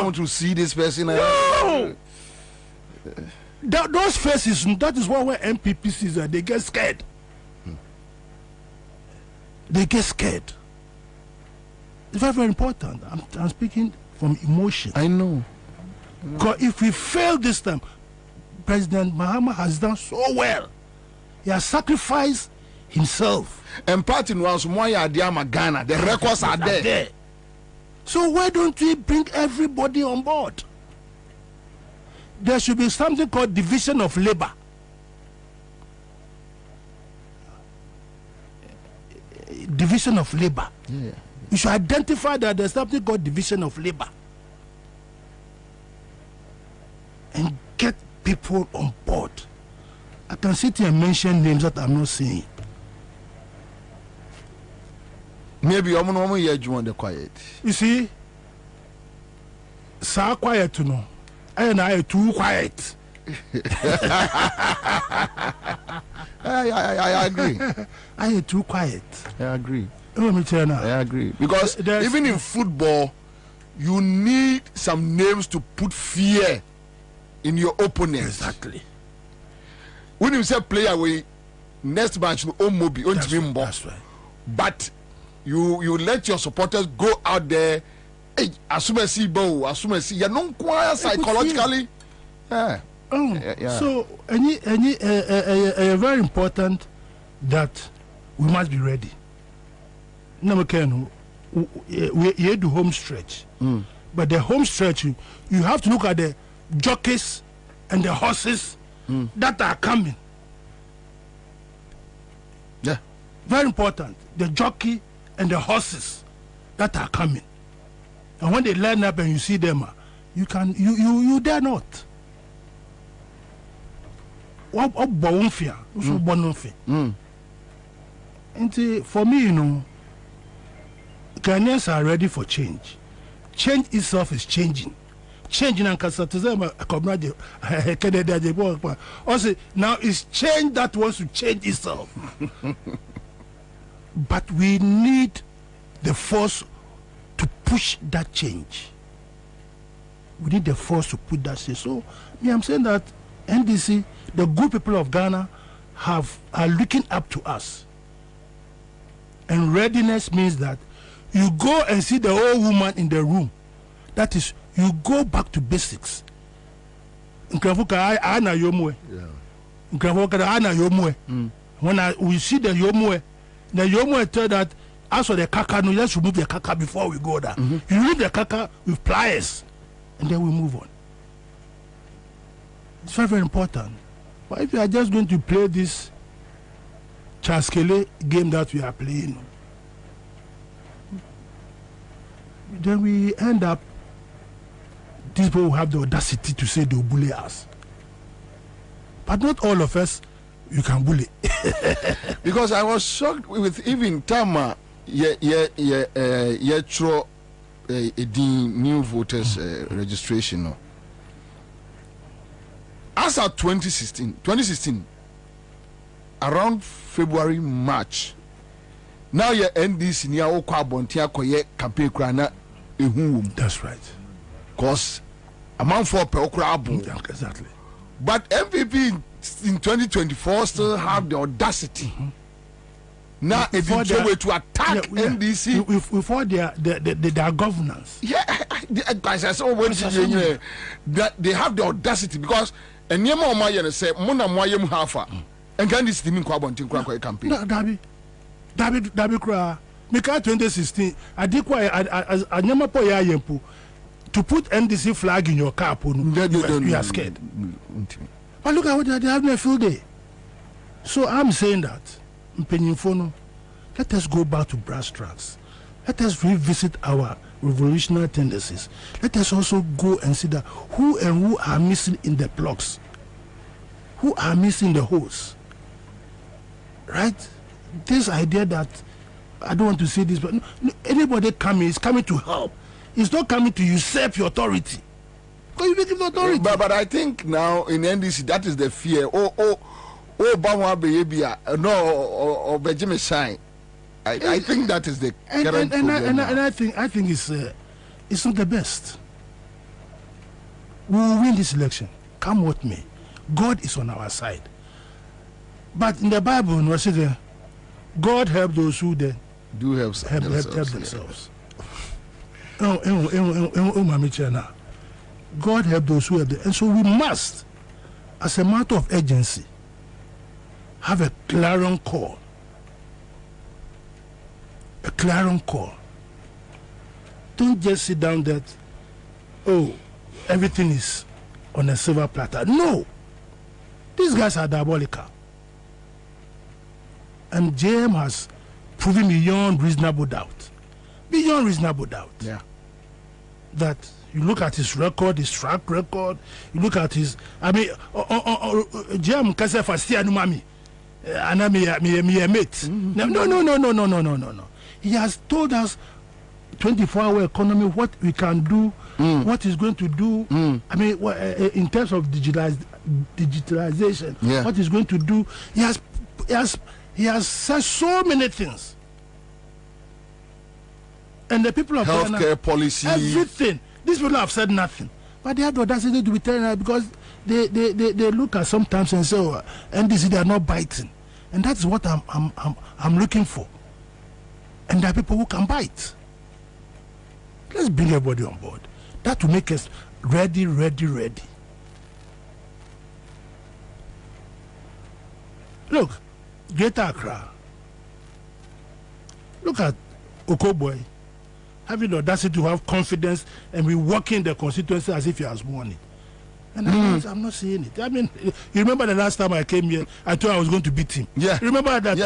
want to see this person. No! Those faces, that is why when MPP sees that, they get scared. They get scared. It's very, very important. I'm speaking from emotion. I know. Because if we fail this time, President Mahama has done so well. He has sacrificed himself. And part in once more, Ghana, the records are there. So why don't we bring everybody on board? There should be something called division of labor. Division of labor. Yeah. You should identify that there's something called division of labor. And get people on board. I can sit here and mention names that I'm not saying. Maybe I'm not here you want the quiet. You see, so quiet to know. And I too quiet. I agree. I am too quiet. I agree. Let me tell you now. I agree. Because even in football, you need some names to put fear in your opponents. Exactly. When you say player away, next match no Mobi, that's right. But you let your supporters go out there. Hey, assume you're not quite psychologically. Yeah. So, very important that we must be ready. No, we do home stretch. But the home stretch, you have to look at the jockeys and the horses that are coming. Yeah. Very important. The jockey and the horses that are coming. And when they line up and you see them, you dare not. What and for me, you know, Ghanaians are ready for change. Change itself is changing. Changing and also now it's change that wants to change itself. But we need the force to push that change. We need the force to put that change. So I'm saying that NDC, the good people of Ghana, are looking up to us. And readiness means that you go and see the old woman in the room. That is, you go back to basics. When we see the Yomwe tell that as for the kaka, no, let's remove the kaka before we go there. You remove the kaka with pliers, and then we move on. It's very, very important. But if you are just going to play this Chaskele game that we are playing, then we end up, these people have the audacity to say they'll bully us. But not all of us, you can bully. Because I was shocked with even Tama, new voters registration. No. As of 2016, around February, March, now your NDC near Okwabontia koye campaign krana ehum. That's right. Because amount for per Okwabon. Exactly. But MPP in 2024 still have the audacity. Now it's a way to attack NDC before their governance. Yeah, guys, I saw that they have the audacity because and Yema Omayan say Mona Moyem Hafa and can this team Kwabontin campaign. Dabi Kra, Mika 2016, I did quite a Yamapo Yempu to put NDC flag in your car. You are scared. But look at what they have in a field day. So I'm saying that, let us go back to brass tracks. Let us revisit our revolutionary tendencies. Let us also go and see that who are missing in the blocks, who are missing the holes. Right? This idea that I don't want to say this, but anybody coming is coming to help. It's not coming to usurp your authority. Because you make it authority. But I think now in NDC that is the fear. Bama baby, no, or Benjamin Shine. I think that is the current problem. And I think it's not the best. We will win this election. Come with me. God is on our side. But in the Bible, we say God help those who then do help themselves. God help those who help them. And so we must, as a matter of urgency, have a clarion call. A clarion call. Don't just sit down that, everything is on a silver platter. No. These guys are diabolical. And JM has proven beyond reasonable doubt. Beyond reasonable doubt. Yeah. That you look at his record, his track record, you look at his, JM Kase Fastia Numami. And I'm a mate. No. He has told us 24-hour economy, what we can do, what he's going to do. I mean, in terms of digitalization, what he's going to do. He has said so many things. And the people of healthcare Ghana, policy, everything. These people have said nothing. But they have the audacity to be telling us because they look at sometimes and say, and they are not biting. And that's what I'm looking for. And there are people who can bite. Let's bring everybody on board. That will make us ready. Look, Greater Accra, Look at Okoboy having the audacity to have confidence and be working the constituency as if he has won it. And I'm not saying it. I mean, you remember the last time I came here, I thought I was going to beat him. Yeah. Remember that?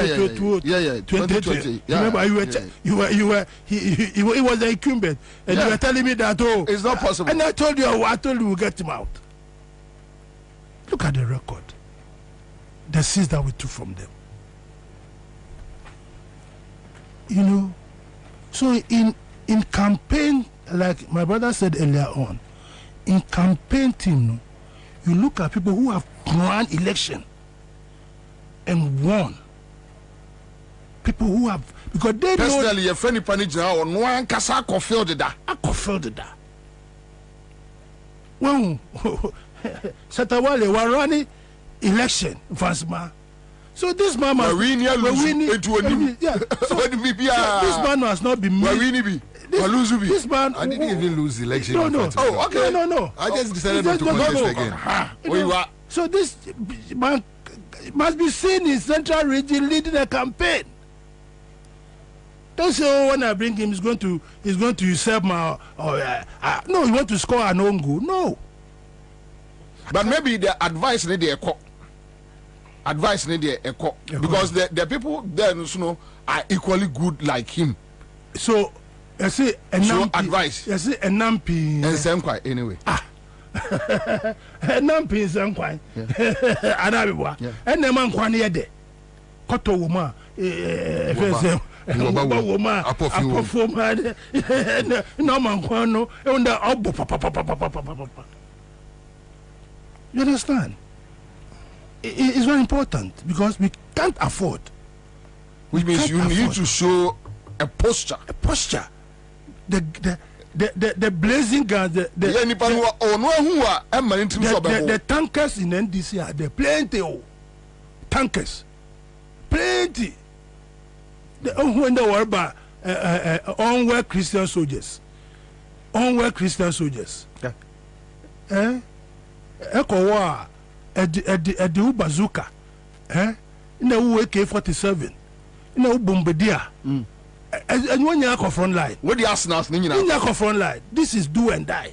2020. Remember, you were. He was the incumbent, and you were telling me that it's not possible. And I told you we'll get him out. Look at the record, the seats that we took from them. You know, so in campaign, like my brother said earlier on, in campaign team, you look at people who have won election and won. People who have, because they personally, your friend Panija or no one can say I confilled that. When Satawale were running election, Vansma. So this man must this man must not be made. This man, I didn't even lose the election. No. Oh, okay. No. I just decided not to contest again. So this man must be seen in Central Region leading a campaign. Don't say, when I bring him, he's going to usurp my. No, he want to score an own goal. No. But maybe the advice need a because the people there, are equally good like him. So. I say advice. I say Nampi. And same quite anyway. Nampi is same quite. Anabiwa. And the man kwani yede. Koto woma. Woma. Apofuma. No man kwano. Onda obo. You understand? It's very important because we can't afford. Which means you need to show a posture. The blazing guns, the tankers in NDC are there plenty. Tankers, plenty. When they were about unwell Christian soldiers, Echo war, the bazooka, in the AK-47, in the bombardier. And when you're front line, what the arsenals, front line, this is do and die.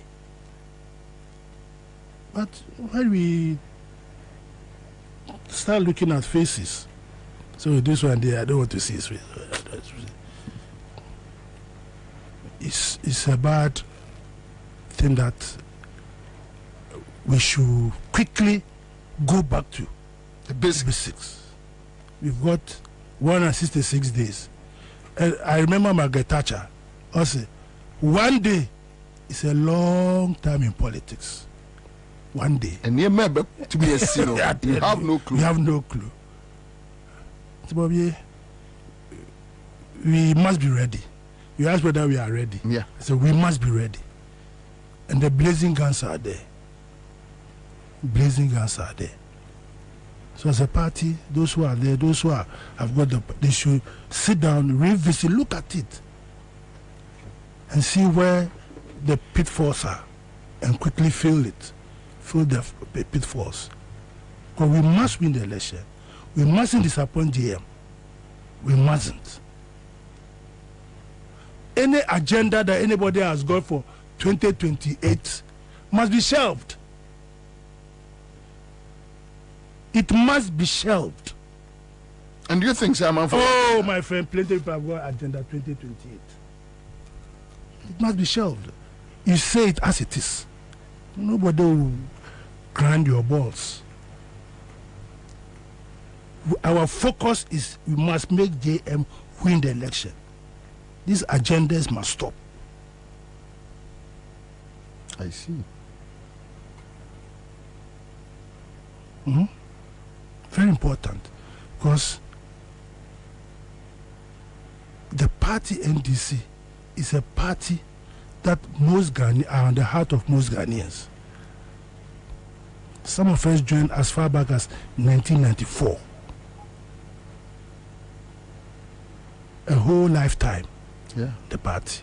But when we start looking at faces, so this one there, I don't want to see his face. It's a bad thing that we should quickly go back to the basics. We've got 166 days. I remember Margaret Thatcher also. One day is a long time in politics. One day. And you remember to be a zero. You have no clue. You have no clue. So, Bobie, we must be ready. You ask whether we are ready. Yeah. So we must be ready. And the blazing guns are there. Blazing guns are there. So as a party, those who are there, those who have got they should sit down, revisit, look at it, and see where the pitfalls are, and quickly fill the pitfalls. Because we must win the election. We mustn't disappoint GM. We mustn't. Any agenda that anybody has got for 2028 must be shelved. It must be shelved. And do you think, Simon? Oh, my friend, plenty of people have got agenda 2028. It must be shelved. You say it as it is. Nobody will grind your balls. Our focus is we must make JM win the election. These agendas must stop. I see. Very important, because the party NDC is a party that most Ghanaians are on the heart of most Ghanaians. Some of us joined as far back as 1994. A whole lifetime. Yeah. The party.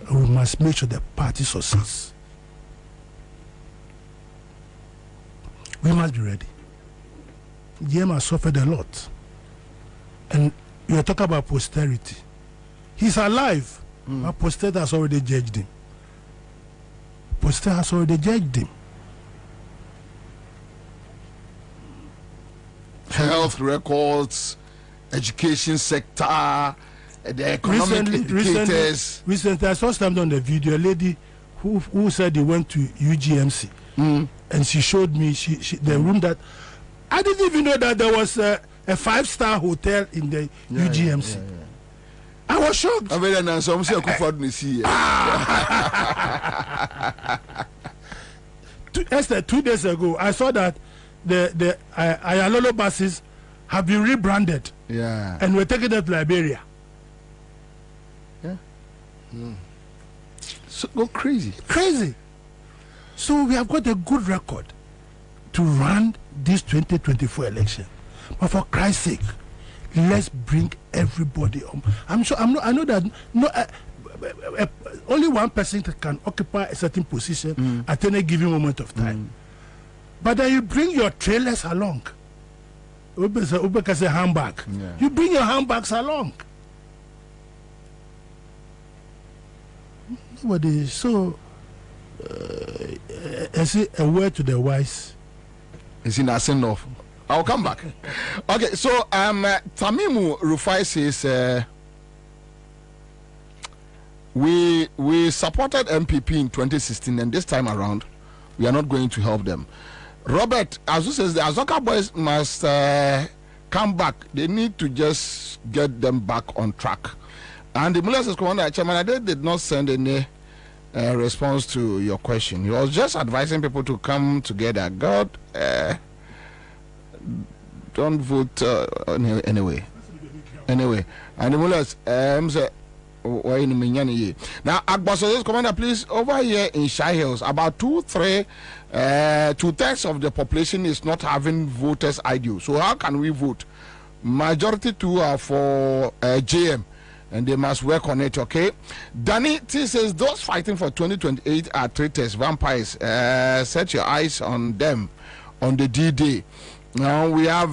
And we must make sure the party succeeds. We must be ready. GM has suffered a lot, and You talk about posterity. He's alive, but posterity has already judged him. Posterity has already judged him. Health records, education sector, the economic indicators. Recently, I saw something on the video. A lady who said he went to UGMC, and she showed me the room that I didn't even know that there was a 5-star hotel in the UGMC. I was shocked. Esther, 2 days ago, I saw that the Ayalolo buses have been rebranded. Yeah. And we're taking them to Liberia. Yeah. So go crazy. Crazy. So we have got a good record to run this 2024 election. But for Christ's sake, let's bring everybody on. I know that only one person can occupy a certain position at any given moment of time. But then you bring your trailers along. Ubeka say handbag. Yeah. You bring your handbags along. Nobody. So, I say a word to the wise. Is in a send off. I'll come back. Okay, so Tamimu Rufai says we supported MPP in 2016, and this time around we are not going to help them. Robert Azu says the Azoka boys must come back. They need to just get them back on track. And the Mulasa Commander Chairman did not send any response to your question. He was just advising people to come together. God, don't vote anyway. Anyway, and the Mulas now, Agbaso's Commander, please, over here in Shire Hills, about 2/3 of the population is not having voters ID. So how can we vote? Majority 2 are for JM, and they must work on it, okay? Danny T says those fighting for 2028 are traitors, vampires. Set your eyes on them on the D-Day. Now we have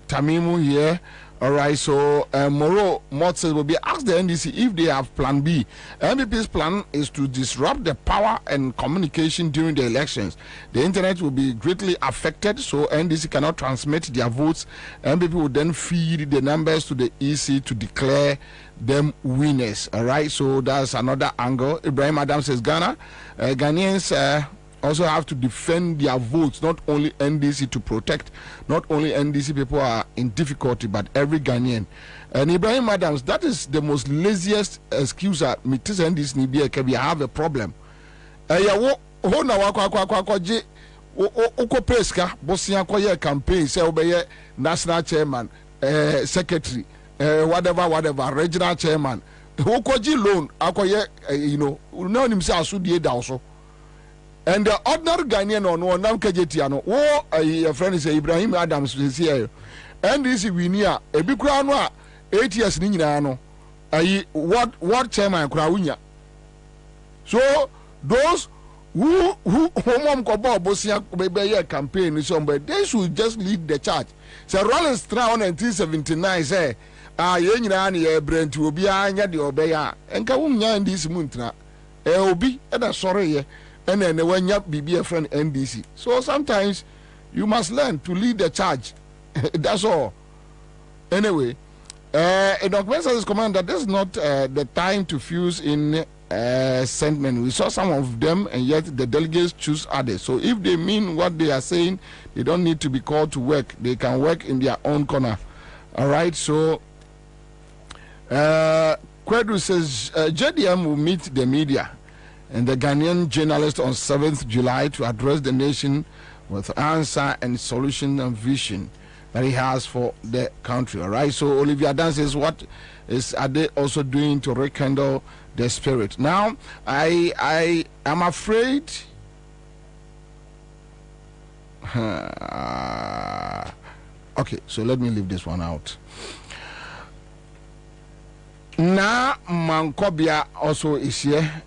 Tamimu here. All right, so Moro Motses will be asked the NDC if they have plan B. MPP's plan is to disrupt the power and communication during the elections. The internet will be greatly affected, so NDC cannot transmit their votes. MPP will then feed the numbers to the EC to declare them winners. All right, so that's another angle. Ibrahim Adam says Ghanaians also have to defend their votes, not only NDC to protect. Not only NDC people are in difficulty, but every Ghanaian. And Ibrahim Adams, that is the most laziest excuse that Mitis NDC we have a problem. Campaign, say national chairman, secretary, whatever, regional chairman. Loan, also. And the ordinary Ghanaian on one Namkajetiano, a friend is Ibrahim Adams is here. And this is we near a big crown 8 years Ninano. What chairman Krawunya. So those who home kobo bosia bebe campaign somebody they should just lead the charge. So Rollins Brown 1979 say yenina ye brent obi anya de obeya. Enka wunya this muntra. Obi e da sorry ye. And then when you be a friend NDC. So sometimes you must learn to lead the charge. That's all. Anyway, a document says commander, this is not the time to fuse in sentiment. We saw some of them, and yet the delegates choose others. So if they mean what they are saying, they don't need to be called to work. They can work in their own corner. All right. So Kwedu says JDM will meet the media and the Ghanaian journalist on 7th July to address the nation with answer and solution and vision that he has for the country. All right. So Olivia Dan says, what are they also doing to rekindle the spirit? Now, I am afraid. Okay, so let me leave this one out. Na Mankobia also is here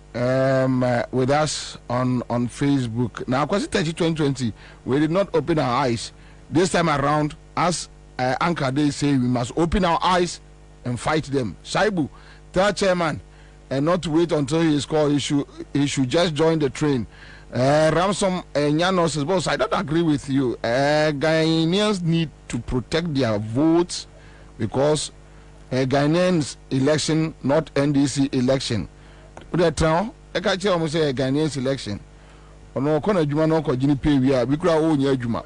with us on Facebook. Now, because 2020, we did not open our eyes. This time around, as Anchor Day say, we must open our eyes and fight them. Shaibu, tell chairman, and not to wait until he is called. He should just join the train. Ransom Nyano says, boss, I don't agree with you. Ghanaians need to protect their votes because Ghanaians election, not NDC election. That now, I can't tell you say Ghanaians election. No, corner Juma no ko jini pay we are Juma.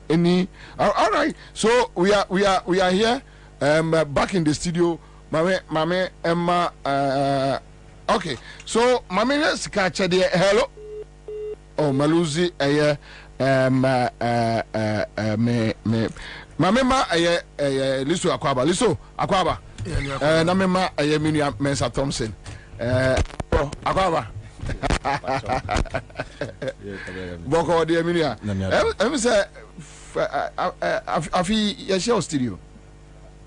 Any all right. So we are here back in the studio. Mame Emma okay. So Mame let's catch there. Hello. Oh Maluzi me Mame ma Liso Akwaba. Na me ma Minua Mensa Thompson. Akwaba. Boko de Minua. Em say afi your studio.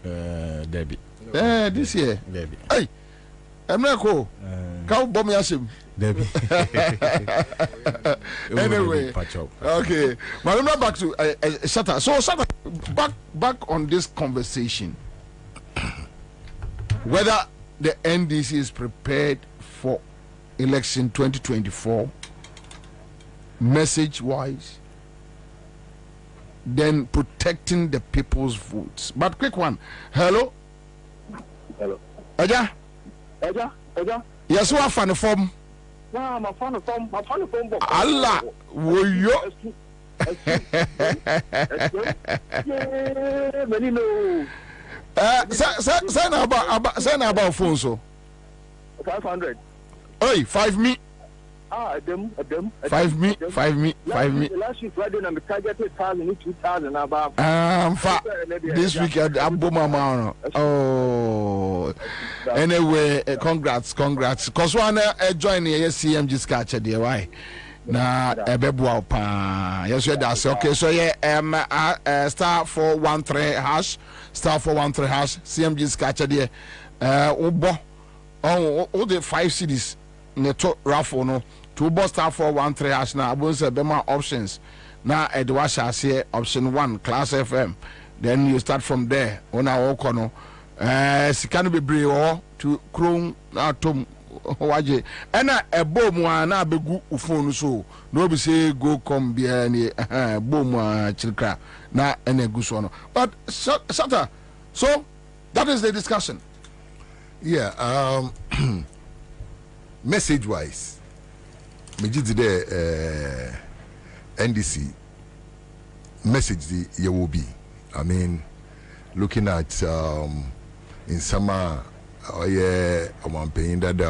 Debbie. This year. Debbie. Hey. Emeko. Ka bomb yashim. Debbie. Anyway. Okay. But I'm not back to Shatta. So Shatta, back on this conversation. Whether the NDC is prepared for election 2024, message wise, then protecting the people's votes. But quick one. Hello? Hello. Aja? Yes, what fan form? Nah, my fan form. Allah, will you? Yeah, many know. Send about phone so. 500. Hey, 5 me. Them. 5 me. Last week Friday, I'm targeted 1,000, 2,000 about. This week I'm Boma. Oh, anyway, congrats. Cause one join the CMG sketch there. Why? Na ebebua pa. Yes, that's okay. So yeah, star 413 hash, CMG sketch there. Ubo. All the 5 cities. Neto raffle no. To bust star 413 hash na abon say bema options na edwa shase option 1 class FM, then you start from there on our kono sika no bebre o to chrome na tom waje ena ebo mu na begu phone so no be say go come bia ni bom chilkra na ena gu so no. But Shatta, so that is the discussion. Yeah, message wise, the NDC message the will be. I mean, looking at in summer, I'm paying that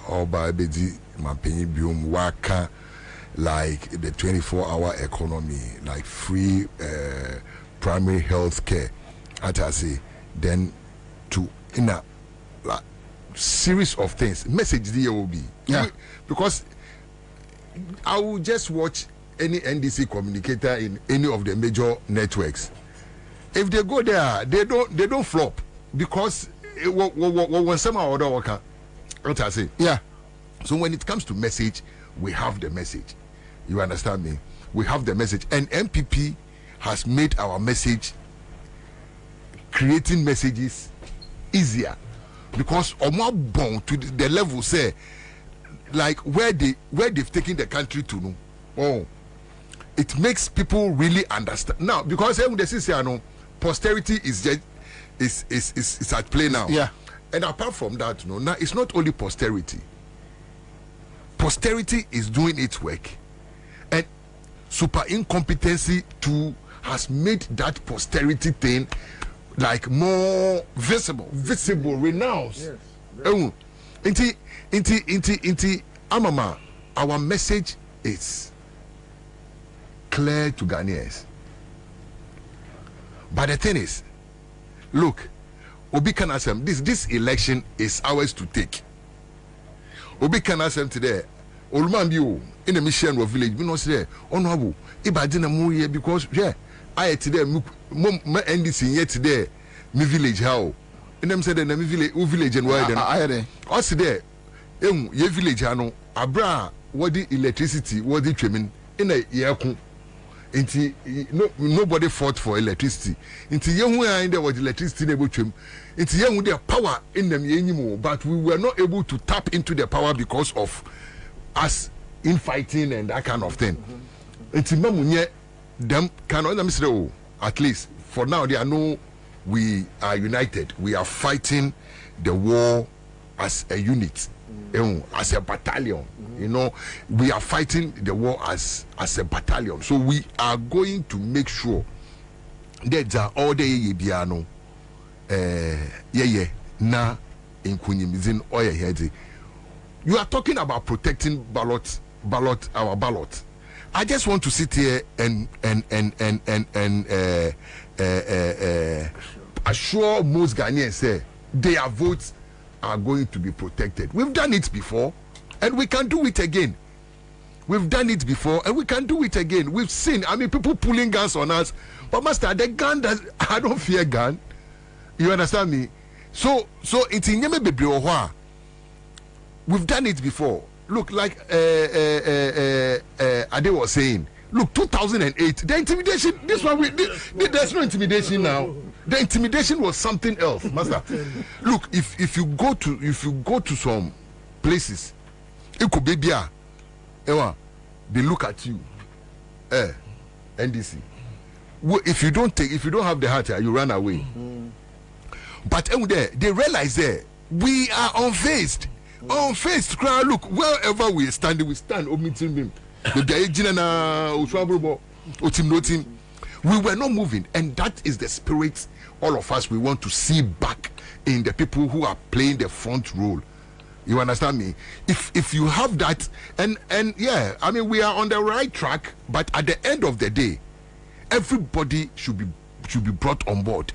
or by BD, I'm paying biom waka like the 24-hour economy, like free primary health care. At I say, then to in a series of things. Message the will be. Yeah. Because I will just watch any NDC communicator in any of the major networks. If they go there, they don't flop because when some other worker, what I say. Yeah. So when it comes to message, we have the message. You understand me? We have the message, and MPP has made our message, creating messages easier. Because Omar born to the level say like where they've taken the country to know. Oh, it makes people really understand now because posterity is just is at play now. Yeah. And apart from that, now it's not only posterity. Posterity is doing its work, and super incompetency too has made that posterity thing like more visible, renounced. Yes. Inti Amama, our message is clear to Ghanaians. But the thing is, look, Obi Kanasem, this election is ours to take. Obi Kanasem today, Olumambio in the mission of village, we not say, honorable, Ibadina Muye because I today NDC yet today me village how and them said me village and why then I us there ye village ano abra what the electricity what the trimming in a year nobody fought for electricity. Into young way there was electricity able to into young with their power in them anymore, but we were not able to tap into the power because of us infighting and that kind of thing. Into mamunye them cannot say, oh, at least for now they are no, we are united. We are fighting the war as a unit, as a battalion. You know, we are fighting the war as a battalion. So we are going to make sure that all the yebiano, na in kunyimizin oya headi. You are talking about protecting our ballot. I just want to sit here and assure most Ghanaians say their votes are going to be protected. We've done it before and we can do it again. We've done it before and we can do it again. We've seen, I mean, people pulling guns on us. But master, the gun I don't fear gun. You understand me? So it's in Yeme Bebriohwa. We've done it before. Look, like Ade was saying, look, 2008, the intimidation, this one, there's no intimidation now. The intimidation was something else, master. Look, if you go to some places, it could be beer, they look at you, NDC. If you don't have the heart, you run away. But they realize we are unfazed. Crowd, look, wherever we stand. We were not moving, and that is the spirit all of us we want to see back in the people who are playing the front role. You understand me? If you have that, and yeah, I mean, we are on the right track, but at the end of the day, everybody should be brought on board.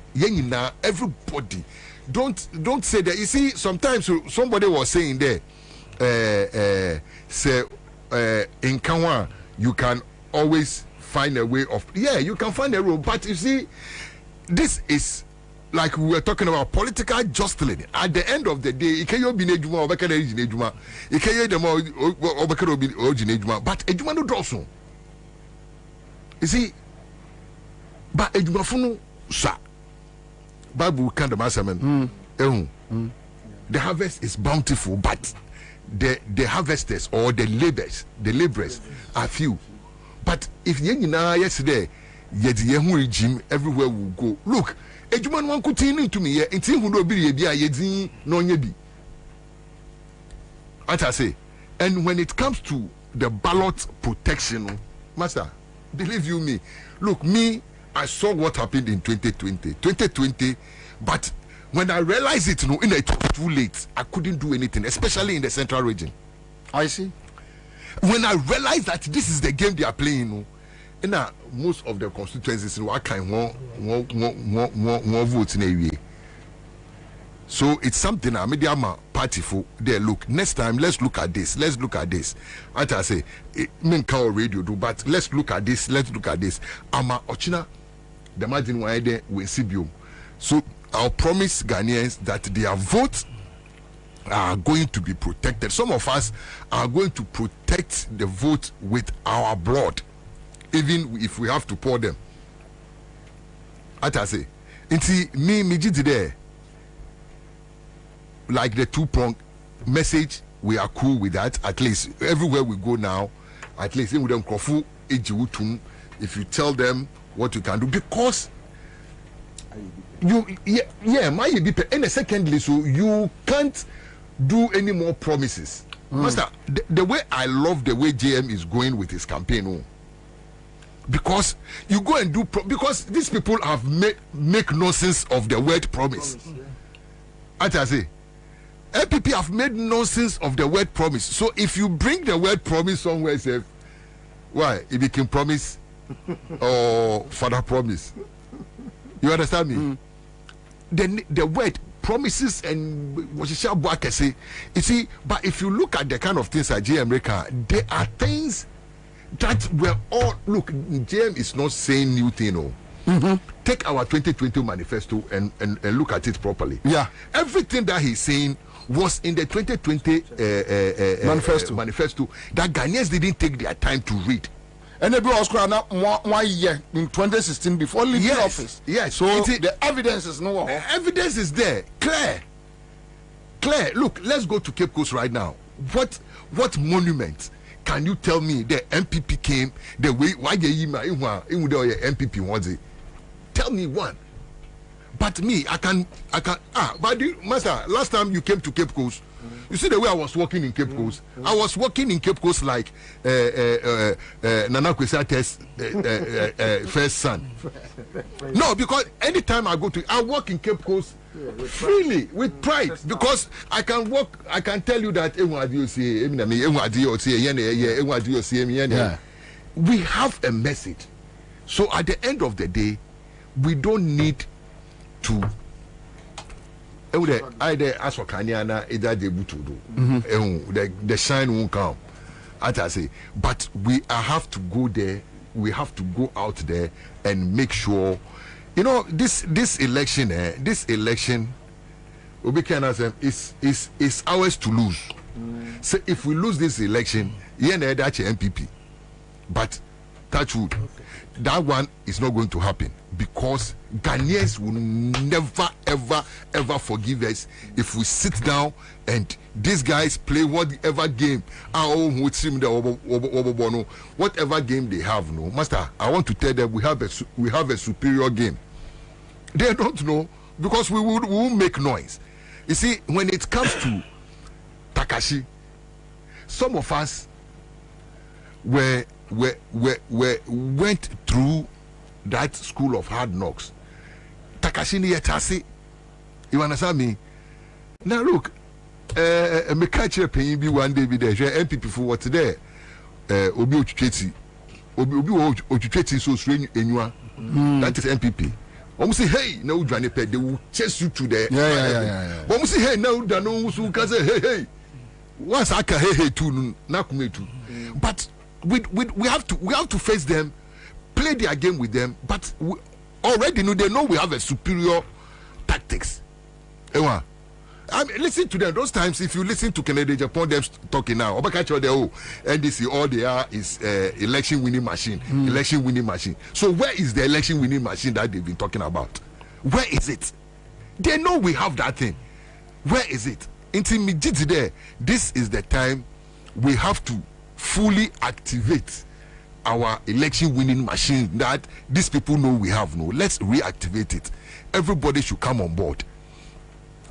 Everybody. Don't say that. You see, sometimes somebody was saying there, say in Kanwa you can always find a way of, you can find a role, but you see, this is like we were talking about political jostling. At the end of the day, but ejuma no drosso. You see, but ejuma funu sa Bible kind of masaman. The harvest is bountiful, but the harvesters or the laborers are few. But if yesterday, regime everywhere will go. Look, Ejuman one could tell to me, and see who will be a yedin no yebi. As I say, and when it comes to the ballot protection, master, believe you me, look, me, I saw what happened in 2020, but when I realized it, it was too late. I couldn't do anything, especially in the central region. I see. When I realized that this is the game they are playing, most of the constituencies in Wakai won't vote in a way. So it's something I made a party for. There, look, next time let's look at this. As I say, radio do, but let's look at this. Ama Ochina, the margin why they will see you. So I'll promise Ghanaians that their votes are going to be protected. Some of us are going to protect the vote with our blood, even if we have to pour them. As I say, me today, like the two-pronged message, we are cool with that. At least everywhere we go now, at least if you tell them what you can do, because and secondly, so you can't do any more promises. Master, the way I love the way JM is going with his campaign, because you go and do because these people have make nonsense of the word promise. As I say, LPP have made nonsense of the word promise. So if you bring the word promise somewhere, say, why it became promise or father promise? You understand me? The word promises and what you say, you see, but if you look at the kind of things at JM America, there are things that were all look. JM is not saying new thing. Take our 2020 manifesto and look at it properly. Yeah, everything that he's saying was in the 2020 manifesto that Ghanaians didn't take their time to read. And the was one year in 2016 before leaving office. Yes. So the evidence is no. Evidence is there, clear. Look, let's go to Cape Coast right now. What monument can you tell me the MPP came the way? Why they MPP was it? Tell me one. But me, I can. But master, last time you came to Cape Coast, you see the way I was walking in Cape Coast. I was walking in Cape Coast like Nana Kwesate's first son. No, because anytime I walk in Cape Coast freely with pride, because I can walk. I can tell you that we have a message. So at the end of the day, we don't need to either ask for Kanyana either they to do the shine won't come, as I say, but we have to go there. We have to go out there and make sure, you know, this election is ours to lose. So if we lose this election, that's MPP, but touch wood, that one is not going to happen, because Ghanaians will never ever forgive us if we sit down and these guys play whatever game, whatever game they have. No, master, I want to tell them we have a superior game. They don't know, because we will make noise. You see, when it comes to Takashi, some of us went through that school of hard knocks. Takashi ni yetasi. You understand me? Now look, me catch a penny be one day be there. MPP for what there? Obi Ochucheti. Obi Ochucheti so strange enwa. That is MPP. When say hey, now Johnny Ped, they will chase you to the When say hey, now Dano so can say hey. Once I can hey too, nakume too. But we have to face them, play their game with them, but we already know they know we have a superior tactics. I mean, listen to them. Those times, if you listen to Kennedy Japan, them talking now, NDC, all they are is election winning machine, election winning machine. So where is the election winning machine that they've been talking about? Where is it? They know we have that thing. Where is it? Intermediate there. This is the time we have to fully activate our election winning machine that these people know we have. No, let's reactivate it. Everybody should come on board.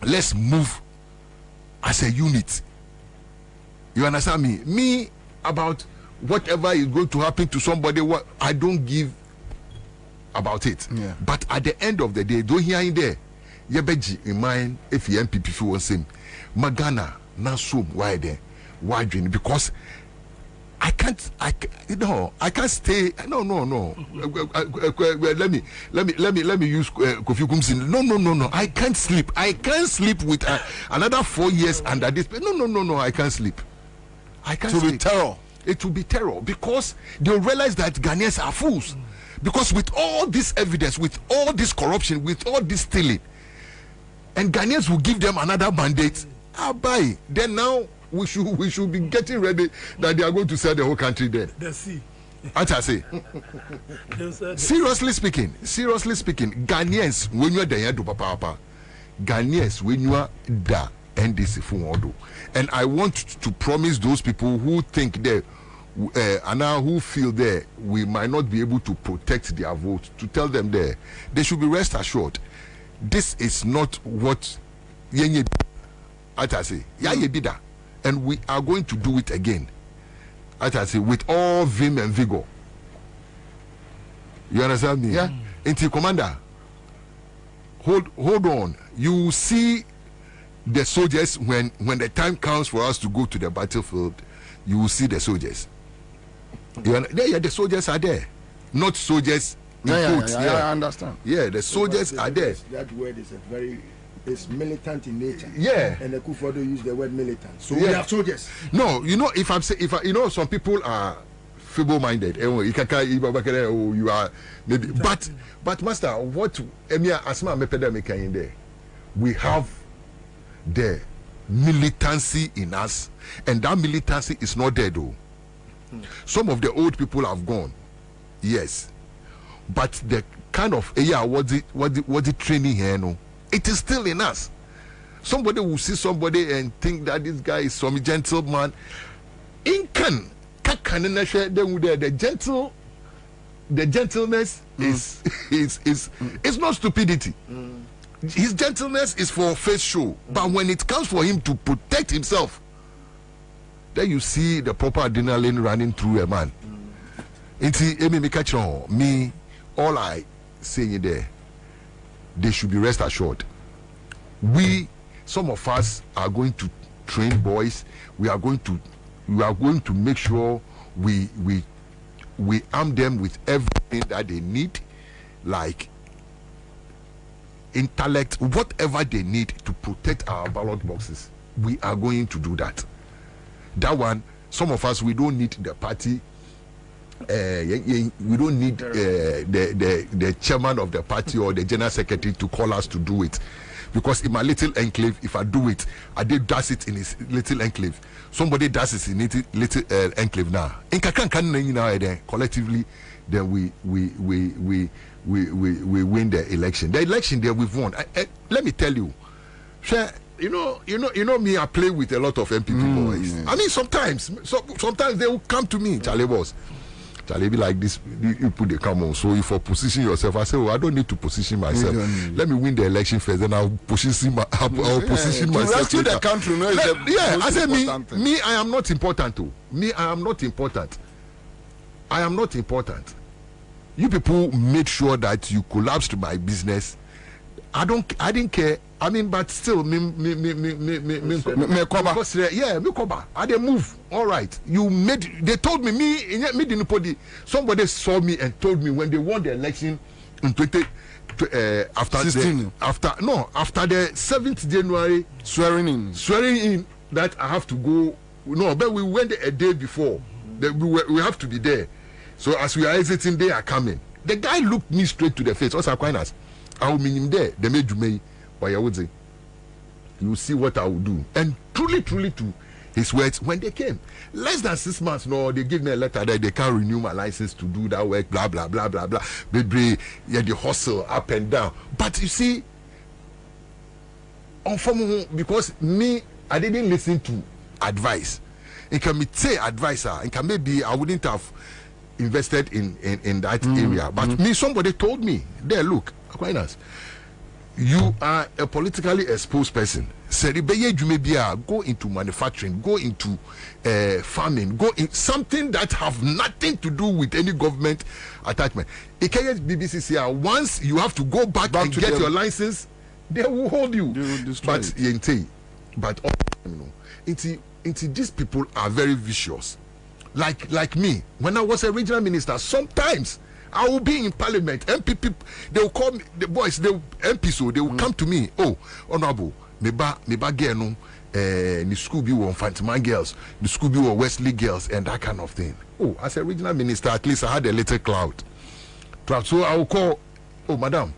Let's move as a unit. You understand me? Me, about whatever is going to happen to somebody, what I don't give about it. Yeah. But at the end of the day, don't hear in there. Yebeji in mind if the MPP wants him. Magana Nasum why there? Why doing? Because I can't stay. No. Let me use Kofi Kumsin. No. I can't sleep. I can't sleep with another 4 years under this. No. I can't sleep. I can't sleep. It will be terror. It will be terror, because they'll realize that Ghanaians are fools. Because with all this evidence, with all this corruption, with all this stealing, and Ghanaians will give them another mandate. Buy. Then now we should be getting ready that they are going to sell the whole country there. As I say, seriously speaking, Ghanaians when you are there do papa, Ghanaians when you are da NDC for, and I want to promise those people who think that and now who feel there we might not be able to protect their vote, to tell them there they should be rest assured. This is not what yenye as I say bida, and we are going to do it again. As I say, with all vim and vigor. You understand me? Yeah. Inti commander, hold on. You see the soldiers when the time comes for us to go to the battlefield. You will see the soldiers. The soldiers are there, not soldiers. I understand. Yeah, the soldiers are there. That word is it's militant in nature. Yeah. And the Kufuor use the word militant. So we have soldiers. No, you know, some people are feeble-minded. You are maybe, but master, what Emia Asma Mepedamica in there? We have the militancy in us, and that militancy is not there though. Some of the old people have gone. Yes. But the kind of what the training here, no, it is still in us. Somebody will see somebody and think that this guy is some gentleman. The gentleness is not stupidity. His gentleness is for face show. But when it comes for him to protect himself, then you see the proper adrenaline running through a man. Me, all I say there, they should be rest assured. Some of us are going to train boys. We are going to make sure we arm them with everything that they need, like intellect, whatever they need to protect our ballot boxes. We are going to do that. That one, some of us, we don't need the party. We don't need the chairman of the party or the general secretary to call us to do it, because in my little enclave, if I do it, I did does it in his little enclave. Somebody does it in his little enclave now. In collectively, then we win the election. The election there we've won. Let me tell you, you know me. I play with a lot of MPP boys. I mean, sometimes they will come to me, Charlie boss. Charlie be like this, you put the come on. So if you position yourself, I say, I don't need to position myself. Let me win the election first, then I'll position myself. To rescue the country, no? I say me, I am not important too. Me, I am not important. I am not important. You people made sure that you collapsed my business. I didn't care. I mean, but still, me cover. I didn't move. All right. They told me didn't put the. Somebody saw me and told me when they won the election in after the 7th January swearing in that I have to go. No, but we went a day before. That we have to be there. So as we are exiting, they are coming. The guy looked me straight to the face. What's Aquinas? I will mean him there. They made you me. But I would say, you see what I will do. And truly to his words, when they came, less than 6 months, no, they give me a letter that they can't renew my license to do that work, blah, blah, blah, blah, blah. Baby, yeah, the hustle up and down. But you see, because me, I didn't listen to advice. It can be say advisor, it can maybe I wouldn't have invested in that area. But me, somebody told me, there, look, Aquinas, you are a politically exposed person. Go into manufacturing, go into farming, go in something that have nothing to do with any government attachment. BBC, once you have to go back and get your license, they will hold you. But these people are very vicious. Like me, when I was a regional minister, sometimes I will be in parliament. MPP, they will call me, the boys, MP, so they will come to me. Oh, honorable, meba girl no, the school be one Fantima girls, the school be one Wesley girls, and that kind of thing. Oh, as a regional minister, at least I had a little cloud. So I will call, oh, madam,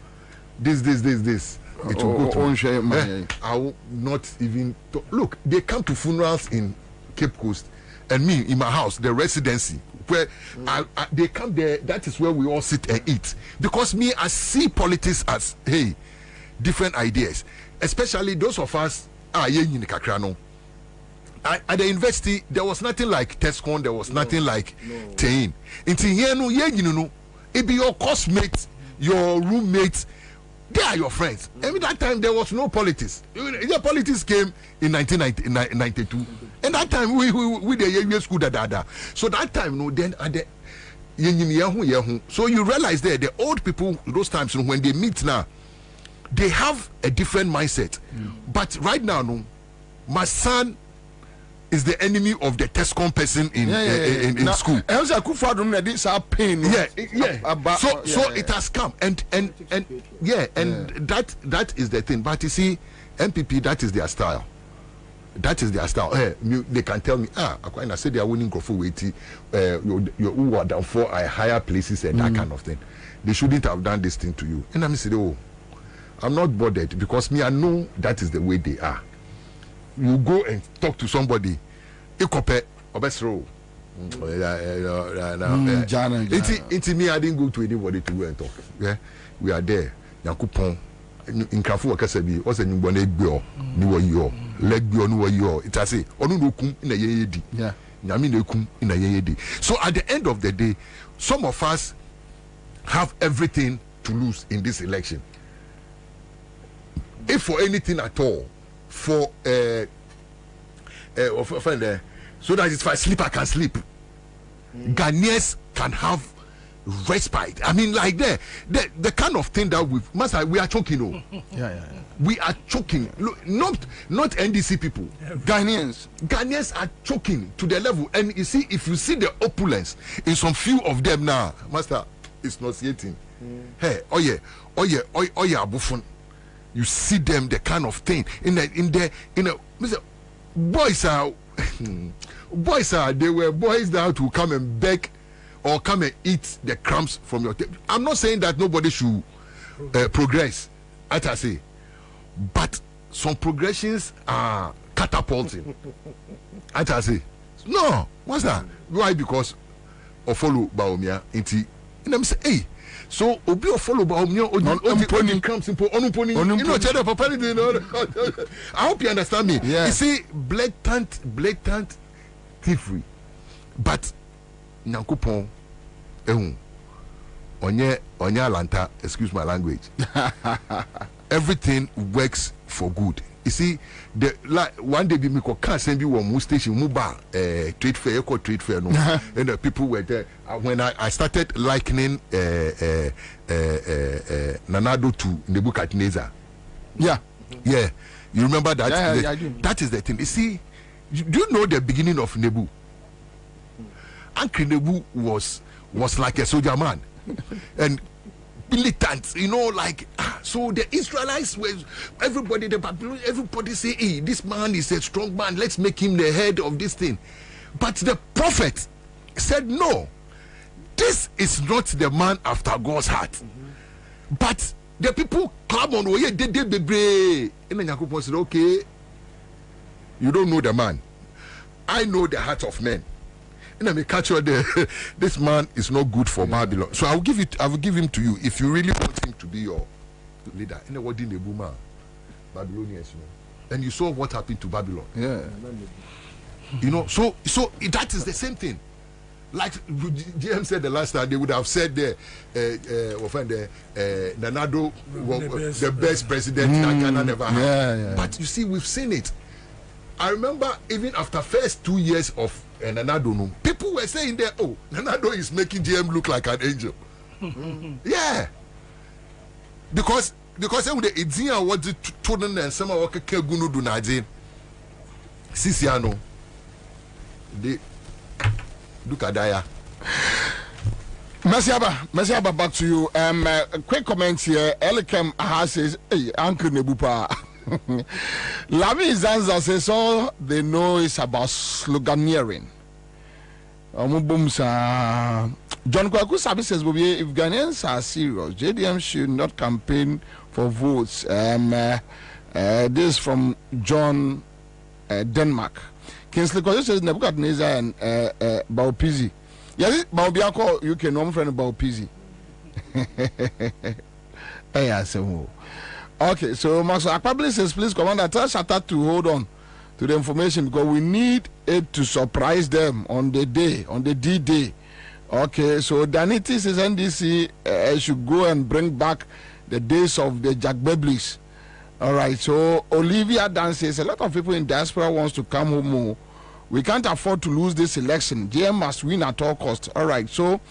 this. It will go to I will not even look. They come to funerals in Cape Coast, and me in my house, the residency. Where they come there, that is where we all sit and eat. Because me, I see politics as, hey, different ideas. Especially those of us, at the university, there was nothing like TESCON, there was nothing like TEIN. It be your coursemate, your roommate, they are your friends. And at that time, there was no politics. The politics came in 1992. And that time, we the school da. So that time, so you realize there, the old people, those times, when they meet now, they have a different mindset. But right now, my son is the enemy of the TESCON person in school. So it has come, and that is the thing. But you see, MPP, that is their style. That is their style. They can tell me, I said they are winning for weighty, you are down for higher places and that kind of thing. They shouldn't have done this thing to you. And I'm saying, oh, I'm not bothered, because me, I know that is the way they are. You go and talk to somebody, It's me. I didn't go to anybody to go and talk. Yeah, we are there. Yakupon in Krafu Kasabi. What's a new one? Eggbio, new yo, legbio, new yo. It has say, onu no kum in a yedi. Yeah, Yami no kum in a yedi. So at the end of the day, some of us have everything to lose in this election. If for anything at all, for so that if I sleep, I can sleep. Ghanaians can have respite. I mean, like the kind of thing that we are choking. We are choking. Look, not NDC people. Ghanaians are choking to the level. And you see, if you see the opulence in some few of them now, Master, it's nauseating. Hey, oh yeah, Abufun. You see them, the kind of thing boys are they were boys that to come and beg or come and eat the crumbs from your table. I'm not saying that nobody should progress, as I say, but some progressions are catapulting. As I say, no, what's that? Why? Because of follow Baumia into and I'm saying, hey. So obi o follow ba omnyo odi cramps impo onuponi you know cheddar for penny. I hope you understand me. Yeah. You see blatant thievery, but Nyankopon onye alanta, excuse my language. Everything works for good. You see, one day me can't send you one station muba trade fair, trade fair, no, and the people were there. When I started likening Nanado to Nebuchadnezzar. Yeah, you remember that? I do. That is the thing. You see, do you know the beginning of Nebu? Uncle Nebu was like a soldier man, and militant, you know, like so the Israelites were everybody, the Babylonians, everybody say, hey, this man is a strong man, let's make him the head of this thing. But the prophet said, no, this is not the man after God's heart. But the people clap on, oh yeah, they be. And then Jacob said, okay, you don't know the man, I know the heart of men. And I may catch you there. This man is not good for Babylon. So I will give him to you if you really want him to be your leader. And what in the Buma Babylonians, you know. And you saw what happened to Babylon. Yeah. You know, so that is the same thing. Like GM said the last time, they would have said Nanado was the best president that Ghana never had. Yeah. But you see, we've seen it. I remember even after first 2 years of Nanado, no, people were saying that, oh, Nanado is making GM look like an angel. Yeah. Because it's here what the children and some of the Kegunu do Nadine. Sisiano. They look at Daya. Mesiaba, back to you. A quick comment here. Elikem says, hey, Uncle Nebupa. Lami Zanza says all they know is about sloganeering. John Kwaku Sabi says, Bobie, if Ghanaians are serious, JDM should not campaign for votes. This from John Denmark. Kingsley Kosi says Nebuchadnezzar and Baupizi. Yes, Baubiako, you can know friend Baupizi. Okay, so Max Akpabli says, please, Commander, tell Shatta to hold on to the information because we need it to surprise them on the day, on the D-Day. Okay, so Danity says NDC should go and bring back the days of the Jack Beblis. All right, so Olivia Dan says a lot of people in diaspora wants to come home. We can't afford to lose this election. GM must win at all costs. All right, so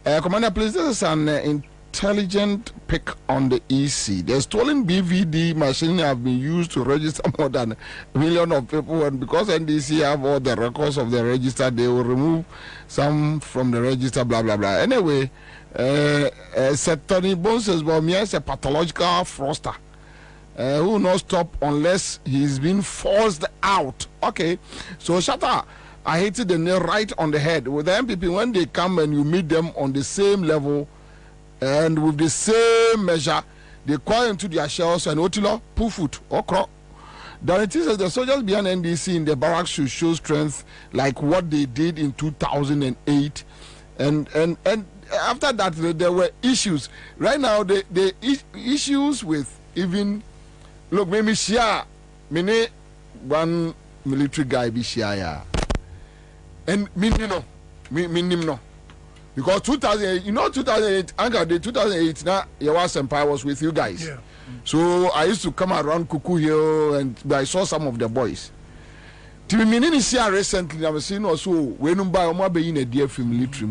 Commander, please, this is an intelligent pick on the EC. The stolen BVD machine have been used to register more than 1 million of people, and because NDC have all the records of the register, they will remove some from the register, blah blah blah. Anyway, Tony Bones says, well, me is a pathological fraudster who will not stop unless he's been forced out. Okay, so Shatta, I hit the nail right on the head. With the MPP, when they come and you meet them on the same level and with the same measure, they call into their shells and Otilo, Pufut, Okro. Directorate says the soldiers behind NDC in the barracks should show strength like what they did in 2008. And after that, there were issues. Right now, the issues with even, look, maybe share, many one military guy be share. And no. Because 2008, 2008, Anchor Day 2008, now Yawas Empire was with you guys. Yeah. So I used to come around Kuku Hill and I saw some of the boys. To me, recently, I'm seeing also when you buy a in a dear film military.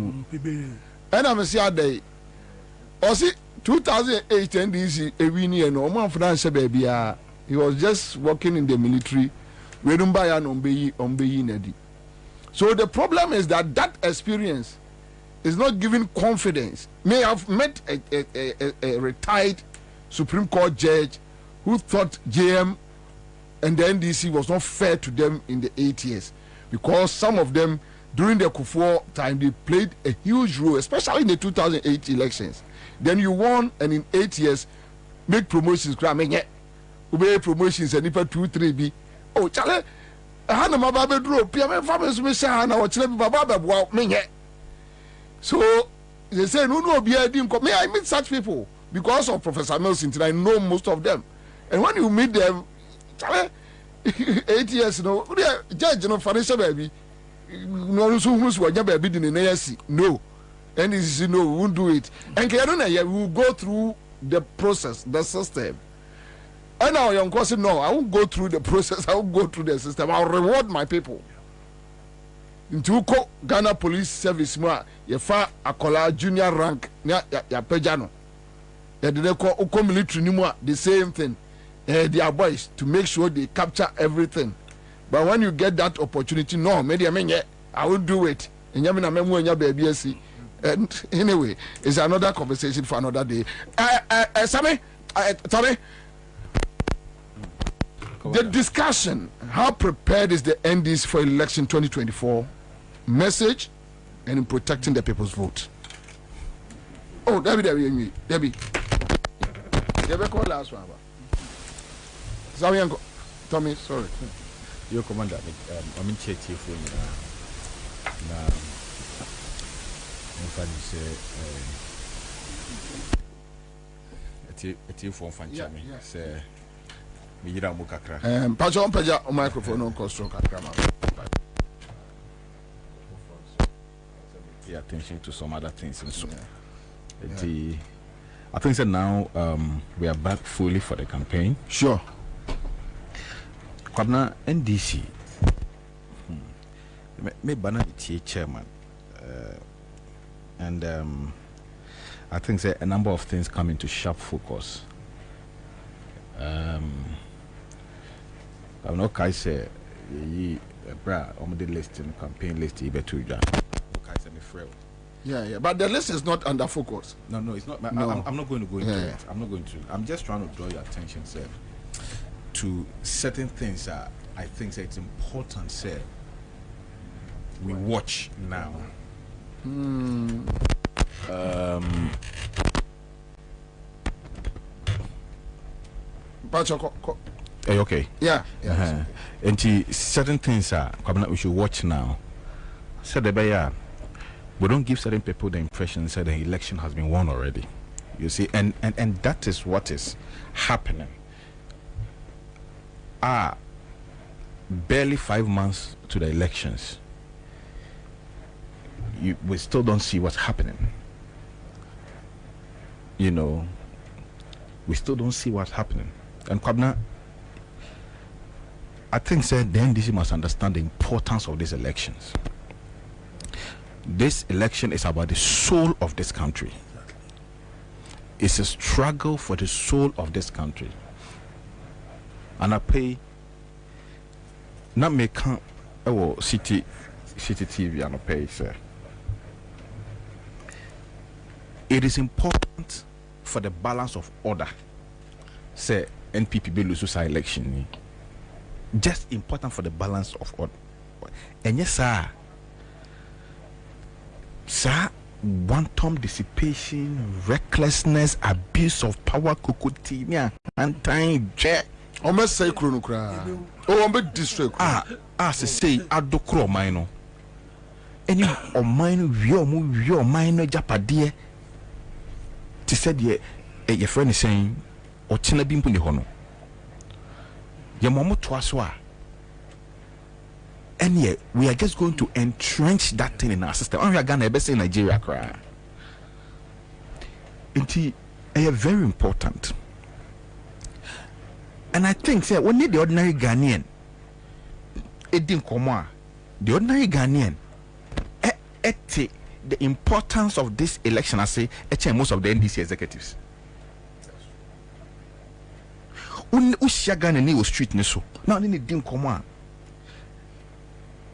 And I'm seeing day. Also, 2008 and this every year, no man financial baby. He was just working in the military. When you buy an ombe. So the problem is that experience is not giving confidence. May have met a retired Supreme Court judge who thought JM and the NDC was not fair to them in the 8 years, because some of them during the Kufuor time they played a huge role, especially in the 2008 elections. Then you won, and in 8 years make promotions. Obey promotions and if 2-3 be oh Charlie. So they say no be I meet such people because of Professor Milson. I know most of them, and when you meet them, 8 years, judge, financial baby, no, and this is no, we won't do it. And we will go through the process, the system. And now young person, no, I won't go through the process. I won't go through the system. I'll reward my people. Into Ghana Police Service, you fa akola junior rank, ya pejano. Ya did call military anymore. The same thing. They are boys to make sure they capture everything. But when you get that opportunity, no, maybe I will do it. And anyway, it's another conversation for another day. Tommy. The discussion, how prepared is the NDC for election 2024 message and in protecting the people's vote? Oh, Debbie, call last one. Tommy, sorry. Your commander, I'm in chat here for you now. It's you for Fanchami. Say. Paja microphone on construct. Pay attention to some other things and so. I think that now we are back fully for the campaign. Sure. Kwabena NDC. Me bana chairman. And I think that a number of things come into sharp focus. I'm not going to say, on the list in the campaign list, yeah, but the list is not under focus. No, it's not. No. I'm not going to go into it. I'm not going to. I'm just trying to draw your attention, sir, to certain things that I think that it's important, sir, we watch now. Okay. Yeah. And certain things we should watch now. Said we don't give certain people the impression that the election has been won already. You see, and that is what is happening. Barely 5 months to the elections. We still don't see what's happening. We still don't see what's happening. And Kwabena, I think the NDC must understand the importance of these elections. This election is about the soul of this country. It's a struggle for the soul of this country. And I pay not make city TV and I pay, sir. It is important for the balance of order. Say NPP be lose election. Just important for the balance of order. And yes, sir, wanton dissipation, recklessness, abuse of power, kukutimia, and time, almost say Krunukra. Oh, I'm a district. Say, Adokro Mino. Any or mine, your minor Japadia. She said, your friend is saying, or Chinabim Punihono. Your mama twaswa. And yet, we are just going to entrench that thing in our system. We are going to be in Nigeria. It's very important. And I think, say, when the ordinary Ghanaian, it didn't come on. The ordinary Ghanaian, the importance of this election, I say, most of the NDC executives. Was street now it didn't come on.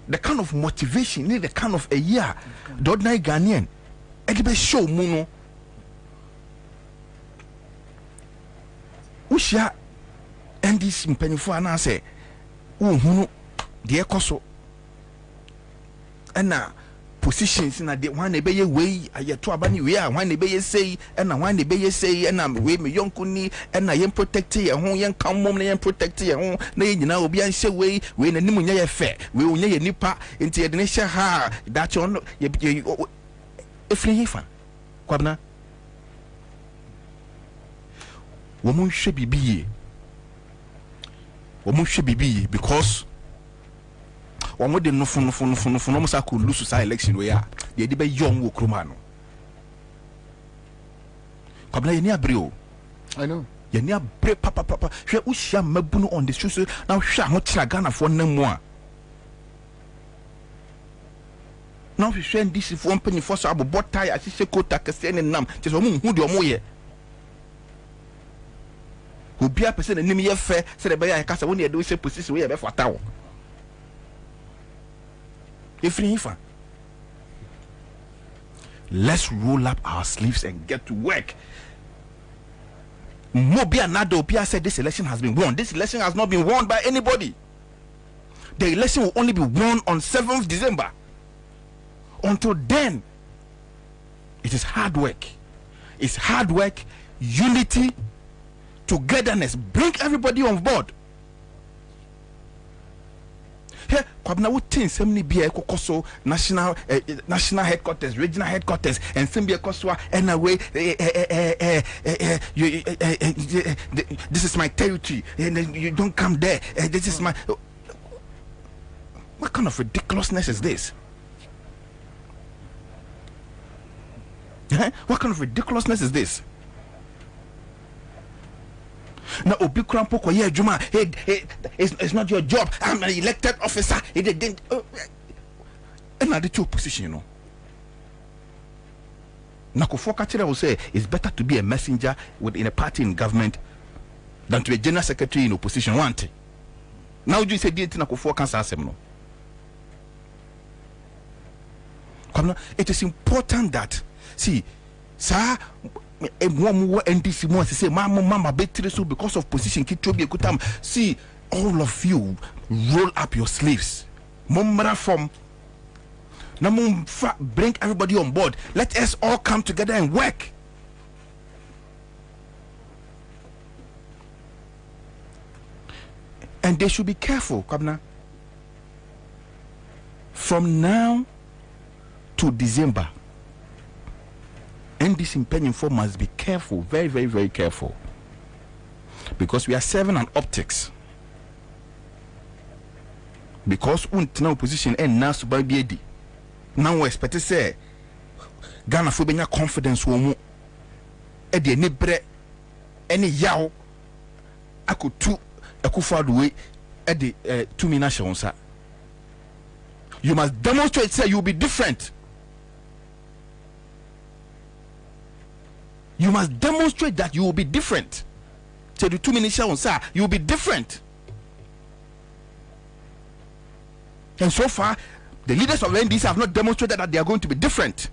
The kind of motivation, the kind of a year, the ordinary Ghanaian, it be show muno. Usha and this pennyful and I say, dear Coso, and now positions in a one a bay way, I yet to abani we are one a bay say, and a one a bay say, and I'm way me young kuni, and I am protected, and home young come woman and protected, and home, nay, you know, be I say way, when a new fair, we will near nipa into the nation ha, that you know, if you fan, Kwabena. Woman should be because one would no phone almost I could lose society election where they did by young Wokrumano. Kwabena near Brio. I know. You near Bre Papa. She Usha Mabuno on the shoes now. Sha much Ghana for no more. Now we share this if one penny for Sabo Botai as she said, Kota and Nam, just a moon who do more. Who be a person and name ye fair, said the Bay Casa when you do say position we have for town. Let's roll up our sleeves and get to work. Mobia Nado Pia said this election has been won. This election has not been won by anybody. The election will only be won on 7th December. Until then, it is hard work. It's hard work, unity, togetherness. Bring everybody on board. Here, Kwabena would think so many be a national headquarters, regional headquarters, and Simbia Koswa, and away. This is my territory, and you don't come there. This is my. What kind of ridiculousness is this? What kind of ridiculousness is this? Now, Obi Krampo, yeah, Juma, it's not your job. I'm an elected officer. It didn't. Another two position, you know. Nakufo Kachira will say it's better to be a messenger within a party in government than to be a general secretary in opposition. One thing. Now you say, "Did Nakufo cancer no?" It is important that see, sir. NDC say mama betray so because of position see all of you roll up your sleeves from bring everybody on board. Let us all come together and work. And they should be careful, Kwabena. From now to December, and this impending form must be careful, very, very, very careful, because we are serving an optics. Because now position and now subabiedi. Now we expect to say Ghana for being confidence woman. Edi ni bre any yaw. I could two a kufa way edi 2 minutes. You must demonstrate say you'll be different. You must demonstrate that you will be different. Say the 2 minutes, you will be different. And so far, the leaders of NDC have not demonstrated that they are going to be different.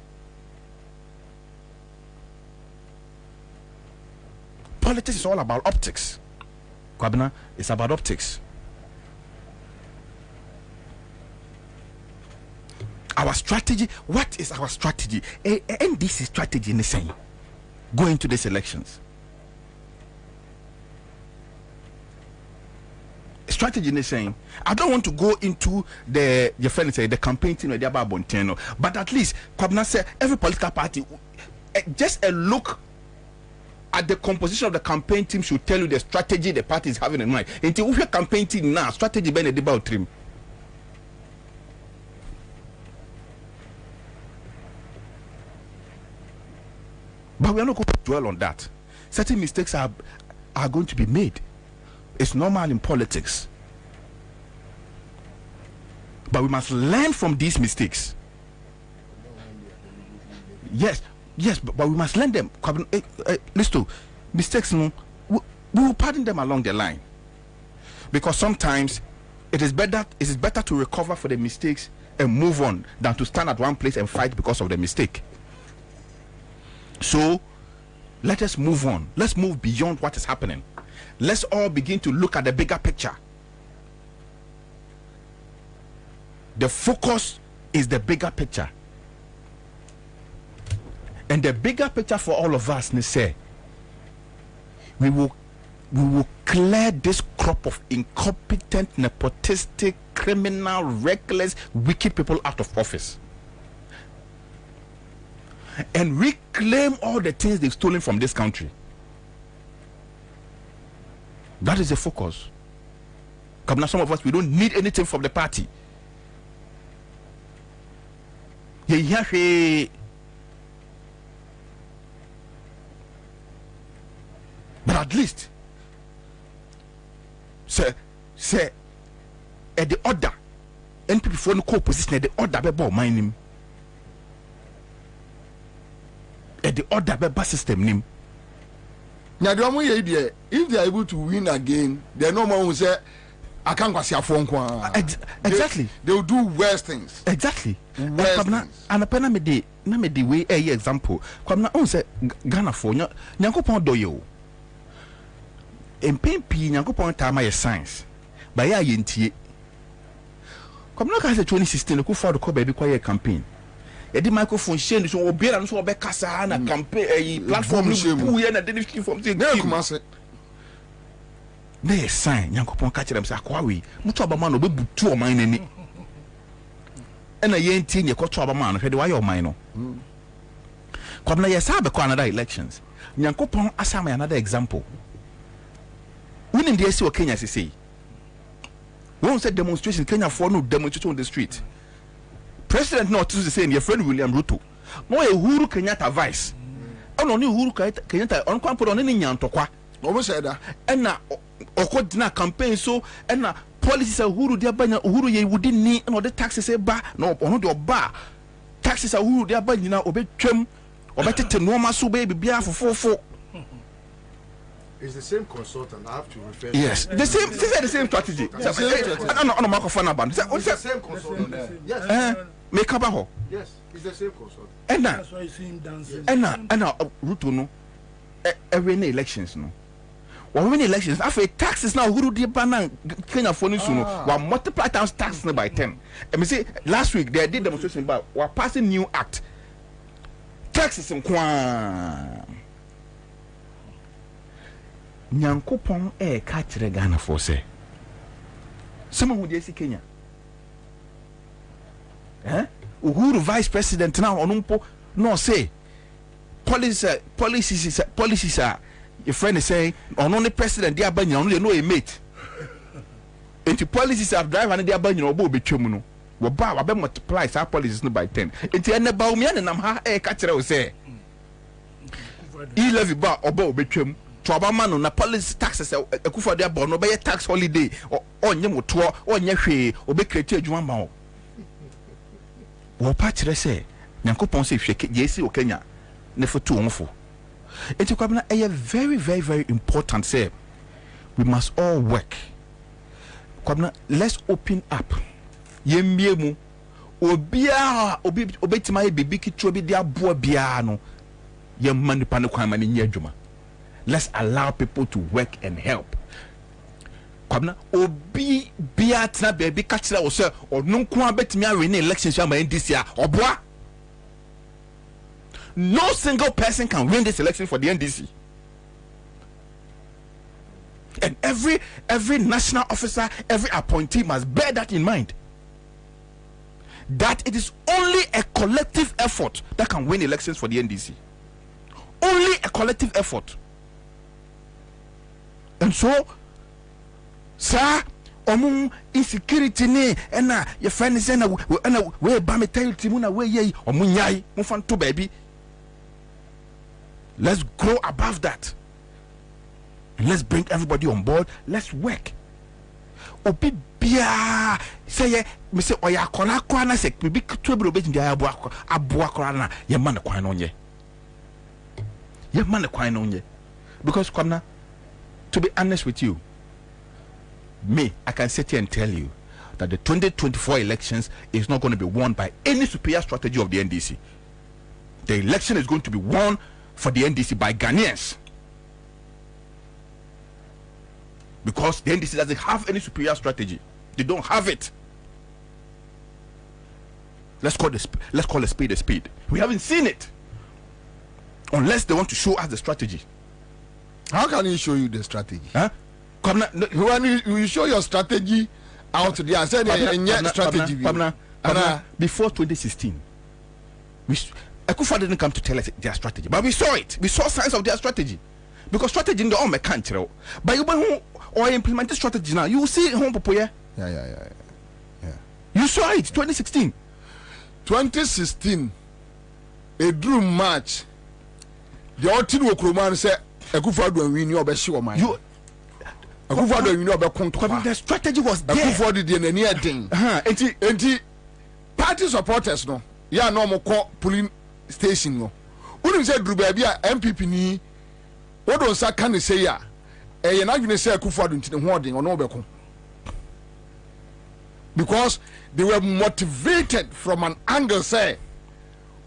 Politics is all about optics. Kwabena, it's about optics. Our strategy, what is our strategy? NDC strategy in the same. Going to these elections. strategy is saying, I don't want to go into the campaign team with the Bonteno, but at least Kwabena said every political party, just a look at the composition of the campaign team should tell you the strategy the party is having in mind. Until we have campaign team now, strategy by the about trim. But we are not going to dwell on that. Certain mistakes are going to be made. It's normal in politics. But we must learn from these mistakes. Yes, but we must learn them. Listen to mistakes, we will pardon them along the line. Because sometimes it is better to recover for the mistakes and move on than to stand at one place and fight because of the mistake. So let us move on. Let's move beyond what is happening. Let's all begin to look at the bigger picture. The focus is the bigger picture. And the bigger picture for all of us, say, we will clear this crop of incompetent, nepotistic, criminal, reckless, wicked people out of office. And reclaim all the things they've stolen from this country. That is the focus. Now, some of us, we don't need anything from the party. But at least, say, at the order, and people for the co-position at the order, be mind him. At the order, be system name. Now, if they are able to win again, there are no more who say, I can't go see a phone call. Exactly. They will do worse things. Exactly. Worse things. And a me de way a example. Kwabena on say Ghana for Nyankopon doyo. MP Nyankopon time my science. By ya yentie. Kwabena ka say 2016 ku for the ko baby kwa campaign. The microphone share so obi na so obekasa na campaign platform no ye na dedication from say come say na sign Nyankopon ka kire am say akwa we mutu abama no bebutu o man nani ena ye ntie nye koto abama no hwede wa ye o man no Kwabena ye sabe ko another elections Nyankopon asama another example winning the SC Kenya say won say demonstration Kenya for no demonstration on the street. President not to say your friend William Ruto. No Uhuru Kenyatta vice. On only Uhuru Kenyatta on kwampo on any nyantokwa. Almost said that. And na okodina campaign so and na policies Uhuru dia banya Uhuru ye wudi ni no the taxes e ba no ono de oba. Taxes Uhuru dia banya na obetwam obetete no ma so baby bia fofofo. It's the same consultant. I have to refer. Yes, the same. This is the same strategy. No microphone about. It's the same consultant. Yes. Make up a yes, it's the same consultant. And now, that's why you see him dancing. And now, Ruto no. Every elections no. When we elections, after taxes now, who do the banana Kenya for no sooner? We multiply times taxes by 10. And me say last week they did demonstration about we passing new act. Taxes in Kwan. Nyankopon catch the Ghana for say. Someone who see Kenya. Uhuru vice president now onumpo no say policies are your friend is saying on only president they are banyana only know a mate. Into policies have drive and they are banyana obo betwemu no. Wo ba wa be multiply our policies no by 10. Into ene ba umi ane nam ha catch the say. E levy ba obo betwemu. To abama no na police taxes ekufa dia bo no be tax holiday onye moto onye hwe obe create adwuma ma o wo pa kire se Nyankopon se hwe yesi o Kenya ne foto onfo enti Kwabena very very very important say we must all work. Kwabena, let's open up yemmie mu obia obetima ye bibi kitwo bi dia boa bia no yemma nipa ne kwan ma ne nya adwuma. Let's allow people to work and help. Kwabena obi bia tena baby kachira wo se onu nko abetimi awe ne elections ya ma this year oboa. No single person can win this election for the NDC. And every national officer, every appointee must bear that in mind. That it is only a collective effort that can win elections for the NDC. Only a collective effort. And so, sir, insecurity ne ena your friend is na we ba me tell you na we ye omunyai mufan to baby. Let's grow above that. And let's bring everybody on board. Let's work. Obi bia say me say oya kola kwa na say bibi twebro be ndia aboa kola na ye man kwan no nye. Ye man kwan no nye. Because kwamna, to be honest with you, I can sit here and tell you that the 2024 elections is not going to be won by any superior strategy of the NDC. The election is going to be won for the NDC by Ghanaians. Because the NDC doesn't have any superior strategy. They don't have it. Let's call a spade a spade. We haven't seen it. Unless they want to show us the strategy. How can he show you the strategy? Huh? When you show your strategy out there, I said strategy. Before 2016, Akufo didn't come to tell us their strategy, but we saw it. We saw signs of their strategy. Because strategy in the own country, but you or implement the strategy now, you will see home popoya. Yeah. You saw it 2016. 2016, a drew match. The ultimate Okroman said Akufo do win your best show man. The strategy was there. Akufo did the near thing. Enti party supporters no. Ya no mo call polling station no. Unu say Drew baby MPP ni. What don sa kan say ya. E na adwene say Akufo do ntine ho odin ono obeko. Because they were motivated from an angle say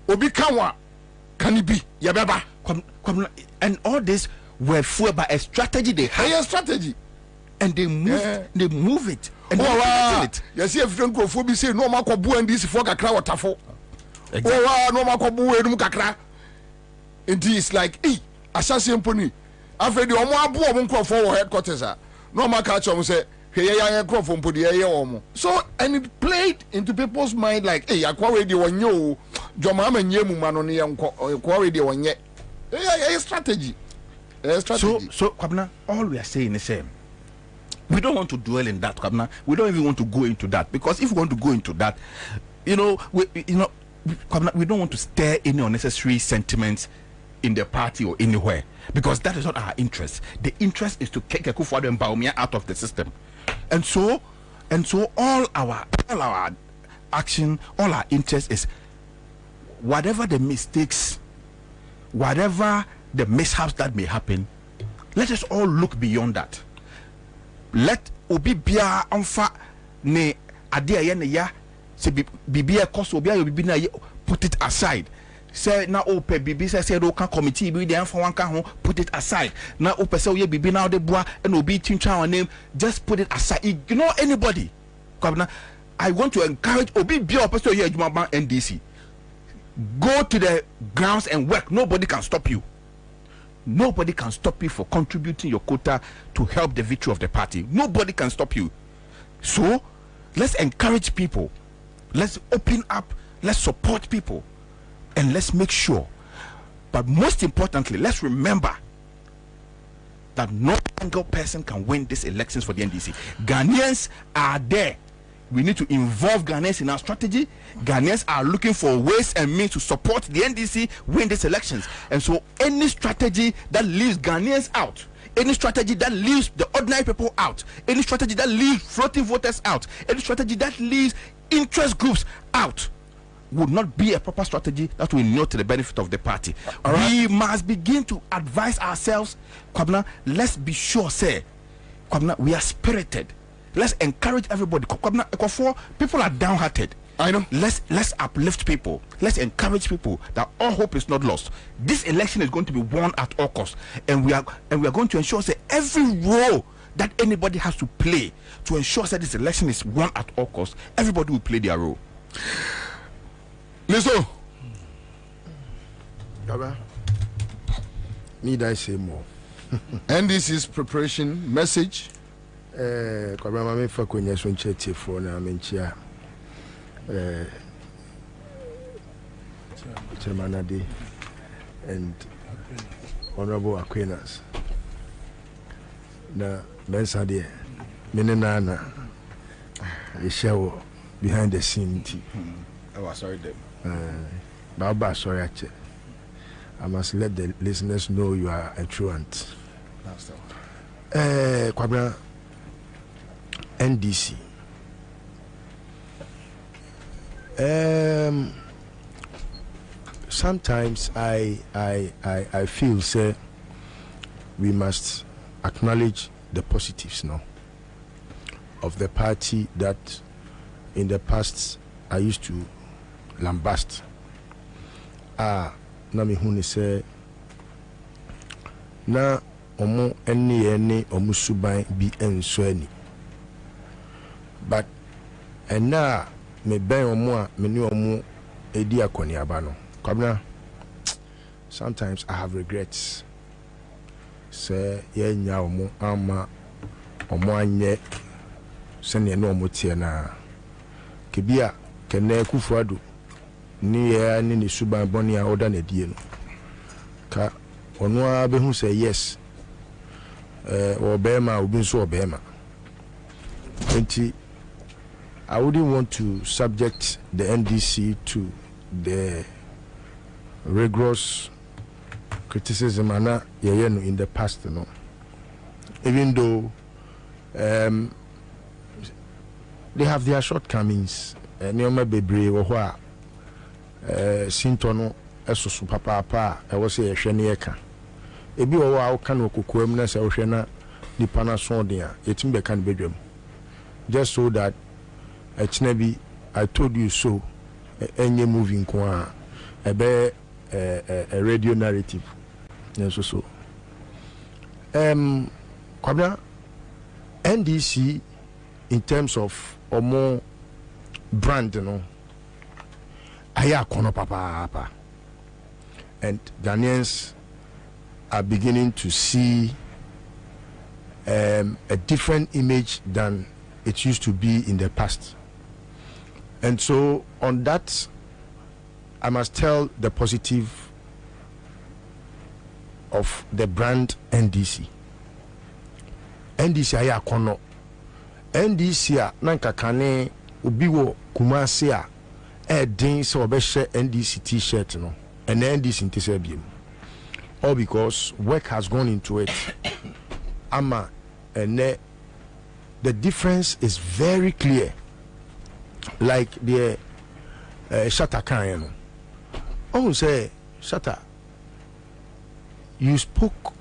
obi kanwa can be yabeba. And all this were fueled by a strategy they had. A strategy. And they move it. And it. Yes, if you don't say no more and this for kakra waterfall. No more kakra. And it's like, assassin pony. After the Omo for headquarters. No more catch on say, so, and it played into people's mind like, hey, I already one you, Jomam and Yemu man on the already one yet. A strategy. So Kwabena, all we are saying is we don't want to dwell in that, Kwabena. We don't even want to go into that, because if we want to go into that, Kwabena, we don't want to stir any unnecessary sentiments in the party or anywhere, because that is not our interest. The interest is to kick Akufo-Addo and Bawumia out of the system, and so all our action, all our interest is whatever the mistakes, whatever the mishaps that may happen, let us all look beyond that. Let obi bia amfa ne ade aye ne ya se bibia koso obi ayo bibi na put it aside. Say na ope bibi say do kan committee bi dey amfa wan ka ho, put it aside. Na ope say oye bibi na de boa and obi twintwa on name, just put it aside. Ignore anybody. I want to encourage obi bia ope say oye adwuma ban NDC. Go to the grounds and work. Nobody can stop you. Nobody can stop you for contributing your quota to help the victory of the party. Nobody can stop you. So let's encourage people. Let's open up. Let's support people. And let's make sure. But most importantly, let's remember that no single person can win these elections for the NDC. Ghanaians are there. We need to involve Ghanaians in our strategy. Ghanaians are looking for ways and means to support the NDC win these elections. And so any strategy that leaves Ghanaians out, any strategy that leaves the ordinary people out, any strategy that leaves floating voters out, any strategy that leaves interest groups out, would not be a proper strategy that will not to the benefit of the party. We must begin to advise ourselves, Kwabena, let's be sure, Kwabena, we are spirited. Let's encourage everybody. People are downhearted. I know. Let's uplift people. Let's encourage people that all hope is not lost. This election is going to be won at all costs, and we are going to ensure that every role that anybody has to play to ensure that this election is won at all costs, everybody will play their role. Listen, need I say more? NDC's preparation message. Kwabena me fa konya so nchete for na me nchia. Chairman Nadi and Honorable Aquinas. Na mensa de menena show behind the scene. I was sorry them. Baba sorry ache. I must let the listeners know you are a truant. That's all. Kwabena NDC. Sometimes I feel say we must acknowledge the positives now of the party that in the past I used to lambast. Na me huni say na omo ene omo suban bi enso ani. But and now me ben omo a me ni omo edi akoniaba no. Kwabena, sometimes I have regrets. Say ye nya omo ama omo anye sene no omo tie na kebia kene kufuado ni ye ni ni suban boni a oda na die no ka ono a behu say yes obema obi nso obema. I wouldn't want to subject the NDC to the rigorous criticism in the past, you know. Even though they have their shortcomings, Neoma Bebre or Sintono Esosu Papa, I was a Shanieka. Ebi owa can kukuemness oshena ni panasondia, etimbe can bedroom. Just so that I told you so, any moving kwa a radio narrative. So Kwabena, NDC in terms of or more brand, you know, aya kono papa, and Ghanaians are beginning to see a different image than it used to be in the past. And so on that, I must tell the positive of the brand NDC. NDC aya kono. NDC a nanka kane ubiwo kumase a din so obeshe NDC t-shirt no. And NDC intisebiem. All because work has gone into it. Ama and the difference is very clear. Like the Shatta Kanyano. Oh, say, Shatta, you spoke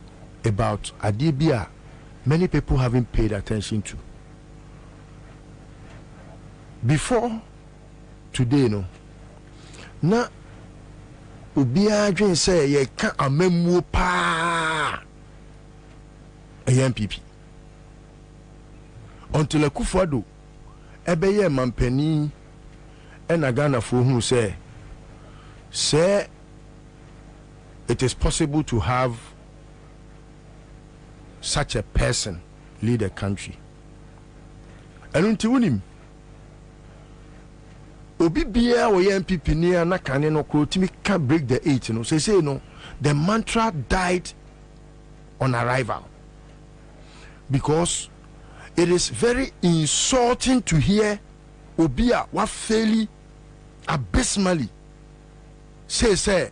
about Adibia many people haven't paid attention to. Before today, no. Na Ubia Jane say, ye can't a memo pa a MPP. Until a Kufado. Ebeye mampeni and Ghana for who say it is possible to have such a person lead a country. And until him Obi bia wo MPP ni na kane no ko timi can break the 8 no say no the mantra died on arrival because it is very insulting to hear Obia wa fairly abysmally say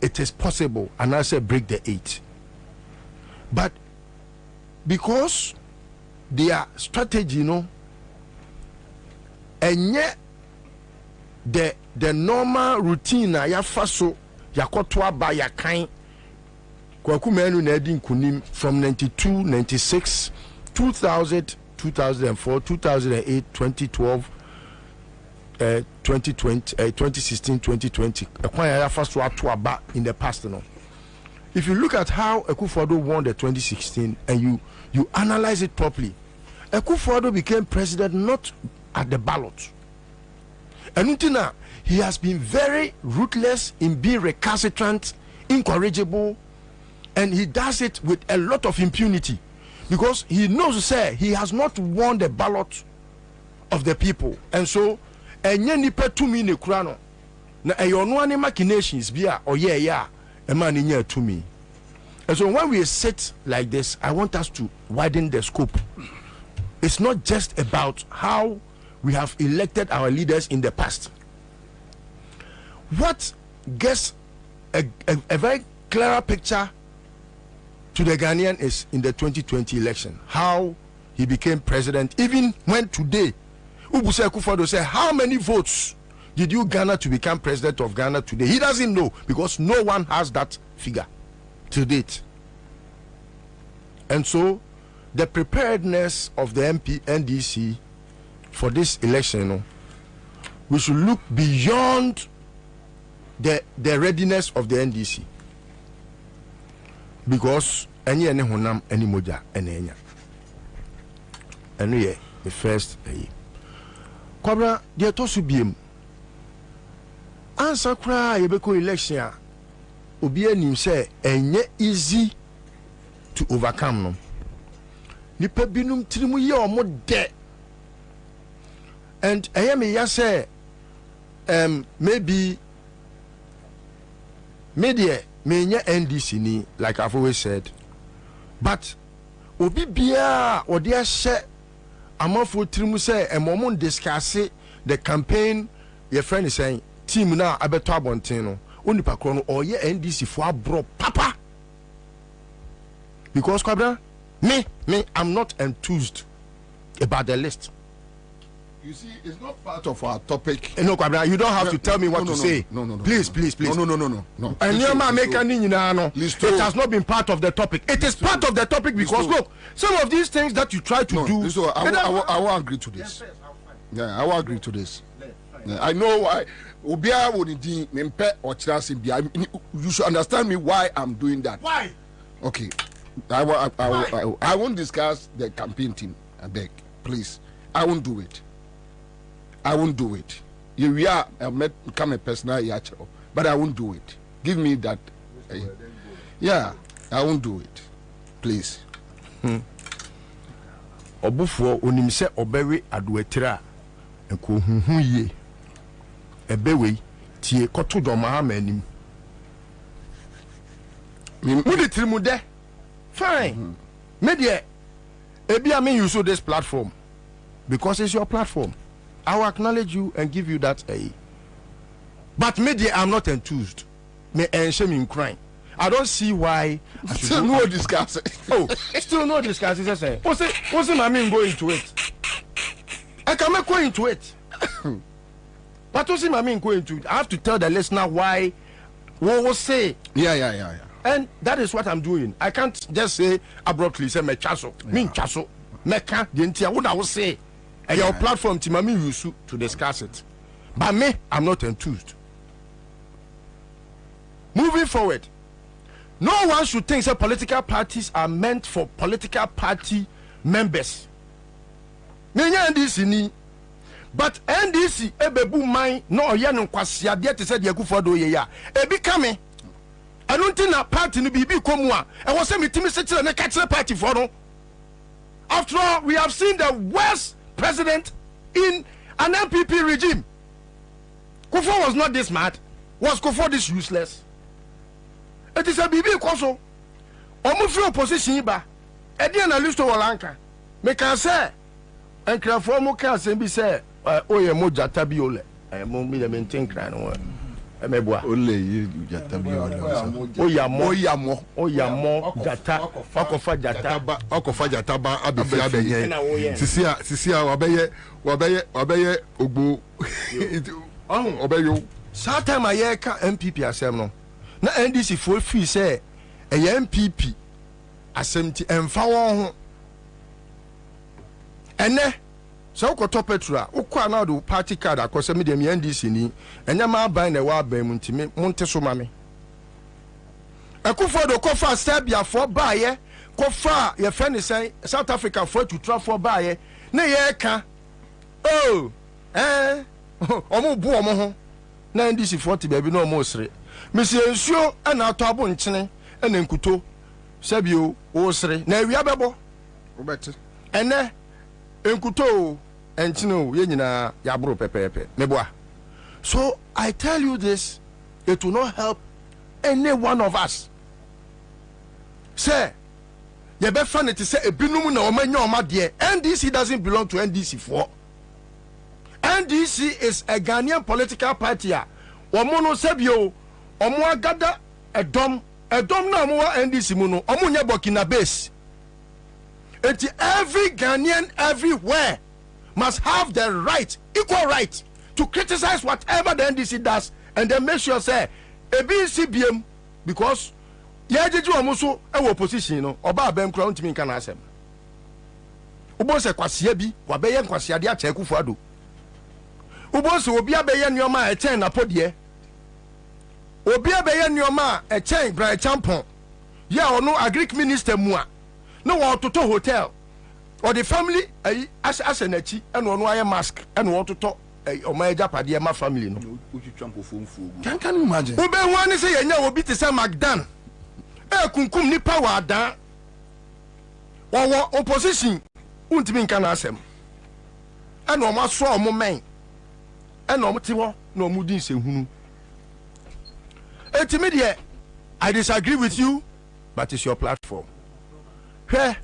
it is possible and I say break the 8. But because their strategy, you know, and yet the normal routine ya faso yakotwa ba ya kan kwaku menu na edi nkunim from 92, 96, 2000, 2004, 2008, 2012, 2020, 2016, 2020. Ya faso atwa ba in the past, no. If you look at how Akufo-Addo won the 2016 and you analyze it properly, Akufo-Addo became president not at the ballot. And until now, he has been very ruthless in being recalcitrant, incorrigible, And he does it with a lot of impunity because he knows, say, he has not won the ballot of the people. And so, enye nipa tumi ne kura no. Na eyono ane machinations bia oye ya e man nye tumi. And so when we sit like this, I want us to widen the scope. It's not just about how we have elected our leaders in the past. What gets a very clearer picture to the Ghanaian is in the 2020 election, how he became president. Even when today, Ubuse Akufo-Addo said, how many votes did you garner to become president of Ghana today? He doesn't know because no one has that figure to date. And so, the preparedness of the NDC for this election, we should look beyond the readiness of the NDC. Because any honam any moja any enya the first Kwabena de to so biem Ansah kra yebeko election a obi anim say enye easy to overcome no nipa binum tirimu ye omo de and me ya say maybe media menya NDC ni, like I've always said, but obi bia odi ahye amafo trimu say emomon discuss the campaign your friend is saying team na abeto abonten no onipa kro no oye NDC fo abro papa because Kwabena me I'm not enthused about the list. You see, it's not part of our topic. No, Kwabena, you don't have to tell me what to say. No. Please. No. And it has not been part of the topic. It is part of the topic because look, some of these things that you try to do. I won't agree to this. Yeah, I won't agree to this. Yeah, I know why. You should understand me why I'm doing that. Why? Okay. I won't discuss the campaign team. I beg, please. I won't do it. We are become a personal yacho, but I won't do it. Give me that. Yeah, I won't do it. Please. Obufo onimse obewe adwetira enko huhu ye ebewe tie koto doma manim mudi trimude fine media ebi am use this platform because it's your platform. I will acknowledge you and give you that but media I'm not enthused. Me shame in crying. I don't see why I should still no discuss. Still no discuss. What's my mean go into it? I can make go into it. But what's my mean go into it? I have to tell the listener why what will say. Yeah. And that is what I'm doing. I can't just say abruptly say me chaso. Me chaso. Me can the what I will say. And your platform to me use to discuss it. But me, I'm not enthused. Moving forward, no one should think that political parties are meant for political party members. NDC ni, but NDC ebebu mai no ye no kwase ade te said Akufo-Addo ye ya. Ebi kame. I don't think that party no bibi komu a. E wo se metimi se kire na ka kire party for no. After all, we have seen the worst president in an MPP regime. Kufo was not this mad. Was Kufo this useless? It is a BB Koso. Omufi opposition ba. Edi analyst to Walanka. Me can say and crafo mo can say be say oye mo jata bi ole. Mo me maintain cran no. Emeboa. Ole you jata bi ole. Oyamo jata. Okofa jata ba abefi abenye. Sisia wabeye ogbo. Obeyo. Sa time aye ka MPP asem no. Na NDC for free say a MPP assemti emfa won ho ene so ko to petrol ukwa na do party card akose me dem NDC ni enya ma ban na wa ban mu ntimi monte so ma me Akufo-Addo kofa Serbia for baye kofa ye friend say South Africa for to travel for baye na ye ka omo bu omo ho na NDC 40 baby no mo sere Monsieur Nsio ana to abo nchene ena nkuto Sebio osre na ewia bebo Robert ene enkuto entino ye nyina yabro pepepe meboa. So I tell you this, it will not help any one of us. Say ye be fan it say ebinum na omanya oma de. NDC doesn't belong to NDC for. NDC is a Ghanaian political party. Omono sebio omo agada edom na omo NDC mu no omo nya Burkina base. Every Ghanaian everywhere must have the right, equal right, to criticize whatever the NDC does, and then make sure say ABCBM, because yajeju omuso e opposition no oba abem kra ntimi nka na asem. Ubo se kwasia bi wabeye kwasia de acha Akufo-Addo. Ubo se obi abeye nneoma e chen na podie. Obi abeye nneoma e chen Brian Champon. Ya ono agric minister mu a no wa toto hotel. Or the family as an echi and ono aye mask and want to talk o ma japade ma family no. Can you imagine? Ube wan say yenya obi te say Magdan. Kunkum ni power dan. Wo opposition untimi nka na asem. And o ma so o mo men. And o mo ti wo na o mu din se hunu. Etimi de I disagree with you, but it's your platform. Hey,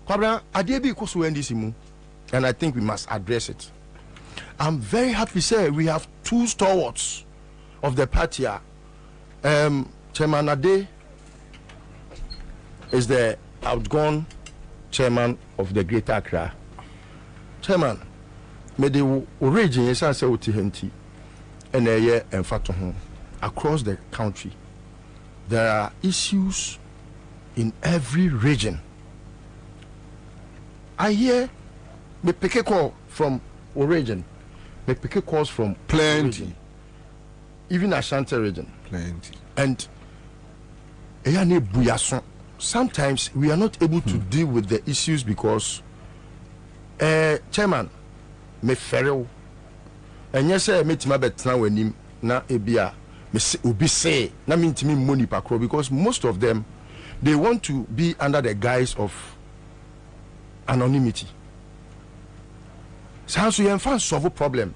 Kwabena, Adebi koso NDC mu, and I think we must address it. I'm very happy to say we have two stalwarts of the party. Chairman Ade is the outgone chairman of the Greater Accra. Chairman, me the origin is say utihenti and and across the country. There are issues in every region. I hear me pick a call from origin, me pick a calls from plenty, region, even Ashanti region, plenty, and sometimes we are not able to deal with the issues because chairman me ferrel and yes sir me tima betina wenim na ebia me obi say na me ntimi money pakro because most of them they want to be under the guise of anonymity. So you can solve a problem.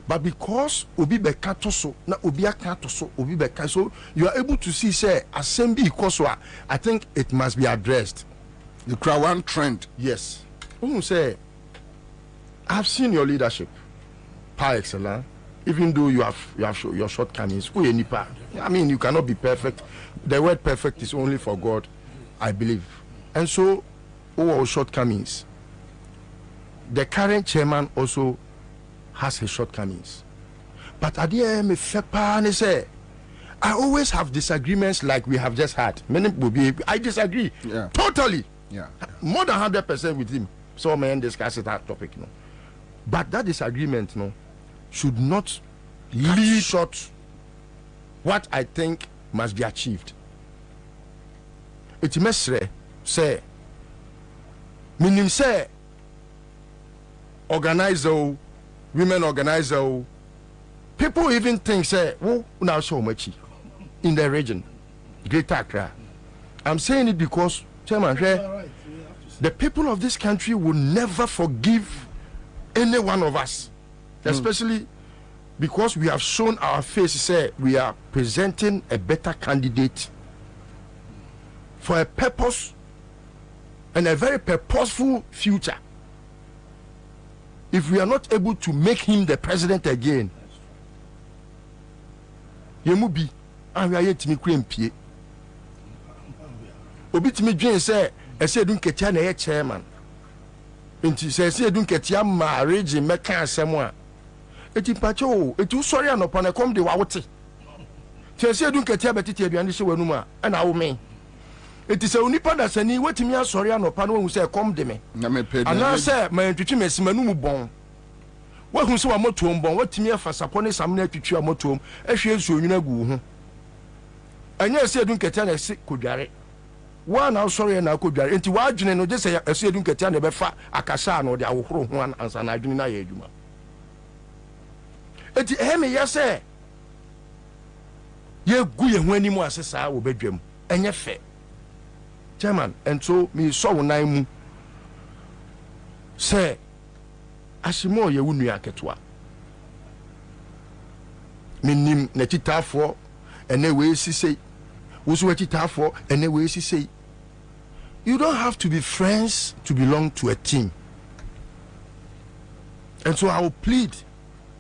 But because obi beka toso na obi aka toso obi beka, so you are able to see say assembly koswa. I think it must be addressed. The Krawan trend. Yes. Say I've seen your leadership par excellence, even though you have your shortcomings. I mean, you cannot be perfect. The word perfect is only for God, I believe. And so all our shortcomings. The current chairman also has his shortcomings. But at the end, I always have disagreements like we have just had. I disagree totally. More than 100% with him. So may discuss that topic. No? But that disagreement should not lead short what I think must be achieved. It must say, meaning say, organizer, women organizer, people even think say, oh, now so much in the region, Greater Accra. I'm saying it because, Chairman, the people of this country will never forgive any one of us, especially because we have shown our face, say we are presenting a better candidate for a purpose and a very purposeful future. If we are not able to make him the president again, Yemubi, and we are yet to make him pay. Obitimi Jane say, I said, don't get your chairman. And she says, don't get your marriage in Mecca somewhere. It is Pacho, it is sorry and upon a come the Wawati. She said, don't get your betty and the and I will mean. It is a unipa that's any way to me. Sorry, and upon who say, come to me. And I say, my intuition Manu bon. What who saw a motum bon, what to me for support some net to your motum, as she is you know. And yes, I don't get any sick could get it. One now sorry and I could get into what you know, just say, I see you don't get any befa, a cassan or the Awro one answer, and I do not hear you. It's a yes, sir. You're good when you want to say, I will bedroom, and you're fair. chairman and so me so nine say ashimo ye wunu aketwa minim na titafo ene we sisi woso titafo ene we sisi. You don't have to be friends to belong to a team. And so I will plead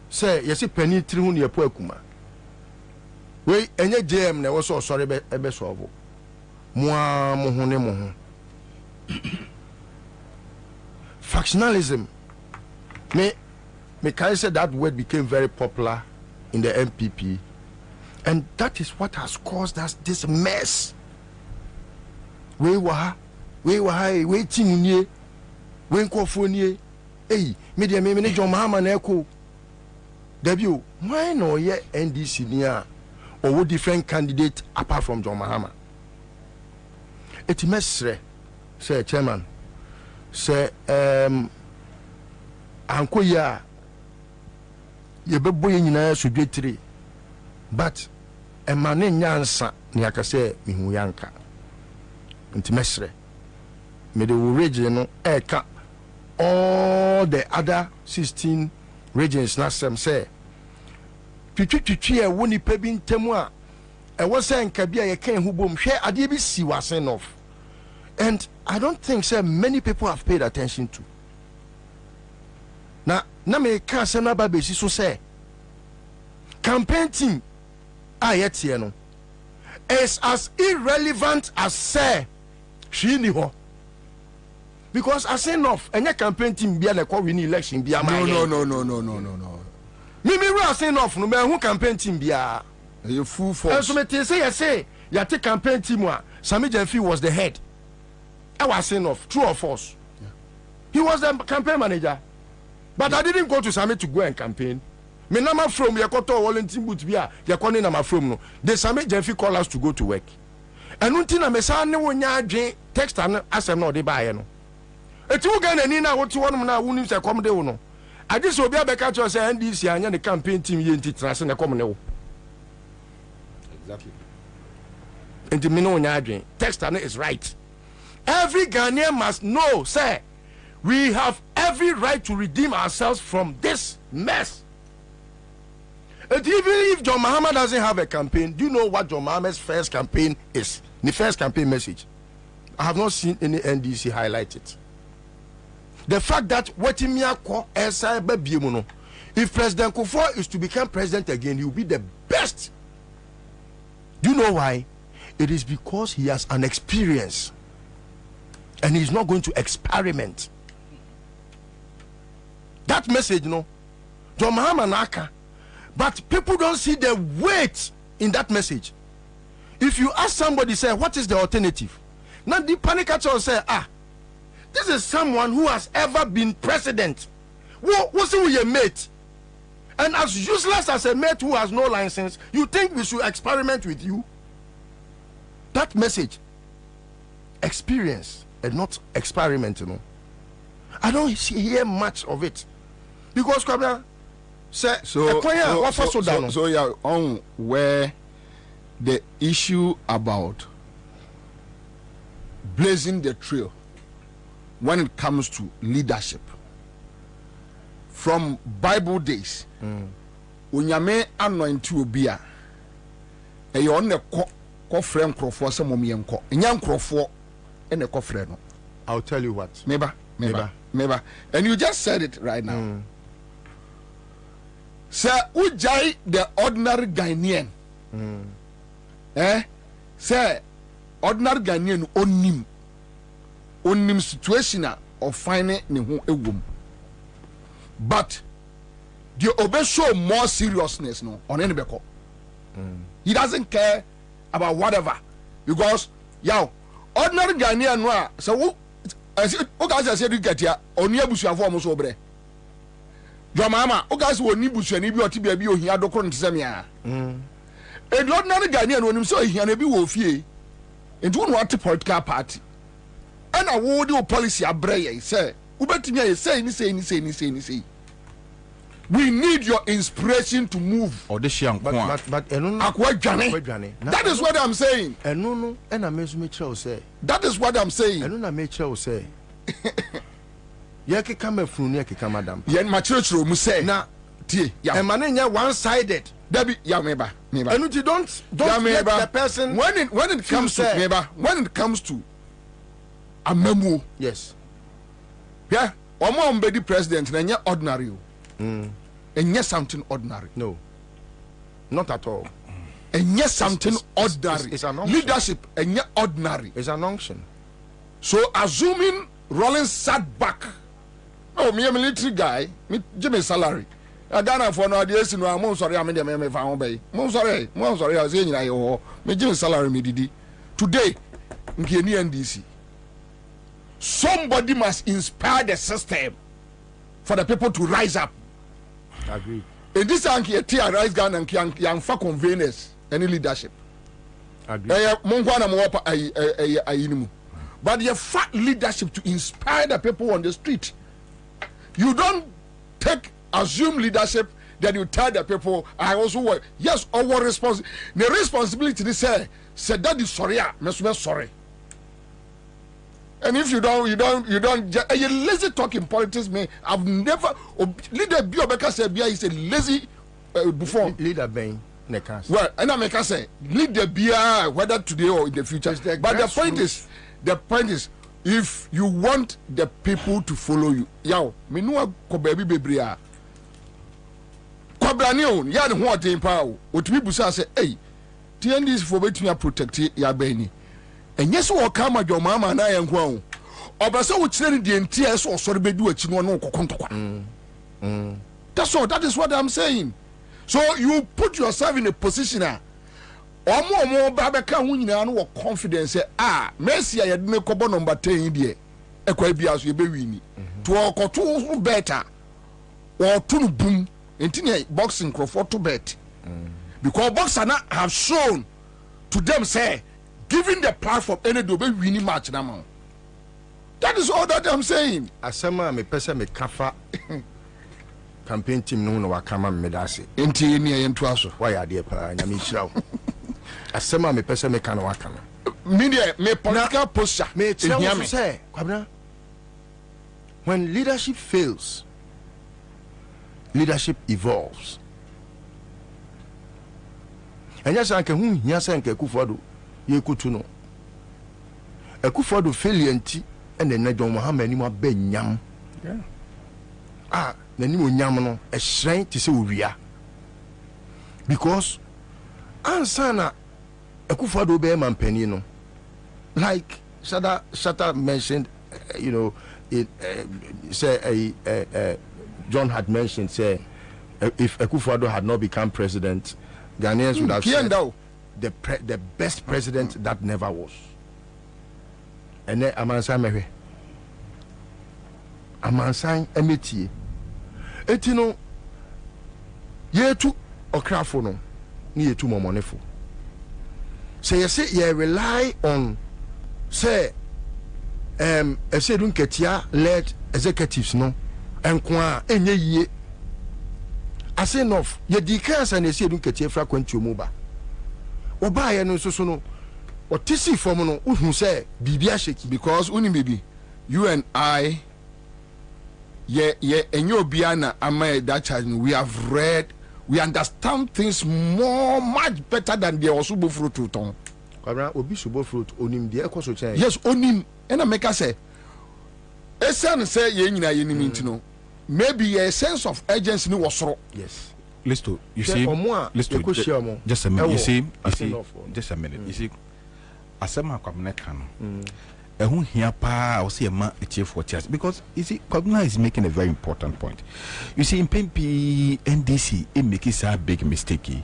say yes penny 300 po akuma we enye jm na wo so sorry ebe solve moa mo ho ne mo ho. Factionalism me can say that word became very popular in the MPP, and that is what has caused us this mess. We were waiting nie we nkofo hey media me John Mahama na eko debut why no ye NDC nia or different candidate apart from John Mahama. It mesre say chairman say anko ya ye bebo ye nyina sodwetire but emane nyansa ni akase mihu yanka nti mesre me the region no eka all the other 16 regions na sem say twitwitwi e woni pa bi ntemu a e wo say nka bia ye kan hu bom hwe ade bi si wasen off, and I don't think say many people have paid attention to na me ka say na ba be si so say campaign team ayetie no is as irrelevant as say she ni ho, because as enough any campaign team bia na win election bia ma no me as enough no me hu campaign team bia you full force. And so me say ya take campaign team wa Sami Jenfi was the head. I was enough, true or false? Yeah. He was the campaign manager, but I didn't go to Sami to go and campaign. Me nama from yakoto volunteer boot bia yakoni nama from no the Sami Jenfi call us to go to work. And until me say ne wonya adwen text an asem na ode baaye no etu ga na ni na wotu wonum na wunim se kom de wo no ade so obi abeka cho say NDC anya ne campaign team ye nti trase ne kom ne wo exactly and me no wonya adwen text an is right. Every Ghanaian must know say we have every right to redeem ourselves from this mess. And even if John Mahama doesn't have a campaign, do you know what John Mahama's first campaign is? The first campaign message. I have not seen any NDC highlight it. The fact that if President Kufuor is to become president again, he will be the best. Do you know why? It is because he has an experience and he's not going to experiment. That message, no, John Mahama Naka. But people don't see the weight in that message. If you ask somebody, say, what is the alternative? Now the panic will say, this is someone who has ever been president. What's with your mate? And as useless as a mate who has no license, you think we should experiment with you? That message, experience and not experiment, you know. I don't hear much of it. Because Kwabena, so yeah, on where the issue about blazing the trail when it comes to leadership from Bible days, unyame anointi obia e yo ne ko frem krofo se mom yenko nya nkrofo ene ko frem no. I'll tell you what, meba and you just said it right now. Sir, ujai the ordinary Ghanaian. Sir, ordinary Ghanaian onim situation of finding ne ho ewom. But the obey show more seriousness no on any beko. He doesn't care about whatever, because ordinary Ghanaian no so o guys say you get here oni abusuafo omo so bre. Jomama, o guys woni busuani bi oti bia bi ohia dokoro ntisemia. E do ordinary Ghanaian onim so ohia na bi wo fie. Enti won what political party. And I would do policy abreye say ubetimi say ni say. We need your inspiration to move. But that is what I'm saying. That is what I'm saying. One-sided. Don't let the person. When it comes to a memo, yes, yeah, the president and ordinary, and yes, something ordinary. No, not at all. And yes, something ordinary. It's an unction. Leadership and yes, ordinary. It's an unction. So assuming Rollins sat back, oh, me a military guy, me give me salary. I Ghana for no ideas in one sorry, I mean, the found by. Sorry, I was in me give salary me didi. Today, in NDC, somebody must inspire the system for the people to rise up. I agree. In this anki a rise Ghana and young for conveners any leadership. I agree. But you fat leadership to inspire the people on the street. You don't assume leadership that you tell the people I also work. Yes, our responsibility to say that is sorry, sorry. And if you don't you lazy talk in politics, me. I've never leader Biobeka said Bia is a lazy before. Leader Bain. Well, and I make say leader Bia whether today or in the future. But the point is, if you want the people to follow you, yaw, me no ko baby bebria. Kwabrani on, ya ne ho oten pa o. Otumi busa say, "Hey, TNDs for betumi protect ya bani." Enye so o kama dwo mama na ya nko o. Obasa wo kire ne de ntia so osore bedu achi no no kokontokwa. That is what I'm saying. So you put yourself in a position omo babeka hu nyina no confidence Messi ya de kobo number 10 die ekwa bia so ye be wini to okoto better or to boom intine boxing crowd to bet because boxers now have shown to them say giving the platform any do be winning match na man. That is all that I'm saying. Asema me pesa me kafa campaign team no wakama me dase enti eni yentu aso why ade pa nyame chirawo asema me pesa me kan wakana media me political posture me chirawo say Kwabena, when leadership fails, leadership evolves. And yes, I can hear Sanka Kufado, Yekutu no. A Kufado failure and then I don't know how many more ben yam. The new yamano, a shrine to say we are. Because Ansah a Kufado bear man penino. Like Shatta mentioned, it say John had mentioned, say, if Akufo-Addo had not become president, Ghanaians would have said the best president that never was. And then Ansah Emetie. Etino ye tu okrafo no, ni ye tu momonefo. So you say you rely on say Esedun Ketia led executives no enkwa enye yie as enough ye declare and Esedun Ketia fra kwantu omuba oba ye no so no otisi form no uhu say bibia sheki because uni baby you and I ye enye obia na ama that charge we have read, we understand things much better than the osubo fruit ton. Kwabena obi subo fruit onim de ekoso chen. Yes, onim and I make us say esan say ye nyina ye nim ntino maybe a sense of urgency no was wrong. Yes. Listen, you see, just a minute. You see, just a minute. You see, asema Kwabena kan. Ehun hia pa o say ma etie for church because you see Kwabena is making a very important point. You see in PMP NDC it make a big mistake.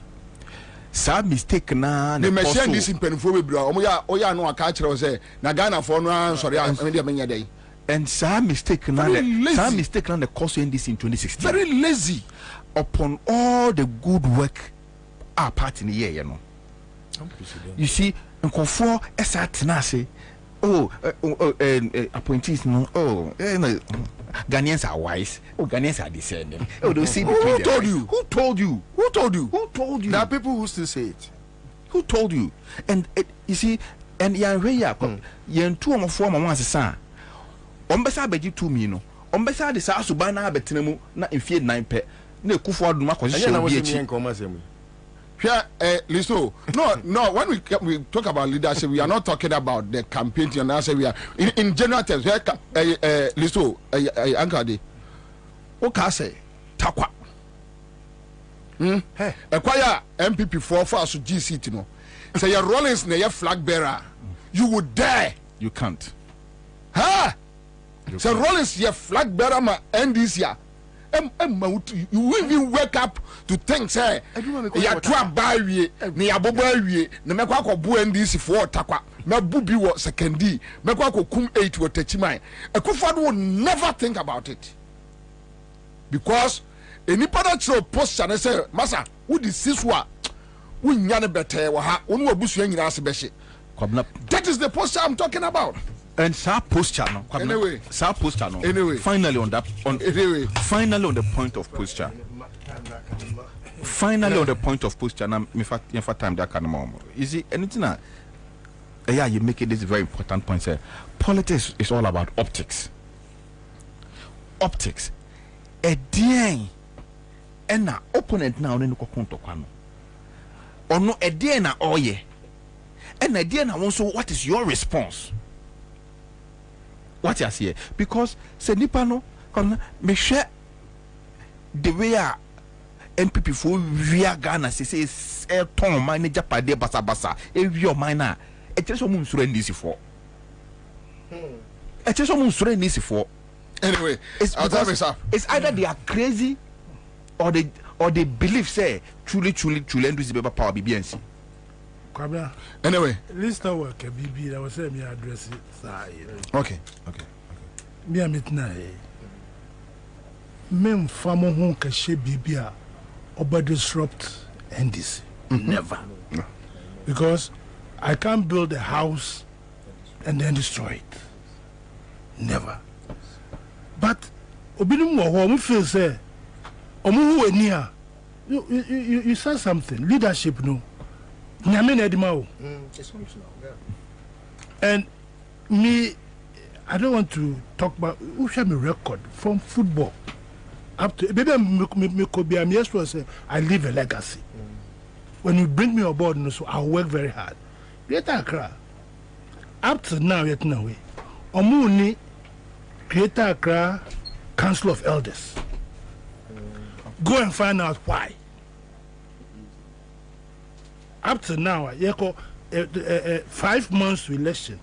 Some mistake na the machine this in penfo we bra oya no aka kire say na Ghana for no sorry I mean menya dey. And some mistake na the cost NDC in 2016. Very lazy upon all the good work our party in the year, you know. You see, nkofo esa tena se appointees no. Ghanaians are wise. Ghanaians are discerning. They'll see Who told you? Who told you? Who told you? Who told you? There are people who still say it. Who told you? And you see, and yan two or four months son. Ombesa beji 2 million. Ombesa de sa subana betinemu na infie 9 pe. Ne kufu adu makwese Listo. No. When we talk about leadership, we are not talking about the campaign. And I say we are in general terms. Listo. Ankade. Okay, say takwa. Acquire MPP for us GC. No. Say your Rollins na your flag bearer. You would dare. You can't. Huh? So Rollins your flag bearer ma end this year. You will even wake up to think, say, you are too embarrassed. You are boboiwe. You make what you do this for takwa. Me Bobie was second D. Make what you come 8 will touch mine. A Kufadu will never think about it because any part show post and say, Masa, who this is what we nyane better. One will boost you in your beshi. That is the posture I'm talking about. And Sir posture no. Anyway, Sir posture no. Anyway, finally on that finally on the point of posture. Finally on the point of posture. Now, in fact, time that kind of moment. You see, anything that you make it this very important point. Say, politics is all about optics. Optics. A day, and na opponent now no kokonto kwano. Or no a day na oye. And a day na also what is your response? What you see? Because say nipa no me share the way NPP for via Ghana say ton manager pade basa basa e wi o man na e tire so mu nsuro ndisi for e tire so mu nsuro ndisi for. Anyway, it's either they are crazy or they believe say truly ndisi be power BBNC. Kwabena. Anyway, list of work BB that was say me address it. Okay. Me amitna mem famo hu ka she BB a oba disrupt NDC. Never. No. Because I can't build a house and then destroy it. Never. But obinum wo mo feel say omo hu ani a you said something leadership no. And me, I don't want to talk about who shall me record from football up to maybe I'm yes to say I leave a legacy. When you bring me aboard, so I'll work very hard. Greater Accra, up to now, yet no way. Omuni, Greater Accra Council of Elders. Go and find out why. Up to now, 5 months to election.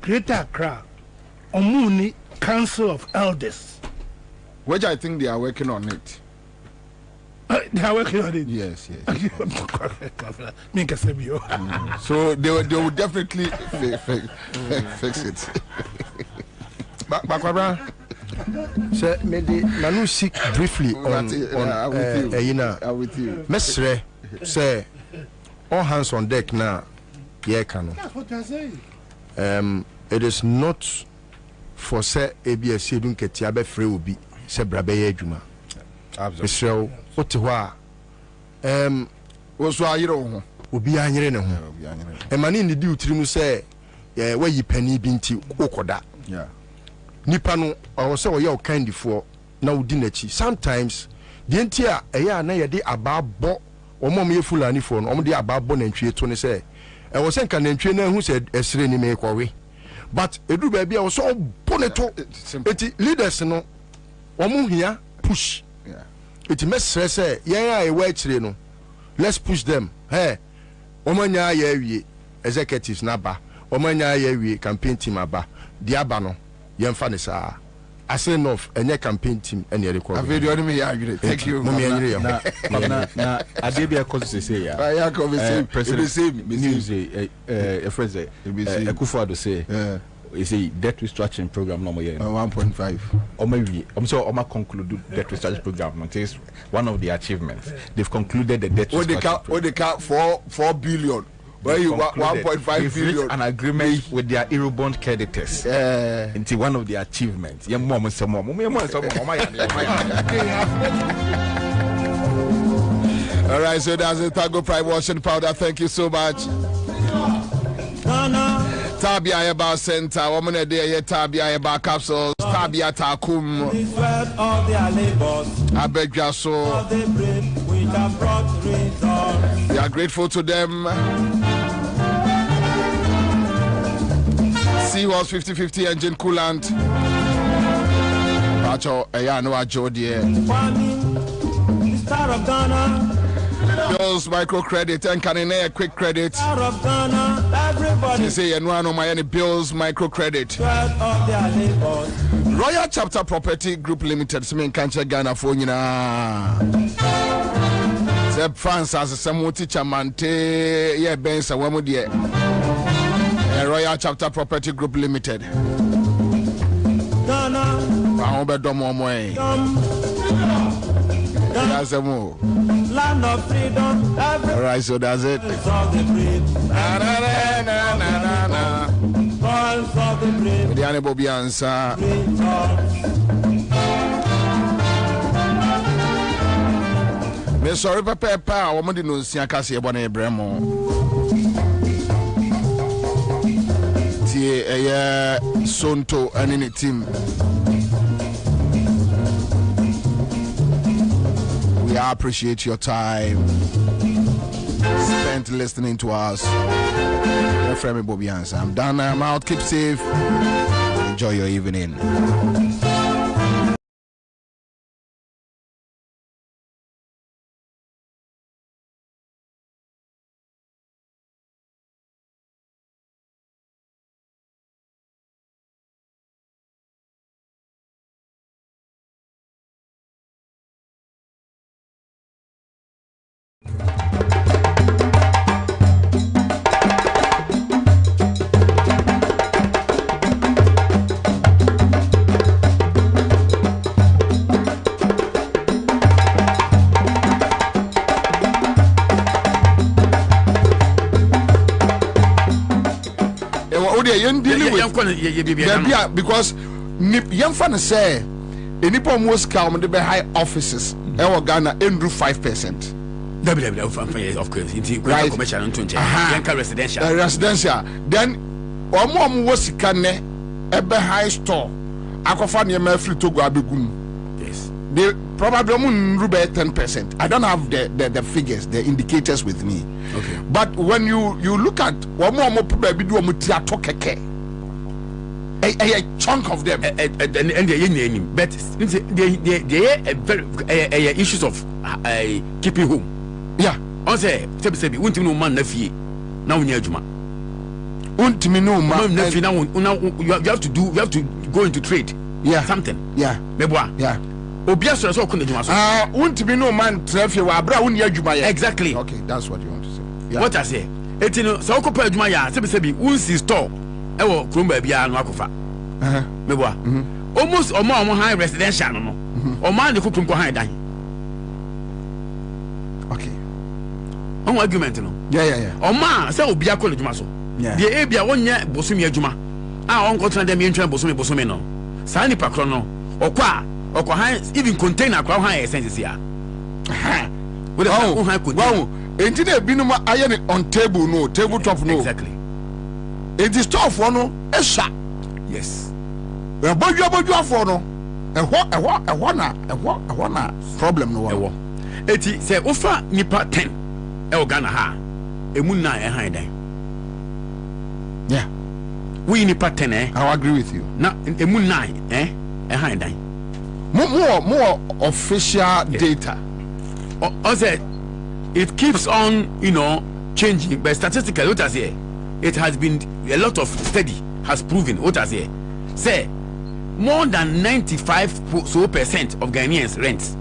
Greater Accra, Omuni Council of Elders. Which I think they are working on it. They are working on it. Yes. So they will definitely fix it. Bakwabra, sir, maybe Manu seek briefly on with you. Mesre, say. All hands on deck now. Yeah, Kano. That's what I say. It is not for say ABS don't get yabe free will be say brabe juma. Absolutely. What also ayiro obi anyere ne ho. E mani ndi di utiri mu say where yi pani binti okoda. Yeah. Nipa no o say wo ye o kind for na udi nachi. Sometimes the entia eya na ye de ababo omom ye fulani for no omde ababo nantwie to ne say e wo senka nantwie na hu say esire ni me kwawe but edu ba bia wo so boneto eti leaders no omo hia push eti mesre say yen a e wa akire no let's push them omanya ya awie executives na ba omanya ya awie campaign team aba di aba no yen fa ne saa as enough any campaign team any record. Thank you. Na adebia cause say ya. Ya come say president news a friend say Akufo-Addo say you say debt restructuring program no more 1.5. Oma conclude debt restructuring program. It is one of the achievements. They've concluded the debt restructuring. What they count 4 billion. Where you 1.5 billion an agreement with their Eurobond creditors. Into one of the achievements. Young mom some more. All right, so that's the Tago Pride washing powder. Thank you so much. Tabia Eba Center, woman a day, Tabia Eba capsules, Tabia Takum. I beg you so. We are grateful to them. Seahorse 50/50 engine coolant. Pacho, yeah, no, I Joe dear. Star of Ghana. Bills microcredit and can a quick credit. Everybody say you know my any Bills microcredit. Royal Chapter Property Group Limited. Some can't Ghana for you na. Say France as some teacher mante yeah Bensa wamo die. Royal Chapter Property Group Limited. Ghana. I hope domo moe. That's a move. Land of freedom. All right, so that's it. The Bobie Ansah. Me sorry, Papa. Woman didn't know si akasi ebone Bremo. Tie Sonto and any team. I appreciate your time spent listening to us. Your friend Bobie Ansah. I'm done. I'm out. Keep safe. Enjoy your evening. Because young fan say any most calm the high offices in Ghana endure 5%. Of course, right. Commercial and residential. Residential. Then one was can a high store. Akofan free to go abegum. Yes. They probably won't 10%. I don't have the figures, the indicators with me. Okay. But when you look at one more probably do a chunk of them and they but they are very issues of keeping home. Yeah. On say won't no man na fie na wonya adwuma. Won't me no man na fie na you have to go into trade. Yeah. Something. Yeah. Meboa. Yeah. Obia so okun adwuma so. Won't me no man traffic wa bra wonya adwuma ya. Exactly. Okay, that's what you want to say. Yeah. What I say? Etino so okopa adwuma ya wonsi store ewo kromba bia no akofa. Meboa. Almost omo high residential no. Omo de kokrum ko high dan. Okay. On argument no. Yeah. Oma say obi akọ adwuma so. The ebia wonye bosumi adwuma. On go dem entran bosumi no. Sa nipa kro no. Okwa high even container kwa high essence here. With a high container. Wow. Enti na binum aye on table no, tabletop no. Exactly. It is tough for no. Esha. Yes. We boju for no. Ehwa na problem no wa. Eti say ofa nipa 10 e Ghana ha. Emu na e han dan. Yeah. We nipa 10 eh. I agree with you. Na emu 9 e han dan. More official data. O say it keeps on, changing, but statistically what I say, it has been a lot of study has proven what I say. Say more than 95% of Ghanaians rent.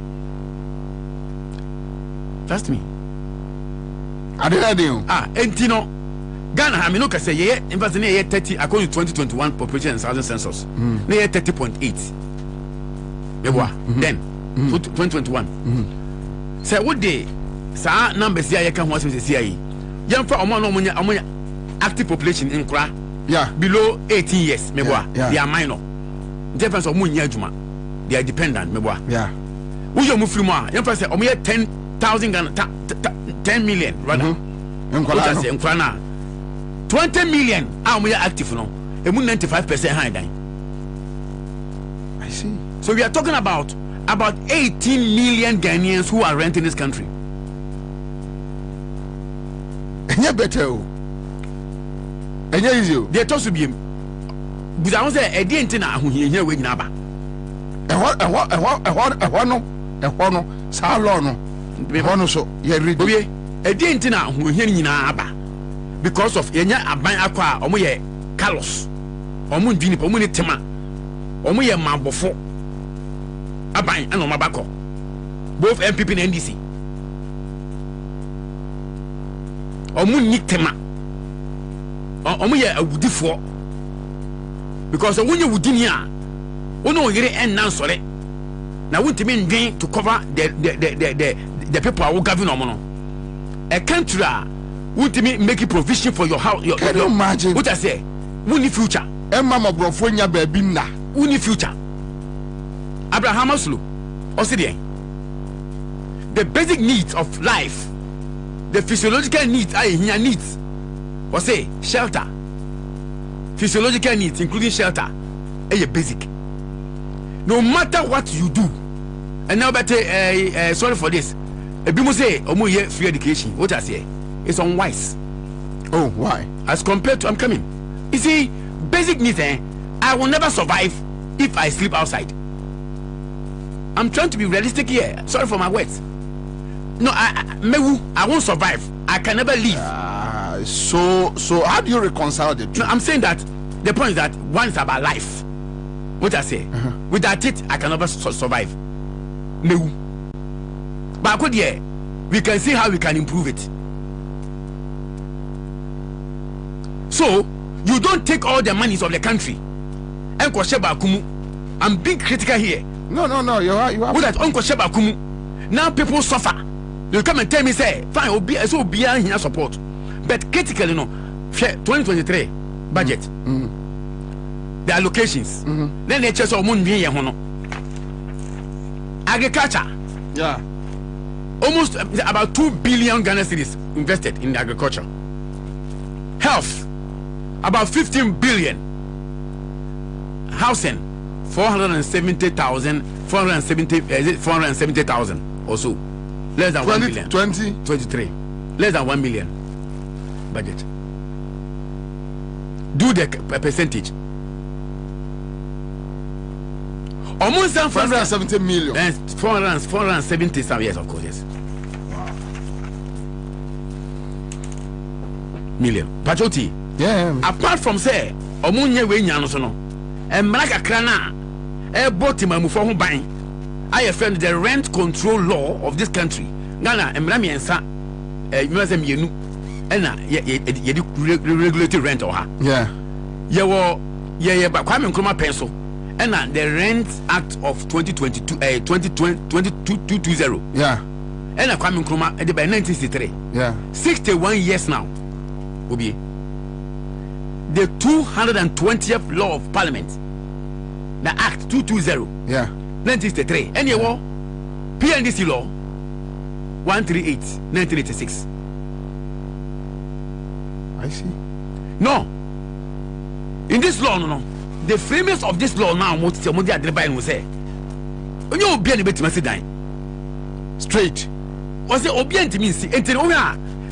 Trust me. I didn't know. And Ghana, I mean, look, I say, yeah, in fact, 30 according to 2021 population and housing census, 30.8. Then 2021. Say what day? Sa numbers here, you can watch me say Young for ammonia active population in Kra. Yeah. Below 18 years, meboa. Yeah. They are minor. Difference of Munya Juma. They are dependent, meboa. Yeah. Who's your Muflima? Young person, 10,000 10 million, rather. In 20 million are active now. 95% high dying. I see. So we are talking about 18 million Ghanaians who are renting this country. Enya better. Enya easy. They talk to be. But I want to say, I didn't know who here with Naba. And what no, Salono. Behono so, ye read. I didn't know who here in Naba because of Enya Aban Aqua, or Moye Carlos, or Moon Vini, or Moon Tema, or Moye Mabofo. Aban and Omabako. Both MPP and NDC. Omu Nick Tema. Omu ye a woody for. Because when you would in here, no get and now sorry. Now won't mean gain to cover the people who govern Omono. A country won't mean make a provision for your house. Can you imagine what I say? Wuni future. Emma Mabrofonia Babina. Wuni future. Abraham Maslow, the basic needs of life, the physiological needs are here needs. Or say shelter, physiological needs including shelter, are basic. No matter what you do, and now better sorry for this. People say free education. What I say, it's unwise. Oh, why? As compared to I'm coming. You see, basic needs. I will never survive if I sleep outside. I'm trying to be realistic here. Sorry for my words. No, I won't survive. I can never live. So how do you reconcile the two? No, I'm saying that the point is that one is about life. What I say. Without it, I can never survive. No. But we can see how we can improve it. So you don't take all the monies of the country. I'm being critical here. No, you are. With that Uncle Sheba Kumu. Now people suffer. You come and tell me, say, fine, be here support. But critically, 2023 budget. The allocations. Then they just moon be here. Agriculture. Yeah. Almost about 2 billion Ghana cedis invested in agriculture. Health. About 15 billion. Housing. 470,000 or so. Less than 1 million. 23. Less than 1 million budget. Do the percentage. Almost 470 million. 470 some, yes, of course, yes. Wow. Million. Pachoti. Yeah. Apart from say, Omunye we nyano so no. Emraka krana e botima mu for ho ban. I friend the rent control law of this country. Ghana emra miensa miensa mienu ena ye regulatory rent or ha. Yeah. Ye ba Kwame Nkrumah pencil. And the Rent Act of 2022, 2020. Yeah. And Kwame Nkrumah by 1963. Yeah. 61 years now. Bobie. The 220th law of Parliament, the Act 220. Yeah. 1963. And you war PNDC law 138, 1986. I see. No. In this law, no. The framers of this law now what say onye obi an betima se dan straight was say obi an timi si enti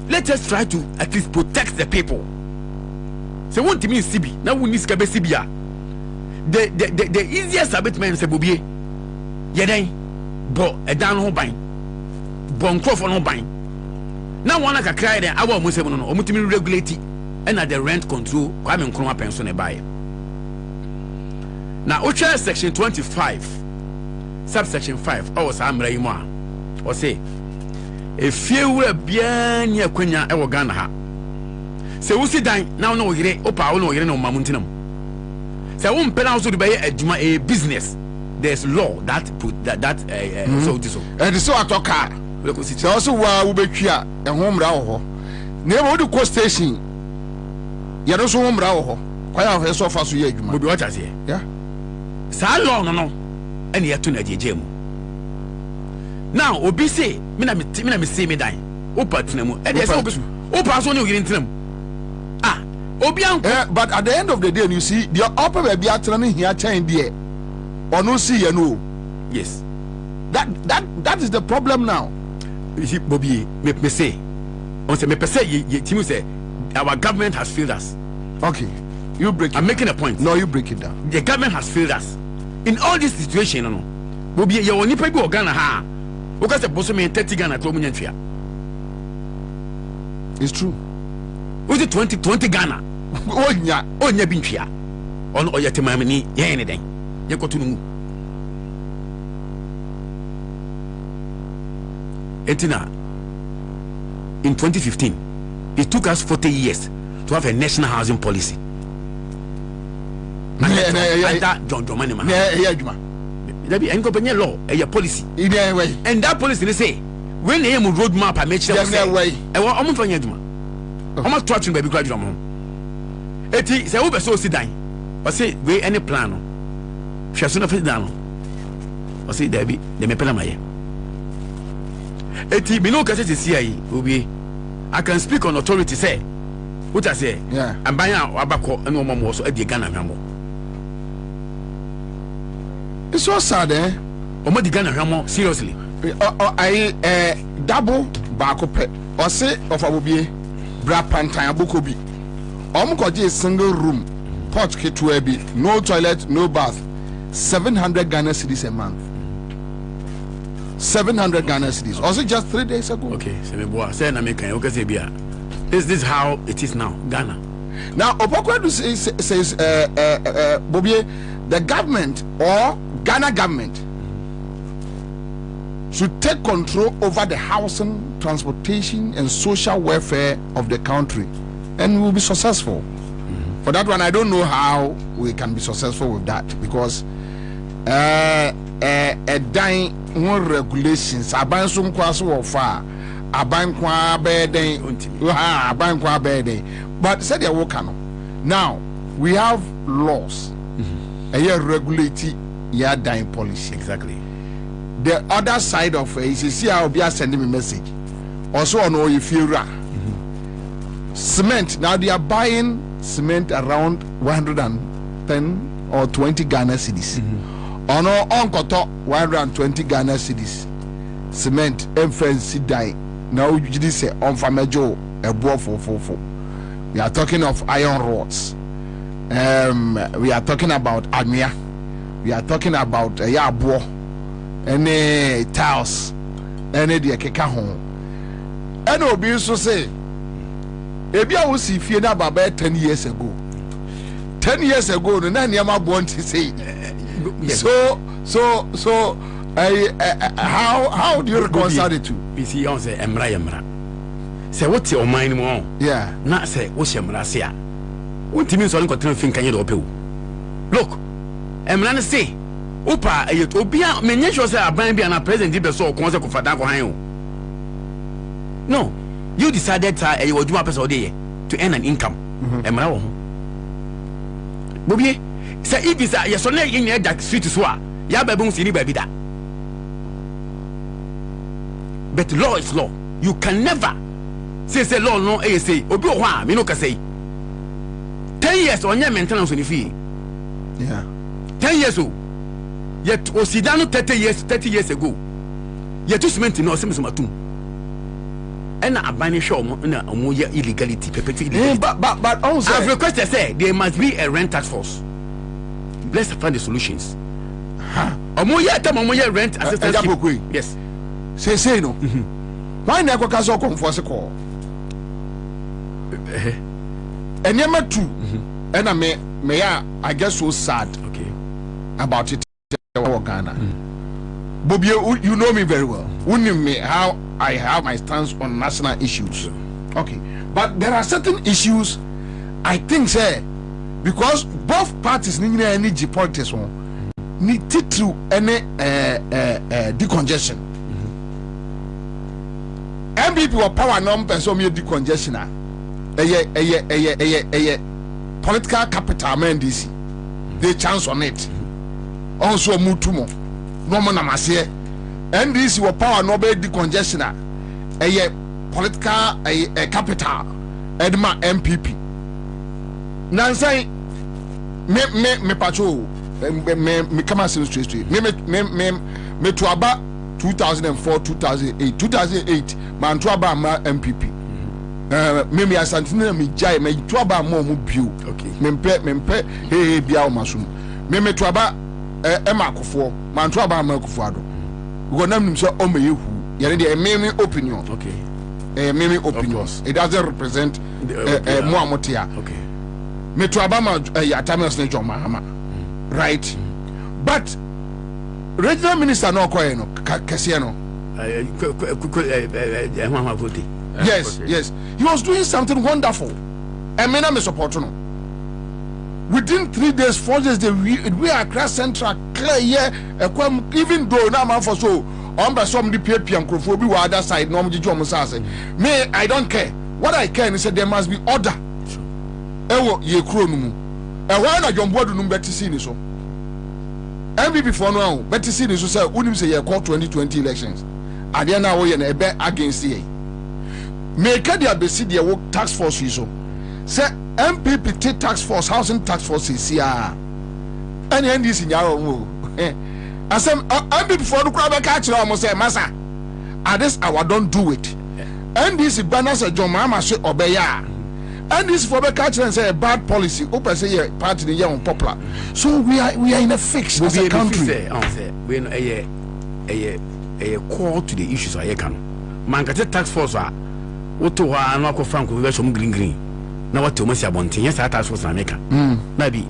let us try to at least protect the people. Say won timi si bi na woni sika be si bia the easiest abatement say Bobie ye dan bo edan ho ban bo nkrofo no ban na wana kakra den awa mo se no no omutimi regulate and at the rent control Kwame Nkrumah pension e buy. Now, Ocha section 25, subsection 5, or Samra Imoa, or say, if you were bien near Quenya Ewagana. Say, we see dying now, no, Opa, no, no, Mamuntinum. Say, I won't pay out to buy a business. There's law that put that so. And so I talk car. So also, we be here and home now. Never do coast station. You don't so umbrella. Quite have so far so ye. Bobie, what I say? Yeah. So long no. And yet to Nadia. Now, Obi say, Mina me see me die. Opa, and yes, Opa, only getting them. But at the end of the day, you see, the upper baby are telling here, chain there, or no see, you know. Yes, that is the problem now. You see, Bobie, me say, on say, me say, you say, our government has failed us. Okay, you break it. I'm making a point. No, you break it down. The government has failed us in all this situation. No, Bobie, you only pay go Ghana ha. Because the boss me 30 Ghana Clomunian fear. It's true. Was it 20 Ghana? Oh yeah, binchia. On Oyatimamini, yeah, anything. You go to Etina. In 2015, it took us 40 years to have a national housing policy. Under John Manima. There be any law, a policy. And that policy, they say, when they have a roadmap, I make sure I want to do. How much touching baby graduate mom? Eti say we so sit down. Or say we any plan. She has not fit down. Or say there be the me pela maye. Eti me no kase see Obi. I can speak on authority say. What I say? Yeah. I'm buying abako and no more so e dey Ghana hwamo. It's so sad Omo di Ghana hwamo seriously. I double baako pe. Or say of Bobie bra pantan aboko bi. Omkoje single room, pot ketu bi, no toilet, no bath. 700 Ghana cedis a month. 700 Ghana cedis. Also just 3 days ago. Okay, so me boy say na me kan okay say bia. This is how it is now, Ghana. Now Opokwadu says Bobie, the government or Ghana government should take control over the housing, transportation, and social welfare of the country, and we will be successful. For that one, I don't know how we can be successful with that, because dying one regulations, aban sum kwaso ofa, aban kwa beden, aban kwa beden. But said they work now. We have laws, a year regulating your dying policy. Exactly. The other side of it is, see how be sending me message. Also on all you feel cement. Now they are buying cement around 110 or 20 Ghana cedis. On our uncle 120 Ghana cedis. Cement and fancy die. Now you say on Famejo a boy for. We are talking of iron rods. We are talking about Amia. We are talking about Yabo. Any tiles, any the keka home. And Obi so say, Ebi I was if you know about 10 years ago. 10 years ago, the name I want to say. So, how do you reconcile the two? PC on say Emra. Say what's your mind more? Yeah. Not say what's your Mrasia. What do you mean so I continue thinking you look, Emra say. Opa, Obia, many sure say Aban be an president be so concert for Fadanko Hayo. No, you decided you would do a person to earn an income. Emra. Bobie, say if it's a yes, only in that street is what Yababun Sini baby that. But law is law. You can never say law no say Obi Owa, me no can say 10 years on your maintenance on the fee. Yeah. 10 years old. Yet Osidano 30 years ago. Yet to cement no sematum. And a banning show na omoya illegality, perpetually. But also I've requested say there must be a rent tax force. Let's find the solutions. Omoya rent assistance. Yes. Say no. Why never caso come for a call? And number two, and I guess so sad about it. Ghana. Bobie, you know me very well. You know me how I have my stance on national issues. Okay, but there are certain issues I think say because both parties need energy politics need to any decongestion. MPP or power number so me decongestion political capital man DC they chance on it also mutumo no man amase NDC or power number decongestion political capital edma MPP Nansai me pacho me come out straight me to about 2004 2008 man to about my MPP me asantine me jai me to about more bio okay me hey bia o masum me to about emakofo man to about makofo ado go nam nim so o me yehu yere de me opinion okay me opinion it doesn't represent mo amotia okay me to about my atamios ne John Mahama right but regional minister no koye no kese no yes he was doing something wonderful and me na me support no within 3 days 4 days we are class central clear here even though na man for so on by some the PPM microphone be other side no mji jom say me I don't care what I care is say there must be order ewo ye kro no mu e wa na jombodu no betisi ni so MPP for no betisi ni so say unim say ye call 2020 elections ade na wo ye na ebe against ye make dia besi dia work task force yi so say MPP take task force housing task force is here and NDC nyaro mo asem MPP for no kra be ka kire o say masa this our don't do it NDC banner say John Mahama say obeya and this for the culture and say a bad policy open say yeah party the young popular so we are in a fix as a country we a call to the issues I can man get tax force what to no ko frank we some green na what to must abontin yes tax force na make na bi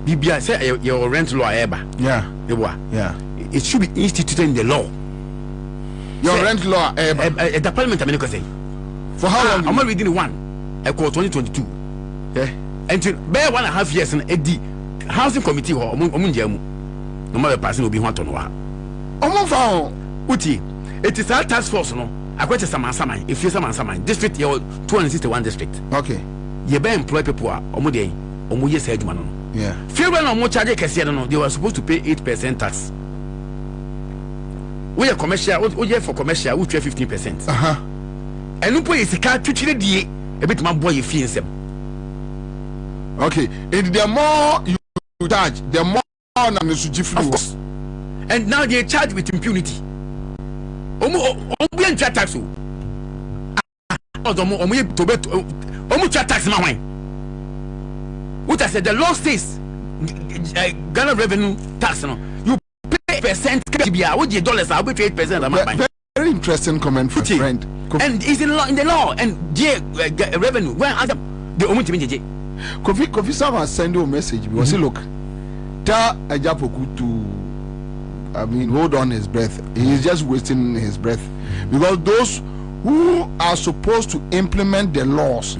bibia say your rent law eba yeah it should be instituted in the law your rent law eba the parliament america say for how long I'm not reading one I call 2022 until be 1.5 years in the housing committee ho omunjamu no matter passing obi ho to no ha omunfa uti it is our task force no akwete samansaman if you samansaman district here 261 district okay you be employ people omu dey omu yes adwuma no yeah feel when omu charge kese no they were supposed to pay 8% tax we are commercial we for commercial we 15% and no pay sika twitire die a bit my boy fee in okay and the more you charge the more and now they charge with impunity tax tax what I said the law says Ghana revenue tax no you pay percent what the dollars I'll be 8%. Very interesting comment from friend. And it's in the law and revenue. When the Kofi Sama send you a message because look, tell Ajapoku to hold on his breath. He is just wasting his breath because those who are supposed to implement the laws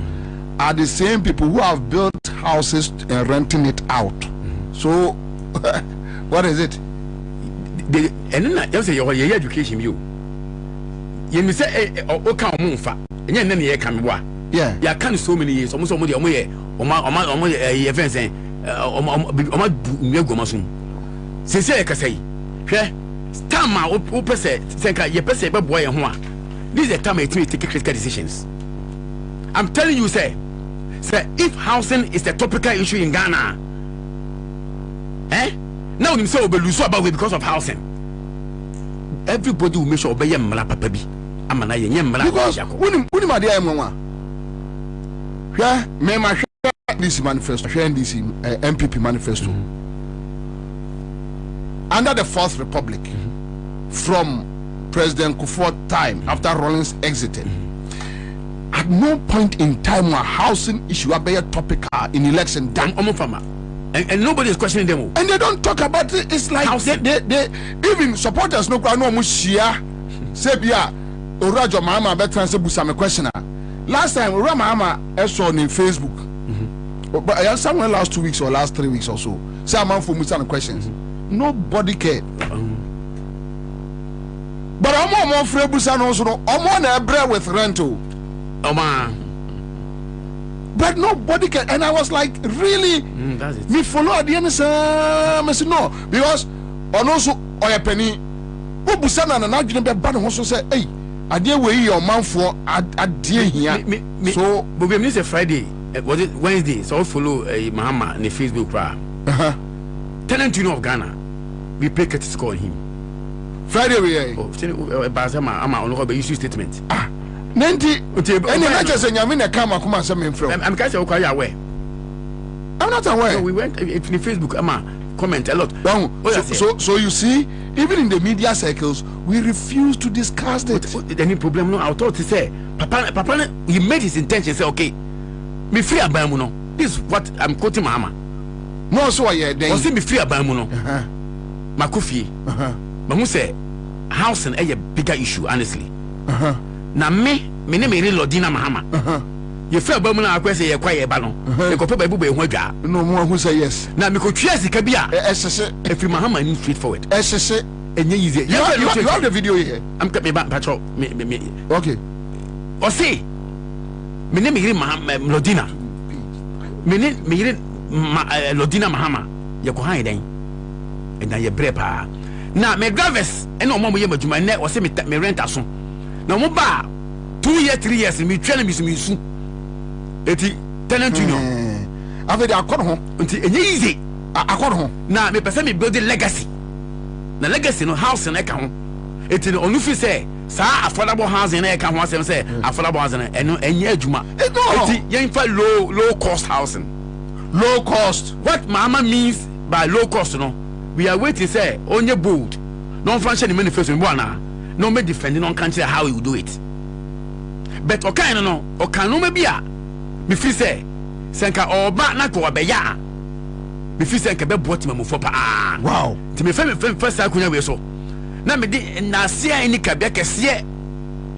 are the same people who have built houses and renting it out. So what is it? And then I say your education you. You say okay monfa enye nne ye kan wa yeah ya kan so many years almost omo ye events omo nwegoma so se se ka say hwe time o pese senka ye pese be boy ho a this is the time to take critical decisions. I'm telling you say if housing is the topical issue in Ghana now you say obeluso about it because of housing everybody will make sure obey mala papa bi amana ye nyemla because woni ma dey amwa hwa me ma hwa this manifesto hwa this MPP manifesto under the Fourth Republic from President Kufuor time after Rawlings exited at no point in time were housing issue be a topical in election done and nobody is questioning them and they don't talk about it. It's like they even supporters no mushia sebia Urajo Mahama better say busa me questioner last time Urajo Mahama saw on Facebook but somewhere last 2 weeks or last 3 weeks or so say man for musa questions nobody cared But I'm more free Bulisa no so no. I'm on a bread with rental. But nobody can, and I was like, really? That's it. Me follow at the end, sir. I said no, because also oya penny. Bulisa na na didn't be bad. Also say, hey, I dear way your man for I dear here. So, Bobie, me say Friday. Was it Wednesday? So I follow Mahama on the Facebook page. Tenant Union of Ghana, we pay courtesy call him. Friday we are. I'm on the issue statement. Nanti, any matches and Yamina come and some in from. I'm kind of aware. I'm not aware. So we went in Facebook. Comment a lot. So you see, even in the media circles, we refuse to discuss it. Any problem? No, I thought to say, Papa, he made his intention. Say, okay, me free abamuno. This is what I'm quoting Mahama. No, so I then. Was me free abamuno? Makufi. But who say housing is a bigger issue, honestly. Na me name is Lodina Mahama. You feel about I question you quiet balon. You go pay by Bobie Hoja. No more who say yes. Now me go cheers the Kabia. If you Mahama is straightforward. And easy. You have the video here. I'm coming back patrol. Okay. Or say me name is Lodina. Me name Lodina Mahama. You go hide then. And now you brepa. Now me drivers and no more you my net or say me rent aso. Now mo ba 2 years 3 years me train me so. Eti tenant union. Ave de akọ ho. Nti enye easy. Akọ ho. Na me pese me build legacy. Na legacy no house na ka ho. Eti no onu fi say sa affordable housing na ka ho asem say affordable housing eno enye adwuma. Eti yen fa low cost housing. Low cost. What mama means by low cost no? We are waiting say onye bold. No function the manifesto in bona. No me defending on country how he will do it. But okay no no me bia me fi say senka oba na ko obeya me fi say nka be boti mamufo pa wow ti me first akunya we so na me di na se ani ka be kese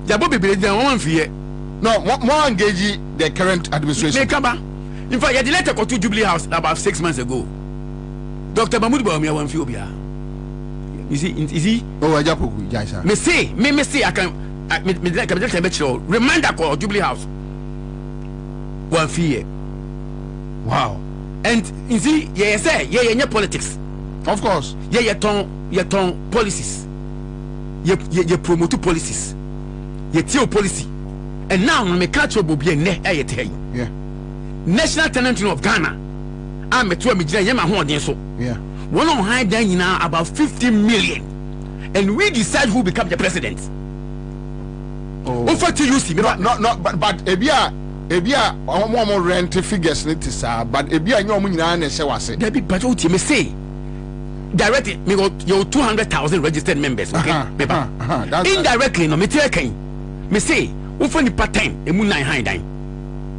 ya Bobie dan won fie no more engage the current administration me kaba in fact ya the letter go to Jubilee House about 6 months ago. Dr. Mahmoud Bawumia won fie obia. You see is he ajapoku jaisa me say I can reminder call Jubilee House. One fear. Wow. And you see, yeah, politics. Of course. Yeah, ton policies. You promote policies. You tell policy. And now me catch your Bobie yeah. National Tenant Union of Ghana. I'm a 2 million yema ho so. Yeah. One on high then now about 50 million. And we decide who become the president. Oh. Over to you see me. No, but ebia more rent figures need to say, but ebia nyo mu nyina na se wase. There be but what you say. Directly me got your 200,000 registered members, okay? Indirectly no me tell kan. Me say, who for the part time emu 9 high dan.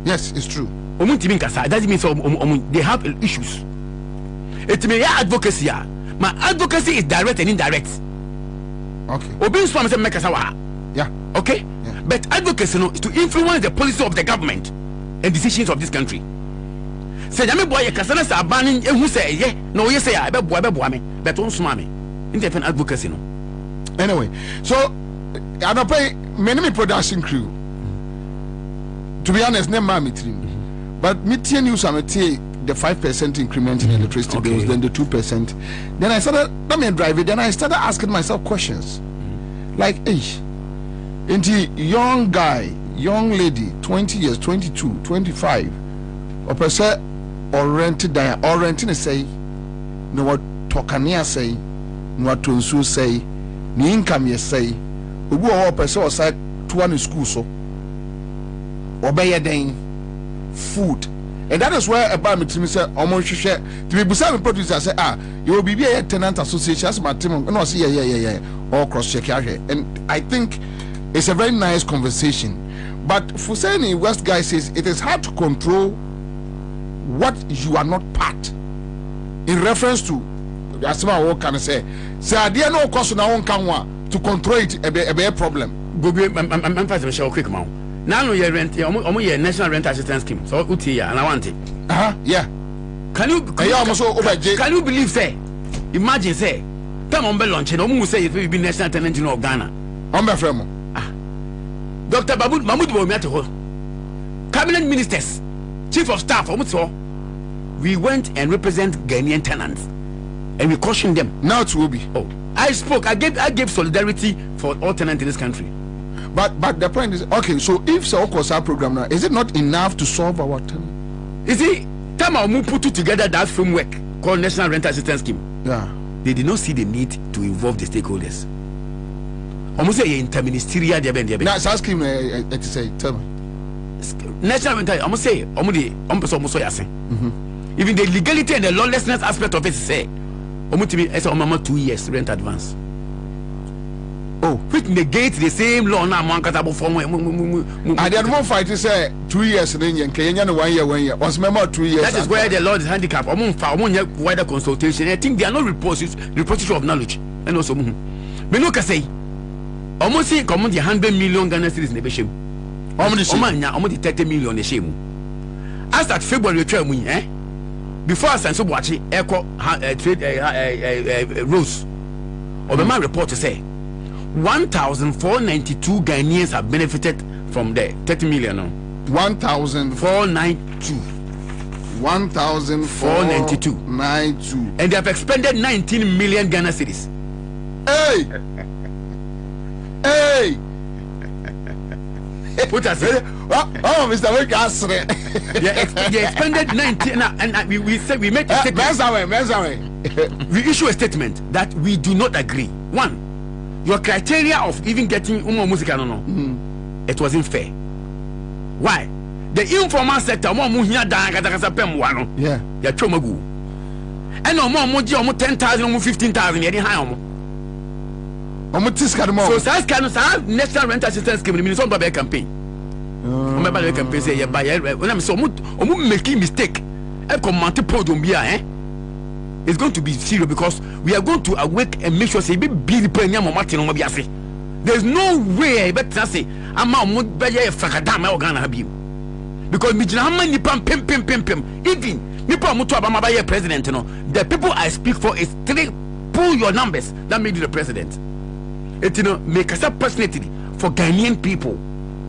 Yes, it's true. Omun timi nkasa, that means they have issues. It me ya advocacy ya. My advocacy is direct and indirect. Okay. Obi so am say make wa. Yeah. Okay? Yeah. But advocacy is to influence the policy of the government and decisions of this country. Say jame boy kasana sa abanin ehu say ye no ye say be boa me but won suma me. Independent advocacy no. Anyway, so I don't pay many production crew. To be honest, name me three. But me tea news am tea the 5% increment in electricity bills, then the 2%. Then I started let me drive it, then I started asking myself questions. Like, into young guy, young lady, 20 years, 22, 25, or per se, or rented, or renting say, no what Tokania say, no what Tunsu say, ni income ye say, ubu or per se or side to one school so, obey a day, food. And that is where about me to me say, almost share to be beside producer say, you will be a tenant association as my team, no, see, yeah, all cross check here. And I think it's a very nice conversation. But Fuseni West guy says it is hard to control what you are not part. In reference to that's what can I say. Say I didn't know cost na one can to control it a be a problem. Bobie, I'm fast to show quick now. Now no you rent your national rent assistance scheme. So uti and I want it. Yeah. Can you believe say? Imagine say time on be launch no mu say it will be national tenant of Ghana. I'm my friend. Dr. Mahmoud Bomiato, cabinet ministers, chief of staff, we went and represent Ghanaian tenants, and we cautioned them. Now it will be. Oh, I spoke. I gave solidarity for all tenants in this country. But the point is, okay. So if Saokosa program now, is it not enough to solve our tenant? You see, time I put together that framework called National Rental Assistance Scheme. Yeah. They did not see the need to involve the stakeholders. Almost a interministerial debate. Now, scheme, tell me. National rental, almost say, almost even the legality and the lawlessness aspect of it say, almost 2 years rent advance. Oh, which negates the same law now. Man, I didn't want fight to say 2 years in Indian, Kenya, 1 year, 1 year. Was member 2 years. That is where the law is handicapped. Wider consultation. I think they are not repository of knowledge. And also, me no can say, almost say, come on, the 100 million Ghana cedis in the Bishop. Almost 30 million the shame. As at February, before I sent so watch it, trade rules. Or the man report to say 1,492 Ghanaians have benefited from the 30 million. 1,492. 1,492. And they have expended 19 million Ghana cedis. Hey! Hey! Put us oh, Mr. Wake they expended 19 and we said we made a statement. We issue a statement that we do not agree. One, your criteria of even getting music, it wasn't fair. Why? The informal sector, yeah, they're chomagu. And no more 10,000, 15,000, so that's kind of National Rental Assistance Scheme. The Minister of the campaign. Remember the campaign say when I'm so making mistake. It's going to be serious because we are going to awake and make sure say be there's no way better say I'm because even president, the people I speak for is pull your numbers that made you the president. It make us up personally for Ghanaian people,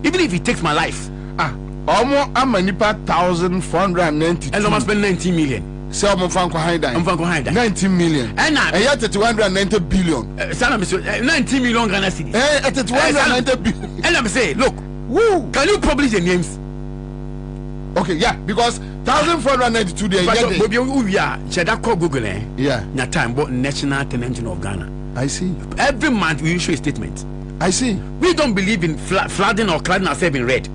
even if it takes my life. Almost I'm 1,490 and I must spend 19 million. So I'm 19 million and yet 290 billion. 19 million Ghana cedis. At 290 billion. And I'm saying, look, woo, can you publish the names? Okay, yeah, because 1,492 days. We are Google. Yeah, na time but National Tenant of Ghana. I see. Every month we issue a statement. I see. We don't believe in flooding or cladding ourselves in red.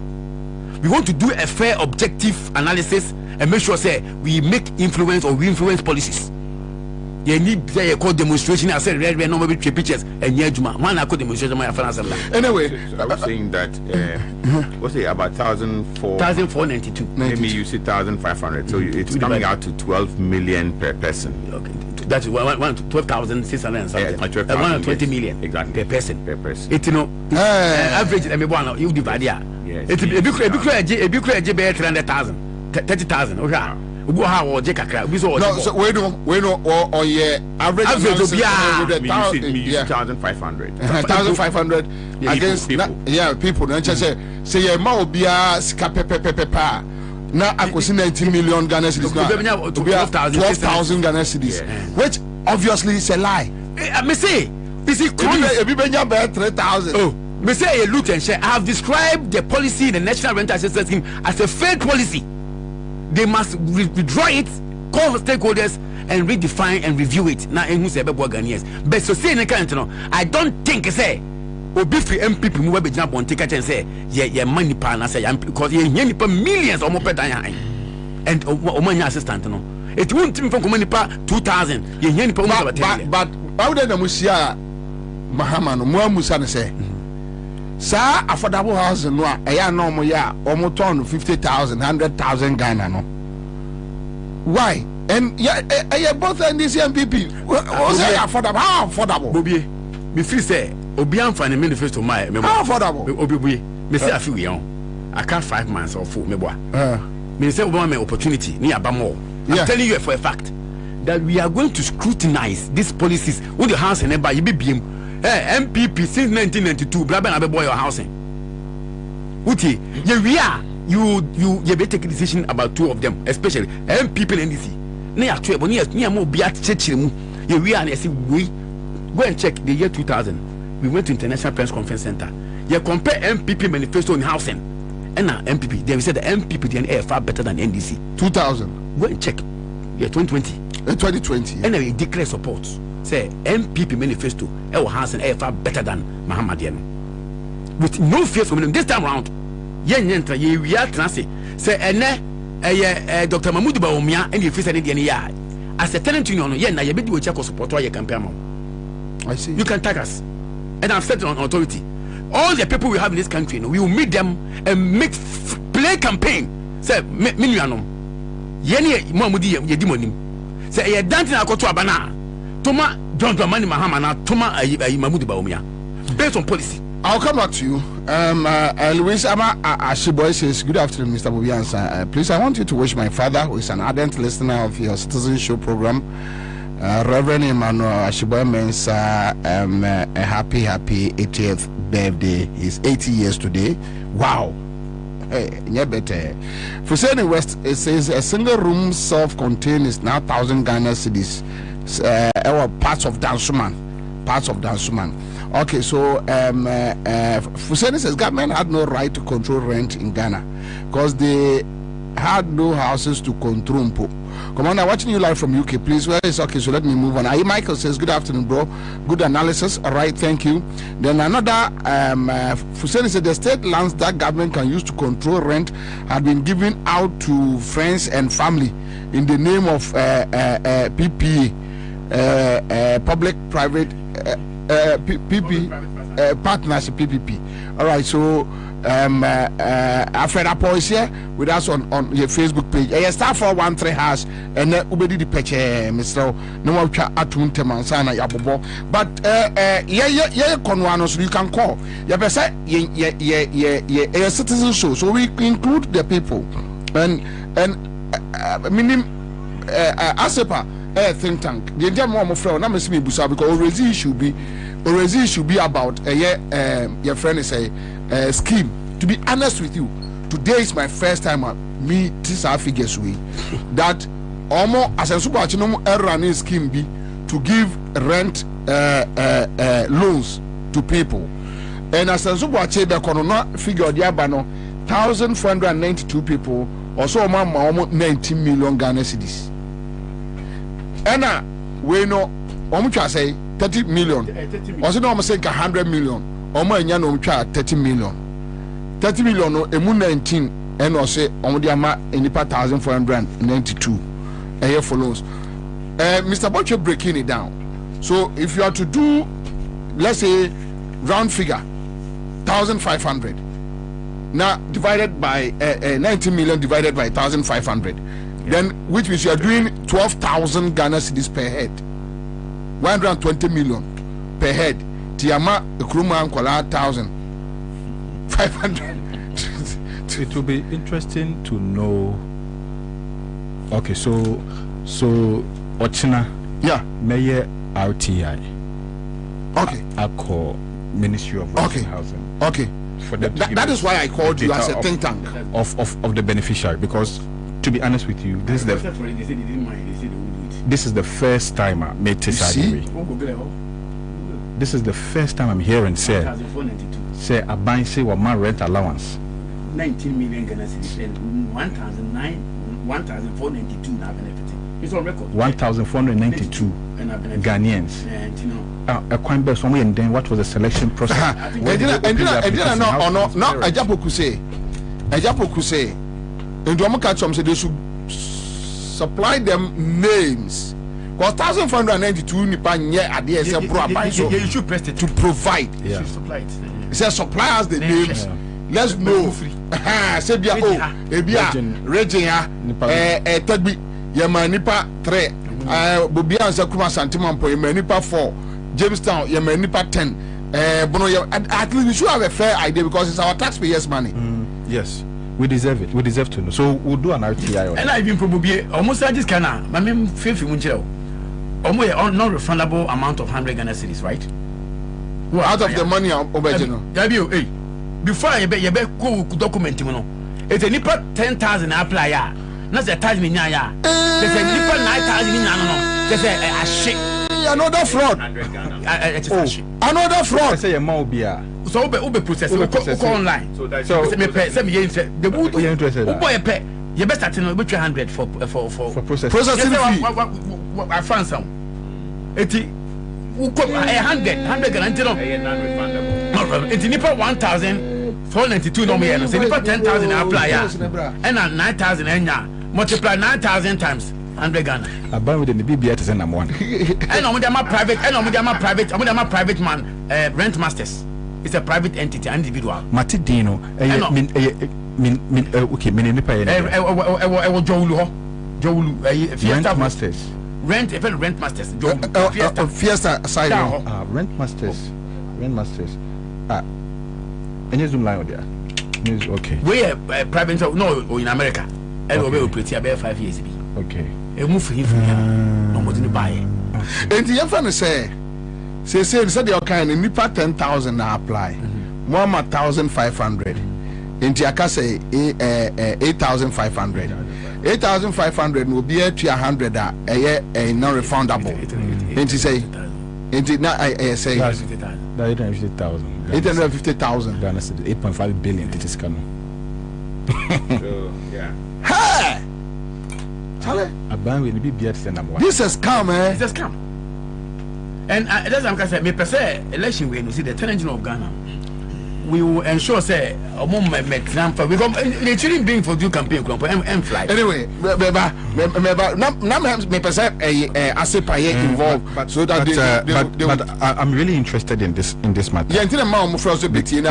We want to do a fair, objective analysis and make sure say we make influence or we influence policies. You need say call demonstration. I said red no maybe pictures and Juma. One I call demonstration. My friend anyway, so I was saying that what's it about 1,492. Maybe you see 1,500. So it's coming out to 12 million per person. Okay. That's 12,600 and something. 120 million exactly per person. It's average. You divide yeah. Yes. It's a big 300,000, 30,000. No, so we know or yeah average we use 1,500. 1,500 against people. And just say yeah, ma obia ska now I could see 19 million Ghana cedis now. 12,000 Ghana cedis, which obviously is a lie. Me say, is it if you 3,000? Oh, me say a look and share. I have described the policy in the National Rental Assistance Scheme as a failed policy. They must withdraw it, call the stakeholders, and redefine and review it. Now, Ghanaians. But so say I don't think say. Obi free MPP mu be jump on ticket and say yeah money pa na say because ye millions or more per than and o assistant no it won't even from money pa 2,000 ye nipa but how the musia mahama no mo musa ne say sa affordable housing no e ya no mo ya o mo turn 50,000 100,000 Ghana no why and yeah both NDC MPP say affordable how affordable Bobie me feel say Obian for the manifesto my how affordable Obi me say I feel young I can't 5 months or 4 me boy me say Obama opportunity ni abamo I'm telling you for a fact that we are going to scrutinize these policies with the house and by you be MPP since 1992 braba na be boy your housing uti you be take a decision about two of them, especially MPP and NDC na ya twe boni ya mo bia chechire mu we are na say we go and check the year 2000 we went to International Press Conference Center. You compare MPP manifesto in housing and MPP. They said the MPP are far better than NDC. 2000. Go and check. Yeah, 2020. 2020. And they declare support. Say MPP manifesto housing far better than Mahamadian. With no fear from them this time round. We are transit. Say Dr. Mahmoud Baumia and the face and the as a tenant union. Yeah, you be do check support or you compare. I see. You can tag us. And I've said on authority, all the people we have in this country, we will meet them and play campaign. Say, Minuanum, Yeni Mamudi Yedimonim. Say, a dancing Akoto Abana, Toma, John Dramani Mahamana, Toma Mahmoud Baumia, based on policy. I'll come back to you. Louis Ama Ashiboy says, good afternoon, Mr. Bobie Ansah. Please, I want you to wish my father, who is an ardent listener of your Citizen Show program, Reverend Emmanuel Ashiboy Mensah, a happy 80th birthday. He's 80 years today. Wow. Hey, yeah, better. For Sydney West, it says a single room self-contained is now 1,000 Ghana cedis. Parts of Dansuman. Okay, so Fuseni says government had no right to control rent in Ghana because they had no houses to control. Commander, watching you live from UK, please. Well, it's okay, so let me move on. Ayi Michael says, good afternoon, bro. Good analysis. All right, thank you. Then another, Fuseni said the state lands that government can use to control rent had been given out to friends and family in the name of PPA, public-private partnership, PPP. All right, so Alfred Apo is here with us on your Facebook page. Star 413 has and ubedi di peche Mr. No more atun temansana yabobo. But konwano, so you can call. You say a citizen show, so we include the people and minim ASEPA think tank. The entire more friend na me busa because already should be about your friend is a scheme. To be honest with you, today is my first time me this our figures way that almost as a super running scheme be to give rent loans to people. And as a super figure the abano 1,492 people also almost 19 million Ghana cedis. And we know almost say 30 million. Also no say 100 million. Almost no 30 million. 30 million no emu 19 and also omudiama enipa 1,492 a year for loans. Mr. Butcher breaking it down. So if you are to do, let's say round figure 1,500 now divided by 19 million divided by 1,500, then which means you are doing 12,000 Ghana cedis per head, 120 million per head. Tiama Kruma Ankola 1,500. It will be interesting to know. Okay, so Ochina, yeah, Mayor RTI. Okay, I call Ministry of Housing. Okay, for them that is why I called you as a think tank of the beneficiary, because to be honest with you, this is the first time I made this. This is the first time I'm hearing say a bank say what my rent allowance 19 million Ghana cedis and 1,492 now benefiting. It's on record. 1,492 Ghanaians. A coin best one and then what was the selection process? No, Ajapoku say, and Domoka say they should supply them names. Because 1,492 Nipan at the you should press it to provide. You should supply it. It says supply us the names. Let's know. Sebia Ebia Regina Tagbi Yamanipa 3 Bobie Ansah Kuma Santimampo Yamanipa 4 Jamestown Yamanipa 10 Bono. At least we should have a fair idea because it's our taxpayers' money. Yes. We deserve it. We deserve to know. So we'll do an RTI. And I've been probably almost like this kind of my main faith in almost non-refundable amount of 100 Ghana cedis, right? out of the money original. Before you be go document no. It's a nipa 10,000 apply ya. Not the 1,000 in ya. There's a nipa 9,000 in no. There's a shit. Another fraud. Another fraud. Say a mobile. So ube process. Go online. So the wood you interested. Boy pay. You best start no 300 for processing fee. I found some. 100 guarantee no. It's nipa 1,492 no me. So nipa 10,000 apply ya. And 9,000 enya. Multiply 9,000 times 100 Ghana. I buy with the BBI to send them one. And I'm private man, rent masters. It's a private entity, individual. Matidino, okay, rent masters. Rent masters. Fiesta side. Rent masters. Any Zoom line there? Okay. We are private, no, in America. And we will pretty about 5 years. Okay. Move for him from here. No more to buy. And the young say your kind of nipa 10,000 apply. 1,500. In Tiaka say 8,500. 8,500 will be a 100 a non-refundable. And he say, I say 850,000. 850,000. 8.5 billion. It is coming. Hey! This has come, eh? This has come. And that's what I'm saying. Me per se election we see the Attorney General of Ghana. We will ensure say a moment example because the children being for do campaign and fly. Anyway, me per se involved so that but I'm really interested in this matter. Yeah, until the mom of us into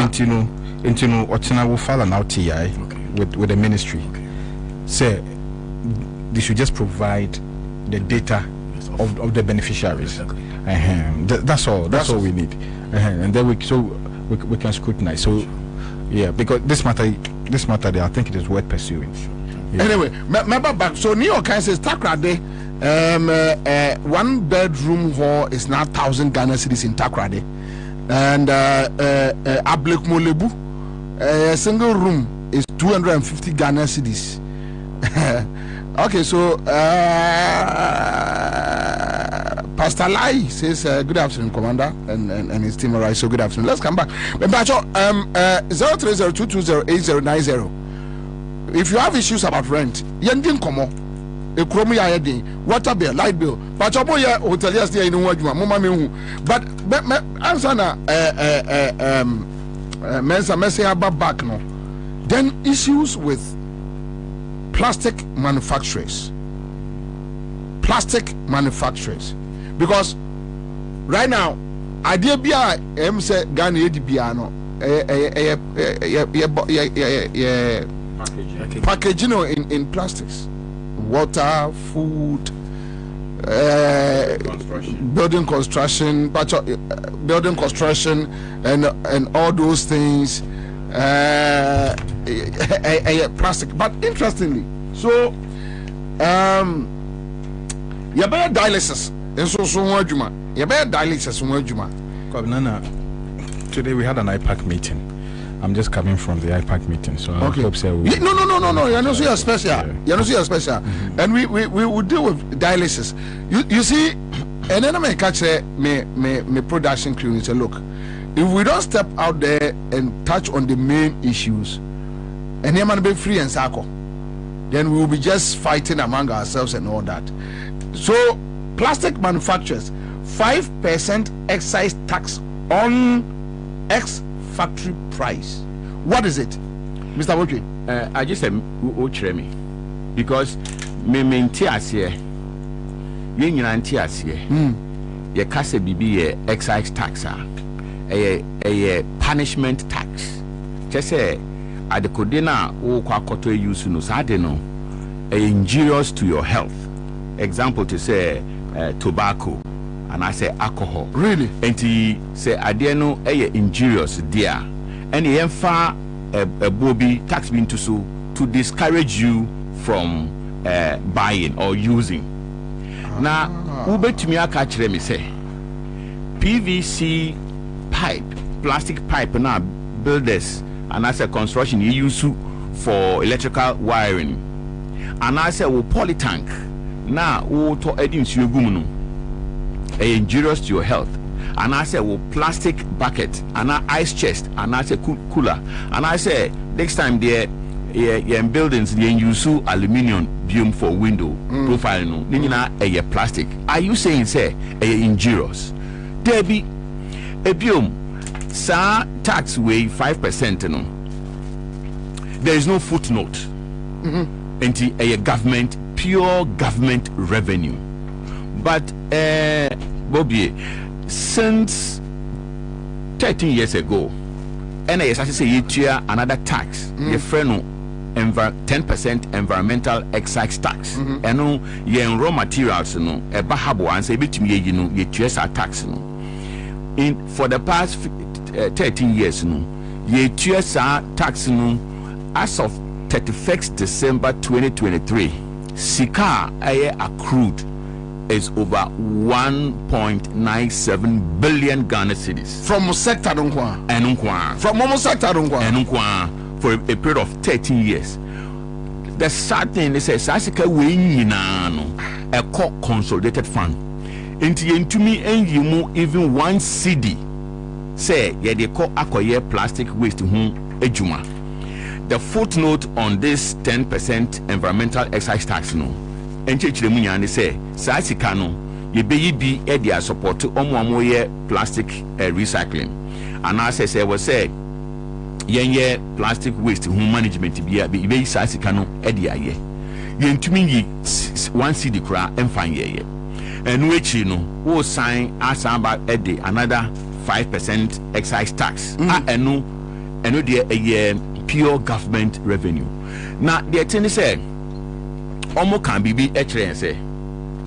Otina will file an RTI with the ministry. Say they should just provide the data of the beneficiaries. That's all we need. And then we can scrutinize. So yeah, because this matter I think it is worth pursuing. Yeah. Anyway, remember back. So New York says Takrade, 1 bedroom hall is now 1,000 Ghana cedis in Takrade, and Ablek Molebu, a single room is 250 Ghana cedis. Okay, so Pastor Lai says good afternoon, Commander, and his team. Alright, so good afternoon. Let's come back. 03022089090. If you have issues about rent, yendin komo, ekromu ya yedin, water bill, light bill, but ya hoteliers there in Wajuma, mama mehu. But Ansah na mensa back no. Then issues with plastic manufacturers, because right now idea bia say Ghana edi bia no packaging in plastics, water, food, building construction, and all those things. Plastic, but interestingly, so you better dialysis and so juma. You better dialysis juma. Kwabena, today we had an IPAC meeting. I'm just coming from the IPAC meeting, so I hope so. No. You're not so special. You're not so special. And we will deal with dialysis. You see, and then I catch me production crew and say, look, if we don't step out there and touch on the main issues, and then be free and circle, then we will be just fighting among ourselves and all that. So, plastic manufacturers, 5% excise tax on ex-factory price. What is it, Mr. Bobie? I just said, me because me maintias here, you nantias here, ye kase bibi excise tax. A punishment tax. Just say at the Kodena or Kwakoto use no sadeno injurious to your health. Example to say tobacco and I say alcohol. Really? And he say adeno injurious dear. And he far a Bobie tax being to discourage you from buying or using. Now Ube to me catch me say PVC pipe, plastic pipe now builders and as a construction you use for electrical wiring. And I say we poly tank now we to edin suegum injurious to your health. And I say we plastic bucket and ice chest and I say cooler. And I say next time there in buildings they use aluminium beam for window profile no nina a plastic. Are you saying say injurious? There be a beam sa tax way 5% no. There is no footnote. Into a government, pure government revenue. But Bobie, since 13 years ago, and I say you another tax, the friend 10% environmental excise tax. And no yen raw materials no a bahabo and say bit me you know you tax no. In for the past 13 years no ye tax no as of 31st December 2023 Sika aye accrued is over 1.97 billion Ghana cedis from sector from sector for a period of 13 years. The sad thing is Sasika we no a consolidated fund into me and you move even one CD say yeah they call akoye plastic waste ejuma. The footnote on this 10% environmental excise tax no enchechire mu nyane say Sasika no ye be their support to omo plastic recycling. And I say we say yenye plastic waste management be Sasika no edia ye yentumi one CD kra emfan ye and which you know who sign asamba edi another 5% excise tax eno there a year pure government revenue. Now the thing say almost can be actually say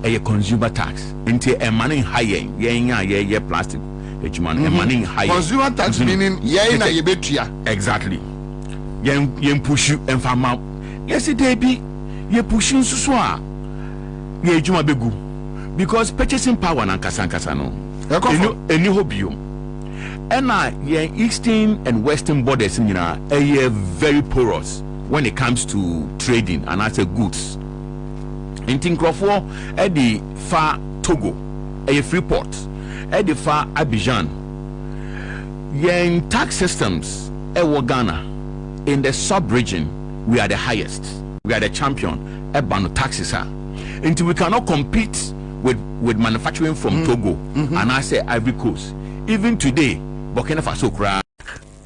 a consumer tax into a money higher yeah plastic money higher consumer tax meaning na yebetua exactly yen push you and farm yes it be ye pushing so ye ejuma begu because purchasing power na kasa no eni hobium and yen eastern and western borders are very porous when it comes to trading and as a goods in Tinkrofo at the far Togo a Freeport at the far Abidjan yen tax systems Ghana in the sub-region we are the highest, we are the champion at Bano taxes until we cannot compete with manufacturing from Togo and I say Ivory Coast. Even today Burkina Faso crack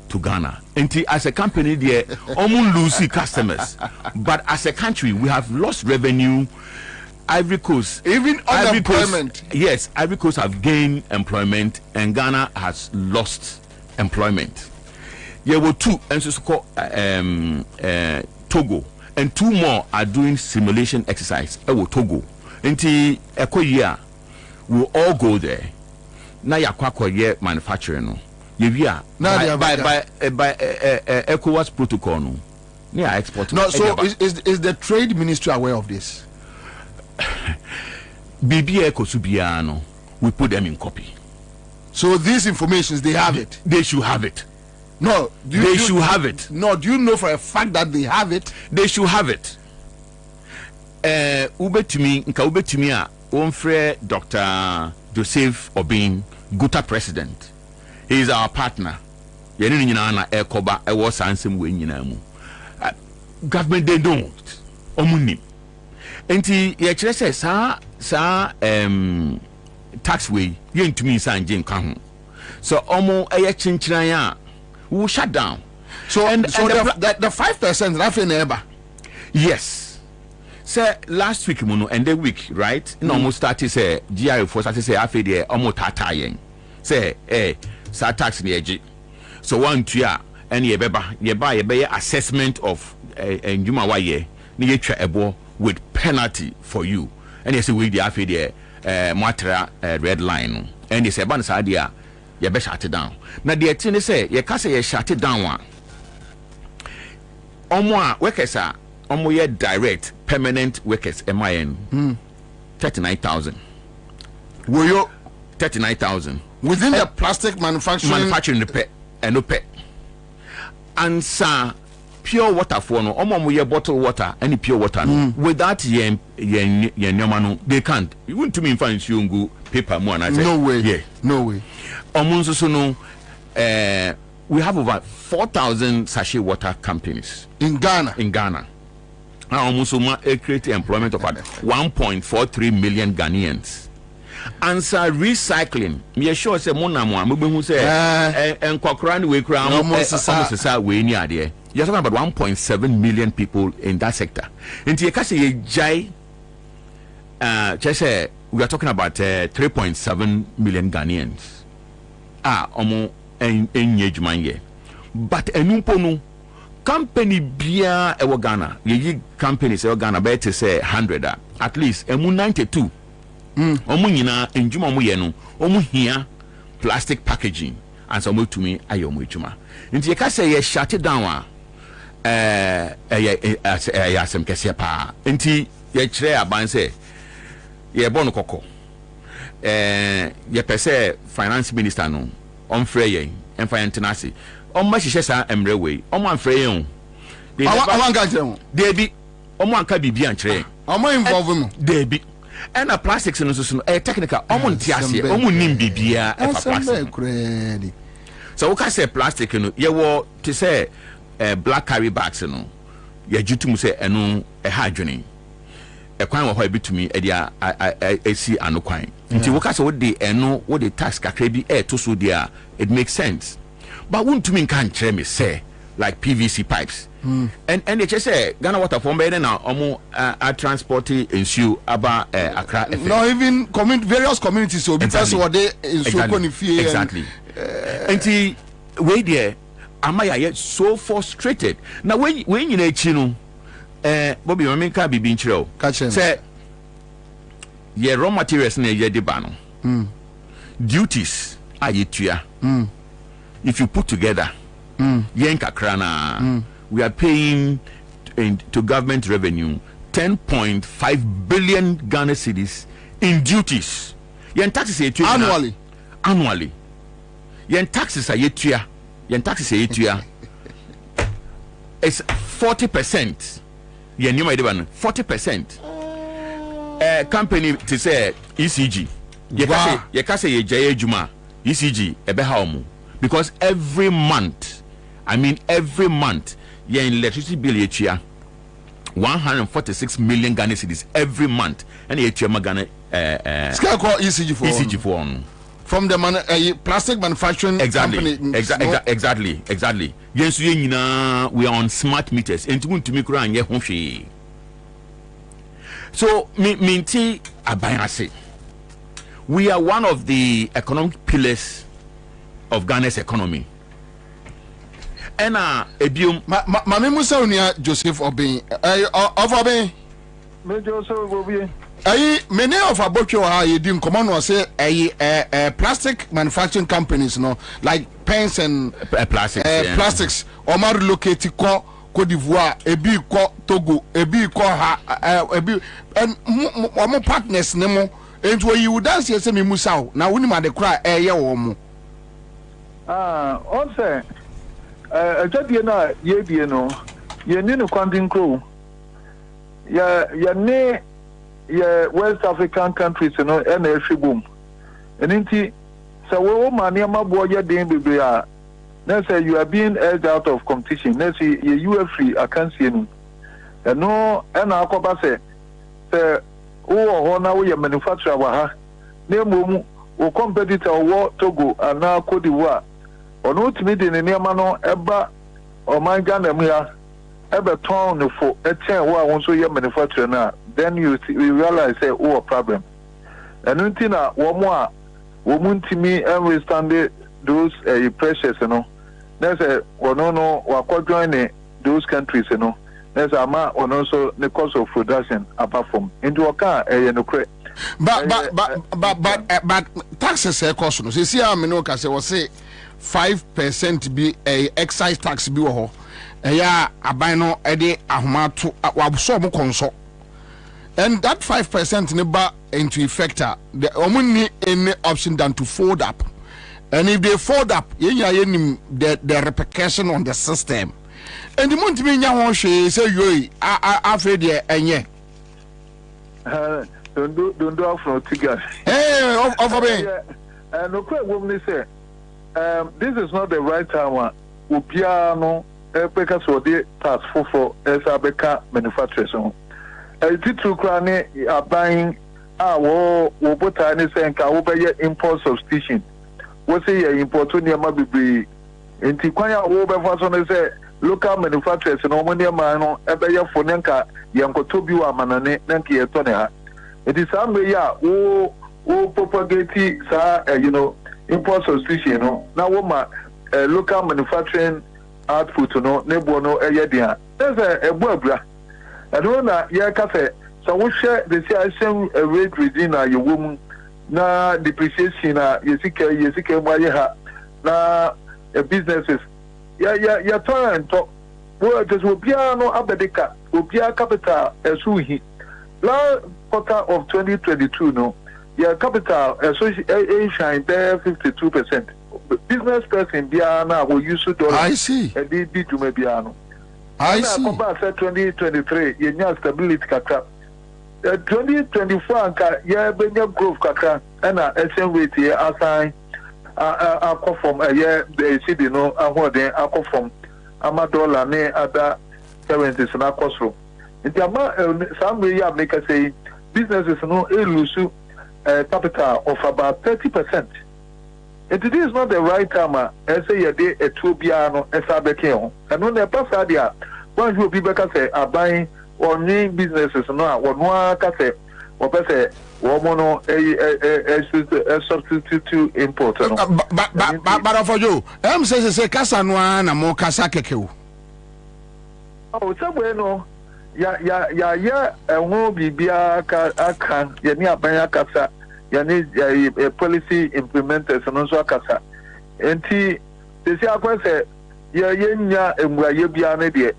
to Ghana. And as a company, they almost lose customers. But as a country, we have lost revenue. Ivory Coast, even unemployment. Yes, Ivory Coast have gained employment, and Ghana has lost employment. There were two, and so called Togo, and two more are doing simulation exercise. Togo. Until a year, we'll all go there. Now you're manufacturing. By ECOWAS protocol no export no. So is the trade ministry aware of this? BBA Kosubiano, we put them in copy. So these informations they have it. They should have it. No, they should have it. No, do you know for a fact that they have it? They should have it. Ubetumi a Omfre Dr. Joseph Obin Guta president. He is our partner. Government they don't. Omunim. Enti ye chere say sa taxway ye ntumi san je nka ho. So omo eye chinchiran a we shut down. So the 5% na fe na eba. Yes. Say last week mono and the week right? No almost started say GRA for started say afi there omo tata yen. Say sa tax ni eji. So one tuya and ye be assessment of njuma wa ye ni ye twa ebo with penalty for you. And you say we the afi there matra red line and you say ban sa dia ye be shut it down. Na the thing say ye ka say ye shut it down one. Omo a workers are omo ye direct permanent workers MIN 39,000. Wo yo 39,000. within the plastic manufacturing repair and repair. Ansah pure water for no omo bottled water any pure water no without yen no they can't. You want to me find you paper more and I say no way. Yeah, no way. So no we have over 4,000 sachet water companies in Ghana. Almost create employment of 1.43 million Ghanaians. Ansah recycling. Me sure say monamo ambe hu say enkokra we kra almost we ni ade. You're talking about 1.7 million people in that sector. Nti you can say ye jai say we are talking about 3.7 million Ghanaians. Omo engagement ye. But enumpo no company bia e Ghana. Ye companies e Ghana be to say 100 at least emu 92. Omu nyina enjuma mu ye no omu hia plastic packaging and so mo to me ayo mo ejuma nti ye ka say ye shut it down asem kese pa nti ye kire aban say ye bon kokko ye pese finance minister no on frey ye emfa internasi on ma hihye sa emre we on an frey ye awan ga kire dey bi on anka bibia nkire on involve mu dey bi and a plastics no so technical omuntiase omunnim bibia e plastic so we can say plastic no ye wo to say black carry bags no ye jutum say eno e ha adwene e kwan wo ho ebitumi e dia esi anokwan nti we can say we dey eno we dey tax kakra bi e to so dia it makes sense but wuntumi kan kire me say like PVC pipes. And they just say Ghana water from better now transporting issue about Accra. No, even various communities so because what they exactly. And way there am I yet so frustrated. Now when you know chino Bobie I mean can be being chill. Say yeah raw materials na ye de bano. Duties are yetua. If you put together yenka krana we are paying to government revenue 10.5 billion Ghana cedis in duties. Yen taxes annually. Yen taxes are yetua. It's 40%. Yen you might even 40%. Company to say ECG. Ye can say ye jaya juma ECG ebe haomu because every month yen electricity bill yetua 146 million Ghana cedis every month and yetua Ghana scale call ECG for from the plastic manufacturing company. Exactly. Yes, we are on smart meters and to me kura anye ho hwe. So minti abayase we are one of the economic pillars of Ghana's economy. And ebium mame musa unia Joseph Obin of Obin me Joseph Bobie many of abotwe ha ye di nkomo no say plastic manufacturing companies no like pens and plastics or ma relocate ko Côte d'Ivoire ebi ko Togo ebi ko ha ebi and mo partners ne mo enti we you dance say me musa na woni ma de kra ye wo mo on say ajadie na ye bie no ye ni no kwandin crow ya ne ye West African countries no e na ehwebom eninti so we ma ne ma bo ye den bebre a na say you are being edged out of competition na say you are free akansie no eno e na akoba say wo na wo ye manufacturer wa ha na mom wo competitor wo Togo ana Côte d'Ivoire ono timi de ne niam no eba o man Ghana mu ya ebe ton no fo eten wo a won so ye manufacturer na then you realize say a problem and until na wo mo a wo muntimi understand those pressures no na say ono no wa join those countries no na say ama ono so the cost of production apart from into oka no kre but taxes cost no see am no ka say we say 5% be a excise tax bi wo ho ya aban no e de ahoma to wabso mo konso and that 5% ne ba into effect the omuni any option than to fold up And if they fold up, the repercussion on the system. And the month me say you afraid and don't do afro tigers. Hey, over me. No woman say, this is not the right time. Upiano, because for the task for Sabeka manufacturers. It's true, Crane are buying our Wobota and Kaoba import substitution. What's a import to near Mabi? In Tiquania over person say local manufacturers and Omonia Mano, Ebaya Fonenka, Yankotobu Manane, Nanki Etonia. It is some way, who propagate, import substitution. Now, woman, local manufacturing output, Nebono, Ayadia. There's a Bobra. I don't know, Cafe. So we share the same rate within your woman. Na depreciation yesike mwayeha na businesses ya try and talk well just obia no abedeka obia capital esuhi last quarter of 2022 no ya capital shine there 52%. Business person bia na go use dollar I see and be to me bia no I see compare 2023 you stability kaka 2024 anka ya benya growth kaka na exchange rate here assign akọ from the city no ahode akọ from ama dollar ne other currencies na akọ nti ama some way ya make say businesses no lose capital of about 30%. It is not the right time say you dey etobia no esabeke ho eno na pasa dia one who be better say buying or new businesses no one say or say woman a substitute import no but for you say kasa no na mo kasa keke oh somewhere no ya ho bibia aka ya ni abanya kasa ya ni policy implementers no so kasa enti they say akwa say ya nya emuraye bia na de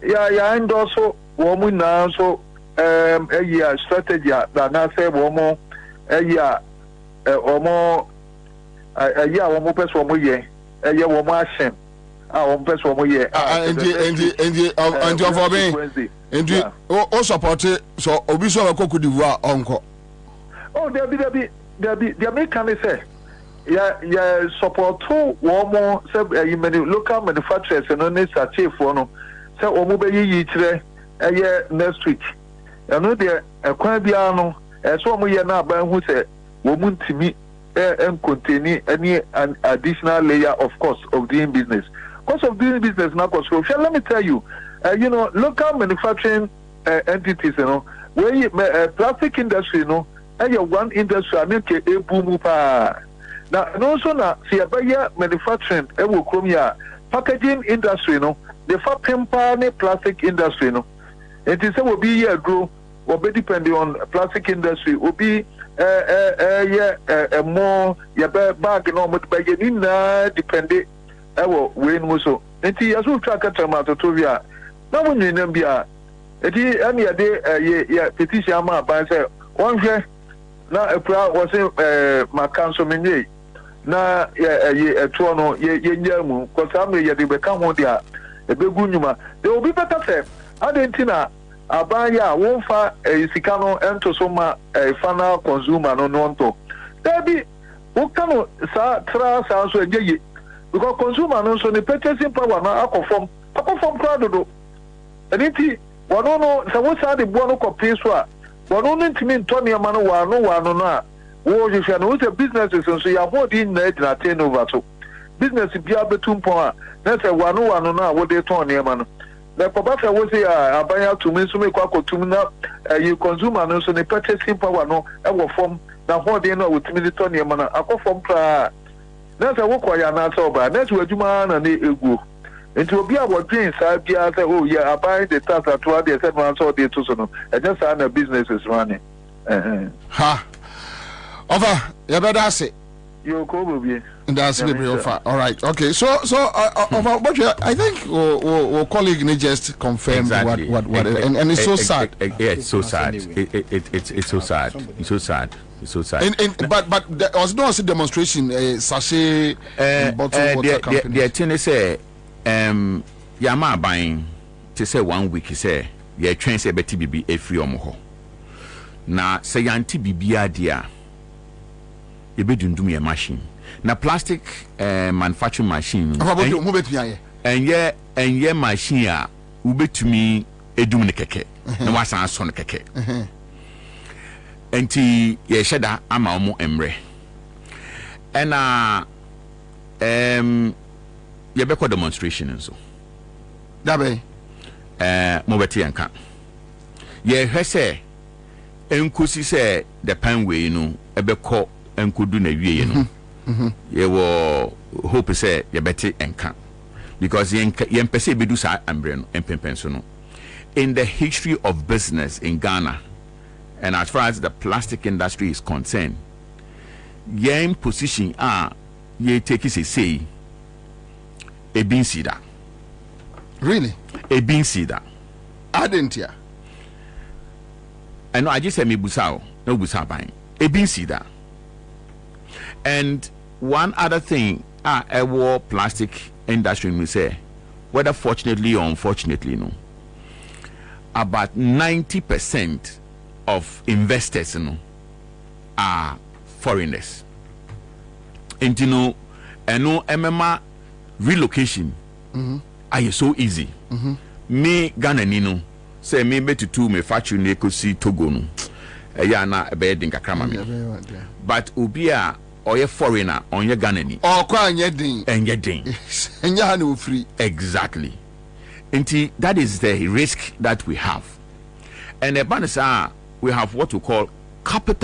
ya endorse womu na so a strategy that na say womu omo womu person womu ye womu action womu person womu ye and for me and o support so obi so we Cote d'Ivoire onko oh there be can say ya support womu say many local manufacturers no need achieve for no say womu be yi kire next week. I know there a quabia no as one year now by who said woman to me and containing any an additional layer of cost of doing business. Cost of doing business now cost. Let me tell you, local manufacturing entities, where you plastic industry, one industry I make a boom pa. Now and also now see a buyer manufacturing packaging industry, the far pimpa plastic industry, it is will be a grow will be depending on plastic industry will be more bag no but by depending when muso enti yaso track tomato tovia na wonu nem bia enti any day petition ma ban say one hwe na epra was ma council menye na eto no ye nyamu ko sam ye de be ka ho dia ebegu nyuma they will be better say adentina abaya wonfa sika no ento so ma final consumer no nonto debi ukano sa tra sa so eje because consumer no so the purchasing power na akofom crowd do eniti wono no sa wo sa de bo no kopin so a wono no ntimi ntoni ma no wano no a wo hwehwe no the businesses so ya hodi na edina turnover so business bia betumpon a na say wano no a wo de ton ne ma no the papa was abaya to me so me kwa kotum na you consumer no so the purchasing power no e wo form na hodi no with me to ne ma na akofom pra na say wo kwaya na so ba na say adwuma na ne egu enti obi a wo dream sa bia say oh yeah abaya the tax at what they said man so they to so no e just na business is running ha over you better say you go Bobie. That's very offer. All right. Okay. So but I think our colleague just confirmed what and it's so sad. Yeah, it's so sad. It's so sad. It's so sad. so sad. But there was no demonstration sachet bottle water company. The thing is yama buying to say 1 week say ye train say beti bibi e free omo na say yanti bibia dia e be dundum ye machine na plastic manufacturing machine and ye machine a ubetumi edum ne keke na wasan so ne keke enti ye sheda ama omo emre ena ye be ko demonstration nso dabe mo beti yanka ye hwese enkosi se the pan way no ebe ko enkodu na wie no ye wo hope say ye beti enka because ye mpese bedu sa ambre no empempenso no in the history of business in Ghana and as far as the plastic industry is concerned ye position ye take it say e bin sida really e bin sida adentia I know I just said me busao no busa buying e bin sida. And one other thing a war plastic industry we say whether fortunately or unfortunately no about 90% of investors are foreigners and MMA relocation are so easy me Ghana nino say me better to me factory ne kosi Togo no ya na be din kakra me but obia or a foreigner on your Ghana ni or kwa nyedin enya na free exactly and that is the risk that we have and the bonus we have what we call capital